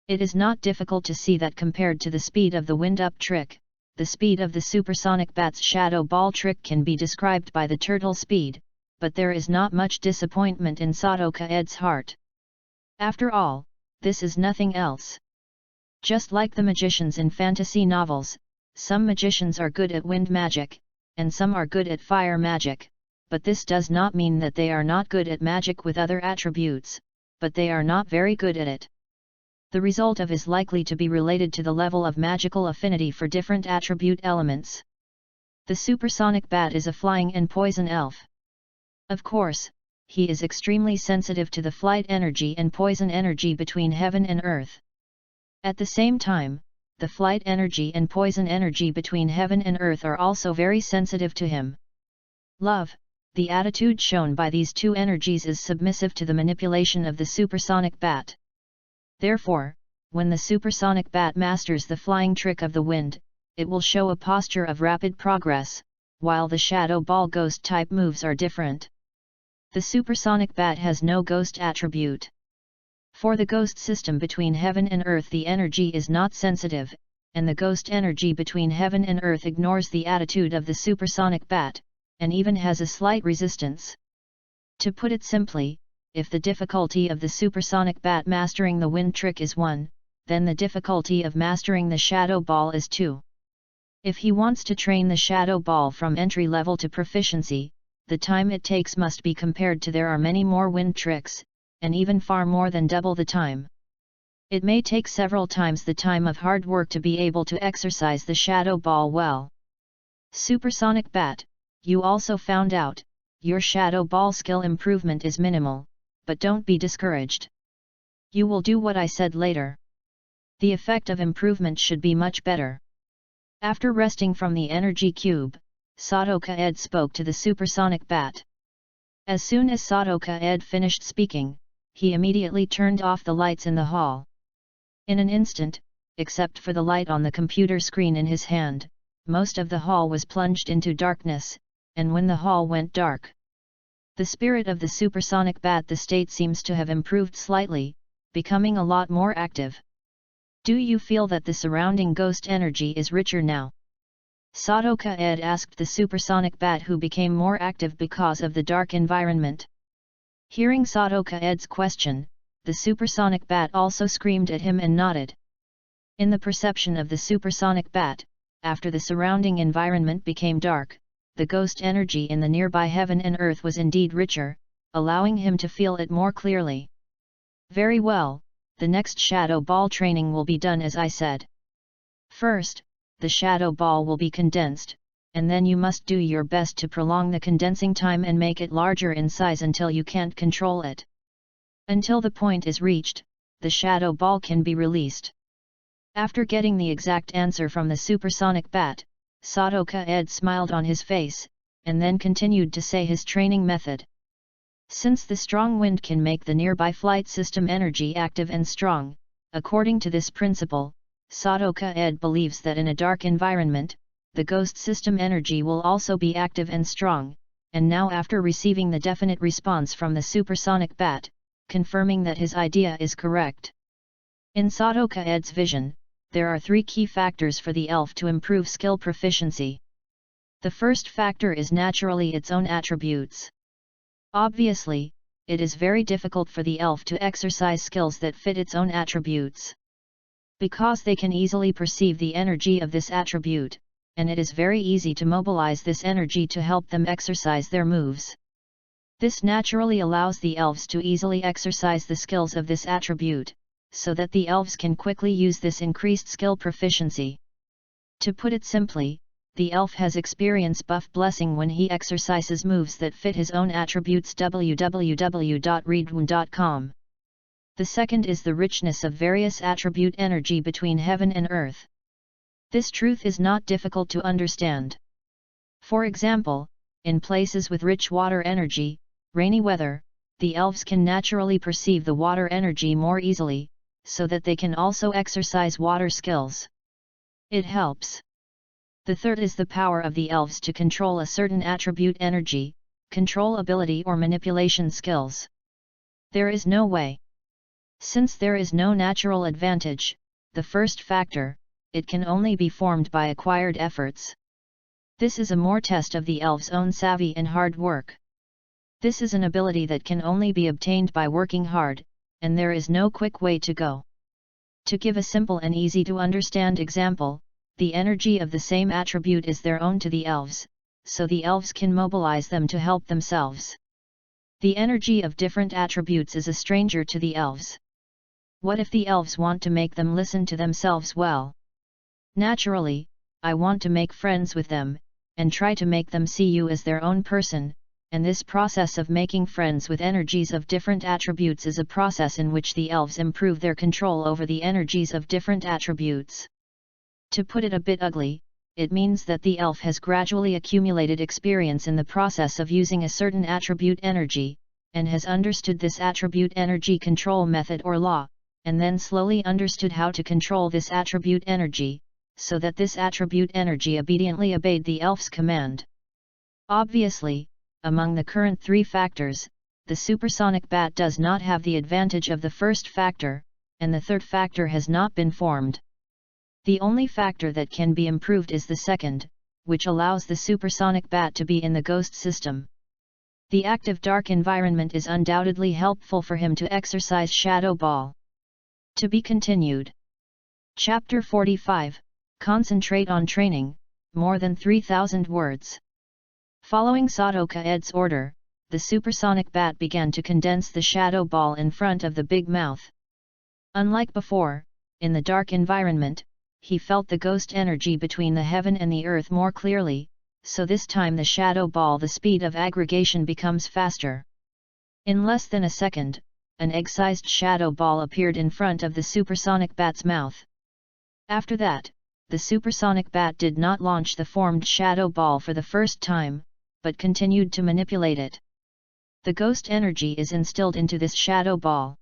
Speaker 1: It is not difficult to see that compared to the speed of the wind-up trick, the speed of the supersonic bat's shadow ball trick can be described by the turtle speed, but there is not much disappointment in Sadoka-ed's heart. After all, this is nothing else. Just like the magicians in fantasy novels, some magicians are good at wind magic, and some are good at fire magic, but this does not mean that they are not good at magic with other attributes, but they are not very good at it. The result of is likely to be related to the level of magical affinity for different attribute elements. The supersonic bat is a flying and poison elf. Of course, he is extremely sensitive to the flight energy and poison energy between heaven and earth. At the same time, the flight energy and poison energy between heaven and earth are also very sensitive to him. Love, the attitude shown by these two energies, is submissive to the manipulation of the supersonic bat. Therefore, when the supersonic bat masters the flying trick of the wind, it will show a posture of rapid progress, while the shadow ball ghost type moves are different. The supersonic bat has no ghost attribute. For the ghost system between heaven and earth, the energy is not sensitive, and the ghost energy between heaven and earth ignores the attitude of the supersonic bat, and even has a slight resistance. To put it simply, if the difficulty of the supersonic bat mastering the wind trick is 1, then the difficulty of mastering the shadow ball is 2. If he wants to train the shadow ball from entry level to proficiency, the time it takes must be compared to there are many more wind tricks, and even far more than double the time. It may take several times the time of hard work to be able to exercise the shadow ball well. Supersonic bat, you also found out, your shadow ball skill improvement is minimal, but don't be discouraged. You will do what I said later. The effect of improvement should be much better. After resting from the energy cube, Sadoka Ed spoke to the supersonic bat. As soon as Sadoka Ed finished speaking, he immediately turned off the lights in the hall. In an instant, except for the light on the computer screen in his hand, most of the hall was plunged into darkness, and when the hall went dark, the spirit of the supersonic bat, the state seems to have improved slightly, becoming a lot more active. Do you feel that the surrounding ghost energy is richer now? Sadoka Ed asked the supersonic bat, who became more active because of the dark environment. Hearing Sadoka Ed's question, the supersonic bat also screamed at him and nodded. In the perception of the supersonic bat, after the surrounding environment became dark, the ghost energy in the nearby heaven and earth was indeed richer, allowing him to feel it more clearly. Very well, the next shadow ball training will be done as I said. First, the shadow ball will be condensed, and then you must do your best to prolong the condensing time and make it larger in size until you can't control it. Until the point is reached, the shadow ball can be released. After getting the exact answer from the supersonic bat, Sadoka Ed smiled on his face, and then continued to say his training method. Since the strong wind can make the nearby flight system energy active and strong, according to this principle, Sadoka Ed believes that in a dark environment, the ghost system energy will also be active and strong, and now after receiving the definite response from the supersonic bat, confirming that his idea is correct. In Sadoka Ed's vision, there are 3 key factors for the elf to improve skill proficiency. The first factor is naturally its own attributes. Obviously, it is very difficult for the elf to exercise skills that fit its own attributes, because they can easily perceive the energy of this attribute, and it is very easy to mobilize this energy to help them exercise their moves. This naturally allows the elves to easily exercise the skills of this attribute, so that the elves can quickly use this increased skill proficiency. To put it simply, the elf has experience buff blessing when he exercises moves that fit his own attributes. www.readaloud.com. The second is the richness of various attribute energy between heaven and earth. This truth is not difficult to understand. For example, in places with rich water energy, rainy weather, the elves can naturally perceive the water energy more easily, so that they can also exercise water skills. It helps. The third is the power of the elves to control a certain attribute energy, control ability or manipulation skills. There is no way. Since there is no natural advantage, the first factor, it can only be formed by acquired efforts. This is a more test of the elves' own savvy and hard work. This is an ability that can only be obtained by working hard, and there is no quick way to go. To give a simple and easy to understand example, the energy of the same attribute is their own to the elves, so the elves can mobilize them to help themselves. The energy of different attributes is a stranger to the elves. What if the elves want to make them listen to themselves well? Naturally, I want to make friends with them, and try to make them see you as their own person, and this process of making friends with energies of different attributes is a process in which the elves improve their control over the energies of different attributes. To put it a bit ugly, it means that the elf has gradually accumulated experience in the process of using a certain attribute energy, and has understood this attribute energy control method or law, and then slowly understood how to control this attribute energy, so that this attribute energy obediently obeyed the elf's command. Obviously, among the current three factors, the supersonic bat does not have the advantage of the first factor, and the third factor has not been formed. The only factor that can be improved is the second, which allows the supersonic bat to be in the ghost system. The active dark environment is undoubtedly helpful for him to exercise Shadow Ball. To be continued. Chapter 45, Concentrate on Training, more than 3,000 words. Following Sadoka Ed's order, the supersonic bat began to condense the shadow ball in front of the big mouth. Unlike before, in the dark environment, he felt the ghost energy between the heaven and the earth more clearly, so this time the shadow ball the speed of aggregation becomes faster. In less than a second, an egg-sized shadow ball appeared in front of the supersonic bat's mouth. After that, the supersonic bat did not launch the formed shadow ball for the first time, but continued to manipulate it. The ghost energy is instilled into this shadow ball.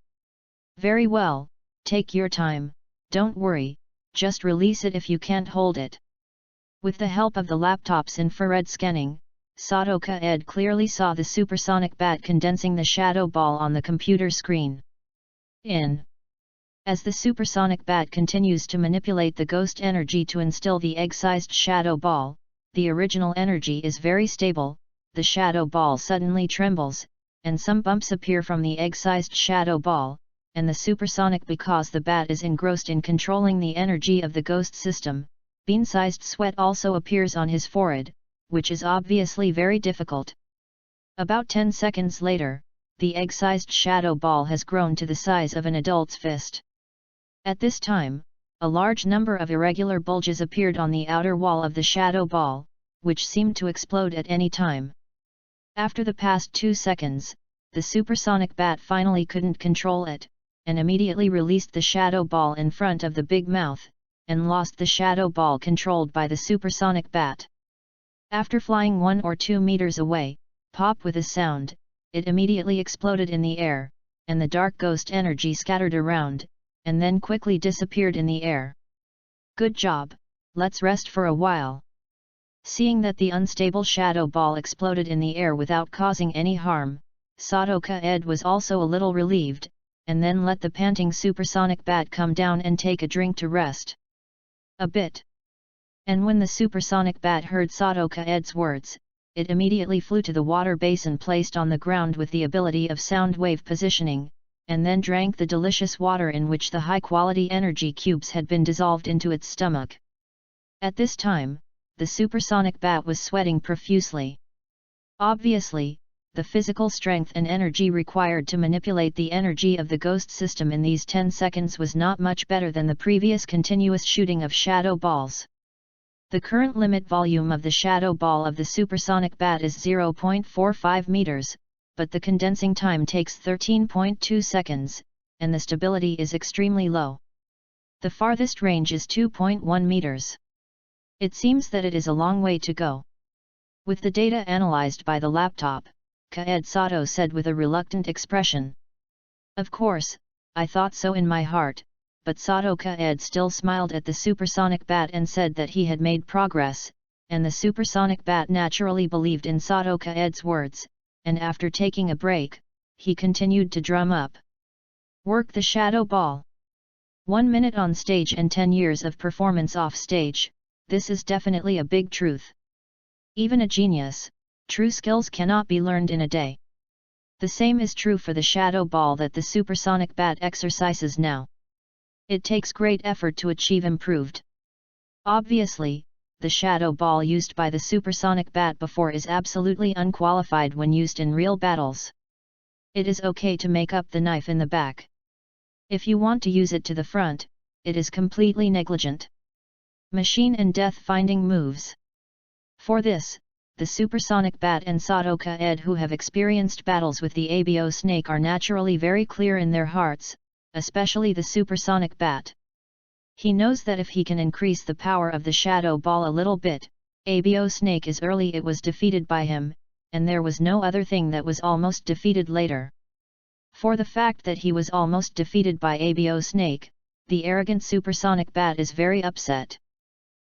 Speaker 1: Very well, take your time, don't worry, just release it if you can't hold it. With the help of the laptop's infrared scanning, Sadoka Ed clearly saw the supersonic bat condensing the shadow ball on the computer screen. As the supersonic bat continues to manipulate the ghost energy to instill the egg-sized shadow ball, the original energy is very stable, the shadow ball suddenly trembles, and some bumps appear from the egg-sized shadow ball, and the supersonic because the bat is engrossed in controlling the energy of the ghost system, bean-sized sweat also appears on his forehead, which is obviously very difficult. About 10 seconds later, the egg-sized shadow ball has grown to the size of an adult's fist. At this time, a large number of irregular bulges appeared on the outer wall of the shadow ball, which seemed to explode at any time. After the past 2 seconds, the supersonic bat finally couldn't control it, and immediately released the shadow ball in front of the big mouth, and lost the shadow ball controlled by the supersonic bat. After flying 1 or 2 meters away, pop with a sound, it immediately exploded in the air, and the dark ghost energy scattered around, and then quickly disappeared in the air. Good job, let's rest for a while. Seeing that the unstable shadow ball exploded in the air without causing any harm, Sadoka Ed was also a little relieved, and then let the panting supersonic bat come down and take a drink to rest a bit. And when the supersonic bat heard Sadoka Ed's words, it immediately flew to the water basin placed on the ground with the ability of sound wave positioning, and then drank the delicious water in which the high-quality energy cubes had been dissolved into its stomach. At this time, the supersonic bat was sweating profusely. Obviously, the physical strength and energy required to manipulate the energy of the ghost system in these 10 seconds was not much better than the previous continuous shooting of shadow balls. The current limit volume of the shadow ball of the supersonic bat is 0.45 meters, but the condensing time takes 13.2 seconds, and the stability is extremely low. The farthest range is 2.1 meters. It seems that it is a long way to go. With the data analyzed by the laptop, Kaed Sato said with a reluctant expression. Of course, I thought so in my heart, but Sato Kaed still smiled at the supersonic bat and said that he had made progress, and the supersonic bat naturally believed in Sato Kaed's words, and after taking a break, he continued to drum up. Work the shadow ball. 1 minute on stage and 10 years of performance off stage, this is definitely a big truth. Even a genius, true skills cannot be learned in a day. The same is true for the shadow ball that the supersonic bat exercises now. It takes great effort to achieve improved. Obviously, the shadow ball used by the supersonic bat before is absolutely unqualified when used in real battles. It is okay to make up the knife in the back. If you want to use it to the front, it is completely negligent. Machine and death-finding moves. For this, the supersonic bat and Sadoka Ed who have experienced battles with the Abo snake are naturally very clear in their hearts, especially the supersonic bat. He knows that if he can increase the power of the shadow ball a little bit, Abo snake is early it was defeated by him, and there was no other thing that was almost defeated later. For the fact that he was almost defeated by Abo snake, the arrogant supersonic bat is very upset.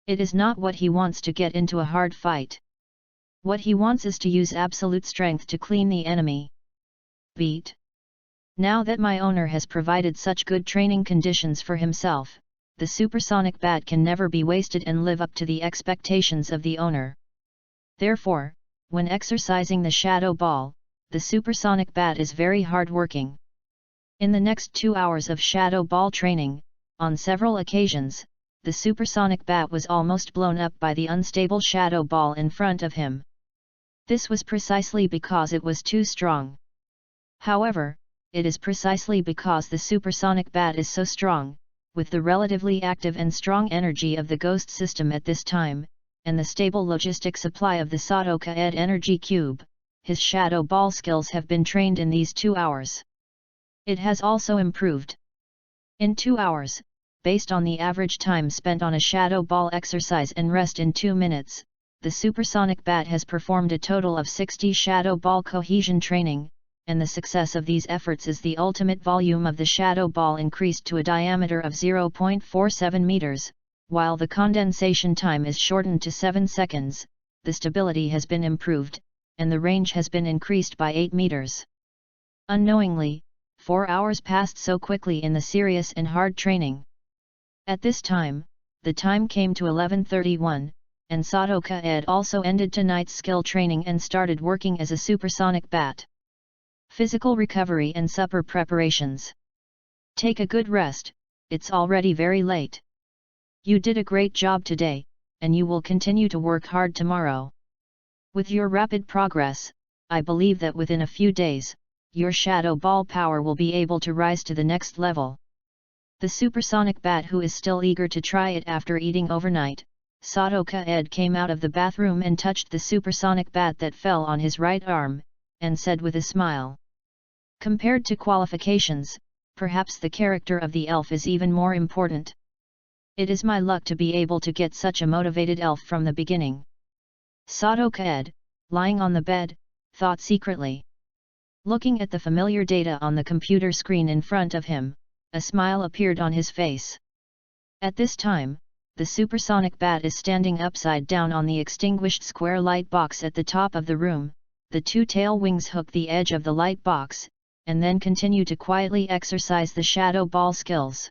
Speaker 1: It is not what he wants to get into a hard fight. What he wants is to use absolute strength to clean the enemy. Beat. Now that my owner has provided such good training conditions for himself, the supersonic bat can never be wasted and live up to the expectations of the owner. Therefore, when exercising the shadow ball, the supersonic bat is very hard-working. In the next 2 hours of shadow ball training, on several occasions, the supersonic bat was almost blown up by the unstable shadow ball in front of him. This was precisely because it was too strong. However, it is precisely because the supersonic bat is so strong, with the relatively active and strong energy of the Ghost system at this time, and the stable logistic supply of the Sadoka Ed energy cube, his shadow ball skills have been trained in these 2 hours. It has also improved. In 2 hours, based on the average time spent on a shadow ball exercise and rest in 2 minutes, the supersonic bat has performed a total of 60 shadow ball cohesion training, and the success of these efforts is the ultimate volume of the shadow ball increased to a diameter of 0.47 meters, while the condensation time is shortened to 7 seconds, the stability has been improved, and the range has been increased by 8 meters. Unknowingly, 4 hours passed so quickly in the serious and hard training. At this time, the time came to 11:31, and Sadoka Ed also ended tonight's skill training and started working as a supersonic bat. Physical recovery and supper preparations. Take a good rest, it's already very late. You did a great job today, and you will continue to work hard tomorrow. With your rapid progress, I believe that within a few days, your shadow ball power will be able to rise to the next level. The supersonic bat who is still eager to try it after eating overnight, Sadoka Ed came out of the bathroom and touched the supersonic bat that fell on his right arm, and said with a smile. Compared to qualifications, perhaps the character of the elf is even more important. It is my luck to be able to get such a motivated elf from the beginning. Sadoka Ed, lying on the bed, thought secretly. Looking at the familiar data on the computer screen in front of him, a smile appeared on his face. At this time, the supersonic bat is standing upside down on the extinguished square light box at the top of the room, the 2 tail wings hook the edge of the light box, and then continue to quietly exercise the shadow ball skills.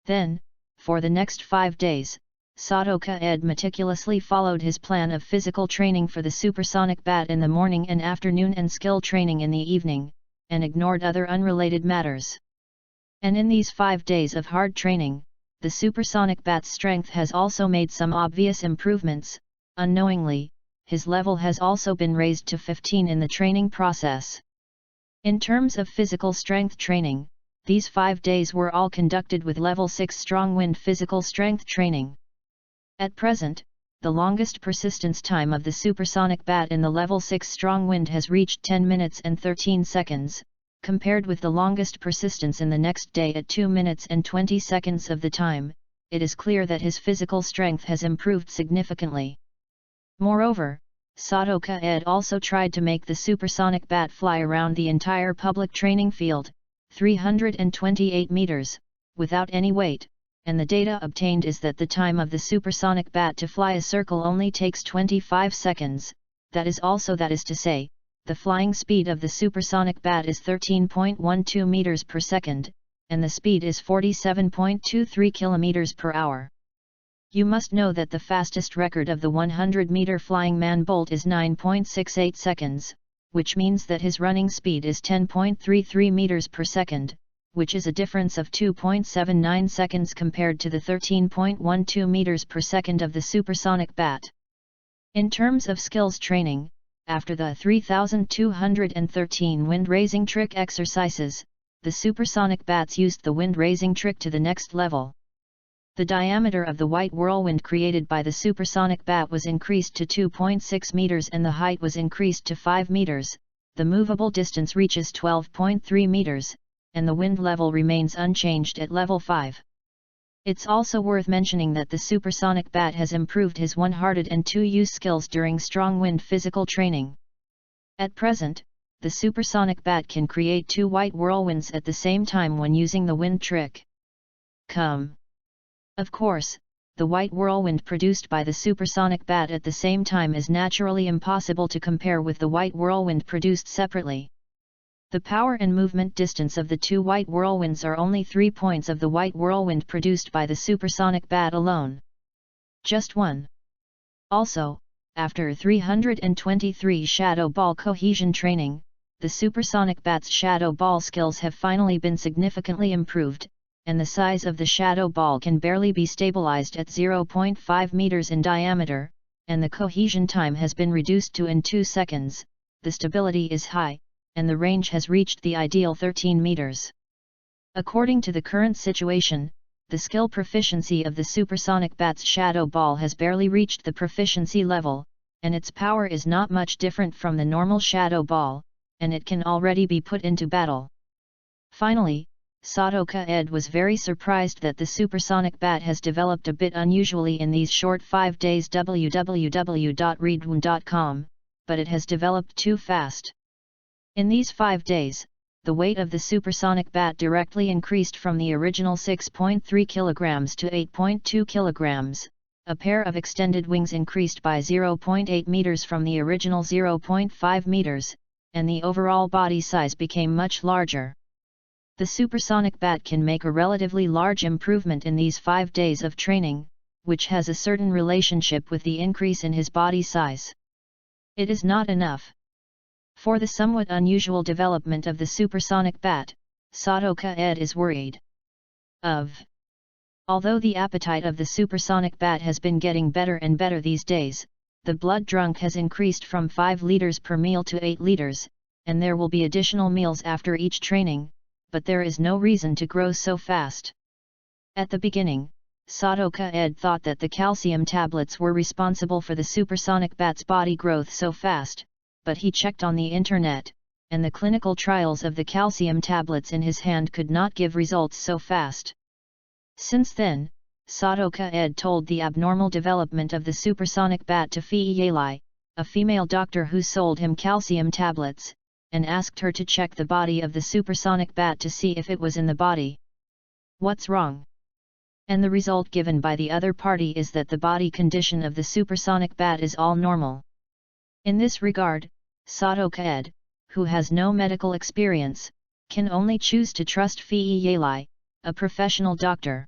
Speaker 1: Then, for the next 5 days, Sadoka Ed meticulously followed his plan of physical training for the supersonic bat in the morning and afternoon and skill training in the evening, and ignored other unrelated matters. And in these 5 days of hard training, the supersonic bat's strength has also made some obvious improvements. Unknowingly, his level has also been raised to 15 in the training process. In terms of physical strength training, these 5 days were all conducted with level 6 strong wind physical strength training. At present, the longest persistence time of the supersonic bat in the level 6 strong wind has reached 10 minutes and 13 seconds, compared with the longest persistence in the next day at 2 minutes and 20 seconds of the time. It is clear that his physical strength has improved significantly. Moreover, Sadoka Ed also tried to make the supersonic bat fly around the entire public training field, 328 meters, without any weight, and the data obtained is that the time of the supersonic bat to fly a circle only takes 25 seconds, that is to say, the flying speed of the supersonic bat is 13.12 meters per second, and the speed is 47.23 kilometers per hour. You must know that the fastest record of the 100-meter flying man Bolt is 9.68 seconds, which means that his running speed is 10.33 meters per second, which is a difference of 2.79 seconds compared to the 13.12 meters per second of the supersonic bat. In terms of skills training, after the 3213 wind-raising trick exercises, the supersonic bats used the wind-raising trick to the next level. The diameter of the white whirlwind created by the supersonic bat was increased to 2.6 meters and the height was increased to 5 meters, the movable distance reaches 12.3 meters, and the wind level remains unchanged at level 5. It's also worth mentioning that the supersonic bat has improved his one-hearted and two-use skills during strong wind physical training. At present, the supersonic bat can create 2 white whirlwinds at the same time when using the wind trick. Of course, the white whirlwind produced by the supersonic bat at the same time is naturally impossible to compare with the white whirlwind produced separately. The power and movement distance of the 2 white whirlwinds are only 3 points of the white whirlwind produced by the supersonic bat alone. Just 1. Also, after 323 shadow ball cohesion training, the supersonic bat's shadow ball skills have finally been significantly improved, and the size of the shadow ball can barely be stabilized at 0.5 meters in diameter, and the cohesion time has been reduced to in 2 seconds, the stability is high, and the range has reached the ideal 13 meters. According to the current situation, the skill proficiency of the supersonic bat's shadow ball has barely reached the proficiency level, and its power is not much different from the normal shadow ball, and it can already be put into battle. Finally, Sadoka Ed was very surprised that the supersonic bat has developed a bit unusually in these short 5 days www.readaloud.com, but it has developed too fast. In these 5 days, the weight of the supersonic bat directly increased from the original 6.3 kilograms to 8.2 kilograms, a pair of extended wings increased by 0.8 meters from the original 0.5 meters, and the overall body size became much larger. The supersonic bat can make a relatively large improvement in these 5 days of training, which has a certain relationship with the increase in his body size. It is not enough. For the somewhat unusual development of the supersonic bat, Sadoka Ed is worried. Although the appetite of the supersonic bat has been getting better and better these days, the blood drunk has increased from 5 liters per meal to 8 liters, and there will be additional meals after each training, but there is no reason to grow so fast. At the beginning, Sadoka Ed thought that the calcium tablets were responsible for the supersonic bat's body growth so fast, but he checked on the internet, and the clinical trials of the calcium tablets in his hand could not give results so fast. Since then, Sadoka Ed told the abnormal development of the supersonic bat to Fei Yalai, a female doctor who sold him calcium tablets, and asked her to check the body of the supersonic bat to see if it was in the body. What's wrong? And the result given by the other party is that the body condition of the supersonic bat is all normal. In this regard, Sadoka Ed, who has no medical experience, can only choose to trust Fei Yalai, a professional doctor.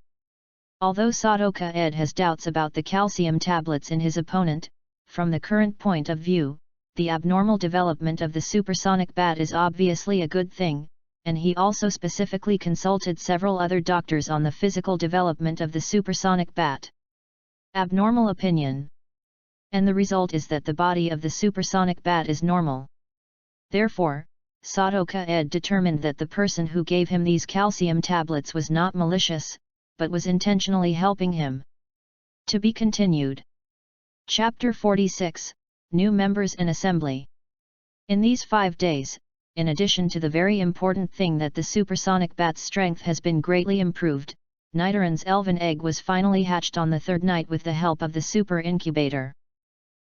Speaker 1: Although Sadoka Ed has doubts about the calcium tablets in his opponent, from the current point of view, the abnormal development of the supersonic bat is obviously a good thing, and he also specifically consulted several other doctors on the physical development of the supersonic bat. Abnormal opinion. And the result is that the body of the supersonic bat is normal. Therefore, Sadoka Ed determined that the person who gave him these calcium tablets was not malicious, but was intentionally helping him. To be continued. Chapter 46, New Members in Assembly. In these 5 days, in addition to the very important thing that the supersonic bat's strength has been greatly improved, Nidoran's elven egg was finally hatched on the 3rd night with the help of the super incubator.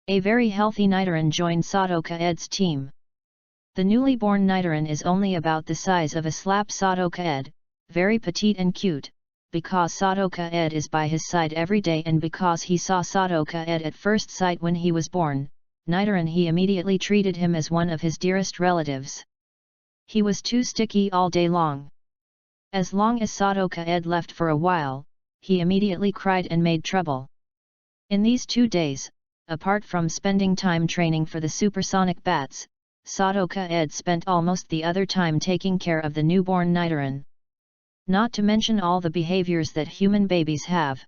Speaker 1: A very healthy Nidoran joined Sadoka Ed's team. The newly born Nidoran is only about the size of a slap Sadoka Ed, very petite and cute, because Sadoka Ed is by his side every day and because he saw Sadoka Ed at first sight when he was born, Nidoran he immediately treated him as one of his dearest relatives. He was too sticky all day long. As long as Sadoka Ed left for a while, he immediately cried and made trouble. In these 2 days, apart from spending time training for the supersonic bats, Sadoka Ed spent almost the other time taking care of the newborn Nidoran. Not to mention all the behaviors that human babies have.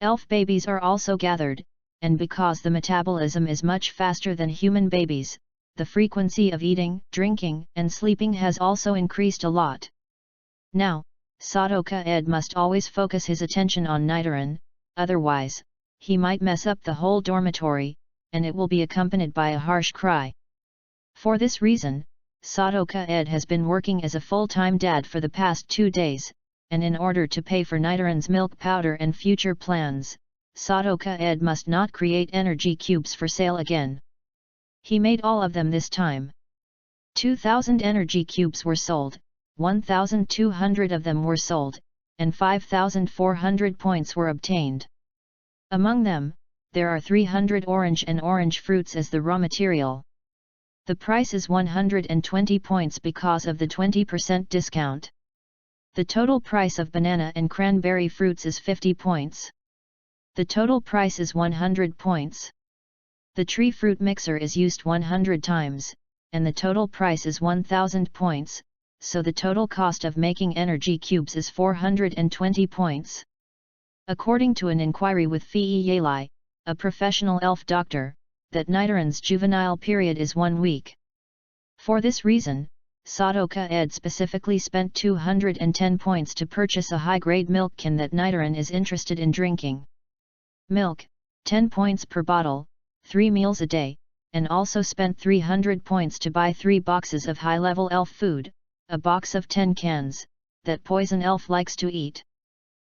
Speaker 1: Elf babies are also gathered, and because the metabolism is much faster than human babies, the frequency of eating, drinking, and sleeping has also increased a lot. Now, Sadoka Ed must always focus his attention on Nidoran, otherwise, he might mess up the whole dormitory, and it will be accompanied by a harsh cry. For this reason, Sadoka Ed has been working as a full-time dad for the past 2 days, and in order to pay for Nidoran's milk powder and future plans, Sadoka Ed must not create energy cubes for sale again. He made all of them this time. 2,000 energy cubes were sold, 1,200 of them were sold, and 5,400 points were obtained. Among them, there are 300 orange and orange fruits as the raw material. The price is 120 points because of the 20% discount. The total price of banana and cranberry fruits is 50 points. The total price is 100 points. The tree fruit mixer is used 100 times, and the total price is 1,000 points, so the total cost of making energy cubes is 420 points. According to an inquiry with Fei Yalai, a professional elf doctor, that Nidoran's juvenile period is 1 week. For this reason, Sadoka Ed specifically spent 210 points to purchase a high-grade milk can that Nidoran is interested in drinking. Milk, 10 points per bottle, 3 meals a day, and also spent 300 points to buy 3 boxes of high-level elf food, a box of 10 cans, that Poison Elf likes to eat.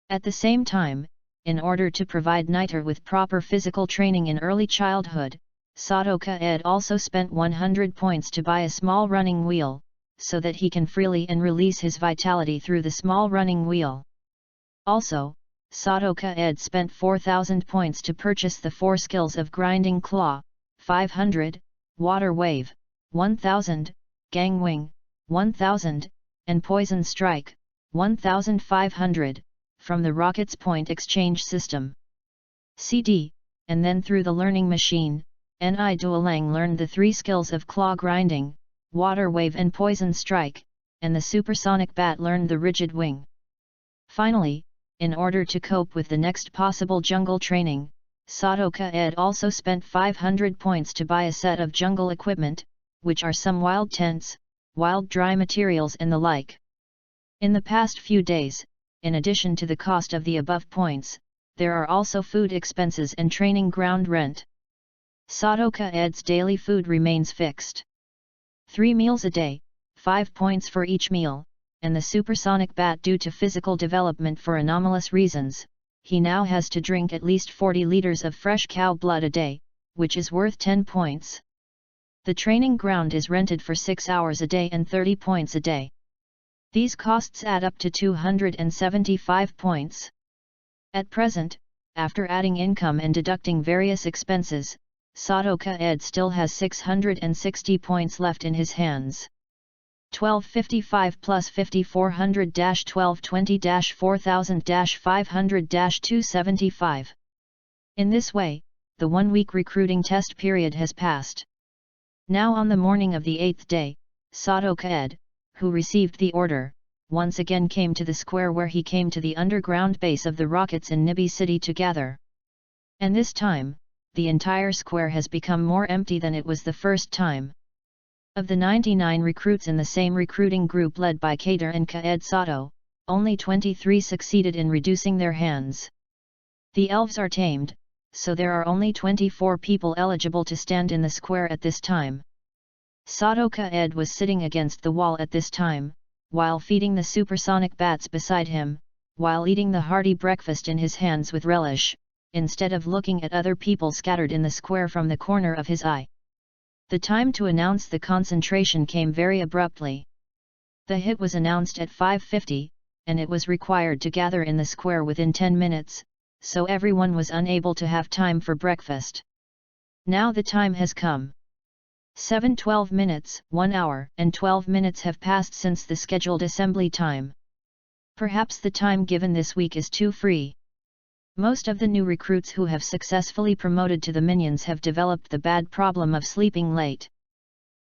Speaker 1: At the same time, in order to provide Niter with proper physical training in early childhood, Sadoka Ed also spent 100 points to buy a small running wheel, so that he can freely and release his vitality through the small running wheel. Also, Sadoka Ed spent 4,000 points to purchase the 4 skills of Grinding Claw, 500, Water Wave, 1,000, Gang Wing, 1,000, and Poison Strike, 1,500, from the Rocket's Point Exchange System. CD, and then through the learning machine, Ni Duolang learned the 3 skills of Claw Grinding, Water Wave and Poison Strike, and the Supersonic Bat learned the Rigid Wing. Finally, in order to cope with the next possible jungle training, Sadoka Ed also spent 500 points to buy a set of jungle equipment, which are some wild tents, wild dry materials and the like. In the past few days, in addition to the cost of the above points, there are also food expenses and training ground rent. Sadoka Ed's daily food remains fixed. 3 meals a day, 5 points for each meal, and the supersonic bat due to physical development for anomalous reasons, he now has to drink at least 40 liters of fresh cow blood a day, which is worth 10 points. The training ground is rented for 6 hours a day and 30 points a day. These costs add up to 275 points. At present, after adding income and deducting various expenses, Sadoka Ed still has 660 points left in his hands. 1255 plus 5400-1220-4000-500-275. In this way, the 1-week recruiting test period has passed. Now on the morning of the 8th day, Sadoka Ed, who received the order, once again came to the square where he came to the underground base of the rockets in Nibi City to gather. And this time, the entire square has become more empty than it was the first time. Of the 99 recruits in the same recruiting group led by Kader and Kaed Sato, only 23 succeeded in reducing their hands. The elves are tamed, so there are only 24 people eligible to stand in the square at this time. Sadoka Ed was sitting against the wall at this time, while feeding the supersonic bats beside him, while eating the hearty breakfast in his hands with relish, instead of looking at other people scattered in the square from the corner of his eye. The time to announce the concentration came very abruptly. The hit was announced at 5:50, and it was required to gather in the square within 10 minutes, so everyone was unable to have time for breakfast. Now the time has come. 7:12 minutes, 1 hour and 12 minutes have passed since the scheduled assembly time. Perhaps the time given this week is too free. Most of the new recruits who have successfully promoted to the minions have developed the bad problem of sleeping late.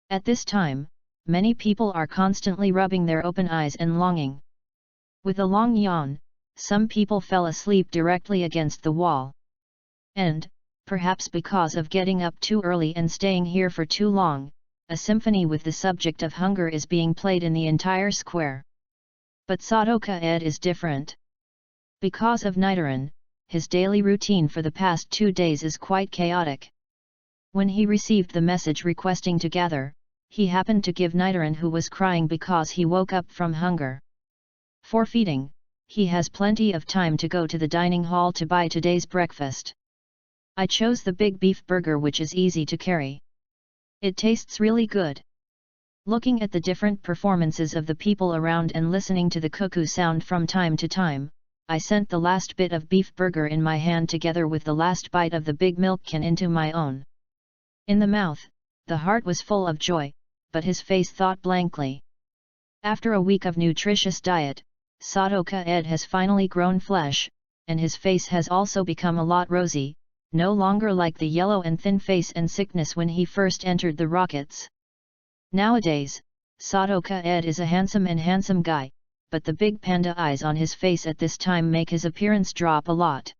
Speaker 1: At this time, many people are constantly rubbing their open eyes and longing. With a long yawn, some people fell asleep directly against the wall. And, perhaps because of getting up too early and staying here for too long, a symphony with the subject of hunger is being played in the entire square. But Sadoka Ed is different. Because of Nidoran, his daily routine for the past 2 days is quite chaotic. When he received the message requesting to gather, he happened to give Nidoran, who was crying because he woke up from hunger. For feeding, he has plenty of time to go to the dining hall to buy today's breakfast. I chose the big beef burger, which is easy to carry. It tastes really good. Looking at the different performances of the people around and listening to the cuckoo sound from time to time, I sent the last bit of beef burger in my hand together with the last bite of the big milk can into my own. In the mouth, the heart was full of joy, but his face thought blankly. After a week of nutritious diet, Sadoka Ed has finally grown flesh, and his face has also become a lot rosy, no longer like the yellow and thin face and sickness when he first entered the rockets. Nowadays, Sadoka Ed is a handsome guy, but the big panda eyes on his face at this time make his appearance drop a lot.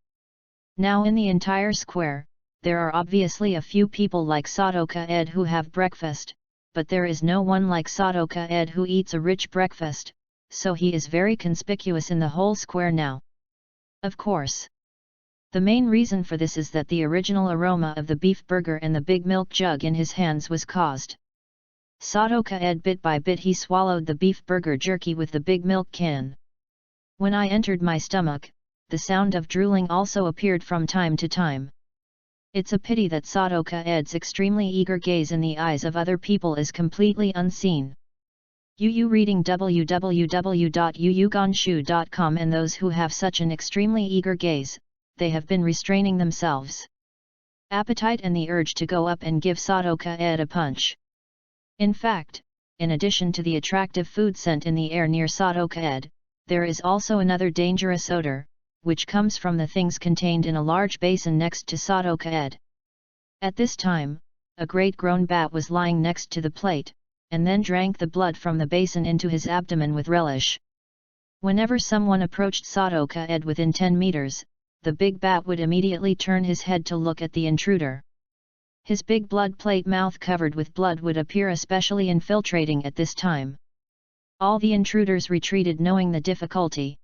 Speaker 1: Now in the entire square, there are obviously a few people like Sadoka Ed who have breakfast, but there is no one like Sadoka Ed who eats a rich breakfast, so he is very conspicuous in the whole square now. Of course. The main reason for this is that the original aroma of the beef burger and the big milk jug in his hands was caused. Sadoka Ed bit by bit he swallowed the beef burger jerky with the big milk can. When I entered my stomach, the sound of drooling also appeared from time to time. It's a pity that Sadoka Ed's extremely eager gaze in the eyes of other people is completely unseen. UU reading www.uuganshu.com, and those who have such an extremely eager gaze, they have been restraining themselves. Appetite and the urge to go up and give Sadoka Ed a punch. In fact, in addition to the attractive food scent in the air near Sadoka Ed, there is also another dangerous odor, which comes from the things contained in a large basin next to Sadoka Ed. At this time, a great grown bat was lying next to the plate, and then drank the blood from the basin into his abdomen with relish. Whenever someone approached Sadoka Ed within 10 meters, the big bat would immediately turn his head to look at the intruder. His big blood plate mouth covered with blood would appear especially infiltrating at this time. All the intruders retreated knowing the difficulty.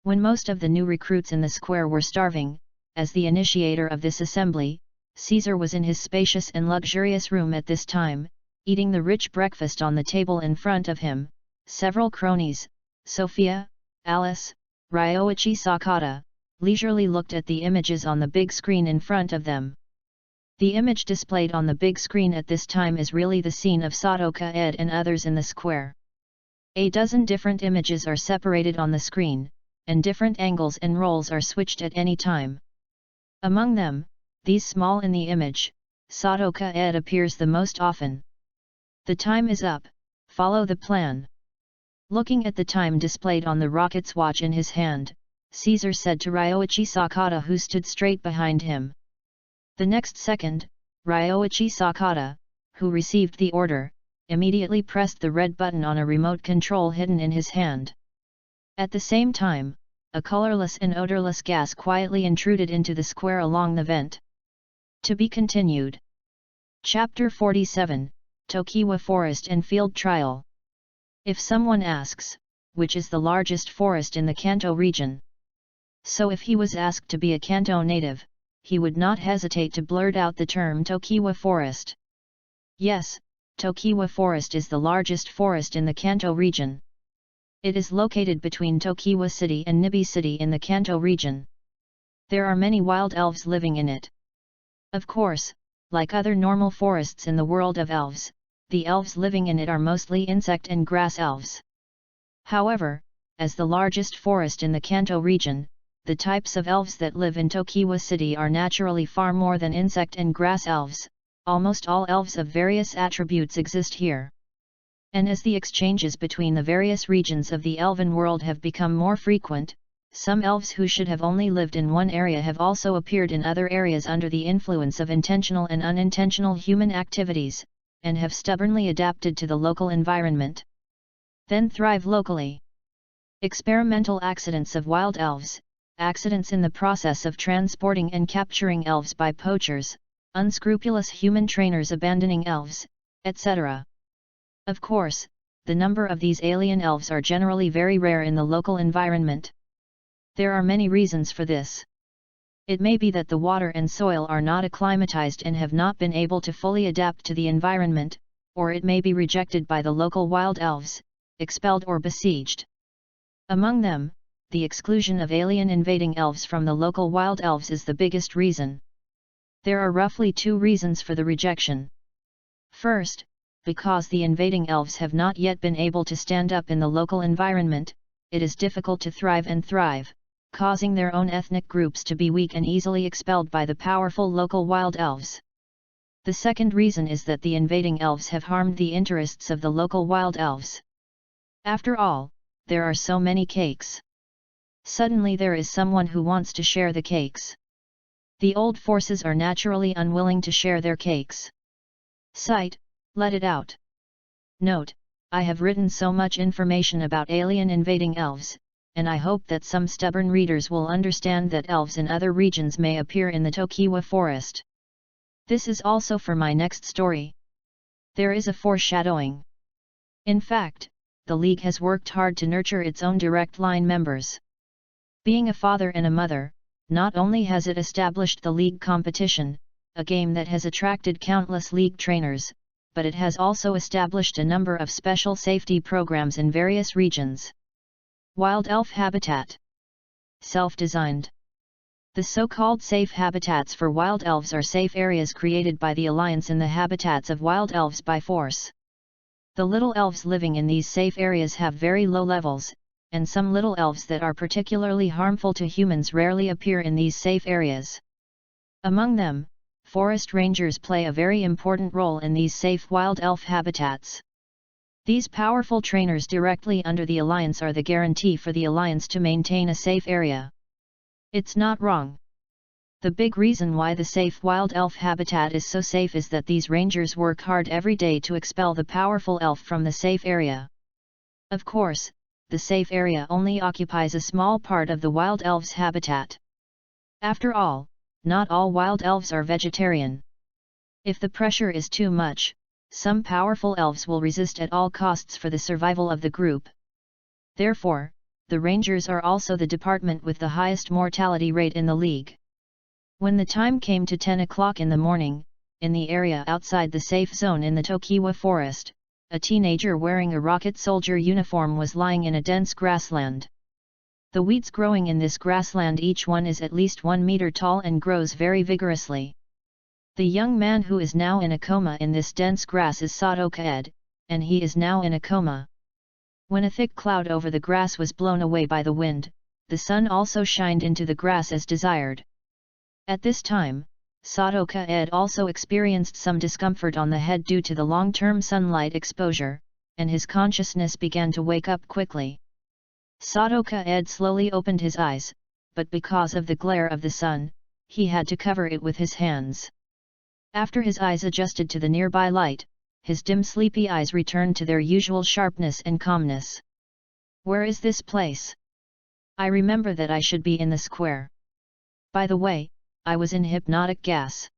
Speaker 1: When most of the new recruits in the square were starving, as the initiator of this assembly, Caesar was in his spacious and luxurious room at this time, eating the rich breakfast on the table in front of him. Several cronies, Sophia, Alice, Ryoichi Sakata, leisurely looked at the images on the big screen in front of them. The image displayed on the big screen at this time is really the scene of Sadoka Ed and others in the square. A dozen different images are separated on the screen, and different angles and roles are switched at any time. Among them, these small in the image, Sadoka Ed appears the most often. The time is up, follow the plan. Looking at the time displayed on the rocket's watch in his hand, Caesar said to Ryoichi Sakata, who stood straight behind him. The next second, Ryoichi Sakata, who received the order, immediately pressed the red button on a remote control hidden in his hand. At the same time, a colorless and odorless gas quietly intruded into the square along the vent. To be continued. Chapter 47, Tokiwa Forest and Field Trial. If someone asks, which is the largest forest in the Kanto region? So if he was asked to be a Kanto native, he would not hesitate to blurt out the term Tokiwa Forest. Yes, Tokiwa Forest is the largest forest in the Kanto region. It is located between Tokiwa City and Nibi City in the Kanto region. There are many wild elves living in it. Of course, like other normal forests in the world of elves, the elves living in it are mostly insect and grass elves. However, as the largest forest in the Kanto region, the types of elves that live in Tokiwa City are naturally far more than insect and grass elves. Almost all elves of various attributes exist here. And as the exchanges between the various regions of the elven world have become more frequent, some elves who should have only lived in one area have also appeared in other areas under the influence of intentional and unintentional human activities, and have stubbornly adapted to the local environment. Then thrive locally. Experimental accidents of wild elves, accidents in the process of transporting and capturing elves by poachers, unscrupulous human trainers abandoning elves, etc. Of course, the number of these alien elves are generally very rare in the local environment. There are many reasons for this. It may be that the water and soil are not acclimatized and have not been able to fully adapt to the environment, or it may be rejected by the local wild elves, expelled or besieged. Among them, the exclusion of alien invading elves from the local wild elves is the biggest reason. There are roughly two reasons for the rejection. First, because the invading elves have not yet been able to stand up in the local environment, it is difficult to thrive, causing their own ethnic groups to be weak and easily expelled by the powerful local wild elves. The second reason is that the invading elves have harmed the interests of the local wild elves. After all, there are so many cakes. Suddenly there is someone who wants to share the cakes. The old forces are naturally unwilling to share their cakes. Cite, let it out. Note, I have written so much information about alien invading elves, and I hope that some stubborn readers will understand that elves in other regions may appear in the Tokiwa forest. This is also for my next story. There is a foreshadowing. In fact, the League has worked hard to nurture its own direct line members. Being a father and a mother, not only has it established the League competition, a game that has attracted countless League trainers, but it has also established a number of special safety programs in various regions. Wild Elf Habitat. Self-designed. The so-called safe habitats for wild elves are safe areas created by the Alliance in the habitats of wild elves by force. The little elves living in these safe areas have very low levels, and some little elves that are particularly harmful to humans rarely appear in these safe areas. Among them, forest rangers play a very important role in these safe wild elf habitats. These powerful trainers directly under the Alliance are the guarantee for the Alliance to maintain a safe area. It's not wrong. The big reason why the safe wild elf habitat is so safe is that these rangers work hard every day to expel the powerful elf from the safe area. Of course, the safe area only occupies a small part of the wild elves' habitat. After all, not all wild elves are vegetarian. If the pressure is too much, some powerful elves will resist at all costs for the survival of the group. Therefore, the rangers are also the department with the highest mortality rate in the League. When the time came to 10 o'clock in the morning, in the area outside the safe zone in the Tokiwa forest, a teenager wearing a rocket soldier uniform was lying in a dense grassland. The weeds growing in this grassland, each one is at least 1 meter tall and grows very vigorously. The young man who is now in a coma in this dense grass is Sadoka Ed, and he is now in a coma. When a thick cloud over the grass was blown away by the wind, the sun also shined into the grass as desired. At this time, Sadoka Ed also experienced some discomfort on the head due to the long-term sunlight exposure, and his consciousness began to wake up quickly. Sadoka Ed slowly opened his eyes, but because of the glare of the sun, he had to cover it with his hands. After his eyes adjusted to the nearby light, his dim sleepy eyes returned to their usual sharpness and calmness. Where is this place? I remember that I should be in the square. By the way, I was in hypnotic gas.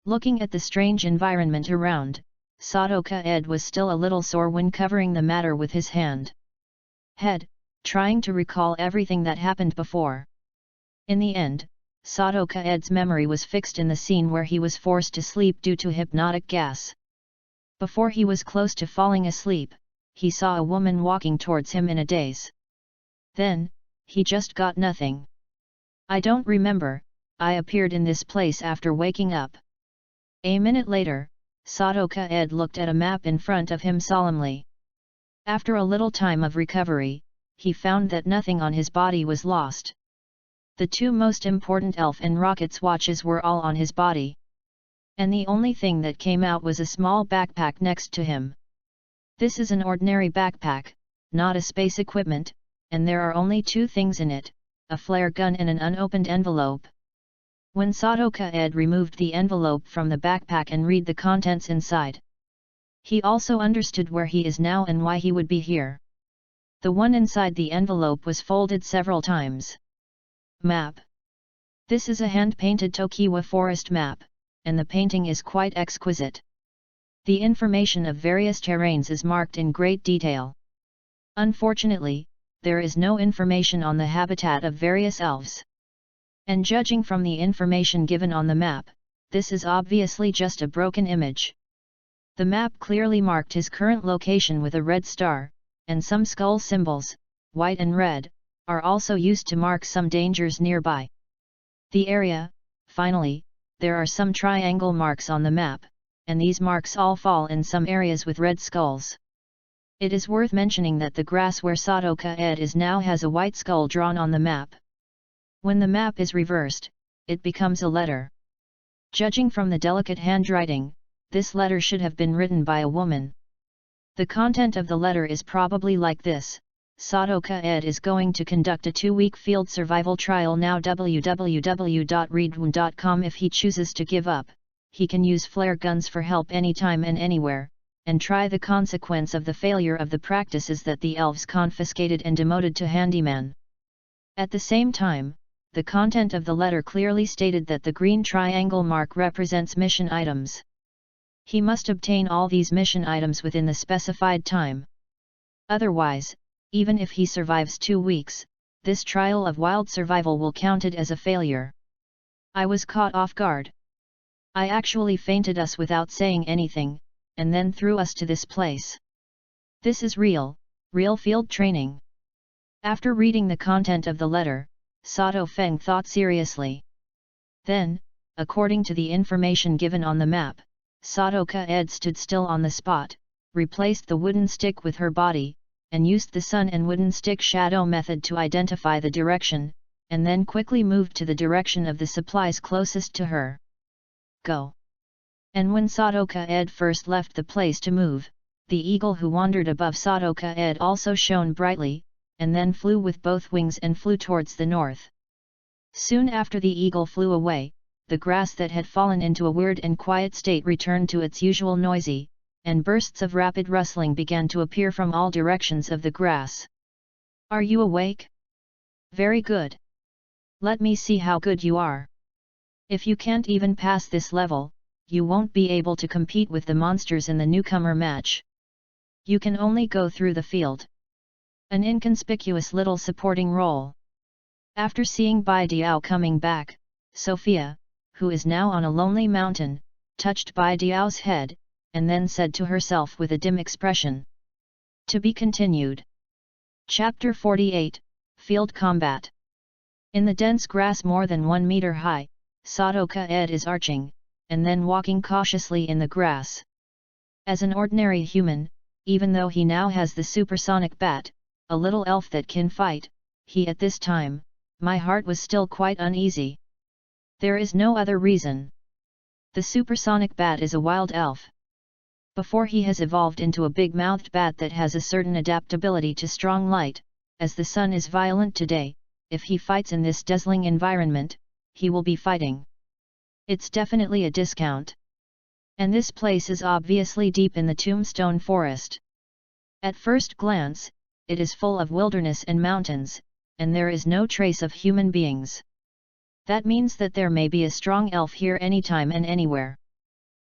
Speaker 1: Looking at the strange environment around, Sadoka Ed was still a little sore when covering the matter with his hand. Trying to recall everything that happened before. In the end, Sadoka Ed's memory was fixed in the scene where he was forced to sleep due to hypnotic gas. Before he was close to falling asleep, he saw a woman walking towards him in a daze. Then, he just got nothing. I don't remember, I appeared in this place after waking up. A minute later, Sadoka Ed looked at a map in front of him solemnly. After a little time of recovery, he found that nothing on his body was lost. The two most important elf and rockets watches were all on his body. And the only thing that came out was a small backpack next to him. This is an ordinary backpack, not a space equipment, and there are only two things in it, a flare gun and an unopened envelope. When Sadoka Ed removed the envelope from the backpack and read the contents inside, he also understood where he is now and why he would be here. The one inside the envelope was folded several times. Map. This is a hand-painted Tokiwa forest map, and the painting is quite exquisite. The information of various terrains is marked in great detail. Unfortunately, there is no information on the habitat of various elves. And judging from the information given on the map, this is obviously just a broken image. The map clearly marked his current location with a red star, and some skull symbols, white and red, are also used to mark some dangers nearby. The area, finally, there are some triangle marks on the map, and these marks all fall in some areas with red skulls. It is worth mentioning that the grass where Sadoka-ed is now has a white skull drawn on the map. When the map is reversed, it becomes a letter. Judging from the delicate handwriting, this letter should have been written by a woman. The content of the letter is probably like this: Sadoka-ed is going to conduct a 2-week field survival trial now. www.readaloud.com. If he chooses to give up, he can use flare guns for help anytime and anywhere, and try. The consequence of the failure of the practice is that the elves confiscated and demoted to handyman. At the same time, the content of the letter clearly stated that the green triangle mark represents mission items. He must obtain all these mission items within the specified time. Otherwise, even if he survives 2 weeks, this trial of wild survival will count it as a failure. I was caught off guard. I actually fainted us without saying anything, and then threw us to this place. This is real field training. After reading the content of the letter, Sato Feng thought seriously. Then, according to the information given on the map, Sadoka-ed stood still on the spot, replaced the wooden stick with her body, and used the sun and wooden stick shadow method to identify the direction, and then quickly moved to the direction of the supplies closest to her. Go! And when Sadoka-ed first left the place to move, the eagle who wandered above Sadoka-ed also shone brightly, and then flew with both wings and flew towards the north. Soon after the eagle flew away, the grass that had fallen into a weird and quiet state returned to its usual noisy, and bursts of rapid rustling began to appear from all directions of the grass. Are you awake? Very good. Let me see how good you are. If you can't even pass this level, you won't be able to compete with the monsters in the newcomer match. You can only go through the field. An inconspicuous little supporting role. After seeing Bai Diao coming back, Sophia, who is now on a lonely mountain, touched Bai Diao's head, and then said to herself with a dim expression. To be continued. Chapter 48, Field Combat. In the dense grass more than 1 meter high, Sadoka-ed is arching, and then walking cautiously in the grass. As an ordinary human, even though he now has the supersonic bat, a little elf that can fight, he at this time, my heart was still quite uneasy. There is no other reason. The supersonic bat is a wild elf. Before he has evolved into a big-mouthed bat that has a certain adaptability to strong light, as the sun is violent today, if he fights in this dazzling environment, he will be fighting. It's definitely a discount. And this place is obviously deep in the Tombstone Forest. At first glance, it is full of wilderness and mountains, and there is no trace of human beings. That means that there may be a strong elf here anytime and anywhere.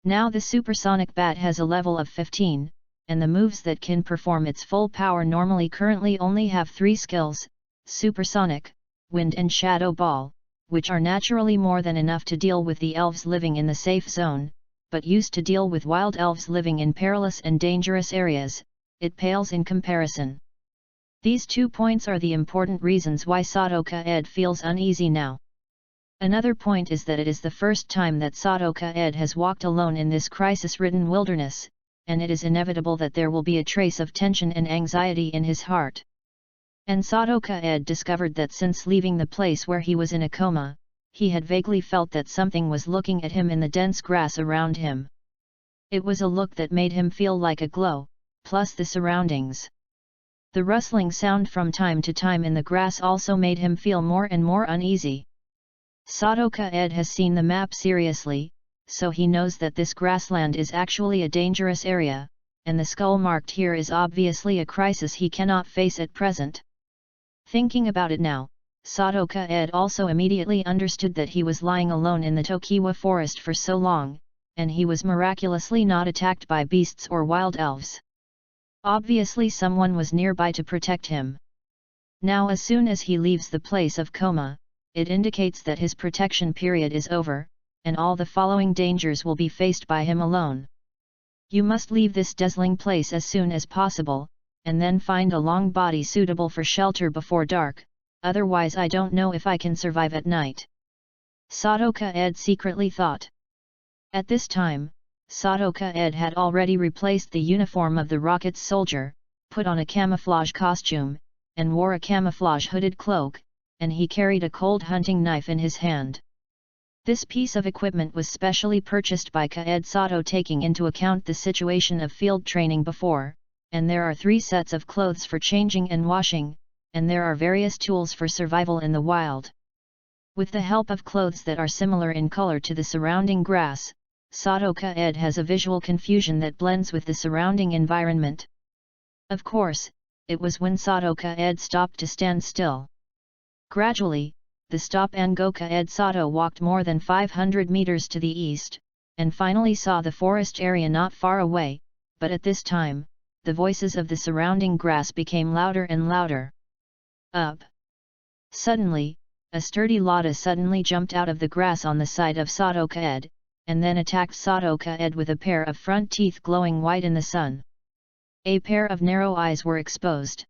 Speaker 1: Now the supersonic bat has a level of 15, and the moves that can perform its full power normally currently only have 3 skills, supersonic, wind and shadow ball, which are naturally more than enough to deal with the elves living in the safe zone, but used to deal with wild elves living in perilous and dangerous areas, it pales in comparison. These 2 points are the important reasons why Sadoka-ed feels uneasy now. Another point is that it is the first time that Sadoka-ed has walked alone in this crisis-ridden wilderness, and it is inevitable that there will be a trace of tension and anxiety in his heart. And Sadoka-ed discovered that since leaving the place where he was in a coma, he had vaguely felt that something was looking at him in the dense grass around him. It was a look that made him feel like a glow, plus the surroundings. The rustling sound from time to time in the grass also made him feel more and more uneasy. Sadoka-ed has seen the map seriously, so he knows that this grassland is actually a dangerous area, and the skull marked here is obviously a crisis he cannot face at present. Thinking about it now, Sato-ka-ed also immediately understood that he was lying alone in the Tokiwa forest for so long, and he was miraculously not attacked by beasts or wild elves. Obviously someone was nearby to protect him. Now as soon as he leaves the place of coma, it indicates that his protection period is over, and all the following dangers will be faced by him alone. You must leave this dazzling place as soon as possible, and then find a long body suitable for shelter before dark, otherwise I don't know if I can survive at night. Sato-ka-ed secretly thought. At this time, Sato-ka-ed had already replaced the uniform of the rocket's soldier, put on a camouflage costume, and wore a camouflage hooded cloak, and he carried a cold hunting knife in his hand. This piece of equipment was specially purchased by Ka-ed Sato taking into account the situation of field training before, and there are 3 sets of clothes for changing and washing, and there are various tools for survival in the wild. With the help of clothes that are similar in color to the surrounding grass, Sato-ka-ed has a visual confusion that blends with the surrounding environment. Of course, it was when Sato-ka-ed stopped to stand still. Gradually, the stop-and-go Ka-ed Sato walked more than 500 meters to the east, and finally saw the forest area not far away, but at this time, the voices of the surrounding grass became louder and louder. Up! Suddenly, a sturdy Lada suddenly jumped out of the grass on the side of Sato-ka-ed, and then attacked Sato-ka-ed with a pair of front teeth glowing white in the sun. A pair of narrow eyes were exposed.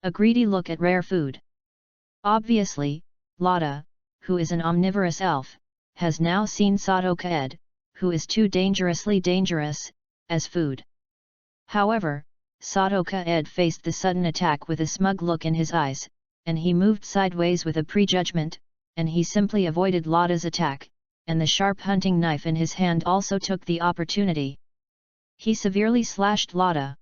Speaker 1: A greedy look at rare food. Obviously, Lada, who is an omnivorous elf, has now seen Sato-ka-ed, who is too dangerously dangerous, as food. However, Sato-ka-ed faced the sudden attack with a smug look in his eyes, and he moved sideways with a prejudgment, and he simply avoided Lada's attack, and the sharp hunting knife in his hand also took the opportunity. He severely slashed Lada.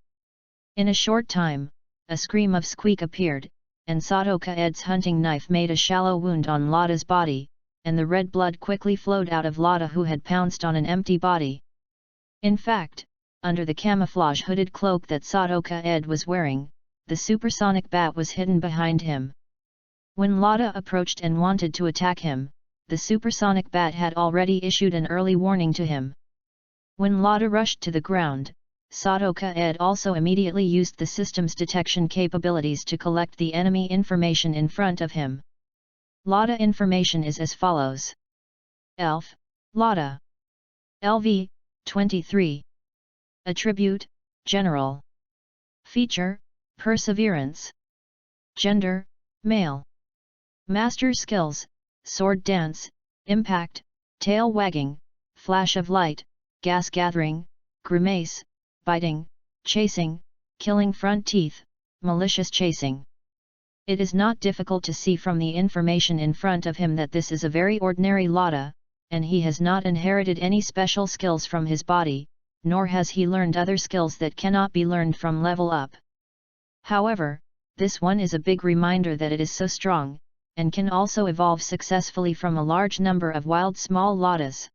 Speaker 1: In a short time, a scream of squeak appeared, and Sato-ka-ed's hunting knife made a shallow wound on Lada's body, and the red blood quickly flowed out of Lada who had pounced on an empty body. In fact, under the camouflage hooded cloak that Sato-ka-ed was wearing, the supersonic bat was hidden behind him. When Lada approached and wanted to attack him, the supersonic bat had already issued an early warning to him. When Lada rushed to the ground, Sato-ka-ed also immediately used the system's detection capabilities to collect the enemy information in front of him. Lada information is as follows. Elf, Lada. LV, 23. Attribute, General. Feature, Perseverance. Gender, Male. Master skills, Sword dance, Impact, Tail wagging, Flash of light, Gas gathering, Grimace, Biting, Chasing, Killing front teeth, Malicious chasing. It is not difficult to see from the information in front of him that this is a very ordinary Lada, and he has not inherited any special skills from his body, nor has he learned other skills that cannot be learned from level up. However, this one is a big reminder that it is so strong, and can also evolve successfully from a large number of wild small Ladas.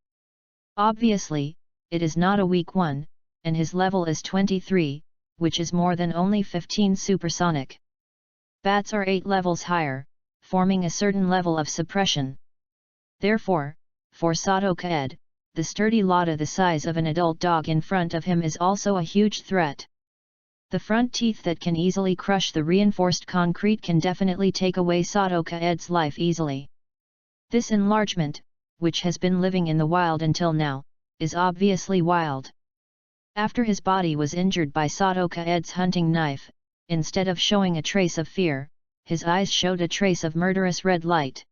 Speaker 1: Obviously, it is not a weak one, and his level is 23, which is more than only 15 supersonic. Bats are 8 levels higher, forming a certain level of suppression. Therefore, for Sato-ka-ed, the sturdy Lada the size of an adult dog in front of him is also a huge threat. The front teeth that can easily crush the reinforced concrete can definitely take away Sato-ka-ed's life easily. This enlargement, which has been living in the wild until now, is obviously wild. After his body was injured by Sato-ka-ed's hunting knife, instead of showing a trace of fear, his eyes showed a trace of murderous red light.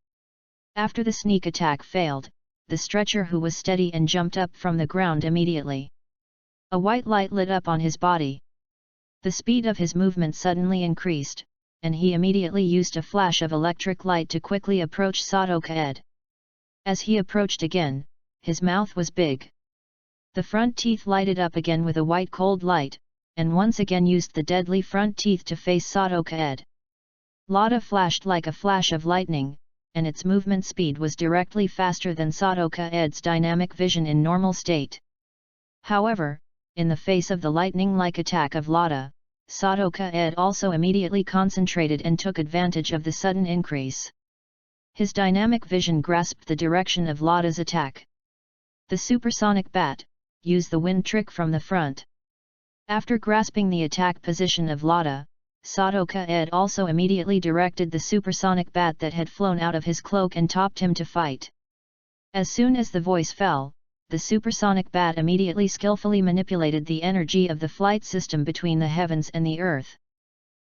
Speaker 1: After the sneak attack failed, the stretcher who was steady and jumped up from the ground immediately. A white light lit up on his body. The speed of his movement suddenly increased, and he immediately used a flash of electric light to quickly approach Sato-ka-ed. As he approached again, his mouth was big. The front teeth lighted up again with a white cold light, and once again used the deadly front teeth to face Sato-ka-ed. Lada flashed like a flash of lightning, and its movement speed was directly faster than Sato-ka-ed's dynamic vision in normal state. However, in the face of the lightning-like attack of Lada, Sadoka Ed also immediately concentrated and took advantage of the sudden increase. His dynamic vision grasped the direction of Lada's attack. The supersonic bat used the wind trick from the front. After grasping the attack position of Lada, Sadoka Ed also immediately directed the supersonic bat that had flown out of his cloak and topped him to fight. As soon as the voice fell, the supersonic bat immediately skillfully manipulated the energy of the flight system between the heavens and the earth.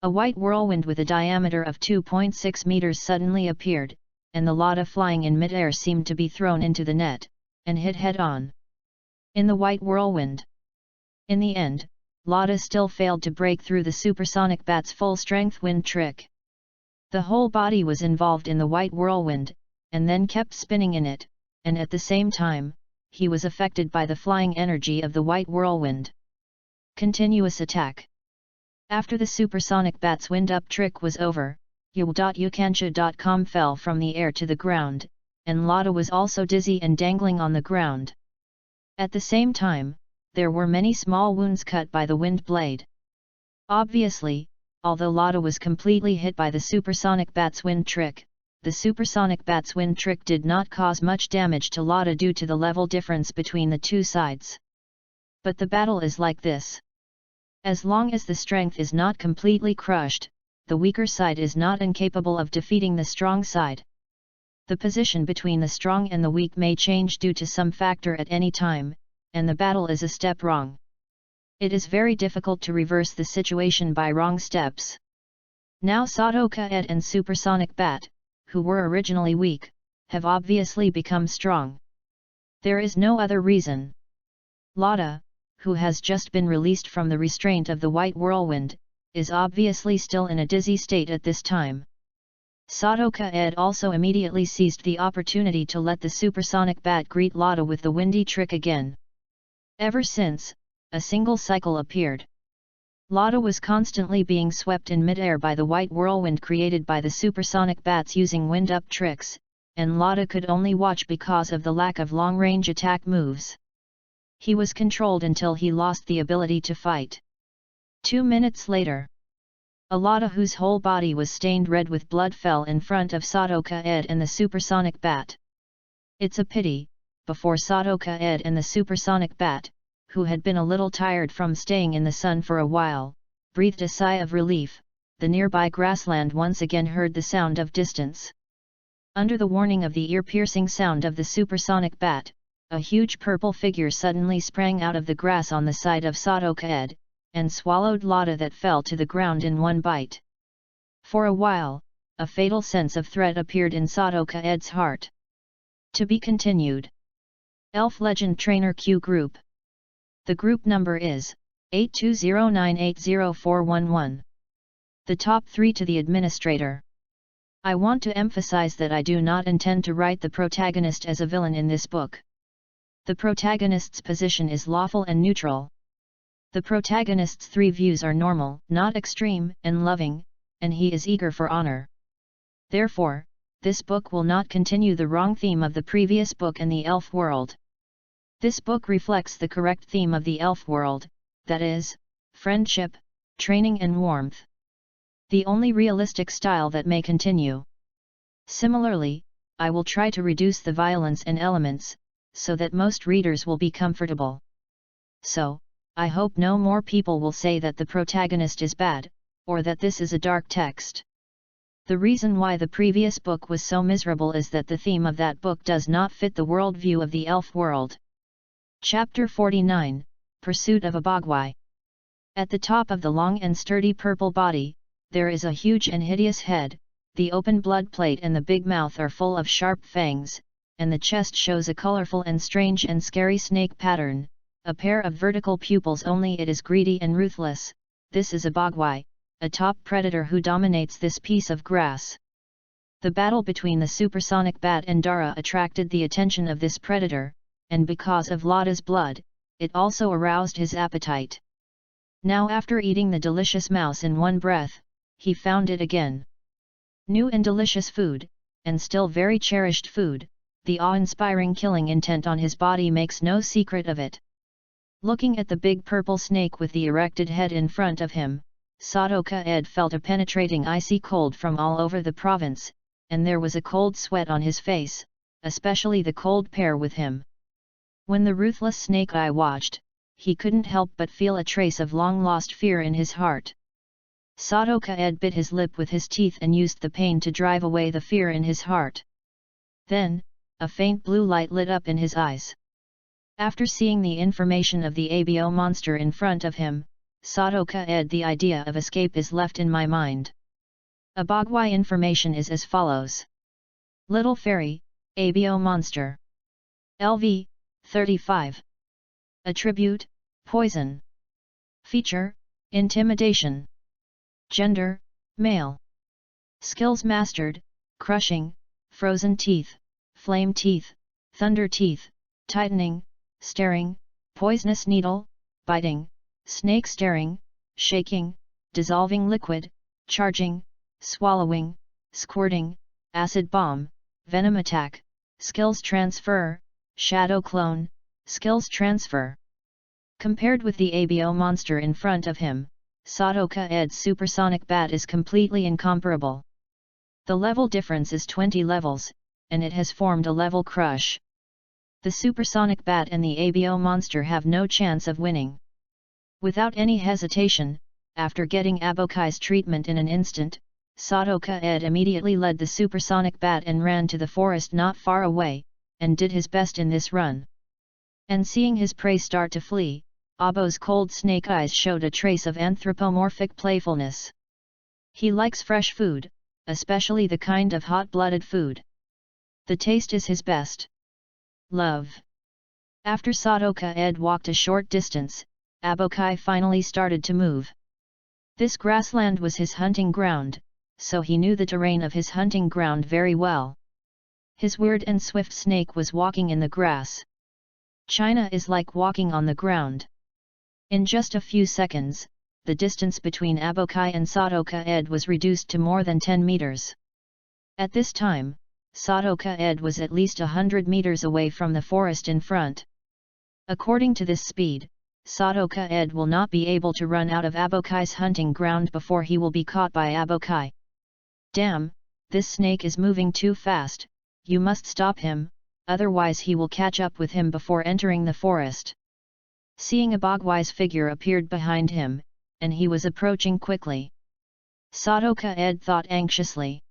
Speaker 1: A white whirlwind with a diameter of 2.6 meters suddenly appeared, and the Lada flying in mid-air seemed to be thrown into the net, and hit head-on in the white whirlwind. In the end, Lada still failed to break through the supersonic bat's full-strength wind trick. The whole body was involved in the white whirlwind, and then kept spinning in it, and at the same time, he was affected by the flying energy of the white whirlwind. Continuous attack. After the supersonic bat's wind-up trick was over, Yukansha.com fell from the air to the ground, and Lada was also dizzy and dangling on the ground. At the same time, there were many small wounds cut by the wind blade. Obviously, although Lada was completely hit by the supersonic bat's wind trick, the supersonic bat's wind trick did not cause much damage to Lada due to the level difference between the two sides. But the battle is like this. As long as the strength is not completely crushed, the weaker side is not incapable of defeating the strong side. The position between the strong and the weak may change due to some factor at any time, and the battle is a step wrong. It is very difficult to reverse the situation by wrong steps. Now Sadoka Ed and Supersonic Bat, who were originally weak, have obviously become strong. There is no other reason. Lada, who has just been released from the restraint of the white whirlwind, is obviously still in a dizzy state at this time. Sadoka Ed also immediately seized the opportunity to let the supersonic bat greet Lada with the windy trick again. Ever since, a single cycle appeared. Lada was constantly being swept in mid-air by the white whirlwind created by the supersonic bats using wind-up tricks, and Lada could only watch because of the lack of long-range attack moves. He was controlled until he lost the ability to fight. 2 minutes later, a Lada whose whole body was stained red with blood fell in front of Sadoka Ed and the supersonic bat. It's a pity, before Sadoka Ed and the supersonic bat, who had been a little tired from staying in the sun for a while, breathed a sigh of relief, the nearby grassland once again heard the sound of distance. Under the warning of the ear-piercing sound of the supersonic bat, a huge purple figure suddenly sprang out of the grass on the side of Sadoka Ed, and swallowed Lada that fell to the ground in one bite. For a while, a fatal sense of threat appeared in Sadoka Ed's heart. To be continued. Elf Legend Trainer Q Group. The group number is 8209804111. The top 3 to the administrator. I want to emphasize that I do not intend to write the protagonist as a villain in this book. The protagonist's position is lawful and neutral. The protagonist's 3 views are normal, not extreme, and loving, and he is eager for honor. Therefore, this book will not continue the wrong theme of the previous book and the elf world. This book reflects the correct theme of the elf world, that is, friendship, training and warmth. The only realistic style that may continue. Similarly, I will try to reduce the violence and elements, so that most readers will be comfortable. So, I hope no more people will say that the protagonist is bad, or that this is a dark text. The reason why the previous book was so miserable is that the theme of that book does not fit the worldview of the elf world. Chapter 49, Pursuit of a Bogwai. At the top of the long and sturdy purple body, there is a huge and hideous head, the open blood plate and the big mouth are full of sharp fangs, and the chest shows a colorful and strange and scary snake pattern, a pair of vertical pupils only it is greedy and ruthless. This is a Bogwai, a top predator who dominates this piece of grass. The battle between the supersonic bat and Dara attracted the attention of this predator, and because of Lada's blood, it also aroused his appetite. Now after eating the delicious mouse in one breath, he found it again. New and delicious food, and still very cherished food, the awe-inspiring killing intent on his body makes no secret of it. Looking at the big purple snake with the erected head in front of him, Sadoka-ed felt a penetrating icy cold from all over the province, and there was a cold sweat on his face, especially the cold pair with him. When the ruthless Snake Eye watched, he couldn't help but feel a trace of long-lost fear in his heart. Sadoka-ed bit his lip with his teeth and used the pain to drive away the fear in his heart. Then, a faint blue light lit up in his eyes. After seeing the information of the ABO monster in front of him, Sadoka-ed, the idea of escape is left in my mind. Abogwai information is as follows. Little Fairy, ABO monster. LV, 35. Attribute, poison. Feature, intimidation. Gender, male. Skills mastered, crushing, frozen teeth, flame teeth, thunder teeth, tightening, staring, poisonous needle, biting, snake staring, shaking, dissolving liquid, charging, swallowing, squirting, acid bomb, venom attack, skills transfer, shadow clone, skills transfer. Compared with the ABO monster in front of him, Sadoka-ed's supersonic bat is completely incomparable. The level difference is 20 levels, and it has formed a level crush. The supersonic bat and the ABO monster have no chance of winning. Without any hesitation, after getting Abokai's treatment in an instant, Sadoka-ed immediately led the supersonic bat and ran to the forest not far away, and did his best in this run. And seeing his prey start to flee, Abo's cold snake eyes showed a trace of anthropomorphic playfulness. He likes fresh food, especially the kind of hot-blooded food. The taste is his best. Love. After Sadoka-ed walked a short distance, Abokai finally started to move. This grassland was his hunting ground, so he knew the terrain of his hunting ground very well. His weird and swift snake was walking in the grass. China is like walking on the ground. In just a few seconds, the distance between Abokai and Sadoka-ed was reduced to more than 10 meters. At this time, Sadoka-ed was at least 100 meters away from the forest in front. According to this speed, Sadoka-ed will not be able to run out of Abokai's hunting ground before he will be caught by Abokai. Damn, this snake is moving too fast, you must stop him, otherwise he will catch up with him before entering the forest. Seeing Abogwai's figure appeared behind him, and he was approaching quickly. Sadoka-ed thought anxiously.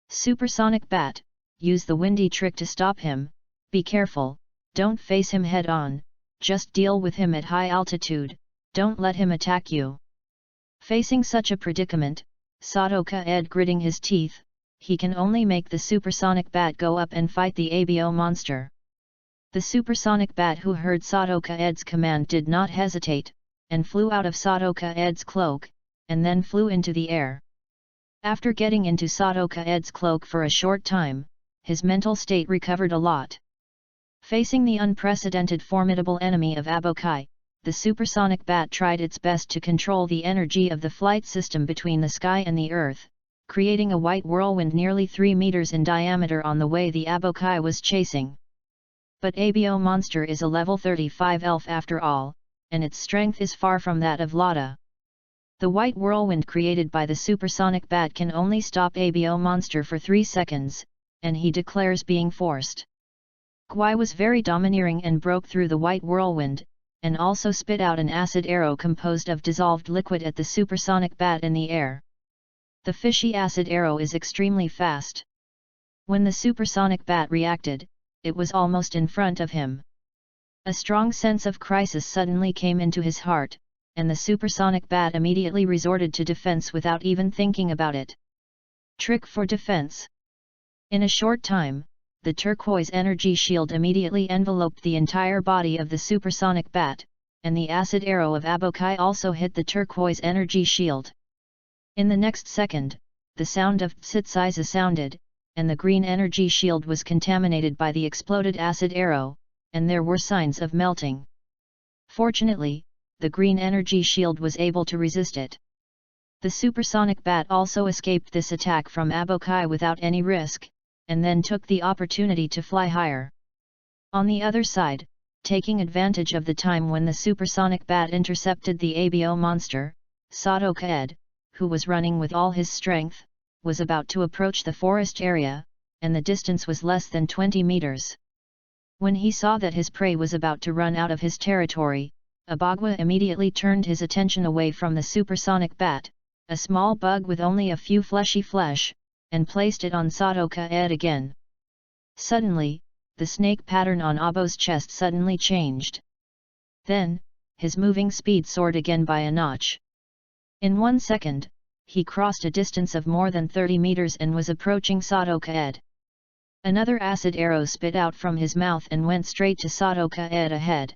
Speaker 1: Supersonic bat, use the windy trick to stop him, be careful, don't face him head-on, just deal with him at high altitude, don't let him attack you. Facing such a predicament, Sadoka-ed gritting his teeth, he can only make the supersonic bat go up and fight the ABO monster. The supersonic bat who heard Sadoka-ed's command did not hesitate, and flew out of Sadoka-ed's cloak, and then flew into the air. After getting into Sadoka-ed's cloak for a short time, his mental state recovered a lot. Facing the unprecedented formidable enemy of Abokai, the supersonic bat tried its best to control the energy of the flight system between the sky and the earth, creating a white whirlwind nearly 3 meters in diameter on the way the Abokai was chasing. But ABO monster is a level 35 elf after all, and its strength is far from that of Lada. The white whirlwind created by the supersonic bat can only stop ABO monster for 3 seconds, and he declares being forced. Gwai was very domineering and broke through the white whirlwind, and also spit out an acid arrow composed of dissolved liquid at the supersonic bat in the air. The fishy acid arrow is extremely fast. When the supersonic bat reacted, it was almost in front of him. A strong sense of crisis suddenly came into his heart, and the supersonic bat immediately resorted to defense without even thinking about it. Trick for defense. In a short time, the turquoise energy shield immediately enveloped the entire body of the supersonic bat, and the acid arrow of Abokai also hit the turquoise energy shield. In the next second, the sound of Tsitsiza sounded, and the green energy shield was contaminated by the exploded acid arrow, and there were signs of melting. Fortunately, the green energy shield was able to resist it. The supersonic bat also escaped this attack from Abokai without any risk, and then took the opportunity to fly higher. On the other side, Taking advantage of the time when the supersonic bat intercepted the ABO monster, Sadoka Ed, who was running with all his strength, was about to approach the forest area, and the distance was less than 20 meters. When he saw that his prey was about to run out of his territory, Abagwa immediately turned his attention away from the supersonic bat, a small bug with only a few fleshy flesh, and placed it on Sadoka Ed again. Suddenly, the snake pattern on Abo's chest suddenly changed. Then, his moving speed soared again by a notch. In 1 second, he crossed a distance of more than 30 meters and was approaching Sadoka Ed. Another acid arrow spit out from his mouth and went straight to Sadoka Ed ahead.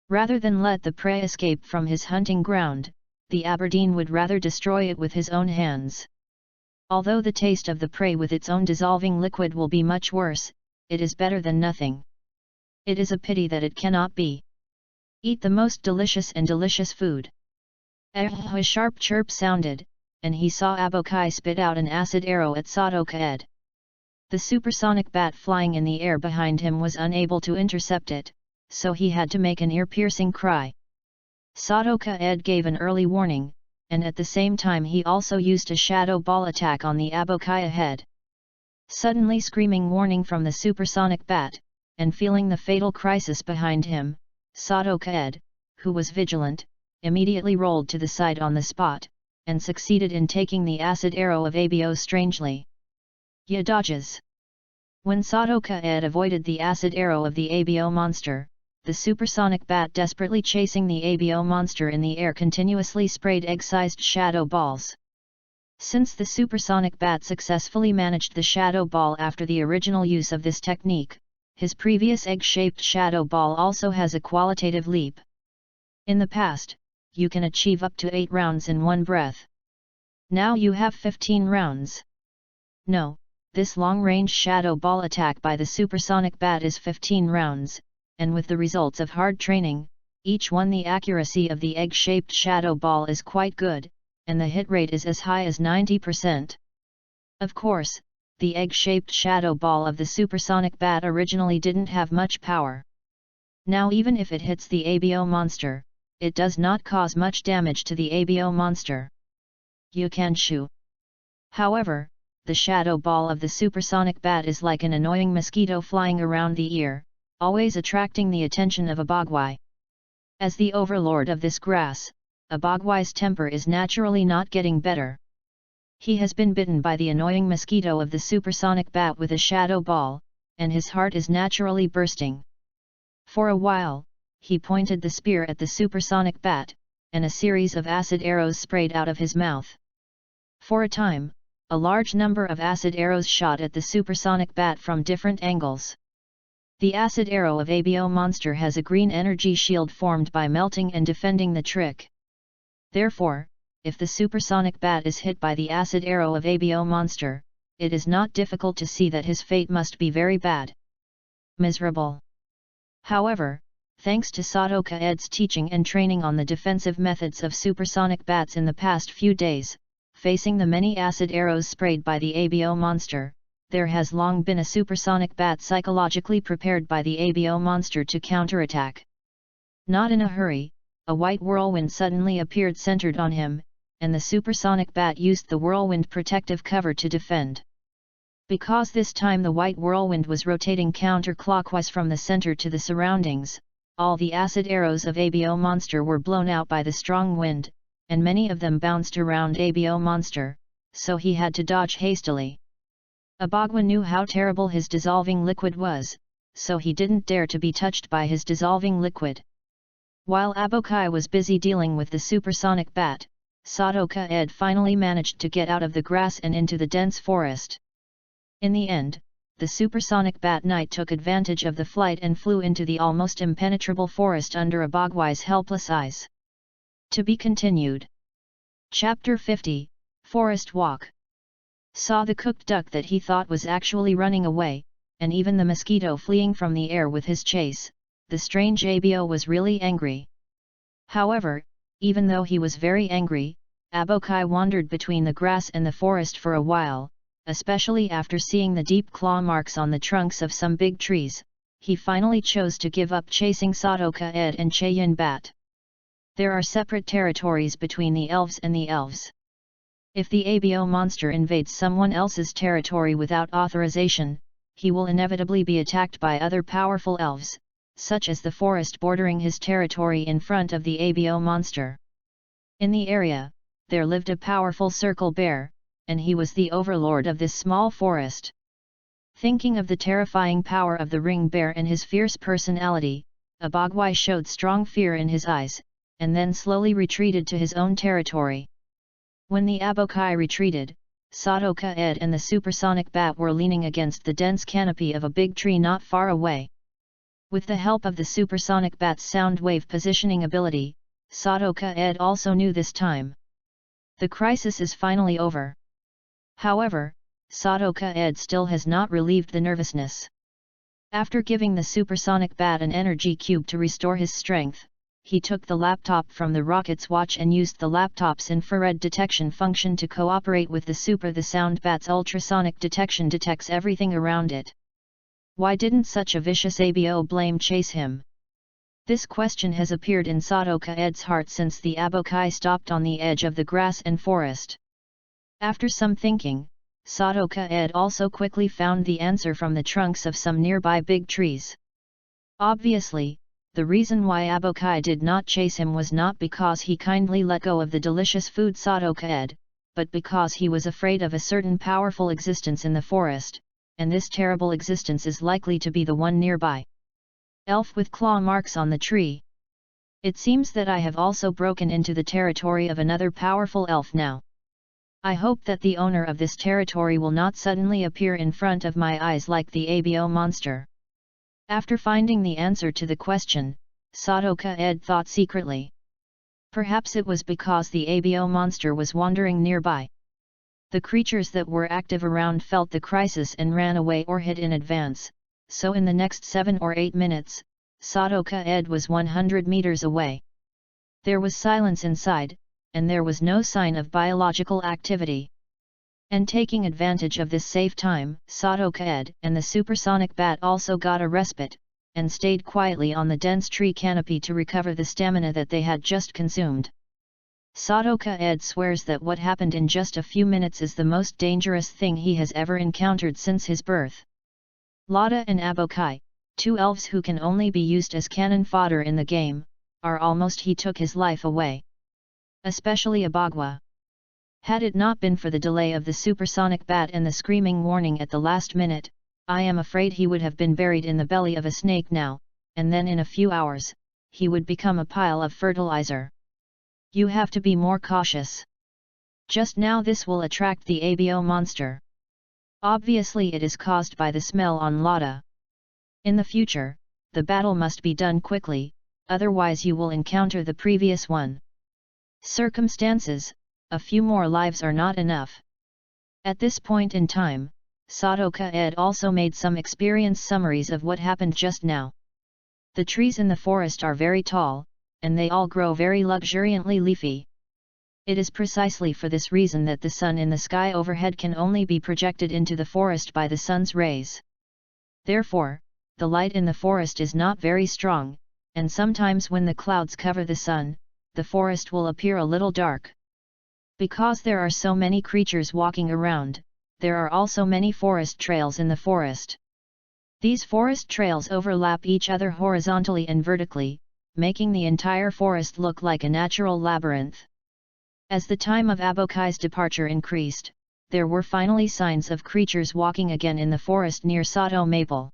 Speaker 1: Rather than let the prey escape from his hunting ground, the Aberdeen would rather destroy it with his own hands. Although the taste of the prey with its own dissolving liquid will be much worse, it is better than nothing. It is a pity that it cannot be. Eat the most delicious and delicious food. A sharp chirp sounded, and he saw Abokai spit out an acid arrow at Sadoka Ed. The supersonic bat flying in the air behind him was unable to intercept it, so he had to make an ear-piercing cry. Sadoka Ed gave an early warning, and at the same time he also used a shadow ball attack on the Abokai ahead. Suddenly screaming warning from the supersonic bat, and feeling the fatal crisis behind him, Sadoka Ed, who was vigilant, immediately rolled to the side on the spot, and succeeded in taking the acid arrow of Abo strangely. Ya dodges. When Sadoka Ed avoided the acid arrow of the Abo monster, the supersonic bat desperately chasing the Abo monster in the air continuously sprayed egg-sized shadow balls. Since the supersonic bat successfully managed the shadow ball after the original use of this technique, his previous egg-shaped shadow ball also has a qualitative leap. In the past, you can achieve up to 8 rounds in one breath. Now you have 15 rounds. No, this long-range shadow ball attack by the supersonic bat is 15 rounds, and with the results of hard training, each one the accuracy of the egg-shaped shadow ball is quite good, and the hit rate is as high as 90%. Of course, the egg-shaped shadow ball of the supersonic bat originally didn't have much power. Now even if it hits the Abo monster, it does not cause much damage to the Abo monster. You can shoo. However, the shadow ball of the supersonic bat is like an annoying mosquito flying around the ear, always attracting the attention of Abagwai. As the overlord of this grass, Abagwai's temper is naturally not getting better. He has been bitten by the annoying mosquito of the supersonic bat with a shadow ball, and his heart is naturally bursting. For a while, he pointed the spear at the supersonic bat, and a series of acid arrows sprayed out of his mouth. For a time, a large number of acid arrows shot at the supersonic bat from different angles. The acid arrow of Abo monster has a green energy shield formed by melting and defending the trick. Therefore, if the supersonic bat is hit by the acid arrow of Abo monster, it is not difficult to see that his fate must be very bad. Miserable. However, thanks to Sadoka Ed's teaching and training on the defensive methods of supersonic bats in the past few days, facing the many acid arrows sprayed by the Abo monster, there has long been a supersonic bat psychologically prepared by the Abo monster to counterattack. Not in a hurry, a white whirlwind suddenly appeared centered on him, and the supersonic bat used the whirlwind protective cover to defend. Because this time the white whirlwind was rotating counterclockwise from the center to the surroundings, all the acid arrows of Abo monster were blown out by the strong wind, and many of them bounced around Abo monster, so he had to dodge hastily. Abagwa knew how terrible his dissolving liquid was, so he didn't dare to be touched by his dissolving liquid. While Abokai was busy dealing with the supersonic bat, Sadoka Ed finally managed to get out of the grass and into the dense forest. In the end, the supersonic bat knight took advantage of the flight and flew into the almost impenetrable forest under Abagwai's helpless eyes. To be continued. Chapter 50, Forest Walk. Saw the cooked duck that he thought was actually running away, and even the mosquito fleeing from the air with his chase. The strange Abo was really angry. However, even though he was very angry, Abokai wandered between the grass and the forest for a while, especially after seeing the deep claw marks on the trunks of some big trees, he finally chose to give up chasing Sadoka Ed and Cheyin Bat. There are separate territories between the elves and the elves. If the abo monster invades someone else's territory without authorization, he will inevitably be attacked by other powerful elves, such as the forest bordering his territory in front of the abo monster. In the area, there lived a powerful circle bear, and he was the overlord of this small forest. Thinking of the terrifying power of the ring bear and his fierce personality, Abogwai showed strong fear in his eyes, and then slowly retreated to his own territory. When the Abokai retreated, Sadoka Ed and the supersonic bat were leaning against the dense canopy of a big tree not far away. With the help of the supersonic bat's sound wave positioning ability, Sadoka Ed also knew this time. The crisis is finally over. However, Sadoka Ed still has not relieved the nervousness. After giving the supersonic bat an energy cube to restore his strength, he took the laptop from the rocket's watch and used the laptop's infrared detection function to cooperate with the sound bat's ultrasonic detection detects everything around it. Why didn't such a vicious abo blame chase him? This question has appeared in Sadoka Ed's heart since the Abokai stopped on the edge of the grass and forest. After some thinking, Sadoka Ed also quickly found the answer from the trunks of some nearby big trees. Obviously, the reason why Abokai did not chase him was not because he kindly let go of the delicious food Sadoka Ed, but because he was afraid of a certain powerful existence in the forest, and this terrible existence is likely to be the one nearby. Elf with claw marks on the tree. It seems that I have also broken into the territory of another powerful elf now. I hope that the owner of this territory will not suddenly appear in front of my eyes like the abo monster. After finding the answer to the question, Sadoka Ed thought secretly. Perhaps it was because the abo monster was wandering nearby. The creatures that were active around felt the crisis and ran away or hid in advance, so in the next 7 or 8 minutes, Sadoka Ed was 100 meters away. There was silence inside, and there was no sign of biological activity. And taking advantage of this safe time, Sadoka Ed and the supersonic bat also got a respite, and stayed quietly on the dense tree canopy to recover the stamina that they had just consumed. Sadoka Ed swears that what happened in just a few minutes is the most dangerous thing he has ever encountered since his birth. Lada and Abokai, 2 elves who can only be used as cannon fodder in the game, are almost he took his life away. Especially Abogwa. Had it not been for the delay of the supersonic bat and the screaming warning at the last minute, I am afraid he would have been buried in the belly of a snake now, and then in a few hours, he would become a pile of fertilizer. You have to be more cautious. Just now this will attract the abo monster. Obviously it is caused by the smell on Lada. In the future, the battle must be done quickly, otherwise you will encounter the previous one. Circumstances, a few more lives are not enough. At this point in time, Sadoka Ed also made some experience summaries of what happened just now. The trees in the forest are very tall, and they all grow very luxuriantly leafy. It is precisely for this reason that the sun in the sky overhead can only be projected into the forest by the sun's rays. Therefore, the light in the forest is not very strong, and sometimes when the clouds cover the sun, the forest will appear a little dark. Because there are so many creatures walking around, there are also many forest trails in the forest. These forest trails overlap each other horizontally and vertically, making the entire forest look like a natural labyrinth. As the time of Abokai's departure increased, there were finally signs of creatures walking again in the forest near Sato Maple.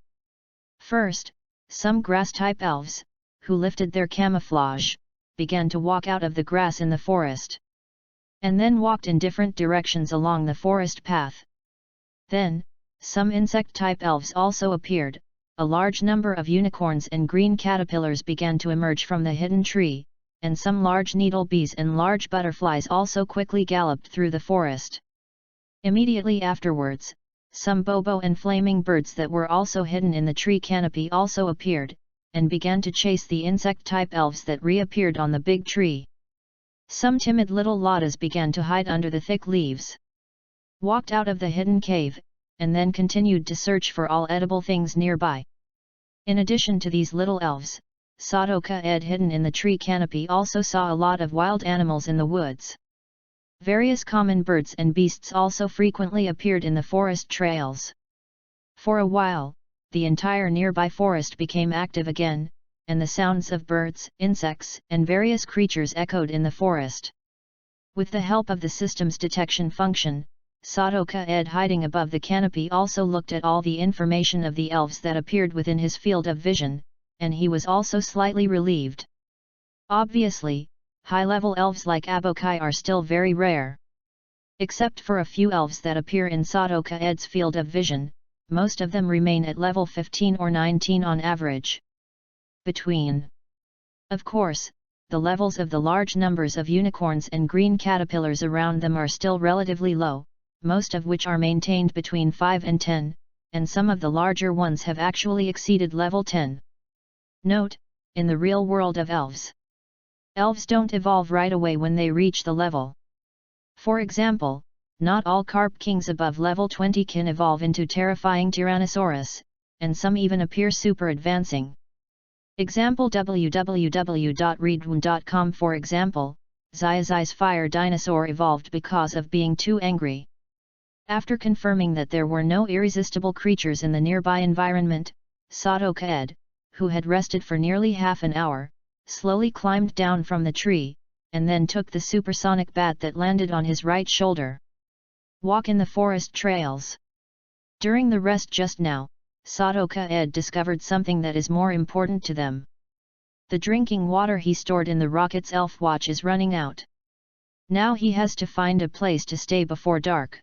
Speaker 1: First, some grass-type elves, who lifted their camouflage, began to walk out of the grass in the forest. And then walked in different directions along the forest path. Then, some insect-type elves also appeared. A large number of unicorns and green caterpillars began to emerge from the hidden tree, and some large needle bees and large butterflies also quickly galloped through the forest. Immediately afterwards, some bobo and flaming birds that were also hidden in the tree canopy also appeared, and began to chase the insect-type elves that reappeared on the big tree. Some timid little Ladas began to hide under the thick leaves. Walked out of the hidden cave, and then continued to search for all edible things nearby. In addition to these little elves, Sadoka Ed hidden in the tree canopy also saw a lot of wild animals in the woods. Various common birds and beasts also frequently appeared in the forest trails. For a while, the entire nearby forest became active again, and the sounds of birds, insects, and various creatures echoed in the forest. With the help of the system's detection function, Sadoka Ed hiding above the canopy also looked at all the information of the elves that appeared within his field of vision, and he was also slightly relieved. Obviously, high-level elves like Abokai are still very rare. Except for a few elves that appear in Sadoka Ed's field of vision, most of them remain at level 15 or 19 on average. Of course, the levels of the large numbers of unicorns and green caterpillars around them are still relatively low, most of which are maintained between 5 and 10, and some of the larger ones have actually exceeded level 10. Note, in the real world of elves, elves don't evolve right away when they reach the level. For example, not all carp kings above level 20 can evolve into terrifying Tyrannosaurus, and some even appear super advancing. Example www.readaloud.com. For example, Xiaoxi's fire dinosaur evolved because of being too angry. After confirming that there were no irresistible creatures in the nearby environment, Sadoka Ed, who had rested for nearly half an hour, slowly climbed down from the tree, and then took the supersonic bat that landed on his right shoulder. Walk in the forest trails. During the rest just now, Sadoka Ed discovered something that is more important to them. The drinking water he stored in the rocket's elf watch is running out. Now he has to find a place to stay before dark.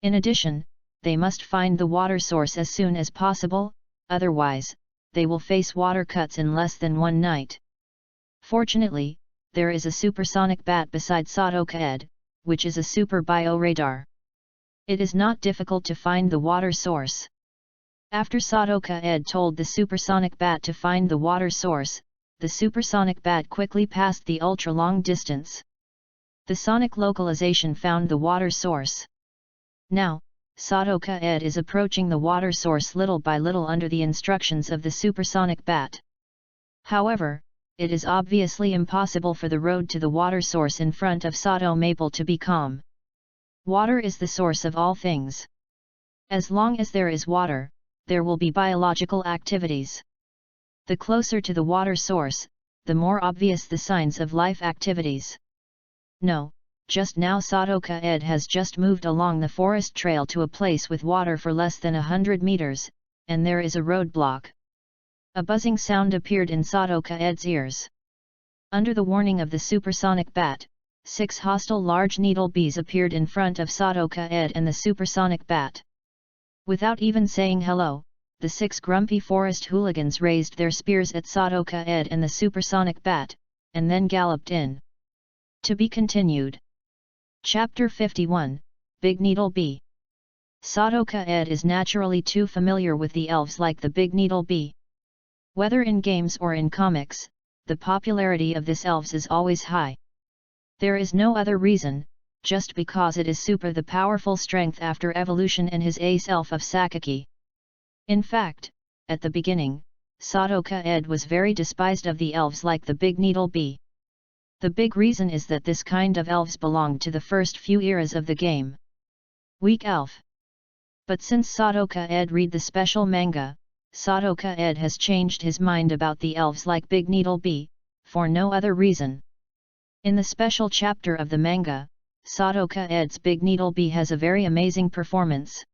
Speaker 1: In addition, they must find the water source as soon as possible, otherwise, they will face water cuts in less than one night. Fortunately, there is a supersonic bat beside Sadoka Ed, which is a super bioradar. It is not difficult to find the water source. After Sadoka Ed told the supersonic bat to find the water source, the supersonic bat quickly passed the ultra-long distance. The sonic localization found the water source. Now, Sadoka Ed is approaching the water source little by little under the instructions of the supersonic bat. However, it is obviously impossible for the road to the water source in front of Sado Maple to be calm. Water is the source of all things. As long as there is water, there will be biological activities. The closer to the water source, the more obvious the signs of life activities. No, just now Sadoka Ed has just moved along the forest trail to a place with water for less than 100 meters, and there is a roadblock. A buzzing sound appeared in Sadoka Ed's ears. Under the warning of the supersonic bat, 6 hostile large needle bees appeared in front of Sadoka Ed and the supersonic bat. Without even saying hello, the 6 grumpy forest hooligans raised their spears at Sadoka Ed and the supersonic bat, and then galloped in. To be continued. Chapter 51, Big Needle Bee. Sadoka Ed is naturally too familiar with the elves like the Big Needle Bee. Whether in games or in comics, the popularity of this elves is always high. There is no other reason, just because it is super the powerful strength after evolution and his ace elf of Sakaki. In fact, at the beginning, Sadoka Ed was very despised of the elves like the Big Needle Bee. The big reason is that this kind of elves belonged to the first few eras of the game. Weak elf. But since Sadoka Ed read the special manga, Sadoka Ed has changed his mind about the elves like Big Needle Bee, for no other reason. In the special chapter of the manga, Sadoka Ed's Big Needle Bee has a very amazing performance.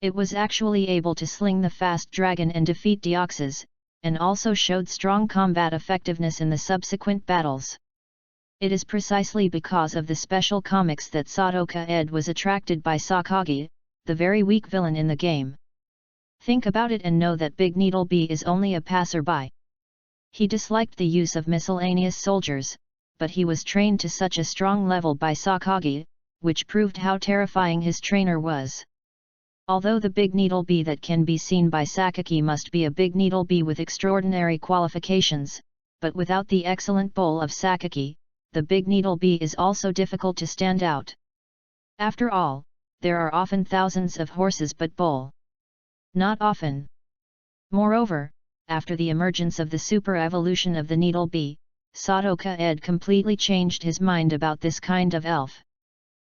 Speaker 1: It was actually able to sling the fast dragon and defeat Deoxys, and also showed strong combat effectiveness in the subsequent battles. It is precisely because of the special comics that Sadoka Ed was attracted by Sakagi, the very weak villain in the game. Think about it and know that Big Needle Bee is only a passerby. He disliked the use of miscellaneous soldiers, but he was trained to such a strong level by Sakagi, which proved how terrifying his trainer was. Although the Big Needle Bee that can be seen by Sakagi must be a Big Needle Bee with extraordinary qualifications, but without the excellent bowl of Sakagi, the Big Needle Bee is also difficult to stand out. After all, there are often thousands of horses but bowl. Not often. Moreover, after the emergence of the super evolution of the needle bee, Sadoka Ed completely changed his mind about this kind of elf.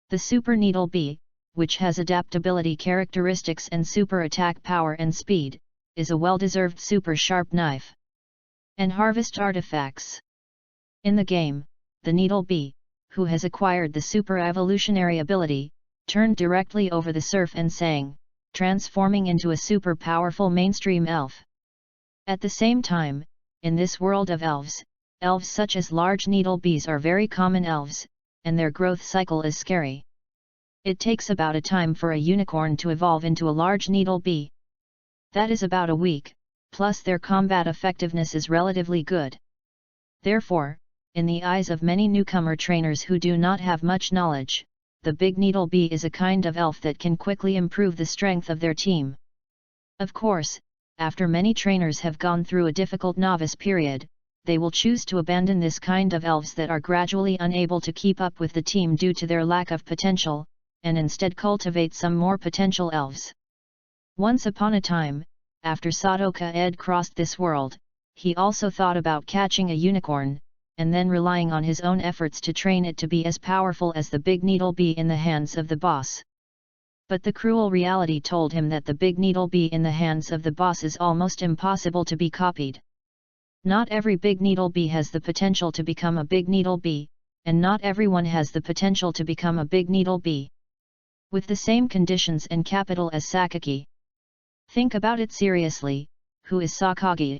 Speaker 1: The super needle bee, which has adaptability characteristics and super attack power and speed, is a well-deserved super sharp knife. And harvest artifacts. In the game, the needle bee, who has acquired the super evolutionary ability, turned directly over the surf and sang, transforming into a super powerful mainstream elf. At the same time, in this world of elves, elves such as large needle bees are very common elves, and their growth cycle is scary. It takes about a time for a unicorn to evolve into a large needle bee. That is about a week, plus their combat effectiveness is relatively good. Therefore, in the eyes of many newcomer trainers who do not have much knowledge, the big needle bee is a kind of elf that can quickly improve the strength of their team. Of course, after many trainers have gone through a difficult novice period, they will choose to abandon this kind of elves that are gradually unable to keep up with the team due to their lack of potential, and instead cultivate some more potential elves. Once upon a time, after Sadoka Ed crossed this world, he also thought about catching a unicorn, and then relying on his own efforts to train it to be as powerful as the big needle bee in the hands of the boss. But the cruel reality told him that the big needle bee in the hands of the boss is almost impossible to be copied. Not every big needle bee has the potential to become a big needle bee, and not everyone has the potential to become a big needle bee. With the same conditions and capital as Sakaki. Think about it seriously, who is Sakagi?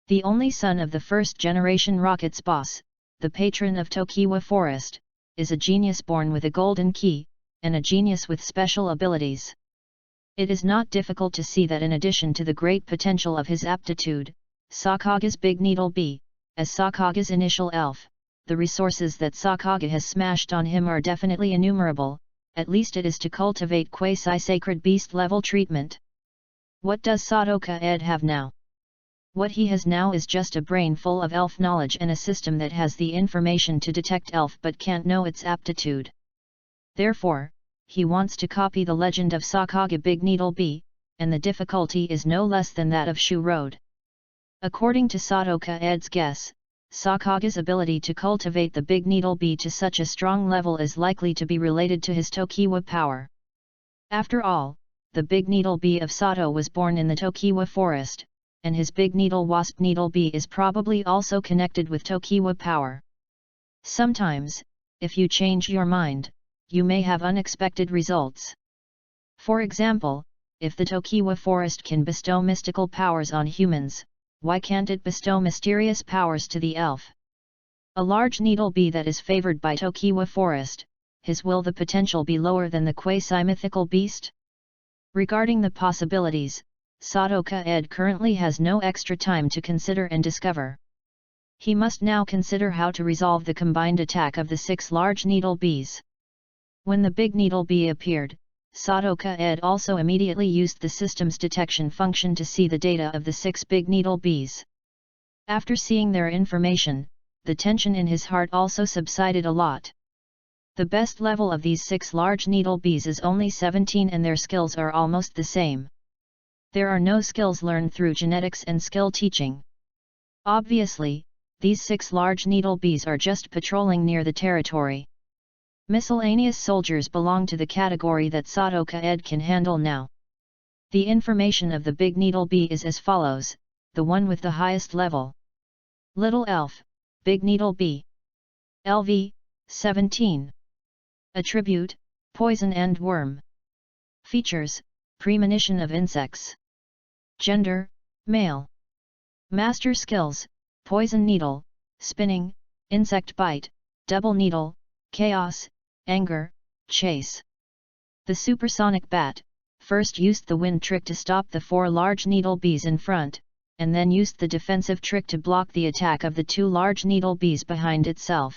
Speaker 1: The only son of the first-generation Rocket's boss, the patron of Tokiwa Forest, is a genius born with a golden key, and a genius with special abilities. It is not difficult to see that in addition to the great potential of his aptitude, Sakaga's big needle bee, as Sakaga's initial elf, the resources that Sakaga has smashed on him are definitely innumerable, at least it is to cultivate quasi-sacred beast-level treatment. What does Sadoka Ed have now? What he has now is just a brain full of elf knowledge and a system that has the information to detect elf but can't know its aptitude. Therefore, he wants to copy the legend of Sakaga Big Needle Bee, and the difficulty is no less than that of Shu Road. According to Sadoka Ed's guess, Sakaga's ability to cultivate the Big Needle Bee to such a strong level is likely to be related to his Tokiwa power. After all, the Big Needle Bee of Sato was born in the Tokiwa forest, and his big needle wasp needle bee is probably also connected with Tokiwa power. Sometimes, if you change your mind, you may have unexpected results. For example, if the Tokiwa forest can bestow mystical powers on humans, why can't it bestow mysterious powers to the elf? A large needle bee that is favored by Tokiwa forest, will the potential be lower than the quasi-mythical beast? Regarding the possibilities, Sadoka Ed currently has no extra time to consider and discover. He must now consider how to resolve the combined attack of the 6 large needle bees. When the big needle bee appeared, Sadoka Ed also immediately used the system's detection function to see the data of the 6 big needle bees. After seeing their information, the tension in his heart also subsided a lot. The best level of these 6 large needle bees is only 17 and their skills are almost the same. There are no skills learned through genetics and skill teaching. Obviously, these 6 large needle bees are just patrolling near the territory. Miscellaneous soldiers belong to the category that Sadoka Ed can handle now. The information of the big needle bee is as follows, the one with the highest level. Little elf, big needle bee. LV, 17. Attribute, poison and worm. Features, premonition of insects. Gender, male. Master skills, poison needle, spinning, insect bite, double needle, chaos, anger, chase. The supersonic bat, first used the wind trick to stop the 4 large needle bees in front, and then used the defensive trick to block the attack of the 2 large needle bees behind itself.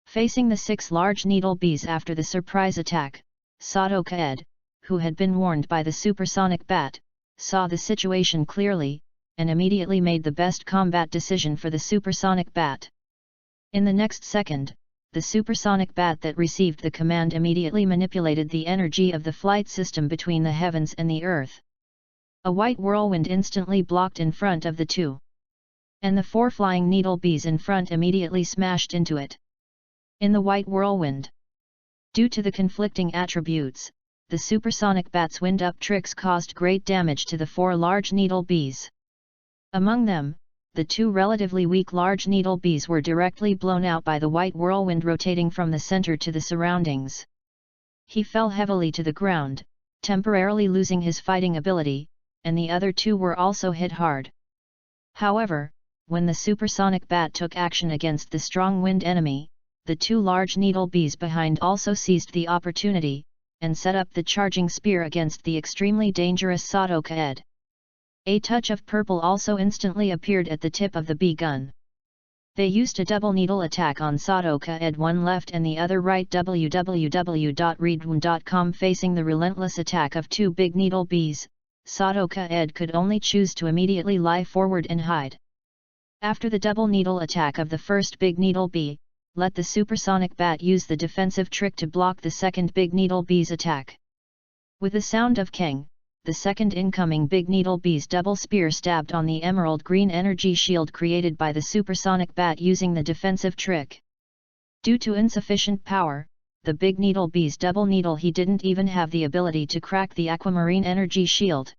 Speaker 1: Facing the 6 large needle bees after the surprise attack, Sadoka Ed, who had been warned by the supersonic bat, saw the situation clearly, and immediately made the best combat decision for the supersonic bat. In the next second, the supersonic bat that received the command immediately manipulated the energy of the flight system between the heavens and the earth. A white whirlwind instantly blocked in front of the two. And the 4 flying needle bees in front immediately smashed into it. In the white whirlwind. Due to the conflicting attributes, the supersonic bat's wind-up tricks caused great damage to the 4 large needle bees. Among them, the 2 relatively weak large needle bees were directly blown out by the white whirlwind rotating from the center to the surroundings. He fell heavily to the ground, temporarily losing his fighting ability, and the other 2 were also hit hard. However, when the supersonic bat took action against the strong wind enemy, the 2 large needle bees behind also seized the opportunity, and set up the charging spear against the extremely dangerous Sadoka-ed. A touch of purple also instantly appeared at the tip of the bee gun. They used a double needle attack on Sadoka-ed, one left and the other right. www.readaloud.com. Facing the relentless attack of 2 big needle bees, Sadoka-ed could only choose to immediately lie forward and hide. After the double needle attack of the first big needle bee, let the supersonic bat use the defensive trick to block the second big needle bee's attack. With the sound of Keng, the second incoming big needle bee's double spear stabbed on the emerald green energy shield created by the supersonic bat using the defensive trick. Due to insufficient power, the big needle bee's double needle he didn't even have the ability to crack the aquamarine energy shield.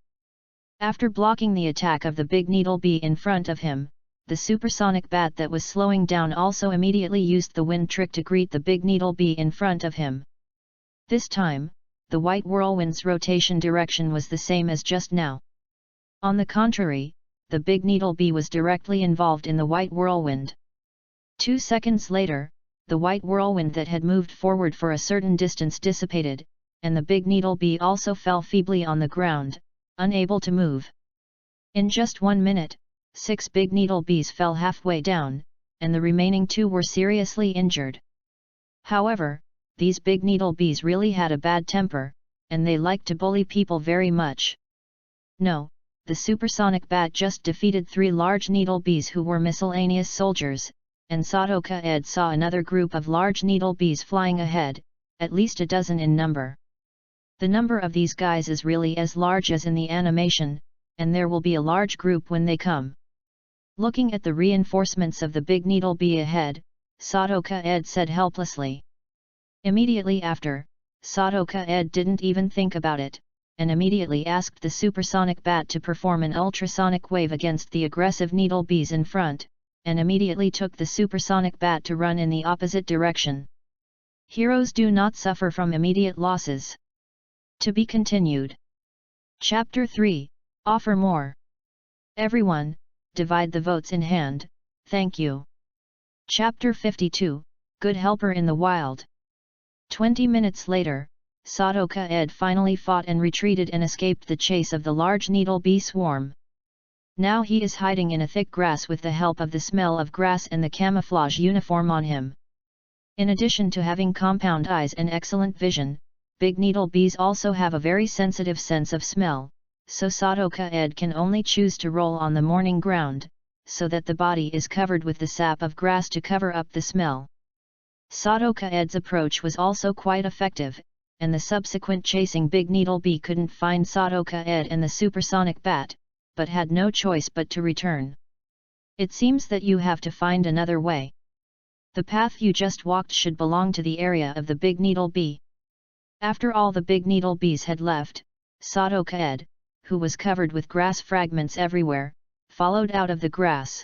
Speaker 1: After blocking the attack of the big needle bee in front of him, the supersonic bat that was slowing down also immediately used the wind trick to greet the big needle bee in front of him. This time, the white whirlwind's rotation direction was the same as just now. On the contrary, the big needle bee was directly involved in the white whirlwind. 2 seconds later, the white whirlwind that had moved forward for a certain distance dissipated, and the big needle bee also fell feebly on the ground, unable to move. In just 1 minute, 6 big needle bees fell halfway down, and the remaining 2 were seriously injured. However, these big needle bees really had a bad temper, and they liked to bully people very much. No, the supersonic bat just defeated 3 large needle bees who were miscellaneous soldiers, and Sadoka-ed saw another group of large needle bees flying ahead, at least a dozen in number. The number of these guys is really as large as in the animation, and there will be a large group when they come. Looking at the reinforcements of the big needle bee ahead, Sadoka-ed said helplessly. Immediately after, Sadoka-ed didn't even think about it, and immediately asked the supersonic bat to perform an ultrasonic wave against the aggressive needle bees in front, and immediately took the supersonic bat to run in the opposite direction. Heroes do not suffer from immediate losses. To be continued. Chapter 3, Offer More. Everyone, divide the votes in hand, thank you. Chapter 52, Good Helper in the Wild. 20 minutes later, Sadoka-ed finally fought and retreated and escaped the chase of the large needle bee swarm. Now he is hiding in a thick grass with the help of the smell of grass and the camouflage uniform on him. In addition to having compound eyes and excellent vision, big needle bees also have a very sensitive sense of smell, so Sadoka-ed can only choose to roll on the morning ground, so that the body is covered with the sap of grass to cover up the smell. Sadoka-ed's approach was also quite effective, and the subsequent chasing big needle bee couldn't find Sadoka-ed and the supersonic bat, but had no choice but to return. It seems that you have to find another way. The path you just walked should belong to the area of the big needle bee. After all the big needle bees had left, Sadoka-ed, who was covered with grass fragments everywhere, followed out of the grass.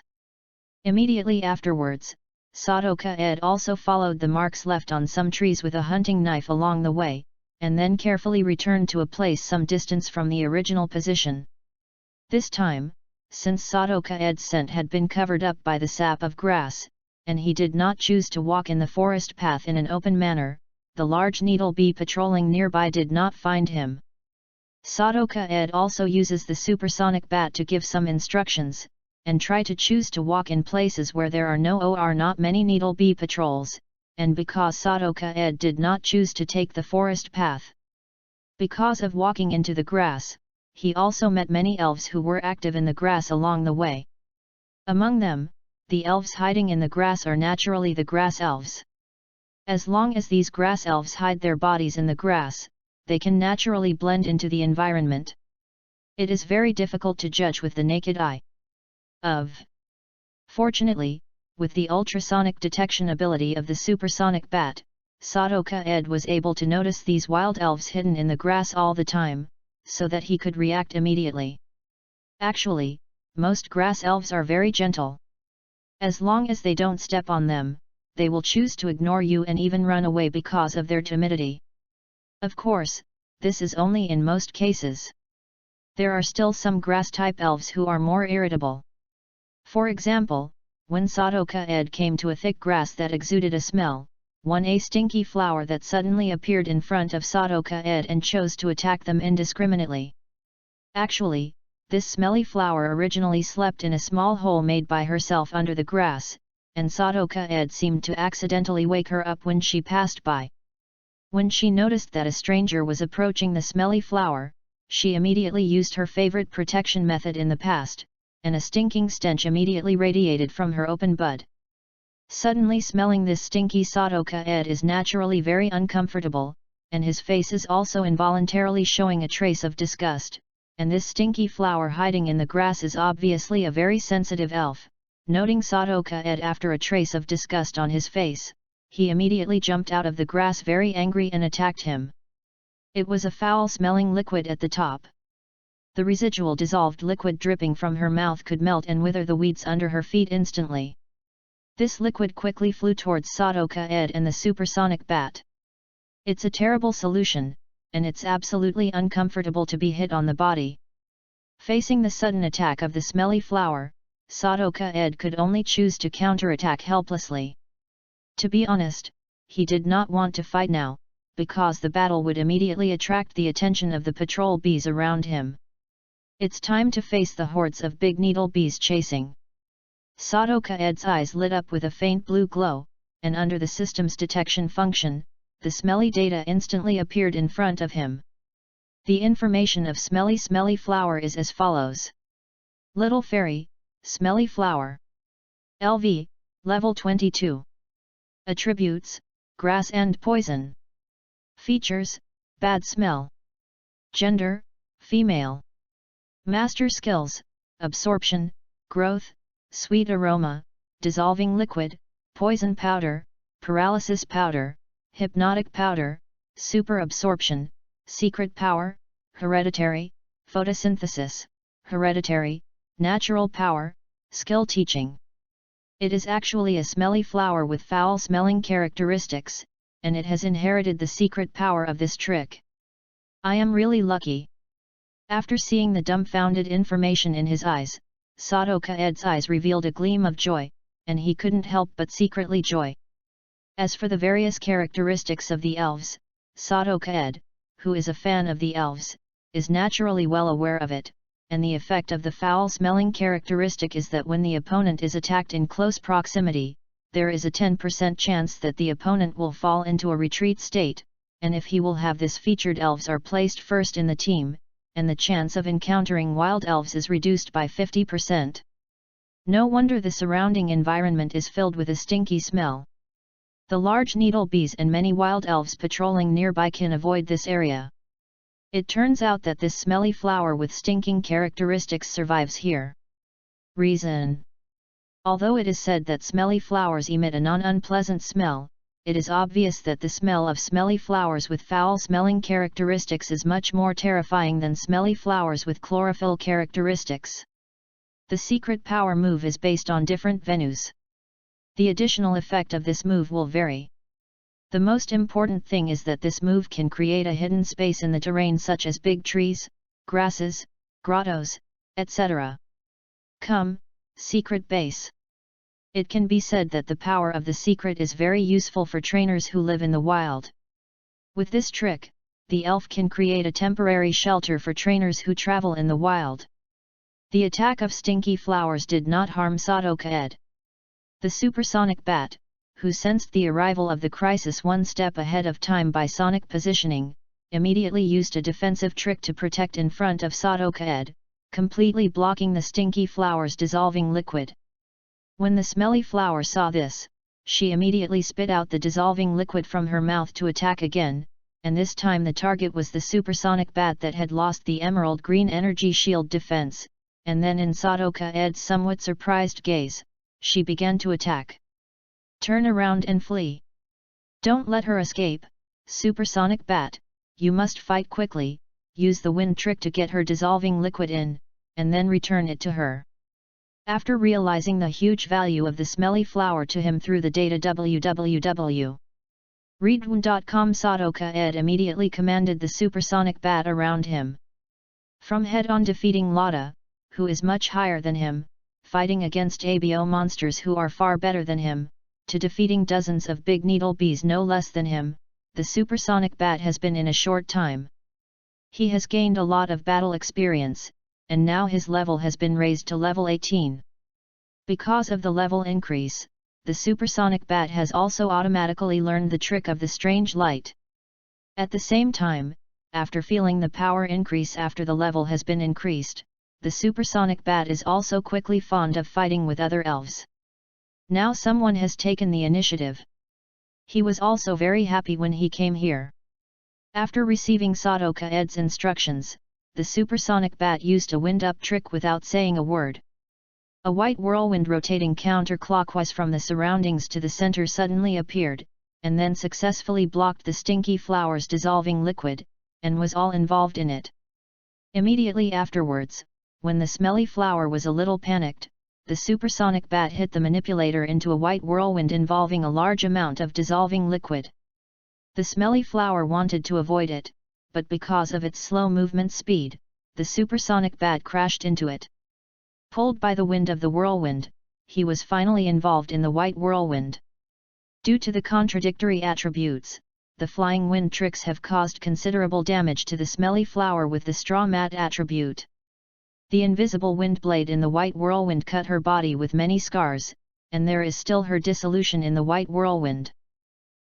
Speaker 1: Immediately afterwards, Sadoka-ed also followed the marks left on some trees with a hunting knife along the way, and then carefully returned to a place some distance from the original position. This time, since Sadoka-ed's scent had been covered up by the sap of grass, and he did not choose to walk in the forest path in an open manner, the large needle bee patrolling nearby did not find him. Sadoka-ed also uses the supersonic bat to give some instructions, and try to choose to walk in places where there are not many needle bee patrols, and because Sadoka-ed did not choose to take the forest path. Because of walking into the grass, he also met many elves who were active in the grass along the way. Among them, the elves hiding in the grass are naturally the grass elves. As long as these grass elves hide their bodies in the grass, they can naturally blend into the environment. It is very difficult to judge with the naked eye. Fortunately, with the ultrasonic detection ability of the supersonic bat, Sadoka Ed was able to notice these wild elves hidden in the grass all the time, so that he could react immediately. Actually, most grass elves are very gentle. As long as they don't step on them, they will choose to ignore you and even run away because of their timidity. Of course, this is only in most cases. There are still some grass-type elves who are more irritable. For example, when Sadoka Ed came to a thick grass that exuded a smell, a stinky flower that suddenly appeared in front of Sadoka Ed and chose to attack them indiscriminately. Actually, this smelly flower originally slept in a small hole made by herself under the grass, and Sadoka Ed seemed to accidentally wake her up when she passed by. When she noticed that a stranger was approaching the smelly flower, she immediately used her favorite protection method in the past, and a stinking stench immediately radiated from her open bud. Suddenly smelling this stinky Sadoka Ed is naturally very uncomfortable, and his face is also involuntarily showing a trace of disgust, and this stinky flower hiding in the grass is obviously a very sensitive elf. Noting Sadoka Ed after a trace of disgust on his face, he immediately jumped out of the grass very angry and attacked him. It was a foul-smelling liquid at the top. The residual dissolved liquid dripping from her mouth could melt and wither the weeds under her feet instantly. This liquid quickly flew towards Sadoka Ed and the supersonic bat. It's a terrible solution, and it's absolutely uncomfortable to be hit on the body. Facing the sudden attack of the smelly flower, Sadoka Ed could only choose to counterattack helplessly. To be honest, he did not want to fight now, because the battle would immediately attract the attention of the patrol bees around him. It's time to face the hordes of big needle bees chasing. Sadoka Ed's eyes lit up with a faint blue glow, and under the system's detection function, the smelly data instantly appeared in front of him. The information of smelly flower is as follows. Little fairy, smelly flower. LV, level 22. Attributes, grass and poison. Features, bad smell. Gender, female. Master skills, absorption, growth, sweet aroma, dissolving liquid, poison powder, paralysis powder, hypnotic powder, super absorption, secret power, hereditary, photosynthesis, hereditary, natural power, skill teaching. It is actually a smelly flower with foul-smelling characteristics, and it has inherited the secret power of this trick. I am really lucky. After seeing the dumbfounded information in his eyes, Sadoka Ed's eyes revealed a gleam of joy, and he couldn't help but secretly joy. As for the various characteristics of the elves, Sadoka Ed, who is a fan of the elves, is naturally well aware of it, and the effect of the foul-smelling characteristic is that when the opponent is attacked in close proximity, there is a 10% chance that the opponent will fall into a retreat state, and if he will have this featured elves are placed first in the team, and the chance of encountering wild elves is reduced by 50%. No wonder the surrounding environment is filled with a stinky smell. The large needle bees and many wild elves patrolling nearby can avoid this area. It turns out that this smelly flower with stinking characteristics survives here. Reason. Although it is said that smelly flowers emit a non-unpleasant smell, it is obvious that the smell of smelly flowers with foul-smelling characteristics is much more terrifying than smelly flowers with chlorophyll characteristics. The secret power move is based on different venues. The additional effect of this move will vary. The most important thing is that this move can create a hidden space in the terrain such as big trees, grasses, grottos, etc. Come, secret base. It can be said that the power of the secret is very useful for trainers who live in the wild. With this trick, the elf can create a temporary shelter for trainers who travel in the wild. The attack of stinky flowers did not harm Sadoka Ed. The supersonic bat, who sensed the arrival of the crisis one step ahead of time by sonic positioning, immediately used a defensive trick to protect in front of Sadoka Ed, completely blocking the stinky flower's dissolving liquid. When the smelly flower saw this, she immediately spit out the dissolving liquid from her mouth to attack again, and this time the target was the supersonic bat that had lost the emerald green energy shield defense, and then in Sadoka-ed's somewhat surprised gaze, she began to attack. Turn around and flee. Don't let her escape, supersonic bat, you must fight quickly, use the wind trick to get her dissolving liquid in, and then return it to her. After realizing the huge value of the smelly flower to him through the data www. Readaloud.com, Sadoka-ed immediately commanded the supersonic bat around him. From head-on defeating Lada, who is much higher than him, fighting against ABO monsters who are far better than him, to defeating dozens of big needle bees no less than him, the supersonic bat has been in a short time. He has gained a lot of battle experience, and now his level has been raised to level 18. Because of the level increase, the supersonic bat has also automatically learned the trick of the strange light. At the same time, after feeling the power increase after the level has been increased, the supersonic bat is also quickly fond of fighting with other elves. Now someone has taken the initiative. He was also very happy when he came here. After receiving Sadoka-ed's instructions, the supersonic bat used a wind-up trick without saying a word. A white whirlwind rotating counterclockwise from the surroundings to the center suddenly appeared, and then successfully blocked the stinky flower's dissolving liquid, and was all involved in it. Immediately afterwards, when the smelly flower was a little panicked, the supersonic bat hit the manipulator into a white whirlwind involving a large amount of dissolving liquid. The smelly flower wanted to avoid it, but because of its slow movement speed, the supersonic bat crashed into it. Pulled by the wind of the whirlwind, he was finally involved in the white whirlwind. Due to the contradictory attributes, the flying wind tricks have caused considerable damage to the smelly flower with the straw mat attribute. The invisible wind blade in the white whirlwind cut her body with many scars, and there is still her dissolution in the white whirlwind.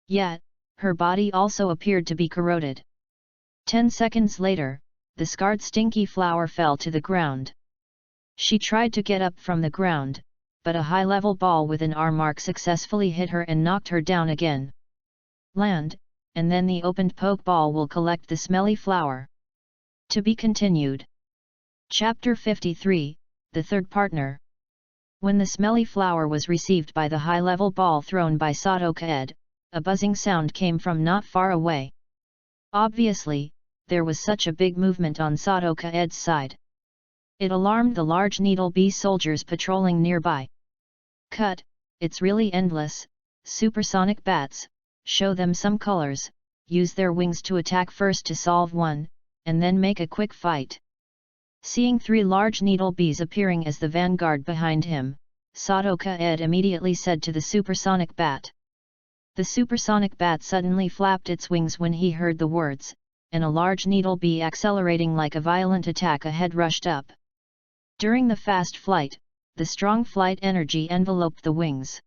Speaker 1: Yet, her body also appeared to be corroded. 10 seconds later, the scarred stinky flower fell to the ground. She tried to get up from the ground, but a high-level ball with an R mark successfully hit her and knocked her down again. Land, and then the opened poke ball will collect the smelly flower. To be continued. Chapter 53, The Third Partner. When the smelly flower was received by the high-level ball thrown by Sadoka-ed, a buzzing sound came from not far away. Obviously, there was such a big movement on Sadoka-ed's side. It alarmed the large needle bee soldiers patrolling nearby. Cut, it's really endless, supersonic bats, show them some colors, use their wings to attack first to solve one, and then make a quick fight. Seeing 3 large needle bees appearing as the vanguard behind him, Sadoka-ed immediately said to the supersonic bat. The supersonic bat suddenly flapped its wings when he heard the words, and a large needle bee accelerating like a violent attack ahead rushed up. During the fast flight, the strong flight energy enveloped the wings.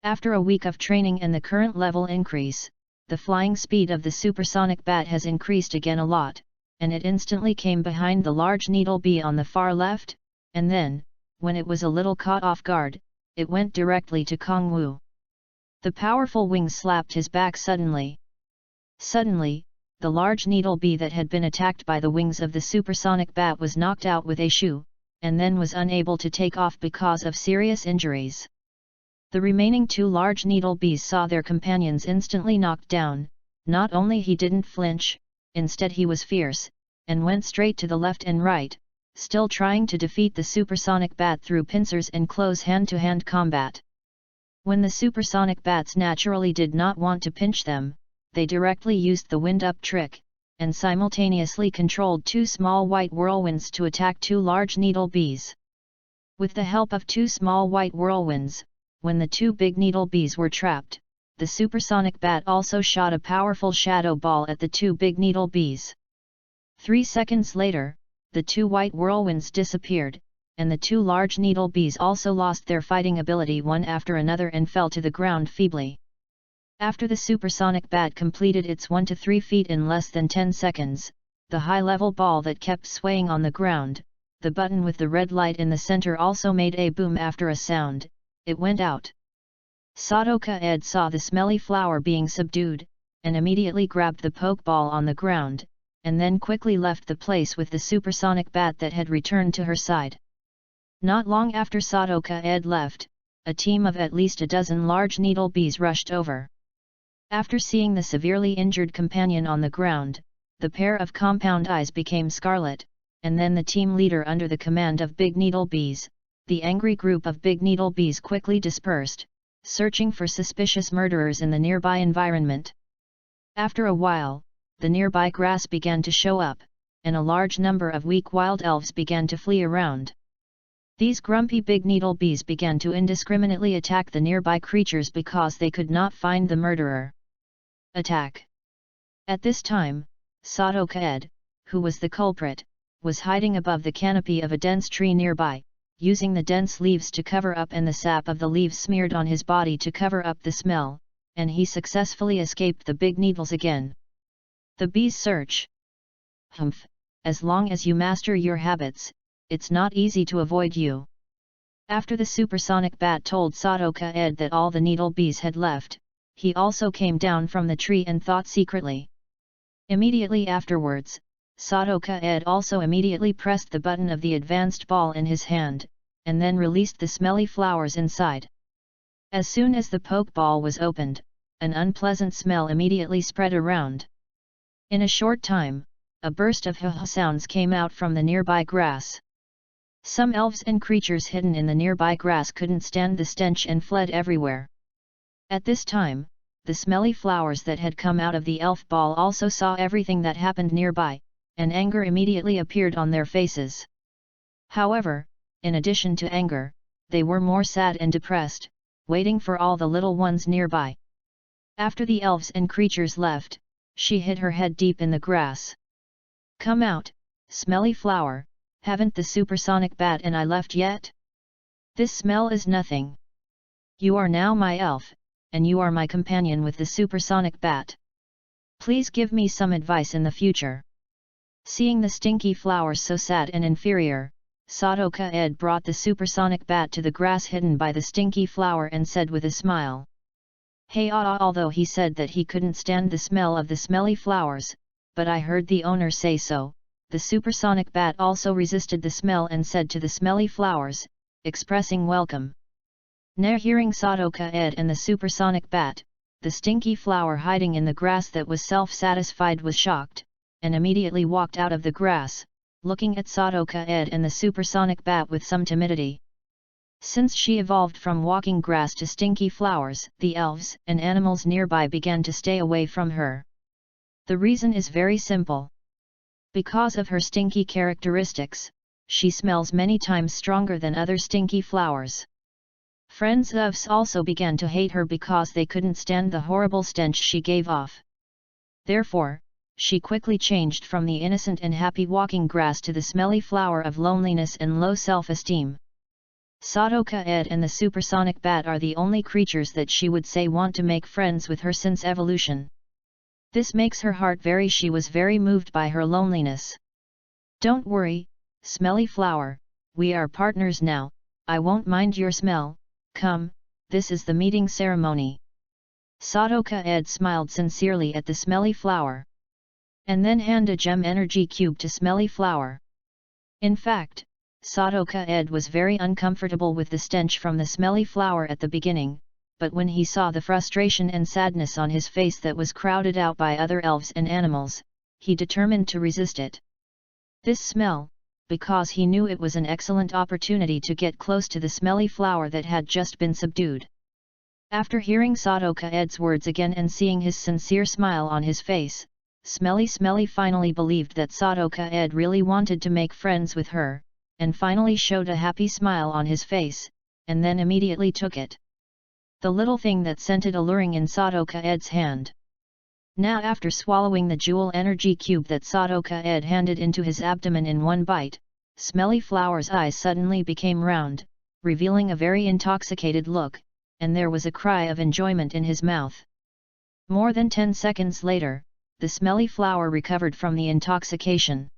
Speaker 1: After a week of training and the current level increase, the flying speed of the supersonic bat has increased again a lot, and it instantly came behind the large needle bee on the far left, and then, when it was a little caught off guard, it went directly to Kong Wu. The powerful wings slapped his back suddenly. Suddenly, the large needle bee that had been attacked by the wings of the supersonic bat was knocked out with a shoe, and then was unable to take off because of serious injuries. The remaining 2 large needle bees saw their companions instantly knocked down. Not only he didn't flinch, instead he was fierce, and went straight to the left and right, still trying to defeat the supersonic bat through pincers and close hand-to-hand combat. When the supersonic bats naturally did not want to pinch them, they directly used the wind-up trick, and simultaneously controlled 2 small white whirlwinds to attack 2 large needle bees. With the help of 2 small white whirlwinds, when the 2 big needle bees were trapped, the supersonic bat also shot a powerful shadow ball at the 2 big needle bees. 3 seconds later, the 2 white whirlwinds disappeared, and the 2 large needle bees also lost their fighting ability one after another and fell to the ground feebly. After the supersonic bat completed its 1 to 3 feet in less than 10 seconds, the high-level ball that kept swaying on the ground, the button with the red light in the center also made a boom after a sound, it went out. Sadoka-ed saw the smelly flower being subdued, and immediately grabbed the pokeball on the ground, and then quickly left the place with the supersonic bat that had returned to her side. Not long after Sadoka Ed left, a team of at least a dozen large needle bees rushed over. After seeing the severely injured companion on the ground, the pair of compound eyes became scarlet, and then the team leader under the command of big needle bees, the angry group of big needle bees quickly dispersed, searching for suspicious murderers in the nearby environment. After a while, the nearby grass began to show up, and a large number of weak wild elves began to flee around. These grumpy big needle bees began to indiscriminately attack the nearby creatures because they could not find the murderer. Attack! At this time, Sadoka Ed, who was the culprit, was hiding above the canopy of a dense tree nearby, using the dense leaves to cover up and the sap of the leaves smeared on his body to cover up the smell, and he successfully escaped the big needles again. The bees search. Humph, as long as you master your habits, it's not easy to avoid you. After the supersonic bat told Sadoka Ed that all the needle bees had left, he also came down from the tree and thought secretly. Immediately afterwards, Sadoka Ed also immediately pressed the button of the advanced ball in his hand, and then released the smelly flowers inside. As soon as the pokeball was opened, an unpleasant smell immediately spread around. In a short time, a burst of ha-ha sounds came out from the nearby grass. Some elves and creatures hidden in the nearby grass couldn't stand the stench and fled everywhere. At this time, the smelly flowers that had come out of the elf ball also saw everything that happened nearby, and anger immediately appeared on their faces. However, in addition to anger, they were more sad and depressed, waiting for all the little ones nearby. After the elves and creatures left, she hid her head deep in the grass. "Come out, smelly flower, haven't the supersonic bat and I left yet? This smell is nothing. You are now my elf, and you are my companion with the supersonic bat. Please give me some advice in the future." Seeing the stinky flowers so sad and inferior, Sadoka Ed brought the supersonic bat to the grass hidden by the stinky flower and said with a smile. "Hey although he said that he couldn't stand the smell of the smelly flowers, but I heard the owner say so." The supersonic bat also resisted the smell and said to the smelly flowers, expressing welcome. Now hearing Sadoka Ed and the supersonic bat, the stinky flower hiding in the grass that was self-satisfied was shocked, and immediately walked out of the grass, looking at Sadoka Ed and the supersonic bat with some timidity. Since she evolved from walking grass to stinky flowers, the elves and animals nearby began to stay away from her. The reason is very simple. Because of her stinky characteristics, she smells many times stronger than other stinky flowers. Friends elves also began to hate her because they couldn't stand the horrible stench she gave off. Therefore, she quickly changed from the innocent and happy walking grass to the smelly flower of loneliness and low self-esteem. Sadoka Ed and the supersonic bat are the only creatures that she would say want to make friends with her since evolution. This makes her heart she was very moved by her loneliness. "Don't worry, smelly flower, we are partners now, I won't mind your smell, come, this is the meeting ceremony." Sadoka Ed smiled sincerely at the smelly flower. And then hand a gem energy cube to smelly flower. In fact, Sadoka Ed was very uncomfortable with the stench from the smelly flower at the beginning, but when he saw the frustration and sadness on his face that was crowded out by other elves and animals, he determined to resist it. This smell, because he knew it was an excellent opportunity to get close to the smelly flower that had just been subdued. After hearing Sadoka Ed's words again and seeing his sincere smile on his face, Smelly finally believed that Sadoka Ed really wanted to make friends with her, and finally showed a happy smile on his face, and then immediately took it. The little thing that scented alluring in Sadoka Ed's hand. Now after swallowing the jewel energy cube that Sadoka Ed handed into his abdomen in one bite, Smelly Flower's eyes suddenly became round, revealing a very intoxicated look, and there was a cry of enjoyment in his mouth. More than 10 seconds later, the Smelly Flower recovered from the intoxication.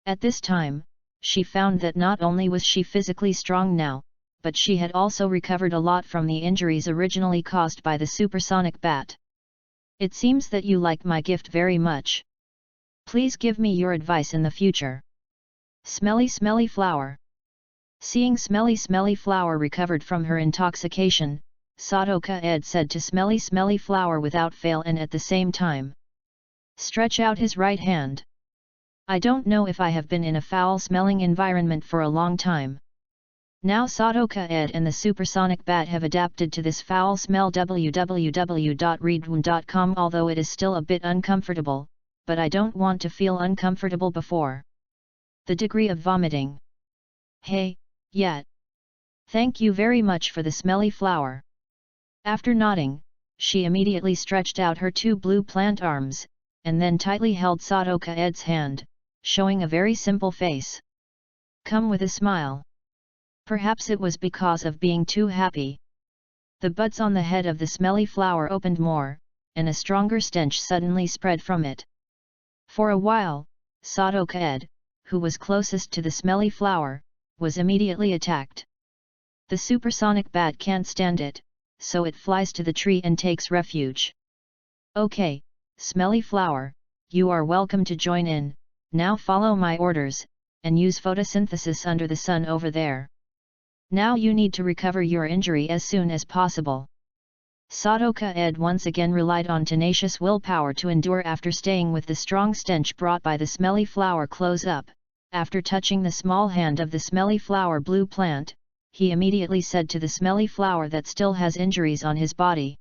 Speaker 1: At this time, she found that not only was she physically strong now, but she had also recovered a lot from the injuries originally caused by the supersonic bat. It seems that you like my gift very much. Please give me your advice in the future. Smelly Smelly Flower. Seeing Smelly Smelly Flower recovered from her intoxication, Sadoka Ed said to Smelly Smelly Flower without fail and at the same time. Stretch out his right hand. I don't know if I have been in a foul-smelling environment for a long time. Now Sadoka Ed and the supersonic bat have adapted to this foul smell. www.readaloud.com. Although it is still a bit uncomfortable, but I don't want to feel uncomfortable before. The degree of vomiting. Hey, yet. Thank you very much for the smelly flower. After nodding, she immediately stretched out her two blue plant arms, and then tightly held Sadoka Ed's hand, showing a very simple face. Come with a smile. Perhaps it was because of being too happy. The buds on the head of the smelly flower opened more, and a stronger stench suddenly spread from it. For a while, Sadoka Ed, who was closest to the smelly flower, was immediately attacked. The supersonic bat can't stand it, so it flies to the tree and takes refuge. Okay, smelly flower, you are welcome to join in. Now follow my orders, and use photosynthesis under the sun over there. Now you need to recover your injury as soon as possible. Sadoka Ed once again relied on tenacious willpower to endure after staying with the strong stench brought by the smelly flower close up. After touching the small hand of the smelly flower blue plant, he immediately said to the smelly flower that still has injuries on his body.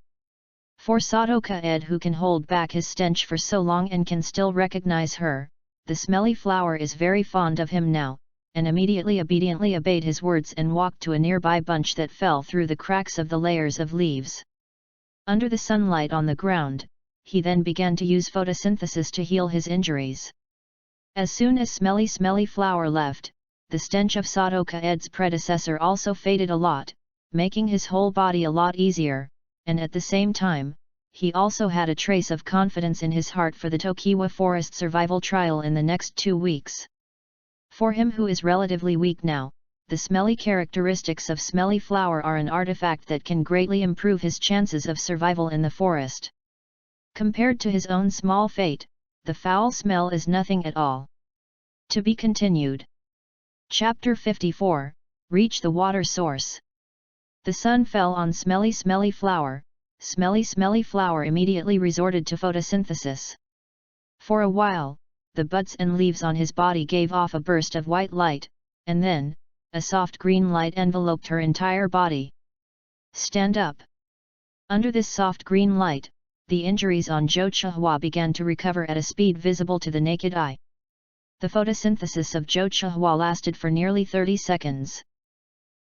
Speaker 1: For Sadoka Ed, who can hold back his stench for so long and can still recognize her, the smelly flower is very fond of him now, and immediately obediently obeyed his words and walked to a nearby bunch that fell through the cracks of the layers of leaves. Under the sunlight on the ground, he then began to use photosynthesis to heal his injuries. As soon as Smelly Smelly Flower left, the stench of Sadoka Ed's predecessor also faded a lot, making his whole body a lot easier, and at the same time, he also had a trace of confidence in his heart for the Tokiwa Forest survival trial in the next 2 weeks. For him who is relatively weak now, the smelly characteristics of Smelly Flower are an artifact that can greatly improve his chances of survival in the forest. Compared to his own small fate, the foul smell is nothing at all. To be continued. Chapter 54, Reach the Water Source. The sun fell on Smelly Smelly Flower. Smelly Smelly Flower immediately resorted to photosynthesis. For a while, the buds and leaves on his body gave off a burst of white light, and then, a soft green light enveloped her entire body. Stand up. Under this soft green light, the injuries on Zhou Chihua began to recover at a speed visible to the naked eye. The photosynthesis of Zhou Chihua lasted for nearly 30 seconds.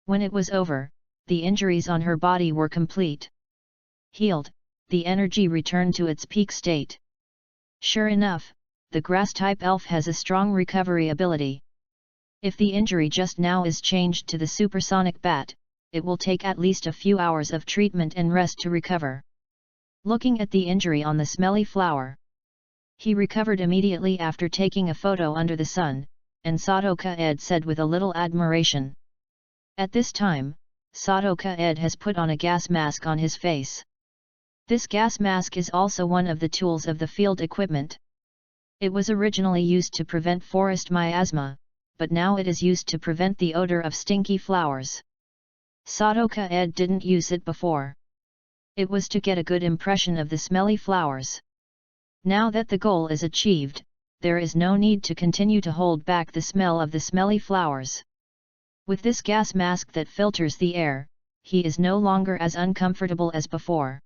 Speaker 1: When it was over, the injuries on her body were complete. Healed, the energy returned to its peak state. Sure enough, the grass-type elf has a strong recovery ability. If the injury just now is changed to the supersonic bat, it will take at least a few hours of treatment and rest to recover. Looking at the injury on the smelly flower, he recovered immediately after taking a photo under the sun, and Sadoka Ed said with a little admiration. At this time, Sadoka Ed has put on a gas mask on his face. This gas mask is also one of the tools of the field equipment. It was originally used to prevent forest miasma, but now it is used to prevent the odor of stinky flowers. Sadoka Ed didn't use it before. It was to get a good impression of the smelly flowers. Now that the goal is achieved, there is no need to continue to hold back the smell of the smelly flowers. With this gas mask that filters the air, he is no longer as uncomfortable as before.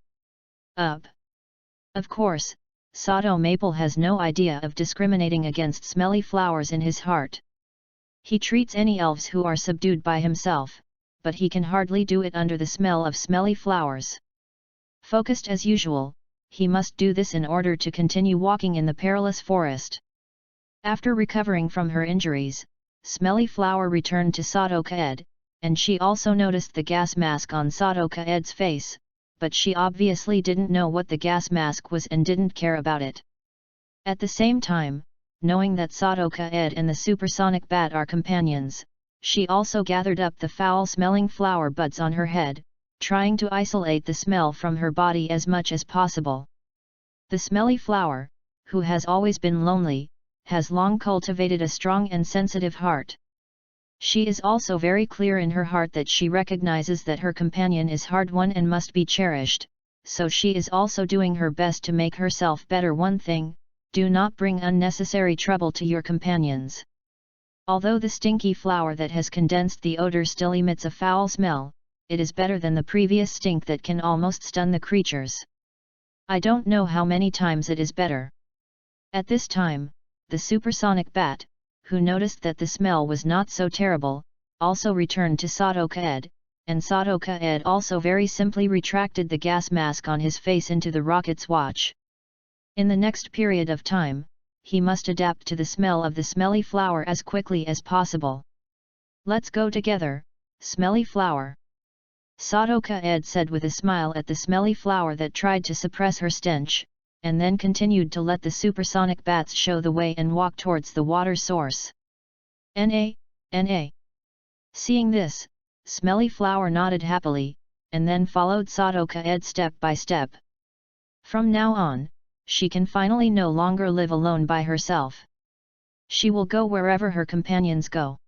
Speaker 1: Of course, Sato Maple has no idea of discriminating against smelly flowers in his heart. He treats any elves who are subdued by himself, but he can hardly do it under the smell of smelly flowers. Focused as usual, he must do this in order to continue walking in the perilous forest. After recovering from her injuries, Smelly Flower returned to Sadoka Ed, and she also noticed the gas mask on Sadoka Ed's face, but she obviously didn't know what the gas mask was and didn't care about it. At the same time, knowing that Sadoka Ed and the supersonic bat are companions, she also gathered up the foul-smelling flower buds on her head, trying to isolate the smell from her body as much as possible. The smelly flower, who has always been lonely, has long cultivated a strong and sensitive heart. She is also very clear in her heart that she recognizes that her companion is hard-won and must be cherished, so she is also doing her best to make herself better. One thing, do not bring unnecessary trouble to your companions. Although the stinky flower that has condensed the odor still emits a foul smell, it is better than the previous stink that can almost stun the creatures. I don't know how many times it is better. At this time, the supersonic bat, who noticed that the smell was not so terrible, also returned to Sadoka-ed, and Sadoka-ed also very simply retracted the gas mask on his face into the rocket's watch. In the next period of time, he must adapt to the smell of the smelly flower as quickly as possible. Let's go together, smelly flower. Sadoka-ed said with a smile at the smelly flower that tried to suppress her stench, and then continued to let the supersonic bats show the way and walk towards the water source. N.A. Seeing this, smelly flower nodded happily, and then followed Sadoka-ed step by step. From now on, she can finally no longer live alone by herself. She will go wherever her companions go.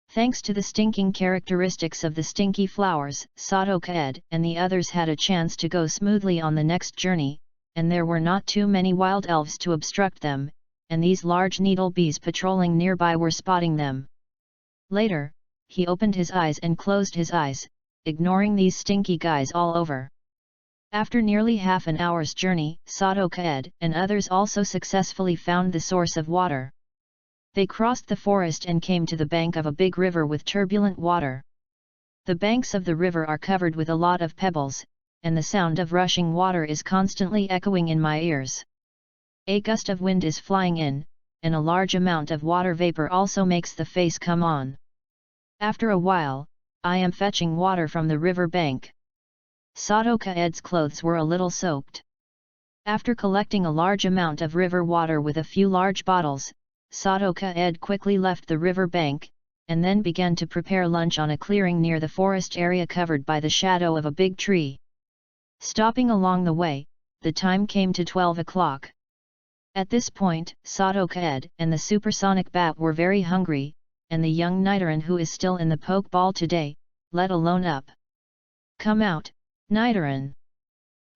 Speaker 1: Thanks to the stinking characteristics of the stinky flowers, Sadoka-ed and the others had a chance to go smoothly on the next journey, and there were not too many wild elves to obstruct them, and these large needle bees patrolling nearby were spotting them. Later, he opened his eyes and closed his eyes, ignoring these stinky guys all over. After nearly half an hour's journey, Sadoka-ed and others also successfully found the source of water. They crossed the forest and came to the bank of a big river with turbulent water. The banks of the river are covered with a lot of pebbles, and the sound of rushing water is constantly echoing in my ears. A gust of wind is flying in, and a large amount of water vapor also makes the face come on. After a while, I am fetching water from the river bank. Sadoka-ed's clothes were a little soaked. After collecting a large amount of river water with a few large bottles, Sadoka-ed quickly left the river bank, and then began to prepare lunch on a clearing near the forest area covered by the shadow of a big tree. Stopping along the way, the time came to 12 o'clock. At this point, Sadoka-ed and the supersonic bat were very hungry, and the young Nidoran who is still in the poke ball today, let alone up. Come out, Nidoran.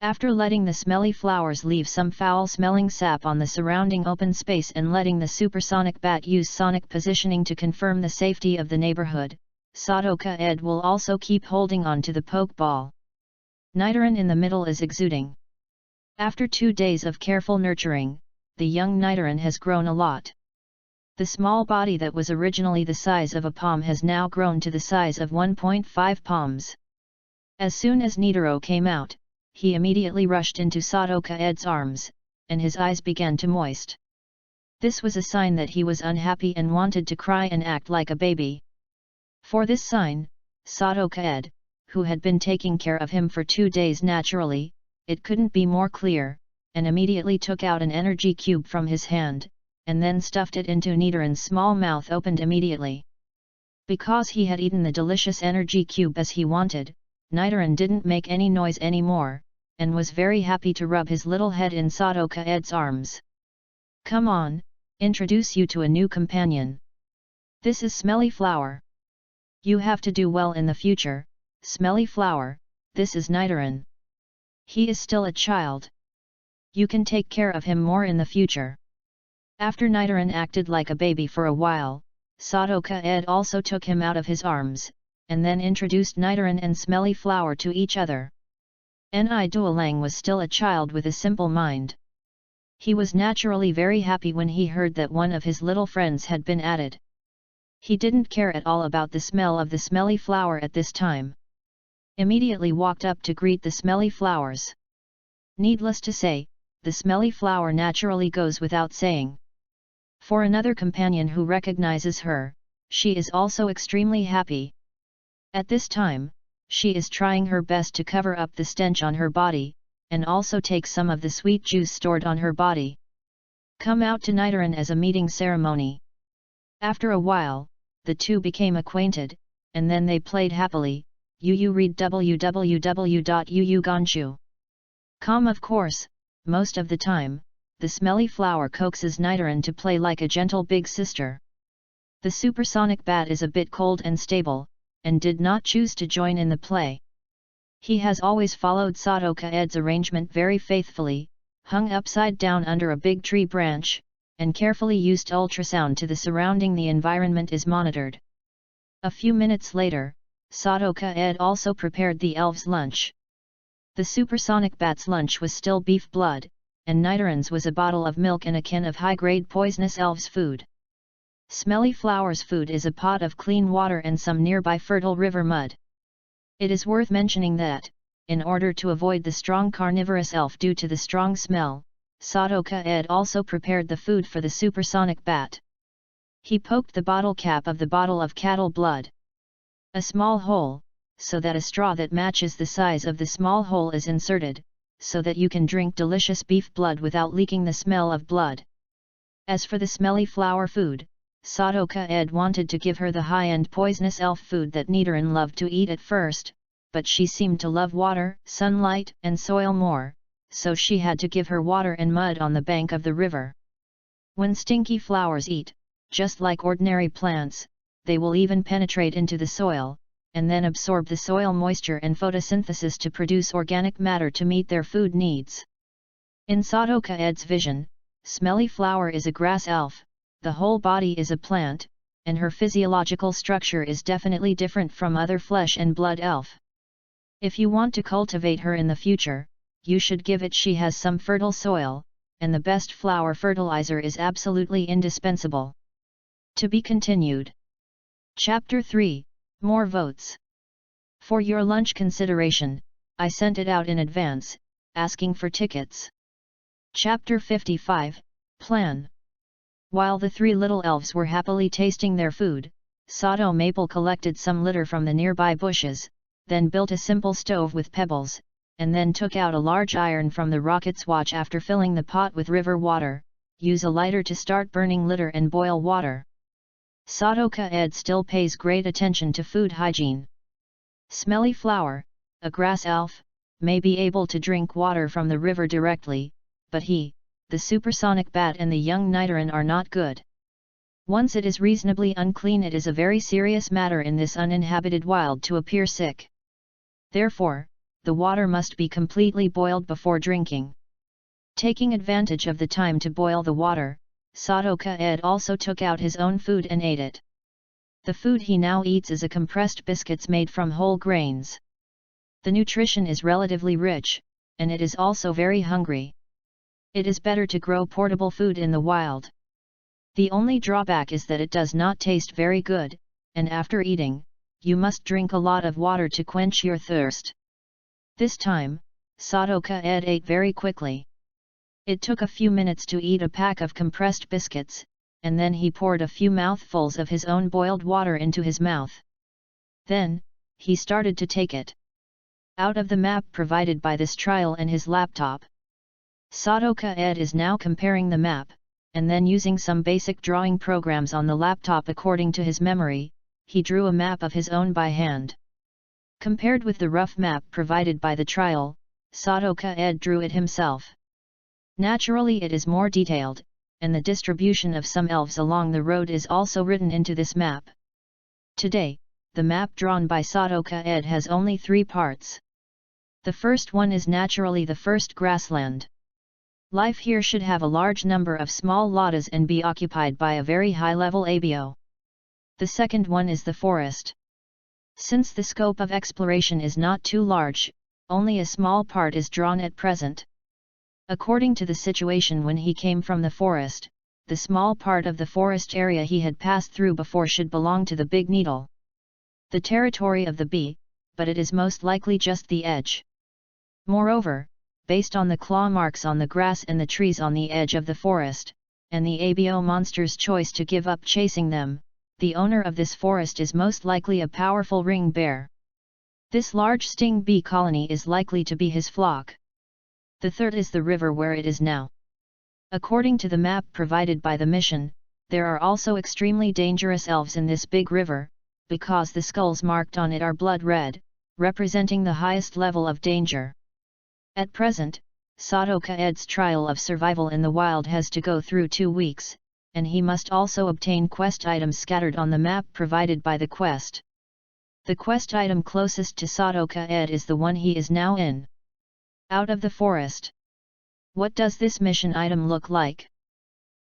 Speaker 1: After letting the smelly flowers leave some foul-smelling sap on the surrounding open space and letting the supersonic bat use sonic positioning to confirm the safety of the neighborhood, Sadoka-ed will also keep holding on to the poke ball. Nidoran in the middle is exuding. After 2 days of careful nurturing, the young Nidoran has grown a lot. The small body that was originally the size of a palm has now grown to the size of 1.5 palms. As soon as Nidoro came out, he immediately rushed into Sadoka-ed's arms, and his eyes began to moist. This was a sign that he was unhappy and wanted to cry and act like a baby. For this sign, Sadoka-ed, who had been taking care of him for 2 days naturally, it couldn't be more clear, and immediately took out an energy cube from his hand, and then stuffed it into Nidoran's small mouth opened immediately. Because he had eaten the delicious energy cube as he wanted, Nidoran didn't make any noise anymore, and was very happy to rub his little head in Sadoka-ed's arms. Come on, introduce you to a new companion. This is Smelly Flower. You have to do well in the future, Smelly Flower. This is Nidoran. He is still a child. You can take care of him more in the future. After Nidoran acted like a baby for a while, Sadoka-ed also took him out of his arms, and then introduced Nidoran and Smelly Flower to each other. Ni Duolang was still a child with a simple mind. He was naturally very happy when he heard that one of his little friends had been added. He didn't care at all about the smell of the smelly flower at this time. Immediately walked up to greet the smelly flowers. Needless to say, the smelly flower naturally goes without saying. For another companion who recognizes her, she is also extremely happy. At this time, she is trying her best to cover up the stench on her body, and also take some of the sweet juice stored on her body. Come out to Nidoran as a meeting ceremony. After a while, the two became acquainted, and then they played happily. Read www.uuganshu.com. Of course, most of the time, the smelly flower coaxes Nidoran to play like a gentle big sister. The supersonic bat is a bit cold and stable, and did not choose to join in the play. He has always followed Sadoka-ed's arrangement very faithfully, hung upside down under a big tree branch, and carefully used ultrasound to the surrounding the environment is monitored. A few minutes later, Sadoka-ed also prepared the elves' lunch. The supersonic bat's lunch was still beef blood, and Nidoran's was a bottle of milk and a can of high-grade poisonous elves' food. Smelly Flower's food is a pot of clean water and some nearby fertile river mud. It is worth mentioning that, in order to avoid the strong carnivorous elf due to the strong smell, Sadoka-ed also prepared the food for the supersonic bat. He poked the bottle cap of the bottle of cattle blood. A small hole, so that a straw that matches the size of the small hole is inserted, so that you can drink delicious beef blood without leaking the smell of blood. As for the smelly flower food, Sadoka-ed wanted to give her the high-end poisonous elf food that Nidoran loved to eat at first, but she seemed to love water, sunlight, and soil more, so she had to give her water and mud on the bank of the river. When stinky flowers eat, just like ordinary plants, they will even penetrate into the soil, and then absorb the soil moisture and photosynthesis to produce organic matter to meet their food needs. In Sadoka-ed's vision, Smelly Flower is a grass elf, the whole body is a plant, and her physiological structure is definitely different from other flesh and blood elf. If you want to cultivate her in the future, you should give it she has some fertile soil, and the best flower fertilizer is absolutely indispensable. To be continued. Chapter 3, More Votes. For your lunch consideration, I sent it out in advance, asking for tickets. Chapter 55, Plan. While the three little elves were happily tasting their food, Sado Maple collected some litter from the nearby bushes, then built a simple stove with pebbles, and then took out a large iron from the rocket's watch after filling the pot with river water. Use a lighter to start burning litter and boil water. Sadoka-ed still pays great attention to food hygiene. Smelly Flower, a grass elf, may be able to drink water from the river directly, but he, the supersonic bat and the young Nidoran are not good. Once it is reasonably unclean, it is a very serious matter in this uninhabited wild to appear sick. Therefore, the water must be completely boiled before drinking. Taking advantage of the time to boil the water, Sadoka-ed also took out his own food and ate it. The food he now eats is a compressed biscuits made from whole grains. The nutrition is relatively rich, and it is also very hungry. It is better to grow portable food in the wild. The only drawback is that it does not taste very good, and after eating, you must drink a lot of water to quench your thirst. This time, Sadoka-ed ate very quickly. It took a few minutes to eat a pack of compressed biscuits, and then he poured a few mouthfuls of his own boiled water into his mouth. Then, he started to take it out of the map provided by this trial and his laptop. Sadoka-ed is now comparing the map, and then using some basic drawing programs on the laptop according to his memory, he drew a map of his own by hand. Compared with the rough map provided by the trial, Sadoka-ed drew it himself. Naturally it is more detailed, and the distribution of some elves along the road is also written into this map. Today, the map drawn by Sadoka-ed has only 3 parts. The first one is naturally the first grassland. Life here should have a large number of small ladas and be occupied by a very high-level abo. The second one is the forest. Since the scope of exploration is not too large, only a small part is drawn at present. According to the situation when he came from the forest, the small part of the forest area he had passed through before should belong to the Big Needle. The territory of the bee, but it is most likely just the edge. Moreover, based on the claw marks on the grass and the trees on the edge of the forest, and the abo monster's choice to give up chasing them, the owner of this forest is most likely a powerful ring bear. This large sting bee colony is likely to be his flock. The third is the river where it is now. According to the map provided by the mission, there are also extremely dangerous elves in this big river, because the skulls marked on it are blood red, representing the highest level of danger. At present, Sadoka-ed's trial of survival in the wild has to go through 2 weeks, and he must also obtain quest items scattered on the map provided by the quest. The quest item closest to Sadoka-ed is the one he is now in. Out of the forest. What does this mission item look like?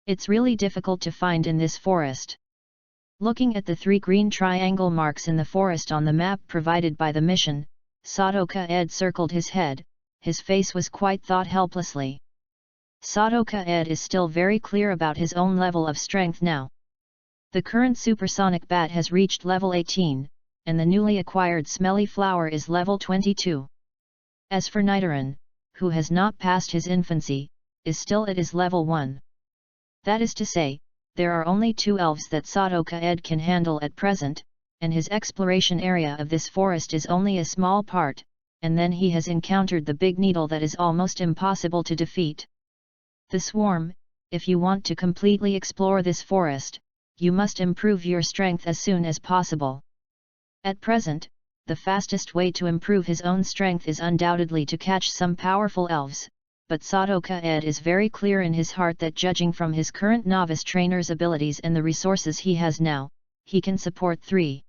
Speaker 1: It's really difficult to find in this forest. Looking at the 3 green triangle marks in the forest on the map provided by the mission, Sadoka-ed circled his head. His face was quite thought helplessly. Sadoka-ed is still very clear about his own level of strength now. The current supersonic bat has reached level 18, and the newly acquired smelly flower is level 22. As for Nidoran, who has not passed his infancy, is still at his level 1. That is to say, there are only 2 elves that Sadoka-ed can handle at present, and his exploration area of this forest is only a small part, and then he has encountered the big needle that is almost impossible to defeat. The swarm. If you want to completely explore this forest, you must improve your strength as soon as possible. At present, the fastest way to improve his own strength is undoubtedly to catch some powerful elves, but Sadoka-ed is very clear in his heart that judging from his current novice trainer's abilities and the resources he has now, he can support 3.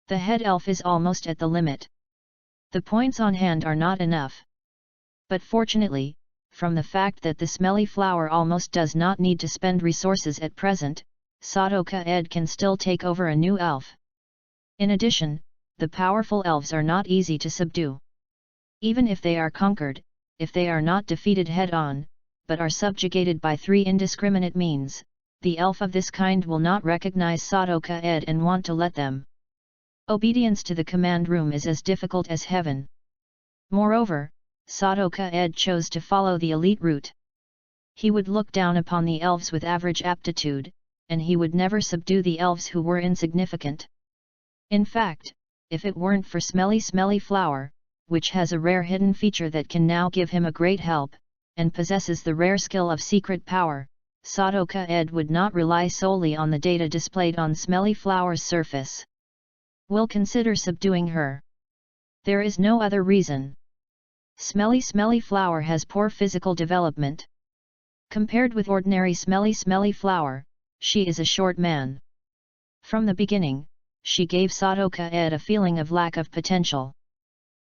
Speaker 1: The head elf is almost at the limit. The points on hand are not enough. But fortunately, from the fact that the smelly flower almost does not need to spend resources at present, Sadoka-ed can still take over a new elf. In addition, the powerful elves are not easy to subdue. Even if they are conquered, if they are not defeated head-on, but are subjugated by 3 indiscriminate means, the elf of this kind will not recognize Sadoka-ed and want to let them. Obedience to the command room is as difficult as heaven. Moreover, Sadoka-ed chose to follow the elite route. He would look down upon the elves with average aptitude, and he would never subdue the elves who were insignificant. In fact, if it weren't for Smelly Flower, which has a rare hidden feature that can now give him a great help, and possesses the rare skill of secret power, Sadoka-ed would not rely solely on the data displayed on Smelly Flower's surface. We'll consider subduing her. There is no other reason. Smelly Flower has poor physical development. Compared with ordinary Smelly Flower, she is a short man. From the beginning, she gave Sadoka-ed a feeling of lack of potential.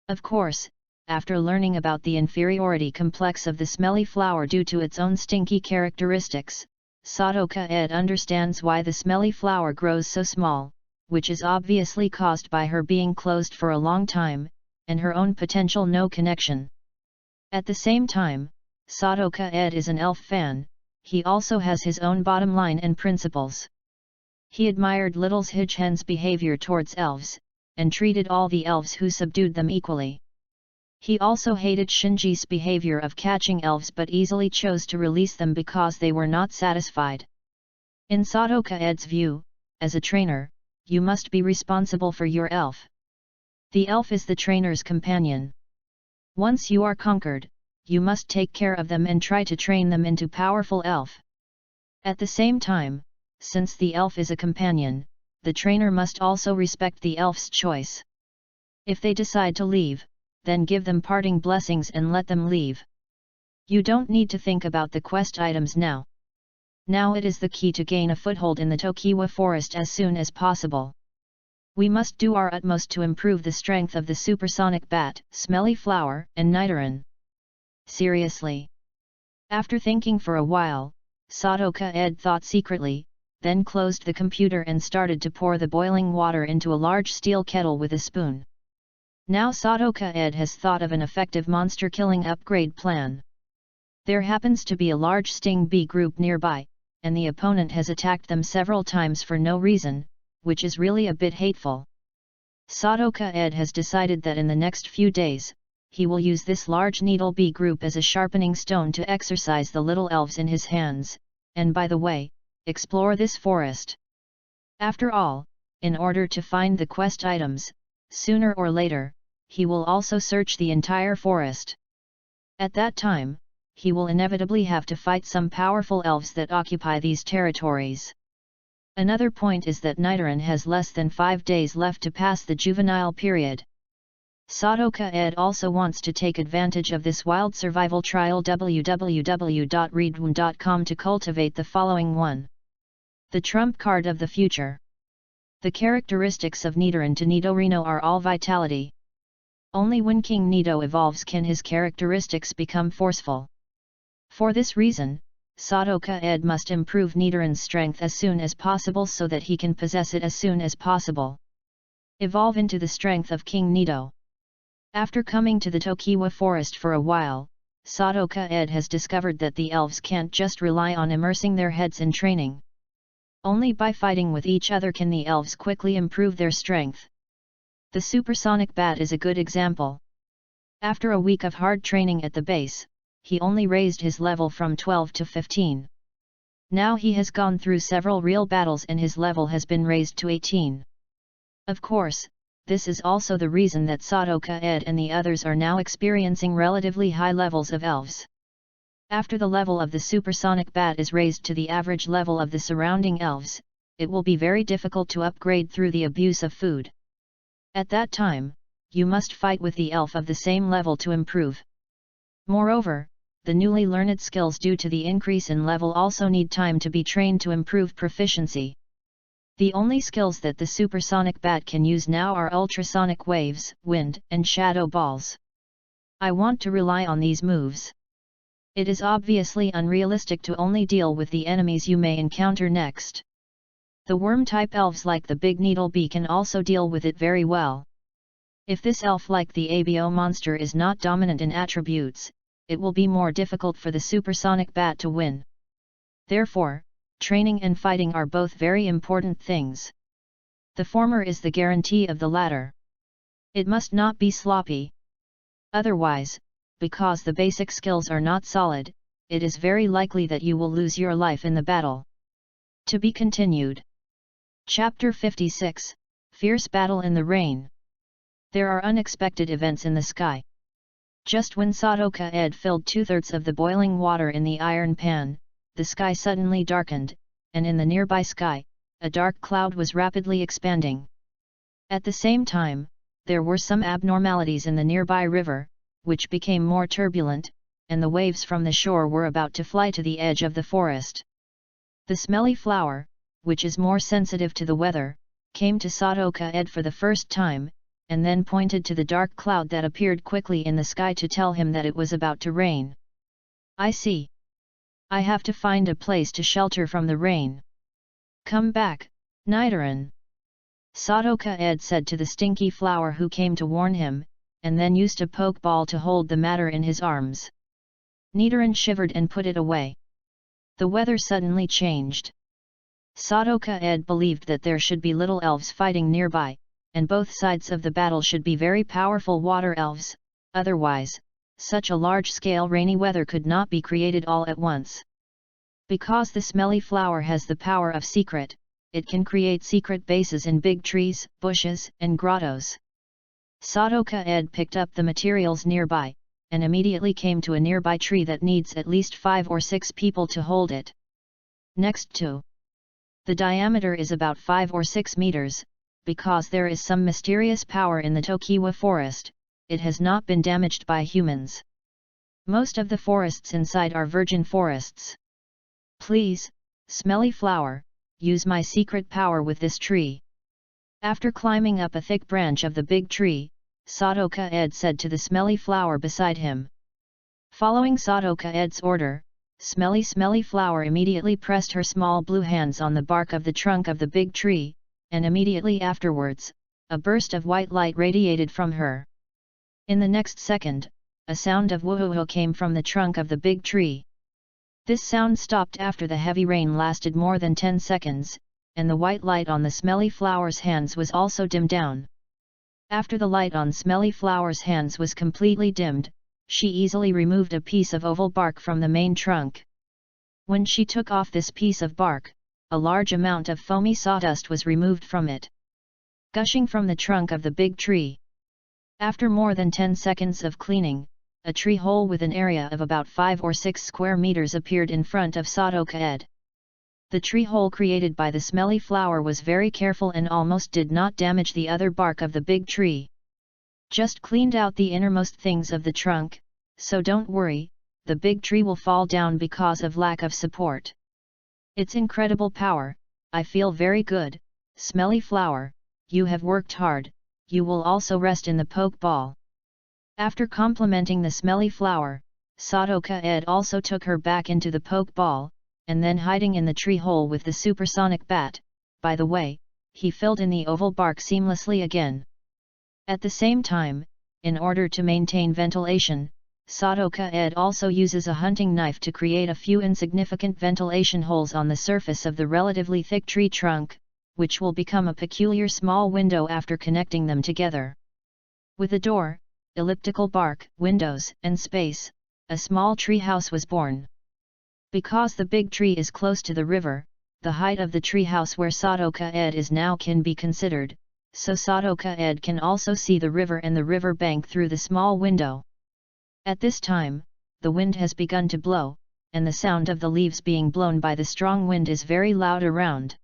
Speaker 1: Of course, after learning about the inferiority complex of the Smelly Flower due to its own stinky characteristics, Sadoka-ed understands why the Smelly Flower grows so small, which is obviously caused by her being closed for a long time, and her own potential no connection. At the same time, Sadoka-ed is an elf fan. He also has his own bottom line and principles. He admired Little Hidgehen's behavior towards elves, and treated all the elves who subdued them equally. He also hated Shinji's behavior of catching elves but easily chose to release them because they were not satisfied. In Sadoka-ed's view, as a trainer, you must be responsible for your elf. The elf is the trainer's companion. Once you are conquered, you must take care of them and try to train them into powerful elf. At the same time, since the elf is a companion, the trainer must also respect the elf's choice. If they decide to leave, then give them parting blessings and let them leave. You don't need to think about the quest items now. Now it is the key to gain a foothold in the Tokiwa forest as soon as possible. We must do our utmost to improve the strength of the supersonic bat, Smelly Flower, and Nidoran. Seriously. After thinking for a while, Sadoka-ed thought secretly, then closed the computer and started to pour the boiling water into a large steel kettle with a spoon. Now Sadoka-ed has thought of an effective monster-killing upgrade plan. There happens to be a large sting bee group nearby, and the opponent has attacked them several times for no reason, which is really a bit hateful. Sadoka-ed has decided that in the next few days, he will use this large needle bee group as a sharpening stone to exercise the little elves in his hands, and by the way, explore this forest. After all, in order to find the quest items, sooner or later, he will also search the entire forest. At that time, he will inevitably have to fight some powerful elves that occupy these territories. Another point is that Nidoran has less than 5 days left to pass the juvenile period. Sadoka Ed also wants to take advantage of this wild survival trial www.readaloud.com to cultivate the following one. The trump card of the future. The characteristics of Nidoran to Nidorino are all vitality. Only when King Nido evolves can his characteristics become forceful. For this reason, Sadoka Ed must improve Nidoran's strength as soon as possible so that he can possess it as soon as possible. Evolve into the strength of King Nido. After coming to the Tokiwa forest for a while, Sadoka Ed has discovered that the elves can't just rely on immersing their heads in training. Only by fighting with each other can the elves quickly improve their strength. The supersonic bat is a good example. After a week of hard training at the base, he only raised his level from 12 to 15. Now he has gone through several real battles and his level has been raised to 18. Of course, this is also the reason that Sadoka Ed and the others are now experiencing relatively high levels of elves. After the level of the supersonic bat is raised to the average level of the surrounding elves, it will be very difficult to upgrade through the abuse of food. At that time, you must fight with the elf of the same level to improve. Moreover, the newly learned skills due to the increase in level also need time to be trained to improve proficiency. The only skills that the supersonic bat can use now are ultrasonic waves, wind, and shadow balls. I want to rely on these moves. It is obviously unrealistic to only deal with the enemies you may encounter next. The worm-type elves like the big needle bee can also deal with it very well. If this elf like the ABO monster is not dominant in attributes, it will be more difficult for the supersonic bat to win. Therefore, training and fighting are both very important things. The former is the guarantee of the latter. It must not be sloppy. Otherwise, because the basic skills are not solid, it is very likely that you will lose your life in the battle. To be continued. Chapter 56, Fierce Battle in the Rain. There are unexpected events in the sky. Just when Sadoka Ed filled 2/3 of the boiling water in the iron pan, the sky suddenly darkened, and in the nearby sky, a dark cloud was rapidly expanding. At the same time, there were some abnormalities in the nearby river, which became more turbulent, and the waves from the shore were about to fly to the edge of the forest. The smelly flower, which is more sensitive to the weather, came to Sadoka Ed for the first time, and then pointed to the dark cloud that appeared quickly in the sky to tell him that it was about to rain. I see. I have to find a place to shelter from the rain. Come back, Nidoran. Sadoka Ed said to the stinky flower who came to warn him, and then used a pokeball to hold the matter in his arms. Nidoran shivered and put it away. The weather suddenly changed. Sadoka Ed believed that there should be little elves fighting nearby, and both sides of the battle should be very powerful water elves, otherwise, such a large-scale rainy weather could not be created all at once. Because the smelly flower has the power of secret, it can create secret bases in big trees, bushes, and grottos. Sadoka Ed picked up the materials nearby, and immediately came to a nearby tree that needs at least 5 or 6 people to hold it. Next to the diameter is about 5 or 6 meters, because there is some mysterious power in the Tokiwa forest, it has not been damaged by humans. Most of the forests inside are virgin forests. Please, smelly flower, use my secret power with this tree. After climbing up a thick branch of the big tree, Sadoka Ed said to the smelly flower beside him. Following Sadoka Ed's order, Smelly Flower immediately pressed her small blue hands on the bark of the trunk of the big tree, and immediately afterwards, a burst of white light radiated from her. In the next second, a sound of woohoo came from the trunk of the big tree. This sound stopped after the heavy rain lasted more than 10 seconds, and the white light on the Smelly Flower's hands was also dimmed down. After the light on Smelly Flower's hands was completely dimmed, she easily removed a piece of oval bark from the main trunk. When she took off this piece of bark, a large amount of foamy sawdust was removed from it, gushing from the trunk of the big tree. After more than 10 seconds of cleaning, a tree hole with an area of about 5 or 6 square meters appeared in front of Sadoka Ed. The tree hole created by the Smelly Flower was very careful and almost did not damage the other bark of the big tree. Just cleaned out the innermost things of the trunk, so don't worry, the big tree will fall down because of lack of support. It's incredible power, I feel very good, smelly flower, you have worked hard, you will also rest in the poke ball. After complimenting the smelly flower, Sadoka Ed also took her back into the poke ball, and then hiding in the tree hole with the supersonic bat. By the way, he filled in the oval bark seamlessly again. At the same time, in order to maintain ventilation, Sadoka Ed also uses a hunting knife to create a few insignificant ventilation holes on the surface of the relatively thick tree trunk, which will become a peculiar small window after connecting them together. With a door, elliptical bark, windows, and space, a small tree house was born. Because the big tree is close to the river, the height of the tree house where Sadoka Ed is now can be considered, so Sadoka Ed can also see the river and the river bank through the small window. At this time, the wind has begun to blow, and the sound of the leaves being blown by the strong wind is very loud around.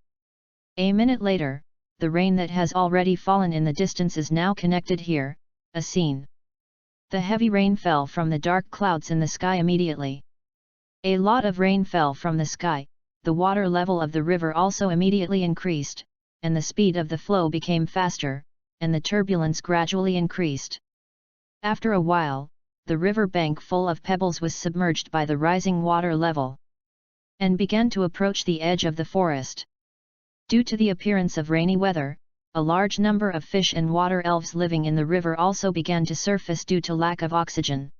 Speaker 1: A minute later, the rain that has already fallen in the distance is now connected here, a scene. The heavy rain fell from the dark clouds in the sky immediately. A lot of rain fell from the sky, the water level of the river also immediately increased, and the speed of the flow became faster, and the turbulence gradually increased. After a while, the river bank full of pebbles was submerged by the rising water level, and began to approach the edge of the forest. Due to the appearance of rainy weather, a large number of fish and water elves living in the river also began to surface due to lack of oxygen.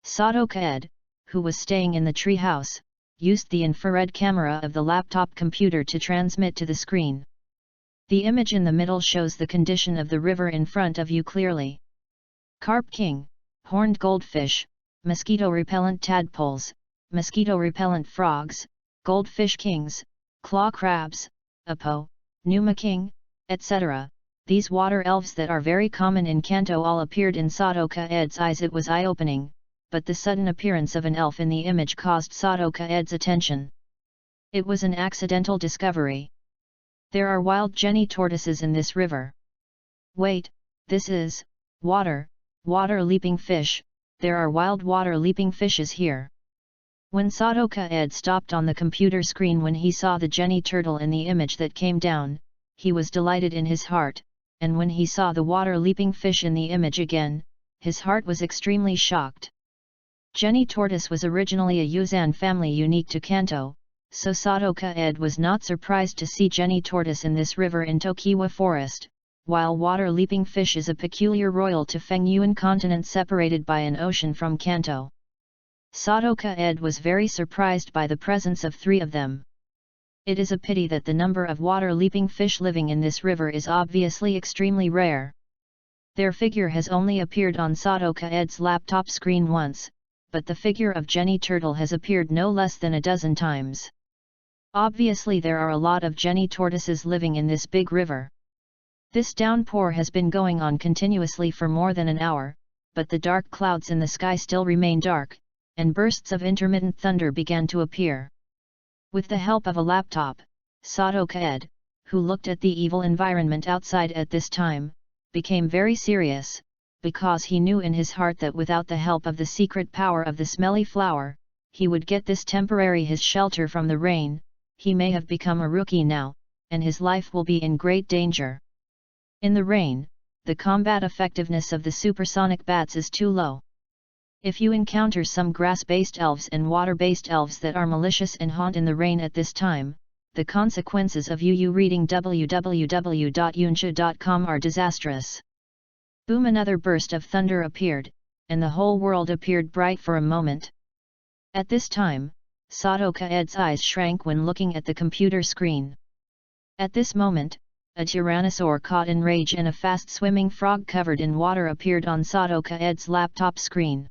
Speaker 1: Sadoka Ed, who was staying in the tree house, used the infrared camera of the laptop computer to transmit to the screen. The image in the middle shows the condition of the river in front of you clearly. Carp king, horned goldfish, mosquito-repellent tadpoles, mosquito-repellent frogs, goldfish kings, claw crabs, apo, Numa king, etc. These water elves that are very common in Kanto all appeared in Sadoka Ed's eyes. It was eye-opening, but the sudden appearance of an elf in the image caused Sadoka Ed's attention. It was an accidental discovery. There are wild jenny tortoises in this river. Wait, this is water-leaping fish, there are wild water-leaping fishes here. When Sadoka Ed stopped on the computer screen when he saw the jenny turtle in the image that came down, he was delighted in his heart, and when he saw the water-leaping fish in the image again, his heart was extremely shocked. Jenny tortoise was originally a Yuzan family unique to Kanto, so Sadoka Ed was not surprised to see jenny tortoise in this river in Tokiwa Forest, while water-leaping fish is a peculiar royal to Fengyuan continent separated by an ocean from Kanto. Sadoka Ed was very surprised by the presence of 3 of them. It is a pity that the number of water-leaping fish living in this river is obviously extremely rare. Their figure has only appeared on Sadoka Ed's laptop screen once, but the figure of Jenny Turtle has appeared no less than a dozen times. Obviously there are a lot of Jenny tortoises living in this big river. This downpour has been going on continuously for more than an hour, but the dark clouds in the sky still remain dark, and bursts of intermittent thunder began to appear. With the help of a laptop, Sadoka Ed, who looked at the evil environment outside at this time, became very serious, because he knew in his heart that without the help of the secret power of the smelly flower, he would get this temporary his shelter from the rain. He may have become a rookie now, and his life will be in great danger. In the rain, the combat effectiveness of the supersonic bats is too low. If you encounter some grass-based elves and water-based elves that are malicious and haunt in the rain at this time, the consequences of you reading www.yunsha.com are disastrous. Boom! Another burst of thunder appeared, and the whole world appeared bright for a moment. At this time, Sadoka Ed's eyes shrank when looking at the computer screen. At this moment, a tyrannosaur caught in rage and a fast-swimming frog covered in water appeared on Sadoka Ed's laptop screen.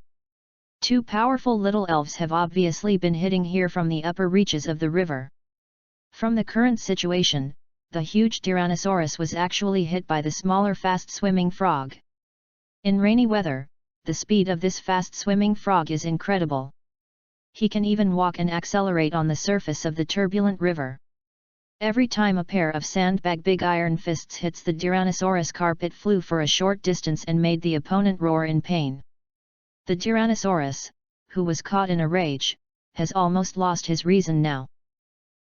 Speaker 1: 2 powerful little elves have obviously been hitting here from the upper reaches of the river. From the current situation, the huge Tyrannosaurus was actually hit by the smaller fast-swimming frog. In rainy weather, the speed of this fast-swimming frog is incredible. He can even walk and accelerate on the surface of the turbulent river. Every time a pair of sandbag big iron fists hits the Tyrannosaurus carp, it flew for a short distance and made the opponent roar in pain. The Tyrannosaurus, who was caught in a rage, has almost lost his reason now.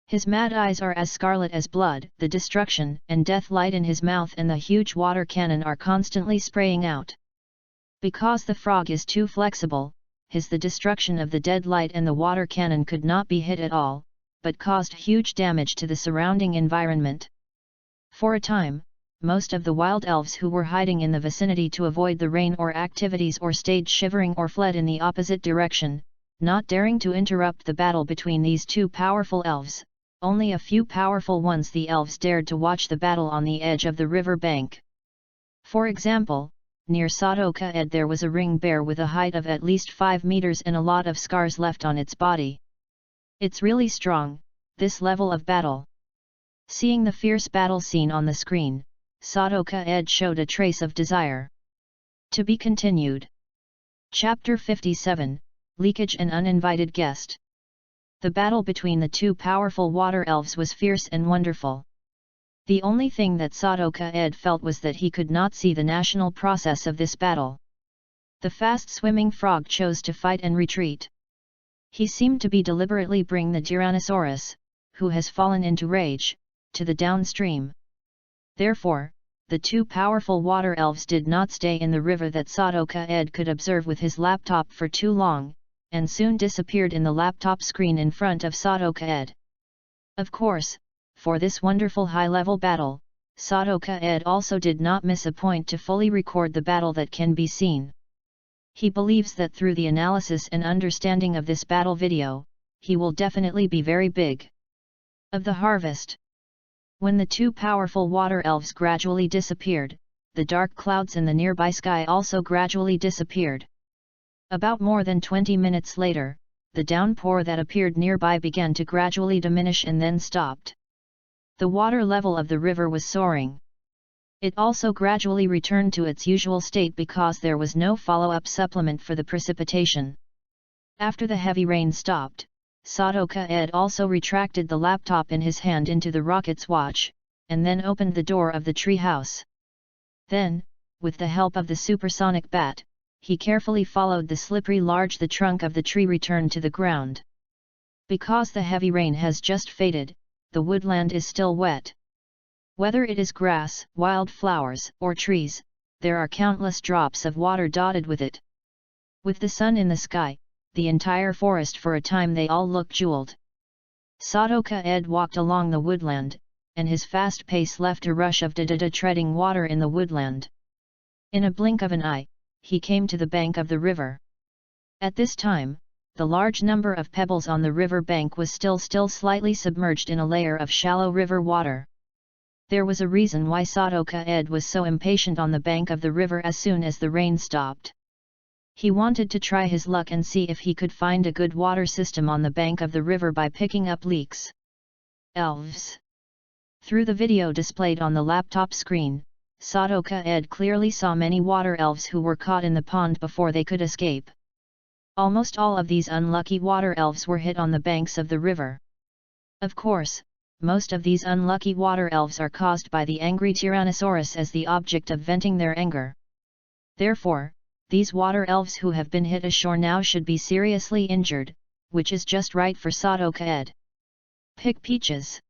Speaker 1: His mad eyes are as scarlet as blood, the destruction and death light in his mouth and the huge water cannon are constantly spraying out. Because the frog is too flexible, the destruction of the dead light and the water cannon could not be hit at all, but caused huge damage to the surrounding environment. For a time, most of the wild elves who were hiding in the vicinity to avoid the rain or activities or stayed shivering or fled in the opposite direction, not daring to interrupt the battle between these two powerful elves. Only a few powerful ones, the elves, dared to watch the battle on the edge of the river bank. For example, near Sadoka Ed there was a ring bear with a height of at least 5 meters and a lot of scars left on its body. It's really strong, this level of battle. Seeing the fierce battle scene on the screen, Sadoka Ed showed a trace of desire. To be continued. Chapter 57, Leakage and Uninvited Guest. The battle between the two powerful water elves was fierce and wonderful. The only thing that Sadoka Ed felt was that he could not see the national process of this battle. The fast-swimming frog chose to fight and retreat. He seemed to be deliberately bring the Tyrannosaurus, who has fallen into rage, to the downstream. Therefore, the two powerful water elves did not stay in the river that Sadoka Ed could observe with his laptop for too long, and soon disappeared in the laptop screen in front of Sadoka Ed. Of course, for this wonderful high-level battle, Sadoka Ed also did not miss a point to fully record the battle that can be seen. He believes that through the analysis and understanding of this battle video, he will definitely be very big. Of the harvest. When the two powerful water elves gradually disappeared, the dark clouds in the nearby sky also gradually disappeared. About more than 20 minutes later, the downpour that appeared nearby began to gradually diminish and then stopped. The water level of the river was soaring. It also gradually returned to its usual state because there was no follow-up supplement for the precipitation. After the heavy rain stopped, Sadoka Ed also retracted the laptop in his hand into the rocket's watch, and then opened the door of the tree house. Then, with the help of the supersonic bat, he carefully followed the slippery large the trunk of the tree returned to the ground. Because the heavy rain has just faded, the woodland is still wet. Whether it is grass, wild flowers, or trees, there are countless drops of water dotted with it. With the sun in the sky, the entire forest for a time they all look jeweled. Sadoka Ed walked along the woodland, and his fast pace left a rush of treading water in the woodland. In a blink of an eye, he came to the bank of the river. At this time, the large number of pebbles on the river bank was still slightly submerged in a layer of shallow river water. There was a reason why Sadoka Ed was so impatient on the bank of the river as soon as the rain stopped. He wanted to try his luck and see if he could find a good water system on the bank of the river by picking up leaks. Elves. Through the video displayed on the laptop screen, Sadoka Ed clearly saw many water elves who were caught in the pond before they could escape. Almost all of these unlucky water elves were hit on the banks of the river. Of course, most of these unlucky water elves are caused by the angry Tyrannosaurus as the object of venting their anger. Therefore, these water elves who have been hit ashore now should be seriously injured, which is just right for Sadoka Ed. Pick peaches.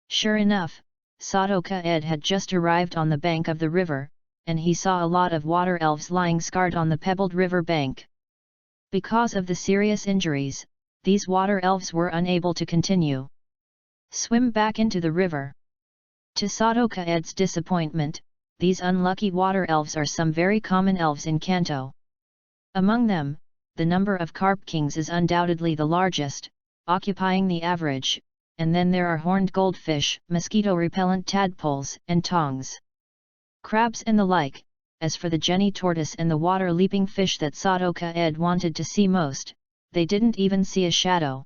Speaker 1: Sure enough, Sadoka Ed had just arrived on the bank of the river, and he saw a lot of water elves lying scarred on the pebbled river bank. Because of the serious injuries, these water elves were unable to continue. Swim back into the river. To Sadoka Ed's disappointment, these unlucky water elves are some very common elves in Kanto. Among them, the number of carp kings is undoubtedly the largest, occupying the average, and then there are horned goldfish, mosquito-repellent tadpoles, and tongs. Crabs and the like. As for the jenny tortoise and the water-leaping fish that Sadoka Ed wanted to see most, they didn't even see a shadow.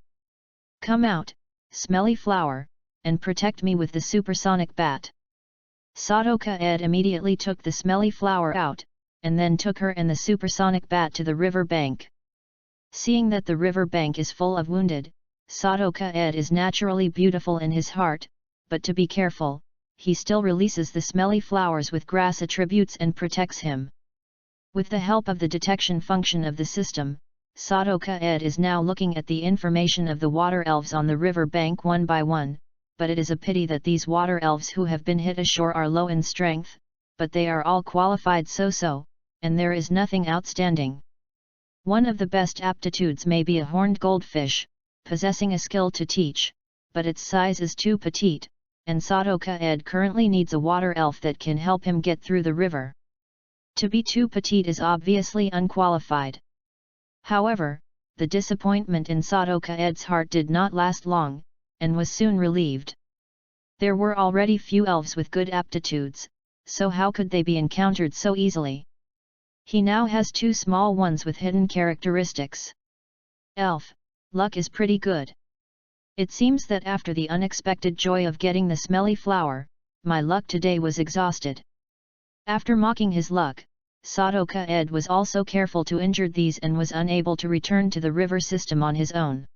Speaker 1: Come out, smelly flower, and protect me with the supersonic bat. Sadoka Ed immediately took the smelly flower out, and then took her and the supersonic bat to the river bank. Seeing that the river bank is full of wounded, Sadoka Ed is naturally beautiful in his heart, but to be careful, he still releases the smelly flowers with grass attributes and protects him. With the help of the detection function of the system, Sadoka Ed is now looking at the information of the water elves on the river bank one by one, but it is a pity that these water elves who have been hit ashore are low in strength, but they are all qualified so-so, and there is nothing outstanding. One of the best aptitudes may be a horned goldfish, possessing a skill to teach, but its size is too petite, and Sadoka Ed currently needs a water elf that can help him get through the river. To be too petite is obviously unqualified. However, the disappointment in Sadoka Ed's heart did not last long, and was soon relieved. There were already few elves with good aptitudes, so how could they be encountered so easily? He now has two small ones with hidden characteristics. Elf, luck is pretty good. It seems that after the unexpected joy of getting the smelly flower, my luck today was exhausted. After mocking his luck, Sadoka Ed was also careful to injure these and was unable to return to the river system on his own.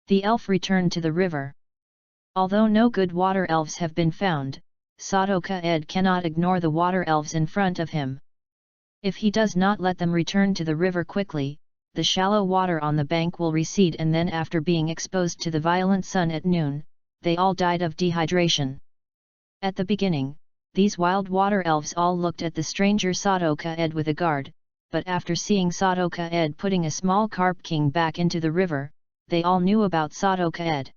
Speaker 1: The elf returned to the river. Although no good water elves have been found, Sadoka Ed cannot ignore the water elves in front of him. If he does not let them return to the river quickly, the shallow water on the bank will recede, and then after being exposed to the violent sun at noon, they all died of dehydration. At the beginning, these wild water elves all looked at the stranger Sadoka Ed with a guard, but after seeing Sadoka Ed putting a small carp king back into the river, they all knew about Sadoka Ed.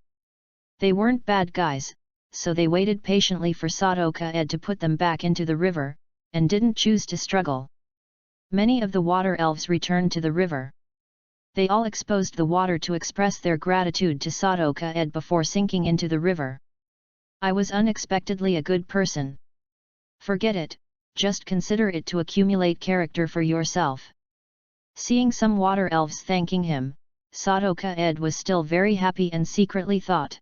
Speaker 1: They weren't bad guys, so they waited patiently for Sadoka Ed to put them back into the river, and didn't choose to struggle. Many of the water elves returned to the river. They all exposed the water to express their gratitude to Sadoka Ed before sinking into the river. I was unexpectedly a good person. Forget it, just consider it to accumulate character for yourself. Seeing some water elves thanking him, Sadoka Ed was still very happy and secretly thought.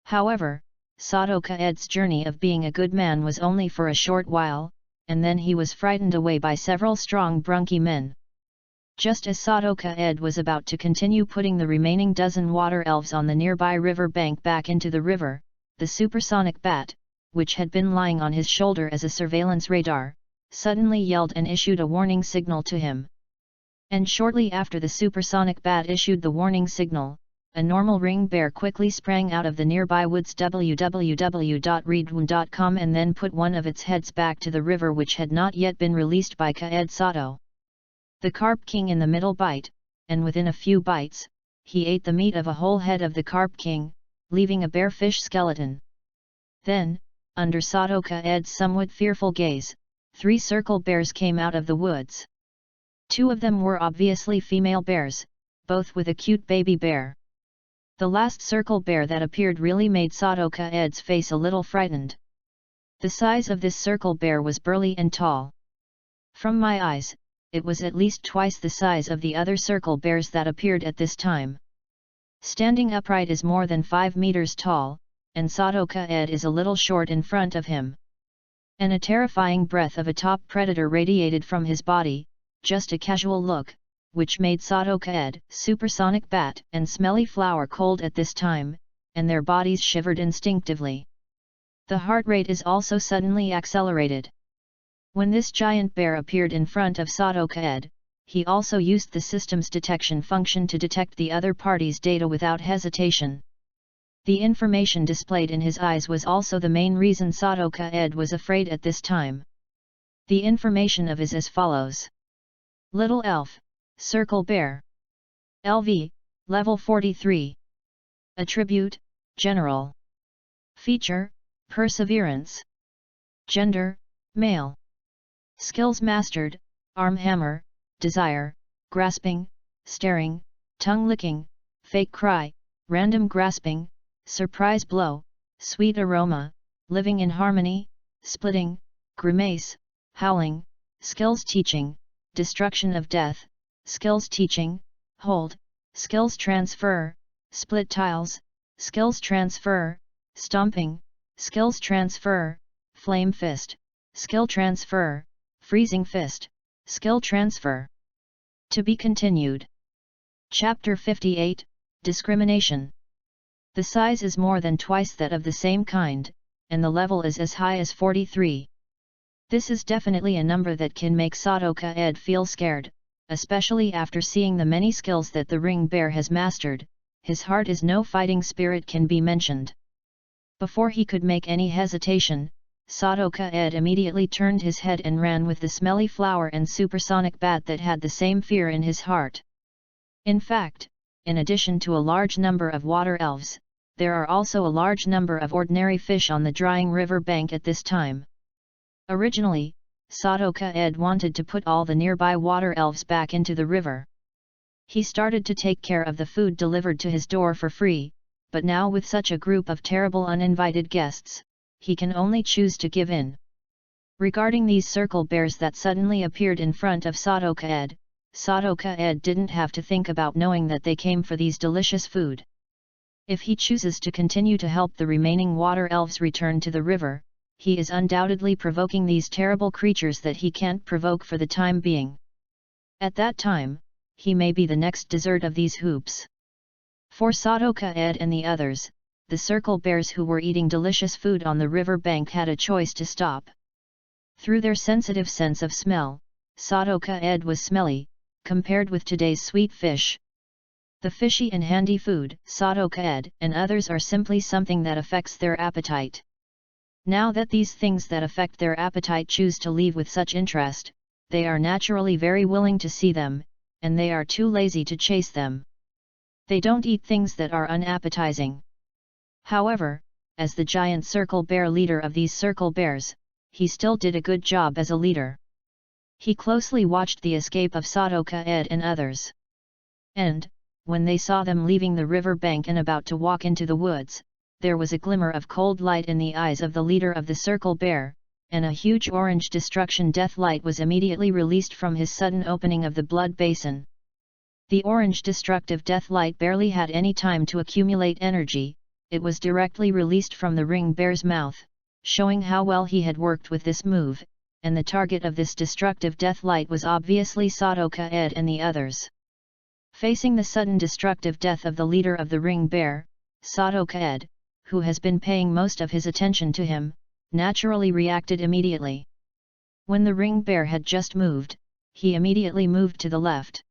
Speaker 1: However, Sadoka Ed's journey of being a good man was only for a short while, and then he was frightened away by several strong brunky men. Just as Sadoka Ed was about to continue putting the remaining dozen water elves on the nearby river bank back into the river, the supersonic bat, which had been lying on his shoulder as a surveillance radar, suddenly yelled and issued a warning signal to him. And shortly after the supersonic bat issued the warning signal, a normal ring bear quickly sprang out of the nearby woods www.readaloud.com and then put one of its heads back to the river, which had not yet been released by Kaed Sato. The carp king in the middle bite, and within a few bites, he ate the meat of a whole head of the carp king, leaving a bare fish skeleton. Then, under Sadoka Ed's somewhat fearful gaze, 3 circle bears came out of the woods. 2 of them were obviously female bears, both with a cute baby bear. The last circle bear that appeared really made Sadoka Ed's face a little frightened. The size of this circle bear was burly and tall. From my eyes, it was at least twice the size of the other circle bears that appeared at this time. Standing upright is more than 5 meters tall, and Sadoka Ed is a little short in front of him. And a terrifying breath of a top predator radiated from his body, just a casual look, which made Sadoka Ed, supersonic bat and smelly flower cold at this time, and their bodies shivered instinctively. The heart rate is also suddenly accelerated. When this giant bear appeared in front of Sadoka Ed, he also used the system's detection function to detect the other party's data without hesitation. The information displayed in his eyes was also the main reason Sadoka Ed was afraid at this time. The information of is as follows. Little Elf, Circle Bear. LV, Level 43. Attribute, General. Feature, Perseverance. Gender, Male. Skills mastered, Arm Hammer, Desire, Grasping, Staring, Tongue Licking, Fake Cry, Random Grasping, Surprise Blow, Sweet Aroma, Living in Harmony, Splitting, Grimace, Howling. Skills Teaching, Destruction of Death, Skills Teaching, Hold, Skills Transfer, Split Tiles, Skills Transfer, Stomping, Skills Transfer, Flame Fist, Skill Transfer, Freezing Fist, Skill Transfer. To be continued. Chapter 58, Discrimination. The size is more than twice that of the same kind, and the level is as high as 43. This is definitely a number that can make Sadoka Ed feel scared, especially after seeing the many skills that the ring bear has mastered. His heart is no fighting spirit can be mentioned. Before he could make any hesitation, Sadoka Ed immediately turned his head and ran with the smelly flower and supersonic bat that had the same fear in his heart. In fact, in addition to a large number of water elves, there are also a large number of ordinary fish on the drying river bank at this time. Originally, Sadoka Ed wanted to put all the nearby water elves back into the river. He started to take care of the food delivered to his door for free, but now with such a group of terrible uninvited guests, he can only choose to give in. Regarding these circle bears that suddenly appeared in front of Sadoka Ed didn't have to think about knowing that they came for these delicious food. If he chooses to continue to help the remaining water elves return to the river, he is undoubtedly provoking these terrible creatures that he can't provoke for the time being. At that time, he may be the next dessert of these hoops. For Sadoka Ed and the others, the circle bears who were eating delicious food on the river bank had a choice to stop. Through their sensitive sense of smell, Sadoka Ed was smelly, compared with today's sweet fish. The fishy and handy food, Sadoka Ed and others are simply something that affects their appetite. Now that these things that affect their appetite choose to leave with such interest, they are naturally very willing to see them, and they are too lazy to chase them. They don't eat things that are unappetizing. However, as the giant circle bear leader of these circle bears, he still did a good job as a leader. He closely watched the escape of Sadoka Ed and others. And, when they saw them leaving the river bank and about to walk into the woods, there was a glimmer of cold light in the eyes of the leader of the circle bear, and a huge orange destruction death light was immediately released from his sudden opening of the blood basin. The orange destructive death light barely had any time to accumulate energy, it was directly released from the ring bear's mouth, showing how well he had worked with this move, and the target of this destructive death light was obviously Sadoka Ed and the others. Facing the sudden destructive death of the leader of the ring bear, Sadoka Ed, who has been paying most of his attention to him, naturally reacted immediately. When the ring bear had just moved, he immediately moved to the left.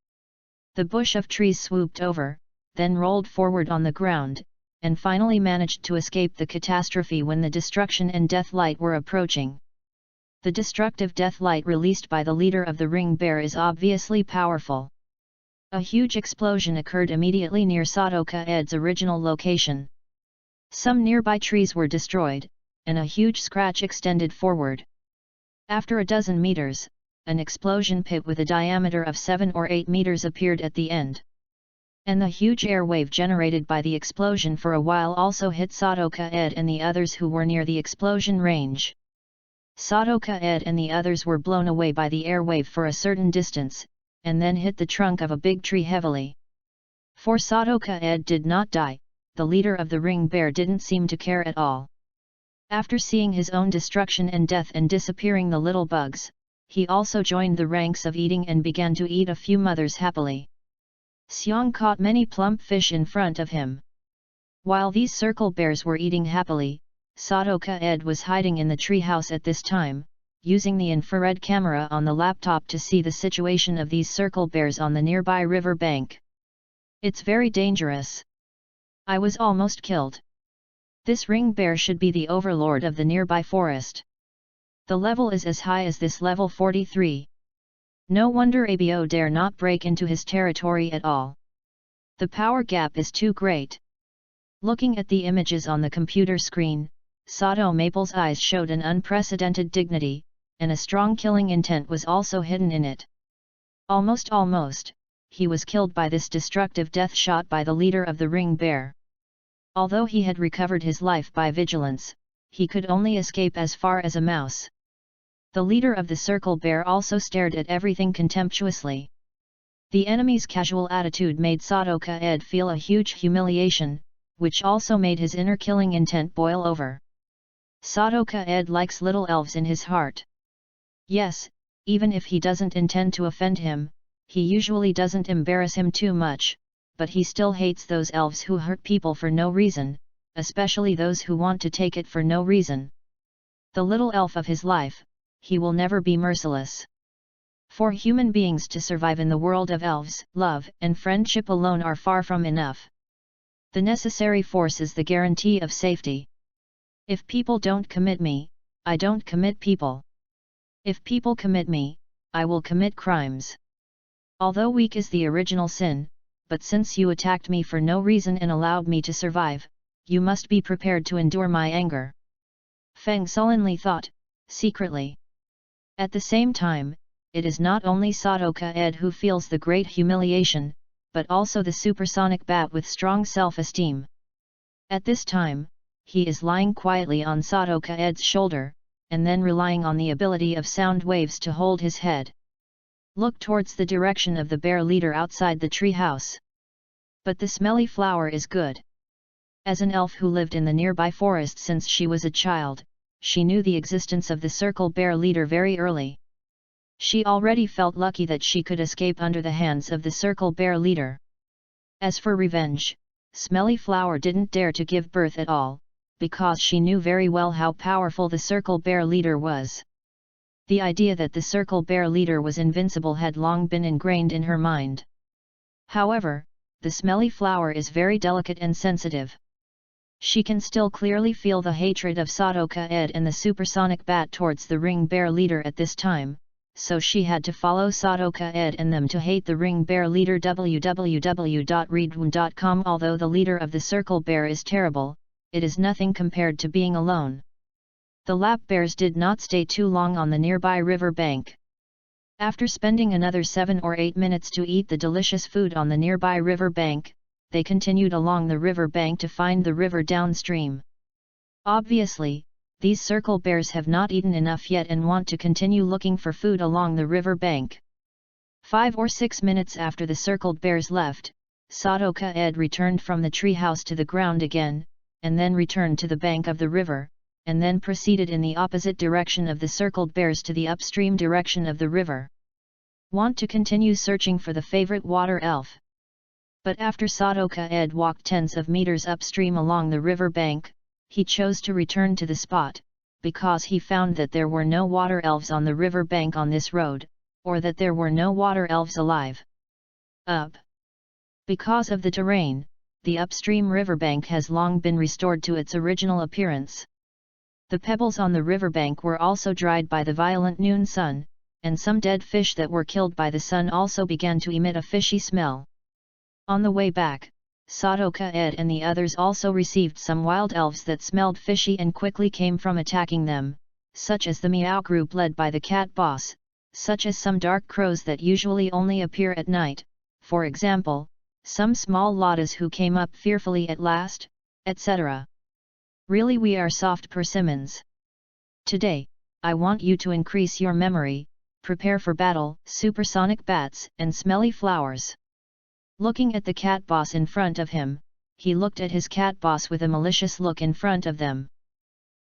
Speaker 1: The bush of trees swooped over, then rolled forward on the ground, and finally managed to escape the catastrophe when the destruction and death light were approaching. The destructive death light released by the leader of the ring bear is obviously powerful. A huge explosion occurred immediately near Sadoka Ed's original location. Some nearby trees were destroyed, and a huge scratch extended forward. After a dozen meters, an explosion pit with a diameter of 7 or 8 meters appeared at the end. And the huge air wave generated by the explosion for a while also hit Sadoka Ed and the others who were near the explosion range. Sadoka Ed and the others were blown away by the air wave for a certain distance, and then hit the trunk of a big tree heavily. For Sadoka Ed did not die, the leader of the ring bear didn't seem to care at all. After seeing his own destruction and death and disappearing the little bugs, he also joined the ranks of eating and began to eat a few mothers happily. Xiong caught many plump fish in front of him. While these circle bears were eating happily, Sadoka Ed was hiding in the treehouse at this time, using the infrared camera on the laptop to see the situation of these circle bears on the nearby river bank. It's very dangerous. I was almost killed. This ring bear should be the overlord of the nearby forest. The level is as high as this level 43. No wonder Abo dare not break into his territory at all. The power gap is too great. Looking at the images on the computer screen, Sado Maple's eyes showed an unprecedented dignity, and a strong killing intent was also hidden in it. Almost, he was killed by this destructive death shot by the leader of the ring bear. Although he had recovered his life by vigilance, he could only escape as far as a mouse. The leader of the circle bear also stared at everything contemptuously. The enemy's casual attitude made Sadoka Ed feel a huge humiliation, which also made his inner killing intent boil over. Sadoka Ed likes little elves in his heart. Yes, even if he doesn't intend to offend him, he usually doesn't embarrass him too much, but he still hates those elves who hurt people for no reason, especially those who want to take it for no reason. The little elf of his life, he will never be merciless. For human beings to survive in the world of elves, love and friendship alone are far from enough. The necessary force is the guarantee of safety. If people don't commit me, I don't commit people. If people commit me, I will commit crimes. Although weak is the original sin, but since you attacked me for no reason and allowed me to survive, you must be prepared to endure my anger. Feng sullenly thought, secretly. At the same time, it is not only Sadoka Ed who feels the great humiliation, but also the supersonic bat with strong self-esteem. At this time, he is lying quietly on Sadoka Ed's shoulder, and then relying on the ability of sound waves to hold his head. Look towards the direction of the bear leader outside the tree house. But the smelly flower is good. As an elf who lived in the nearby forest since she was a child, she knew the existence of the circle bear leader very early. She already felt lucky that she could escape under the hands of the circle bear leader. As for revenge, Smelly Flower didn't dare to give birth at all, because she knew very well how powerful the circle bear leader was. The idea that the circle bear leader was invincible had long been ingrained in her mind. However, the Smelly Flower is very delicate and sensitive. She can still clearly feel the hatred of Sadoka Ed and the supersonic bat towards the ring bear leader at this time, so she had to follow Sadoka Ed and them to hate the ring bear leader. www.readaloud.com. Although the leader of the circle bear is terrible, it is nothing compared to being alone. The lap bears did not stay too long on the nearby river bank. After spending another 7 or 8 minutes to eat the delicious food on the nearby river bank, they continued along the river bank to find the river downstream. Obviously, these circle bears have not eaten enough yet and want to continue looking for food along the river bank. 5 or 6 minutes after the circled bears left, Sadoka Ed returned from the treehouse to the ground again, and then returned to the bank of the river, and then proceeded in the opposite direction of the circled bears to the upstream direction of the river. Want to continue searching for the favorite water elf. But after Sadoka Ed walked tens of meters upstream along the river bank, he chose to return to the spot, because he found that there were no water elves on the river bank on this road, or that there were no water elves alive. Because of the terrain, the upstream riverbank has long been restored to its original appearance. The pebbles on the riverbank were also dried by the violent noon sun, and some dead fish that were killed by the sun also began to emit a fishy smell. On the way back, Sadoka Ed and the others also received some wild elves that smelled fishy and quickly came from attacking them, such as the Meow group led by the cat boss, such as some dark crows that usually only appear at night, for example, some small lotas who came up fearfully at last, etc. Really, we are soft persimmons. Today, I want you to increase your memory, prepare for battle, supersonic bats and smelly flowers. Looking at the cat boss in front of him, he looked at his cat boss with a malicious look in front of them.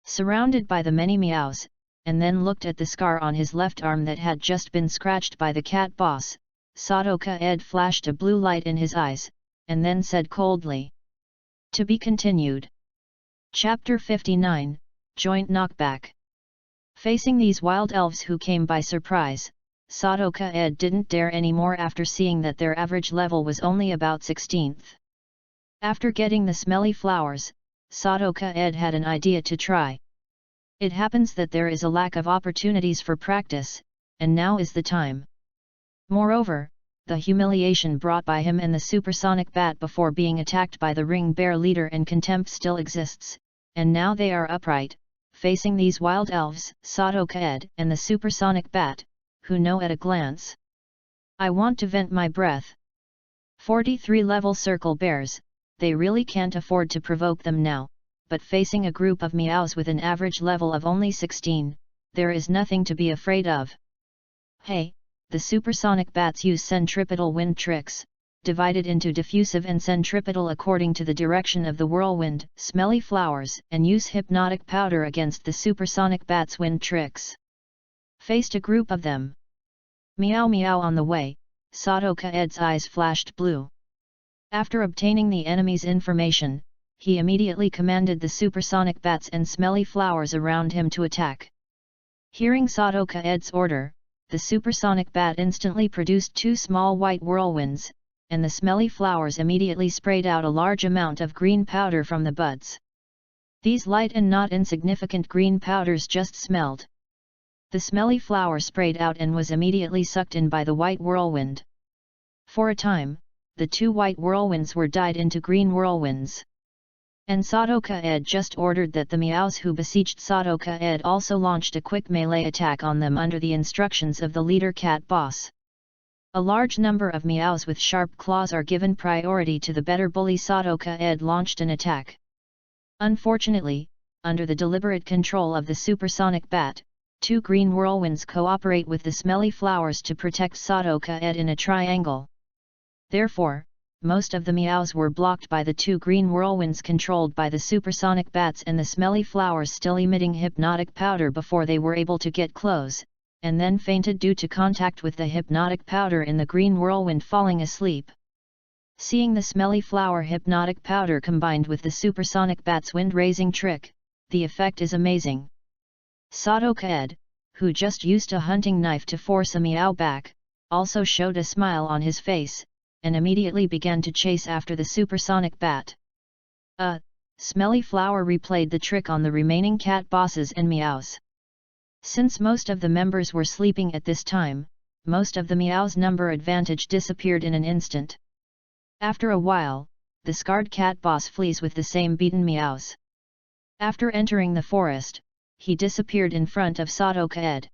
Speaker 1: Surrounded by the many meows, and then looked at the scar on his left arm that had just been scratched by the cat boss, Sadoka Ed flashed a blue light in his eyes, and then said coldly. To be continued. Chapter 59, Joint Knockback. Facing these wild elves who came by surprise, Sadoka Ed didn't dare anymore after seeing that their average level was only about 16th. After getting the smelly flowers, Sadoka Ed had an idea to try. It happens that there is a lack of opportunities for practice, and now is the time. Moreover, the humiliation brought by him and the supersonic bat before being attacked by the ring bear leader and contempt still exists, and now they are upright, facing these wild elves, Sadoka Ed and the supersonic bat, who know at a glance. I want to vent my breath. 43 level circle bears, they really can't afford to provoke them now, but facing a group of meows with an average level of only 16, there is nothing to be afraid of. Hey, the supersonic bats use centripetal wind tricks, divided into diffusive and centripetal according to the direction of the whirlwind, smelly flowers, and use hypnotic powder against the supersonic bats' wind tricks. Faced a group of them. Meow meow on the way, Sadoka Ed's eyes flashed blue. After obtaining the enemy's information, he immediately commanded the supersonic bats and smelly flowers around him to attack. Hearing Sadoka-ed's order, the supersonic bat instantly produced 2 small white whirlwinds, and the smelly flowers immediately sprayed out a large amount of green powder from the buds. These light and not insignificant green powders just smelled. The smelly flower sprayed out and was immediately sucked in by the white whirlwind. For a time, the 2 white whirlwinds were dyed into green whirlwinds. And Sadoka-ed just ordered that the meows who besieged Sadoka-ed also launched a quick melee attack on them under the instructions of the leader cat boss. A large number of meows with sharp claws are given priority to the better bully. Sadoka-ed launched an attack. Unfortunately, under the deliberate control of the supersonic bat, 2 green whirlwinds cooperate with the smelly flowers to protect Sadoka-ed in a triangle. Therefore, most of the meows were blocked by the 2 green whirlwinds controlled by the supersonic bats and the smelly flowers still emitting hypnotic powder before they were able to get close, and then fainted due to contact with the hypnotic powder in the green whirlwind, falling asleep. Seeing the smelly flower hypnotic powder combined with the supersonic bat's wind-raising trick, the effect is amazing. Sadoka-ed, who just used a hunting knife to force a meow back, also showed a smile on his face, and immediately began to chase after the supersonic bat. Smelly flower replayed the trick on the remaining cat bosses and meows. Since most of the members were sleeping at this time, most of the meows' number advantage disappeared in an instant. After a while, the scarred cat boss flees with the same beaten meows. After entering the forest, he disappeared in front of Sadoka-ed.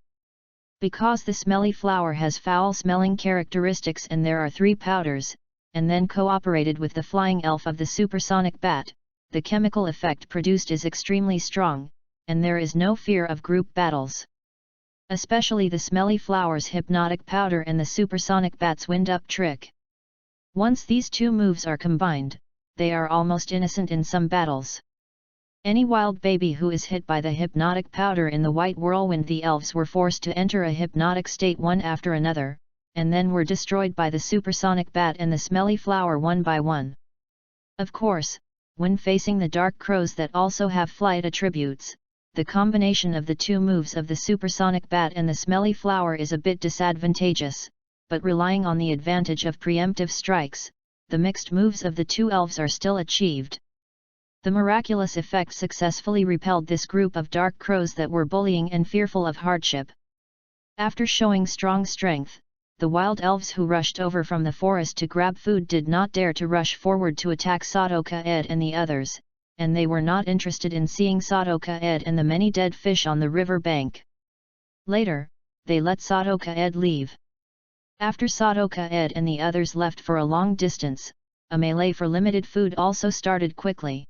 Speaker 1: Because the smelly flower has foul-smelling characteristics and there are 3 powders, and then cooperated with the flying elf of the supersonic bat, the chemical effect produced is extremely strong, and there is no fear of group battles. Especially the smelly flower's hypnotic powder and the supersonic bat's wind-up trick. Once these 2 moves are combined, they are almost innocent in some battles. Any wild baby who is hit by the hypnotic powder in the white whirlwind, the elves were forced to enter a hypnotic state one after another, and then were destroyed by the supersonic bat and the smelly flower one by one. Of course, when facing the dark crows that also have flight attributes, the combination of the 2 moves of the supersonic bat and the smelly flower is a bit disadvantageous, but relying on the advantage of preemptive strikes, the mixed moves of the 2 elves are still achieved. The miraculous effect successfully repelled this group of dark crows that were bullying and fearful of hardship. After showing strong strength, the wild elves who rushed over from the forest to grab food did not dare to rush forward to attack Sadoka-ed and the others, and they were not interested in seeing Sadoka-ed and the many dead fish on the river bank. Later, they let Sadoka-ed leave. After Sadoka-ed and the others left for a long distance, a melee for limited food also started quickly.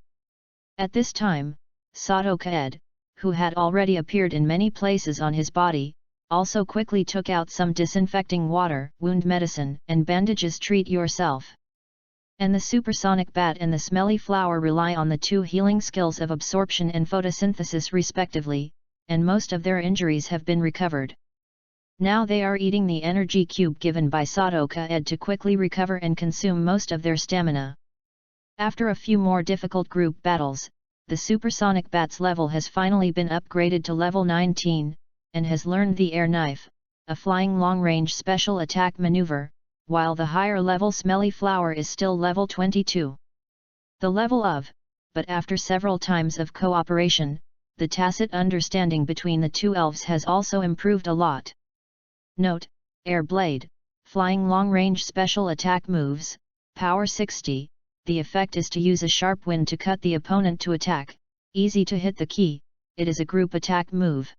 Speaker 1: At this time, Sadoka-ed, who had already appeared in many places on his body, also quickly took out some disinfecting water, wound medicine, and bandages. Treat yourself. And the supersonic bat and the smelly flower rely on the 2 healing skills of absorption and photosynthesis respectively, and most of their injuries have been recovered. Now they are eating the energy cube given by Sadoka-ed to quickly recover and consume most of their stamina. After a few more difficult group battles, the supersonic bat's level has finally been upgraded to level 19, and has learned the air knife, a flying long-range special attack maneuver, while the higher-level smelly flower is still level 22. The level of, but after several times of cooperation, the tacit understanding between the 2 elves has also improved a lot. Note: Air Blade, flying long-range special attack moves, power 60. The effect is to use a sharp wind to cut the opponent to attack, easy to hit the key. It is a group attack move.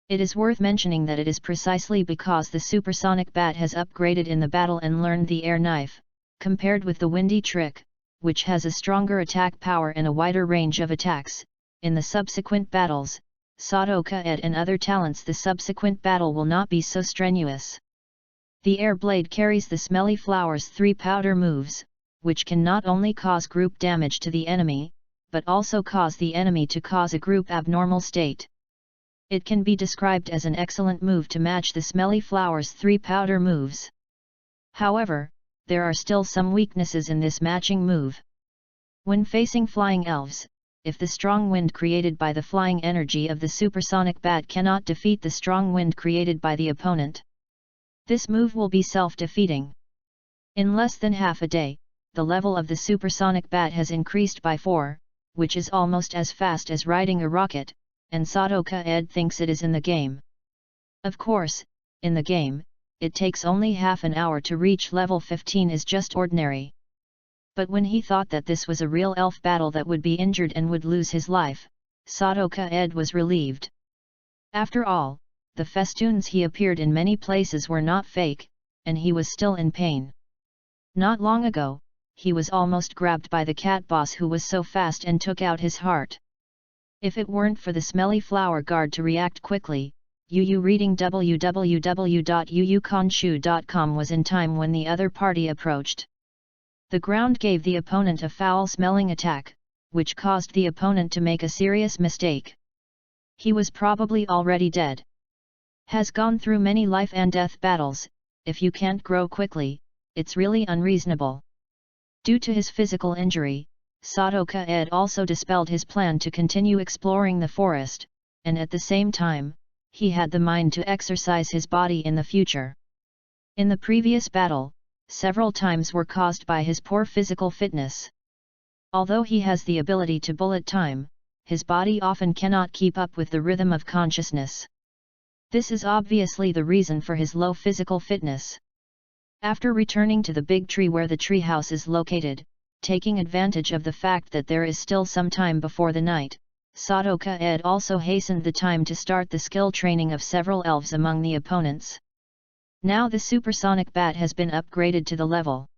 Speaker 1: It is worth mentioning that it is precisely because the supersonic bat has upgraded in the battle and learned the air knife, compared with the windy trick, which has a stronger attack power and a wider range of attacks. In the subsequent battles, Sadoka-ed and other talents, the subsequent battle will not be so strenuous. The air blade carries the smelly flower's 3 powder moves, which can not only cause group damage to the enemy, but also cause the enemy to cause a group abnormal state. It can be described as an excellent move to match the smelly flower's 3 powder moves. However, there are still some weaknesses in this matching move. When facing flying elves, if the strong wind created by the flying energy of the supersonic bat cannot defeat the strong wind created by the opponent, this move will be self-defeating. In less than half a day, the level of the supersonic bat has increased by 4, which is almost as fast as riding a rocket, and Sadoka Ed thinks it is in the game. Of course, in the game, it takes only half an hour to reach level 15 is just ordinary. But when he thought that this was a real elf battle that would be injured and would lose his life, Sadoka Ed was relieved. After all, the festoons he appeared in many places were not fake, and he was still in pain. Not long ago, he was almost grabbed by the cat boss who was so fast and took out his heart. If it weren't for the smelly flower guard to react quickly, Yu reading www.yuyukonshu.com was in time when the other party approached. The ground gave the opponent a foul-smelling attack, which caused the opponent to make a serious mistake. He was probably already dead. Has gone through many life and death battles. If you can't grow quickly, it's really unreasonable. Due to his physical injury, Sadoka Ed also dispelled his plan to continue exploring the forest, and at the same time, he had the mind to exercise his body in the future. In the previous battle, several times were caused by his poor physical fitness. Although he has the ability to bullet time, his body often cannot keep up with the rhythm of consciousness. This is obviously the reason for his low physical fitness. After returning to the big tree where the treehouse is located, taking advantage of the fact that there is still some time before the night, Sadoka Ed also hastened the time to start the skill training of several elves among the opponents. Now the supersonic bat has been upgraded to the level.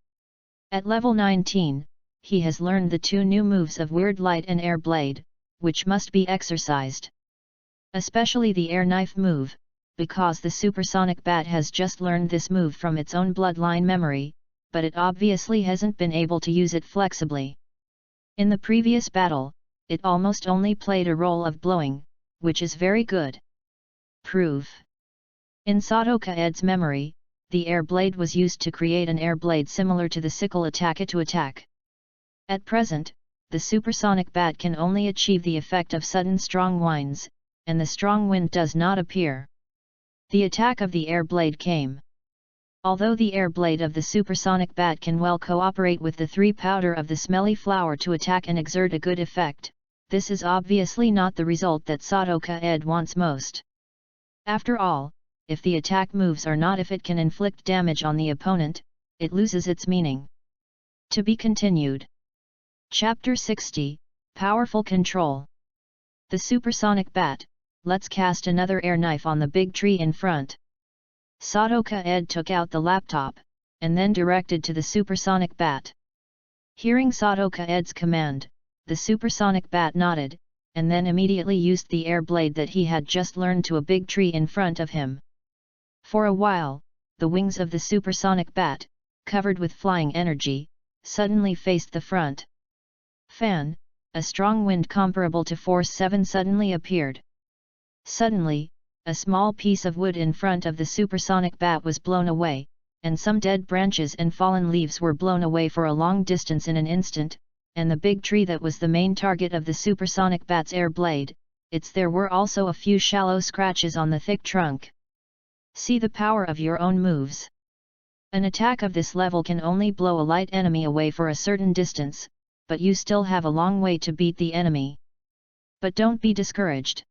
Speaker 1: At level 19, he has learned the 2 new moves of Weird Light and Air Blade, which must be exercised. Especially the Air Knife move, because the supersonic bat has just learned this move from its own bloodline memory, but it obviously hasn't been able to use it flexibly. In the previous battle, it almost only played a role of blowing, which is very good. Proof. In Sadoka Ed's memory, the air blade was used to create an air blade similar to the sickle attack to attack. At present, the supersonic bat can only achieve the effect of sudden strong winds, and the strong wind does not appear. The attack of the air blade came. Although the air blade of the supersonic bat can well cooperate with the 3 powder of the smelly flower to attack and exert a good effect, this is obviously not the result that Sadoka Ed wants most. After all, if the attack moves are not if it can inflict damage on the opponent, it loses its meaning. To be continued. Chapter 60, Powerful Control. The supersonic bat, let's cast another air knife on the big tree in front. Sadoka Ed took out the laptop, and then directed to the supersonic bat. Hearing Sadoka Ed's command, the supersonic bat nodded, and then immediately used the air blade that he had just learned to a big tree in front of him. For a while, the wings of the supersonic bat, covered with flying energy, suddenly faced the front. Fan, a strong wind comparable to force 7 suddenly appeared. Suddenly, a small piece of wood in front of the supersonic bat was blown away, and some dead branches and fallen leaves were blown away for a long distance in an instant, and the big tree that was the main target of the supersonic bat's air blade, there were also a few shallow scratches on the thick trunk. See the power of your own moves. An attack of this level can only blow a light enemy away for a certain distance, but you still have a long way to beat the enemy. But don't be discouraged.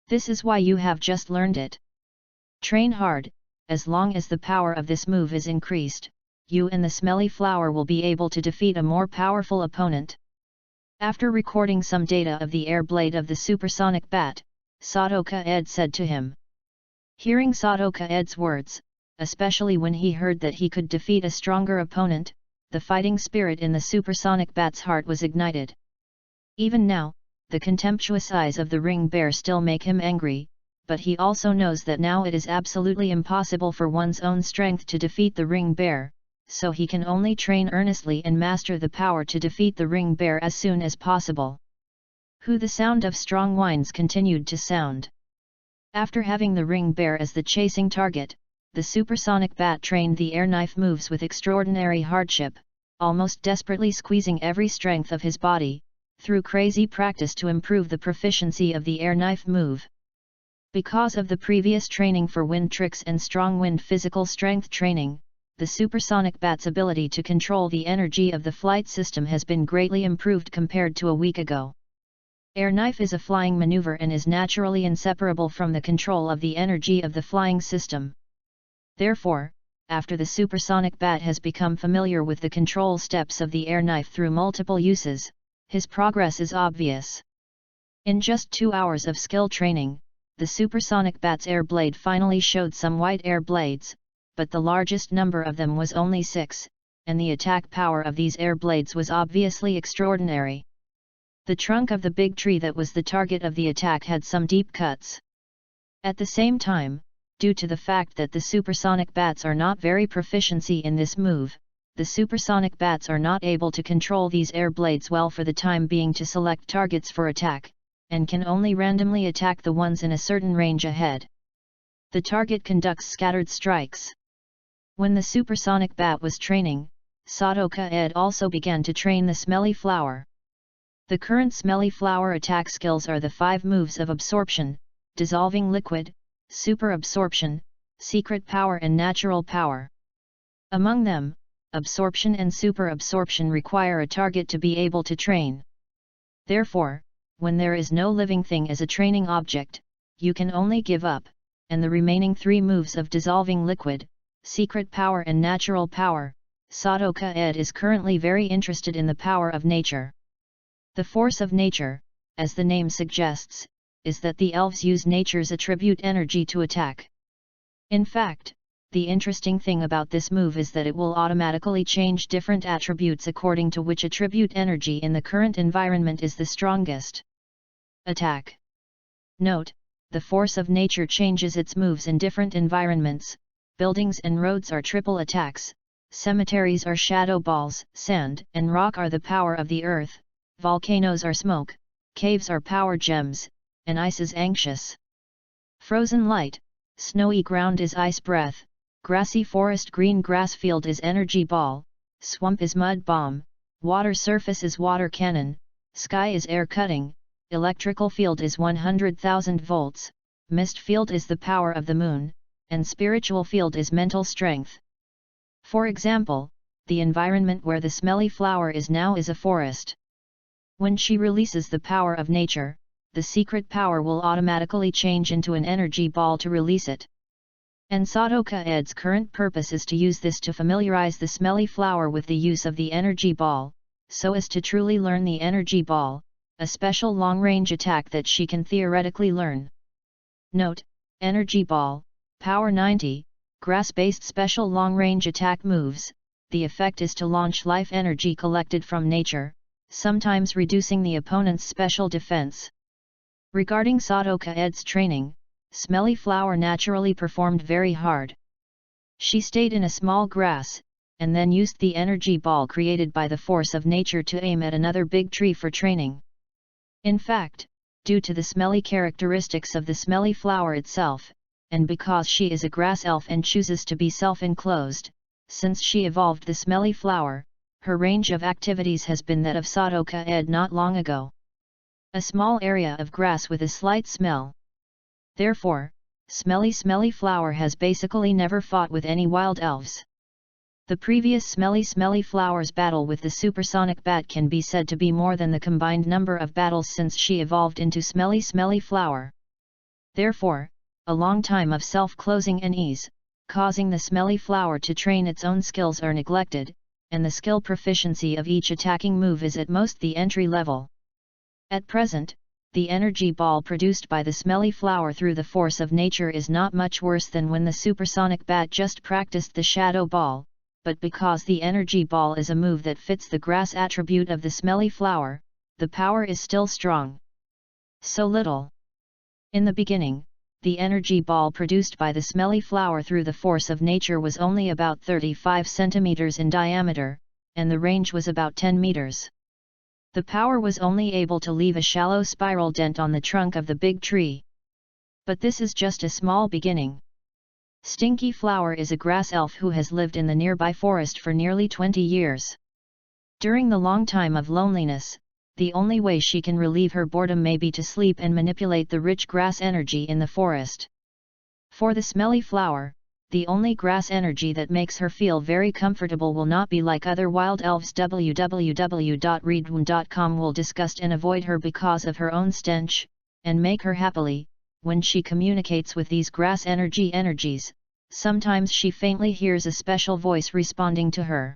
Speaker 1: This is why you have just learned it. Train hard. As long as the power of this move is increased, you and the smelly flower will be able to defeat a more powerful opponent. After recording some data of the air blade of the supersonic bat, Sadoka Ed said to him. Hearing Sadoka Ed's words, especially when he heard that he could defeat a stronger opponent, the fighting spirit in the supersonic bat's heart was ignited. Even now, the contemptuous eyes of the ring bear still make him angry, but he also knows that now it is absolutely impossible for one's own strength to defeat the ring bear, so he can only train earnestly and master the power to defeat the ring bear as soon as possible. The sound of strong winds continued to sound. After having the ring bear as the chasing target, the supersonic bat trained the air knife moves with extraordinary hardship, almost desperately squeezing every strength of his body, through crazy practice to improve the proficiency of the air knife move. Because of the previous training for wind tricks and strong wind physical strength training, the supersonic bat's ability to control the energy of the flight system has been greatly improved compared to a week ago. Air knife is a flying maneuver and is naturally inseparable from the control of the energy of the flying system. Therefore, after the supersonic bat has become familiar with the control steps of the air knife through multiple uses, his progress is obvious. In just 2 hours of skill training, the supersonic bat's air blade finally showed some white air blades, but the largest number of them was only 6, and the attack power of these air blades was obviously extraordinary. The trunk of the big tree that was the target of the attack had some deep cuts. At the same time, due to the fact that the supersonic bats are not very proficiency in this move, the supersonic bats are not able to control these air blades well for the time being to select targets for attack, and can only randomly attack the ones in a certain range ahead. The target conducts scattered strikes. When the supersonic bat was training, Sadoka-ed also began to train the smelly flower. The current smelly flower attack skills are the 5 moves of absorption, dissolving liquid, super absorption, secret power and natural power. Among them, absorption and super absorption require a target to be able to train. Therefore, when there is no living thing as a training object, you can only give up, and the remaining 3 moves of dissolving liquid, secret power and natural power, Sadoka-ed is currently very interested in the power of nature. The force of nature, as the name suggests, is that the elves use nature's attribute energy to attack. In fact, the interesting thing about this move is that it will automatically change different attributes according to which attribute energy in the current environment is the strongest. Attack. Note, the force of nature changes its moves in different environments. Buildings and roads are triple attacks, cemeteries are shadow balls, sand and rock are the power of the earth, volcanoes are smoke, caves are power gems, and ice is anxious. Frozen light, snowy ground is ice breath, grassy forest green grass field is energy ball, swamp is mud bomb, water surface is water cannon, sky is air cutting, electrical field is 100,000 volts, mist field is the power of the moon, and spiritual field is mental strength. For example, the environment where the smelly flower is now is a forest. When she releases the power of nature, the secret power will automatically change into an energy ball to release it. And Sadoka-ed's current purpose is to use this to familiarize the smelly flower with the use of the energy ball, so as to truly learn the energy ball, a special long-range attack that she can theoretically learn. Note, energy ball, power 90, grass-based special long-range attack moves. The effect is to launch life energy collected from nature, sometimes reducing the opponent's special defense. Regarding Sadoka-ed's training, Smelly Flower naturally performed very hard. She stayed in a small grass, and then used the energy ball created by the force of nature to aim at another big tree for training. In fact, due to the smelly characteristics of the smelly flower itself, and because she is a grass elf and chooses to be self-enclosed, since she evolved the smelly flower, her range of activities has been that of Sadoka-ed not long ago. A small area of grass with a slight smell. Therefore, Smelly Flower has basically never fought with any wild elves. The previous Smelly Flower's battle with the supersonic bat can be said to be more than the combined number of battles since she evolved into Smelly Flower. Therefore, a long time of self-closing and ease, causing the Smelly Flower to train its own skills are neglected, and the skill proficiency of each attacking move is at most the entry level. At present, the energy ball produced by the Smelly Flower through the force of nature is not much worse than when the supersonic bat just practiced the shadow ball, but because the energy ball is a move that fits the grass attribute of the Smelly Flower, the power is still strong. So little. In the beginning, the energy ball produced by the Smelly Flower through the force of nature was only about 35 centimeters in diameter, and the range was about 10 meters. The power was only able to leave a shallow spiral dent on the trunk of the big tree. But this is just a small beginning. Stinky Flower is a grass elf who has lived in the nearby forest for nearly 20 years. During the long time of loneliness, the only way she can relieve her boredom may be to sleep and manipulate the rich grass energy in the forest. For the smelly flower, the only grass energy that makes her feel very comfortable will not be like other wild elves. www.readaloud.com will disgust and avoid her because of her own stench, and make her happily. When she communicates with these grass energies, sometimes she faintly hears a special voice responding to her.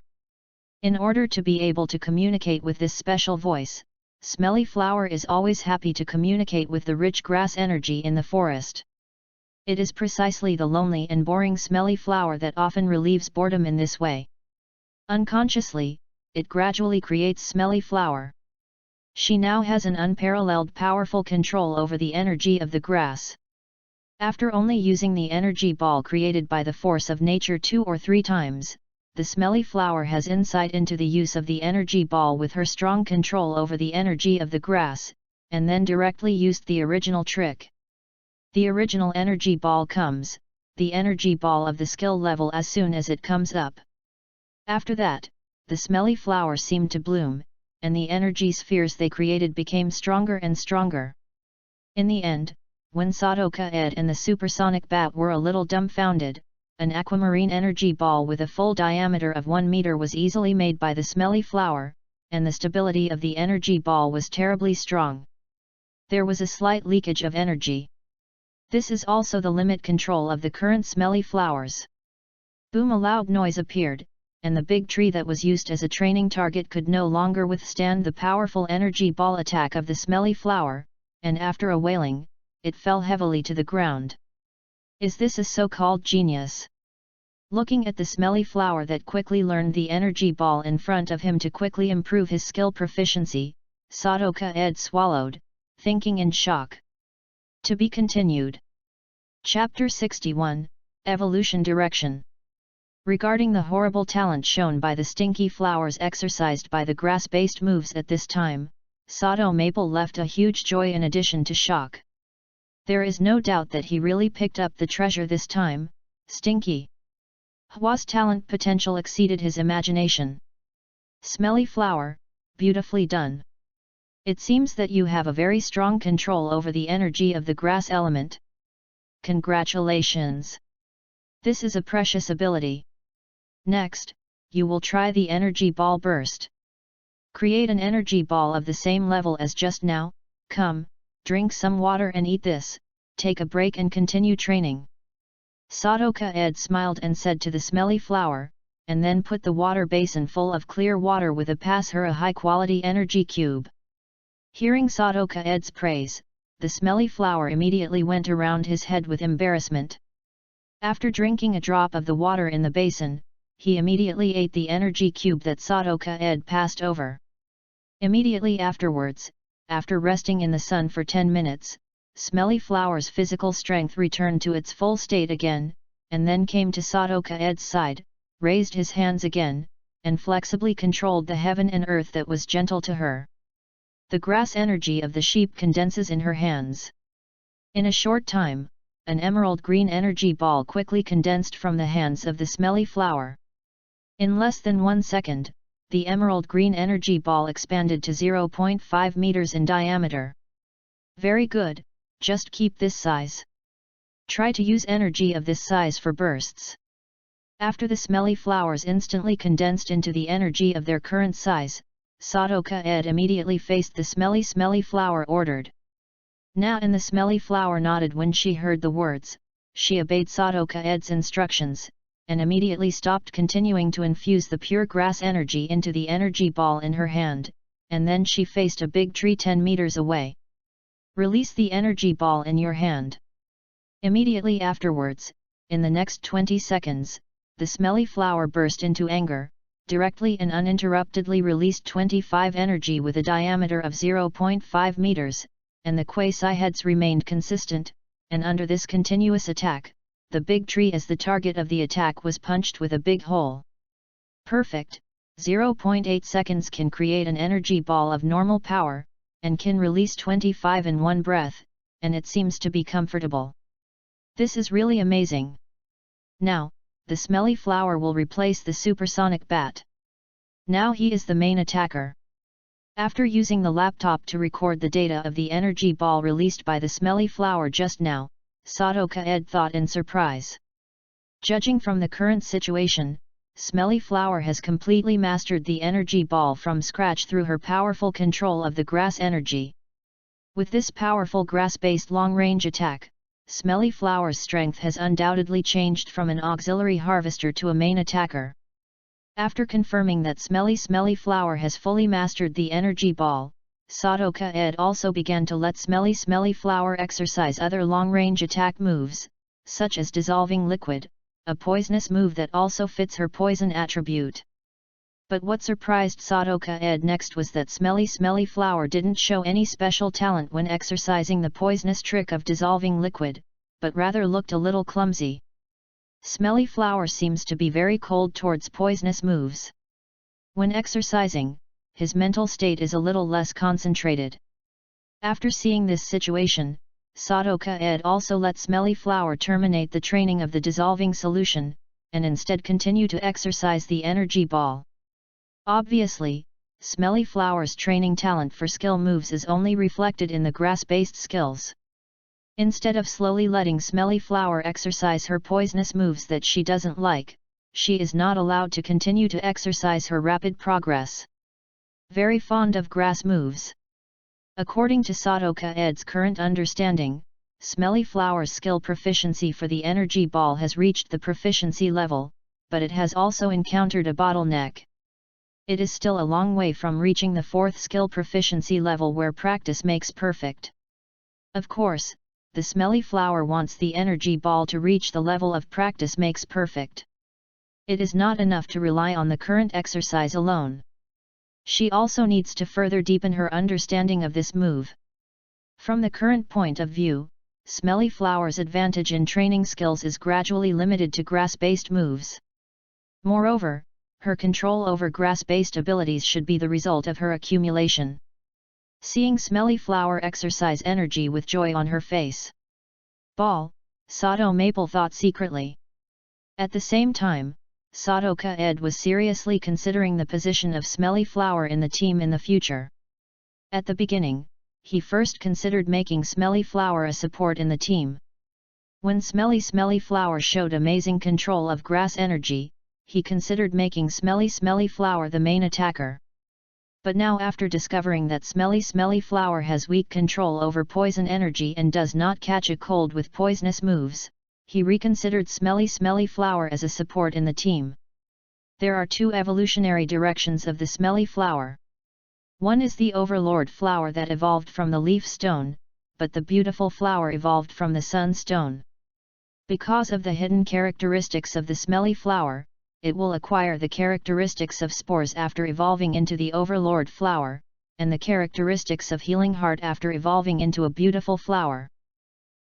Speaker 1: In order to be able to communicate with this special voice, Smelly Flower is always happy to communicate with the rich grass energy in the forest. It is precisely the lonely and boring Smelly Flower that often relieves boredom in this way. Unconsciously, it gradually creates Smelly Flower. She now has an unparalleled powerful control over the energy of the grass. After only using the energy ball created by the force of nature 2 or 3 times, the Smelly Flower has insight into the use of the energy ball with her strong control over the energy of the grass, and then directly used the original trick. The original energy ball comes, the energy ball of the skill level as soon as it comes up. After that, the Smelly Flower seemed to bloom, and the energy spheres they created became stronger and stronger. In the end, when Sadoka Ed and the supersonic bat were a little dumbfounded, an aquamarine energy ball with a full diameter of 1 meter was easily made by the Smelly Flower, and the stability of the energy ball was terribly strong. There was a slight leakage of energy. This is also the limit control of the current Smelly Flowers. Boom! A loud noise appeared, and the big tree that was used as a training target could no longer withstand the powerful energy ball attack of the Smelly Flower, and after a wailing, it fell heavily to the ground. Is this a so-called genius? Looking at the Smelly Flower that quickly learned the energy ball in front of him to quickly improve his skill proficiency, Sadoka Ed swallowed, thinking in shock. To be continued. Chapter 61, Evolution Direction. Regarding the horrible talent shown by the Stinky Flowers exercised by the grass-based moves at this time, Sado Maple left a huge joy in addition to shock. There is no doubt that he really picked up the treasure this time. Stinky Hwa's talent potential exceeded his imagination. Smelly Flower, beautifully done. It seems that you have a very strong control over the energy of the grass element. Congratulations! This is a precious ability. Next, you will try the energy ball burst. Create an energy ball of the same level as just now. Come, drink some water and eat this, take a break and continue training. Sadoka Ed smiled and said to the Smelly Flower, and then put the water basin full of clear water with pass her a high-quality energy cube. Hearing Sadoka Ed's praise, the Smelly Flower immediately went around his head with embarrassment. After drinking a drop of the water in the basin, he immediately ate the energy cube that Sadoka Ed passed over. Immediately afterwards, after resting in the sun for 10 minutes, Smelly Flower's physical strength returned to its full state again, and then came to Sadoka Ed's side, raised his hands again, and flexibly controlled the heaven and earth that was gentle to her. The grass energy of the sheep condenses in her hands. In a short time, an emerald green energy ball quickly condensed from the hands of the Smelly Flower. In less than 1 second, the emerald green energy ball expanded to 0.5 meters in diameter. Very good, just keep this size. Try to use energy of this size for bursts. After the Smelly Flowers instantly condensed into the energy of their current size, Sadoka Ed immediately faced the Smelly Flower ordered. Now and the Smelly Flower nodded when she heard the words. She obeyed Sadoka Ed's instructions, and immediately stopped continuing to infuse the pure grass energy into the energy ball in her hand, and then she faced a big tree 10 meters away. Release the energy ball in your hand. Immediately afterwards, in the next 20 seconds, the Smelly Flower burst into anger, directly and uninterruptedly released 25 energy with a diameter of 0.5 meters, and the quasi-heads remained consistent, and under this continuous attack, the big tree as the target of the attack was punched with a big hole. Perfect, 0.8 seconds can create an energy ball of normal power, and can release 25 in one breath, and it seems to be comfortable. This is really amazing. Now, the smelly flower will replace the supersonic bat. Now he is the main attacker. After using the laptop to record the data of the energy ball released by the smelly flower just now, Sato-Kaed thought in surprise. Judging from the current situation, Smelly Flower has completely mastered the energy ball from scratch through her powerful control of the grass energy. With this powerful grass-based long-range attack, Smelly Flower's strength has undoubtedly changed from an auxiliary harvester to a main attacker. After confirming that Smelly Flower has fully mastered the energy ball, Sato-Kaed also began to let Smelly Flower exercise other long-range attack moves, such as dissolving liquid, a poisonous move that also fits her poison attribute. But what surprised Sato-Kaed next was that Smelly Flower didn't show any special talent when exercising the poisonous trick of dissolving liquid, but rather looked a little clumsy. Smelly Flower seems to be very cold towards poisonous moves. When exercising, his mental state is a little less concentrated. After seeing this situation, Sato-Kaed also let Smelly Flower terminate the training of the dissolving solution, and instead continue to exercise the energy ball. Obviously, Smelly Flower's training talent for skill moves is only reflected in the grass-based skills. Instead of slowly letting Smelly Flower exercise her poisonous moves that she doesn't like, she is not allowed to continue to exercise her rapid progress. Very fond of grass moves. According to Sato-Kaed's current understanding, Smelly Flower's skill proficiency for the energy ball has reached the proficiency level, but it has also encountered a bottleneck. It is still a long way from reaching the 4th skill proficiency level where practice makes perfect. Of course, the Smelly Flower wants the energy ball to reach the level of practice makes perfect. It is not enough to rely on the current exercise alone. She also needs to further deepen her understanding of this move. From the current point of view, Smelly Flower's advantage in training skills is gradually limited to grass-based moves. Moreover, her control over grass-based abilities should be the result of her accumulation. Seeing Smelly Flower exercise energy with joy on her face. Ball, Sato Maple thought secretly. At the same time, Sato-Kaed was seriously considering the position of Smelly Flower in the team in the future. At the beginning, he first considered making Smelly Flower a support in the team. When Smelly Flower showed amazing control of grass energy, he considered making Smelly Flower the main attacker. But now after discovering that Smelly Flower has weak control over poison energy and does not catch a cold with poisonous moves, he reconsidered Smelly Flower as a support in the team. There are 2 evolutionary directions of the Smelly Flower. One is the Overlord flower that evolved from the leaf stone, but the beautiful flower evolved from the sun stone. Because of the hidden characteristics of the Smelly Flower, it will acquire the characteristics of spores after evolving into the Overlord flower, and the characteristics of Healing Heart after evolving into a beautiful flower.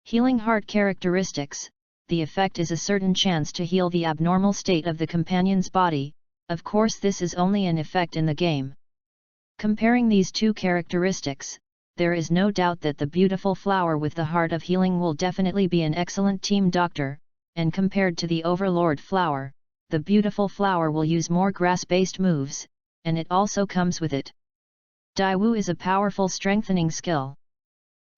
Speaker 1: Healing Heart characteristics: the effect is a certain chance to heal the abnormal state of the companion's body. Of course, this is only an effect in the game. Comparing these 2 characteristics, there is no doubt that the beautiful flower with the heart of healing will definitely be an excellent team doctor, and compared to the Overlord flower, the beautiful flower will use more grass-based moves, and it also comes with it. Daiwu is a powerful strengthening skill.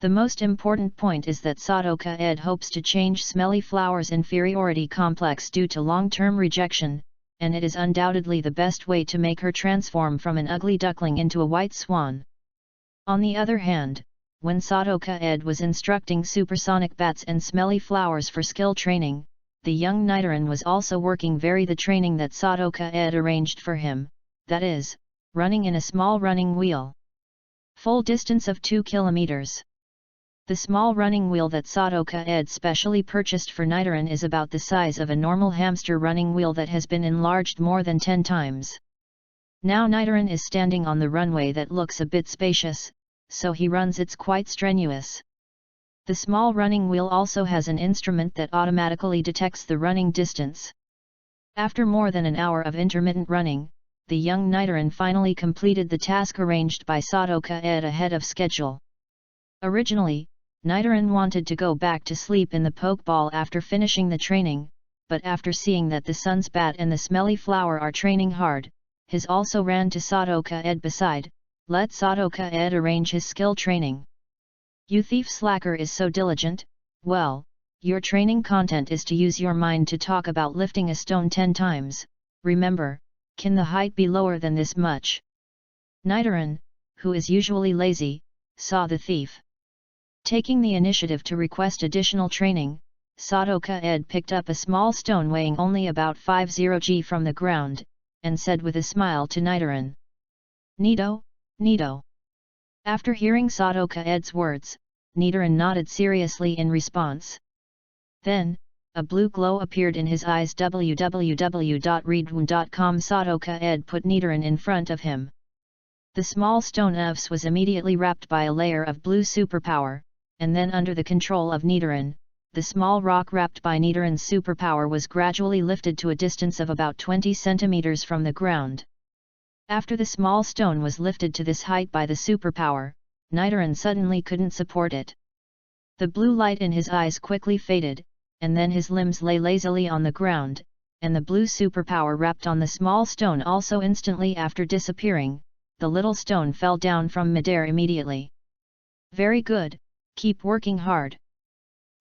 Speaker 1: The most important point is that Sato-Kaed hopes to change Smelly Flower's inferiority complex due to long-term rejection, and it is undoubtedly the best way to make her transform from an ugly duckling into a white swan. On the other hand, when Sato-Kaed was instructing supersonic bats and Smelly Flowers for skill training, the young Nidoran was also working the training that Sato-Kaed arranged for him, that is, running in a small running wheel. Full distance of 2 kilometers. The small running wheel that Sato-Kaed specially purchased for Nidoran is about the size of a normal hamster running wheel that has been enlarged more than 10 times. Now Nidoran is standing on the runway that looks a bit spacious, so he runs it's quite strenuous. The small running wheel also has an instrument that automatically detects the running distance. After more than an hour of intermittent running, the young Nidoran finally completed the task arranged by Sato-Kaed ahead of schedule. Originally, Nidoran wanted to go back to sleep in the Pokeball after finishing the training, but after seeing that the sun's bat and the smelly flower are training hard, his also ran to Sadoka Ed beside, let Sadoka Ed arrange his skill training. You thief slacker is so diligent, well, your training content is to use your mind to talk about lifting a stone 10 times, remember, can the height be lower than this much? Nidoran, who is usually lazy, saw the thief taking the initiative to request additional training. Sadoka Ed picked up a small stone weighing only about 50 g from the ground, and said with a smile to Nidoran, Nido, Nido. After hearing Sadoka Ed's words, Nidoran nodded seriously in response. Then, a blue glow appeared in his eyes. www.readaloud.com. Sadoka Ed put Nidoran in front of him. The small stone Evs was immediately wrapped by a layer of blue superpower, and then under the control of Nidoran, the small rock wrapped by Nidoran's superpower was gradually lifted to a distance of about 20 centimeters from the ground. After the small stone was lifted to this height by the superpower, Nidoran suddenly couldn't support it. The blue light in his eyes quickly faded, and then his limbs lay lazily on the ground, and the blue superpower wrapped on the small stone also instantly after disappearing. The little stone fell down from midair immediately. Very good, keep working hard.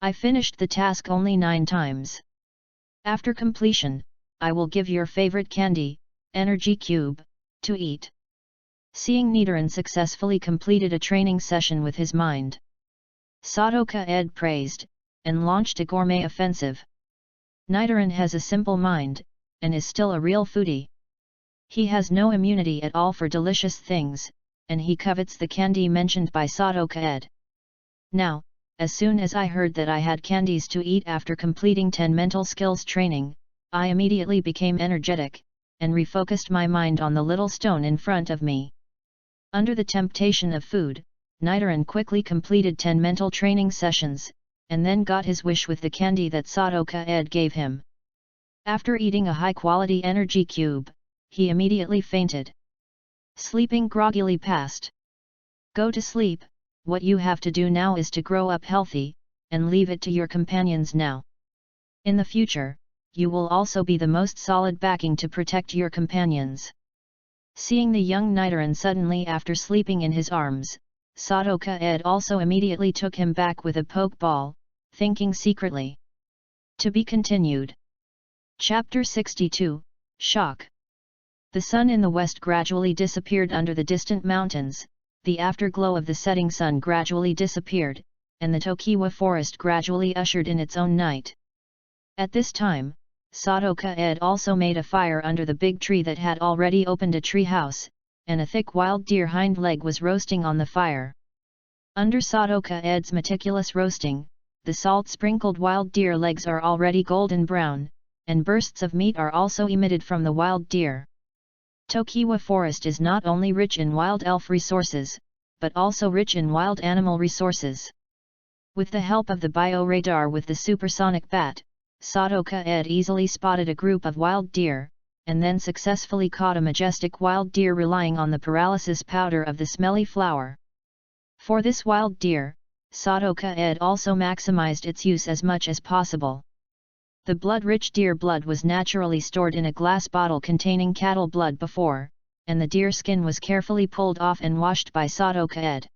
Speaker 1: I finished the task only 9 times. After completion, I will give your favorite candy, Energy Cube, to eat. Seeing Nidoran successfully completed a training session with his mind, Sadoka Ed praised, and launched a gourmet offensive. Nidoran has a simple mind, and is still a real foodie. He has no immunity at all for delicious things, and he covets the candy mentioned by Sadoka Ed. Now, as soon as I heard that I had candies to eat after completing 10 mental skills training, I immediately became energetic, and refocused my mind on the little stone in front of me. Under the temptation of food, Nidoran quickly completed 10 mental training sessions, and then got his wish with the candy that Sadoka Ed gave him. After eating a high-quality energy cube, he immediately fainted. Sleeping groggily past. Go to sleep, what you have to do now is to grow up healthy, and leave it to your companions now. In the future, you will also be the most solid backing to protect your companions. Seeing the young Nidoran suddenly after sleeping in his arms, Sadoka Ed also immediately took him back with a pokeball, thinking secretly. To be continued. Chapter 62, Shock. The sun in the west gradually disappeared under the distant mountains, the afterglow of the setting sun gradually disappeared, and the Tokiwa forest gradually ushered in its own night. At this time, Sadoka Ed also made a fire under the big tree that had already opened a tree house, and a thick wild deer hind leg was roasting on the fire. Under Sadoka Ed's meticulous roasting, the salt-sprinkled wild deer legs are already golden brown, and bursts of meat are also emitted from the wild deer. Tokiwa Forest is not only rich in wild elf resources, but also rich in wild animal resources. With the help of the bioradar with the supersonic bat, Sadoka Ed easily spotted a group of wild deer, and then successfully caught a majestic wild deer relying on the paralysis powder of the smelly flower. For this wild deer, Sadoka Ed also maximized its use as much as possible. The blood-rich deer blood was naturally stored in a glass bottle containing cattle blood before, and the deer skin was carefully pulled off and washed by Sadoka Ed.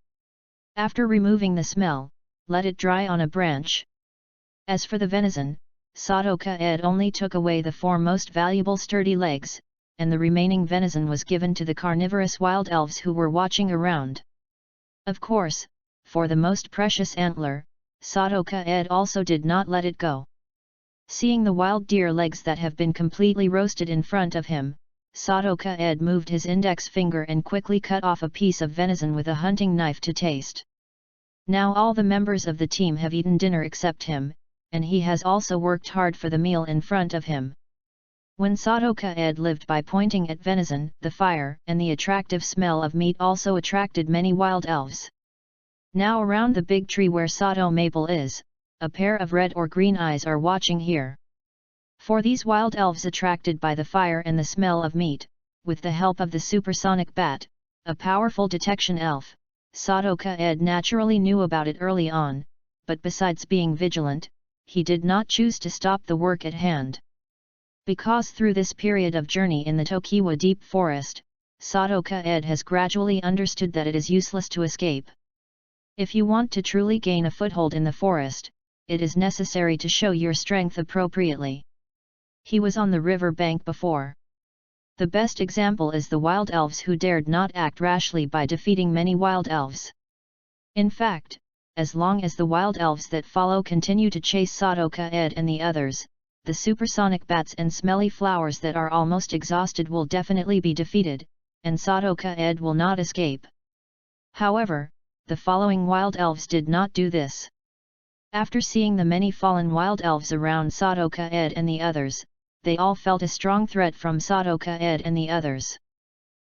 Speaker 1: After removing the smell, let it dry on a branch. As for the venison, Sadoka Ed only took away the 4 most valuable sturdy legs, and the remaining venison was given to the carnivorous wild elves who were watching around. Of course, for the most precious antler, Sadoka Ed also did not let it go. Seeing the wild deer legs that have been completely roasted in front of him, Sadoka Ed moved his index finger and quickly cut off a piece of venison with a hunting knife to taste. Now all the members of the team have eaten dinner except him, and he has also worked hard for the meal in front of him. When Sadoka Ed lived by pointing at venison, the fire and the attractive smell of meat also attracted many wild elves. Now around the big tree where Sado Maple is, a pair of red or green eyes are watching here. For these wild elves attracted by the fire and the smell of meat, with the help of the supersonic bat, a powerful detection elf, Sadoka Ed naturally knew about it early on, but besides being vigilant, he did not choose to stop the work at hand. Because through this period of journey in the Tokiwa deep forest, Sadoka Ed has gradually understood that it is useless to escape. If you want to truly gain a foothold in the forest, it is necessary to show your strength appropriately. He was on the river bank before. The best example is the wild elves who dared not act rashly by defeating many wild elves. In fact, as long as the wild elves that follow continue to chase Sadoka Ed and the others, the supersonic bats and smelly flowers that are almost exhausted will definitely be defeated, and Sadoka Ed will not escape. However, the following wild elves did not do this. After seeing the many fallen wild elves around Sadoka Ed and the others, they all felt a strong threat from Sadoka Ed and the others.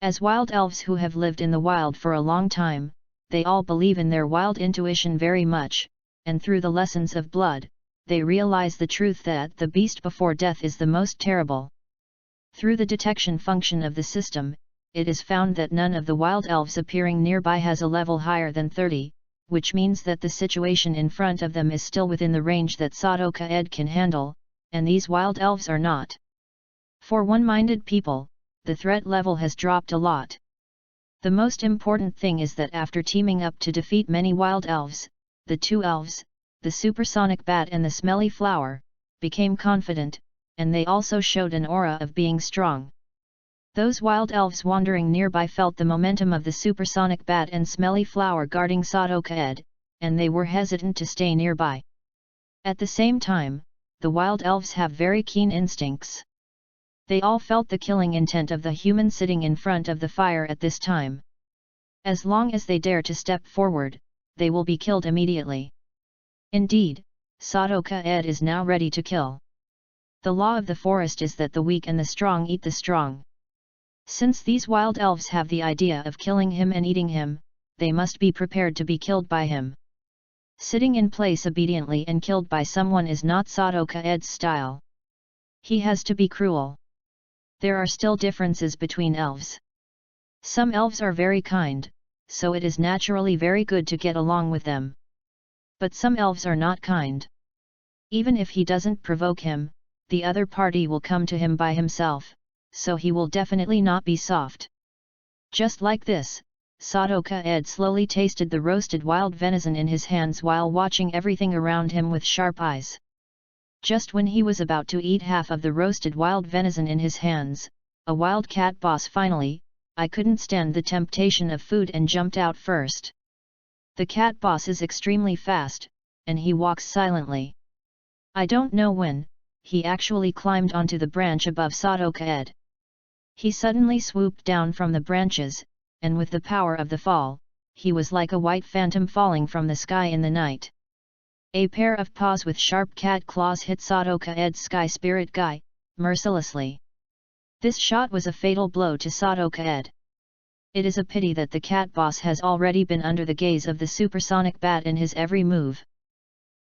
Speaker 1: As wild elves who have lived in the wild for a long time, they all believe in their wild intuition very much, and through the lessons of blood, they realize the truth that the beast before death is the most terrible. Through the detection function of the system, it is found that none of the wild elves appearing nearby has a level higher than 30, which means that the situation in front of them is still within the range that Sadoka Ed can handle, and these wild elves are not. For one-minded people, the threat level has dropped a lot. The most important thing is that after teaming up to defeat many wild elves, the two elves, the supersonic bat and the smelly flower, became confident, and they also showed an aura of being strong. Those wild elves wandering nearby felt the momentum of the supersonic bat and smelly flower guarding Sadoka Ed, and they were hesitant to stay nearby. At the same time, the wild elves have very keen instincts. They all felt the killing intent of the human sitting in front of the fire at this time. As long as they dare to step forward, they will be killed immediately. Indeed, Sadoka Ed is now ready to kill. The law of the forest is that the weak and the strong eat the strong. Since these wild elves have the idea of killing him and eating him, they must be prepared to be killed by him. Sitting in place obediently and killed by someone is not Sadoka Ed's style. He has to be cruel. There are still differences between elves. Some elves are very kind, so it is naturally very good to get along with them. But some elves are not kind. Even if he doesn't provoke him, the other party will come to him by himself, so he will definitely not be soft. Just like this, Sadoka Ed slowly tasted the roasted wild venison in his hands while watching everything around him with sharp eyes. Just when he was about to eat half of the roasted wild venison in his hands, a wild cat boss finally, I couldn't stand the temptation of food and jumped out first. The cat boss is extremely fast, and he walks silently. I don't know when, he actually climbed onto the branch above Sadoka Ed. He suddenly swooped down from the branches, and with the power of the fall, he was like a white phantom falling from the sky in the night. A pair of paws with sharp cat claws hit Sadoka Ed's sky spirit guy, mercilessly. This shot was a fatal blow to Sadoka Ed. It is a pity that the cat boss has already been under the gaze of the supersonic bat in his every move.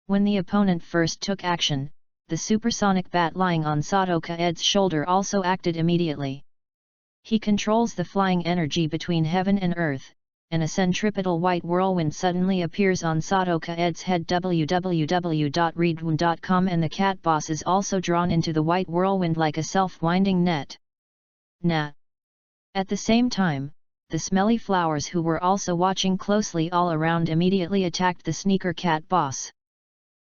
Speaker 1: When the opponent first took action, the supersonic bat lying on Sadoka Ed's shoulder also acted immediately. He controls the flying energy between heaven and earth, and a centripetal white whirlwind suddenly appears on Sadoka Ed's head. www.readaloud.com, and the cat boss is also drawn into the white whirlwind like a self-winding net. At the same time, the smelly flowers who were also watching closely all around immediately attacked the sneaker cat boss.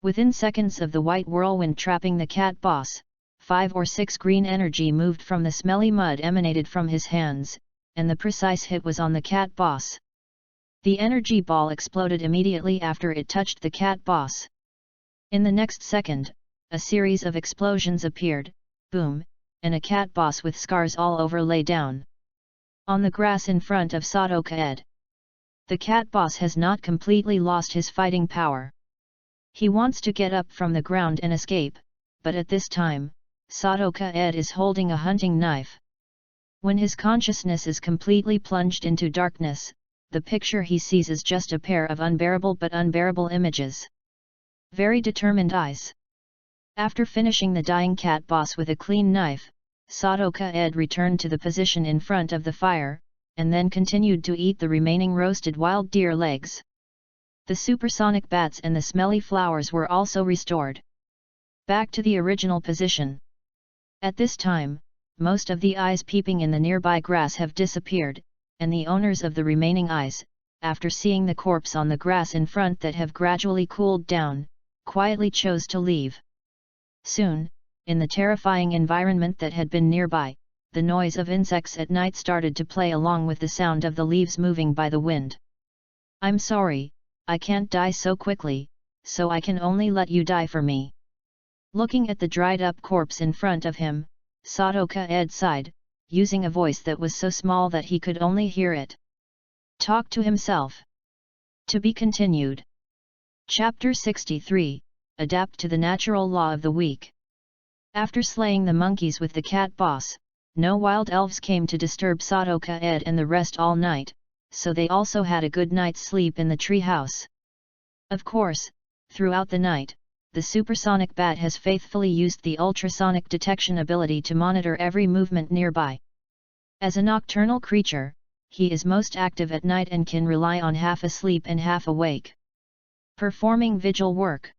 Speaker 1: Within seconds of the white whirlwind trapping the cat boss, 5 or 6 green energy moved from the smelly mud emanated from his hands, and the precise hit was on the cat boss. The energy ball exploded immediately after it touched the cat boss. In the next second, a series of explosions appeared, boom, and a cat boss with scars all over lay down on the grass in front of Sadoka Ed. The cat boss has not completely lost his fighting power. He wants to get up from the ground and escape, but at this time, Sadoka Ed is holding a hunting knife. When his consciousness is completely plunged into darkness, the picture he sees is just a pair of unbearable images. Very determined eyes. After finishing the dying cat boss with a clean knife, Sadoka Ed returned to the position in front of the fire, and then continued to eat the remaining roasted wild deer legs. The supersonic bats and the smelly flowers were also restored back to the original position. At this time, most of the eyes peeping in the nearby grass have disappeared, and the owners of the remaining eyes, after seeing the corpse on the grass in front that have gradually cooled down, quietly chose to leave. Soon, in the terrifying environment that had been nearby, the noise of insects at night started to play along with the sound of the leaves moving by the wind. "I'm sorry, I can't die so quickly, so I can only let you die for me." Looking at the dried-up corpse in front of him, Sadoka-ed sighed, using a voice that was so small that he could only hear it. Talk to himself. To be continued. Chapter 63, Adapt to the Natural Law of the Week. After slaying the monkeys with the cat boss, no wild elves came to disturb Sadoka-ed and the rest all night, so they also had a good night's sleep in the tree house. Of course, throughout the night, the supersonic bat has faithfully used the ultrasonic detection ability to monitor every movement nearby. As a nocturnal creature, he is most active at night and can rely on half asleep and half awake. Performing vigil work.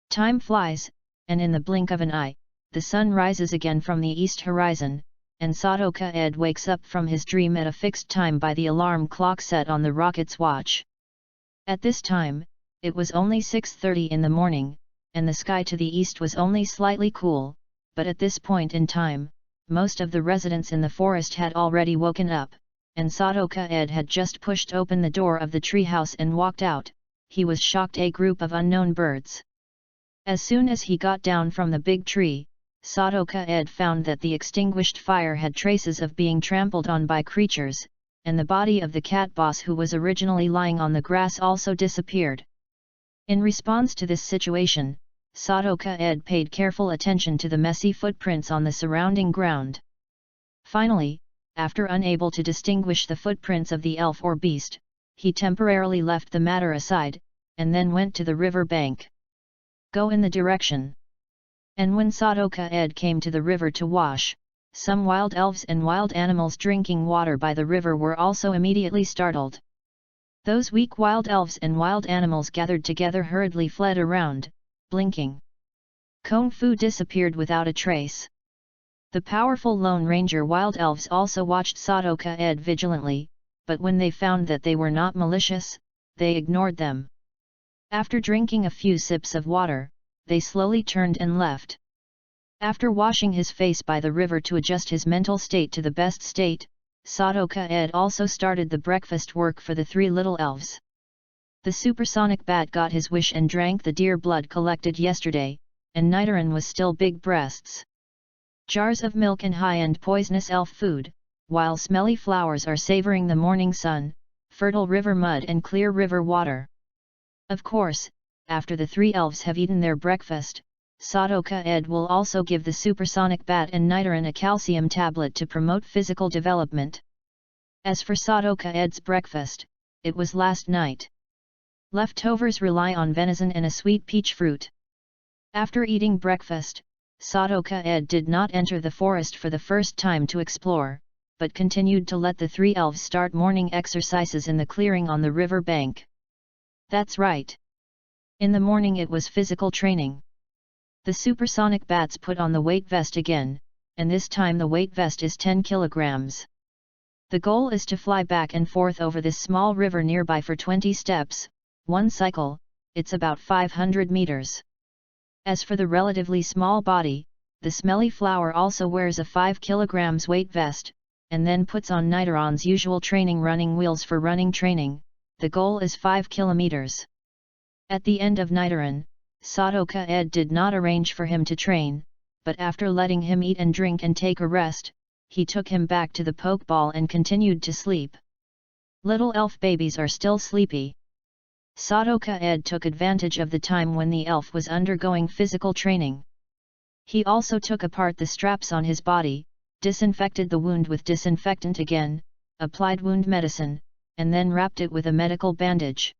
Speaker 1: Time flies, and in the blink of an eye, the sun rises again from the east horizon, and Sadoka-ed wakes up from his dream at a fixed time by the alarm clock set on the rocket's watch. At this time, it was only 6:30 in the morning, and the sky to the east was only slightly cool, but at this point in time, most of the residents in the forest had already woken up, and Sadoka-ed had just pushed open the door of the treehouse and walked out. He was shocked a group of unknown birds. As soon as he got down from the big tree, Sadoka-ed found that the extinguished fire had traces of being trampled on by creatures, and the body of the cat boss who was originally lying on the grass also disappeared. In response to this situation, Sadoka-ed paid careful attention to the messy footprints on the surrounding ground. Finally, after unable to distinguish the footprints of the elf or beast, he temporarily left the matter aside, and then went to the river bank. Go in the direction. And when Sadoka-ed came to the river to wash, some wild elves and wild animals drinking water by the river were also immediately startled. Those weak wild elves and wild animals gathered together hurriedly fled around, blinking. Kung Fu disappeared without a trace. The powerful Lone Ranger wild elves also watched Sadoka-ed vigilantly, but when they found that they were not malicious, they ignored them. After drinking a few sips of water, they slowly turned and left. After washing his face by the river to adjust his mental state to the best state, Sadoka-ed also started the breakfast work for the three little elves. The supersonic bat got his wish and drank the deer blood collected yesterday, and Nidoran was still big breasts. Jars of milk and high-end poisonous elf food, while smelly flowers are savoring the morning sun, fertile river mud and clear river water. Of course, after the three elves have eaten their breakfast, Sadoka-ed will also give the supersonic bat and Nidoran a calcium tablet to promote physical development. As for Sadoka-ed's breakfast, it was last night. Leftovers rely on venison and a sweet peach fruit. After eating breakfast, Sadoka-ed did not enter the forest for the first time to explore, but continued to let the three elves start morning exercises in the clearing on the river bank. That's right. In the morning it was physical training. The supersonic bats put on the weight vest again, and this time the weight vest is 10 kilograms. The goal is to fly back and forth over this small river nearby for 20 steps, one cycle, it's about 500 meters. As for the relatively small body, the smelly flower also wears a 5 kilograms weight vest, and then puts on Nidoran's usual training running wheels for running training. The goal is 5 kilometers. At the end of Nidoran, Sadoka-ed did not arrange for him to train, but after letting him eat and drink and take a rest, he took him back to the pokeball and continued to sleep. Little elf babies are still sleepy. Sadoka-ed took advantage of the time when the elf was undergoing physical training. He also took apart the straps on his body, disinfected the wound with disinfectant again, applied wound medicine, and then wrapped it with a medical bandage.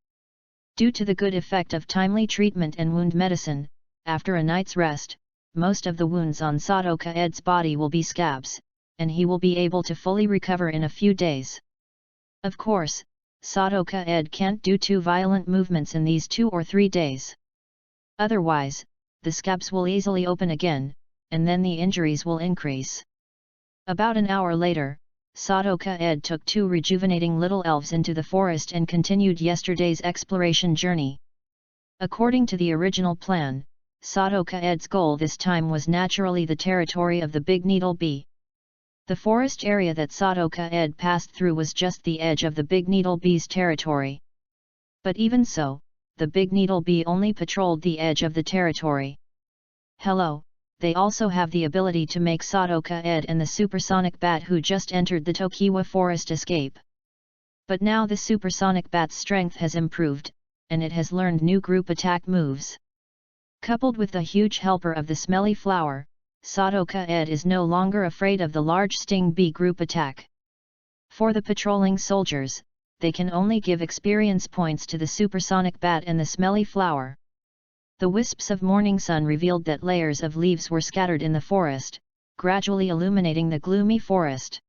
Speaker 1: Due to the good effect of timely treatment and wound medicine, after a night's rest, most of the wounds on Sadoka-ed's body will be scabs, and he will be able to fully recover in a few days. Of course, Sadoka-ed can't do too violent movements in these 2 or 3 days. Otherwise, the scabs will easily open again, and then the injuries will increase. About an hour later, Sadoka Ed took 2 rejuvenating little elves into the forest and continued yesterday's exploration journey. According to the original plan, Sadoka Ed's goal this time was naturally the territory of the big needle bee. The forest area that Sadoka Ed passed through was just the edge of the big needle bee's territory. But even so, the big needle bee only patrolled the edge of the territory. Hello, they also have the ability to make Sadoka Ed and the supersonic bat who just entered the Tokiwa forest escape. But now the supersonic bat's strength has improved, and it has learned new group attack moves. Coupled with the huge helper of the smelly flower, Sadoka Ed is no longer afraid of the large sting bee group attack. For the patrolling soldiers, they can only give experience points to the supersonic bat and the smelly flower. The wisps of morning sun revealed that layers of leaves were scattered in the forest, gradually illuminating the gloomy forest.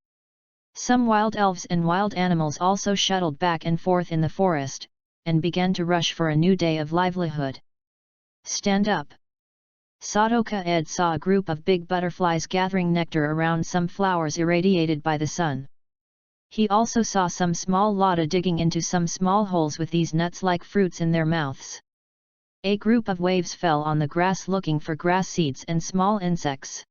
Speaker 1: Some wild elves and wild animals also shuttled back and forth in the forest, and began to rush for a new day of livelihood. Stand up! Sadoka Ed saw a group of big butterflies gathering nectar around some flowers irradiated by the sun. He also saw some small lotta digging into some small holes with these nuts-like fruits in their mouths. A group of waves fell on the grass looking for grass seeds and small insects.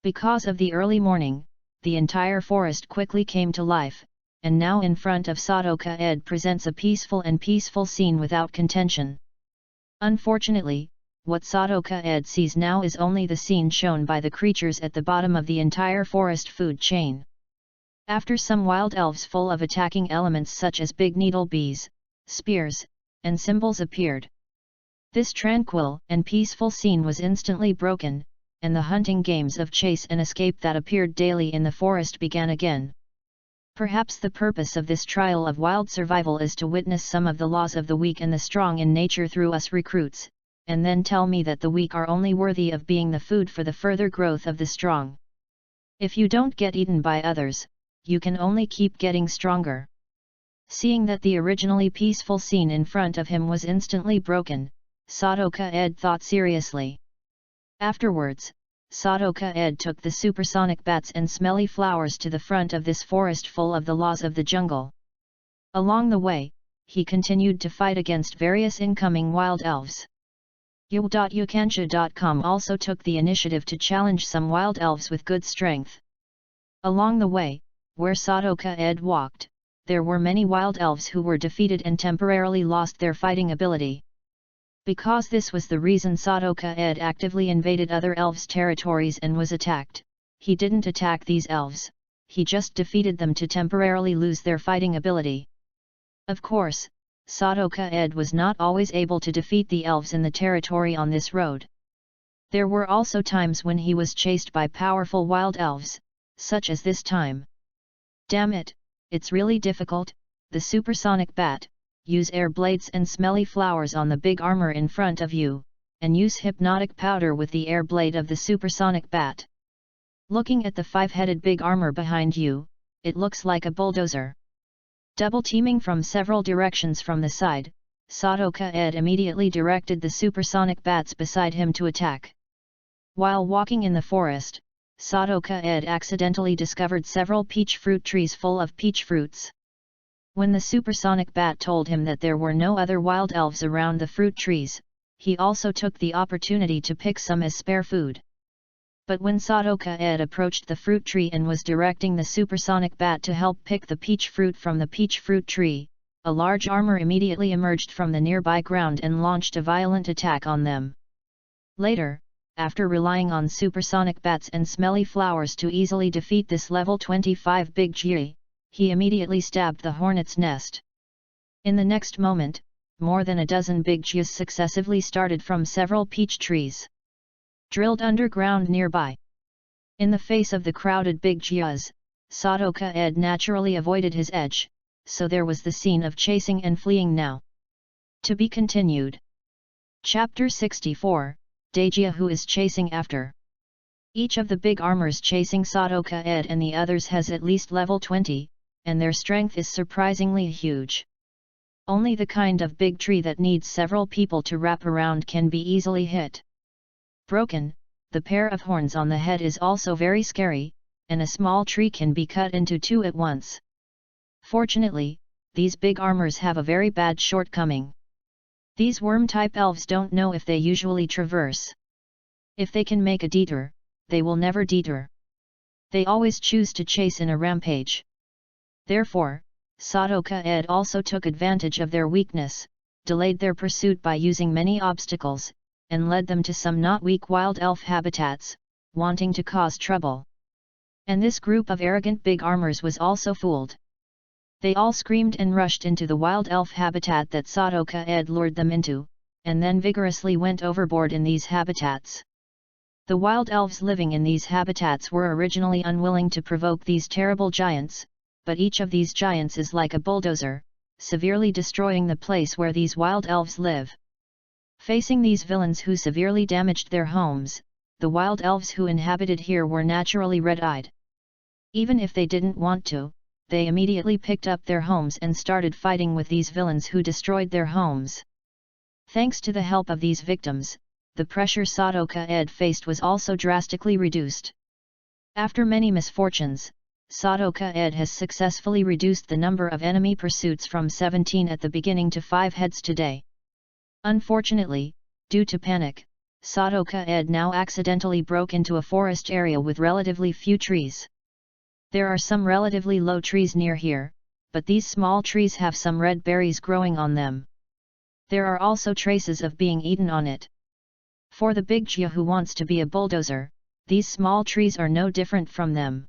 Speaker 1: Because of the early morning, the entire forest quickly came to life, and now in front of Sadoka Ed presents a peaceful scene without contention. Unfortunately, what Sadoka Ed sees now is only the scene shown by the creatures at the bottom of the entire forest food chain. After some wild elves full of attacking elements such as big needle bees, spears, and cymbals appeared. This tranquil and peaceful scene was instantly broken, and the hunting games of chase and escape that appeared daily in the forest began again. Perhaps the purpose of this trial of wild survival is to witness some of the laws of the weak and the strong in nature through us recruits, and then tell me that the weak are only worthy of being the food for the further growth of the strong. If you don't get eaten by others, you can only keep getting stronger. Seeing that the originally peaceful scene in front of him was instantly broken, Sadoka Ed thought seriously. Afterwards, Sadoka Ed took the supersonic bats and smelly flowers to the front of this forest full of the laws of the jungle. Along the way, he continued to fight against various incoming wild elves. Yukansha.com also took the initiative to challenge some wild elves with good strength. Along the way, where Sadoka Ed walked, there were many wild elves who were defeated and temporarily lost their fighting ability. Because this was the reason Sadoka Ed actively invaded other elves' territories and was attacked, he didn't attack these elves, he just defeated them to temporarily lose their fighting ability. Of course, Sadoka Ed was not always able to defeat the elves in the territory on this road. There were also times when he was chased by powerful wild elves, such as this time. Damn it, it's really difficult, the supersonic bat. Use air blades and smelly flowers on the big armor in front of you, and use hypnotic powder with the air blade of the supersonic bat. Looking at the 5-headed big armor behind you, it looks like a bulldozer. Double teaming from several directions from the side, Sadoka Ed immediately directed the supersonic bats beside him to attack. While walking in the forest, Sadoka Ed accidentally discovered several peach fruit trees full of peach fruits. When the supersonic bat told him that there were no other wild elves around the fruit trees, he also took the opportunity to pick some as spare food. But when Sadoka Ed approached the fruit tree and was directing the supersonic bat to help pick the peach fruit from the peach fruit tree, a large armor immediately emerged from the nearby ground and launched a violent attack on them. Later, after relying on supersonic bats and smelly flowers to easily defeat this level 25 big G, he immediately stabbed the hornet's nest. In the next moment, more than a dozen big Gs successively started from several peach trees, drilled underground nearby. In the face of the crowded big Gs, Sadoka Ed naturally avoided his edge, so there was the scene of chasing and fleeing now. To be continued. Chapter 64, Dejia who is chasing after. Each of the big armors chasing Sadoka Ed and the others has at least level 20, and their strength is surprisingly huge. Only the kind of big tree that needs several people to wrap around can be easily hit. Broken, the pair of horns on the head is also very scary, and a small tree can be cut into two at once. Fortunately, these big armors have a very bad shortcoming. These worm-type elves don't know if they usually traverse. If they can make a detour, they will never detour. They always choose to chase in a rampage. Therefore, Sadoka Ed also took advantage of their weakness, delayed their pursuit by using many obstacles, and led them to some not weak wild elf habitats, wanting to cause trouble. And this group of arrogant big armors was also fooled. They all screamed and rushed into the wild elf habitat that Sadoka Ed lured them into, and then vigorously went overboard in these habitats. The wild elves living in these habitats were originally unwilling to provoke these terrible giants, but each of these giants is like a bulldozer, severely destroying the place where these wild elves live. Facing these villains who severely damaged their homes, the wild elves who inhabited here were naturally red-eyed. Even if they didn't want to, they immediately picked up their homes and started fighting with these villains who destroyed their homes. Thanks to the help of these victims, the pressure Sadoka Ed faced was also drastically reduced. After many misfortunes, Sadoka Ed has successfully reduced the number of enemy pursuits from 17 at the beginning to 5 heads today. Unfortunately, due to panic, Sadoka Ed now accidentally broke into a forest area with relatively few trees. There are some relatively low trees near here, but these small trees have some red berries growing on them. There are also traces of being eaten on it. For the big Jia who wants to be a bulldozer, these small trees are no different from them.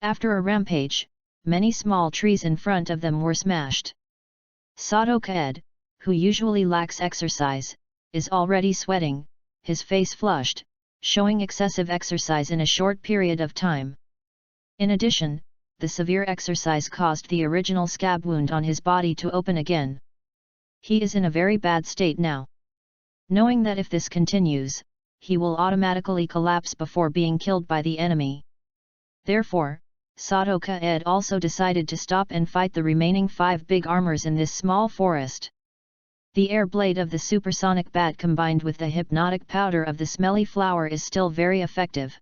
Speaker 1: After a rampage, many small trees in front of them were smashed. Sadoka Ed, who usually lacks exercise, is already sweating, his face flushed, showing excessive exercise in a short period of time. In addition, the severe exercise caused the original scab wound on his body to open again. He is in a very bad state now. Knowing that if this continues, he will automatically collapse before being killed by the enemy. Therefore, Sadoka Ed also decided to stop and fight the remaining 5 big armors in this small forest. The air blade of the supersonic bat combined with the hypnotic powder of the smelly flower is still very effective.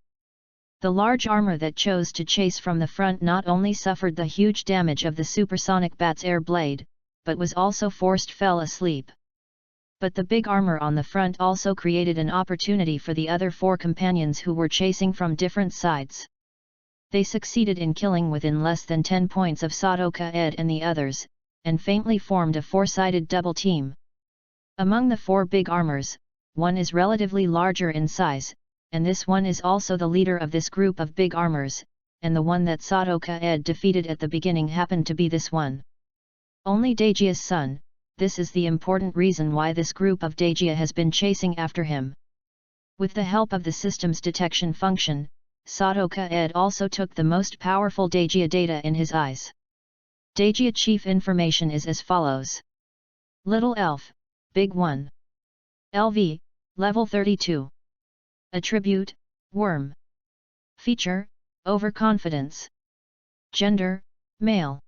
Speaker 1: The large armor that chose to chase from the front not only suffered the huge damage of the supersonic bat's air blade, but was also fell asleep. But the big armor on the front also created an opportunity for the other 4 companions who were chasing from different sides. They succeeded in killing within less than 10 points of Sadoka Ed and the others, and faintly formed a 4-sided double team. Among the 4 big armors, one is relatively larger in size, and this one is also the leader of this group of big armors, and the one that Sadoka Ed defeated at the beginning happened to be this one. Only Daejia's son. This is the important reason why this group of Daejia has been chasing after him. With the help of the system's detection function, Sadoka Ed also took the most powerful Daejia data in his eyes. Daejia chief information is as follows. Little Elf, Big 1. LV, Level 32. Attribute, Worm. Feature, Overconfidence. Gender, Male.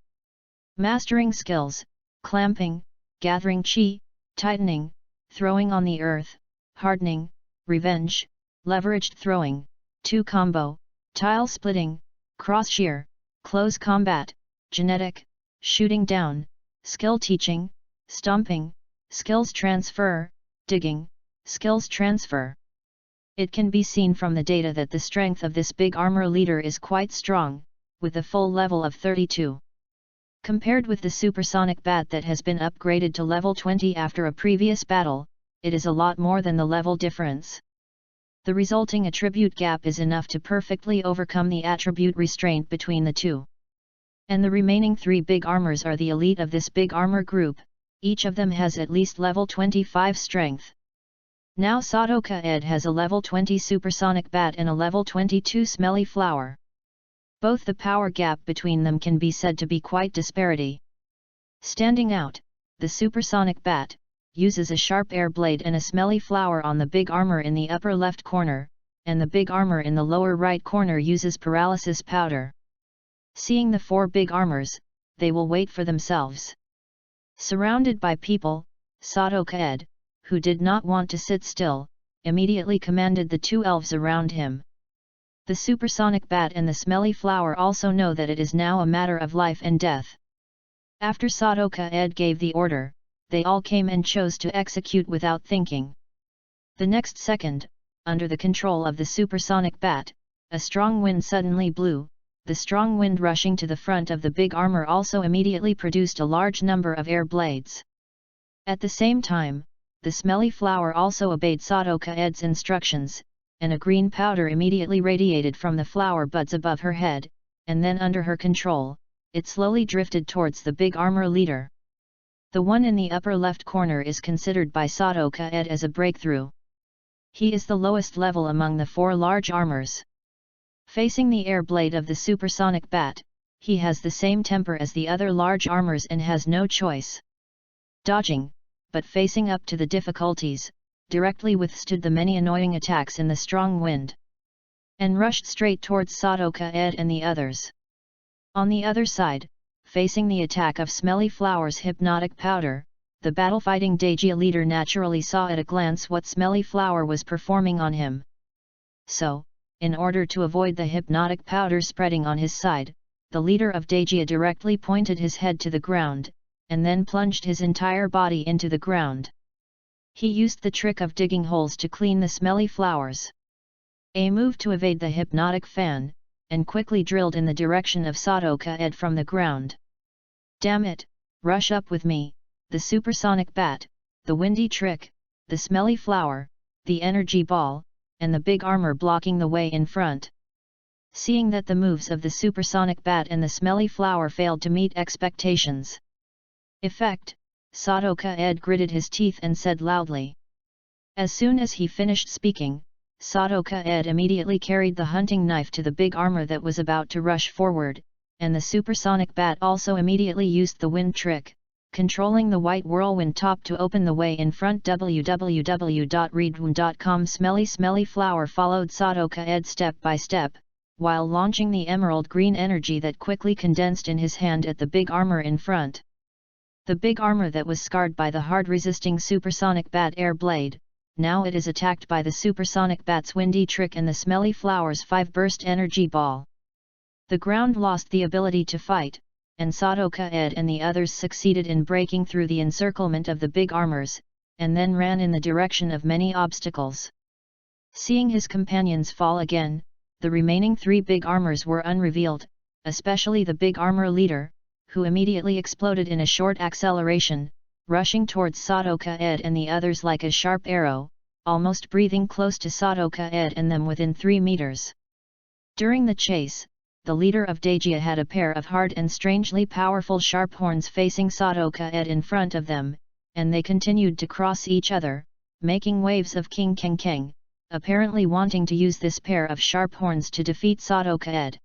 Speaker 1: Mastering skills, Clamping, Gathering Chi, Tightening, Throwing on the Earth, Hardening, Revenge, Leveraged Throwing, 2 Combo, Tile Splitting, Cross Shear, Close Combat, Genetic, Shooting Down, Skill Teaching, Stomping, Skills Transfer, Digging, Skills Transfer. It can be seen from the data that the strength of this big armor leader is quite strong, with a full level of 32. Compared with the supersonic bat that has been upgraded to level 20 after a previous battle, it is a lot more than the level difference. The resulting attribute gap is enough to perfectly overcome the attribute restraint between the two. And the remaining 3 big armors are the elite of this big armor group, each of them has at least level 25 strength. Now Sadoka Ed has a level 20 supersonic bat and a level 22 smelly flower. Both the power gap between them can be said to be quite disparity. Standing out, the supersonic bat uses a sharp air blade and a smelly flower on the big armor in the upper left corner, and the big armor in the lower right corner uses paralysis powder. Seeing the 4 big armors, they will wait for themselves. Surrounded by people, Sadoka Ed, who did not want to sit still, immediately commanded the two elves around him. The supersonic bat and the smelly flower also know that it is now a matter of life and death. After Sadoka Ed gave the order, they all came and chose to execute without thinking. The next second, under the control of the supersonic bat, a strong wind suddenly blew. The strong wind rushing to the front of the big armor also immediately produced a large number of air blades. At the same time, the smelly flower also obeyed Sadoka Ed's instructions, and a green powder immediately radiated from the flower buds above her head, and then under her control, it slowly drifted towards the big armor leader. The one in the upper left corner is considered by Sadoka Ed as a breakthrough. He is the lowest level among the four large armors. Facing the air blade of the supersonic bat, he has the same temper as the other large armors and has no choice. Dodging, but facing up to the difficulties, directly withstood the many annoying attacks in the strong wind, and rushed straight towards Sadoka Ed and the others. On the other side, facing the attack of Smelly Flower's hypnotic powder, the battle-fighting Dajia leader naturally saw at a glance what Smelly Flower was performing on him. So, in order to avoid the hypnotic powder spreading on his side, the leader of Dajia directly pointed his head to the ground, and then plunged his entire body into the ground. He used the trick of digging holes to clean the smelly flowers. A move to evade the hypnotic fan, and quickly drilled in the direction of Sadoka Ed from the ground. Damn it, rush up with me, the supersonic bat, the windy trick, the smelly flower, the energy ball, and the big armor blocking the way in front. Seeing that the moves of the supersonic bat and the smelly flower failed to meet expectations. Effect, Sadoka Ed gritted his teeth and said loudly. As soon as he finished speaking, Sadoka Ed immediately carried the hunting knife to the big armor that was about to rush forward, and the supersonic bat also immediately used the wind trick, controlling the white whirlwind top to open the way in front. www.readaloud.com. Smelly flower followed Sadoka Ed step by step, while launching the emerald green energy that quickly condensed in his hand at the big armor in front. The big armor that was scarred by the hard-resisting supersonic bat air blade, now it is attacked by the supersonic bat's windy trick and the smelly flower's 5-burst energy ball. The ground lost the ability to fight, and Sadoka Ed and the others succeeded in breaking through the encirclement of the big armors, and then ran in the direction of many obstacles. Seeing his companions fall again, the remaining 3 big armors were unrevealed, especially the big armor leader, who immediately exploded in a short acceleration, rushing towards Sadoka Ed and the others like a sharp arrow, almost breathing close to Sadoka Ed and them within 3 meters. During the chase, the leader of Dajia had a pair of hard and strangely powerful sharp horns facing Sadoka Ed in front of them, and they continued to cross each other, making waves of king keng keng, apparently wanting to use this pair of sharp horns to defeat Sadoka Ed.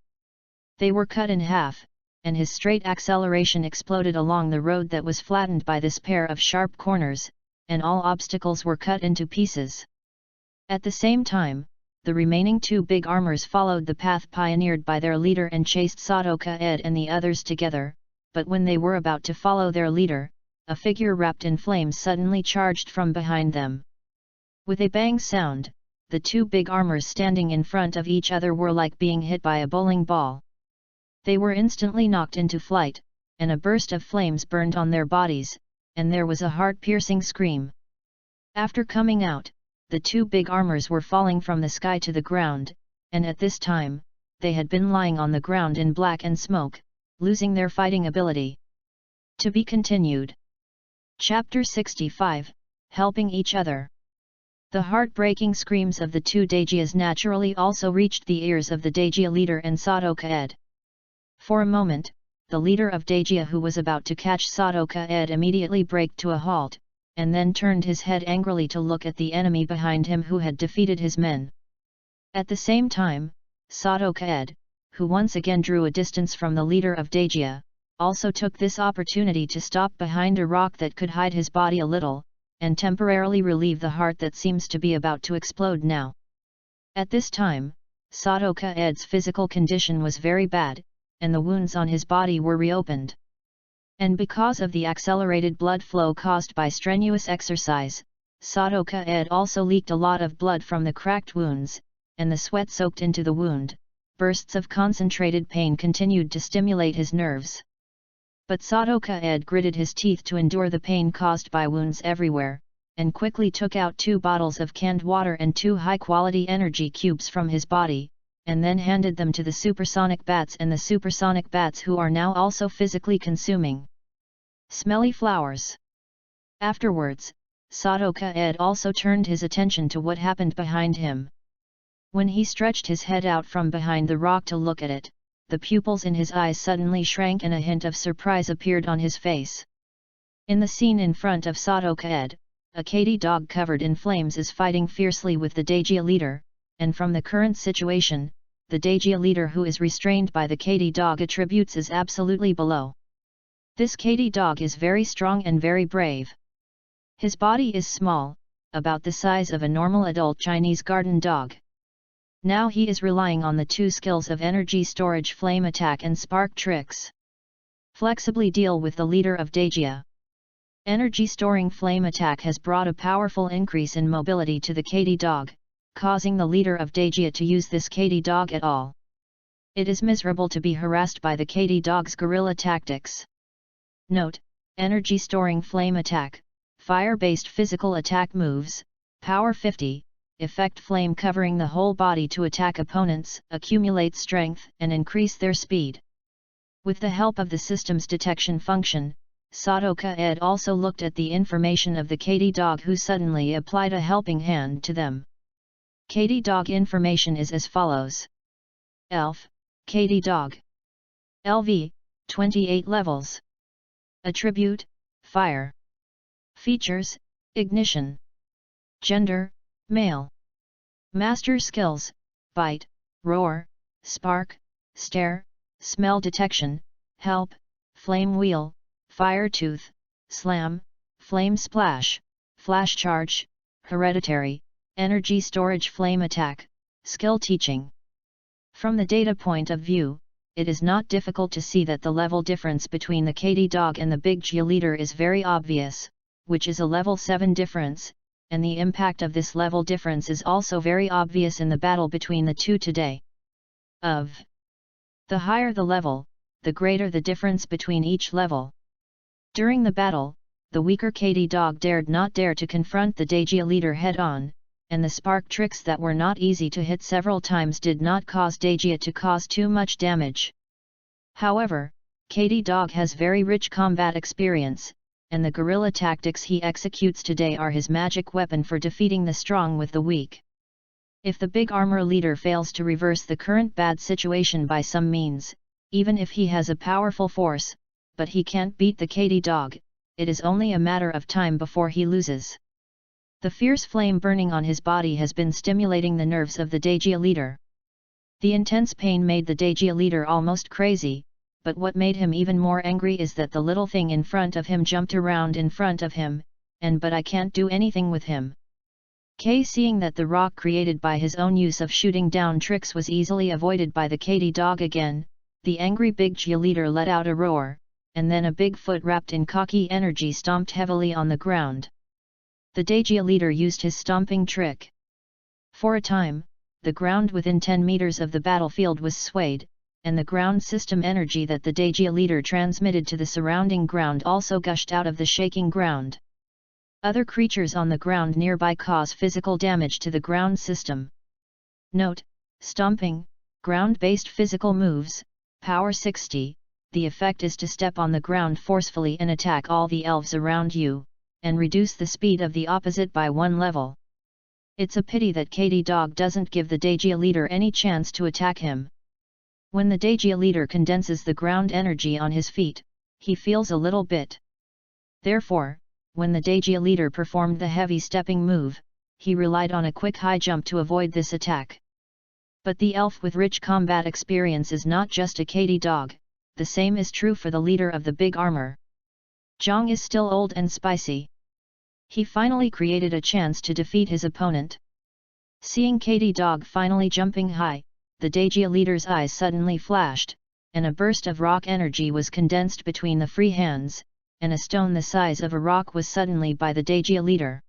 Speaker 1: They were cut in half, and his straight acceleration exploded along the road that was flattened by this pair of sharp corners, and all obstacles were cut into pieces. At the same time, the remaining 2 big armors followed the path pioneered by their leader and chased Sadoka Ed and the others together, but when they were about to follow their leader, a figure wrapped in flames suddenly charged from behind them. With a bang sound, the 2 big armors standing in front of each other were like being hit by a bowling ball. They were instantly knocked into flight, and a burst of flames burned on their bodies, and there was a heart-piercing scream. After coming out, the 2 big armors were falling from the sky to the ground, and at this time, they had been lying on the ground in black and smoke, losing their fighting ability. To be continued. Chapter 65, Helping Each Other. The heartbreaking screams of the 2 Dajias naturally also reached the ears of the Dajia leader and Sadoka Ed. For a moment, the leader of Dajia who was about to catch Sadoka Ed immediately braked to a halt, and then turned his head angrily to look at the enemy behind him who had defeated his men. At the same time, Sadoka Ed, who once again drew a distance from the leader of Dajia, also took this opportunity to stop behind a rock that could hide his body a little, and temporarily relieve the heart that seems to be about to explode now. At this time, Sadoka Ed's physical condition was very bad, and the wounds on his body were reopened. And because of the accelerated blood flow caused by strenuous exercise, Sadoka Ed also leaked a lot of blood from the cracked wounds, and the sweat soaked into the wound. Bursts of concentrated pain continued to stimulate his nerves. But Sadoka Ed gritted his teeth to endure the pain caused by wounds everywhere, and quickly took out 2 bottles of canned water and 2 high-quality energy cubes from his body, and then handed them to the supersonic bats and the supersonic bats, who are now also physically consuming smelly flowers. Afterwards, Sadoka Ed also turned his attention to what happened behind him. When he stretched his head out from behind the rock to look at it, the pupils in his eyes suddenly shrank and a hint of surprise appeared on his face. In the scene in front of Sadoka Ed, a Katy dog covered in flames is fighting fiercely with the Dajia leader, and from the current situation, the Dajia leader who is restrained by the Katy dog attributes is absolutely below. This Katy dog is very strong and very brave. His body is small, about the size of a normal adult Chinese garden dog. Now he is relying on the 2 skills of energy storage, flame attack and spark tricks. Flexibly deal with the leader of Dajia. Energy storing flame attack has brought a powerful increase in mobility to the Katy dog, causing the leader of Dajia to use this Katy dog at all. It is miserable to be harassed by the Katy dog's guerrilla tactics. Note: energy storing flame attack, fire-based physical attack moves, power 50, effect flame covering the whole body to attack opponents, accumulate strength and increase their speed. With the help of the system's detection function, Sadoka Ed also looked at the information of the Katy dog, who suddenly applied a helping hand to them. Katy dog information is as follows. Elf, Katy dog. LV, 28 levels. Attribute, fire. Features, ignition. Gender, male. Master skills, bite, roar, spark, stare, smell detection, help, flame wheel, fire tooth, slam, flame splash, flash charge, hereditary, energy storage, flame attack, skill teaching. From the data point of view, it is not difficult to see that the level difference between the Katy dog and the big Jia leader is very obvious, which is a level 7 difference, and the impact of this level difference is also very obvious in the battle between the two today. The higher the level, the greater the difference between each level. During the battle, the weaker Katy dog dared not dare to confront the Dajia leader head-on, and the spark tricks that were not easy to hit several times did not cause Dajia to cause too much damage. However, Katy dog has very rich combat experience, and the guerrilla tactics he executes today are his magic weapon for defeating the strong with the weak. If the big armor leader fails to reverse the current bad situation by some means, even if he has a powerful force, but he can't beat the Katy dog, it is only a matter of time before he loses. The fierce flame burning on his body has been stimulating the nerves of the Dajia leader. The intense pain made the Dajia leader almost crazy, but what made him even more angry is that the little thing in front of him jumped around in front of him, but I can't do anything with him. Seeing that the rock created by his own use of shooting down tricks was easily avoided by the Katy dog again, the angry big Jia leader let out a roar, and then a big foot wrapped in Kaki energy stomped heavily on the ground. The Dajia leader used his stomping trick. For a time, the ground within 10 meters of the battlefield was swayed, and the ground system energy that the Dajia leader transmitted to the surrounding ground also gushed out of the shaking ground. Other creatures on the ground nearby cause physical damage to the ground system. Note: stomping, ground-based physical moves, power 60, the effect is to step on the ground forcefully and attack all the elves around you, and reduce the speed of the opposite by 1 level. It's a pity that Katy dog doesn't give the Dajia leader any chance to attack him. When the Dajia leader condenses the ground energy on his feet, he feels a little bit. Therefore, when the Dajia leader performed the heavy stepping move, he relied on a quick high jump to avoid this attack. But the elf with rich combat experience is not just a Katy dog, the same is true for the leader of the big armor. Zhang is still old and spicy. He finally created a chance to defeat his opponent. Seeing Katy dog finally jumping high, the Dajia leader's eyes suddenly flashed, and a burst of rock energy was condensed between the free hands, and a stone the size of a rock was suddenly by the Dajia leader.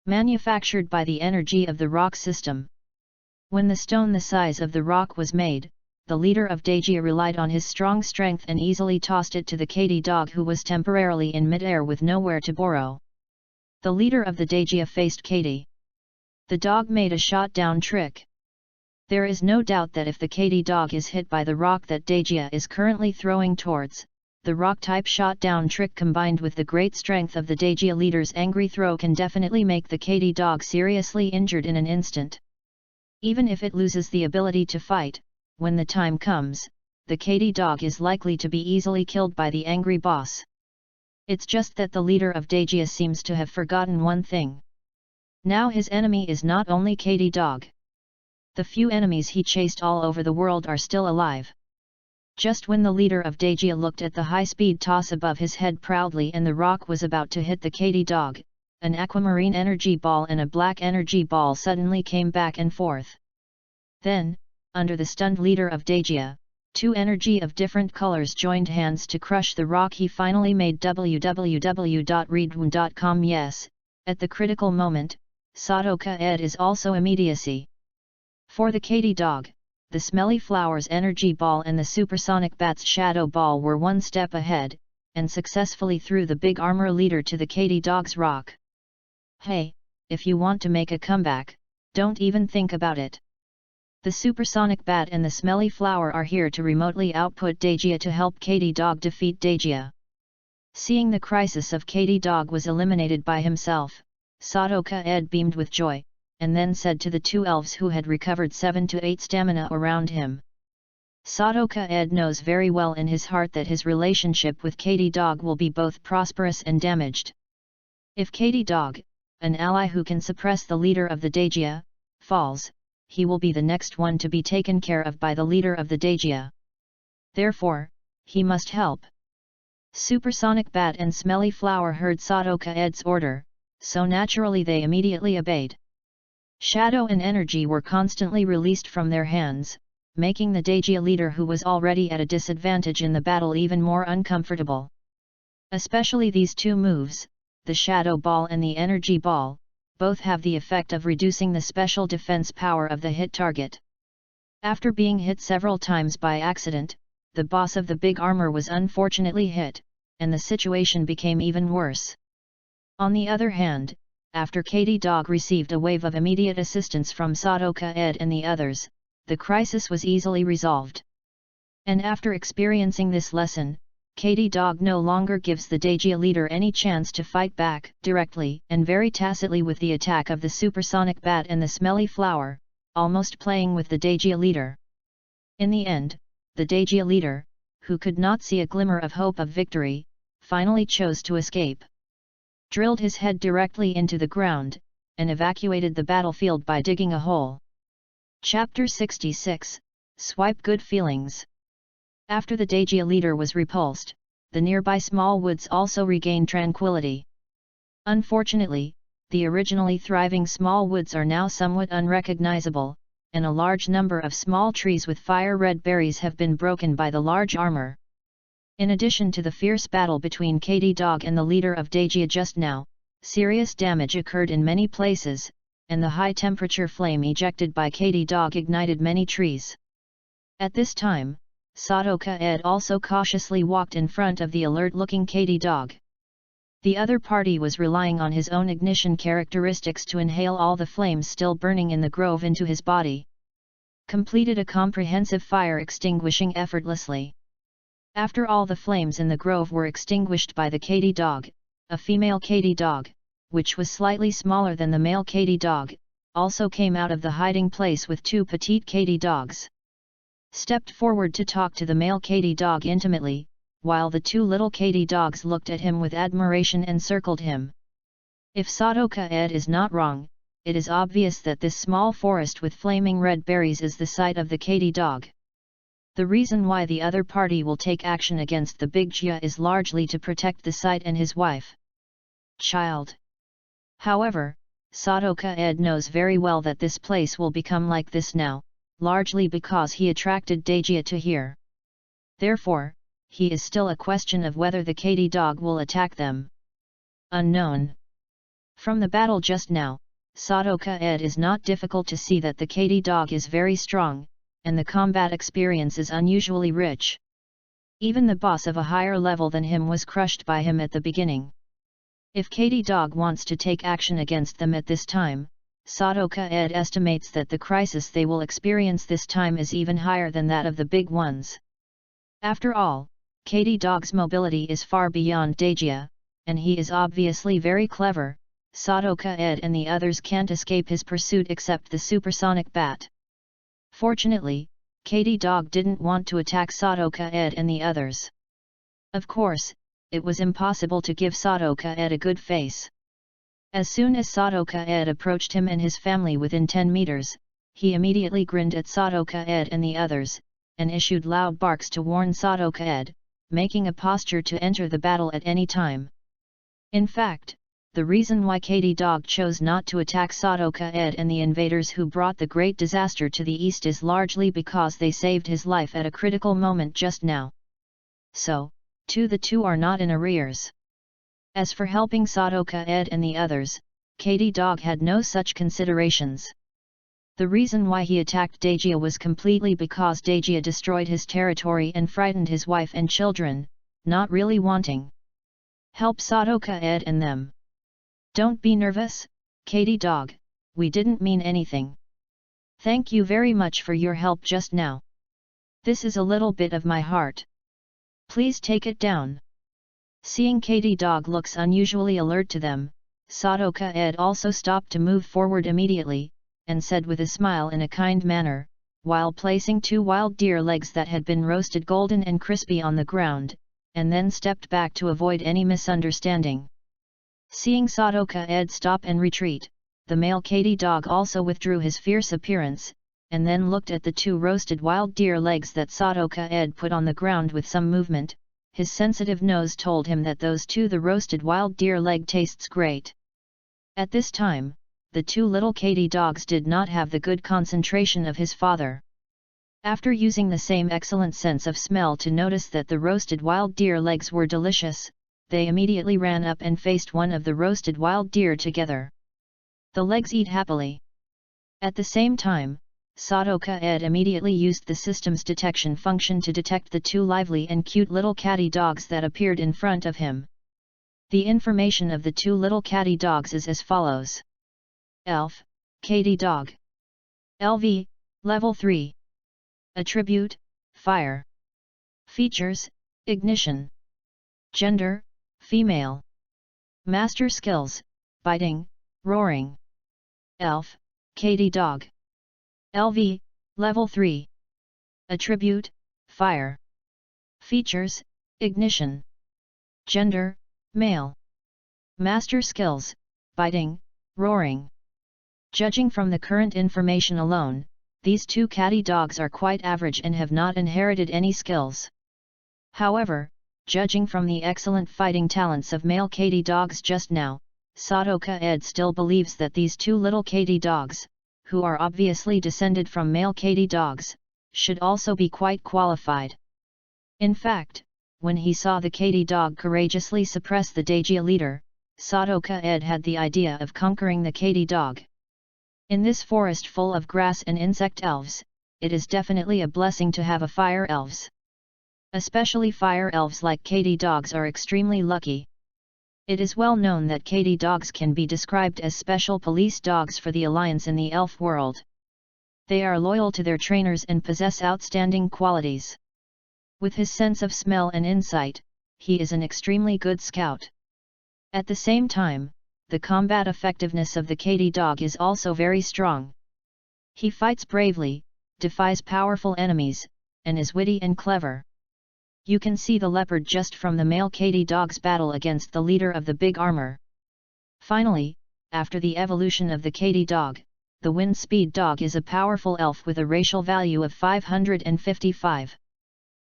Speaker 1: manufactured by the energy of the rock system. When the stone the size of the rock was made, the leader of Dejia relied on his strong strength and easily tossed it to the Kadi dog, who was temporarily in mid-air with nowhere to borrow. The leader of the Dejia faced Kadi. The dog made a shot-down trick. There is no doubt that if the Kadi dog is hit by the rock that Dejia is currently throwing towards, the rock-type shot-down trick combined with the great strength of the Dejia leader's angry throw can definitely make the Kadi dog seriously injured in an instant. Even if it loses the ability to fight, when the time comes, the Kadi dog is likely to be easily killed by the angry boss. It's just that the leader of Dejia seems to have forgotten one thing. Now his enemy is not only Kadi dog. The few enemies he chased all over the world are still alive. Just when the leader of Dejia looked at the high-speed toss above his head proudly and the rock was about to hit the Kadi dog, an aquamarine energy ball and a black energy ball suddenly came back and forth. Then, under the stunned leader of Dejia, two energy of different colors joined hands to crush the rock. He finally made www.readaloud.com. Yes, at the critical moment, Sadoka Ed is also immediacy. For the Kadi dog, the Smelly Flowers energy ball and the Supersonic Bat's shadow ball were one step ahead, and successfully threw the big armor leader to the Kadi dog's rock. Hey, if you want to make a comeback, don't even think about it. The Supersonic Bat and the Smelly Flower are here to remotely output Dejia to help Kadi dog defeat Dejia. Seeing the crisis of Kadi dog was eliminated by himself, Sadoka Ed beamed with joy, and then said to the two elves who had recovered 7 to 8 stamina around him. Sadoka Ed knows very well in his heart that his relationship with Kadi dog will be both prosperous and damaged. If Kadi dog, an ally who can suppress the leader of the Dejia, falls, he will be the next one to be taken care of by the leader of the Dejia. Therefore, he must help. Supersonic Bat and Smelly Flower heard Sadoka Ed's order, so naturally they immediately obeyed. Shadow and energy were constantly released from their hands, making the Dejia leader, who was already at a disadvantage in the battle, even more uncomfortable. Especially these two moves, the Shadow Ball and the Energy Ball, both have the effect of reducing the special defense power of the hit target. After being hit several times by accident, the boss of the big armor was unfortunately hit, and the situation became even worse. On the other hand, after Kadi dog received a wave of immediate assistance from Sadoka Ed and the others, the crisis was easily resolved. And after experiencing this lesson, Kadi dog no longer gives the Dejia leader any chance to fight back directly and very tacitly with the attack of the Supersonic Bat and the Smelly Flower, almost playing with the Dejia leader. In the end, the Dejia leader, who could not see a glimmer of hope of victory, finally chose to escape. Drilled his head directly into the ground, and evacuated the battlefield by digging a hole. Chapter 66, Swipe Good Feelings. After the Dejia leader was repulsed, the nearby small woods also regained tranquility. Unfortunately, the originally thriving small woods are now somewhat unrecognizable, and a large number of small trees with fire-red berries have been broken by the large armor. In addition to the fierce battle between Kadi dog and the leader of Dejia just now, serious damage occurred in many places, and the high-temperature flame ejected by Kadi dog ignited many trees. At this time, Sadoka Ed also cautiously walked in front of the alert-looking Kadi dog. The other party was relying on his own ignition characteristics to inhale all the flames still burning in the grove into his body. Completed a comprehensive fire extinguishing effortlessly. After all the flames in the grove were extinguished by the Kadi dog, a female Kadi dog, which was slightly smaller than the male Kadi dog, also came out of the hiding place with two petite Kadi dogs. Stepped forward to talk to the male Kadi dog intimately, while the two little Kadi dogs looked at him with admiration and circled him. If Sadoka Ed is not wrong, it is obvious that this small forest with flaming red berries is the site of the Kadi dog. The reason why the other party will take action against the big Jia is largely to protect the site and his wife. Child. However, Sadoka Ed knows very well that this place will become like this now, largely because he attracted Dejia to here. Therefore, he is still a question of whether the Kadi dog will attack them. Unknown. From the battle just now, Sadoka-ed is not difficult to see that the Katy dog is very strong, and the combat experience is unusually rich. Even the boss of a higher level than him was crushed by him at the beginning. If Katy dog wants to take action against them at this time, Sadoka-ed estimates that the crisis they will experience this time is even higher than that of the big ones. After all, Katy dog's mobility is far beyond Dajia, and he is obviously very clever. Sadoka-ed and the others can't escape his pursuit except the supersonic bat. Fortunately, Katy dog didn't want to attack Sadoka-ed and the others. Of course, it was impossible to give Sadoka-ed a good face. As soon as Sadoka-ed approached him and his family within 10 meters, he immediately grinned at Sadoka-ed and the others, and issued loud barks to warn Sadoka-ed, making a posture to enter the battle at any time. In fact, the reason why Katy dog chose not to attack Sadoka-ed and the invaders who brought the great disaster to the east is largely because they saved his life at a critical moment just now. So, the two are not in arrears. As for helping Sadoka-ed and the others, Katy dog had no such considerations. The reason why he attacked Dajia was completely because Dajia destroyed his territory and frightened his wife and children, not really wanting help Sadoka-ed and them. Don't be nervous, Katy dog, we didn't mean anything. Thank you very much for your help just now. This is a little bit of my heart. Please take it down. Seeing Katy dog looks unusually alert to them, Sadoka-ed also stopped to move forward immediately, and said with a smile in a kind manner, while placing 2 wild deer legs that had been roasted golden and crispy on the ground, and then stepped back to avoid any misunderstanding. Seeing Sadoka-ed stop and retreat, the male Katy dog also withdrew his fierce appearance, and then looked at the 2 roasted wild deer legs that Sadoka-ed put on the ground with some movement. His sensitive nose told him that the roasted wild deer leg tastes great. At this time, the 2 little Katy dogs did not have the good concentration of his father. After using the same excellent sense of smell to notice that the roasted wild deer legs were delicious, they immediately ran up and faced one of the roasted wild deer together. The legs eat happily. At the same time, Sadoka-ed immediately used the system's detection function to detect the 2 lively and cute little catty dogs that appeared in front of him. The information of the 2 little catty dogs is as follows. Elf, Katy dog. LV, level 3. Attribute, fire. Features, ignition. Gender, female. Master skills, biting, roaring. Elf, Katy dog. LV, level 3. Attribute, fire. Features, ignition. Gender, male. Master skills, biting, roaring. Judging from the current information alone, these 2 catty dogs are quite average and have not inherited any skills. However, judging from the excellent fighting talents of male Katy dogs just now, Sadoka-ed still believes that these 2 little Katy dogs, who are obviously descended from male Katy dogs, should also be quite qualified. In fact, when he saw the Katy dog courageously suppress the Dajia leader, Sadoka-ed had the idea of conquering the Katy dog. In this forest full of grass and insect elves, it is definitely a blessing to have a fire elves. Especially fire elves like Katy dogs are extremely lucky. It is well known that Katy dogs can be described as special police dogs for the Alliance in the elf world. They are loyal to their trainers and possess outstanding qualities. With his sense of smell and insight, he is an extremely good scout. At the same time, the combat effectiveness of the Katy dog is also very strong. He fights bravely, defies powerful enemies, and is witty and clever. You can see the leopard just from the male Katy dog's battle against the leader of the big armor. Finally, after the evolution of the Katy dog, the wind speed dog is a powerful elf with a racial value of 555.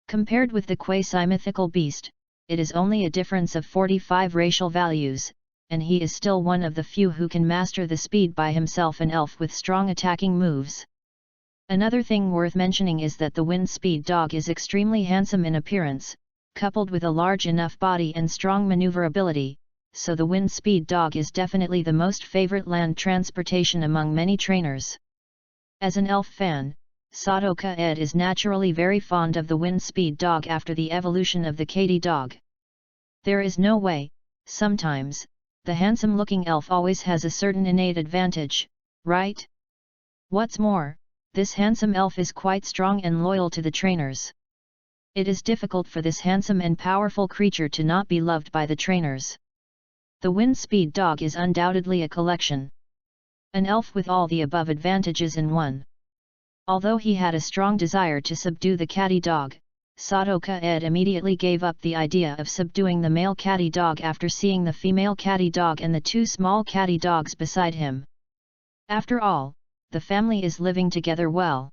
Speaker 1: Compared with the quasi-mythical beast, it is only a difference of 45 racial values, and he is still one of the few who can master the speed by himself, an elf with strong attacking moves. Another thing worth mentioning is that the wind speed dog is extremely handsome in appearance, coupled with a large enough body and strong maneuverability. so the wind speed dog is definitely the most favorite land transportation among many trainers. As an elf fan, Sadoka Ed is naturally very fond of the wind speed dog after the evolution of the Katy dog. There is no way, sometimes, the handsome-looking elf always has a certain innate advantage, right? What's more, this handsome elf is quite strong and loyal to the trainers. It is difficult for this handsome and powerful creature to not be loved by the trainers. The wind speed dog is undoubtedly a collection. An elf with all the above advantages in one. Although he had a strong desire to subdue the catty dog, Sadoka Ed immediately gave up the idea of subduing the male catty dog after seeing the female catty dog and the two small catty dogs beside him. After all, the family is living together well.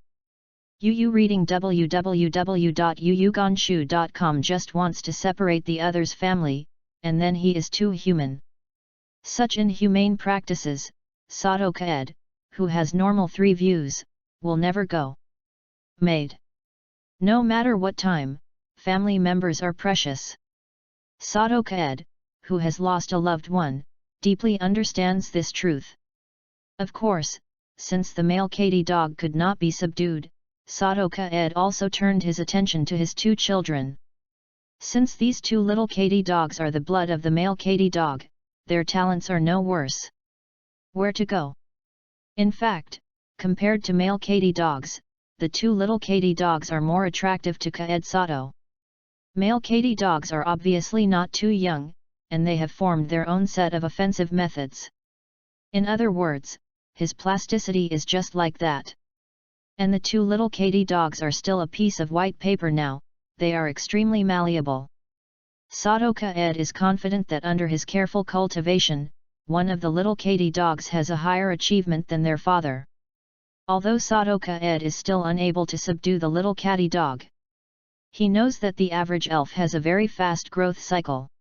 Speaker 1: Yu reading www.yuyugonshu.com just wants to separate the other's family, and then he is too human. Such inhumane practices, Sadoka Ed, who has normal 3 views, will never go. Made. No matter what time, family members are precious. Sadoka Ed, who has lost a loved one, deeply understands this truth. Of course, since the male Katy dog could not be subdued, Sadoka Ed also turned his attention to his 2 children. Since these 2 little Katy dogs are the blood of the male Katy dog, their talents are no worse. Where to go? In fact, compared to male Katy dogs, the 2 little Katy dogs are more attractive to Kaed Sato. Male Katy dogs are obviously not too young, and they have formed their own set of offensive methods. In other words, his plasticity is just like that. And the 2 little Katy dogs are still a piece of white paper now, they are extremely malleable. Sadoka Ed is confident that under his careful cultivation, one of the little Katy dogs has a higher achievement than their father. Although Sadoka Ed is still unable to subdue the little catty dog, he knows that the average elf has a very fast growth cycle.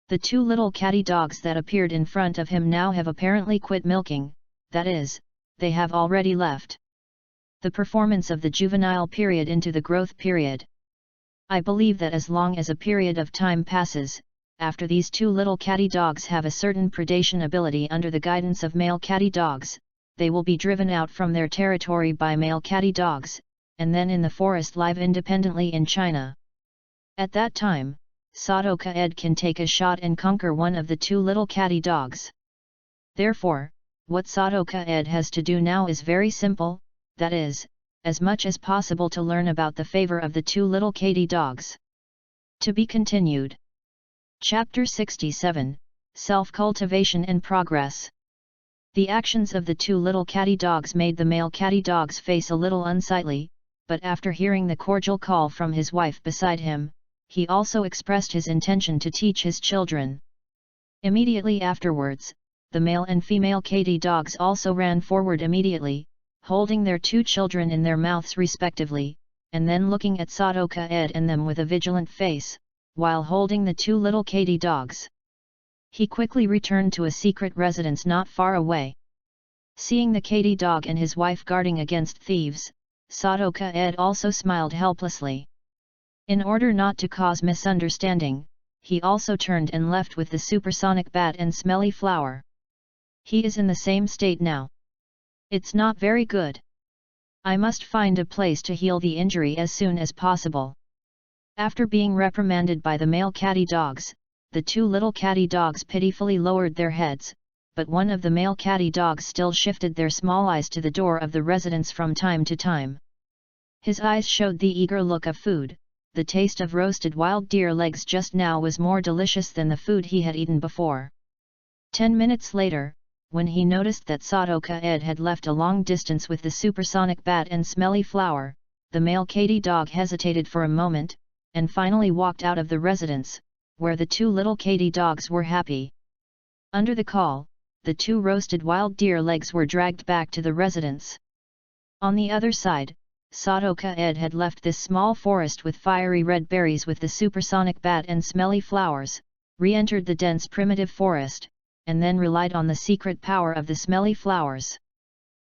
Speaker 1: The 2 little catty dogs that appeared in front of him now have apparently quit milking, that is, they have already left the performance of the juvenile period into the growth period. I believe that as long as a period of time passes, after these 2 little catty dogs have a certain predation ability under the guidance of male catty dogs, they will be driven out from their territory by male catty dogs, and then in the forest live independently in China. At that time, Sadoka Ed can take a shot and conquer one of the 2 little catty dogs. Therefore, what Sadoka Ed has to do now is very simple, that is, as much as possible to learn about the favor of the 2 little Katy dogs. To be continued. Chapter 67, Self-Cultivation and Progress. The actions of the 2 little catty dogs made the male catty dog's face a little unsightly, but after hearing the cordial call from his wife beside him, he also expressed his intention to teach his children. Immediately afterwards, the male and female Katy dogs also ran forward immediately, holding their 2 children in their mouths respectively, and then looking at Sadoka Ed and them with a vigilant face, while holding the 2 little Katy dogs. He quickly returned to a secret residence not far away. Seeing the Katy dog and his wife guarding against thieves, Sadoka Ed also smiled helplessly. In order not to cause misunderstanding, he also turned and left with the supersonic bat and smelly flower. He is in the same state now. It's not very good. I must find a place to heal the injury as soon as possible. After being reprimanded by the male catty dogs, the 2 little catty dogs pitifully lowered their heads, but one of the male catty dogs still shifted their small eyes to the door of the residence from time to time. His eyes showed the eager look of food. The taste of roasted wild deer legs just now was more delicious than the food he had eaten before. 10 minutes later, when he noticed that Sadoka Ed had left a long distance with the supersonic bat and smelly flower, the male Katy dog hesitated for a moment, and finally walked out of the residence, where the 2 little Katy dogs were happy. Under the call, the 2 roasted wild deer legs were dragged back to the residence. On the other side, Sadoka Ed had left this small forest with fiery red berries with the supersonic bat and smelly flowers, re-entered the dense primitive forest, and then relied on the secret power of the smelly flowers.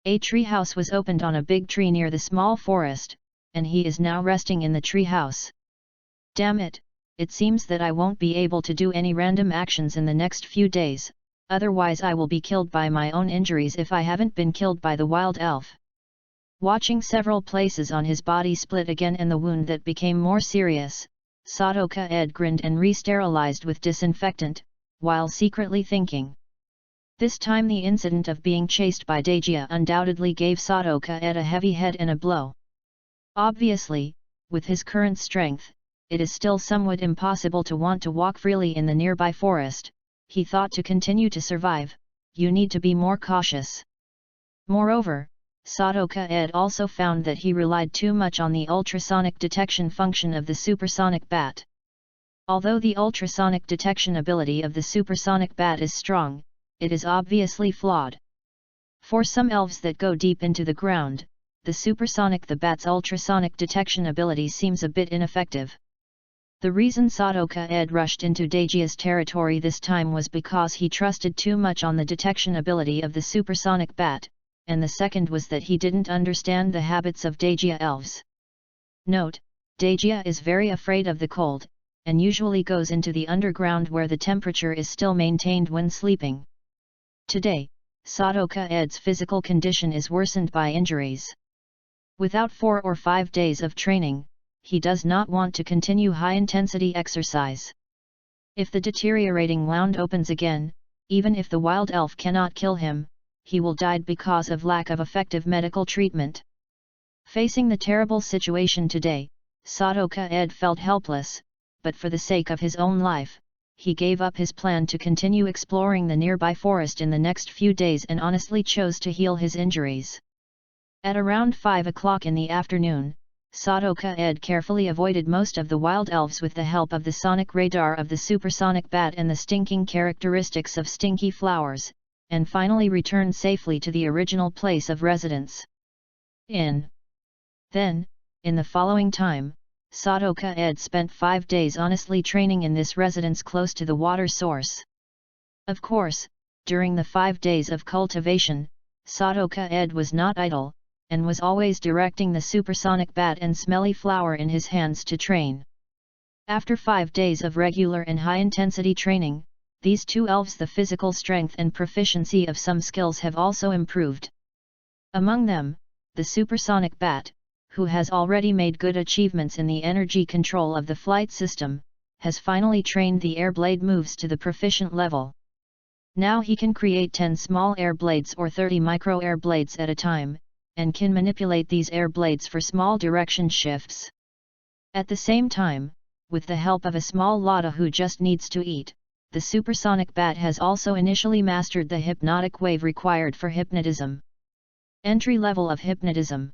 Speaker 1: A tree house was opened on a big tree near the small forest, and he is now resting in the tree house. Damn it, it seems that I won't be able to do any random actions in the next few days, otherwise I will be killed by my own injuries if I haven't been killed by the wild elf. Watching several places on his body split again and the wound that became more serious, Sato-Ka-ed grinned and re-sterilized with disinfectant, while secretly thinking. This time the incident of being chased by Dejia undoubtedly gave Sato-Ka-ed a heavy head and a blow. Obviously, with his current strength, it is still somewhat impossible to want to walk freely in the nearby forest. He thought to continue to survive, you need to be more cautious. Moreover, Sato-Ka-ed also found that he relied too much on the ultrasonic detection function of the supersonic bat. Although the ultrasonic detection ability of the supersonic bat is strong, it is obviously flawed. For some elves that go deep into the ground, the bat's ultrasonic detection ability seems a bit ineffective. The reason Sato-Ka-ed rushed into Dejia's territory this time was because he trusted too much on the detection ability of the supersonic bat, and the second was that he didn't understand the habits of Dejia elves. Note: Dejia is very afraid of the cold, and usually goes into the underground where the temperature is still maintained when sleeping. Today, Sato-Ka-ed's physical condition is worsened by injuries. Without 4 or 5 days of training, he does not want to continue high-intensity exercise. If the deteriorating wound opens again, even if the wild elf cannot kill him, he will die because of lack of effective medical treatment. Facing the terrible situation today, Sato-Ka-ed felt helpless, but for the sake of his own life, he gave up his plan to continue exploring the nearby forest in the next few days and honestly chose to heal his injuries. At around 5 o'clock in the afternoon, Sato-Ka-ed carefully avoided most of the wild elves with the help of the sonic radar of the supersonic bat and the stinking characteristics of stinky flowers, and finally returned safely to the original place of residence. Then, in the following time, Sato-Ka-ed spent 5 days honestly training in this residence close to the water source. Of course, during the 5 days of cultivation, Sato-Ka-ed was not idle, and was always directing the supersonic bat and smelly flower in his hands to train. After 5 days of regular and high-intensity training, these two elves, the physical strength and proficiency of some skills have also improved. Among them, the supersonic bat, who has already made good achievements in the energy control of the flight system, has finally trained the air blade moves to the proficient level. Now he can create 10 small air blades or 30 micro air blades at a time, and can manipulate these air blades for small direction shifts. At the same time, with the help of a small Lada who just needs to eat, the supersonic bat has also initially mastered the hypnotic wave required for hypnotism. Entry level of hypnotism.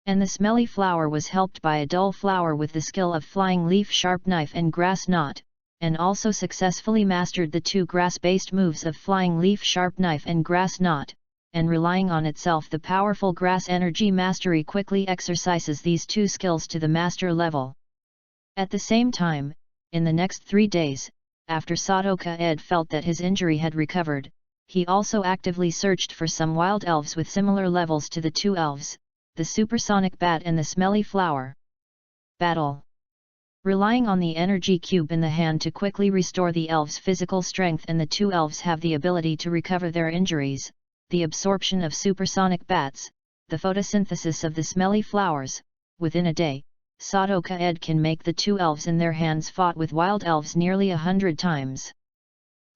Speaker 1: And the smelly flower was helped by a dull flower with the skill of flying leaf, sharp knife and grass knot, and also successfully mastered the 2 grass-based moves of flying leaf, sharp knife and grass knot, and relying on itself the powerful grass energy mastery quickly exercises these 2 skills to the master level. At the same time, in the next 3 days, after Sato-Ka-ed felt that his injury had recovered, he also actively searched for some wild elves with similar levels to the 2 elves, the supersonic bat and the smelly flower. Battle. Relying on the energy cube in the hand to quickly restore the elves' physical strength, and the 2 elves have the ability to recover their injuries, the absorption of supersonic bats, the photosynthesis of the smelly flowers. Within a day, Sato-Ka-ed can make the 2 elves in their hands fought with wild elves nearly 100 times.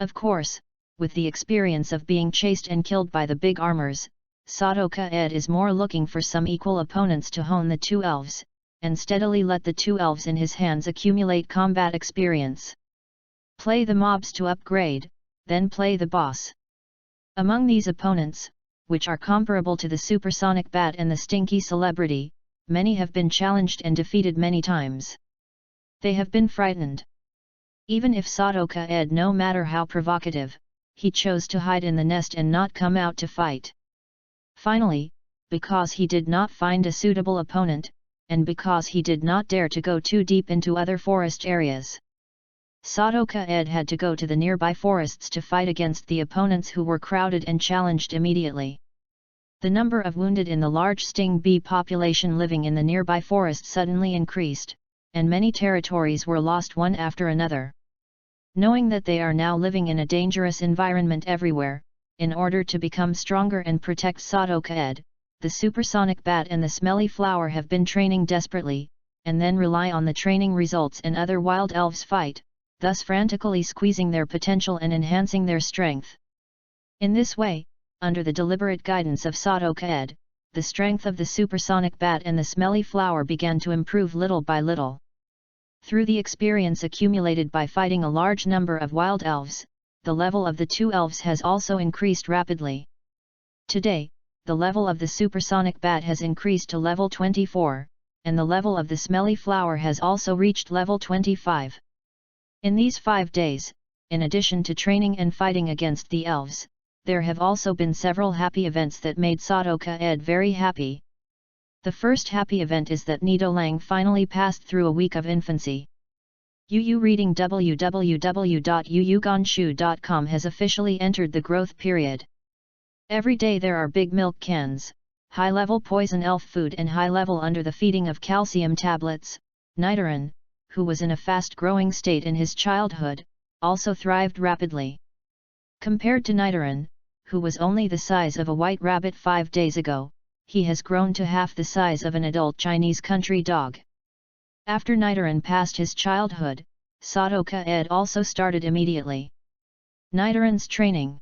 Speaker 1: Of course, with the experience of being chased and killed by the big armors, Sato-Ka-ed is more looking for some equal opponents to hone the 2 elves, and steadily let the 2 elves in his hands accumulate combat experience. Play the mobs to upgrade, then play the boss. Among these opponents, which are comparable to the supersonic bat and the stinky celebrity, many have been challenged and defeated many times. They have been frightened. Even if Sato-Ka-ed, no matter how provocative, he chose to hide in the nest and not come out to fight. Finally, because he did not find a suitable opponent, and because he did not dare to go too deep into other forest areas, Sato-Ka-ed had to go to the nearby forests to fight against the opponents who were crowded and challenged immediately. The number of wounded in the large sting bee population living in the nearby forest suddenly increased, and many territories were lost one after another. Knowing that they are now living in a dangerous environment everywhere, in order to become stronger and protect Sadoka Ed, the supersonic bat and the smelly flower have been training desperately, and then rely on the training results and other wild elves fight, thus frantically squeezing their potential and enhancing their strength. In this way, under the deliberate guidance of Sadoka Ed, the strength of the supersonic bat and the smelly flower began to improve little by little. Through the experience accumulated by fighting a large number of wild elves, the level of the two elves has also increased rapidly. Today, the level of the supersonic bat has increased to level 24, and the level of the smelly flower has also reached level 25. In these 5 days, in addition to training and fighting against the elves, there have also been several happy events that made Sadoka Ed very happy. The first happy event is that Nidolang finally passed through a week of infancy. UU Reading www.uugonshu.com has officially entered the growth period. Every day there are big milk cans, high-level poison elf food and high-level under the feeding of calcium tablets. Nidoran, who was in a fast-growing state in his childhood, also thrived rapidly. Compared to Nidoran, who was only the size of a white rabbit 5 days ago, he has grown to half the size of an adult Chinese country dog. After Nidoran passed his childhood, Sadoka Ed also started immediately. Nidoran's training.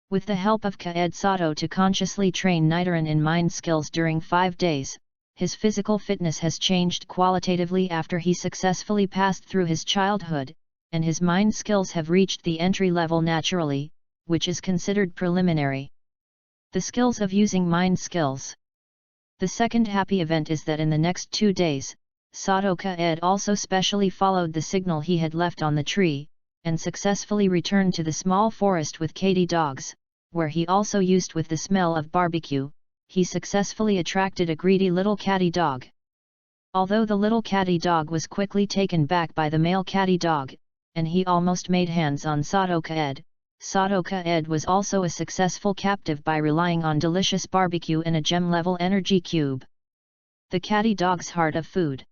Speaker 1: With the help of Kaed Sato to consciously train Nidoran in mind skills during 5 days, his physical fitness has changed qualitatively after he successfully passed through his childhood, and his mind skills have reached the entry level naturally, which is considered preliminary. The skills of using mind skills. The second happy event is that in the next 2 days, Sadoka Ed also specially followed the signal he had left on the tree, and successfully returned to the small forest with Katy dogs, where he also used with the smell of barbecue. He successfully attracted a greedy little catty dog. Although the little catty dog was quickly taken back by the male catty dog, and he almost made hands on Sadoka Ed was also a successful captive by relying on delicious barbecue and a gem-level energy cube. The catty dog's heart of food.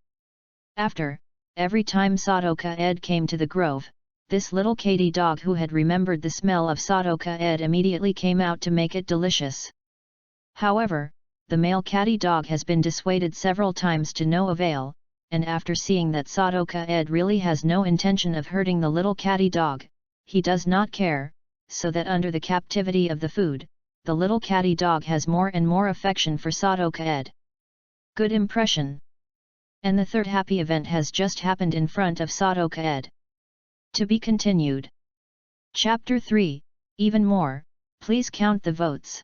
Speaker 1: After, every time Sadoka Ed came to the grove, this little catty dog who had remembered the smell of Sadoka Ed immediately came out to make it delicious. However, the male catty dog has been dissuaded several times to no avail, and after seeing that Sadoka Ed really has no intention of hurting the little catty dog, he does not care, so that under the captivity of the food, the little catty dog has more and more affection for Sadoka Ed. Good impression. And the third happy event has just happened in front of Sadoka Ed. To be continued. Chapter 3, even more, please count the votes.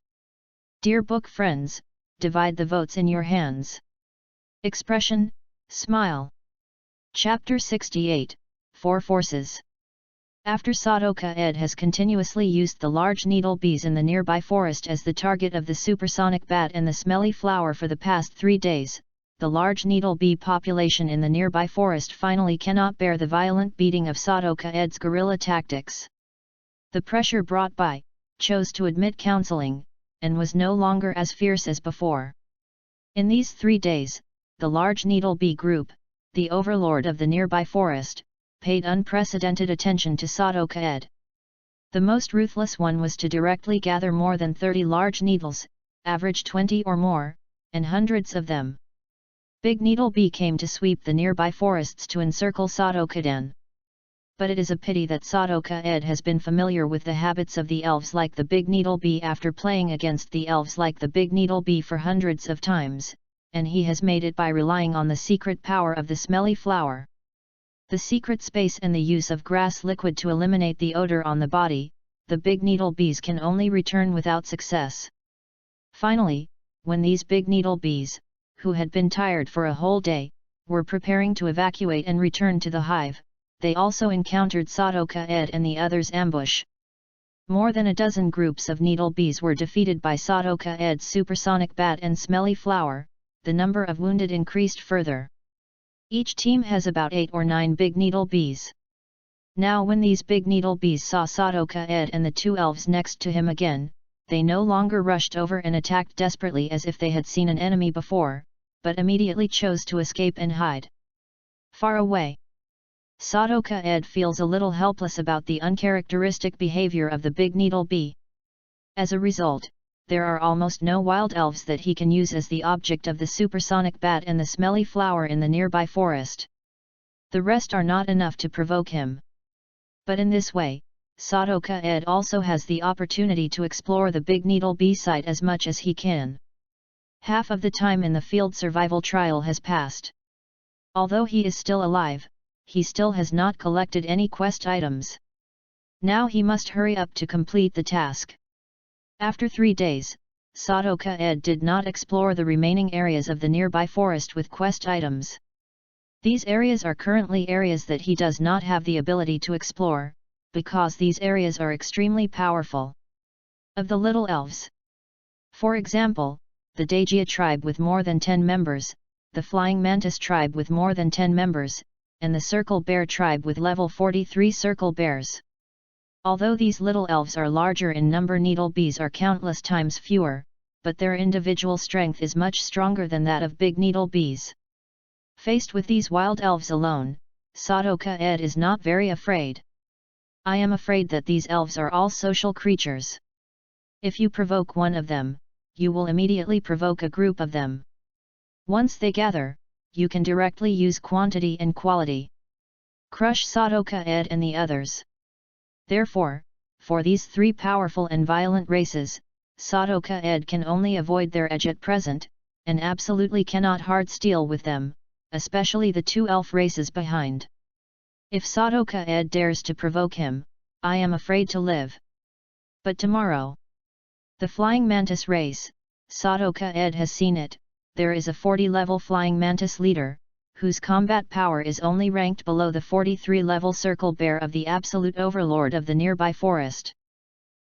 Speaker 1: Dear book friends, divide the votes in your hands. Expression, smile. Chapter 68, 4 Forces. After Sadoka Ed has continuously used the large needle bees in the nearby forest as the target of the supersonic bat and the smelly flower for the past 3 days, the large needle bee population in the nearby forest finally cannot bear the violent beating of Sadoka Ed's guerrilla tactics. The pressure brought by, chose to admit counseling, and was no longer as fierce as before. In these 3 days, the large needle bee group, the overlord of the nearby forest, paid unprecedented attention to Sadoka Ed. The most ruthless one was to directly gather more than 30 large needles, average 20 or more, and hundreds of them. Big Needle Bee came to sweep the nearby forests to encircle Sadoka-den. But it is a pity that Sadoka Ed has been familiar with the habits of the elves like the Big Needle Bee after playing against the elves like the Big Needle Bee for hundreds of times, and he has made it by relying on the secret power of the smelly flower. The secret space and the use of grass liquid to eliminate the odor on the body, the Big Needle Bees can only return without success. Finally, when these Big Needle Bees, who had been tired for a whole day, were preparing to evacuate and return to the hive, they also encountered Sadoka Ed and the others' ambush. More than a dozen groups of needle bees were defeated by Sadoka Ed's supersonic bat and smelly flower. The number of wounded increased further. Each team has about 8 or 9 big needle bees. Now when these big needle bees saw Sadoka Ed and the 2 elves next to him again, they no longer rushed over and attacked desperately as if they had seen an enemy before, but immediately chose to escape and hide. Far away. Sadoka Ed feels a little helpless about the uncharacteristic behavior of the big needle bee. As a result, there are almost no wild elves that he can use as the object of the supersonic bat and the smelly flower in the nearby forest. The rest are not enough to provoke him. But in this way, Sadoka Ed also has the opportunity to explore the big needle bee site as much as he can. Half of the time in the field survival trial has passed. Although he is still alive, he still has not collected any quest items. Now he must hurry up to complete the task. After 3 days, Sadoka Ed did not explore the remaining areas of the nearby forest with quest items. These areas are currently areas that he does not have the ability to explore, because these areas are extremely powerful. Of the little elves, for example, the Dagia tribe with more than 10 members, the Flying Mantis tribe with more than 10 members, and the Circle Bear tribe with level 43 Circle Bears. Although these little elves are larger in number, needle bees are countless times fewer, but their individual strength is much stronger than that of big needle bees. Faced with these wild elves alone, Sadoka Ed is not very afraid. I am afraid that these elves are all social creatures. If you provoke one of them, you will immediately provoke a group of them. Once they gather, you can directly use quantity and quality. Crush Sadoka Ed and the others. Therefore, for these 3 powerful and violent races, Sadoka Ed can only avoid their edge at present, and absolutely cannot hard steal with them, especially the 2 elf races behind. If Sadoka Ed dares to provoke him, I am afraid to live. But tomorrow, the Flying Mantis race, Sadoka Ed has seen it, there is a 40-level Flying Mantis leader, whose combat power is only ranked below the 43-level Circle Bear of the absolute overlord of the nearby forest.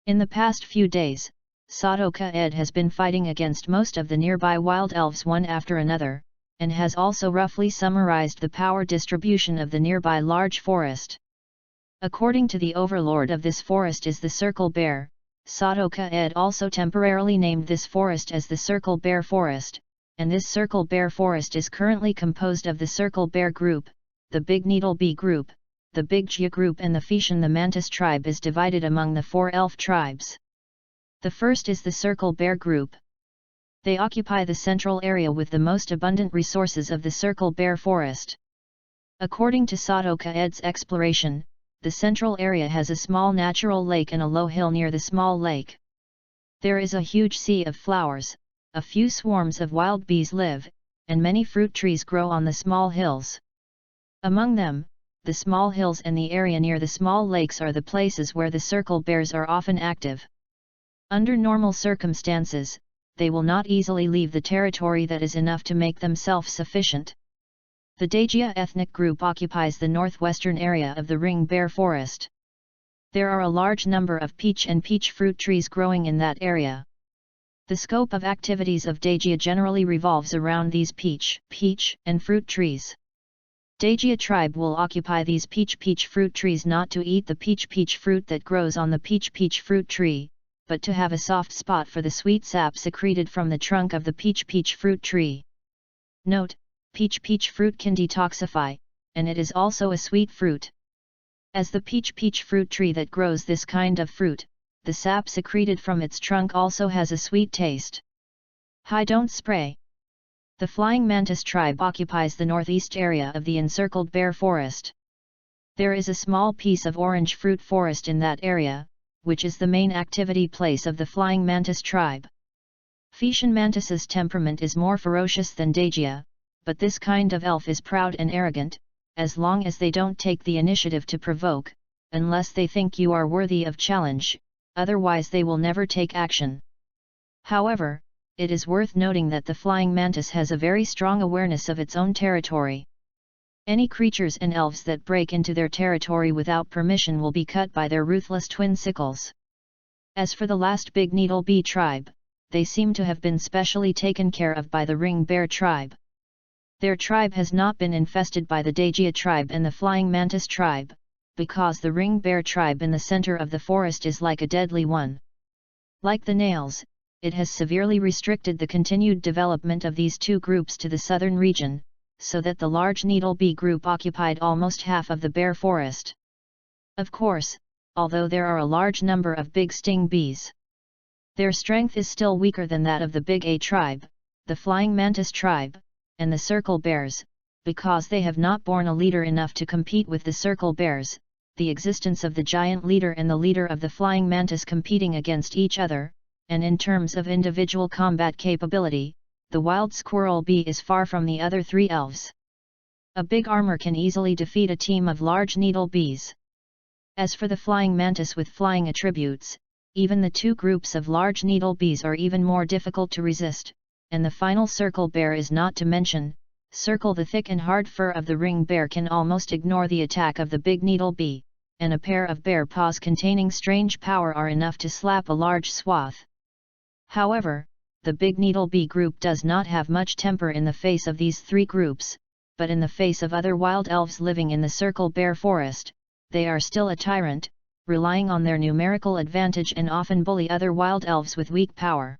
Speaker 1: In the past few days, Sadoka Ed has been fighting against most of the nearby wild elves one after another, and has also roughly summarized the power distribution of the nearby large forest. According to the overlord of this forest is the Circle Bear, Sadoka Ed also temporarily named this forest as the Circle Bear Forest, and this Circle Bear Forest is currently composed of the Circle Bear Group, the Big Needle Bee Group, the Big Gia Group and the Fanfiction. The Mantis tribe is divided among the 4 elf tribes. The first is the Circle Bear Group. They occupy the central area with the most abundant resources of the Circle Bear Forest. According to Sadoka Ed's exploration, the central area has a small natural lake and a low hill near the small lake. There is a huge sea of flowers, a few swarms of wild bees live, and many fruit trees grow on the small hills. Among them, the small hills and the area near the small lakes are the places where the Circle Bears are often active. Under normal circumstances, they will not easily leave the territory that is enough to make them self-sufficient. The Dagia ethnic group occupies the northwestern area of the Ring Bear Forest. There are a large number of peach and peach fruit trees growing in that area. The scope of activities of Dagia generally revolves around these peach, and fruit trees. Dagia tribe will occupy these peach fruit trees not to eat the peach fruit that grows on the peach fruit tree, but to have a soft spot for the sweet sap secreted from the trunk of the peach fruit tree. Note, peach fruit can detoxify, and it is also a sweet fruit. As the peach fruit tree that grows this kind of fruit, the sap secreted from its trunk also has a sweet taste. Hi, don't spray. The Flying Mantis tribe occupies the northeast area of the encircled bear forest. There is a small piece of orange fruit forest in that area, which is the main activity place of the Flying Mantis tribe. Fanfiction mantis's temperament is more ferocious than Dagia, but this kind of elf is proud and arrogant, as long as they don't take the initiative to provoke, unless they think you are worthy of challenge, otherwise they will never take action. However, it is worth noting that the Flying Mantis has a very strong awareness of its own territory. Any creatures and elves that break into their territory without permission will be cut by their ruthless twin sickles. As for the last Big Needle Bee tribe, they seem to have been specially taken care of by the Ring Bear tribe. Their tribe has not been infested by the Dagia tribe and the Flying Mantis tribe, because the Ring Bear tribe in the center of the forest is like a deadly one. Like the nails, it has severely restricted the continued development of these 2 groups to the southern region, so that the large needle bee group occupied almost half of the bare forest. Of course, although there are a large number of big sting bees, their strength is still weaker than that of the big A tribe, the flying mantis tribe, and the circle bears, because they have not borne a leader enough to compete with the circle bears. The existence of the giant leader and the leader of the flying mantis competing against each other, and in terms of individual combat capability, the wild squirrel bee is far from the other three elves. A big armor can easily defeat a team of large needle bees. As for the flying mantis with flying attributes, even the two groups of large needle bees are even more difficult to resist, and the final circle bear is not to mention. Circle the thick and hard fur of the ring bear can almost ignore the attack of the big needle bee, and a pair of bear paws containing strange power are enough to slap a large swath. However, the big needle bee group does not have much temper in the face of these three groups, but in the face of other wild elves living in the circle bear forest, they are still a tyrant, relying on their numerical advantage and often bully other wild elves with weak power.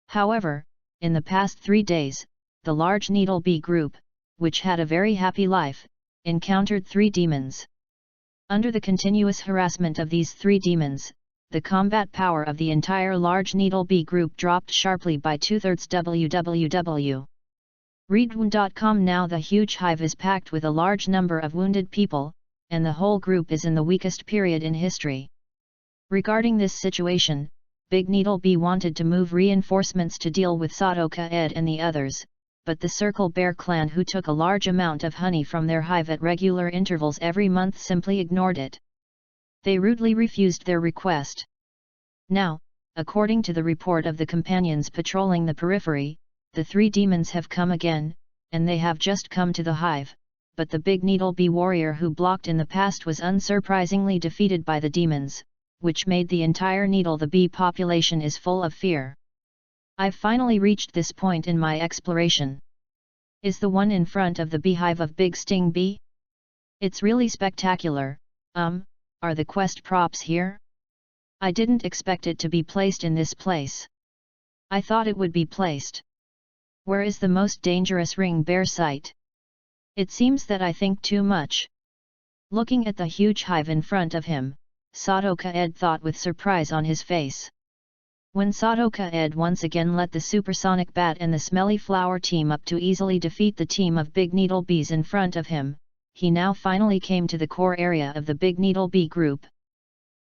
Speaker 1: However, in the past 3 days, the large needle bee group, which had a very happy life, encountered 3 demons. Under the continuous harassment of these 3 demons, the combat power of the entire large needle bee group dropped sharply by 2/3 www. Readaloud.com. Now the huge hive is packed with a large number of wounded people, and the whole group is in the weakest period in history. Regarding this situation, Big Needle Bee wanted to move reinforcements to deal with Sadoka Ed and the others, but the Circle Bear clan, who took a large amount of honey from their hive at regular intervals every month, simply ignored it. They rudely refused their request. Now, according to the report of the companions patrolling the periphery, the 3 demons have come again, and they have just come to the hive, but the Big Needle Bee warrior who blocked in the past was unsurprisingly defeated by the demons, which made the entire needle the bee population is full of fear. I've finally reached this point in my exploration. Is the one in front of the beehive of Big Sting Bee? It's really spectacular. Are the quest props here? I didn't expect it to be placed in this place. I thought it would be placed. Where is the most dangerous ring bear site? It seems that I think too much. Looking at the huge hive in front of him, Sadoka Ed thought with surprise on his face. When Sadoka Ed once again let the supersonic bat and the smelly flower team up to easily defeat the team of Big Needle Bees in front of him, he now finally came to the core area of the Big Needle Bee group.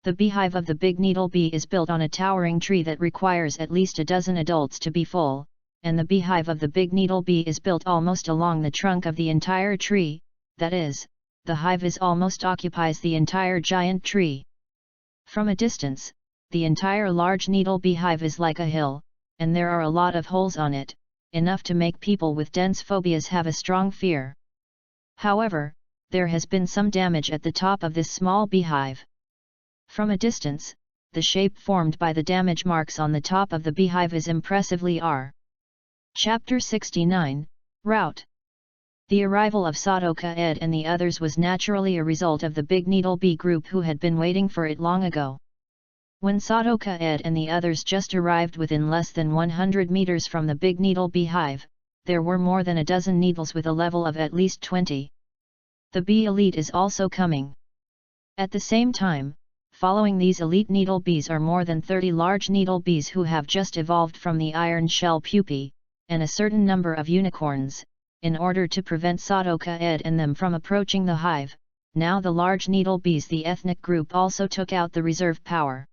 Speaker 1: The beehive of the Big Needle Bee is built on a towering tree that requires at least a dozen adults to be full, and the beehive of the Big Needle Bee is built almost along the trunk of the entire tree, that is, the hive almost occupies the entire giant tree. From a distance, the entire large needle bee hive is like a hill, and there are a lot of holes on it, enough to make people with dense phobias have a strong fear. However, there has been some damage at the top of this small beehive. From a distance, the shape formed by the damage marks on the top of the beehive is impressively R. Chapter 69, Route. The arrival of Sadoka Ed and the others was naturally a result of the Big Needle Bee group, who had been waiting for it long ago. When Sadoka Ed and the others just arrived within less than 100 meters from the Big Needle Bee hive, there were more than a dozen needles with a level of at least 20. The bee elite is also coming. At the same time, following these elite needle bees are more than 30 large needle bees who have just evolved from the iron shell pupae, and a certain number of unicorns. In order to prevent Sadoka Ed and them from approaching the hive, now the large needle bees, the ethnic group, also took out the reserve power.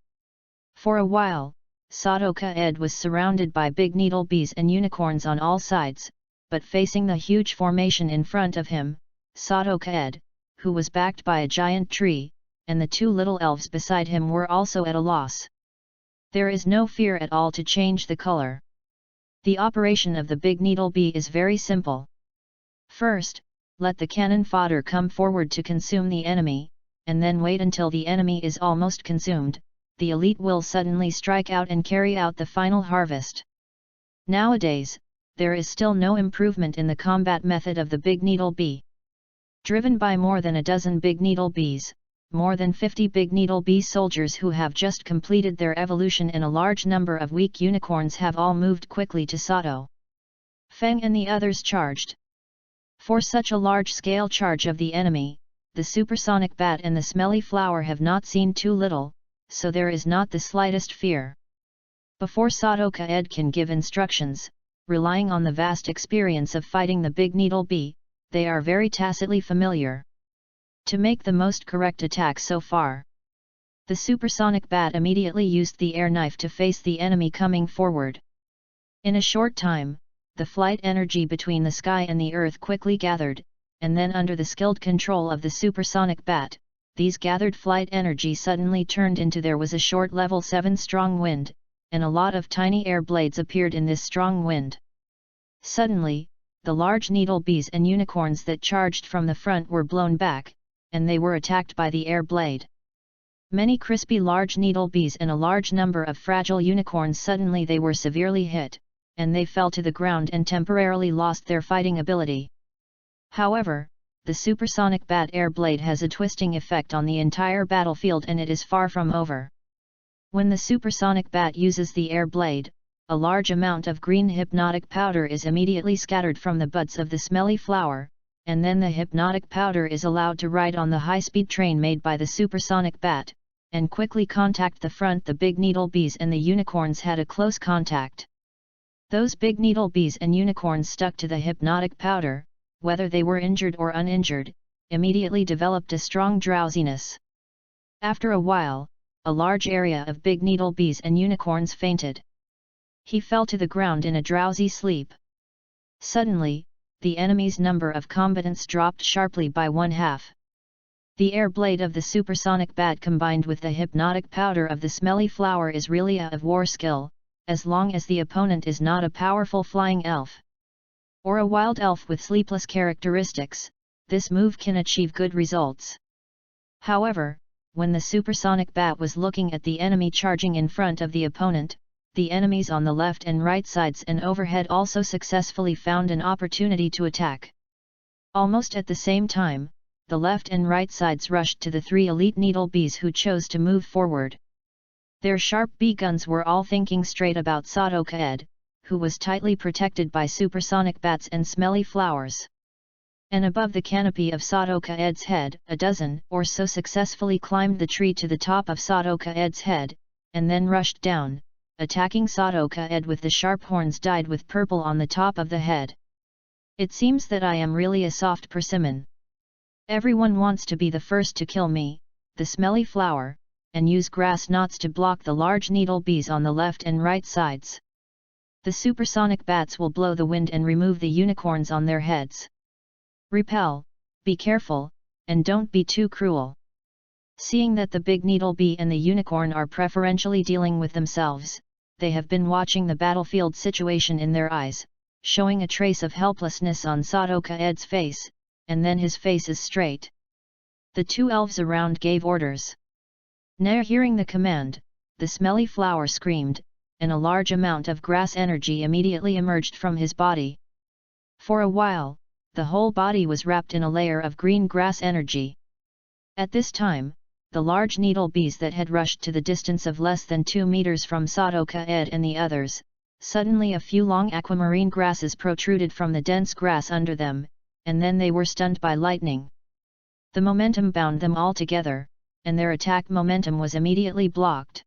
Speaker 1: For a while, Sadoka Ed was surrounded by big needle bees and unicorns on all sides, but facing the huge formation in front of him, Sadoka Ed, who was backed by a giant tree, and the 2 little elves beside him were also at a loss. There is no fear at all to change the color. The operation of the Big Needle Bee is very simple. First, let the cannon fodder come forward to consume the enemy, and then wait until the enemy is almost consumed. The elite will suddenly strike out and carry out the final harvest. Nowadays, there is still no improvement in the combat method of the Big Needle Bee. Driven by more than a dozen Big Needle Bees, more than 50 Big Needle Bee soldiers who have just completed their evolution, and a large number of weak unicorns have all moved quickly to Sato Feng and the others charged. For such a large-scale charge of the enemy, the supersonic bat and the smelly flower have not seen too little, so there is not the slightest fear. Before Sadoka Ed can give instructions, relying on the vast experience of fighting the big needle bee, they are very tacitly familiar. To make the most correct attack so far, the supersonic bat immediately used the air knife to face the enemy coming forward. In a short time, the flight energy between the sky and the earth quickly gathered, and then under the skilled control of the supersonic bat, these gathered flight energy suddenly turned into there was a short level 7 strong wind, and a lot of tiny air blades appeared in this strong wind. Suddenly, the large needle bees and unicorns that charged from the front were blown back, and they were attacked by the air blade. Many crispy large needle bees and a large number of fragile unicorns suddenly they were severely hit, and they fell to the ground and temporarily lost their fighting ability. However, the supersonic bat air blade has a twisting effect on the entire battlefield and it is far from over. When the supersonic bat uses the air blade, a large amount of green hypnotic powder is immediately scattered from the buds of the smelly flower, and then the hypnotic powder is allowed to ride on the high-speed train made by the supersonic bat, and quickly contact the front. The big needle bees and the unicorns had a close contact. Those big needle bees and unicorns stuck to the hypnotic powder, whether they were injured or uninjured, immediately developed a strong drowsiness. After a while, a large area of big needle bees and unicorns fainted. He fell to the ground in a drowsy sleep. Suddenly, the enemy's number of combatants dropped sharply by 1/2. The air blade of the supersonic bat combined with the hypnotic powder of the smelly flower is really a of war skill, as long as the opponent is not a powerful flying elf or a wild elf with sleepless characteristics, this move can achieve good results. However, when the supersonic bat was looking at the enemy charging in front of the opponent, the enemies on the left and right sides and overhead also successfully found an opportunity to attack. Almost at the same time, the left and right sides rushed to the 3 elite needle bees who chose to move forward. Their sharp bee guns were all thinking straight about Sadoka Ed, who was tightly protected by supersonic bats and smelly flowers. And above the canopy of Sadoka Ed's head, a dozen or so successfully climbed the tree to the top of Sadoka Ed's head, and then rushed down, attacking Sadoka Ed with the sharp horns dyed with purple on the top of the head. It seems that I am really a soft persimmon. Everyone wants to be the first to kill me, the smelly flower, and use grass knots to block the large needle bees on the left and right sides. The supersonic bats will blow the wind and remove the unicorns on their heads. Repel, be careful, and don't be too cruel. Seeing that the big needle bee and the unicorn are preferentially dealing with themselves, they have been watching the battlefield situation in their eyes, showing a trace of helplessness on Sadoka Ed's face, and then his face is straight. The 2 elves around gave orders. Near hearing the command, the smelly flower screamed, and a large amount of grass energy immediately emerged from his body. For a while, the whole body was wrapped in a layer of green grass energy. At this time, the large needle bees that had rushed to the distance of less than 2 meters from Sadoka Ed and the others, suddenly a few long aquamarine grasses protruded from the dense grass under them, and then they were stunned by lightning. The momentum bound them all together, and their attack momentum was immediately blocked.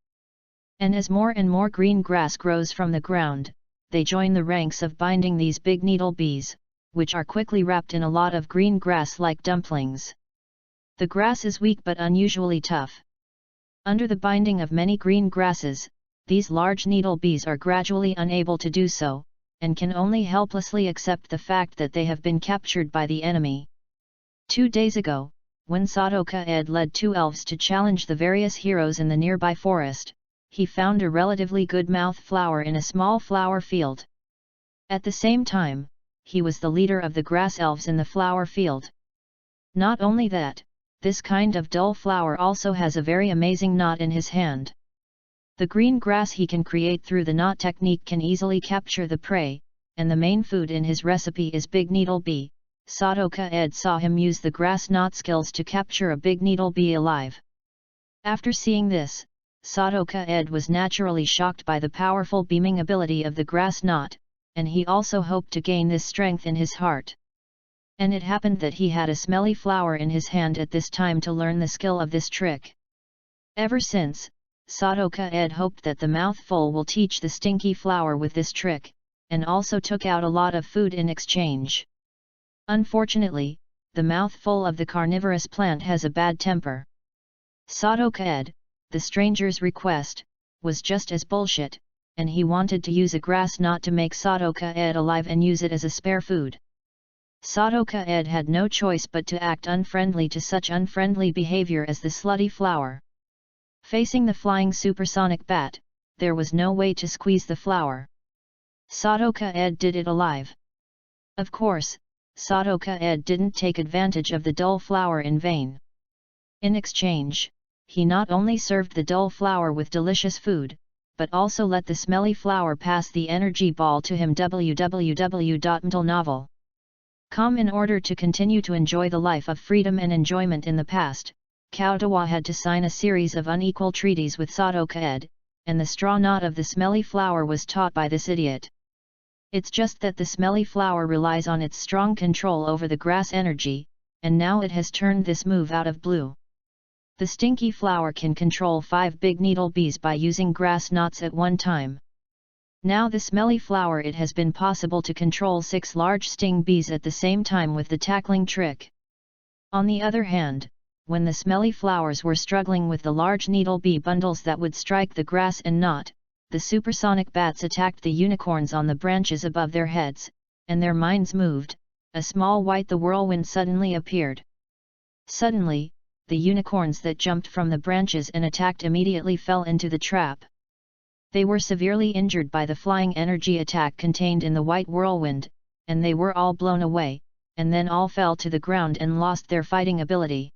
Speaker 1: And as more and more green grass grows from the ground, they join the ranks of binding these big needle bees, which are quickly wrapped in a lot of green grass like dumplings. The grass is weak but unusually tough. Under the binding of many green grasses, these large needle bees are gradually unable to do so, and can only helplessly accept the fact that they have been captured by the enemy. 2 days ago, when Sadoka Ed led 2 elves to challenge the various heroes in the nearby forest, he found a relatively good mouth flower in a small flower field. At the same time, he was the leader of the grass elves in the flower field. Not only that, this kind of dull flower also has a very amazing knot in his hand. The green grass he can create through the knot technique can easily capture the prey, and the main food in his recipe is big needle bee. Sadoka Ed saw him use the grass knot skills to capture a big needle bee alive. After seeing this, Sadoka Ed was naturally shocked by the powerful beaming ability of the grass knot, and he also hoped to gain this strength in his heart. And it happened that he had a smelly flower in his hand at this time to learn the skill of this trick. Ever since, Sadoka Ed hoped that the mouthful will teach the stinky flower with this trick, and also took out a lot of food in exchange. Unfortunately, the mouthful of the carnivorous plant has a bad temper. Sadoka Ed, the stranger's request, was just as bullshit, and he wanted to use a grass knot to make Sadoka Ed alive and use it as a spare food. Sadoka Ed had no choice but to act unfriendly to such unfriendly behavior as the slutty flower. Facing the flying supersonic bat, there was no way to squeeze the flower. Sadoka Ed did it alive. Of course, Sadoka Ed didn't take advantage of the dull flower in vain. In exchange, he not only served the dull flower with delicious food, but also let the smelly flower pass the energy ball to him. www.mtlnovel.com. In order to continue to enjoy the life of freedom and enjoyment in the past, Kautawa had to sign a series of unequal treaties with Sadoka Ed, and the straw knot of the smelly flower was taught by this idiot. It's just that the smelly flower relies on its strong control over the grass energy, and now it has turned this move out of blue. The stinky flower can control 5 big needle bees by using grass knots at one time. Now the smelly flower, it has been possible to control 6 large sting bees at the same time with the tackling trick. On the other hand, when the smelly flowers were struggling with the large needle bee bundles that would strike the grass and knot, the supersonic bats attacked the unicorns on the branches above their heads, and their minds moved. A small white whirlwind suddenly appeared. Suddenly, the unicorns that jumped from the branches and attacked immediately fell into the trap. They were severely injured by the flying energy attack contained in the white whirlwind, and they were all blown away, and then all fell to the ground and lost their fighting ability.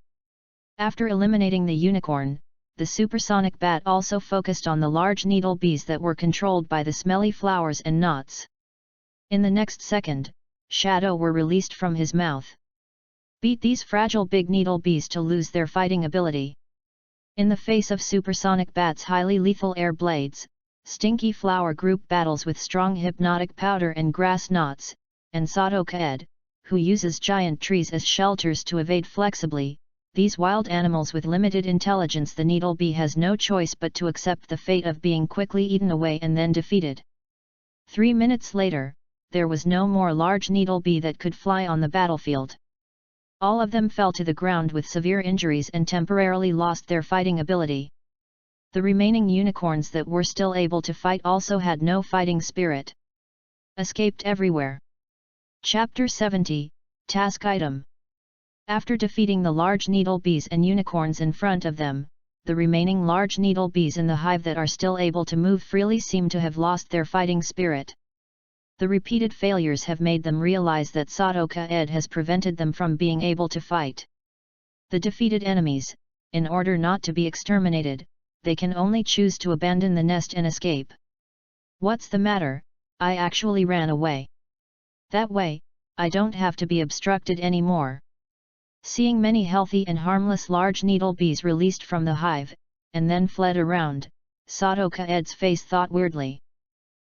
Speaker 1: After eliminating the unicorn, the supersonic bat also focused on the large needle bees that were controlled by the smelly flowers and knots. In the next second, shadow were released from his mouth. Beat these fragile big needle bees to lose their fighting ability. In the face of supersonic bat's highly lethal air blades, stinky flower group battles with strong hypnotic powder and grass knots, and Sadoka Ed, who uses giant trees as shelters to evade flexibly. These wild animals with limited intelligence, the needle bee has no choice but to accept the fate of being quickly eaten away and then defeated. 3 minutes later, there was no more large needle bee that could fly on the battlefield. All of them fell to the ground with severe injuries and temporarily lost their fighting ability. The remaining unicorns that were still able to fight also had no fighting spirit. Escaped everywhere. Chapter 70, Task Item. After defeating the large needle bees and unicorns in front of them, the remaining large needle bees in the hive that are still able to move freely seem to have lost their fighting spirit. The repeated failures have made them realize that Sadoka Ed has prevented them from being able to fight. The defeated enemies, in order not to be exterminated, they can only choose to abandon the nest and escape. What's the matter? I actually ran away. That way, I don't have to be obstructed anymore. Seeing many healthy and harmless large needle bees released from the hive, and then fled around, Sadoka Ed's face thought weirdly.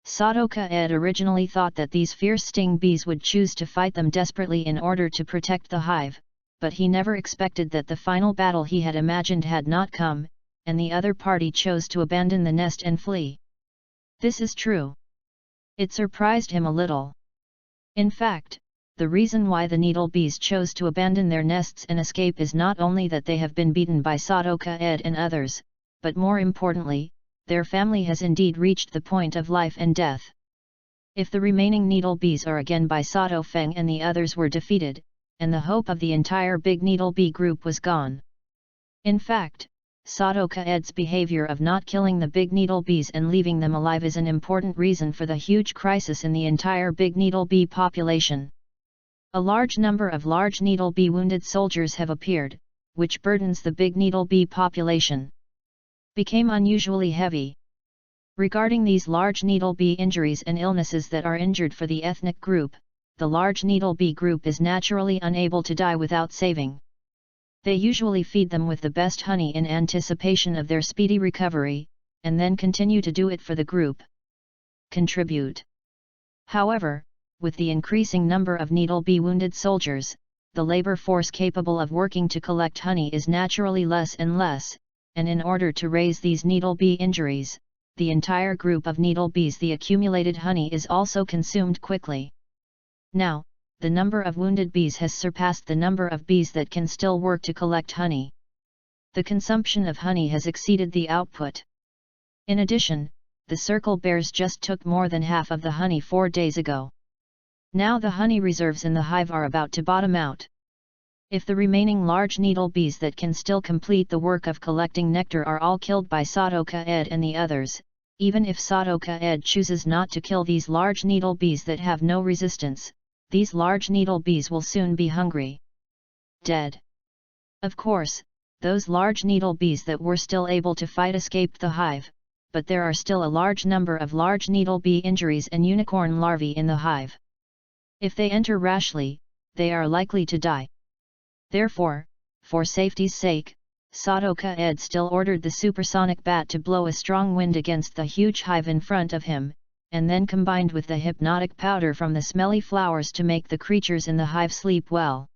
Speaker 1: Sadoka Ed originally thought that these fierce sting bees would choose to fight them desperately in order to protect the hive, but he never expected that the final battle he had imagined had not come, and the other party chose to abandon the nest and flee. This is true. It surprised him a little. In fact, the reason why the needle bees chose to abandon their nests and escape is not only that they have been beaten by Sadoka Ed and others, but more importantly, their family has indeed reached the point of life and death. If the remaining needle bees are again by Sato Feng and the others were defeated, and the hope of the entire big needle bee group was gone. In fact, Sadoka Ed's behavior of not killing the big needle bees and leaving them alive is an important reason for the huge crisis in the entire big needle bee population. A large number of large needle bee wounded soldiers have appeared, which burdens the big needle bee population. Became unusually heavy. Regarding these large needle bee injuries and illnesses that are injured for the ethnic group, the large needle bee group is naturally unable to die without saving. They usually feed them with the best honey in anticipation of their speedy recovery, and then continue to do it for the group. Contribute. However, with the increasing number of needle bee wounded soldiers, the labor force capable of working to collect honey is naturally less and less, and in order to raise these needle bee injuries, the entire group of needle bees, the accumulated honey is also consumed quickly. Now, the number of wounded bees has surpassed the number of bees that can still work to collect honey. The consumption of honey has exceeded the output. In addition, the circle bears just took more than half of the honey 4 days ago. Now the honey reserves in the hive are about to bottom out. If the remaining large needle bees that can still complete the work of collecting nectar are all killed by Sadoka Ed and the others, even if Sadoka Ed chooses not to kill these large needle bees that have no resistance, these large needle bees will soon be hungry. Dead. Of course, those large needle bees that were still able to fight escaped the hive, but there are still a large number of large needle bee injuries and unicorn larvae in the hive. If they enter rashly, they are likely to die. Therefore, for safety's sake, Sadoka Ed still ordered the supersonic bat to blow a strong wind against the huge hive in front of him, and then combined with the hypnotic powder from the smelly flowers to make the creatures in the hive sleep well.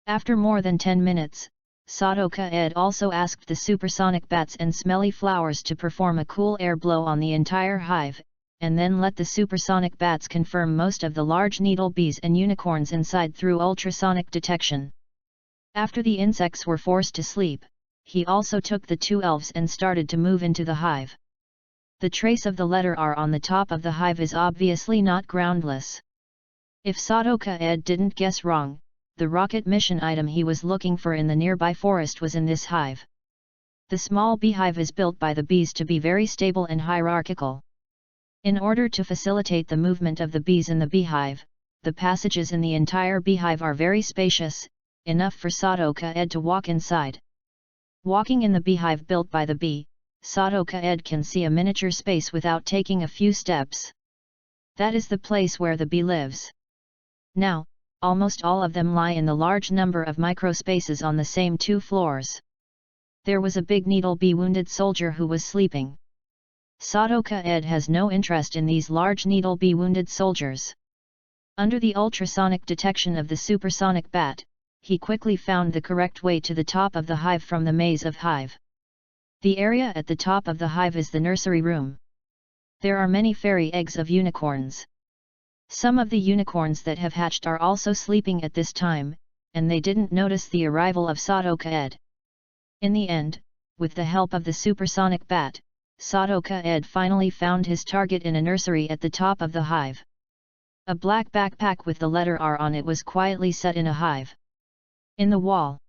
Speaker 1: After more than 10 minutes, Sadoka Ed also asked the supersonic bats and smelly flowers to perform a cool air blow on the entire hive, and then let the supersonic bats confirm most of the large needle bees and unicorns inside through ultrasonic detection. After the insects were forced to sleep, he also took the 2 elves and started to move into the hive. The trace of the letter R on the top of the hive is obviously not groundless. If Sadoka Ed didn't guess wrong, the rocket mission item he was looking for in the nearby forest was in this hive. The small beehive is built by the bees to be very stable and hierarchical. In order to facilitate the movement of the bees in the beehive, the passages in the entire beehive are very spacious, enough for Sadoka Ed to walk inside. Walking in the beehive built by the bee, Sadoka Ed can see a miniature space without taking a few steps. That is the place where the bee lives. Now, almost all of them lie in the large number of microspaces on the same 2 floors. There was a big needle bee wounded soldier who was sleeping. Sadoka Ed has no interest in these large needle bee wounded soldiers. Under the ultrasonic detection of the supersonic bat, he quickly found the correct way to the top of the hive from the maze of hive. The area at the top of the hive is the nursery room. There are many fairy eggs of unicorns. Some of the unicorns that have hatched are also sleeping at this time, and they didn't notice the arrival of Sadoka Ed. In the end, with the help of the supersonic bat, Sadoka Ed finally found his target in a nursery at the top of the hive. A black backpack with the letter R on it was quietly set in a hive. In the wall.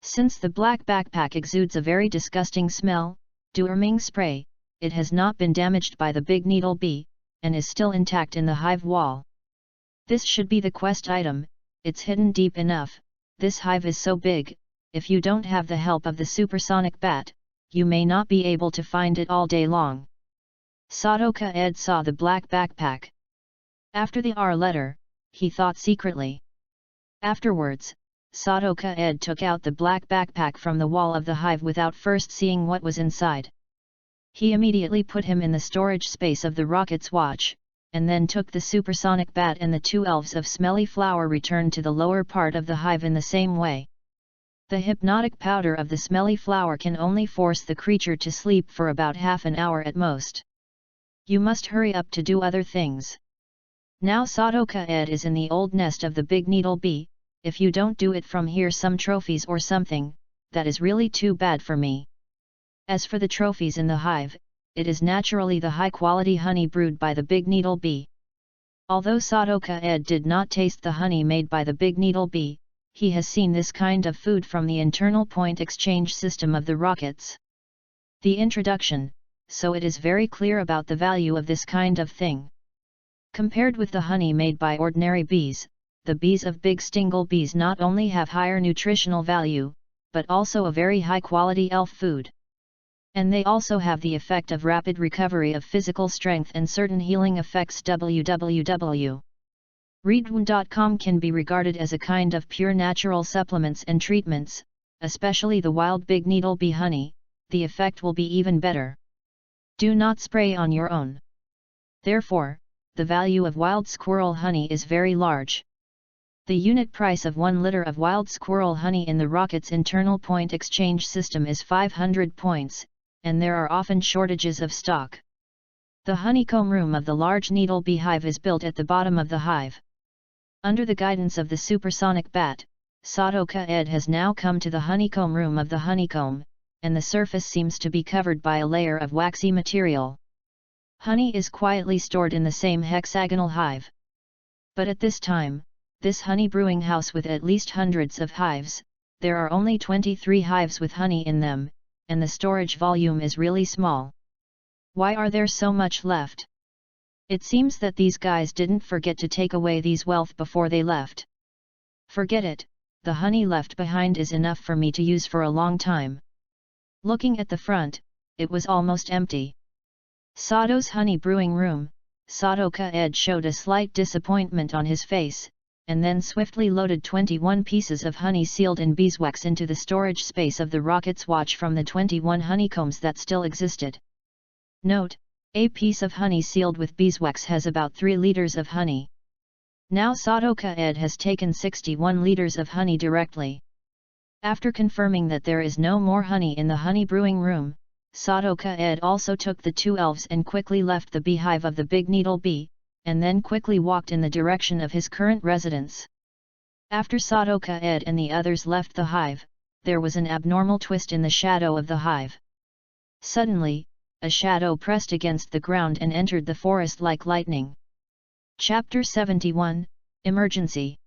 Speaker 1: Since the black backpack exudes a very disgusting smell, deworming spray, it has not been damaged by the big needle bee, and is still intact in the hive wall. This should be the quest item, it's hidden deep enough. This hive is so big, if you don't have the help of the supersonic bat, you may not be able to find it all day long. Sadoka Ed saw the black backpack. After the R letter, he thought secretly. Afterwards, Sadoka Ed took out the black backpack from the wall of the hive without first seeing what was inside. He immediately put him in the storage space of the rocket's watch, and then took the supersonic bat and the 2 elves of smelly flower returned to the lower part of the hive in the same way. The hypnotic powder of the smelly flower can only force the creature to sleep for about half an hour at most. You must hurry up to do other things. Now Sadoka Ed is in the old nest of the big needle bee. If you don't do it from here, some trophies or something, that is really too bad for me. As for the trophies in the hive, it is naturally the high-quality honey brewed by the big needle bee. Although Sadoka Ed did not taste the honey made by the big needle bee, he has seen this kind of food from the internal point exchange system of the rockets. The introduction, so it is very clear about the value of this kind of thing. Compared with the honey made by ordinary bees, the bees of big stingle bees not only have higher nutritional value, but also a very high-quality elf food. And they also have the effect of rapid recovery of physical strength and certain healing effects. Readaloud.com can be regarded as a kind of pure natural supplements and treatments, especially the wild big needle bee honey. The effect will be even better. Do not spray on your own. Therefore, the value of wild squirrel honey is very large. The unit price of 1 liter of wild squirrel honey in the rocket's internal point exchange system is 500 points, and there are often shortages of stock. The honeycomb room of the large needle beehive is built at the bottom of the hive. Under the guidance of the supersonic bat, Sadoka Ed has now come to the honeycomb room of the honeycomb, and the surface seems to be covered by a layer of waxy material. Honey is quietly stored in the same hexagonal hive. But at this time, this honey brewing house with at least hundreds of hives, there are only 23 hives with honey in them, and the storage volume is really small. Why are there so much left? It seems that these guys didn't forget to take away these wealth before they left. Forget it, the honey left behind is enough for me to use for a long time. Looking at the front, it was almost empty. Sado's honey brewing room, Sadoka Ed showed a slight disappointment on his face, and then swiftly loaded 21 pieces of honey sealed in beeswax into the storage space of the rocket's watch from the 21 honeycombs that still existed. Note: a piece of honey sealed with beeswax has about 3 liters of honey. Now Sadoka Ed has taken 61 liters of honey directly. After confirming that there is no more honey in the honey brewing room, Sadoka Ed also took the 2 elves and quickly left the beehive of the big needle bee, and then quickly walked in the direction of his current residence. After Sadoka Ed and the others left the hive, there was an abnormal twist in the shadow of the hive. Suddenly, a shadow pressed against the ground and entered the forest like lightning. Chapter 71, Emergency.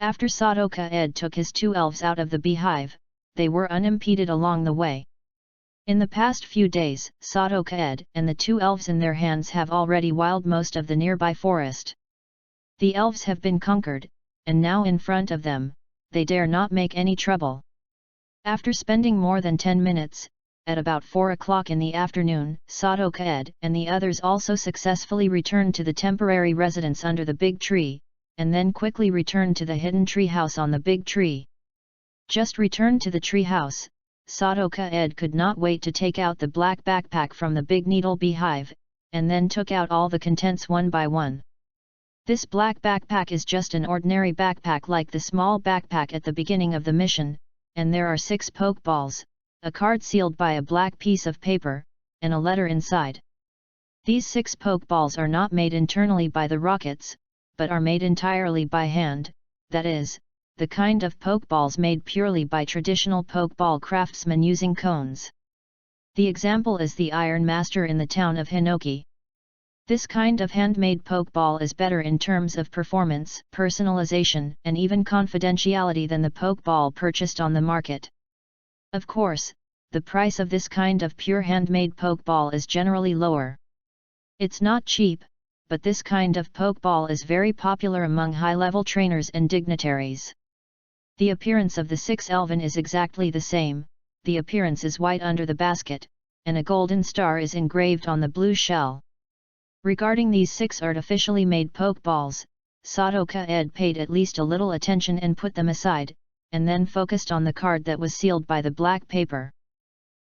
Speaker 1: After Sadoka Ed took his 2 elves out of the beehive, they were unimpeded along the way. In the past few days, Sadoka Ed and the 2 elves in their hands have already wilded most of the nearby forest. The elves have been conquered, and now in front of them, they dare not make any trouble. After spending more than 10 minutes, at about 4 o'clock in the afternoon, Sadoka Ed and the others also successfully returned to the temporary residence under the big tree, and then quickly returned to the hidden tree house on the big tree. Just returned to the tree house, Sadoka Ed could not wait to take out the black backpack from the big needle beehive, and then took out all the contents one by one. This black backpack is just an ordinary backpack like the small backpack at the beginning of the mission, and there are 6 pokeballs, a card sealed by a black piece of paper, and a letter inside. These 6 pokeballs are not made internally by the rockets, but are made entirely by hand, that is, the kind of pokeballs made purely by traditional pokeball craftsmen using cones. The example is the Iron Master in the town of Hinoki. This kind of handmade pokeball is better in terms of performance, personalization, and even confidentiality than the pokeball purchased on the market. Of course, the price of this kind of pure handmade pokeball is generally lower. It's not cheap, but this kind of pokeball is very popular among high-level trainers and dignitaries. The appearance of the 6 elven is exactly the same, the appearance is white under the basket, and a golden star is engraved on the blue shell. Regarding these 6 artificially made pokeballs, Sadoka Ed paid at least a little attention and put them aside, and then focused on the card that was sealed by the black paper.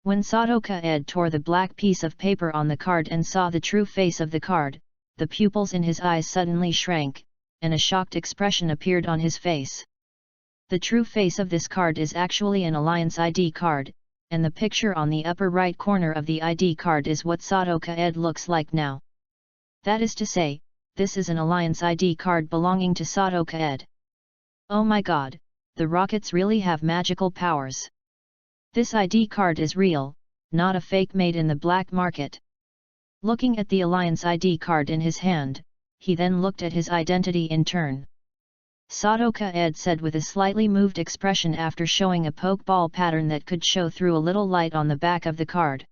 Speaker 1: When Sadoka Ed tore the black piece of paper on the card and saw the true face of the card, the pupils in his eyes suddenly shrank, and a shocked expression appeared on his face. The true face of this card is actually an Alliance ID card, and the picture on the upper right corner of the ID card is what Sadoka Ed looks like now. That is to say, this is an Alliance ID card belonging to Sadoka Ed. Oh my god, the rockets really have magical powers. This ID card is real, not a fake made in the black market. Looking at the Alliance ID card in his hand, he then looked at his identity in turn. Sadoka Ed said with a slightly moved expression after showing a pokeball pattern that could show through a little light on the back of the card.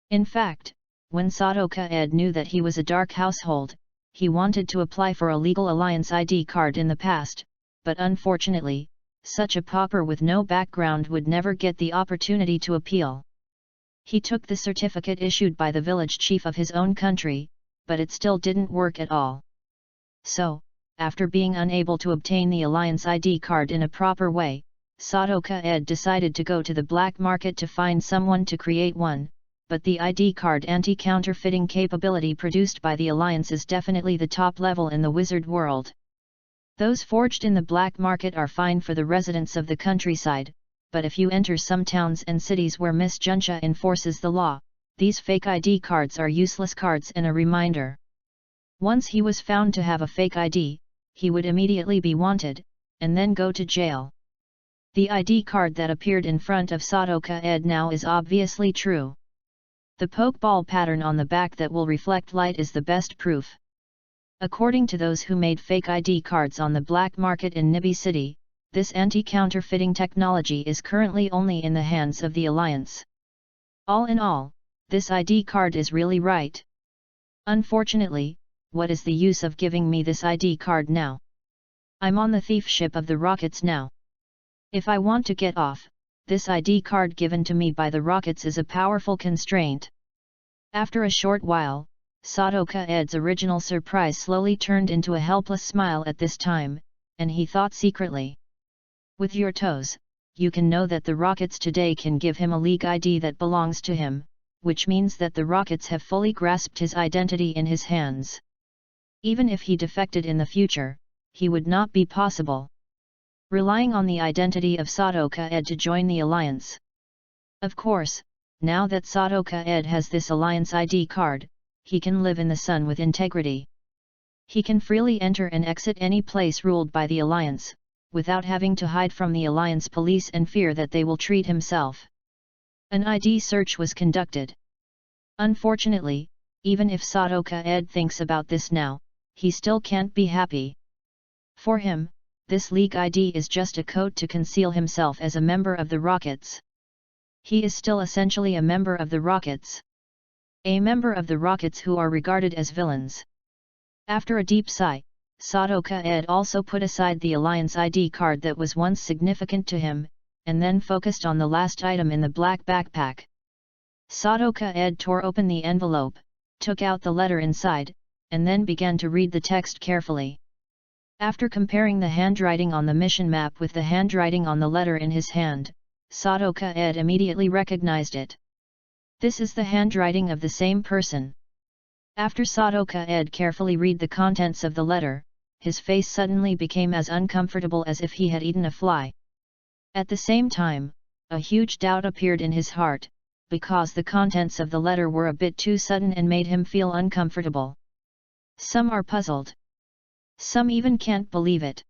Speaker 1: In fact, when Sadoka Ed knew that he was a dark household, he wanted to apply for a legal Alliance ID card in the past, but unfortunately, such a pauper with no background would never get the opportunity to appeal. He took the certificate issued by the village chief of his own country, but it still didn't work at all. So, after being unable to obtain the Alliance ID card in a proper way, Sadoka Ed decided to go to the black market to find someone to create one, but the ID card anti-counterfeiting capability produced by the Alliance is definitely the top level in the wizard world. Those forged in the black market are fine for the residents of the countryside, but if you enter some towns and cities where Miss Juncha enforces the law, these fake ID cards are useless cards and a reminder. Once he was found to have a fake ID, he would immediately be wanted, and then go to jail. The ID card that appeared in front of Sadoka Ed now is obviously true. The pokeball pattern on the back that will reflect light is the best proof. According to those who made fake ID cards on the black market in Nibi City, this anti-counterfeiting technology is currently only in the hands of the Alliance. All in all, this ID card is really right. Unfortunately, what is the use of giving me this ID card now? I'm on the thief ship of the rockets now. If I want to get off, this ID card given to me by the rockets is a powerful constraint. After a short while, Sadoka Ed's original surprise slowly turned into a helpless smile at this time, and he thought secretly. With your toes, you can know that the rockets today can give him a league ID that belongs to him, which means that the rockets have fully grasped his identity in his hands. Even if he defected in the future, he would not be possible relying on the identity of Sadoka Ed to join the Alliance. Of course, now that Sadoka Ed has this Alliance ID card, he can live in the sun with integrity. He can freely enter and exit any place ruled by the Alliance, without having to hide from the Alliance police and fear that they will treat himself. An ID search was conducted. Unfortunately, even if Sadoka Ed thinks about this now, he still can't be happy. For him, this league ID is just a coat to conceal himself as a member of the Rockets. He is still essentially a member of the Rockets. A member of the Rockets who are regarded as villains. After a deep sigh, Sadoka Ed also put aside the Alliance ID card that was once significant to him, and then focused on the last item in the black backpack. Sadoka Ed tore open the envelope, took out the letter inside, and then began to read the text carefully. After comparing the handwriting on the mission map with the handwriting on the letter in his hand, Sadoka Ed immediately recognized it. This is the handwriting of the same person. After Sadoka Ed carefully read the contents of the letter, his face suddenly became as uncomfortable as if he had eaten a fly. At the same time, a huge doubt appeared in his heart, because the contents of the letter were a bit too sudden and made him feel uncomfortable. Some are puzzled. Some even can't believe it.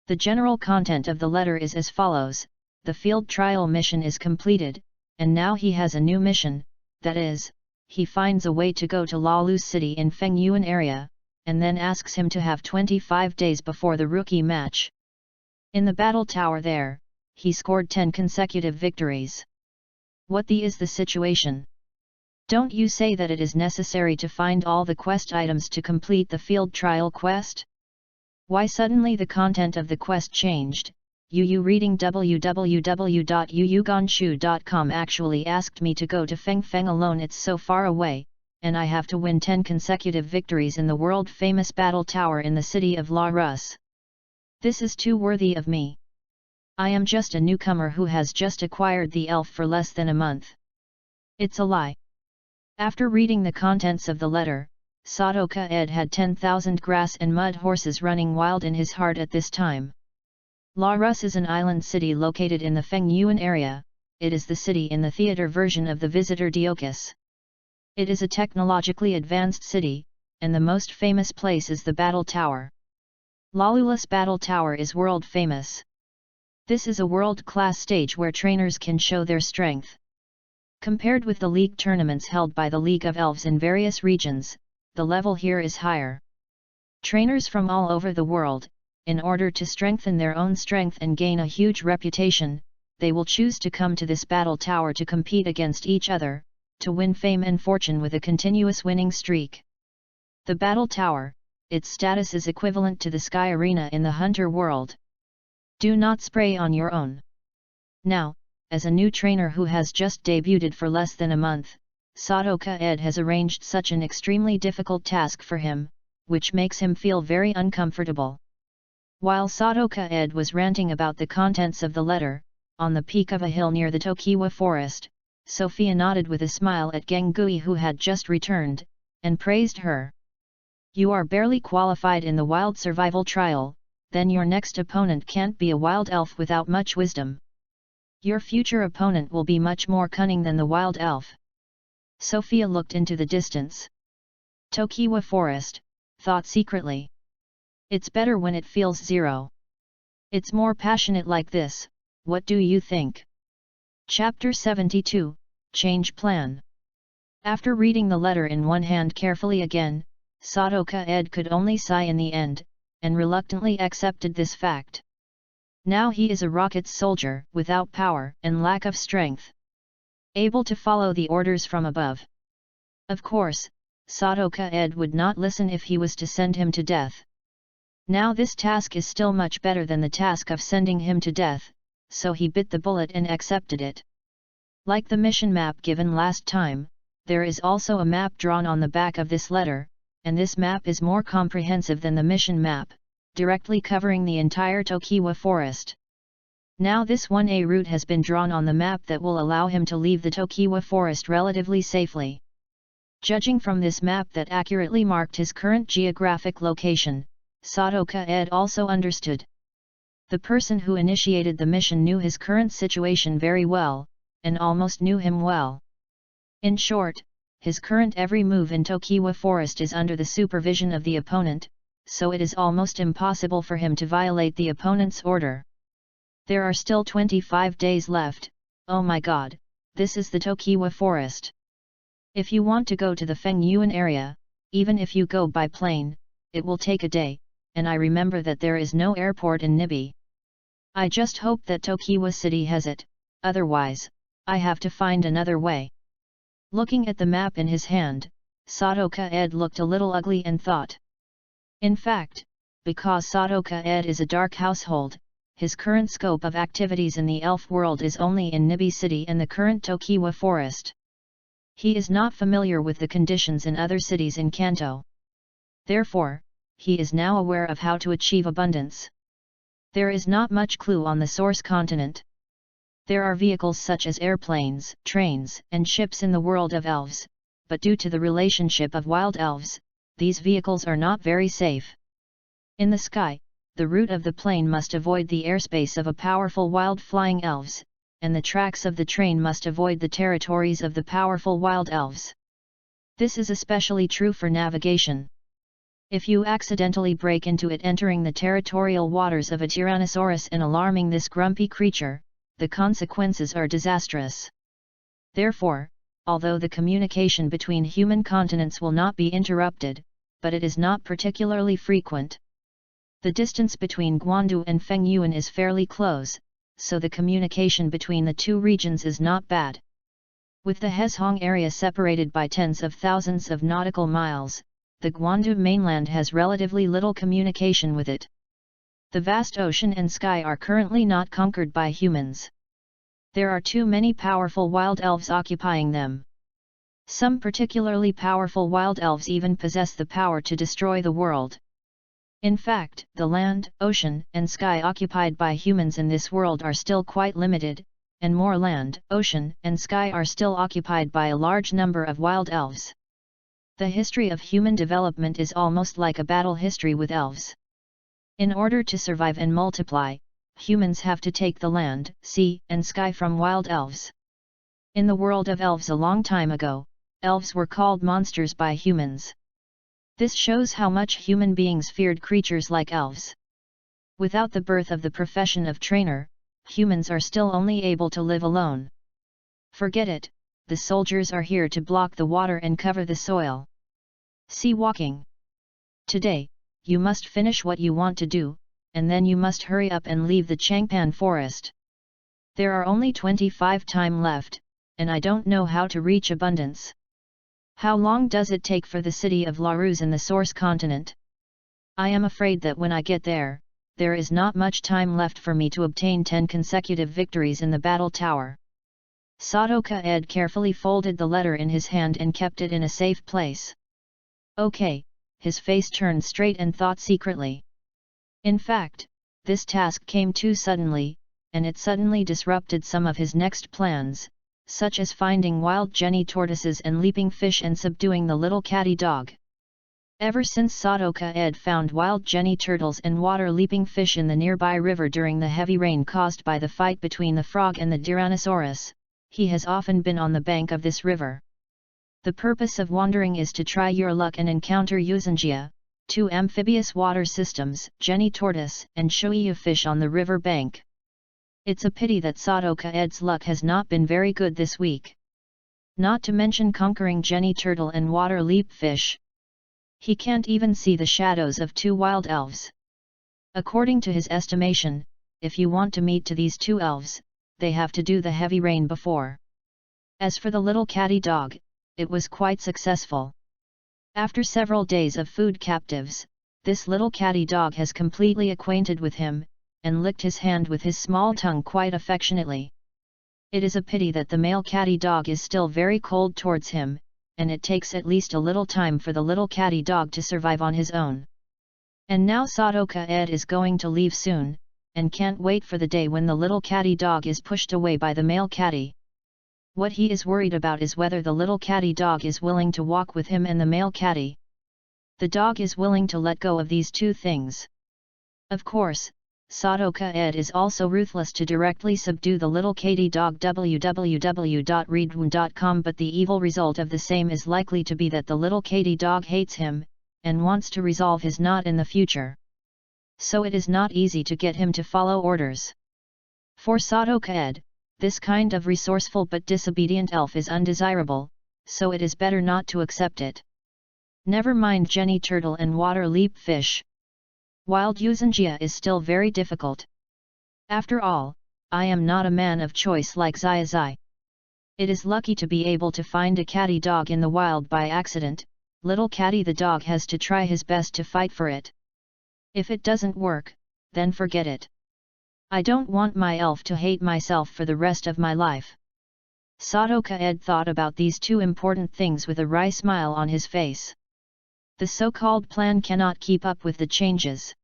Speaker 1: The general content of the letter is as follows: the field trial mission is completed, and now he has a new mission, that is, he finds a way to go to Lalu City in Fengyuan area, and then asks him to have 25 days before the rookie match. In the battle tower there, he scored 10 consecutive victories. What is the situation? Don't you say that it is necessary to find all the quest items to complete the field trial quest? Why suddenly the content of the quest changed? Reading www.yuyuganshu.com actually asked me to go to Fengfeng alone. It's so far away, and I have to win 10 consecutive victories in the world-famous battle tower in the city of La Rus. This is too worthy of me. I am just a newcomer who has just acquired the elf for less than a month. It's a lie. After reading the contents of the letter, Sadoka Ed had 10,000 grass and mud horses running wild in his heart at this time. La Rus is an island city located in the Fengyuan area. It is the city in the theater version of the Visitor Diocus. It is a technologically advanced city, and the most famous place is the Battle Tower. Lalula's Battle Tower is world famous. This is a world-class stage where trainers can show their strength. Compared with the league tournaments held by the League of Elves in various regions, the level here is higher. Trainers from all over the world, in order to strengthen their own strength and gain a huge reputation, they will choose to come to this battle tower to compete against each other, to win fame and fortune with a continuous winning streak. The battle tower, its status is equivalent to the sky arena in the hunter world. Do not spray on your own. Now, as a new trainer who has just debuted for less than a month, Sadoka Ed has arranged such an extremely difficult task for him, which makes him feel very uncomfortable. While Sadoka Ed was ranting about the contents of the letter, on the peak of a hill near the Tokiwa forest, Sophia nodded with a smile at Gengui, who had just returned, and praised her. You are barely qualified in the wild survival trial, then your next opponent can't be a wild elf without much wisdom. Your future opponent will be much more cunning than the wild elf. Sophia looked into the distance. Tokiwa Forest, thought secretly. It's better when it feels zero. It's more passionate like this, what do you think? Chapter 72, Change Plan. After reading the letter in one hand carefully again, Sato-Ka-ed could only sigh in the end, and reluctantly accepted this fact. Now he is a rocket soldier, without power and lack of strength. Able to follow the orders from above. Of course, Sato-Ka-ed would not listen if he was to send him to death. Now this task is still much better than the task of sending him to death, so he bit the bullet and accepted it. Like the mission map given last time, there is also a map drawn on the back of this letter, and this map is more comprehensive than the mission map, directly covering the entire Tokiwa Forest. Now this 1A route has been drawn on the map that will allow him to leave the Tokiwa Forest relatively safely. Judging from this map that accurately marked his current geographic location, Sato-Ka-ed also understood. The person who initiated the mission knew his current situation very well, and almost knew him well. In short, his current every move in Tokiwa Forest is under the supervision of the opponent, so it is almost impossible for him to violate the opponent's order. There are still 25 days left. Oh my god, this is the Tokiwa Forest. If you want to go to the Fengyuan area, even if you go by plane, it will take a day, and I remember that there is no airport in Nibi. I just hope that Tokiwa City has it, otherwise, I have to find another way. Looking at the map in his hand, Sato-Ka-ed looked a little ugly and thought. In fact, because Sato-Ka-ed is a dark household, his current scope of activities in the elf world is only in Nibi City and the current Tokiwa Forest. He is not familiar with the conditions in other cities in Kanto. Therefore, he is now aware of how to achieve abundance. There is not much clue on the source continent. There are vehicles such as airplanes, trains, and ships in the world of elves, but due to the relationship of wild elves, these vehicles are not very safe. In the sky, the route of the plane must avoid the airspace of a powerful wild flying elves, and the tracks of the train must avoid the territories of the powerful wild elves. This is especially true for navigation. If you accidentally break into it entering the territorial waters of a Tyrannosaurus and alarming this grumpy creature, the consequences are disastrous. Therefore, although the communication between human continents will not be interrupted, but it is not particularly frequent. The distance between Guandu and Fengyuan is fairly close, so the communication between the two regions is not bad. With the Hezhong area separated by tens of thousands of nautical miles, the Guandu mainland has relatively little communication with it. The vast ocean and sky are currently not conquered by humans. There are too many powerful wild elves occupying them. Some particularly powerful wild elves even possess the power to destroy the world. In fact, the land, ocean, and sky occupied by humans in this world are still quite limited, and more land, ocean, and sky are still occupied by a large number of wild elves. The history of human development is almost like a battle history with elves. In order to survive and multiply, humans have to take the land, sea, and sky from wild elves. In the world of elves a long time ago, elves were called monsters by humans. This shows how much human beings feared creatures like elves. Without the birth of the profession of trainer, humans are still only able to live alone. Forget it, the soldiers are here to block the water and cover the soil. Sea walking. Today, you must finish what you want to do, and then you must hurry up and leave the Changpan forest. There are only 25 time left, and I don't know how to reach abundance. How long does it take for the city of Laruz in the source continent? I am afraid that when I get there, there is not much time left for me to obtain 10 consecutive victories in the battle tower. Sato-Ka-ed carefully folded the letter in his hand and kept it in a safe place. Okay, his face turned straight and thought secretly. In fact, this task came too suddenly, and it suddenly disrupted some of his next plans, such as finding wild Jenny tortoises and leaping fish and subduing the little catty dog. Ever since Sadoka Ed found wild Jenny turtles and water-leaping fish in the nearby river during the heavy rain caused by the fight between the frog and the Tyrannosaurus, he has often been on the bank of this river. The purpose of wandering is to try your luck and encounter Euxingia, 2 amphibious water systems, Jenny tortoise and Shoyu fish on the river bank. It's a pity that Sadoka Ed's luck has not been very good this week. Not to mention conquering Jenny turtle and water leap fish. He can't even see the shadows of 2 wild elves. According to his estimation, if you want to meet to these 2 elves, they have to do the heavy rain before. As for the little catty dog, it was quite successful. After several days of food captives, this little catty dog has completely acquainted with him, and licked his hand with his small tongue quite affectionately. It is a pity that the male catty dog is still very cold towards him, and it takes at least a little time for the little catty dog to survive on his own. And now Sadoka Ed is going to leave soon, and can't wait for the day when the little catty dog is pushed away by the male catty. What he is worried about is whether the little catty dog is willing to walk with him and the male catty. The dog is willing to let go of these 2 things. Of course, Sadoka Ed is also ruthless to directly subdue the little catty dog www.readaloud.com, but the evil result of the same is likely to be that the little catty dog hates him, and wants to resolve his knot in the future. So it is not easy to get him to follow orders. For Sadoka Ed, this kind of resourceful but disobedient elf is undesirable, so it is better not to accept it. Never mind Jenny turtle and water leap fish. Wild Euxingia is still very difficult. After all, I am not a man of choice like Zai. It is lucky to be able to find a catty dog in the wild by accident. Little catty the dog has to try his best to fight for it. If it doesn't work, then forget it. I don't want my elf to hate myself for the rest of my life. Sadoka Ed thought about these 2 important things with a wry smile on his face. The so-called plan cannot keep up with the changes.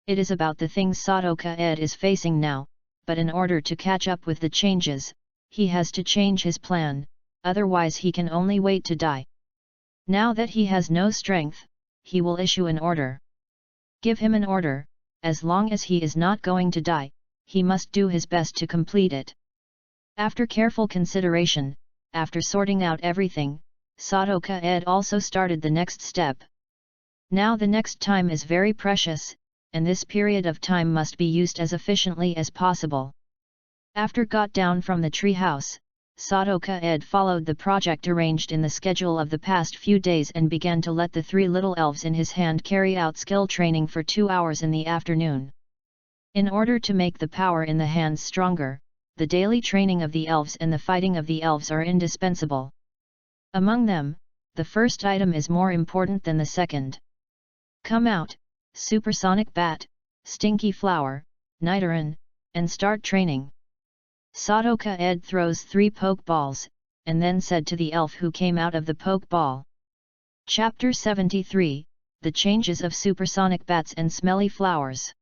Speaker 1: It is about the things Sadoka Ed is facing now, but in order to catch up with the changes, he has to change his plan, otherwise he can only wait to die. Now that he has no strength, he will issue an order. Give him an order, as long as he is not going to die, he must do his best to complete it. After careful consideration, after sorting out everything, Sadoka Ed also started the next step. Now the next time is very precious, and this period of time must be used as efficiently as possible. After got down from the tree house, Sadoka Ed followed the project arranged in the schedule of the past few days and began to let the 3 little elves in his hand carry out skill training for 2 hours in the afternoon. In order to make the power in the hands stronger, the daily training of the elves and the fighting of the elves are indispensable. Among them, the first item is more important than the second. Come out, Supersonic Bat, Stinky Flower, Nitarin, and start training. Sadoka Ed throws 3 pokeballs, and then said to the elf who came out of the pokeball. Chapter 73, The Changes of Supersonic Bats and Smelly Flowers.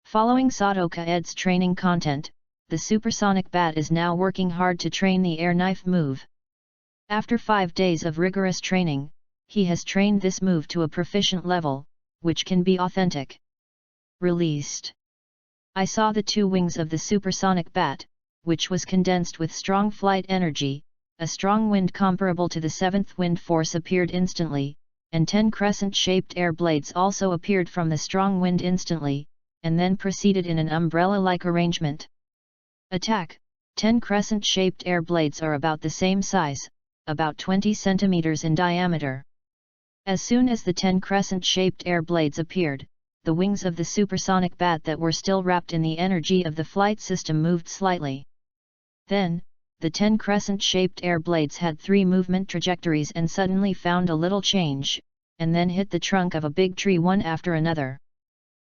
Speaker 1: Following Sadoka Ed's training content, the supersonic bat is now working hard to train the air knife move. After 5 days of rigorous training, he has trained this move to a proficient level, which can be authentic. Released. I saw the 2 wings of the supersonic bat, which was condensed with strong flight energy. A strong wind comparable to the 7th wind force appeared instantly, and 10 crescent-shaped air blades also appeared from the strong wind instantly, and then proceeded in an umbrella-like arrangement. Attack! 10 crescent-shaped air blades are about the same size, about 20 centimeters in diameter. As soon as the 10 crescent-shaped air blades appeared, the wings of the supersonic bat that were still wrapped in the energy of the flight system moved slightly. Then, the 10 crescent-shaped air blades had 3 movement trajectories and suddenly found a little change, and then hit the trunk of a big tree one after another.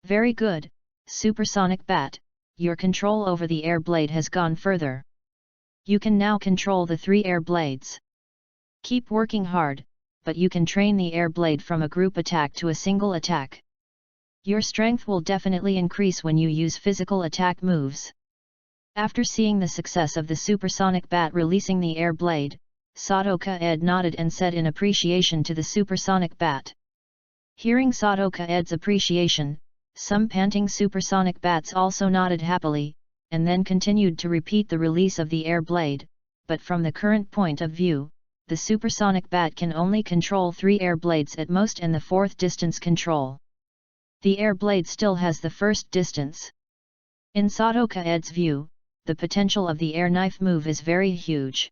Speaker 1: Very good, Supersonic Bat, your control over the air blade has gone further. You can now control the 3 air blades. Keep working hard, but you can train the air blade from a group attack to a single attack. Your strength will definitely increase when you use physical attack moves. After seeing the success of the supersonic bat releasing the air blade, Sadoka-ed nodded and said in appreciation to the supersonic bat. Hearing Sadoka-ed's appreciation, some panting supersonic bats also nodded happily, and then continued to repeat the release of the air blade, but from the current point of view, the supersonic bat can only control 3 air blades at most and the 4th distance control. The air blade still has the first distance. In Sadoka-ed's view, the potential of the air knife move is very huge.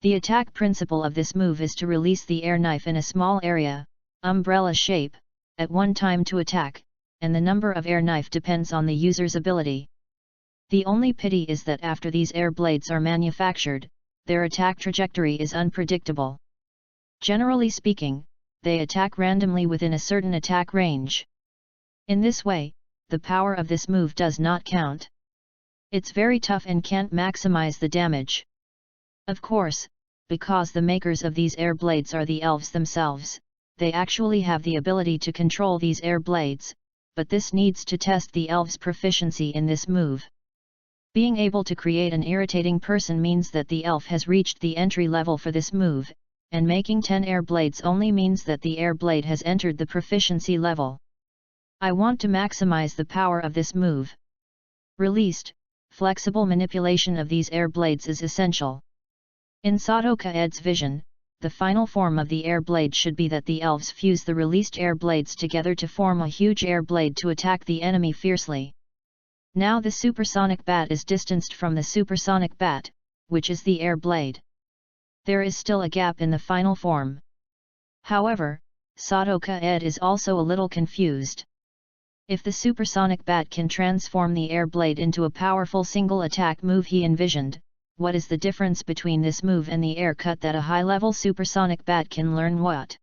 Speaker 1: The attack principle of this move is to release the air knife in a small area, umbrella shape, at one time to attack, and the number of air knife depends on the user's ability. The only pity is that after these air blades are manufactured, their attack trajectory is unpredictable. Generally speaking, they attack randomly within a certain attack range. In this way, the power of this move does not count. It's very tough and can't maximize the damage. Of course, because the makers of these air blades are the elves themselves, they actually have the ability to control these air blades, but this needs to test the elves' proficiency in this move. Being able to create an irritating person means that the elf has reached the entry level for this move, and making 10 air blades only means that the air blade has entered the proficiency level. I want to maximize the power of this move. Released, flexible manipulation of these air blades is essential. In Sadoka-ed's vision, the final form of the air blade should be that the elves fuse the released air blades together to form a huge air blade to attack the enemy fiercely. Now the supersonic bat is distanced from the supersonic bat, which is the air blade. There is still a gap in the final form. However, Sadoka-ed is also a little confused. If the supersonic bat can transform the air blade into a powerful single attack move he envisioned, what is the difference between this move and the air cut that a high-level supersonic bat can learn what?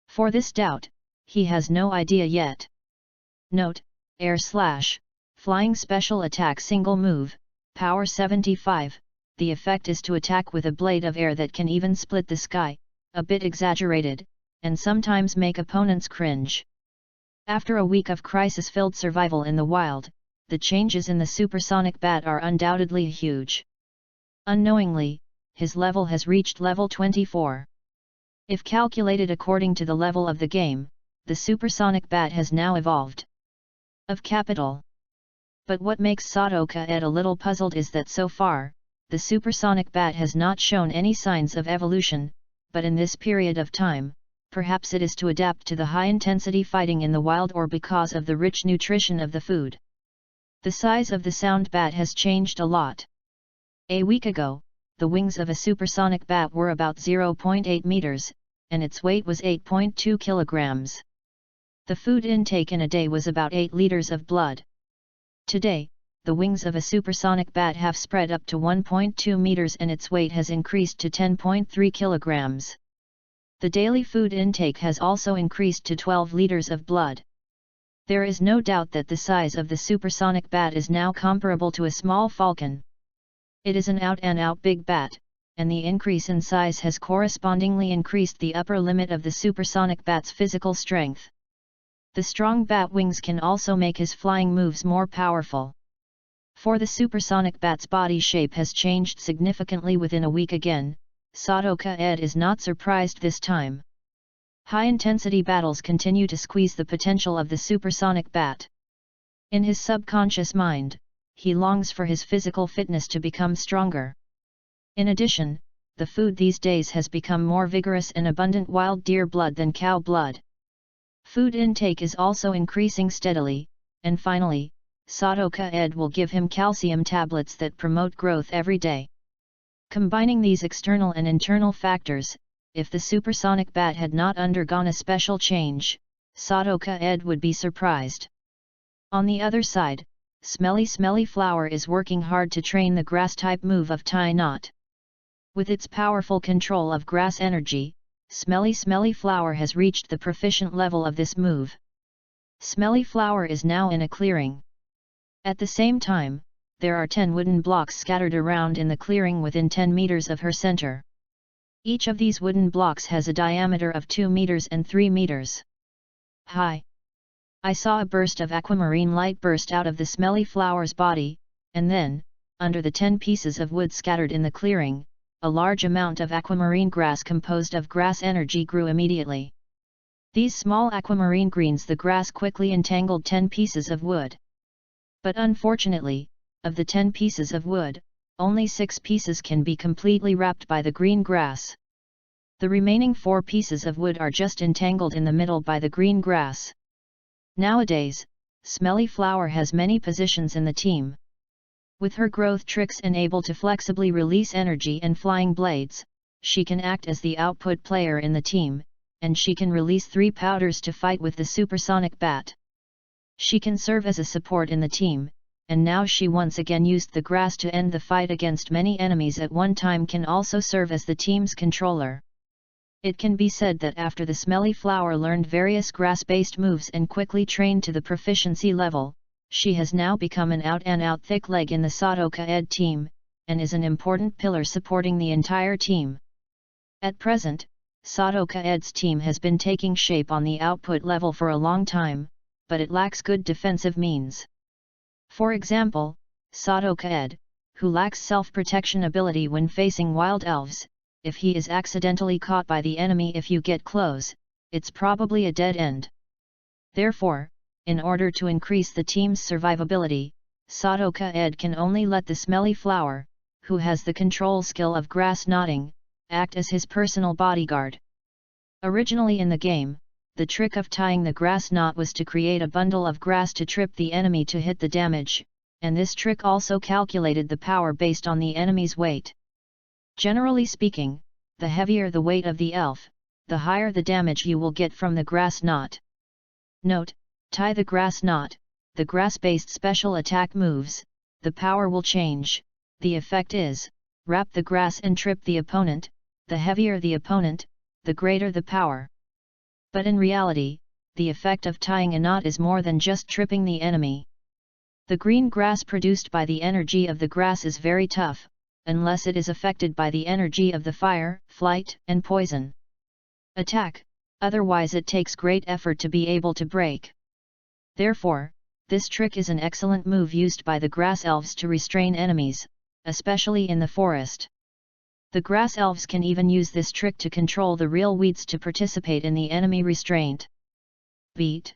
Speaker 1: For this doubt, he has no idea yet. Note, air slash, flying special attack single move, power 75, the effect is to attack with a blade of air that can even split the sky, a bit exaggerated, and sometimes make opponents cringe. After a week of crisis-filled survival in the wild, the changes in the supersonic bat are undoubtedly huge. Unknowingly, his level has reached level 24. If calculated according to the level of the game, the supersonic bat has now evolved of capital. But what makes Sadoka-ed a little puzzled is that so far, the supersonic bat has not shown any signs of evolution, but in this period of time, perhaps it is to adapt to the high-intensity fighting in the wild or because of the rich nutrition of the food. The size of the sound bat has changed a lot. A week ago, the wings of a supersonic bat were about 0.8 meters, and its weight was 8.2 kilograms. The food intake in a day was about 8 liters of blood. Today, the wings of a supersonic bat have spread up to 1.2 meters and its weight has increased to 10.3 kilograms. The daily food intake has also increased to 12 liters of blood. There is no doubt that the size of the supersonic bat is now comparable to a small falcon. It is an out-and-out big bat, and the increase in size has correspondingly increased the upper limit of the supersonic bat's physical strength. The strong bat wings can also make his flying moves more powerful. For the supersonic bat's body shape has changed significantly within a week again, Sadoka-ed is not surprised this time. High-intensity battles continue to squeeze the potential of the supersonic bat. In his subconscious mind, he longs for his physical fitness to become stronger. In addition, the food these days has become more vigorous and abundant wild deer blood than cow blood. Food intake is also increasing steadily, and finally, Sadoka-ed will give him calcium tablets that promote growth every day. Combining these external and internal factors, if the supersonic bat had not undergone a special change, Sadoka-ed would be surprised. On the other side, Smelly Flower is working hard to train the grass-type move of Tie Knot. With its powerful control of grass energy, Smelly Flower has reached the proficient level of this move. Smelly Flower is now in a clearing. At the same time, there are 10 wooden blocks scattered around in the clearing within 10 meters of her center. Each of these wooden blocks has a diameter of 2 meters and 3 meters high. I saw a burst of aquamarine light burst out of the Smelly Flower's body, and then, under the 10 pieces of wood scattered in the clearing, a large amount of aquamarine grass composed of grass energy grew immediately. These small aquamarine greens the grass quickly entangled 10 pieces of wood. But unfortunately, of the 10 pieces of wood, only 6 pieces can be completely wrapped by the green grass. The remaining 4 pieces of wood are just entangled in the middle by the green grass. Nowadays, Smelly Flower has many positions in the team. With her growth tricks and able to flexibly release energy and flying blades, she can act as the output player in the team, and she can release 3 powders to fight with the supersonic bat. She can serve as a support in the team, and now she once again used the grass to end the fight against many enemies at one time, can also serve as the team's controller. It can be said that after the Smelly Flower learned various grass-based moves and quickly trained to the proficiency level, she has now become an out-and-out thick leg in the Sadoka Ed team, and is an important pillar supporting the entire team. At present, Sadoka Ed's team has been taking shape on the output level for a long time, but it lacks good defensive means. For example, Sadoka Ed, who lacks self-protection ability when facing wild elves, if he is accidentally caught by the enemy if you get close, it's probably a dead end. Therefore, in order to increase the team's survivability, Sadoka Ed can only let the Smelly Flower, who has the control skill of grass knotting, act as his personal bodyguard. Originally in the game, the trick of tying the grass knot was to create a bundle of grass to trip the enemy to hit the damage, and this trick also calculated the power based on the enemy's weight. Generally speaking, the heavier the weight of the elf, the higher the damage you will get from the grass knot. Note: tie the grass knot, the grass-based special attack moves, the power will change. The effect is, wrap the grass and trip the opponent. The heavier the opponent, the greater the power. But in reality, the effect of tying a knot is more than just tripping the enemy. The green grass produced by the energy of the grass is very tough, unless it is affected by the energy of the fire, flight, and poison attack, otherwise it takes great effort to be able to break. Therefore, this trick is an excellent move used by the grass elves to restrain enemies, especially in the forest. The grass elves can even use this trick to control the real weeds to participate in the enemy restraint. Beat.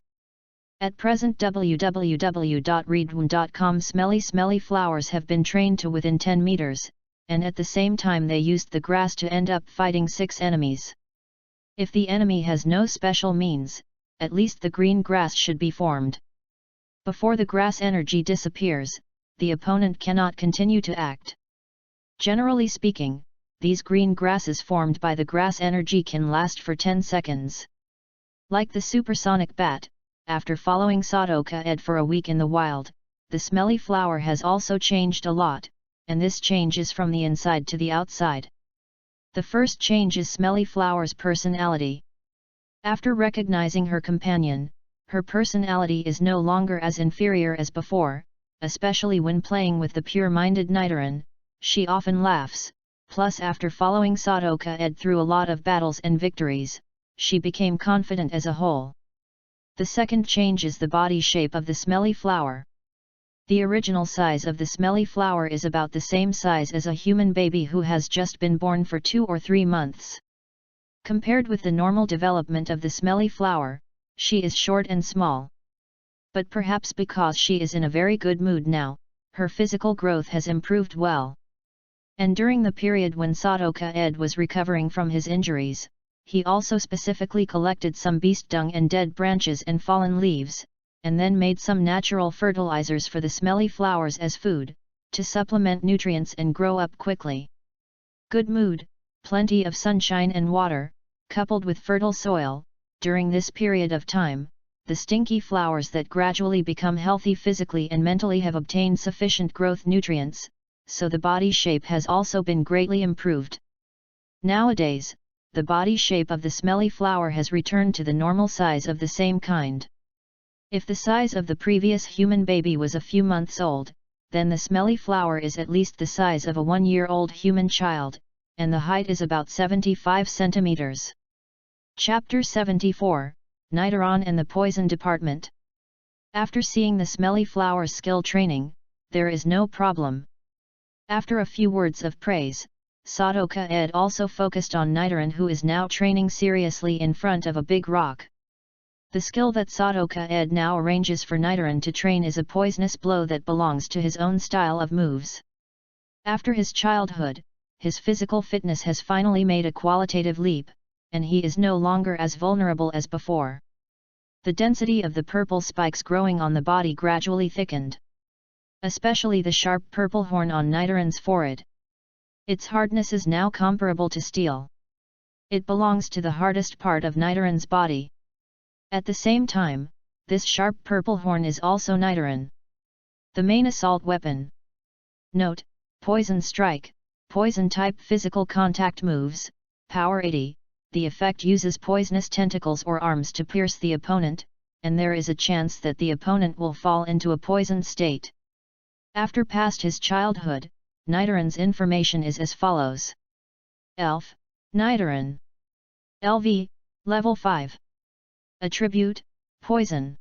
Speaker 1: At present www.readaloud.com smelly flowers have been trained to within 10 meters, and at the same time they used the grass to end up fighting 6 enemies. If the enemy has no special means, at least the green grass should be formed. Before the grass energy disappears, the opponent cannot continue to act. Generally speaking, these green grasses formed by the grass energy can last for 10 seconds. Like the supersonic bat, after following Sadoka Ed for a week in the wild, the Smelly Flower has also changed a lot, and this change is from the inside to the outside. The first change is Smelly Flower's personality. After recognizing her companion, her personality is no longer as inferior as before, especially when playing with the pure-minded Nidoran. She often laughs, plus after following Sadoka Ed through a lot of battles and victories, she became confident as a whole. The second change is the body shape of the Smelly Flower. The original size of the Smelly Flower is about the same size as a human baby who has just been born for 2 or 3 months. Compared with the normal development of the Smelly Flower, she is short and small. But perhaps because she is in a very good mood now, her physical growth has improved well. And during the period when Sadoka Ed was recovering from his injuries, he also specifically collected some beast dung and dead branches and fallen leaves, and then made some natural fertilizers for the Smelly Flowers as food, to supplement nutrients and grow up quickly. Good mood, plenty of sunshine and water, coupled with fertile soil, during this period of time, the stinky flowers that gradually become healthy physically and mentally have obtained sufficient growth nutrients, so the body shape has also been greatly improved. Nowadays, the body shape of the Smelly Flower has returned to the normal size of the same kind. If the size of the previous human baby was a few months old, then the Smelly Flower is at least the size of a 1-year-old human child, and the height is about 75 centimeters. Chapter 74, Nidoran and the Poison Department. After seeing the Smelly Flower's skill training, there is no problem. After a few words of praise, Sadoka Ed also focused on Nidoran, who is now training seriously in front of a big rock. The skill that Sadoka Ed now arranges for Nidoran to train is a poisonous blow that belongs to his own style of moves. After his childhood, his physical fitness has finally made a qualitative leap, and he is no longer as vulnerable as before. The density of the purple spikes growing on the body gradually thickened. Especially the sharp purple horn on Nidoran's forehead. Its hardness is now comparable to steel. It belongs to the hardest part of Nidoran's body. At the same time, this sharp purple horn is also Nidoran. The main assault weapon. Note: Poison Strike, Poison-type physical contact moves, Power 80, the effect uses poisonous tentacles or arms to pierce the opponent, and there is a chance that the opponent will fall into a poisoned state. After past his childhood, Nidoran's information is as follows. Elf, Nidoran. LV, Level 5. Attribute, Poison.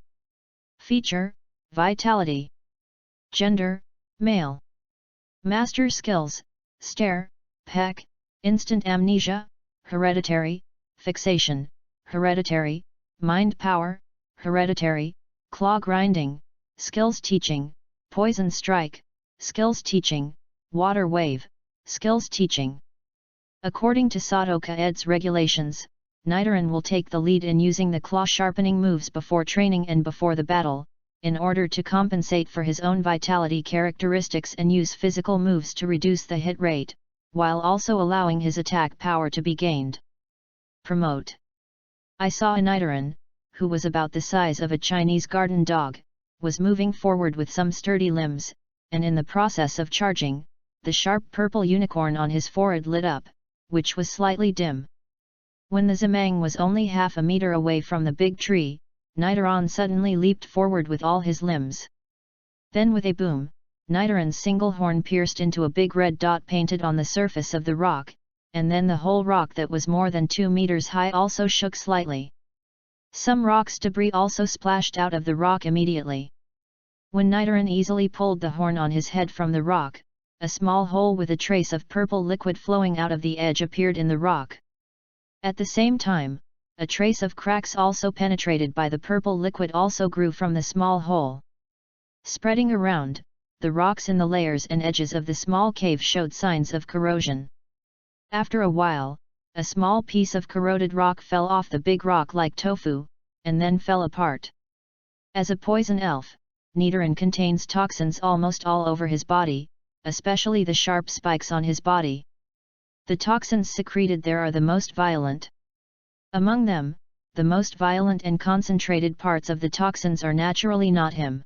Speaker 1: Feature, Vitality. Gender, Male. Master Skills, Stare, Peck, Instant Amnesia, Hereditary, Fixation, Hereditary, Mind Power, Hereditary, Claw Grinding, Skills Teaching, Poison Strike, Skills Teaching, Water Wave, Skills Teaching. According to Sadoka Ed's regulations, Nidoran will take the lead in using the claw sharpening moves before training and before the battle, in order to compensate for his own vitality characteristics and use physical moves to reduce the hit rate, while also allowing his attack power to be gained. Promote. I saw a Nidoran, who was about the size of a Chinese garden dog, was moving forward with some sturdy limbs, and in the process of charging, the sharp purple unicorn on his forehead lit up, which was slightly dim. When the Zamang was only half a meter away from the big tree, Nidoran suddenly leaped forward with all his limbs. Then with a boom, Nidoran's single horn pierced into a big red dot painted on the surface of the rock, and then the whole rock that was more than 2 meters high also shook slightly. Some rocks debris also splashed out of the rock immediately. When Nidoran easily pulled the horn on his head from the rock, a small hole with a trace of purple liquid flowing out of the edge appeared in the rock. At the same time, a trace of cracks also penetrated by the purple liquid also grew from the small hole. Spreading around, the rocks in the layers and edges of the small cave showed signs of corrosion. After a while, a small piece of corroded rock fell off the big rock like tofu, and then fell apart. As a poison elf, Nidoran contains toxins almost all over his body, especially the sharp spikes on his body. The toxins secreted there are the most violent. Among them, the most violent and concentrated parts of the toxins are naturally not him.